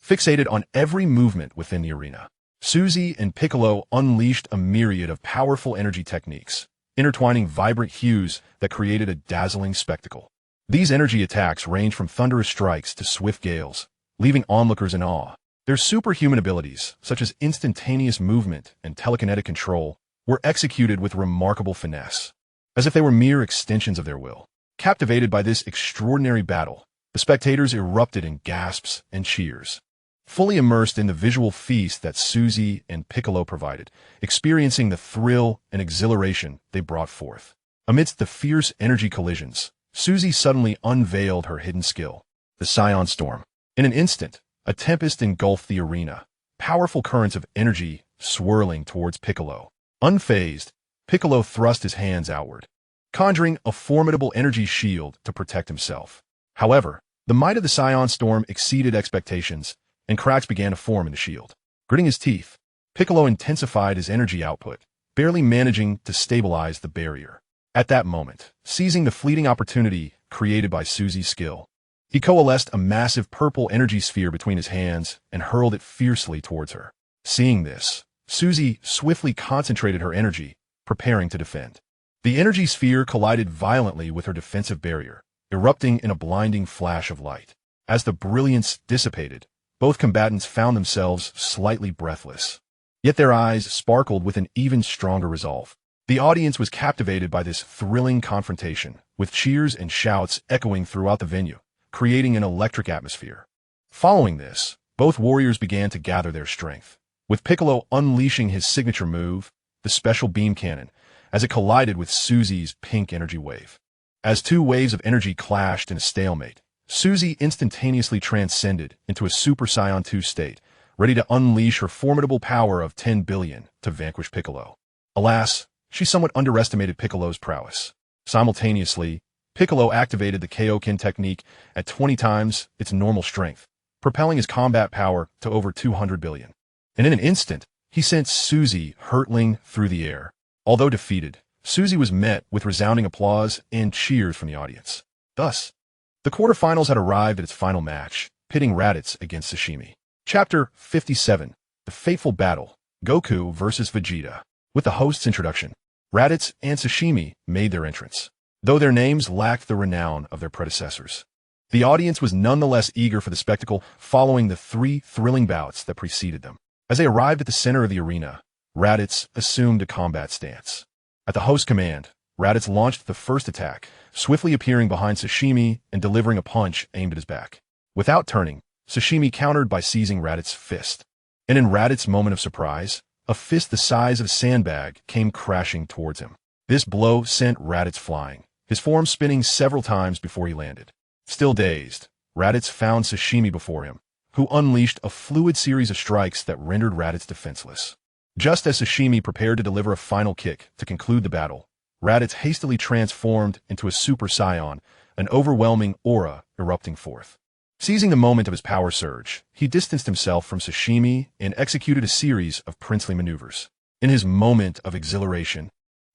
fixated on every movement within the arena. Suzy and Piccolo unleashed a myriad of powerful energy techniques, intertwining vibrant hues that created a dazzling spectacle. These energy attacks range from thunderous strikes to swift gales, leaving onlookers in awe. Their superhuman abilities, such as instantaneous movement and telekinetic control, were executed with remarkable finesse, as if they were mere extensions of their will. Captivated by this extraordinary battle, the spectators erupted in gasps and cheers. fully immersed in the visual feast that Suzy and Piccolo provided, experiencing the thrill and exhilaration they brought forth. Amidst the fierce energy collisions, Suzy suddenly unveiled her hidden skill, the Saiyan storm. In an instant, a tempest engulfed the arena, powerful currents of energy swirling towards Piccolo. Unfazed, Piccolo thrust his hands outward, conjuring a formidable energy shield to protect himself. However, the might of the Saiyan storm exceeded expectations, and cracks began to form in the shield. Gritting his teeth, Piccolo intensified his energy output, barely managing to stabilize the barrier. At that moment, seizing the fleeting opportunity created by Suzy's skill, he coalesced a massive purple energy sphere between his hands and hurled it fiercely towards her. Seeing this, Suzy swiftly concentrated her energy, preparing to defend. The energy sphere collided violently with her defensive barrier, erupting in a blinding flash of light. As the brilliance dissipated, both combatants found themselves slightly breathless. Yet their eyes sparkled with an even stronger resolve. The audience was captivated by this thrilling confrontation, with cheers and shouts echoing throughout the venue, creating an electric atmosphere. Following this, both warriors began to gather their strength, with Piccolo unleashing his signature move, the special beam cannon, as it collided with Suzy's pink energy wave. As two waves of energy clashed in a stalemate, Suzy instantaneously transcended into a Super Saiyan 2 state, ready to unleash her formidable power of 10 billion to vanquish Piccolo. Alas, she somewhat underestimated Piccolo's prowess. Simultaneously, Piccolo activated the Kaioken technique at 20 times its normal strength, propelling his combat power to over 200 billion. And in an instant, he sent Suzy hurtling through the air. Although defeated, Suzy was met with resounding applause and cheers from the audience. Thus, the quarterfinals had arrived at its final match, pitting Raditz against Sashimi. Chapter 57, The Fateful Battle, Goku vs. Vegeta. With the host's introduction, Raditz and Sashimi made their entrance, though their names lacked the renown of their predecessors. The audience was nonetheless eager for the spectacle following the three thrilling bouts that preceded them. As they arrived at the center of the arena, Raditz assumed a combat stance. At the host's command, Raditz launched the first attack, swiftly appearing behind Sashimi and delivering a punch aimed at his back. Without turning, Sashimi countered by seizing Raditz's fist. And in Raditz's moment of surprise, a fist the size of a sandbag came crashing towards him. This blow sent Raditz flying, his form spinning several times before he landed. Still dazed, Raditz found Sashimi before him, who unleashed a fluid series of strikes that rendered Raditz defenseless. Just as Sashimi prepared to deliver a final kick to conclude the battle, Raditz hastily transformed into a Super Saiyan, an overwhelming aura erupting forth. Seizing the moment of his power surge, he distanced himself from Sashimi and executed a series of princely maneuvers. In his moment of exhilaration,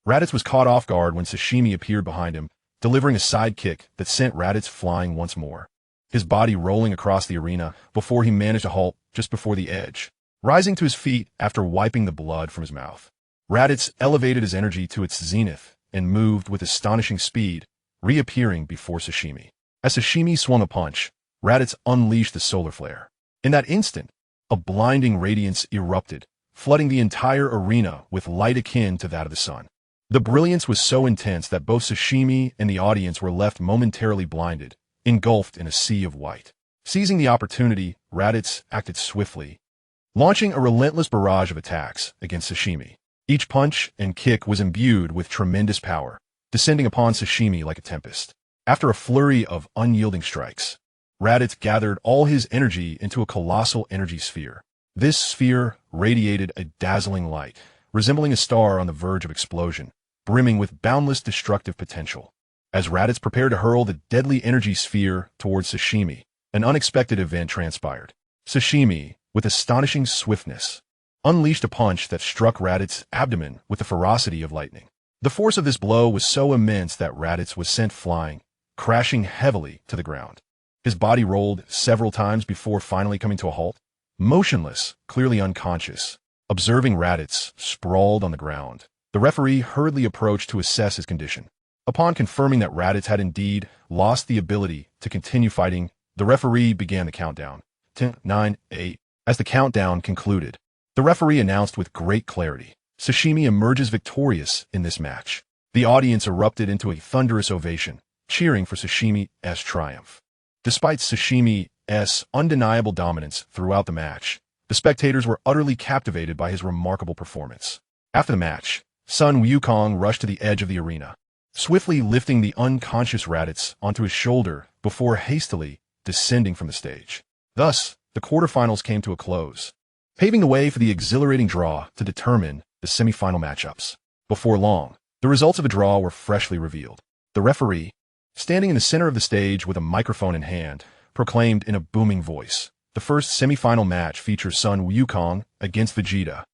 Raditz was caught off guard when Sashimi appeared behind him, delivering a side kick that sent Raditz flying once more, his body rolling across the arena before he managed to halt just before the edge. Rising to his feet after wiping the blood from his mouth, Raditz elevated his energy to its zenith and moved with astonishing speed, reappearing before Sashimi. As Sashimi swung a punch, Raditz unleashed the solar flare. In that instant, a blinding radiance erupted, flooding the entire arena with light akin to that of the sun. The brilliance was so intense that both Sashimi and the audience were left momentarily blinded, engulfed in a sea of white. Seizing the opportunity, Raditz acted swiftly, launching a relentless barrage of attacks against Sashimi. Each punch and kick was imbued with tremendous power, descending upon Sashimi like a tempest. After a flurry of unyielding strikes, Raditz gathered all his energy into a colossal energy sphere. This sphere radiated a dazzling light, resembling a star on the verge of explosion, brimming with boundless destructive potential. As Raditz prepared to hurl the deadly energy sphere towards Sashimi, an unexpected event transpired. Sashimi, with astonishing swiftness, unleashed a punch that struck Raditz's abdomen with the ferocity of lightning. The force of this blow was so immense that Raditz was sent flying, crashing heavily to the ground. His body rolled several times before finally coming to a halt, motionless, clearly unconscious. Observing Raditz sprawled on the ground, the referee hurriedly approached to assess his condition. Upon confirming that Raditz had indeed lost the ability to continue fighting, the referee began the countdown. 10, 9, 8. As the countdown concluded, the referee announced with great clarity, Sashimi emerges victorious in this match. The audience erupted into a thunderous ovation, cheering for Sashimi's triumph. Despite Sashimi's undeniable dominance throughout the match. The spectators were utterly captivated by his remarkable performance. After the match, Sun Wukong rushed to the edge of the arena, swiftly lifting the unconscious Raditz onto his shoulder before hastily descending from the stage. Thus, the quarterfinals came to a close, paving the way for the exhilarating draw to determine the semifinal matchups. Before long, the results of the draw were freshly revealed. The referee, standing in the center of the stage with a microphone in hand, proclaimed in a booming voice, "The first semifinal match features Sun Wukong against Vegeta."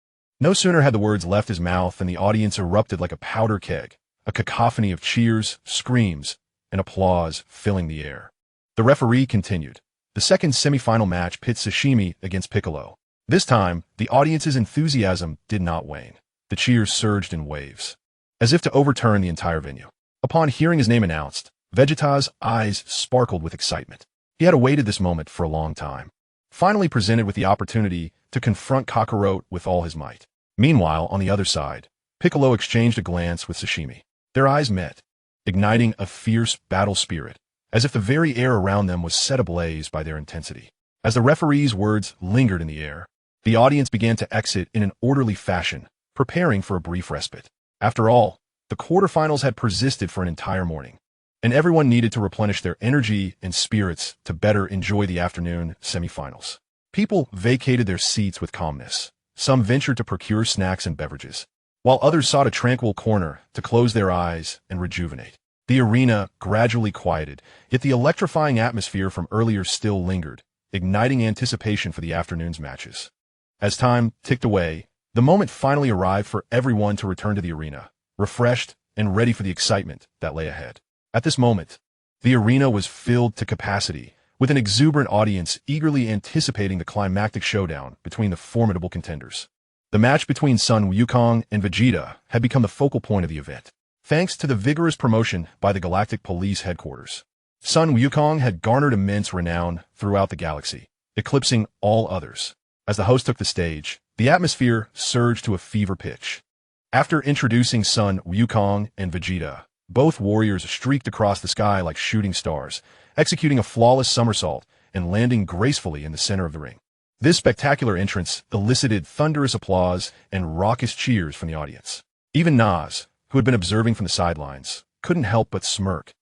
No sooner had the words left his mouth than the audience erupted like a powder keg, a cacophony of cheers, screams, and applause filling the air. The referee continued, "The second semifinal match pits Sashimi against Piccolo." This time, the audience's enthusiasm did not wane. The cheers surged in waves, as if to overturn the entire venue. Upon hearing his name announced, Vegeta's eyes sparkled with excitement. He had awaited this moment for a long time, finally presented with the opportunity to confront Kakarot with all his might. Meanwhile, on the other side, Piccolo exchanged a glance with Sashimi. Their eyes met, igniting a fierce battle spirit, as if the very air around them was set ablaze by their intensity. As the referee's words lingered in the air, the audience began to exit in an orderly fashion, preparing for a brief respite. After all, the quarterfinals had persisted for an entire morning, and everyone needed to replenish their energy and spirits to better enjoy the afternoon semifinals. People vacated their seats with calmness. Some ventured to procure snacks and beverages, while others sought a tranquil corner to close their eyes and rejuvenate. The arena gradually quieted, yet the electrifying atmosphere from earlier still lingered, igniting anticipation for the afternoon's matches. As time ticked away, the moment finally arrived for everyone to return to the arena, refreshed and ready for the excitement that lay ahead. At this moment, the arena was filled to capacity, with an exuberant audience eagerly anticipating the climactic showdown between the formidable contenders. The match between Sun Wukong and Vegeta had become the focal point of the event, thanks to the vigorous promotion by the Galactic Police Headquarters. Sun Wukong had garnered immense renown throughout the galaxy, eclipsing all others. As the host took the stage, the atmosphere surged to a fever pitch. After introducing Sun Wukong and Vegeta, both warriors streaked across the sky like shooting stars, executing a flawless somersault and landing gracefully in the center of the ring. This spectacular entrance elicited thunderous applause and raucous cheers from the audience. Even Nas, who had been observing from the sidelines, couldn't help but smirk,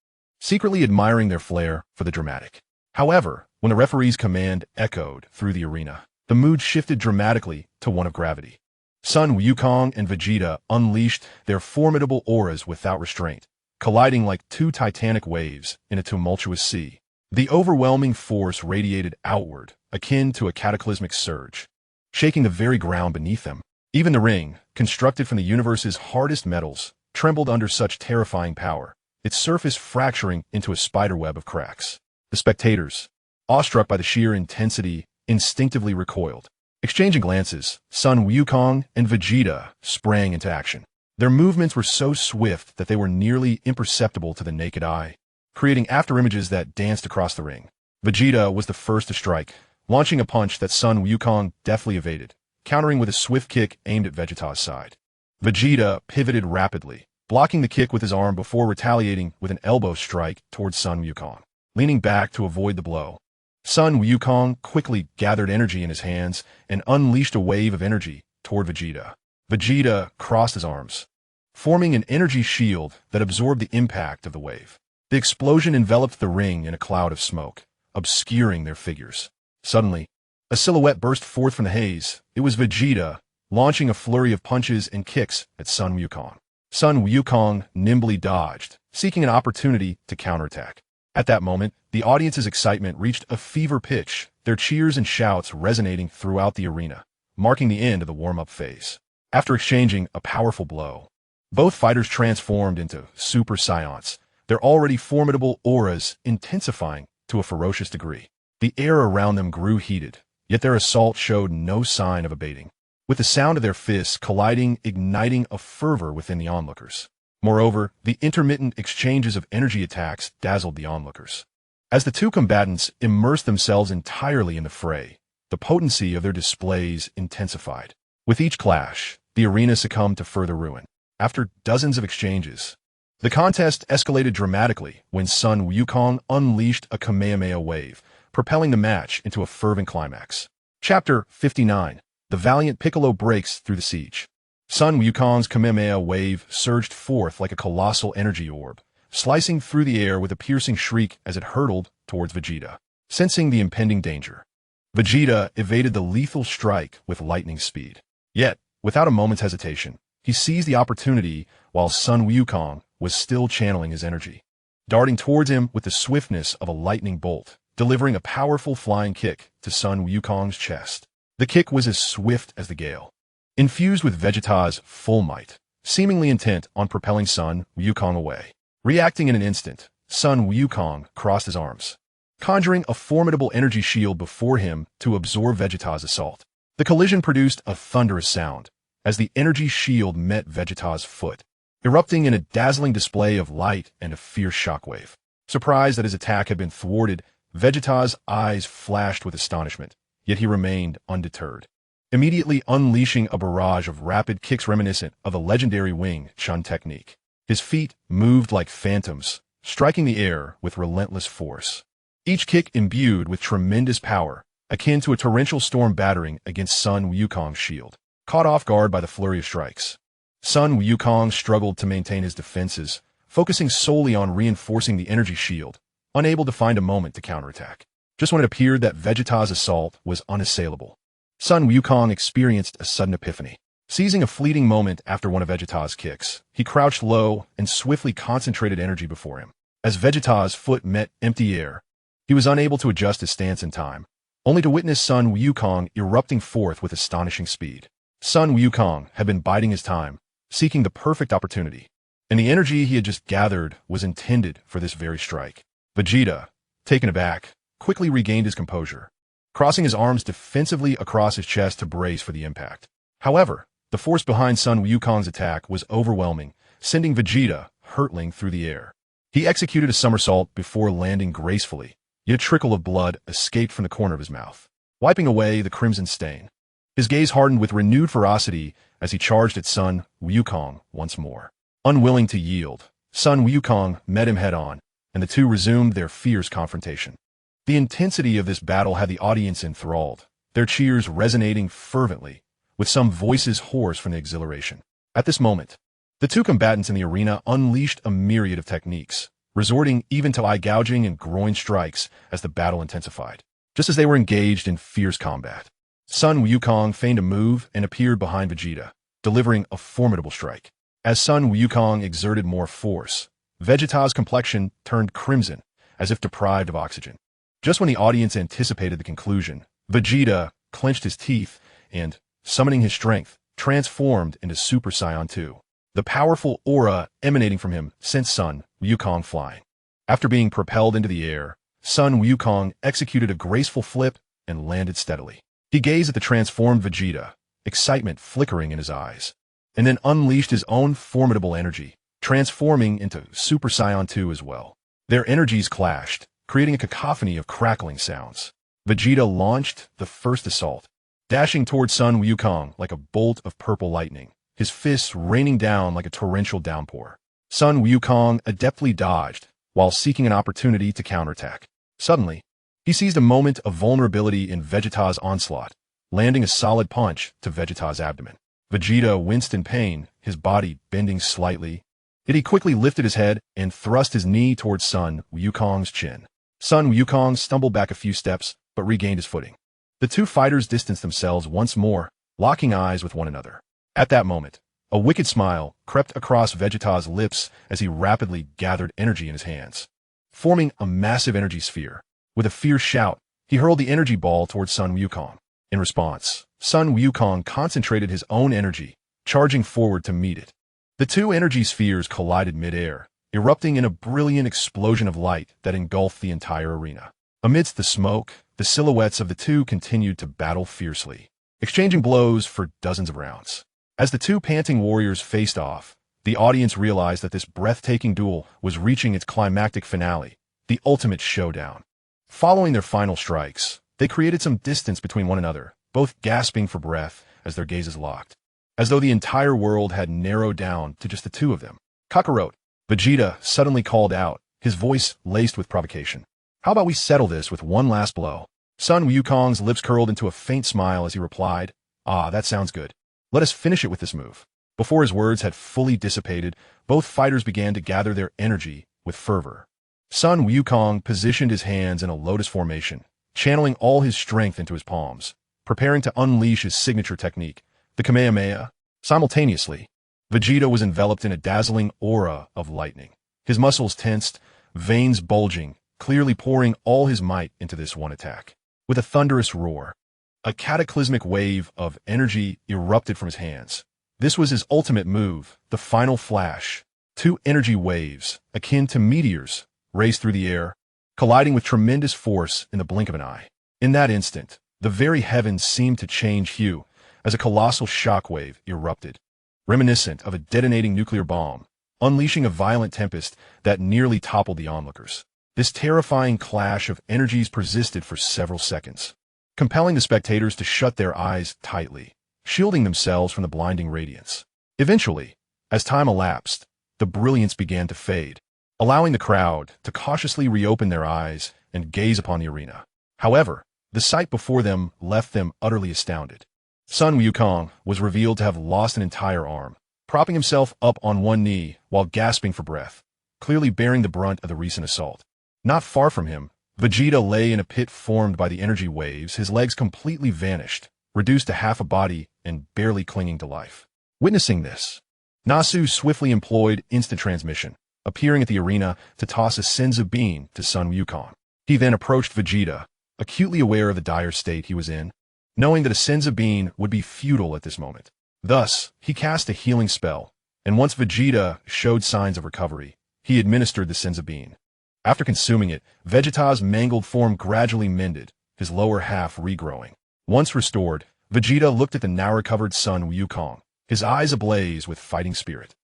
secretly admiring their flair for the dramatic. However, when the referee's command echoed through the arena, the mood shifted dramatically to one of gravity. Sun Wukong and Vegeta unleashed their formidable auras without restraint, colliding like two titanic waves in a tumultuous sea. The overwhelming force radiated outward, akin to a cataclysmic surge, shaking the very ground beneath them. Even the ring, constructed from the universe's hardest metals, trembled under such terrifying power, its surface fracturing into a spiderweb of cracks. The spectators, awestruck by the sheer intensity, instinctively recoiled. Exchanging glances, Sun Wukong and Vegeta sprang into action. Their movements were so swift that they were nearly imperceptible to the naked eye, creating afterimages that danced across the ring. Vegeta was the first to strike, launching a punch that Sun Wukong deftly evaded, countering with a swift kick aimed at Vegeta's side. Vegeta pivoted rapidly, blocking the kick with his arm before retaliating with an elbow strike towards Sun Wukong. Leaning back to avoid the blow, Sun Wukong quickly gathered energy in his hands and unleashed a wave of energy toward Vegeta. Vegeta crossed his arms, forming an energy shield that absorbed the impact of the wave. The explosion enveloped the ring in a cloud of smoke, obscuring their figures. Suddenly, a silhouette burst forth from the haze. It was Vegeta, launching a flurry of punches and kicks at Sun Wukong. Sun Wukong nimbly dodged, seeking an opportunity to counterattack. At that moment, the audience's excitement reached a fever pitch, their cheers and shouts resonating throughout the arena, marking the end of the warm-up phase. After exchanging a powerful blow, both fighters transformed into Super Saiyans, their already formidable auras intensifying to a ferocious degree. The air around them grew heated, yet their assault showed no sign of abating, with the sound of their fists colliding igniting a fervor within the onlookers. Moreover, the intermittent exchanges of energy attacks dazzled the onlookers. As the two combatants immersed themselves entirely in the fray, the potency of their displays intensified. With each clash, the arena succumbed to further ruin. After dozens of exchanges, the contest escalated dramatically when Sun Wukong unleashed a Kamehameha wave, propelling the match into a fervent climax. Chapter 59. The valiant Piccolo breaks through the siege. Sun Wukong's Kamehameha wave surged forth like a colossal energy orb, slicing through the air with a piercing shriek as it hurtled towards Vegeta. Sensing the impending danger, Vegeta evaded the lethal strike with lightning speed. Yet, without a moment's hesitation, he seized the opportunity while Sun Wukong was still channeling his energy, darting towards him with the swiftness of a lightning bolt, delivering a powerful flying kick to Sun Wukong's chest. The kick was as swift as the gale, infused with Vegeta's full might, seemingly intent on propelling Sun Wukong away. Reacting in an instant, Sun Wukong crossed his arms, conjuring a formidable energy shield before him to absorb Vegeta's assault. The collision produced a thunderous sound as the energy shield met Vegeta's foot, erupting in a dazzling display of light and a fierce shockwave. Surprised that his attack had been thwarted, Vegeta's eyes flashed with astonishment, yet he remained undeterred, immediately unleashing a barrage of rapid kicks reminiscent of the legendary Wing Chun technique. His feet moved like phantoms, striking the air with relentless force. Each kick imbued with tremendous power, akin to a torrential storm battering against Sun Wukong's shield. Caught off guard by the flurry of strikes, Sun Wukong struggled to maintain his defenses, focusing solely on reinforcing the energy shield, unable to find a moment to counterattack. Just when it appeared that Vegeta's assault was unassailable, Sun Wukong experienced a sudden epiphany. Seizing a fleeting moment after one of Vegeta's kicks, he crouched low and swiftly concentrated energy before him. As Vegeta's foot met empty air, he was unable to adjust his stance in time, only to witness Sun Wukong erupting forth with astonishing speed. Sun Wukong had been biding his time, seeking the perfect opportunity, and the energy he had just gathered was intended for this very strike. Vegeta, taken aback, quickly regained his composure, crossing his arms defensively across his chest to brace for the impact. However, the force behind Sun Wukong's attack was overwhelming, sending Vegeta hurtling through the air. He executed a somersault before landing gracefully, yet a trickle of blood escaped from the corner of his mouth, wiping away the crimson stain. His gaze hardened with renewed ferocity as he charged at Sun Wukong once more. Unwilling to yield, Sun Wukong met him head-on, and the two resumed their fierce confrontation. The intensity of this battle had the audience enthralled, their cheers resonating fervently, with some voices hoarse from the exhilaration. At this moment, the two combatants in the arena unleashed a myriad of techniques, resorting even to eye-gouging and groin strikes as the battle intensified. Just as they were engaged in fierce combat, Sun Wukong feigned a move and appeared behind Vegeta, delivering a formidable strike. As Sun Wukong exerted more force, Vegeta's complexion turned crimson, as if deprived of oxygen. Just when the audience anticipated the conclusion, Vegeta clenched his teeth and, summoning his strength, transformed into Super Saiyan 2. The powerful aura emanating from him sent Sun Wukong flying. After being propelled into the air, Sun Wukong executed a graceful flip and landed steadily. He gazed at the transformed Vegeta, excitement flickering in his eyes, and then unleashed his own formidable energy, transforming into Super Saiyan 2 as well. Their energies clashed, creating a cacophony of crackling sounds. Vegeta launched the first assault, dashing towards Sun Wukong like a bolt of purple lightning, his fists raining down like a torrential downpour. Sun Wukong adeptly dodged while seeking an opportunity to counterattack. Suddenly, he seized a moment of vulnerability in Vegeta's onslaught, landing a solid punch to Vegeta's abdomen. Vegeta winced in pain, his body bending slightly, yet he quickly lifted his head and thrust his knee towards Sun Wukong's chin. Sun Wukong stumbled back a few steps, but regained his footing. The two fighters distanced themselves once more, locking eyes with one another. At that moment, a wicked smile crept across Vegeta's lips as he rapidly gathered energy in his hands, forming a massive energy sphere. With a fierce shout, he hurled the energy ball towards Sun Wukong. In response, Sun Wukong concentrated his own energy, charging forward to meet it. The two energy spheres collided mid-air, erupting in a brilliant explosion of light that engulfed the entire arena. Amidst the smoke, the silhouettes of the two continued to battle fiercely, exchanging blows for dozens of rounds. As the two panting warriors faced off, the audience realized that this breathtaking duel was reaching its climactic finale, the ultimate showdown. Following their final strikes, they created some distance between one another, both gasping for breath as their gazes locked, as though the entire world had narrowed down to just the two of them. Kakarot, Vegeta suddenly called out, his voice laced with provocation. How about we settle this with one last blow? Sun Wukong's lips curled into a faint smile as he replied, "Ah, that sounds good. Let us finish it with this move." Before his words had fully dissipated, both fighters began to gather their energy with fervor. Sun Wukong positioned his hands in a lotus formation, channeling all his strength into his palms, preparing to unleash his signature technique, the Kamehameha. Simultaneously, Vegeta was enveloped in a dazzling aura of lightning. His muscles tensed, veins bulging, clearly pouring all his might into this one attack. With a thunderous roar, a cataclysmic wave of energy erupted from his hands. This was his ultimate move, the final flash. Two energy waves, akin to meteors, raced through the air, colliding with tremendous force in the blink of an eye. In that instant, the very heavens seemed to change hue as a colossal shockwave erupted, reminiscent of a detonating nuclear bomb, unleashing a violent tempest that nearly toppled the onlookers. This terrifying clash of energies persisted for several seconds, compelling the spectators to shut their eyes tightly, shielding themselves from the blinding radiance. Eventually, as time elapsed, the brilliance began to fade, allowing the crowd to cautiously reopen their eyes and gaze upon the arena. However, the sight before them left them utterly astounded. Sun Wukong was revealed to have lost an entire arm, propping himself up on one knee while gasping for breath, clearly bearing the brunt of the recent assault. Not far from him, Vegeta lay in a pit formed by the energy waves, his legs completely vanished, reduced to half a body and barely clinging to life. Witnessing this, Nasu swiftly employed instant transmission, appearing at the arena to toss a senzu bean to Sun Wukong. He then approached Vegeta, acutely aware of the dire state he was in, knowing that a senzu bean would be futile at this moment. Thus, he cast a healing spell, and once Vegeta showed signs of recovery, he administered the senzu bean. After consuming it, Vegeta's mangled form gradually mended, his lower half regrowing. Once restored, Vegeta looked at the now-recovered Sun Wukong, his eyes ablaze with fighting spirit.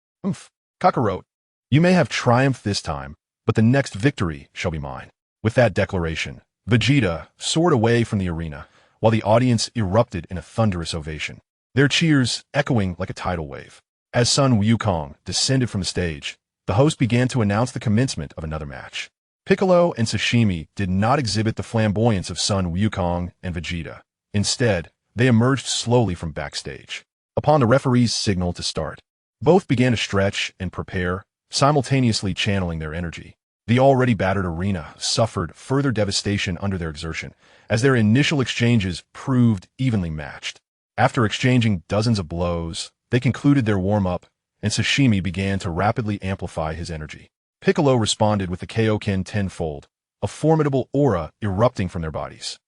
Kakarot, you may have triumphed this time, but the next victory shall be mine." With that declaration, Vegeta soared away from the arena, while the audience erupted in a thunderous ovation, their cheers echoing like a tidal wave. As Sun Wukong descended from the stage, the host began to announce the commencement of another match. Piccolo and Sashimi did not exhibit the flamboyance of Sun Wukong and Vegeta. Instead, they emerged slowly from backstage. Upon the referee's signal to start, both began to stretch and prepare, simultaneously channeling their energy. The already battered arena suffered further devastation under their exertion, as their initial exchanges proved evenly matched. After exchanging dozens of blows, they concluded their warm-up, and Sashimi began to rapidly amplify his energy. Piccolo responded with the Kaioken tenfold, a formidable aura erupting from their bodies.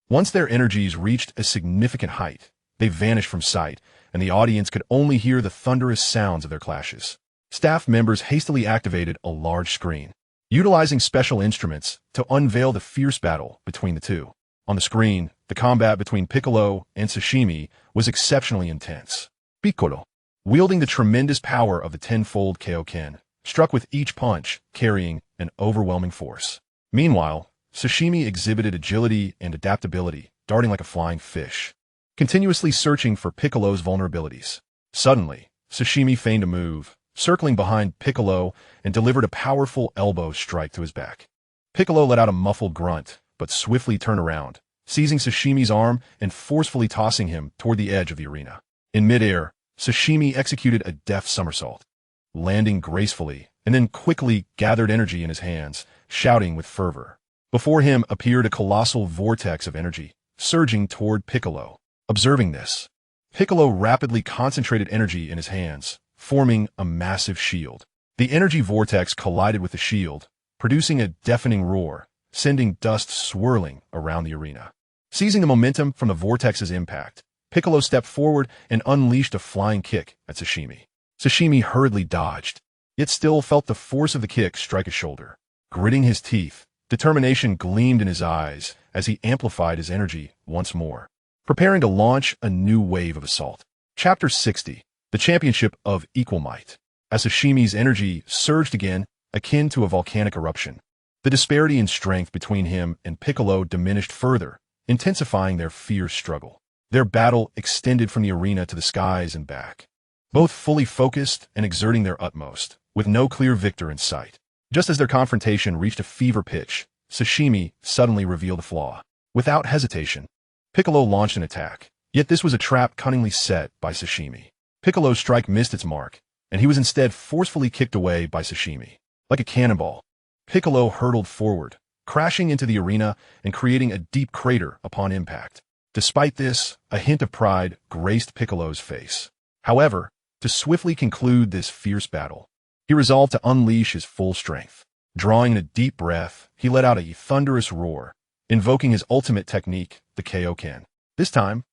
Once their energies reached a significant height, they vanished from sight, and the audience could only hear the thunderous sounds of their clashes. Staff members hastily activated a large screen, utilizing special instruments to unveil the fierce battle between the two. On the screen, the combat between Piccolo and Sashimi was exceptionally intense. Piccolo, wielding the tremendous power of the tenfold Kaioken, struck with each punch, carrying an overwhelming force. Meanwhile, Sashimi exhibited agility and adaptability, darting like a flying fish, continuously searching for Piccolo's vulnerabilities. Suddenly, Sashimi feigned a move, circling behind Piccolo and delivered a powerful elbow strike to his back. Piccolo let out a muffled grunt, but swiftly turned around, seizing Sashimi's arm and forcefully tossing him toward the edge of the arena. In midair, Sashimi executed a deft somersault, landing gracefully, and then quickly gathered energy in his hands, shouting with fervor. Before him appeared a colossal vortex of energy, surging toward Piccolo. Observing this, Piccolo rapidly concentrated energy in his hands, forming a massive shield. The energy vortex collided with the shield, producing a deafening roar, sending dust swirling around the arena. Seizing the momentum from the vortex's impact, Piccolo stepped forward and unleashed a flying kick at Sashimi. Sashimi hurriedly dodged, yet still felt the force of the kick strike his shoulder. Gritting his teeth, determination gleamed in his eyes as he amplified his energy once more, preparing to launch a new wave of assault. Chapter 60, The Championship of Equal Might. As Sashimi's energy surged again, akin to a volcanic eruption, the disparity in strength between him and Piccolo diminished further, intensifying their fierce struggle. Their battle extended from the arena to the skies and back, both fully focused and exerting their utmost, with no clear victor in sight. Just as their confrontation reached a fever pitch, Sashimi suddenly revealed a flaw. Without hesitation, Piccolo launched an attack. Yet this was a trap cunningly set by Sashimi. Piccolo's strike missed its mark, and he was instead forcefully kicked away by Sashimi. Like a cannonball, Piccolo hurtled forward, crashing into the arena and creating a deep crater upon impact. Despite this, a hint of pride graced Piccolo's face. However, to swiftly conclude this fierce battle, he resolved to unleash his full strength. Drawing in a deep breath, he let out a thunderous roar, invoking his ultimate technique, the Kaioken. This time,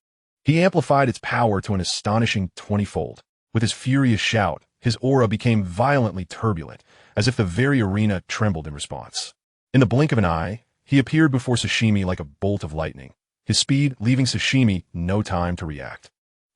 he amplified its power to an astonishing 20-fold. With his furious shout, his aura became violently turbulent, as if the very arena trembled in response. In the blink of an eye, he appeared before Sashimi like a bolt of lightning, his speed leaving Sashimi no time to react.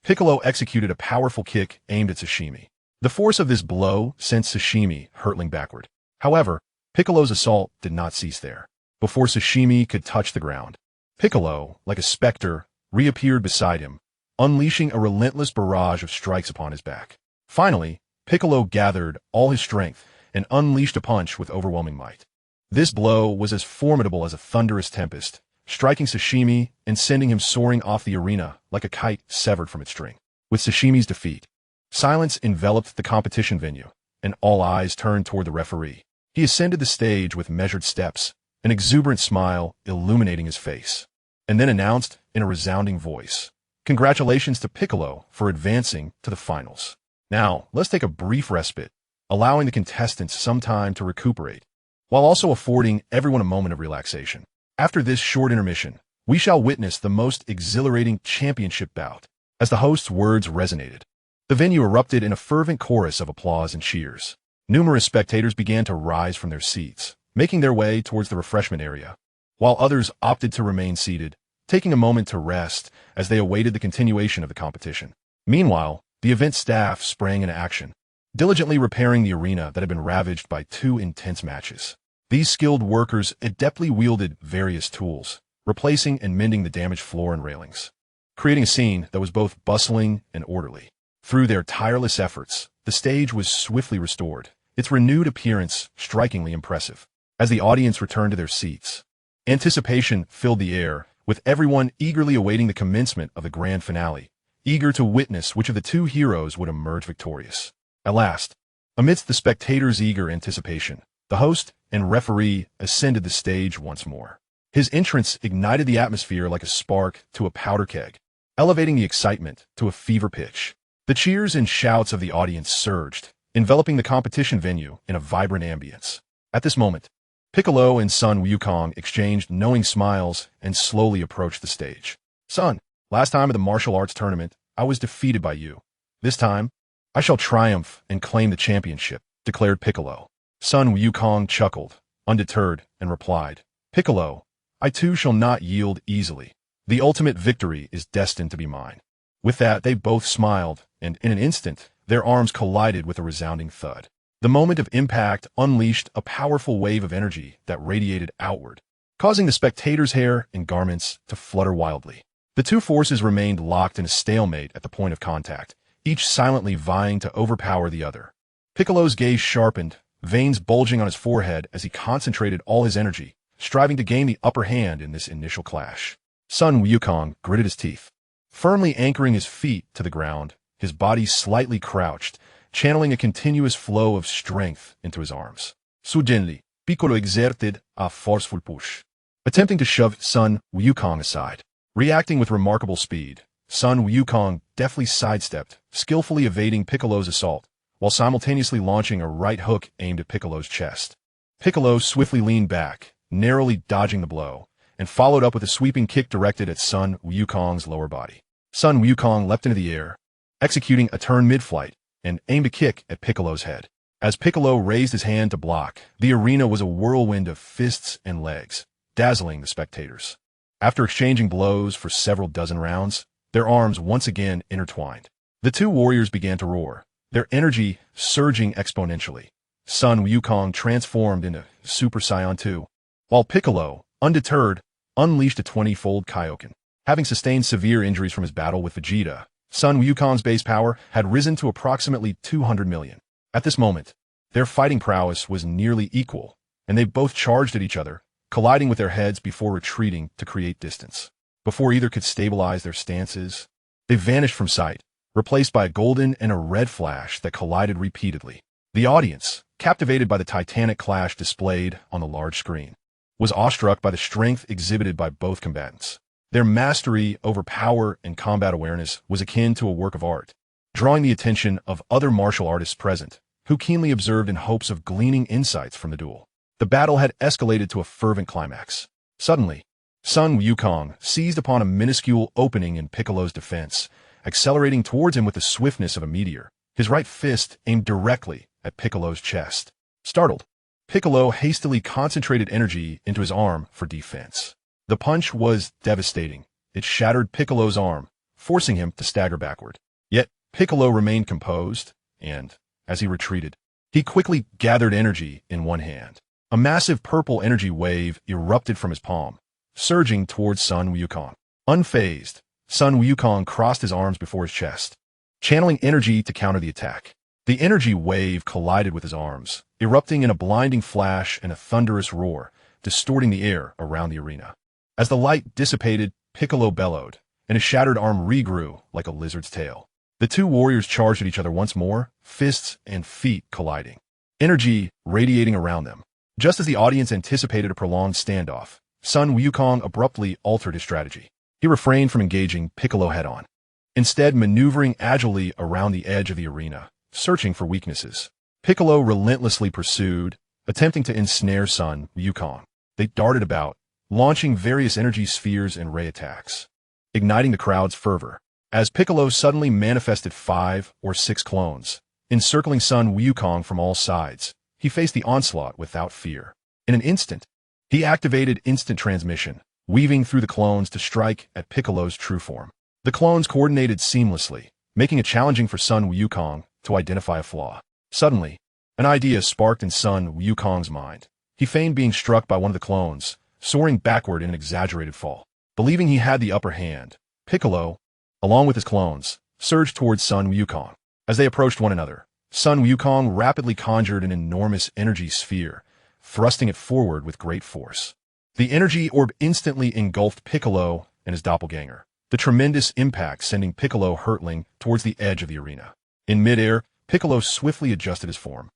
Piccolo executed a powerful kick aimed at Sashimi. The force of this blow sent Sashimi hurtling backward. However, Piccolo's assault did not cease there. Before Sashimi could touch the ground, Piccolo, like a specter, reappeared beside him, unleashing a relentless barrage of strikes upon his back. Finally, Piccolo gathered all his strength and unleashed a punch with overwhelming might. This blow was as formidable as a thunderous tempest, striking Sashimi and sending him soaring off the arena like a kite severed from its string. With Sashimi's defeat, silence enveloped the competition venue, and all eyes turned toward the referee. He ascended the stage with measured steps, an exuberant smile illuminating his face, and then announced in a resounding voice, "Congratulations to Piccolo for advancing to the finals. Now, let's take a brief respite, allowing the contestants some time to recuperate, while also affording everyone a moment of relaxation. After this short intermission, we shall witness the most exhilarating championship bout." As the host's words resonated, the venue erupted in a fervent chorus of applause and cheers. Numerous spectators began to rise from their seats, making their way towards the refreshment area, while others opted to remain seated, taking a moment to rest as they awaited the continuation of the competition. Meanwhile, the event staff sprang into action, diligently repairing the arena that had been ravaged by two intense matches. These skilled workers adeptly wielded various tools, replacing and mending the damaged floor and railings, creating a scene that was both bustling and orderly. Through their tireless efforts, the stage was swiftly restored, its renewed appearance strikingly impressive. As the audience returned to their seats, anticipation filled the air, with everyone eagerly awaiting the commencement of the grand finale, eager to witness which of the two heroes would emerge victorious. At last, amidst the spectators' eager anticipation, the host and referee ascended the stage once more. His entrance ignited the atmosphere like a spark to a powder keg, elevating the excitement to a fever pitch. The cheers and shouts of the audience surged, enveloping the competition venue in a vibrant ambience. At this moment, Piccolo and Sun Wukong exchanged knowing smiles and slowly approached the stage. "Son, last time at the martial arts tournament, I was defeated by you. This time, I shall triumph and claim the championship," declared Piccolo. Sun Wukong chuckled, undeterred, and replied, "Piccolo, I too shall not yield easily. The ultimate victory is destined to be mine." With that, they both smiled, and in an instant, their arms collided with a resounding thud. The moment of impact unleashed a powerful wave of energy that radiated outward, causing the spectators' hair and garments to flutter wildly. The two forces remained locked in a stalemate at the point of contact, each silently vying to overpower the other. Piccolo's gaze sharpened, veins bulging on his forehead as he concentrated all his energy, striving to gain the upper hand in this initial clash. Sun Wukong gritted his teeth, firmly anchoring his feet to the ground, his body slightly crouched, channeling a continuous flow of strength into his arms. Suddenly, Piccolo exerted a forceful push, attempting to shove Sun Wukong aside. Reacting with remarkable speed, Sun Wukong deftly sidestepped, skillfully evading Piccolo's assault, while simultaneously launching a right hook aimed at Piccolo's chest. Piccolo swiftly leaned back, narrowly dodging the blow, and followed up with a sweeping kick directed at Sun Wukong's lower body. Sun Wukong leapt into the air, executing a turn mid-flight, and aimed a kick at Piccolo's head. As Piccolo raised his hand to block, the arena was a whirlwind of fists and legs, dazzling the spectators. After exchanging blows for several dozen rounds, their arms once again intertwined. The two warriors began to roar, their energy surging exponentially. Sun Wukong transformed into Super Saiyan 2, while Piccolo, undeterred, unleashed a 20-fold Kaioken. Having sustained severe injuries from his battle with Vegeta, Sun Wukong's base power had risen to approximately 200 million. At this moment, their fighting prowess was nearly equal, and they both charged at each other, colliding with their heads before retreating to create distance. Before either could stabilize their stances, they vanished from sight, replaced by a golden and a red flash that collided repeatedly. The audience, captivated by the titanic clash displayed on the large screen, was awestruck by the strength exhibited by both combatants. Their mastery over power and combat awareness was akin to a work of art, drawing the attention of other martial artists present, who keenly observed in hopes of gleaning insights from the duel. The battle had escalated to a fervent climax. Suddenly, Sun Wukong seized upon a minuscule opening in Piccolo's defense, accelerating towards him with the swiftness of a meteor, his right fist aimed directly at Piccolo's chest. Startled, Piccolo hastily concentrated energy into his arm for defense. The punch was devastating. It shattered Piccolo's arm, forcing him to stagger backward. Yet, Piccolo remained composed, and, as he retreated, he quickly gathered energy in one hand. A massive purple energy wave erupted from his palm, surging towards Sun Wukong. Unfazed, Sun Wukong crossed his arms before his chest, channeling energy to counter the attack. The energy wave collided with his arms, erupting in a blinding flash and a thunderous roar, distorting the air around the arena. As the light dissipated, Piccolo bellowed, and his shattered arm regrew like a lizard's tail. The two warriors charged at each other once more, fists and feet colliding, energy radiating around them. Just as the audience anticipated a prolonged standoff, Sun Wukong abruptly altered his strategy. He refrained from engaging Piccolo head-on, instead maneuvering agilely around the edge of the arena, searching for weaknesses. Piccolo relentlessly pursued, attempting to ensnare Sun Wukong. They darted about, launching various energy spheres and ray attacks, igniting the crowd's fervor. As Piccolo suddenly manifested 5 or 6 clones, encircling Sun Wukong from all sides, he faced the onslaught without fear. In an instant, he activated instant transmission, weaving through the clones to strike at Piccolo's true form. The clones coordinated seamlessly, making it challenging for Sun Wukong to identify a flaw. Suddenly, an idea sparked in Sun Wukong's mind. He feigned being struck by one of the clones, soaring backward in an exaggerated fall. Believing he had the upper hand, Piccolo, along with his clones, surged towards Sun Wukong. As they approached one another, Sun Wukong rapidly conjured an enormous energy sphere, thrusting it forward with great force. The energy orb instantly engulfed Piccolo and his doppelganger, the tremendous impact sending Piccolo hurtling towards the edge of the arena. In midair, Piccolo swiftly adjusted his form,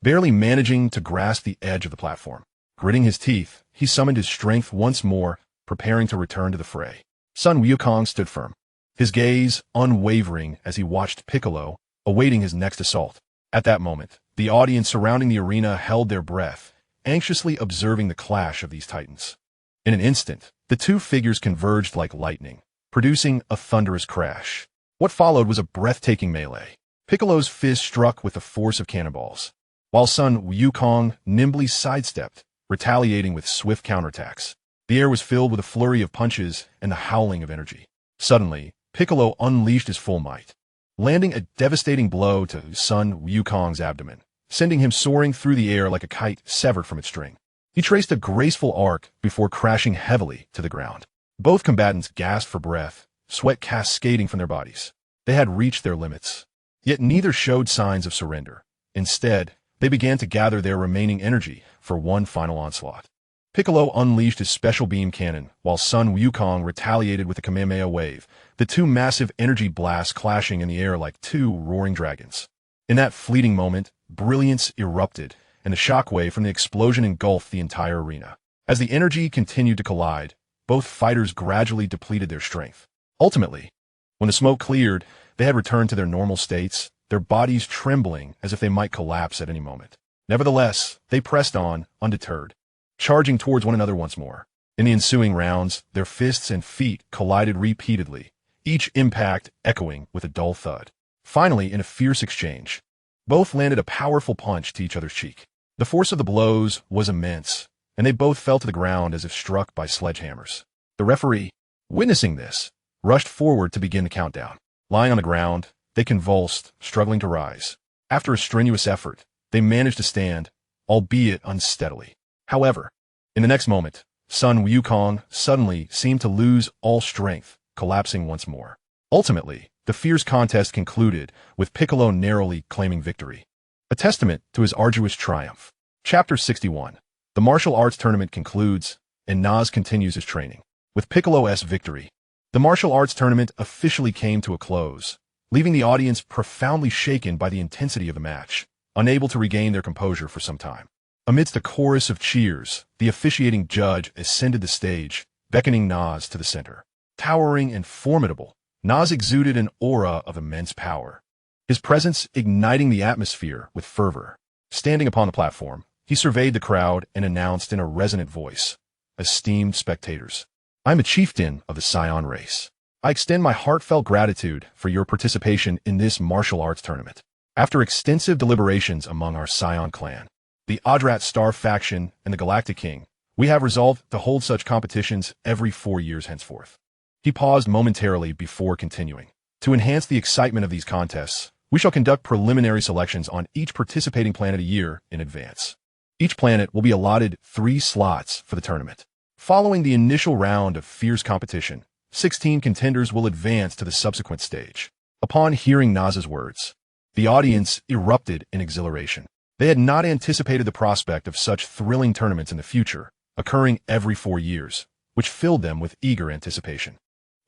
barely managing to grasp the edge of the platform. Gritting his teeth, he summoned his strength once more, preparing to return to the fray. Sun Wukong stood firm, his gaze unwavering as he watched Piccolo, awaiting his next assault. At that moment, the audience surrounding the arena held their breath, anxiously observing the clash of these titans. In an instant, the two figures converged like lightning, producing a thunderous crash. What followed was a breathtaking melee. Piccolo's fist struck with the force of cannonballs, while Sun Wukong nimbly sidestepped, retaliating with swift counterattacks. The air was filled with a flurry of punches and the howling of energy. Suddenly, Piccolo unleashed his full might, landing a devastating blow to Sun Wukong's abdomen, sending him soaring through the air like a kite severed from its string. He traced a graceful arc before crashing heavily to the ground. Both combatants gasped for breath, sweat cascading from their bodies. They had reached their limits. Yet neither showed signs of surrender. Instead, they began to gather their remaining energy for one final onslaught. Piccolo unleashed his special beam cannon, while Sun Wukong retaliated with a Kamehameha wave, the two massive energy blasts clashing in the air like two roaring dragons. In that fleeting moment, brilliance erupted, and the shockwave from the explosion engulfed the entire arena. As the energy continued to collide, both fighters gradually depleted their strength. Ultimately, when the smoke cleared, they had returned to their normal states, their bodies trembling as if they might collapse at any moment. Nevertheless, they pressed on, undeterred, charging towards one another once more. In the ensuing rounds, their fists and feet collided repeatedly, each impact echoing with a dull thud. Finally, in a fierce exchange, both landed a powerful punch to each other's cheek. The force of the blows was immense, and they both fell to the ground as if struck by sledgehammers. The referee, witnessing this, rushed forward to begin the countdown. Lying on the ground, they convulsed, struggling to rise. After a strenuous effort, they managed to stand, albeit unsteadily. However, in the next moment, Sun Wukong suddenly seemed to lose all strength, collapsing once more. Ultimately, the fierce contest concluded with Piccolo narrowly claiming victory, a testament to his arduous triumph. Chapter 61. The martial arts tournament concludes, and Nas continues his training. With Piccolo's victory, the martial arts tournament officially came to a close, leaving the audience profoundly shaken by the intensity of the match, unable to regain their composure for some time. Amidst a chorus of cheers, the officiating judge ascended the stage, beckoning Nas to the center. Towering and formidable, Nas exuded an aura of immense power, his presence igniting the atmosphere with fervor. Standing upon the platform, he surveyed the crowd and announced in a resonant voice, "Esteemed spectators, I am a chieftain of the Saiyan race. I extend my heartfelt gratitude for your participation in this martial arts tournament. After extensive deliberations among our Saiyan clan, the Adrat Star faction, and the Galactic King, we have resolved to hold such competitions every 4 years henceforth." He paused momentarily before continuing. "To enhance the excitement of these contests, we shall conduct preliminary selections on each participating planet a year in advance. Each planet will be allotted 3 slots for the tournament. Following the initial round of fierce competition, 16 contenders will advance to the subsequent stage." Upon hearing Nas's words, the audience erupted in exhilaration. They had not anticipated the prospect of such thrilling tournaments in the future, occurring every 4 years, which filled them with eager anticipation.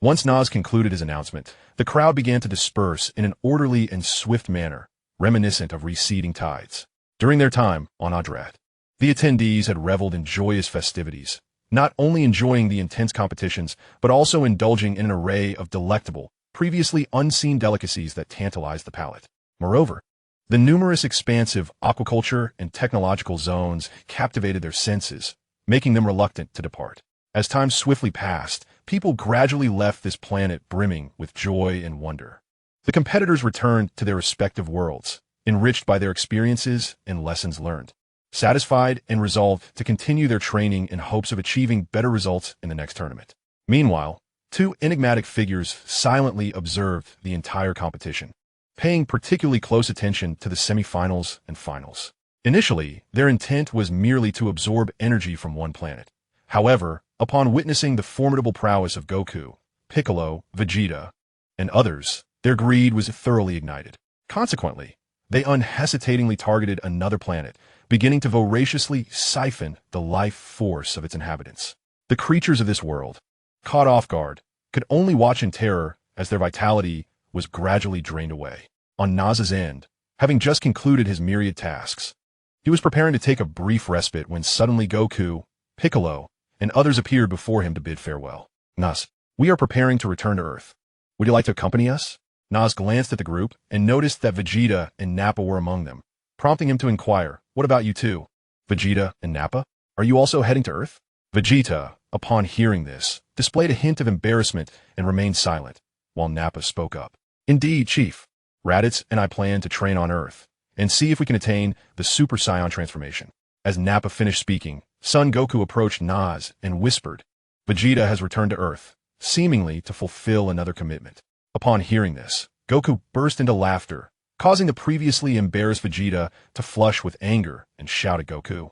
Once Nas concluded his announcement, the crowd began to disperse in an orderly and swift manner, reminiscent of receding tides. During their time on Adrat, the attendees had reveled in joyous festivities, not only enjoying the intense competitions, but also indulging in an array of delectable, previously unseen delicacies that tantalized the palate. Moreover, the numerous expansive aquaculture and technological zones captivated their senses, making them reluctant to depart. As time swiftly passed, people gradually left this planet brimming with joy and wonder. The competitors returned to their respective worlds, enriched by their experiences and lessons learned, satisfied and resolved to continue their training in hopes of achieving better results in the next tournament. Meanwhile, 2 enigmatic figures silently observed the entire competition, paying particularly close attention to the semifinals and finals. Initially, their intent was merely to absorb energy from one planet. However, upon witnessing the formidable prowess of Goku, Piccolo, Vegeta, and others, their greed was thoroughly ignited. Consequently, they unhesitatingly targeted another planet, beginning to voraciously siphon the life force of its inhabitants. The creatures of this world, caught off guard, could only watch in terror as their vitality was gradually drained away. On Nas's end, having just concluded his myriad tasks, he was preparing to take a brief respite when suddenly Goku, Piccolo, and others appeared before him to bid farewell. "Nas, we are preparing to return to Earth. Would you like to accompany us?" Nas glanced at the group and noticed that Vegeta and Nappa were among them, prompting him to inquire, "What about you two? Vegeta and Nappa? Are you also heading to Earth?" Vegeta, upon hearing this, displayed a hint of embarrassment and remained silent, while Nappa spoke up. "Indeed, Chief. Raditz and I plan to train on Earth and see if we can attain the Super Saiyan transformation." As Nappa finished speaking, Son Goku approached Nas and whispered, "Vegeta has returned to Earth, seemingly to fulfill another commitment." Upon hearing this, Goku burst into laughter, causing the previously embarrassed Vegeta to flush with anger and shout at Goku,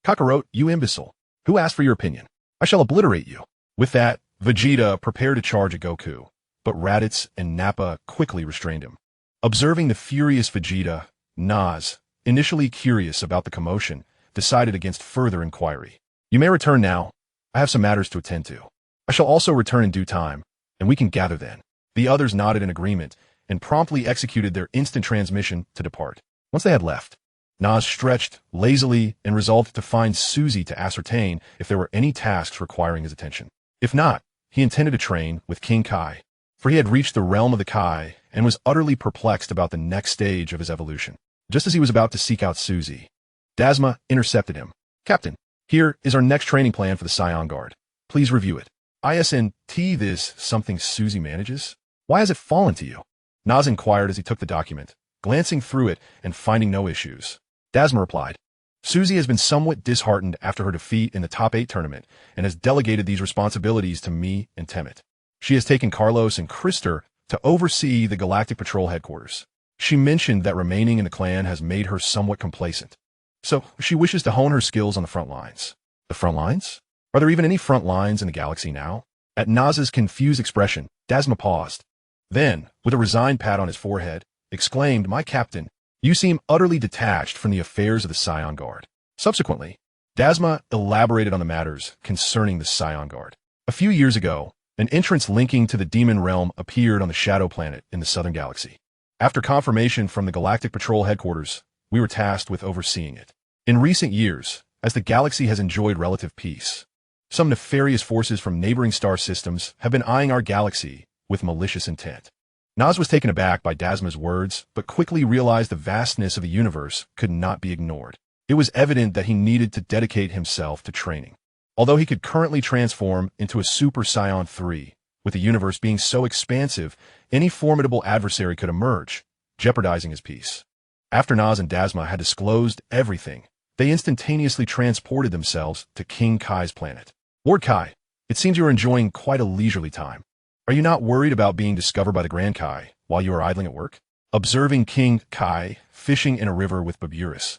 "Kakarot, you imbecile! Who asked for your opinion? I shall obliterate you." With that, Vegeta prepared to charge at Goku, but Raditz and Nappa quickly restrained him. Observing the furious Vegeta, Nas, initially curious about the commotion, decided against further inquiry. "You may return now. I have some matters to attend to. I shall also return in due time, and we can gather then." The others nodded in agreement and promptly executed their instant transmission to depart. Once they had left, Nas stretched lazily and resolved to find Suzy to ascertain if there were any tasks requiring his attention. If not, he intended to train with King Kai, for he had reached the realm of the Kai and was utterly perplexed about the next stage of his evolution. Just as he was about to seek out Suzy, Dasma intercepted him. "Captain, here is our next training plan for the Saiyan Guard. Please review it." "ISNT this something Suzy manages? Why has it fallen to you?" Nas inquired as he took the document, glancing through it and finding no issues. Dasma replied, "Suzy has been somewhat disheartened after her defeat in the top 8 tournament and has delegated these responsibilities to me and Temet. She has taken Carlos and Krister to oversee the Galactic Patrol headquarters. She mentioned that remaining in the clan has made her somewhat complacent. So she wishes to hone her skills on the front lines." "The front lines? Are there even any front lines in the galaxy now?" At Nas's confused expression, Dasma paused. Then, with a resigned pat on his forehead, exclaimed, "My captain, you seem utterly detached from the affairs of the Saiyan Guard." Subsequently, Dasma elaborated on the matters concerning the Saiyan Guard. A few years ago, an entrance linking to the demon realm appeared on the Shadow Planet in the southern galaxy. After confirmation from the Galactic Patrol headquarters, we were tasked with overseeing it. In recent years, as the galaxy has enjoyed relative peace, some nefarious forces from neighboring star systems have been eyeing our galaxy with malicious intent. Nas was taken aback by Dasma's words, but quickly realized the vastness of the universe could not be ignored. It was evident that he needed to dedicate himself to training. Although he could currently transform into a Super Saiyan 3, with the universe being so expansive, any formidable adversary could emerge, jeopardizing his peace. After Nas and Dasma had disclosed everything, they instantaneously transported themselves to King Kai's planet. Lord Kai, it seems you are enjoying quite a leisurely time. Are you not worried about being discovered by the Grand Kai while you are idling at work? Observing King Kai fishing in a river with Beerus,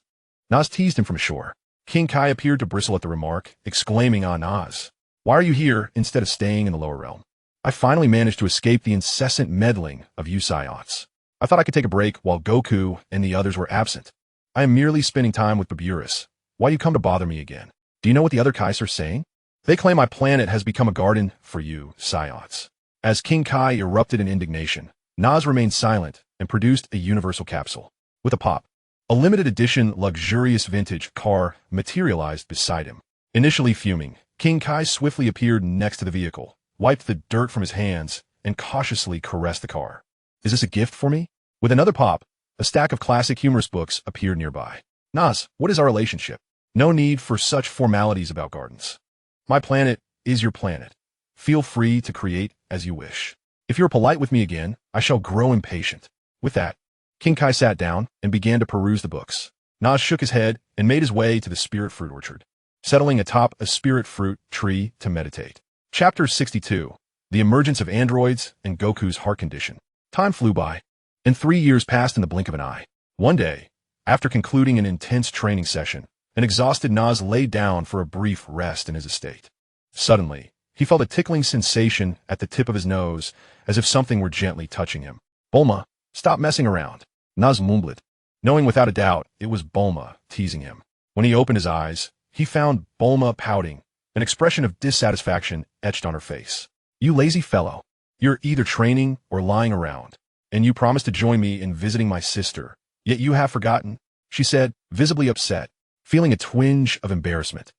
Nas teased him from ashore. King Kai appeared to bristle at the remark, exclaiming on Nas, "Why are you here instead of staying in the lower realm? I finally managed to escape the incessant meddling of you Saiyans. I thought I could take a break while Goku and the others were absent. I am merely spending time with Beerus. Why do you come to bother me again? Do you know what the other Kais are saying? They claim my planet has become a garden for you Saiyans." As King Kai erupted in indignation, Nas remained silent and produced a universal capsule. With a pop, a limited edition luxurious vintage car materialized beside him. Initially fuming, King Kai swiftly appeared next to the vehicle, wiped the dirt from his hands, and cautiously caressed the car. "Is this a gift for me?" With another pop, a stack of classic humorous books appeared nearby. "Nas, what is our relationship? No need for such formalities about gardens. My planet is your planet. Feel free to create as you wish. If you're polite with me again, I shall grow impatient." With that, King Kai sat down and began to peruse the books. Nas shook his head and made his way to the spirit fruit orchard, settling atop a spirit fruit tree to meditate. Chapter 62. The Emergence of Androids and Goku's Heart Condition. Time flew by, and 3 years passed in the blink of an eye. One day, after concluding an intense training session, an exhausted Nas laid down for a brief rest in his estate. Suddenly, he felt a tickling sensation at the tip of his nose, as if something were gently touching him. "Bulma, stop messing around," Nas mumbled, knowing without a doubt it was Bulma teasing him. When he opened his eyes, he found Bulma pouting, an expression of dissatisfaction etched on her face. "You lazy fellow. You're either training or lying around, and you promised to join me in visiting my sister, yet you have forgotten," she said, visibly upset, feeling a twinge of embarrassment.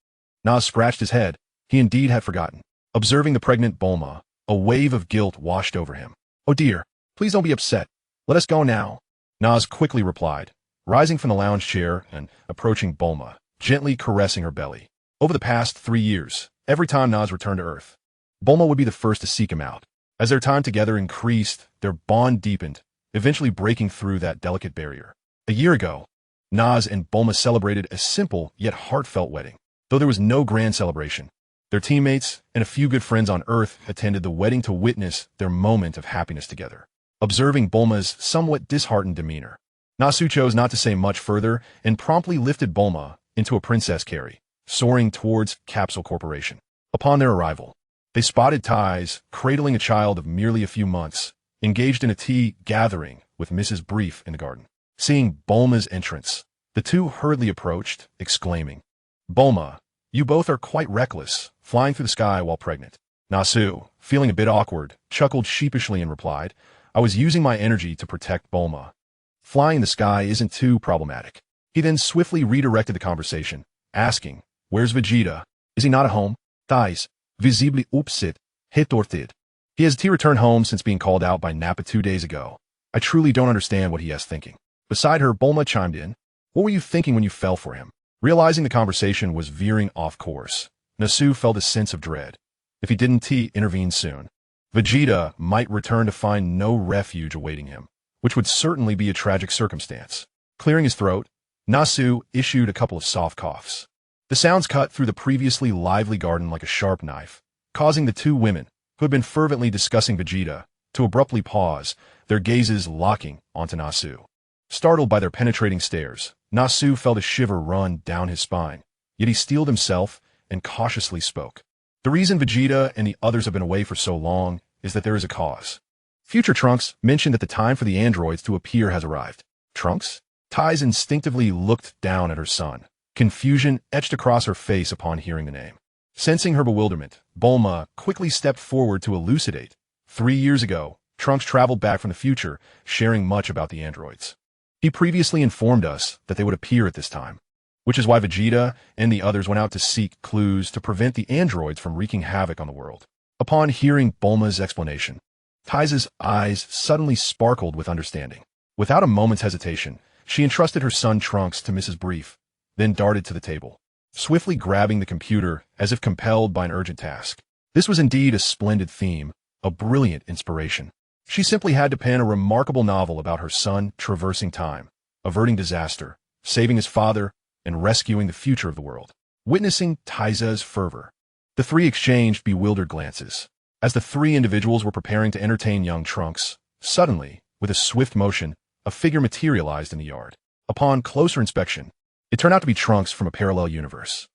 Nas scratched his head. He indeed had forgotten. Observing the pregnant Bulma, a wave of guilt washed over him. "Oh dear, please don't be upset. Let us go now," Nas quickly replied, rising from the lounge chair and approaching Bulma, gently caressing her belly. Over the past 3 years, every time Nas returned to Earth, Bulma would be the first to seek him out. As their time together increased, their bond deepened, eventually breaking through that delicate barrier. A year ago, Nas and Bulma celebrated a simple yet heartfelt wedding. Though there was no grand celebration, their teammates and a few good friends on Earth attended the wedding to witness their moment of happiness together. Observing Bulma's somewhat disheartened demeanor, Nasu chose not to say much further and promptly lifted Bulma into a princess carry, soaring towards Capsule Corporation. Upon their arrival, they spotted Ties, cradling a child of merely a few months, engaged in a tea gathering with Mrs. Brief in the garden. Seeing Bulma's entrance, the two hurriedly approached, exclaiming, "Bulma, you both are quite reckless, flying through the sky while pregnant." Nasu, feeling a bit awkward, chuckled sheepishly and replied, "I was using my energy to protect Bulma. Flying in the sky isn't too problematic." He then swiftly redirected the conversation, asking, "Where's Vegeta? Is he not at home?" Thais, visibly upset, retorted. "He has returned home since being called out by Nappa 2 days ago. I truly don't understand what he is thinking." Beside her, Bulma chimed in, "What were you thinking when you fell for him?" Realizing the conversation was veering off course, Nasu felt a sense of dread. If he didn't intervene soon, Vegeta might return to find no refuge awaiting him, which would certainly be a tragic circumstance. Clearing his throat, Nasu issued a couple of soft coughs. The sounds cut through the previously lively garden like a sharp knife, causing the two women, who had been fervently discussing Vegeta, to abruptly pause, their gazes locking onto Nasu. Startled by their penetrating stares, Nasu felt a shiver run down his spine, yet he steeled himself and cautiously spoke. "The reason Vegeta and the others have been away for so long is that there is a cause. Future Trunks mentioned that the time for the androids to appear has arrived." "Trunks?" Ties instinctively looked down at her son, Confusion etched across her face upon hearing the name. Sensing her bewilderment, Bulma quickly stepped forward to elucidate. 3 years ago, Trunks traveled back from the future, sharing much about the androids. He previously informed us that they would appear at this time, which is why Vegeta and the others went out to seek clues to prevent the androids from wreaking havoc on the world. Upon hearing Bulma's explanation, Taiza's eyes suddenly sparkled with understanding. Without a moment's hesitation, she entrusted her son Trunks to Mrs. Brief, then darted to the table, swiftly grabbing the computer as if compelled by an urgent task. This was indeed a splendid theme, a brilliant inspiration. She simply had to pen a remarkable novel about her son traversing time, averting disaster, saving his father, and rescuing the future of the world. Witnessing Taiza's fervor, the three exchanged bewildered glances. As the three individuals were preparing to entertain young Trunks, suddenly, with a swift motion, a figure materialized in the yard. Upon closer inspection, it turned out to be Trunks from a parallel universe.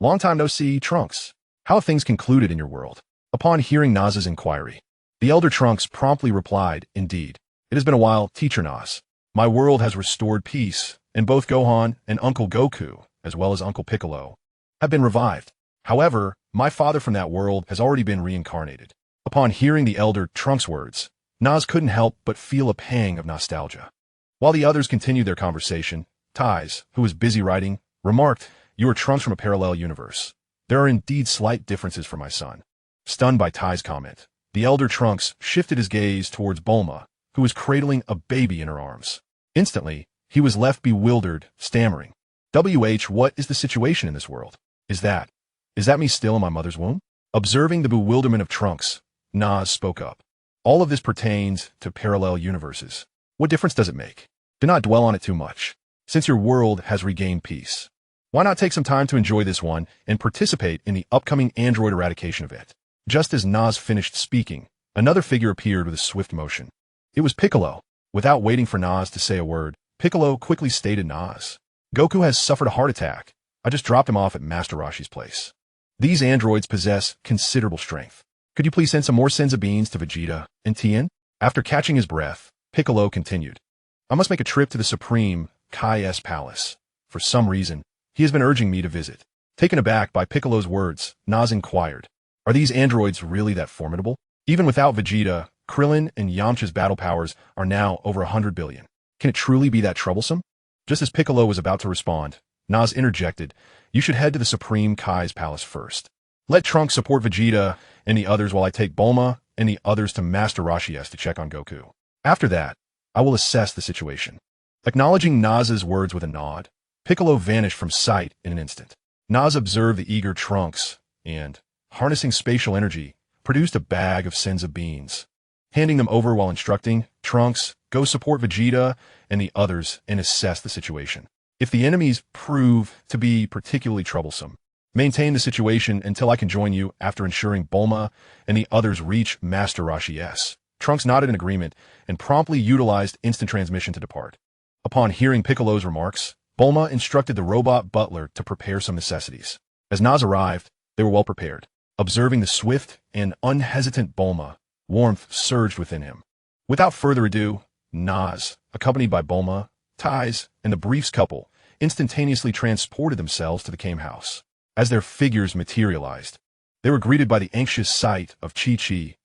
Long time no see, Trunks. How have things concluded in your world? Upon hearing Naz's inquiry, the elder Trunks promptly replied, Indeed. It has been a while, Teacher Naz. My world has restored peace, and both Gohan and Uncle Goku, as well as Uncle Piccolo, have been revived. However, my father from that world has already been reincarnated. Upon hearing the elder Trunks' words, Naz couldn't help but feel a pang of nostalgia. While the others continued their conversation, Taiz, who was busy writing, remarked, You are Trunks from a parallel universe. There are indeed slight differences for my son. Stunned by Tai's comment, the elder Trunks shifted his gaze towards Bulma, who was cradling a baby in her arms. Instantly, he was left bewildered, stammering. What is the situation in this world? Is that me still in my mother's womb? Observing the bewilderment of Trunks, Naz spoke up. All of this pertains to parallel universes. What difference does it make? Do not dwell on it too much. Since your world has regained peace, why not take some time to enjoy this one and participate in the upcoming android eradication event? Just as Naz finished speaking, another figure appeared with a swift motion. It was Piccolo. Without waiting for Naz to say a word, Piccolo quickly stated, Naz, Goku has suffered a heart attack. I just dropped him off at Master Roshi's place. These androids possess considerable strength. Could you please send some more Senzu beans to Vegeta and Tien? After catching his breath, Piccolo continued. I must make a trip to the Supreme Kai's palace. For some reason, he has been urging me to visit. Taken aback by Piccolo's words, Naz inquired, Are these androids really that formidable? Even without Vegeta, Krillin and Yamcha's battle powers are now over 100 billion. Can it truly be that troublesome? Just as Piccolo was about to respond, Naz interjected, You should head to the Supreme Kai's palace first. Let Trunks support Vegeta and the others while I take Bulma and the others to Master Roshi to check on Goku. After that, I will assess the situation. Acknowledging Naz's words with a nod, Piccolo vanished from sight in an instant. Naz observed the eager Trunks and, harnessing spatial energy, produced a bag of Senzu beans. Handing them over while instructing, Trunks, go support Vegeta and the others and assess the situation. If the enemies prove to be particularly troublesome, maintain the situation until I can join you after ensuring Bulma and the others reach Master Roshi. Trunks nodded in agreement and promptly utilized instant transmission to depart. Upon hearing Piccolo's remarks, Bulma instructed the robot butler to prepare some necessities. As Naz arrived, they were well prepared. Observing the swift and unhesitant Bulma, warmth surged within him. Without further ado, Naz, accompanied by Bulma, Taiz, and the Briefs couple, instantaneously transported themselves to the Kame house. As their figures materialized, they were greeted by the anxious sight of Chi-Chi.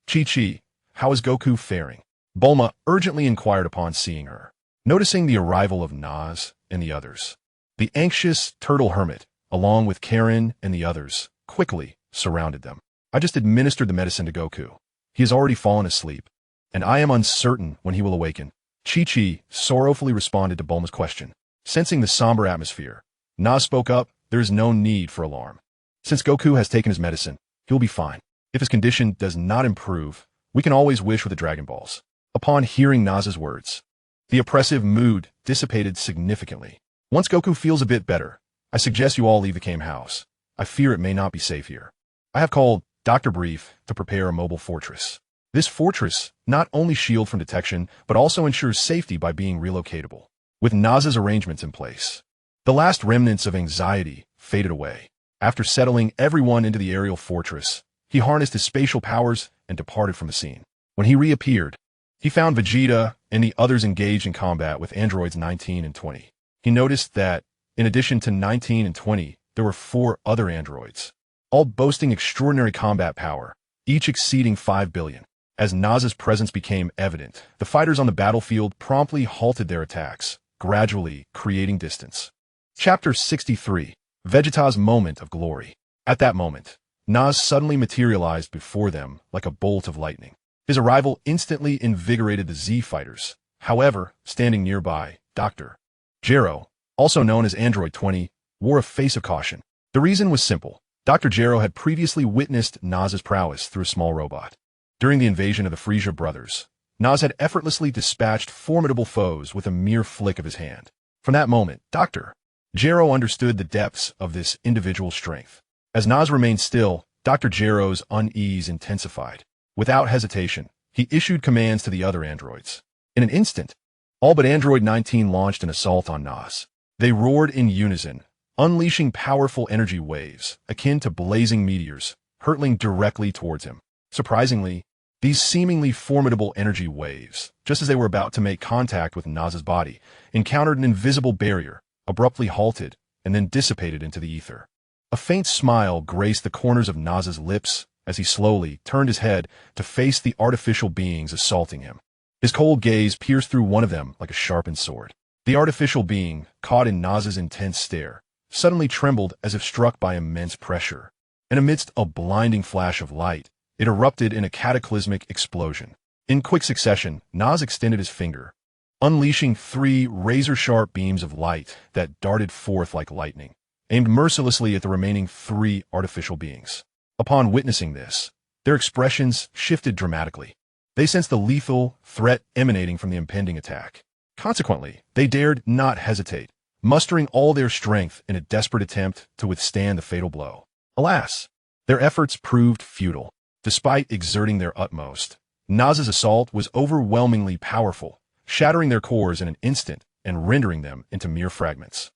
Chi-Chi, how is Goku faring? Bulma urgently inquired upon seeing her. Noticing the arrival of Naz and the others, the anxious turtle hermit, along with Karen and the others, quickly surrounded them. I just administered the medicine to Goku. He has already fallen asleep, and I am uncertain when he will awaken. Chi-Chi sorrowfully responded to Bulma's question. Sensing the somber atmosphere, Naz spoke up, There is no need for alarm. Since Goku has taken his medicine, he will be fine. If his condition does not improve, we can always wish for the Dragon Balls. Upon hearing Naz's words, the oppressive mood dissipated significantly. Once Goku feels a bit better, I suggest you all leave the Kame house. I fear it may not be safe here. I have called Dr. Brief to prepare a mobile fortress. This fortress not only shields from detection, but also ensures safety by being relocatable. With Naz's arrangements in place, the last remnants of anxiety faded away. After settling everyone into the aerial fortress, he harnessed his spatial powers and departed from the scene. When he reappeared, he found Vegeta and the others engaged in combat with androids 19 and 20. He noticed that, In addition to 19 and 20, there were 4 other androids, all boasting extraordinary combat power, each exceeding 5 billion. As Naz's presence became evident, the fighters on the battlefield promptly halted their attacks, gradually creating distance. Chapter 63. Vegeta's Moment of Glory. At that moment, Naz suddenly materialized before them like a bolt of lightning. His arrival instantly invigorated the Z fighters. However, standing nearby, Dr. Gero, also known as Android 20, wore a face of caution. The reason was simple. Dr. Gero had previously witnessed Naz's prowess through a small robot. During the invasion of the Frisia brothers, Naz had effortlessly dispatched formidable foes with a mere flick of his hand. From that moment, Dr. Gero understood the depths of this individual strength. As Naz remained still, Dr. Gero's unease intensified. Without hesitation, he issued commands to the other androids. In an instant, all but Android 19 launched an assault on Naz. They roared in unison, unleashing powerful energy waves, akin to blazing meteors, hurtling directly towards him. Surprisingly, these seemingly formidable energy waves, just as they were about to make contact with Naz's body, encountered an invisible barrier, abruptly halted, and then dissipated into the ether. A faint smile graced the corners of Naz's lips as he slowly turned his head to face the artificial beings assaulting him. His cold gaze pierced through one of them like a sharpened sword. The artificial being, caught in Naz's intense stare, suddenly trembled as if struck by immense pressure. And amidst a blinding flash of light, it erupted in a cataclysmic explosion. In quick succession, Naz extended his finger, unleashing 3 razor-sharp beams of light that darted forth like lightning, aimed mercilessly at the remaining 3 artificial beings. Upon witnessing this, their expressions shifted dramatically. They sensed the lethal threat emanating from the impending attack. Consequently, they dared not hesitate, mustering all their strength in a desperate attempt to withstand the fatal blow. Alas, their efforts proved futile. Despite exerting their utmost, Naz's assault was overwhelmingly powerful, shattering their cores in an instant and rendering them into mere fragments.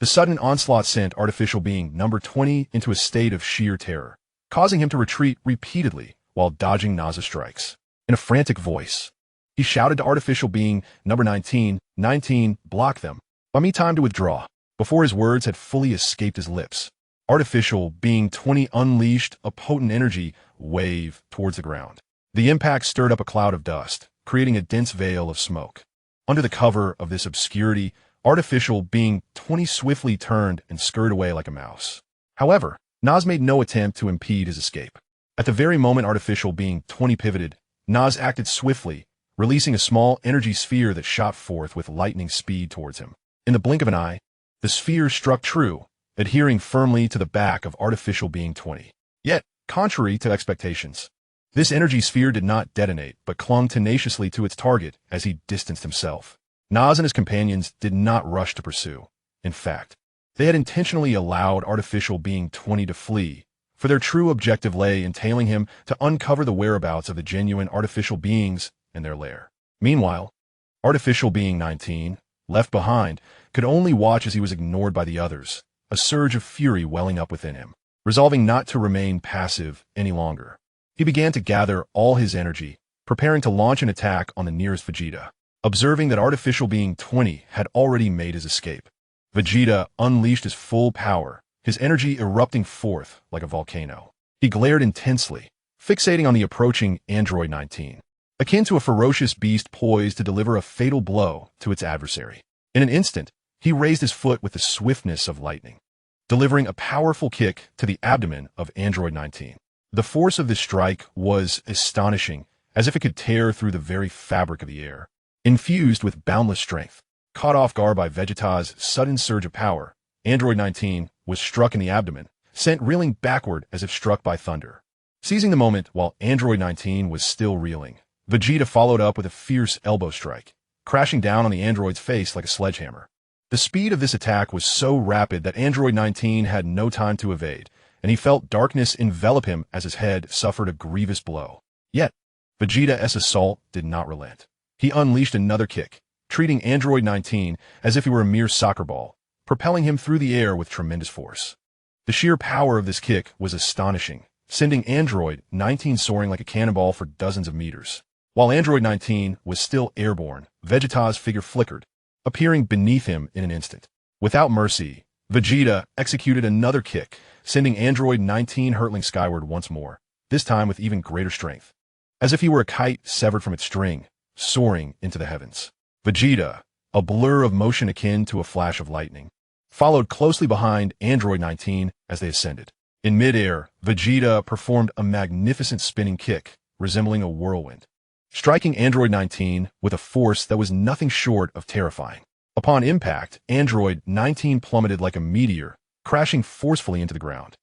The sudden onslaught sent artificial being number 20 into a state of sheer terror, causing him to retreat repeatedly while dodging Naz's strikes. In a frantic voice, he shouted to artificial being number 19, block them. Buy me time to withdraw. Before his words had fully escaped his lips, artificial being 20 unleashed a potent energy wave towards the ground. The impact stirred up a cloud of dust, creating a dense veil of smoke. Under the cover of this obscurity, artificial being 20 swiftly turned and scurried away like a mouse. However, Naz made no attempt to impede his escape. At the very moment artificial being 20 pivoted, Naz acted swiftly, releasing a small energy sphere that shot forth with lightning speed towards him. In the blink of an eye, the sphere struck true, adhering firmly to the back of artificial being 20. Yet, contrary to expectations, this energy sphere did not detonate, but clung tenaciously to its target as he distanced himself. Naz and his companions did not rush to pursue. In fact, they had intentionally allowed artificial being 20 to flee, for their true objective lay in tailing him to uncover the whereabouts of the genuine artificial beings and their lair. Meanwhile, artificial being 19, left behind, could only watch as he was ignored by the others, a surge of fury welling up within him. Resolving not to remain passive any longer, he began to gather all his energy, preparing to launch an attack on the nearest Vegeta. Observing that artificial being 20 had already made his escape, Vegeta unleashed his full power, his energy erupting forth like a volcano. He glared intensely, fixating on the approaching Android 19, akin to a ferocious beast poised to deliver a fatal blow to its adversary. In an instant, he raised his foot with the swiftness of lightning, delivering a powerful kick to the abdomen of Android 19. The force of this strike was astonishing, as if it could tear through the very fabric of the air. Infused with boundless strength, caught off guard by Vegeta's sudden surge of power, Android 19 was struck in the abdomen, sent reeling backward as if struck by thunder. Seizing the moment while Android 19 was still reeling, Vegeta followed up with a fierce elbow strike, crashing down on the android's face like a sledgehammer. The speed of this attack was so rapid that Android 19 had no time to evade, and he felt darkness envelop him as his head suffered a grievous blow. Yet, Vegeta's assault did not relent. He unleashed another kick, treating Android 19 as if he were a mere soccer ball, propelling him through the air with tremendous force. The sheer power of this kick was astonishing, sending Android 19 soaring like a cannonball for dozens of meters. While Android 19 was still airborne, Vegeta's figure flickered, appearing beneath him in an instant. Without mercy, Vegeta executed another kick, sending Android 19 hurtling skyward once more, this time with even greater strength. As if he were a kite severed from its string, soaring into the heavens. Vegeta, a blur of motion akin to a flash of lightning, followed closely behind Android 19 as they ascended. In midair, Vegeta performed a magnificent spinning kick, resembling a whirlwind, striking Android 19 with a force that was nothing short of terrifying. Upon impact, Android 19 plummeted like a meteor, crashing forcefully into the ground.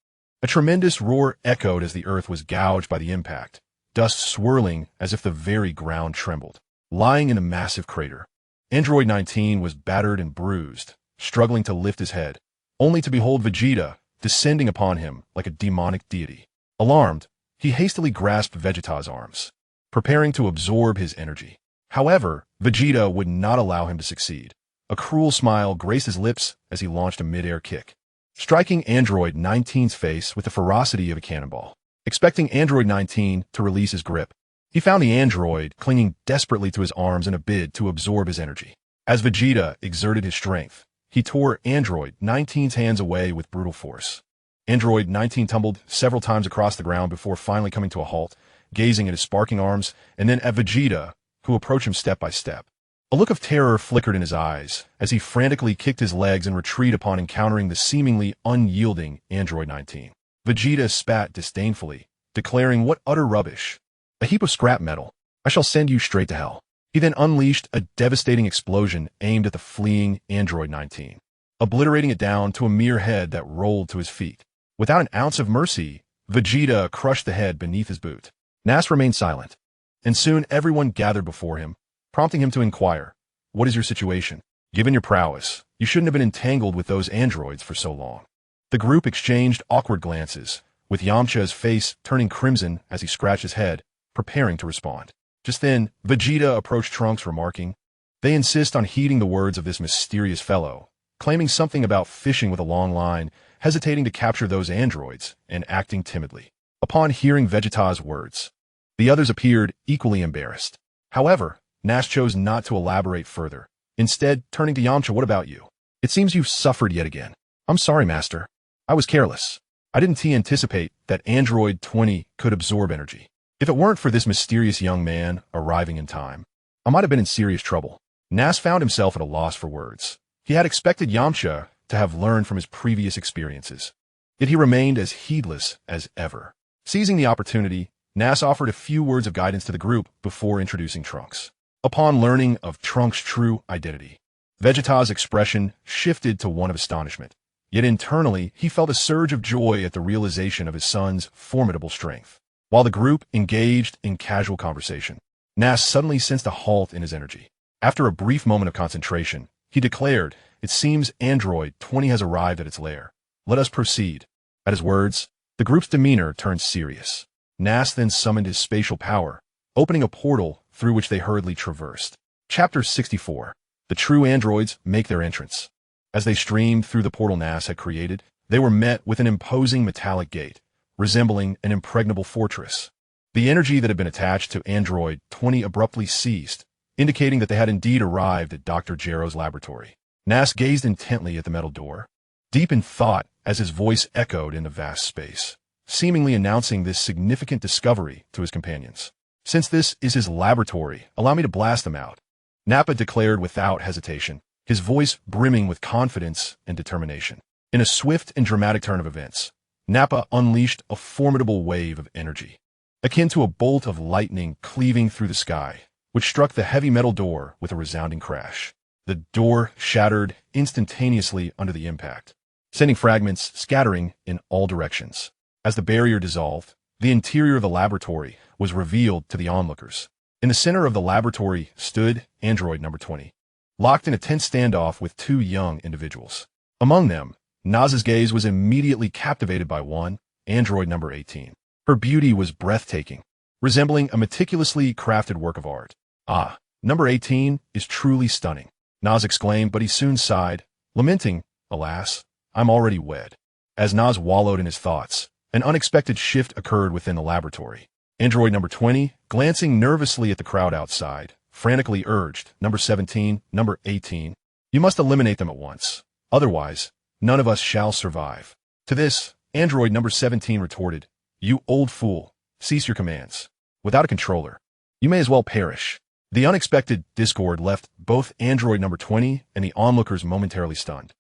A tremendous roar echoed as the earth was gouged by the impact, dust swirling as if the very ground trembled. Lying in a massive crater, Android 19 was battered and bruised, struggling to lift his head, only to behold Vegeta descending upon him like a demonic deity. Alarmed, he hastily grasped Vegeta's arms, preparing to absorb his energy. However, Vegeta would not allow him to succeed. A cruel smile graced his lips as he launched a mid-air kick, striking Android 19's face with the ferocity of a cannonball. Expecting Android 19 to release his grip, he found the android clinging desperately to his arms in a bid to absorb his energy. As Vegeta exerted his strength, he tore Android 19's hands away with brutal force. Android 19 tumbled several times across the ground before finally coming to a halt, gazing at his sparking arms and then at Vegeta, who approached him step by step. A look of terror flickered in his eyes as he frantically kicked his legs in retreat upon encountering the seemingly unyielding Android 19. Vegeta spat disdainfully, declaring, "What utter rubbish! A heap of scrap metal. I shall send you straight to hell." He then unleashed a devastating explosion aimed at the fleeing Android 19, obliterating it down to a mere head that rolled to his feet. Without an ounce of mercy, Vegeta crushed the head beneath his boot. Nass remained silent, and soon everyone gathered before him, prompting him to inquire, "What is your situation? Given your prowess, you shouldn't have been entangled with those androids for so long." The group exchanged awkward glances, with Yamcha's face turning crimson as he scratched his head, preparing to respond. Just then, Vegeta approached Trunks, remarking, "They insist on heeding the words of this mysterious fellow, claiming something about fishing with a long line, hesitating to capture those androids, and acting timidly." Upon hearing Vegeta's words, the others appeared equally embarrassed. However, Nash chose not to elaborate further. Instead, turning to Yamcha, "What about you? It seems you've suffered yet again." "I'm sorry, Master. I was careless. I didn't anticipate that Android 20 could absorb energy. If it weren't for this mysterious young man arriving in time, I might have been in serious trouble." Nass found himself at a loss for words. He had expected Yamcha to have learned from his previous experiences, yet he remained as heedless as ever. Seizing the opportunity, Nass offered a few words of guidance to the group before introducing Trunks. Upon learning of Trunks' true identity, Vegeta's expression shifted to one of astonishment. Yet internally, he felt a surge of joy at the realization of his son's formidable strength. While the group engaged in casual conversation, Nass suddenly sensed a halt in his energy. After a brief moment of concentration, he declared, "It seems Android 20 has arrived at its lair. Let us proceed." At his words, the group's demeanor turned serious. Nass then summoned his spatial power, opening a portal through which they hurriedly traversed. Chapter 64. The true androids make their entrance. As they streamed through the portal Nass had created, they were met with an imposing metallic gate, resembling an impregnable fortress. The energy that had been attached to Android 20 abruptly ceased, indicating that they had indeed arrived at Dr. Gero's laboratory. Nass gazed intently at the metal door, deep in thought as his voice echoed in the vast space, seemingly announcing this significant discovery to his companions. "Since this is his laboratory, allow me to blast them out," Nappa declared without hesitation, his voice brimming with confidence and determination. In a swift and dramatic turn of events, Nappa unleashed a formidable wave of energy, akin to a bolt of lightning cleaving through the sky, which struck the heavy metal door with a resounding crash. The door shattered instantaneously under the impact, sending fragments scattering in all directions. As the barrier dissolved, the interior of the laboratory was revealed to the onlookers. In the center of the laboratory stood Android number 20, locked in a tense standoff with two young individuals. Among them, Naz's gaze was immediately captivated by one, Android number 18. Her beauty was breathtaking, resembling a meticulously crafted work of art. "Ah, number 18 is truly stunning," Naz exclaimed, but he soon sighed, lamenting, "Alas, I'm already wed." As Naz wallowed in his thoughts, an unexpected shift occurred within the laboratory. Android number 20, glancing nervously at the crowd outside, frantically urged, "Number 17, number 18, you must eliminate them at once. Otherwise, None of us shall survive. To this, android number 17 retorted, "You old fool, cease your commands. Without a controller, you may as well perish." The unexpected discord left both android number 20 and the onlookers momentarily stunned,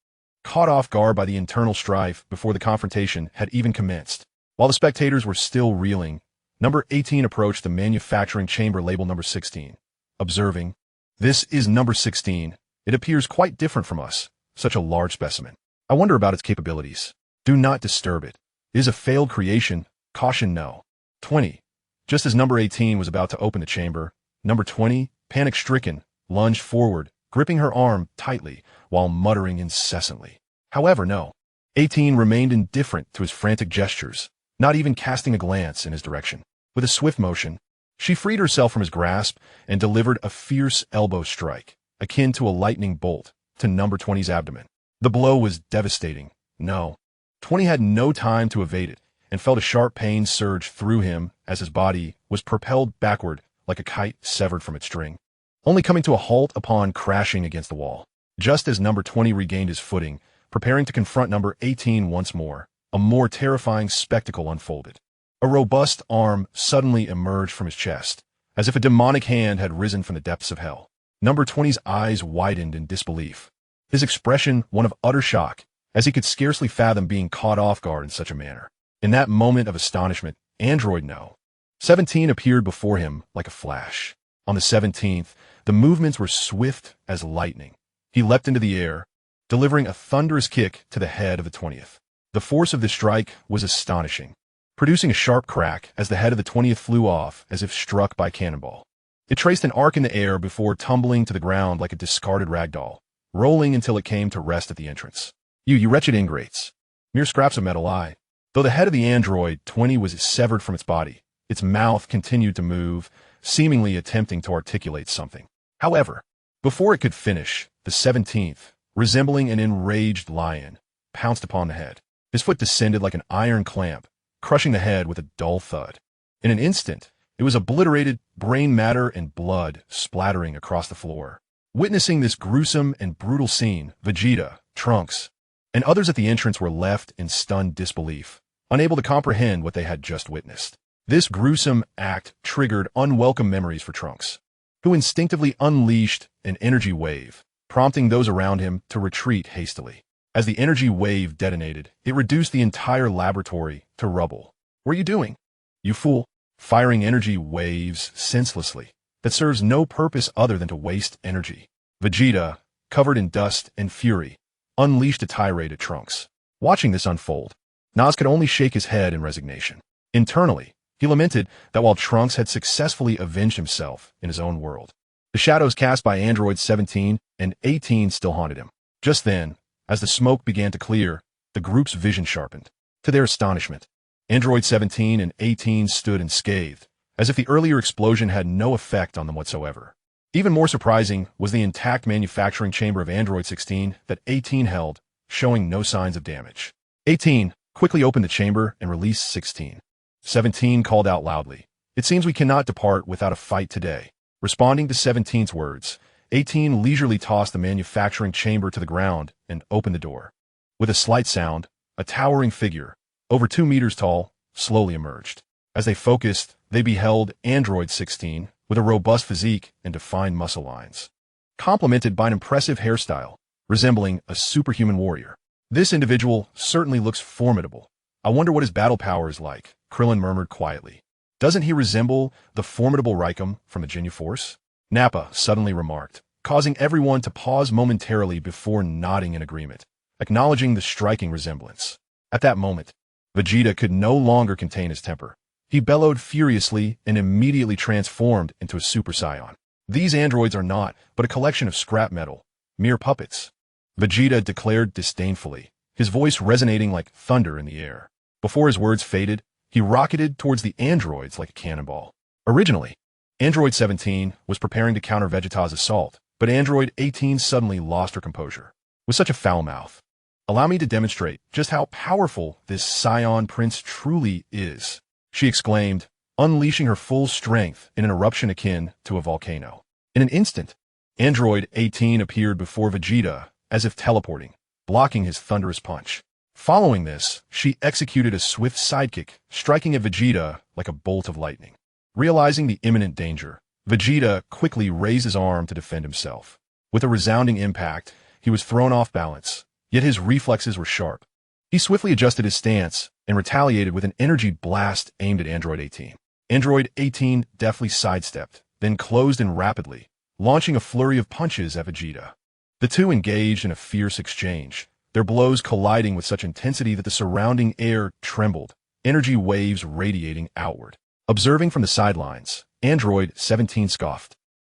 caught off guard by the internal strife before the confrontation had even commenced. While the spectators were still reeling, number 18 approached the manufacturing chamber label number 16, observing, "This is number 16. It appears quite different from us, such a large specimen. I wonder about its capabilities. Do not disturb it. It is a failed creation. Caution no." 20. Just as number 18 was about to open the chamber, number 20, panic-stricken, lunged forward, gripping her arm tightly while muttering incessantly. However, no. 18 remained indifferent to his frantic gestures, not even casting a glance in his direction. With a swift motion, she freed herself from his grasp and delivered a fierce elbow strike, akin to a lightning bolt, to number 20's abdomen. The blow was devastating. No. 20 had no time to evade it and felt a sharp pain surge through him as his body was propelled backward like a kite severed from its string, only coming to a halt upon crashing against the wall. Just as number 20 regained his footing, preparing to confront number 18 once more, a more terrifying spectacle unfolded. A robust arm suddenly emerged from his chest, as if a demonic hand had risen from the depths of hell. Number 20's eyes widened in disbelief, his expression one of utter shock, as he could scarcely fathom being caught off guard in such a manner. In that moment of astonishment, Android No. 17 appeared before him like a flash. On the 17th, the movements were swift as lightning. He leapt into the air, delivering a thunderous kick to the head of the 20th. The force of this strike was astonishing, producing a sharp crack as the head of the 20th flew off as if struck by cannonball. It traced an arc in the air before tumbling to the ground like a discarded rag doll, rolling until it came to rest at the entrance. You wretched ingrates. Mere scraps of metal I. Though the head of the android 20 was severed from its body, its mouth continued to move, seemingly attempting to articulate something. However, before it could finish, the 17th, resembling an enraged lion, pounced upon the head. His foot descended like an iron clamp, crushing the head with a dull thud. In an instant, it was obliterated, brain matter and blood splattering across the floor. Witnessing this gruesome and brutal scene, Vegeta, Trunks, and others at the entrance were left in stunned disbelief, unable to comprehend what they had just witnessed. This gruesome act triggered unwelcome memories for Trunks, who instinctively unleashed an energy wave, prompting those around him to retreat hastily. As the energy wave detonated, it reduced the entire laboratory to rubble. "What are you doing, you fool? Firing energy waves senselessly. That serves no purpose other than to waste energy." Vegeta, covered in dust and fury, unleashed a tirade at Trunks. Watching this unfold, Nas could only shake his head in resignation. Internally, he lamented that while Trunks had successfully avenged himself in his own world, the shadows cast by androids 17 and 18 still haunted him. Just then, as the smoke began to clear, the group's vision sharpened. To their astonishment, android 17 and 18 stood unscathed, as if the earlier explosion had no effect on them whatsoever. Even more surprising was the intact manufacturing chamber of android 16 that 18 held, showing no signs of damage. 18 quickly opened the chamber and released 16. 17 called out loudly, "It seems we cannot depart without a fight today." Responding to 17's words, 18 leisurely tossed the manufacturing chamber to the ground and opened the door. With a slight sound, a towering figure, over 2 meters tall, slowly emerged. As they focused, they beheld android 16 with a robust physique and defined muscle lines, complemented by an impressive hairstyle, resembling a superhuman warrior. "This individual certainly looks formidable. I wonder what his battle power is like," Krillin murmured quietly. "Doesn't he resemble the formidable Raikou from the Ginyu Force?" Nappa suddenly remarked, causing everyone to pause momentarily before nodding in agreement, acknowledging the striking resemblance. At that moment, Vegeta could no longer contain his temper. He bellowed furiously and immediately transformed into a Super Saiyan. "These androids are not but a collection of scrap metal, mere puppets," Vegeta declared disdainfully, his voice resonating like thunder in the air. Before his words faded, he rocketed towards the androids like a cannonball. Originally, android 17 was preparing to counter Vegeta's assault, but android 18 suddenly lost her composure. With such a foul mouth, "Allow me to demonstrate just how powerful this Saiyan prince truly is," she exclaimed, unleashing her full strength in an eruption akin to a volcano. In an instant, android 18 appeared before Vegeta, as if teleporting, blocking his thunderous punch. Following this, she executed a swift sidekick, striking at Vegeta like a bolt of lightning. Realizing the imminent danger, Vegeta quickly raised his arm to defend himself. With a resounding impact, he was thrown off balance, yet his reflexes were sharp. He swiftly adjusted his stance and retaliated with an energy blast aimed at Android 18. Android 18 deftly sidestepped, then closed in rapidly, launching a flurry of punches at Vegeta. The two engaged in a fierce exchange, their blows colliding with such intensity that the surrounding air trembled, energy waves radiating outward. Observing from the sidelines, Android 17 scoffed.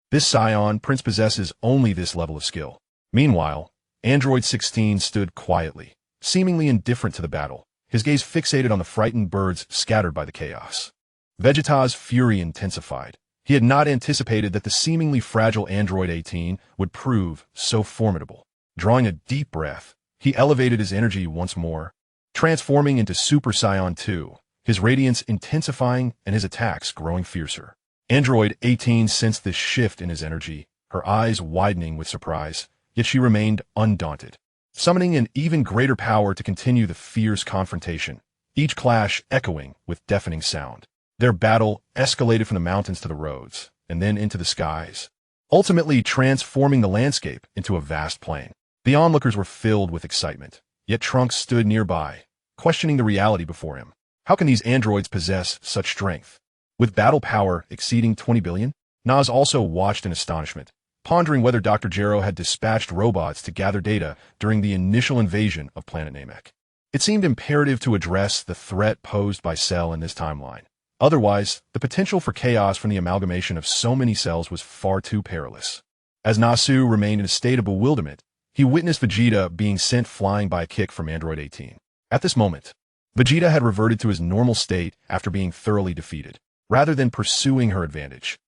This Saiyan prince possesses only this level of skill. Meanwhile, Android 16 stood quietly, seemingly indifferent to the battle, his gaze fixated on the frightened birds scattered by the chaos. Vegeta's fury intensified. He had not anticipated that the seemingly fragile Android 18 would prove so formidable. Drawing a deep breath, he elevated his energy once more, transforming into Super Saiyan 2, his radiance intensifying and his attacks growing fiercer. Android 18 sensed this shift in his energy, her eyes widening with surprise, yet she remained undaunted. Summoning an even greater power to continue the fierce confrontation, each clash echoing with deafening sound. Their battle escalated from the mountains to the roads, and then into the skies, ultimately transforming the landscape into a vast plain. The onlookers were filled with excitement, yet Trunks stood nearby, questioning the reality before him. How can these androids possess such strength? With battle power exceeding 20 billion? Nas also watched in astonishment, pondering whether Dr. Gero had dispatched robots to gather data during the initial invasion of planet Namek. It seemed imperative to address the threat posed by Cell in this timeline. Otherwise, the potential for chaos from the amalgamation of so many cells was far too perilous. As Nasu remained in a state of bewilderment, he witnessed Vegeta being sent flying by a kick from Android 18. At this moment, Vegeta had reverted to his normal state after being thoroughly defeated, rather than pursuing her advantage.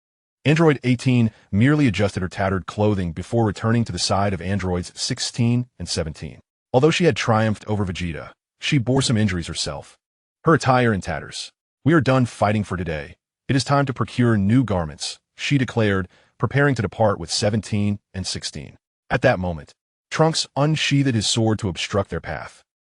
Android 18 merely adjusted her tattered clothing before returning to the side of Androids 16 and 17. Although she had triumphed over Vegeta, she bore some injuries herself, her attire in tatters. "We are done fighting for today. It is time to procure new garments," she declared, preparing to depart with 17 and 16. At that moment, Trunks unsheathed his sword to obstruct their path.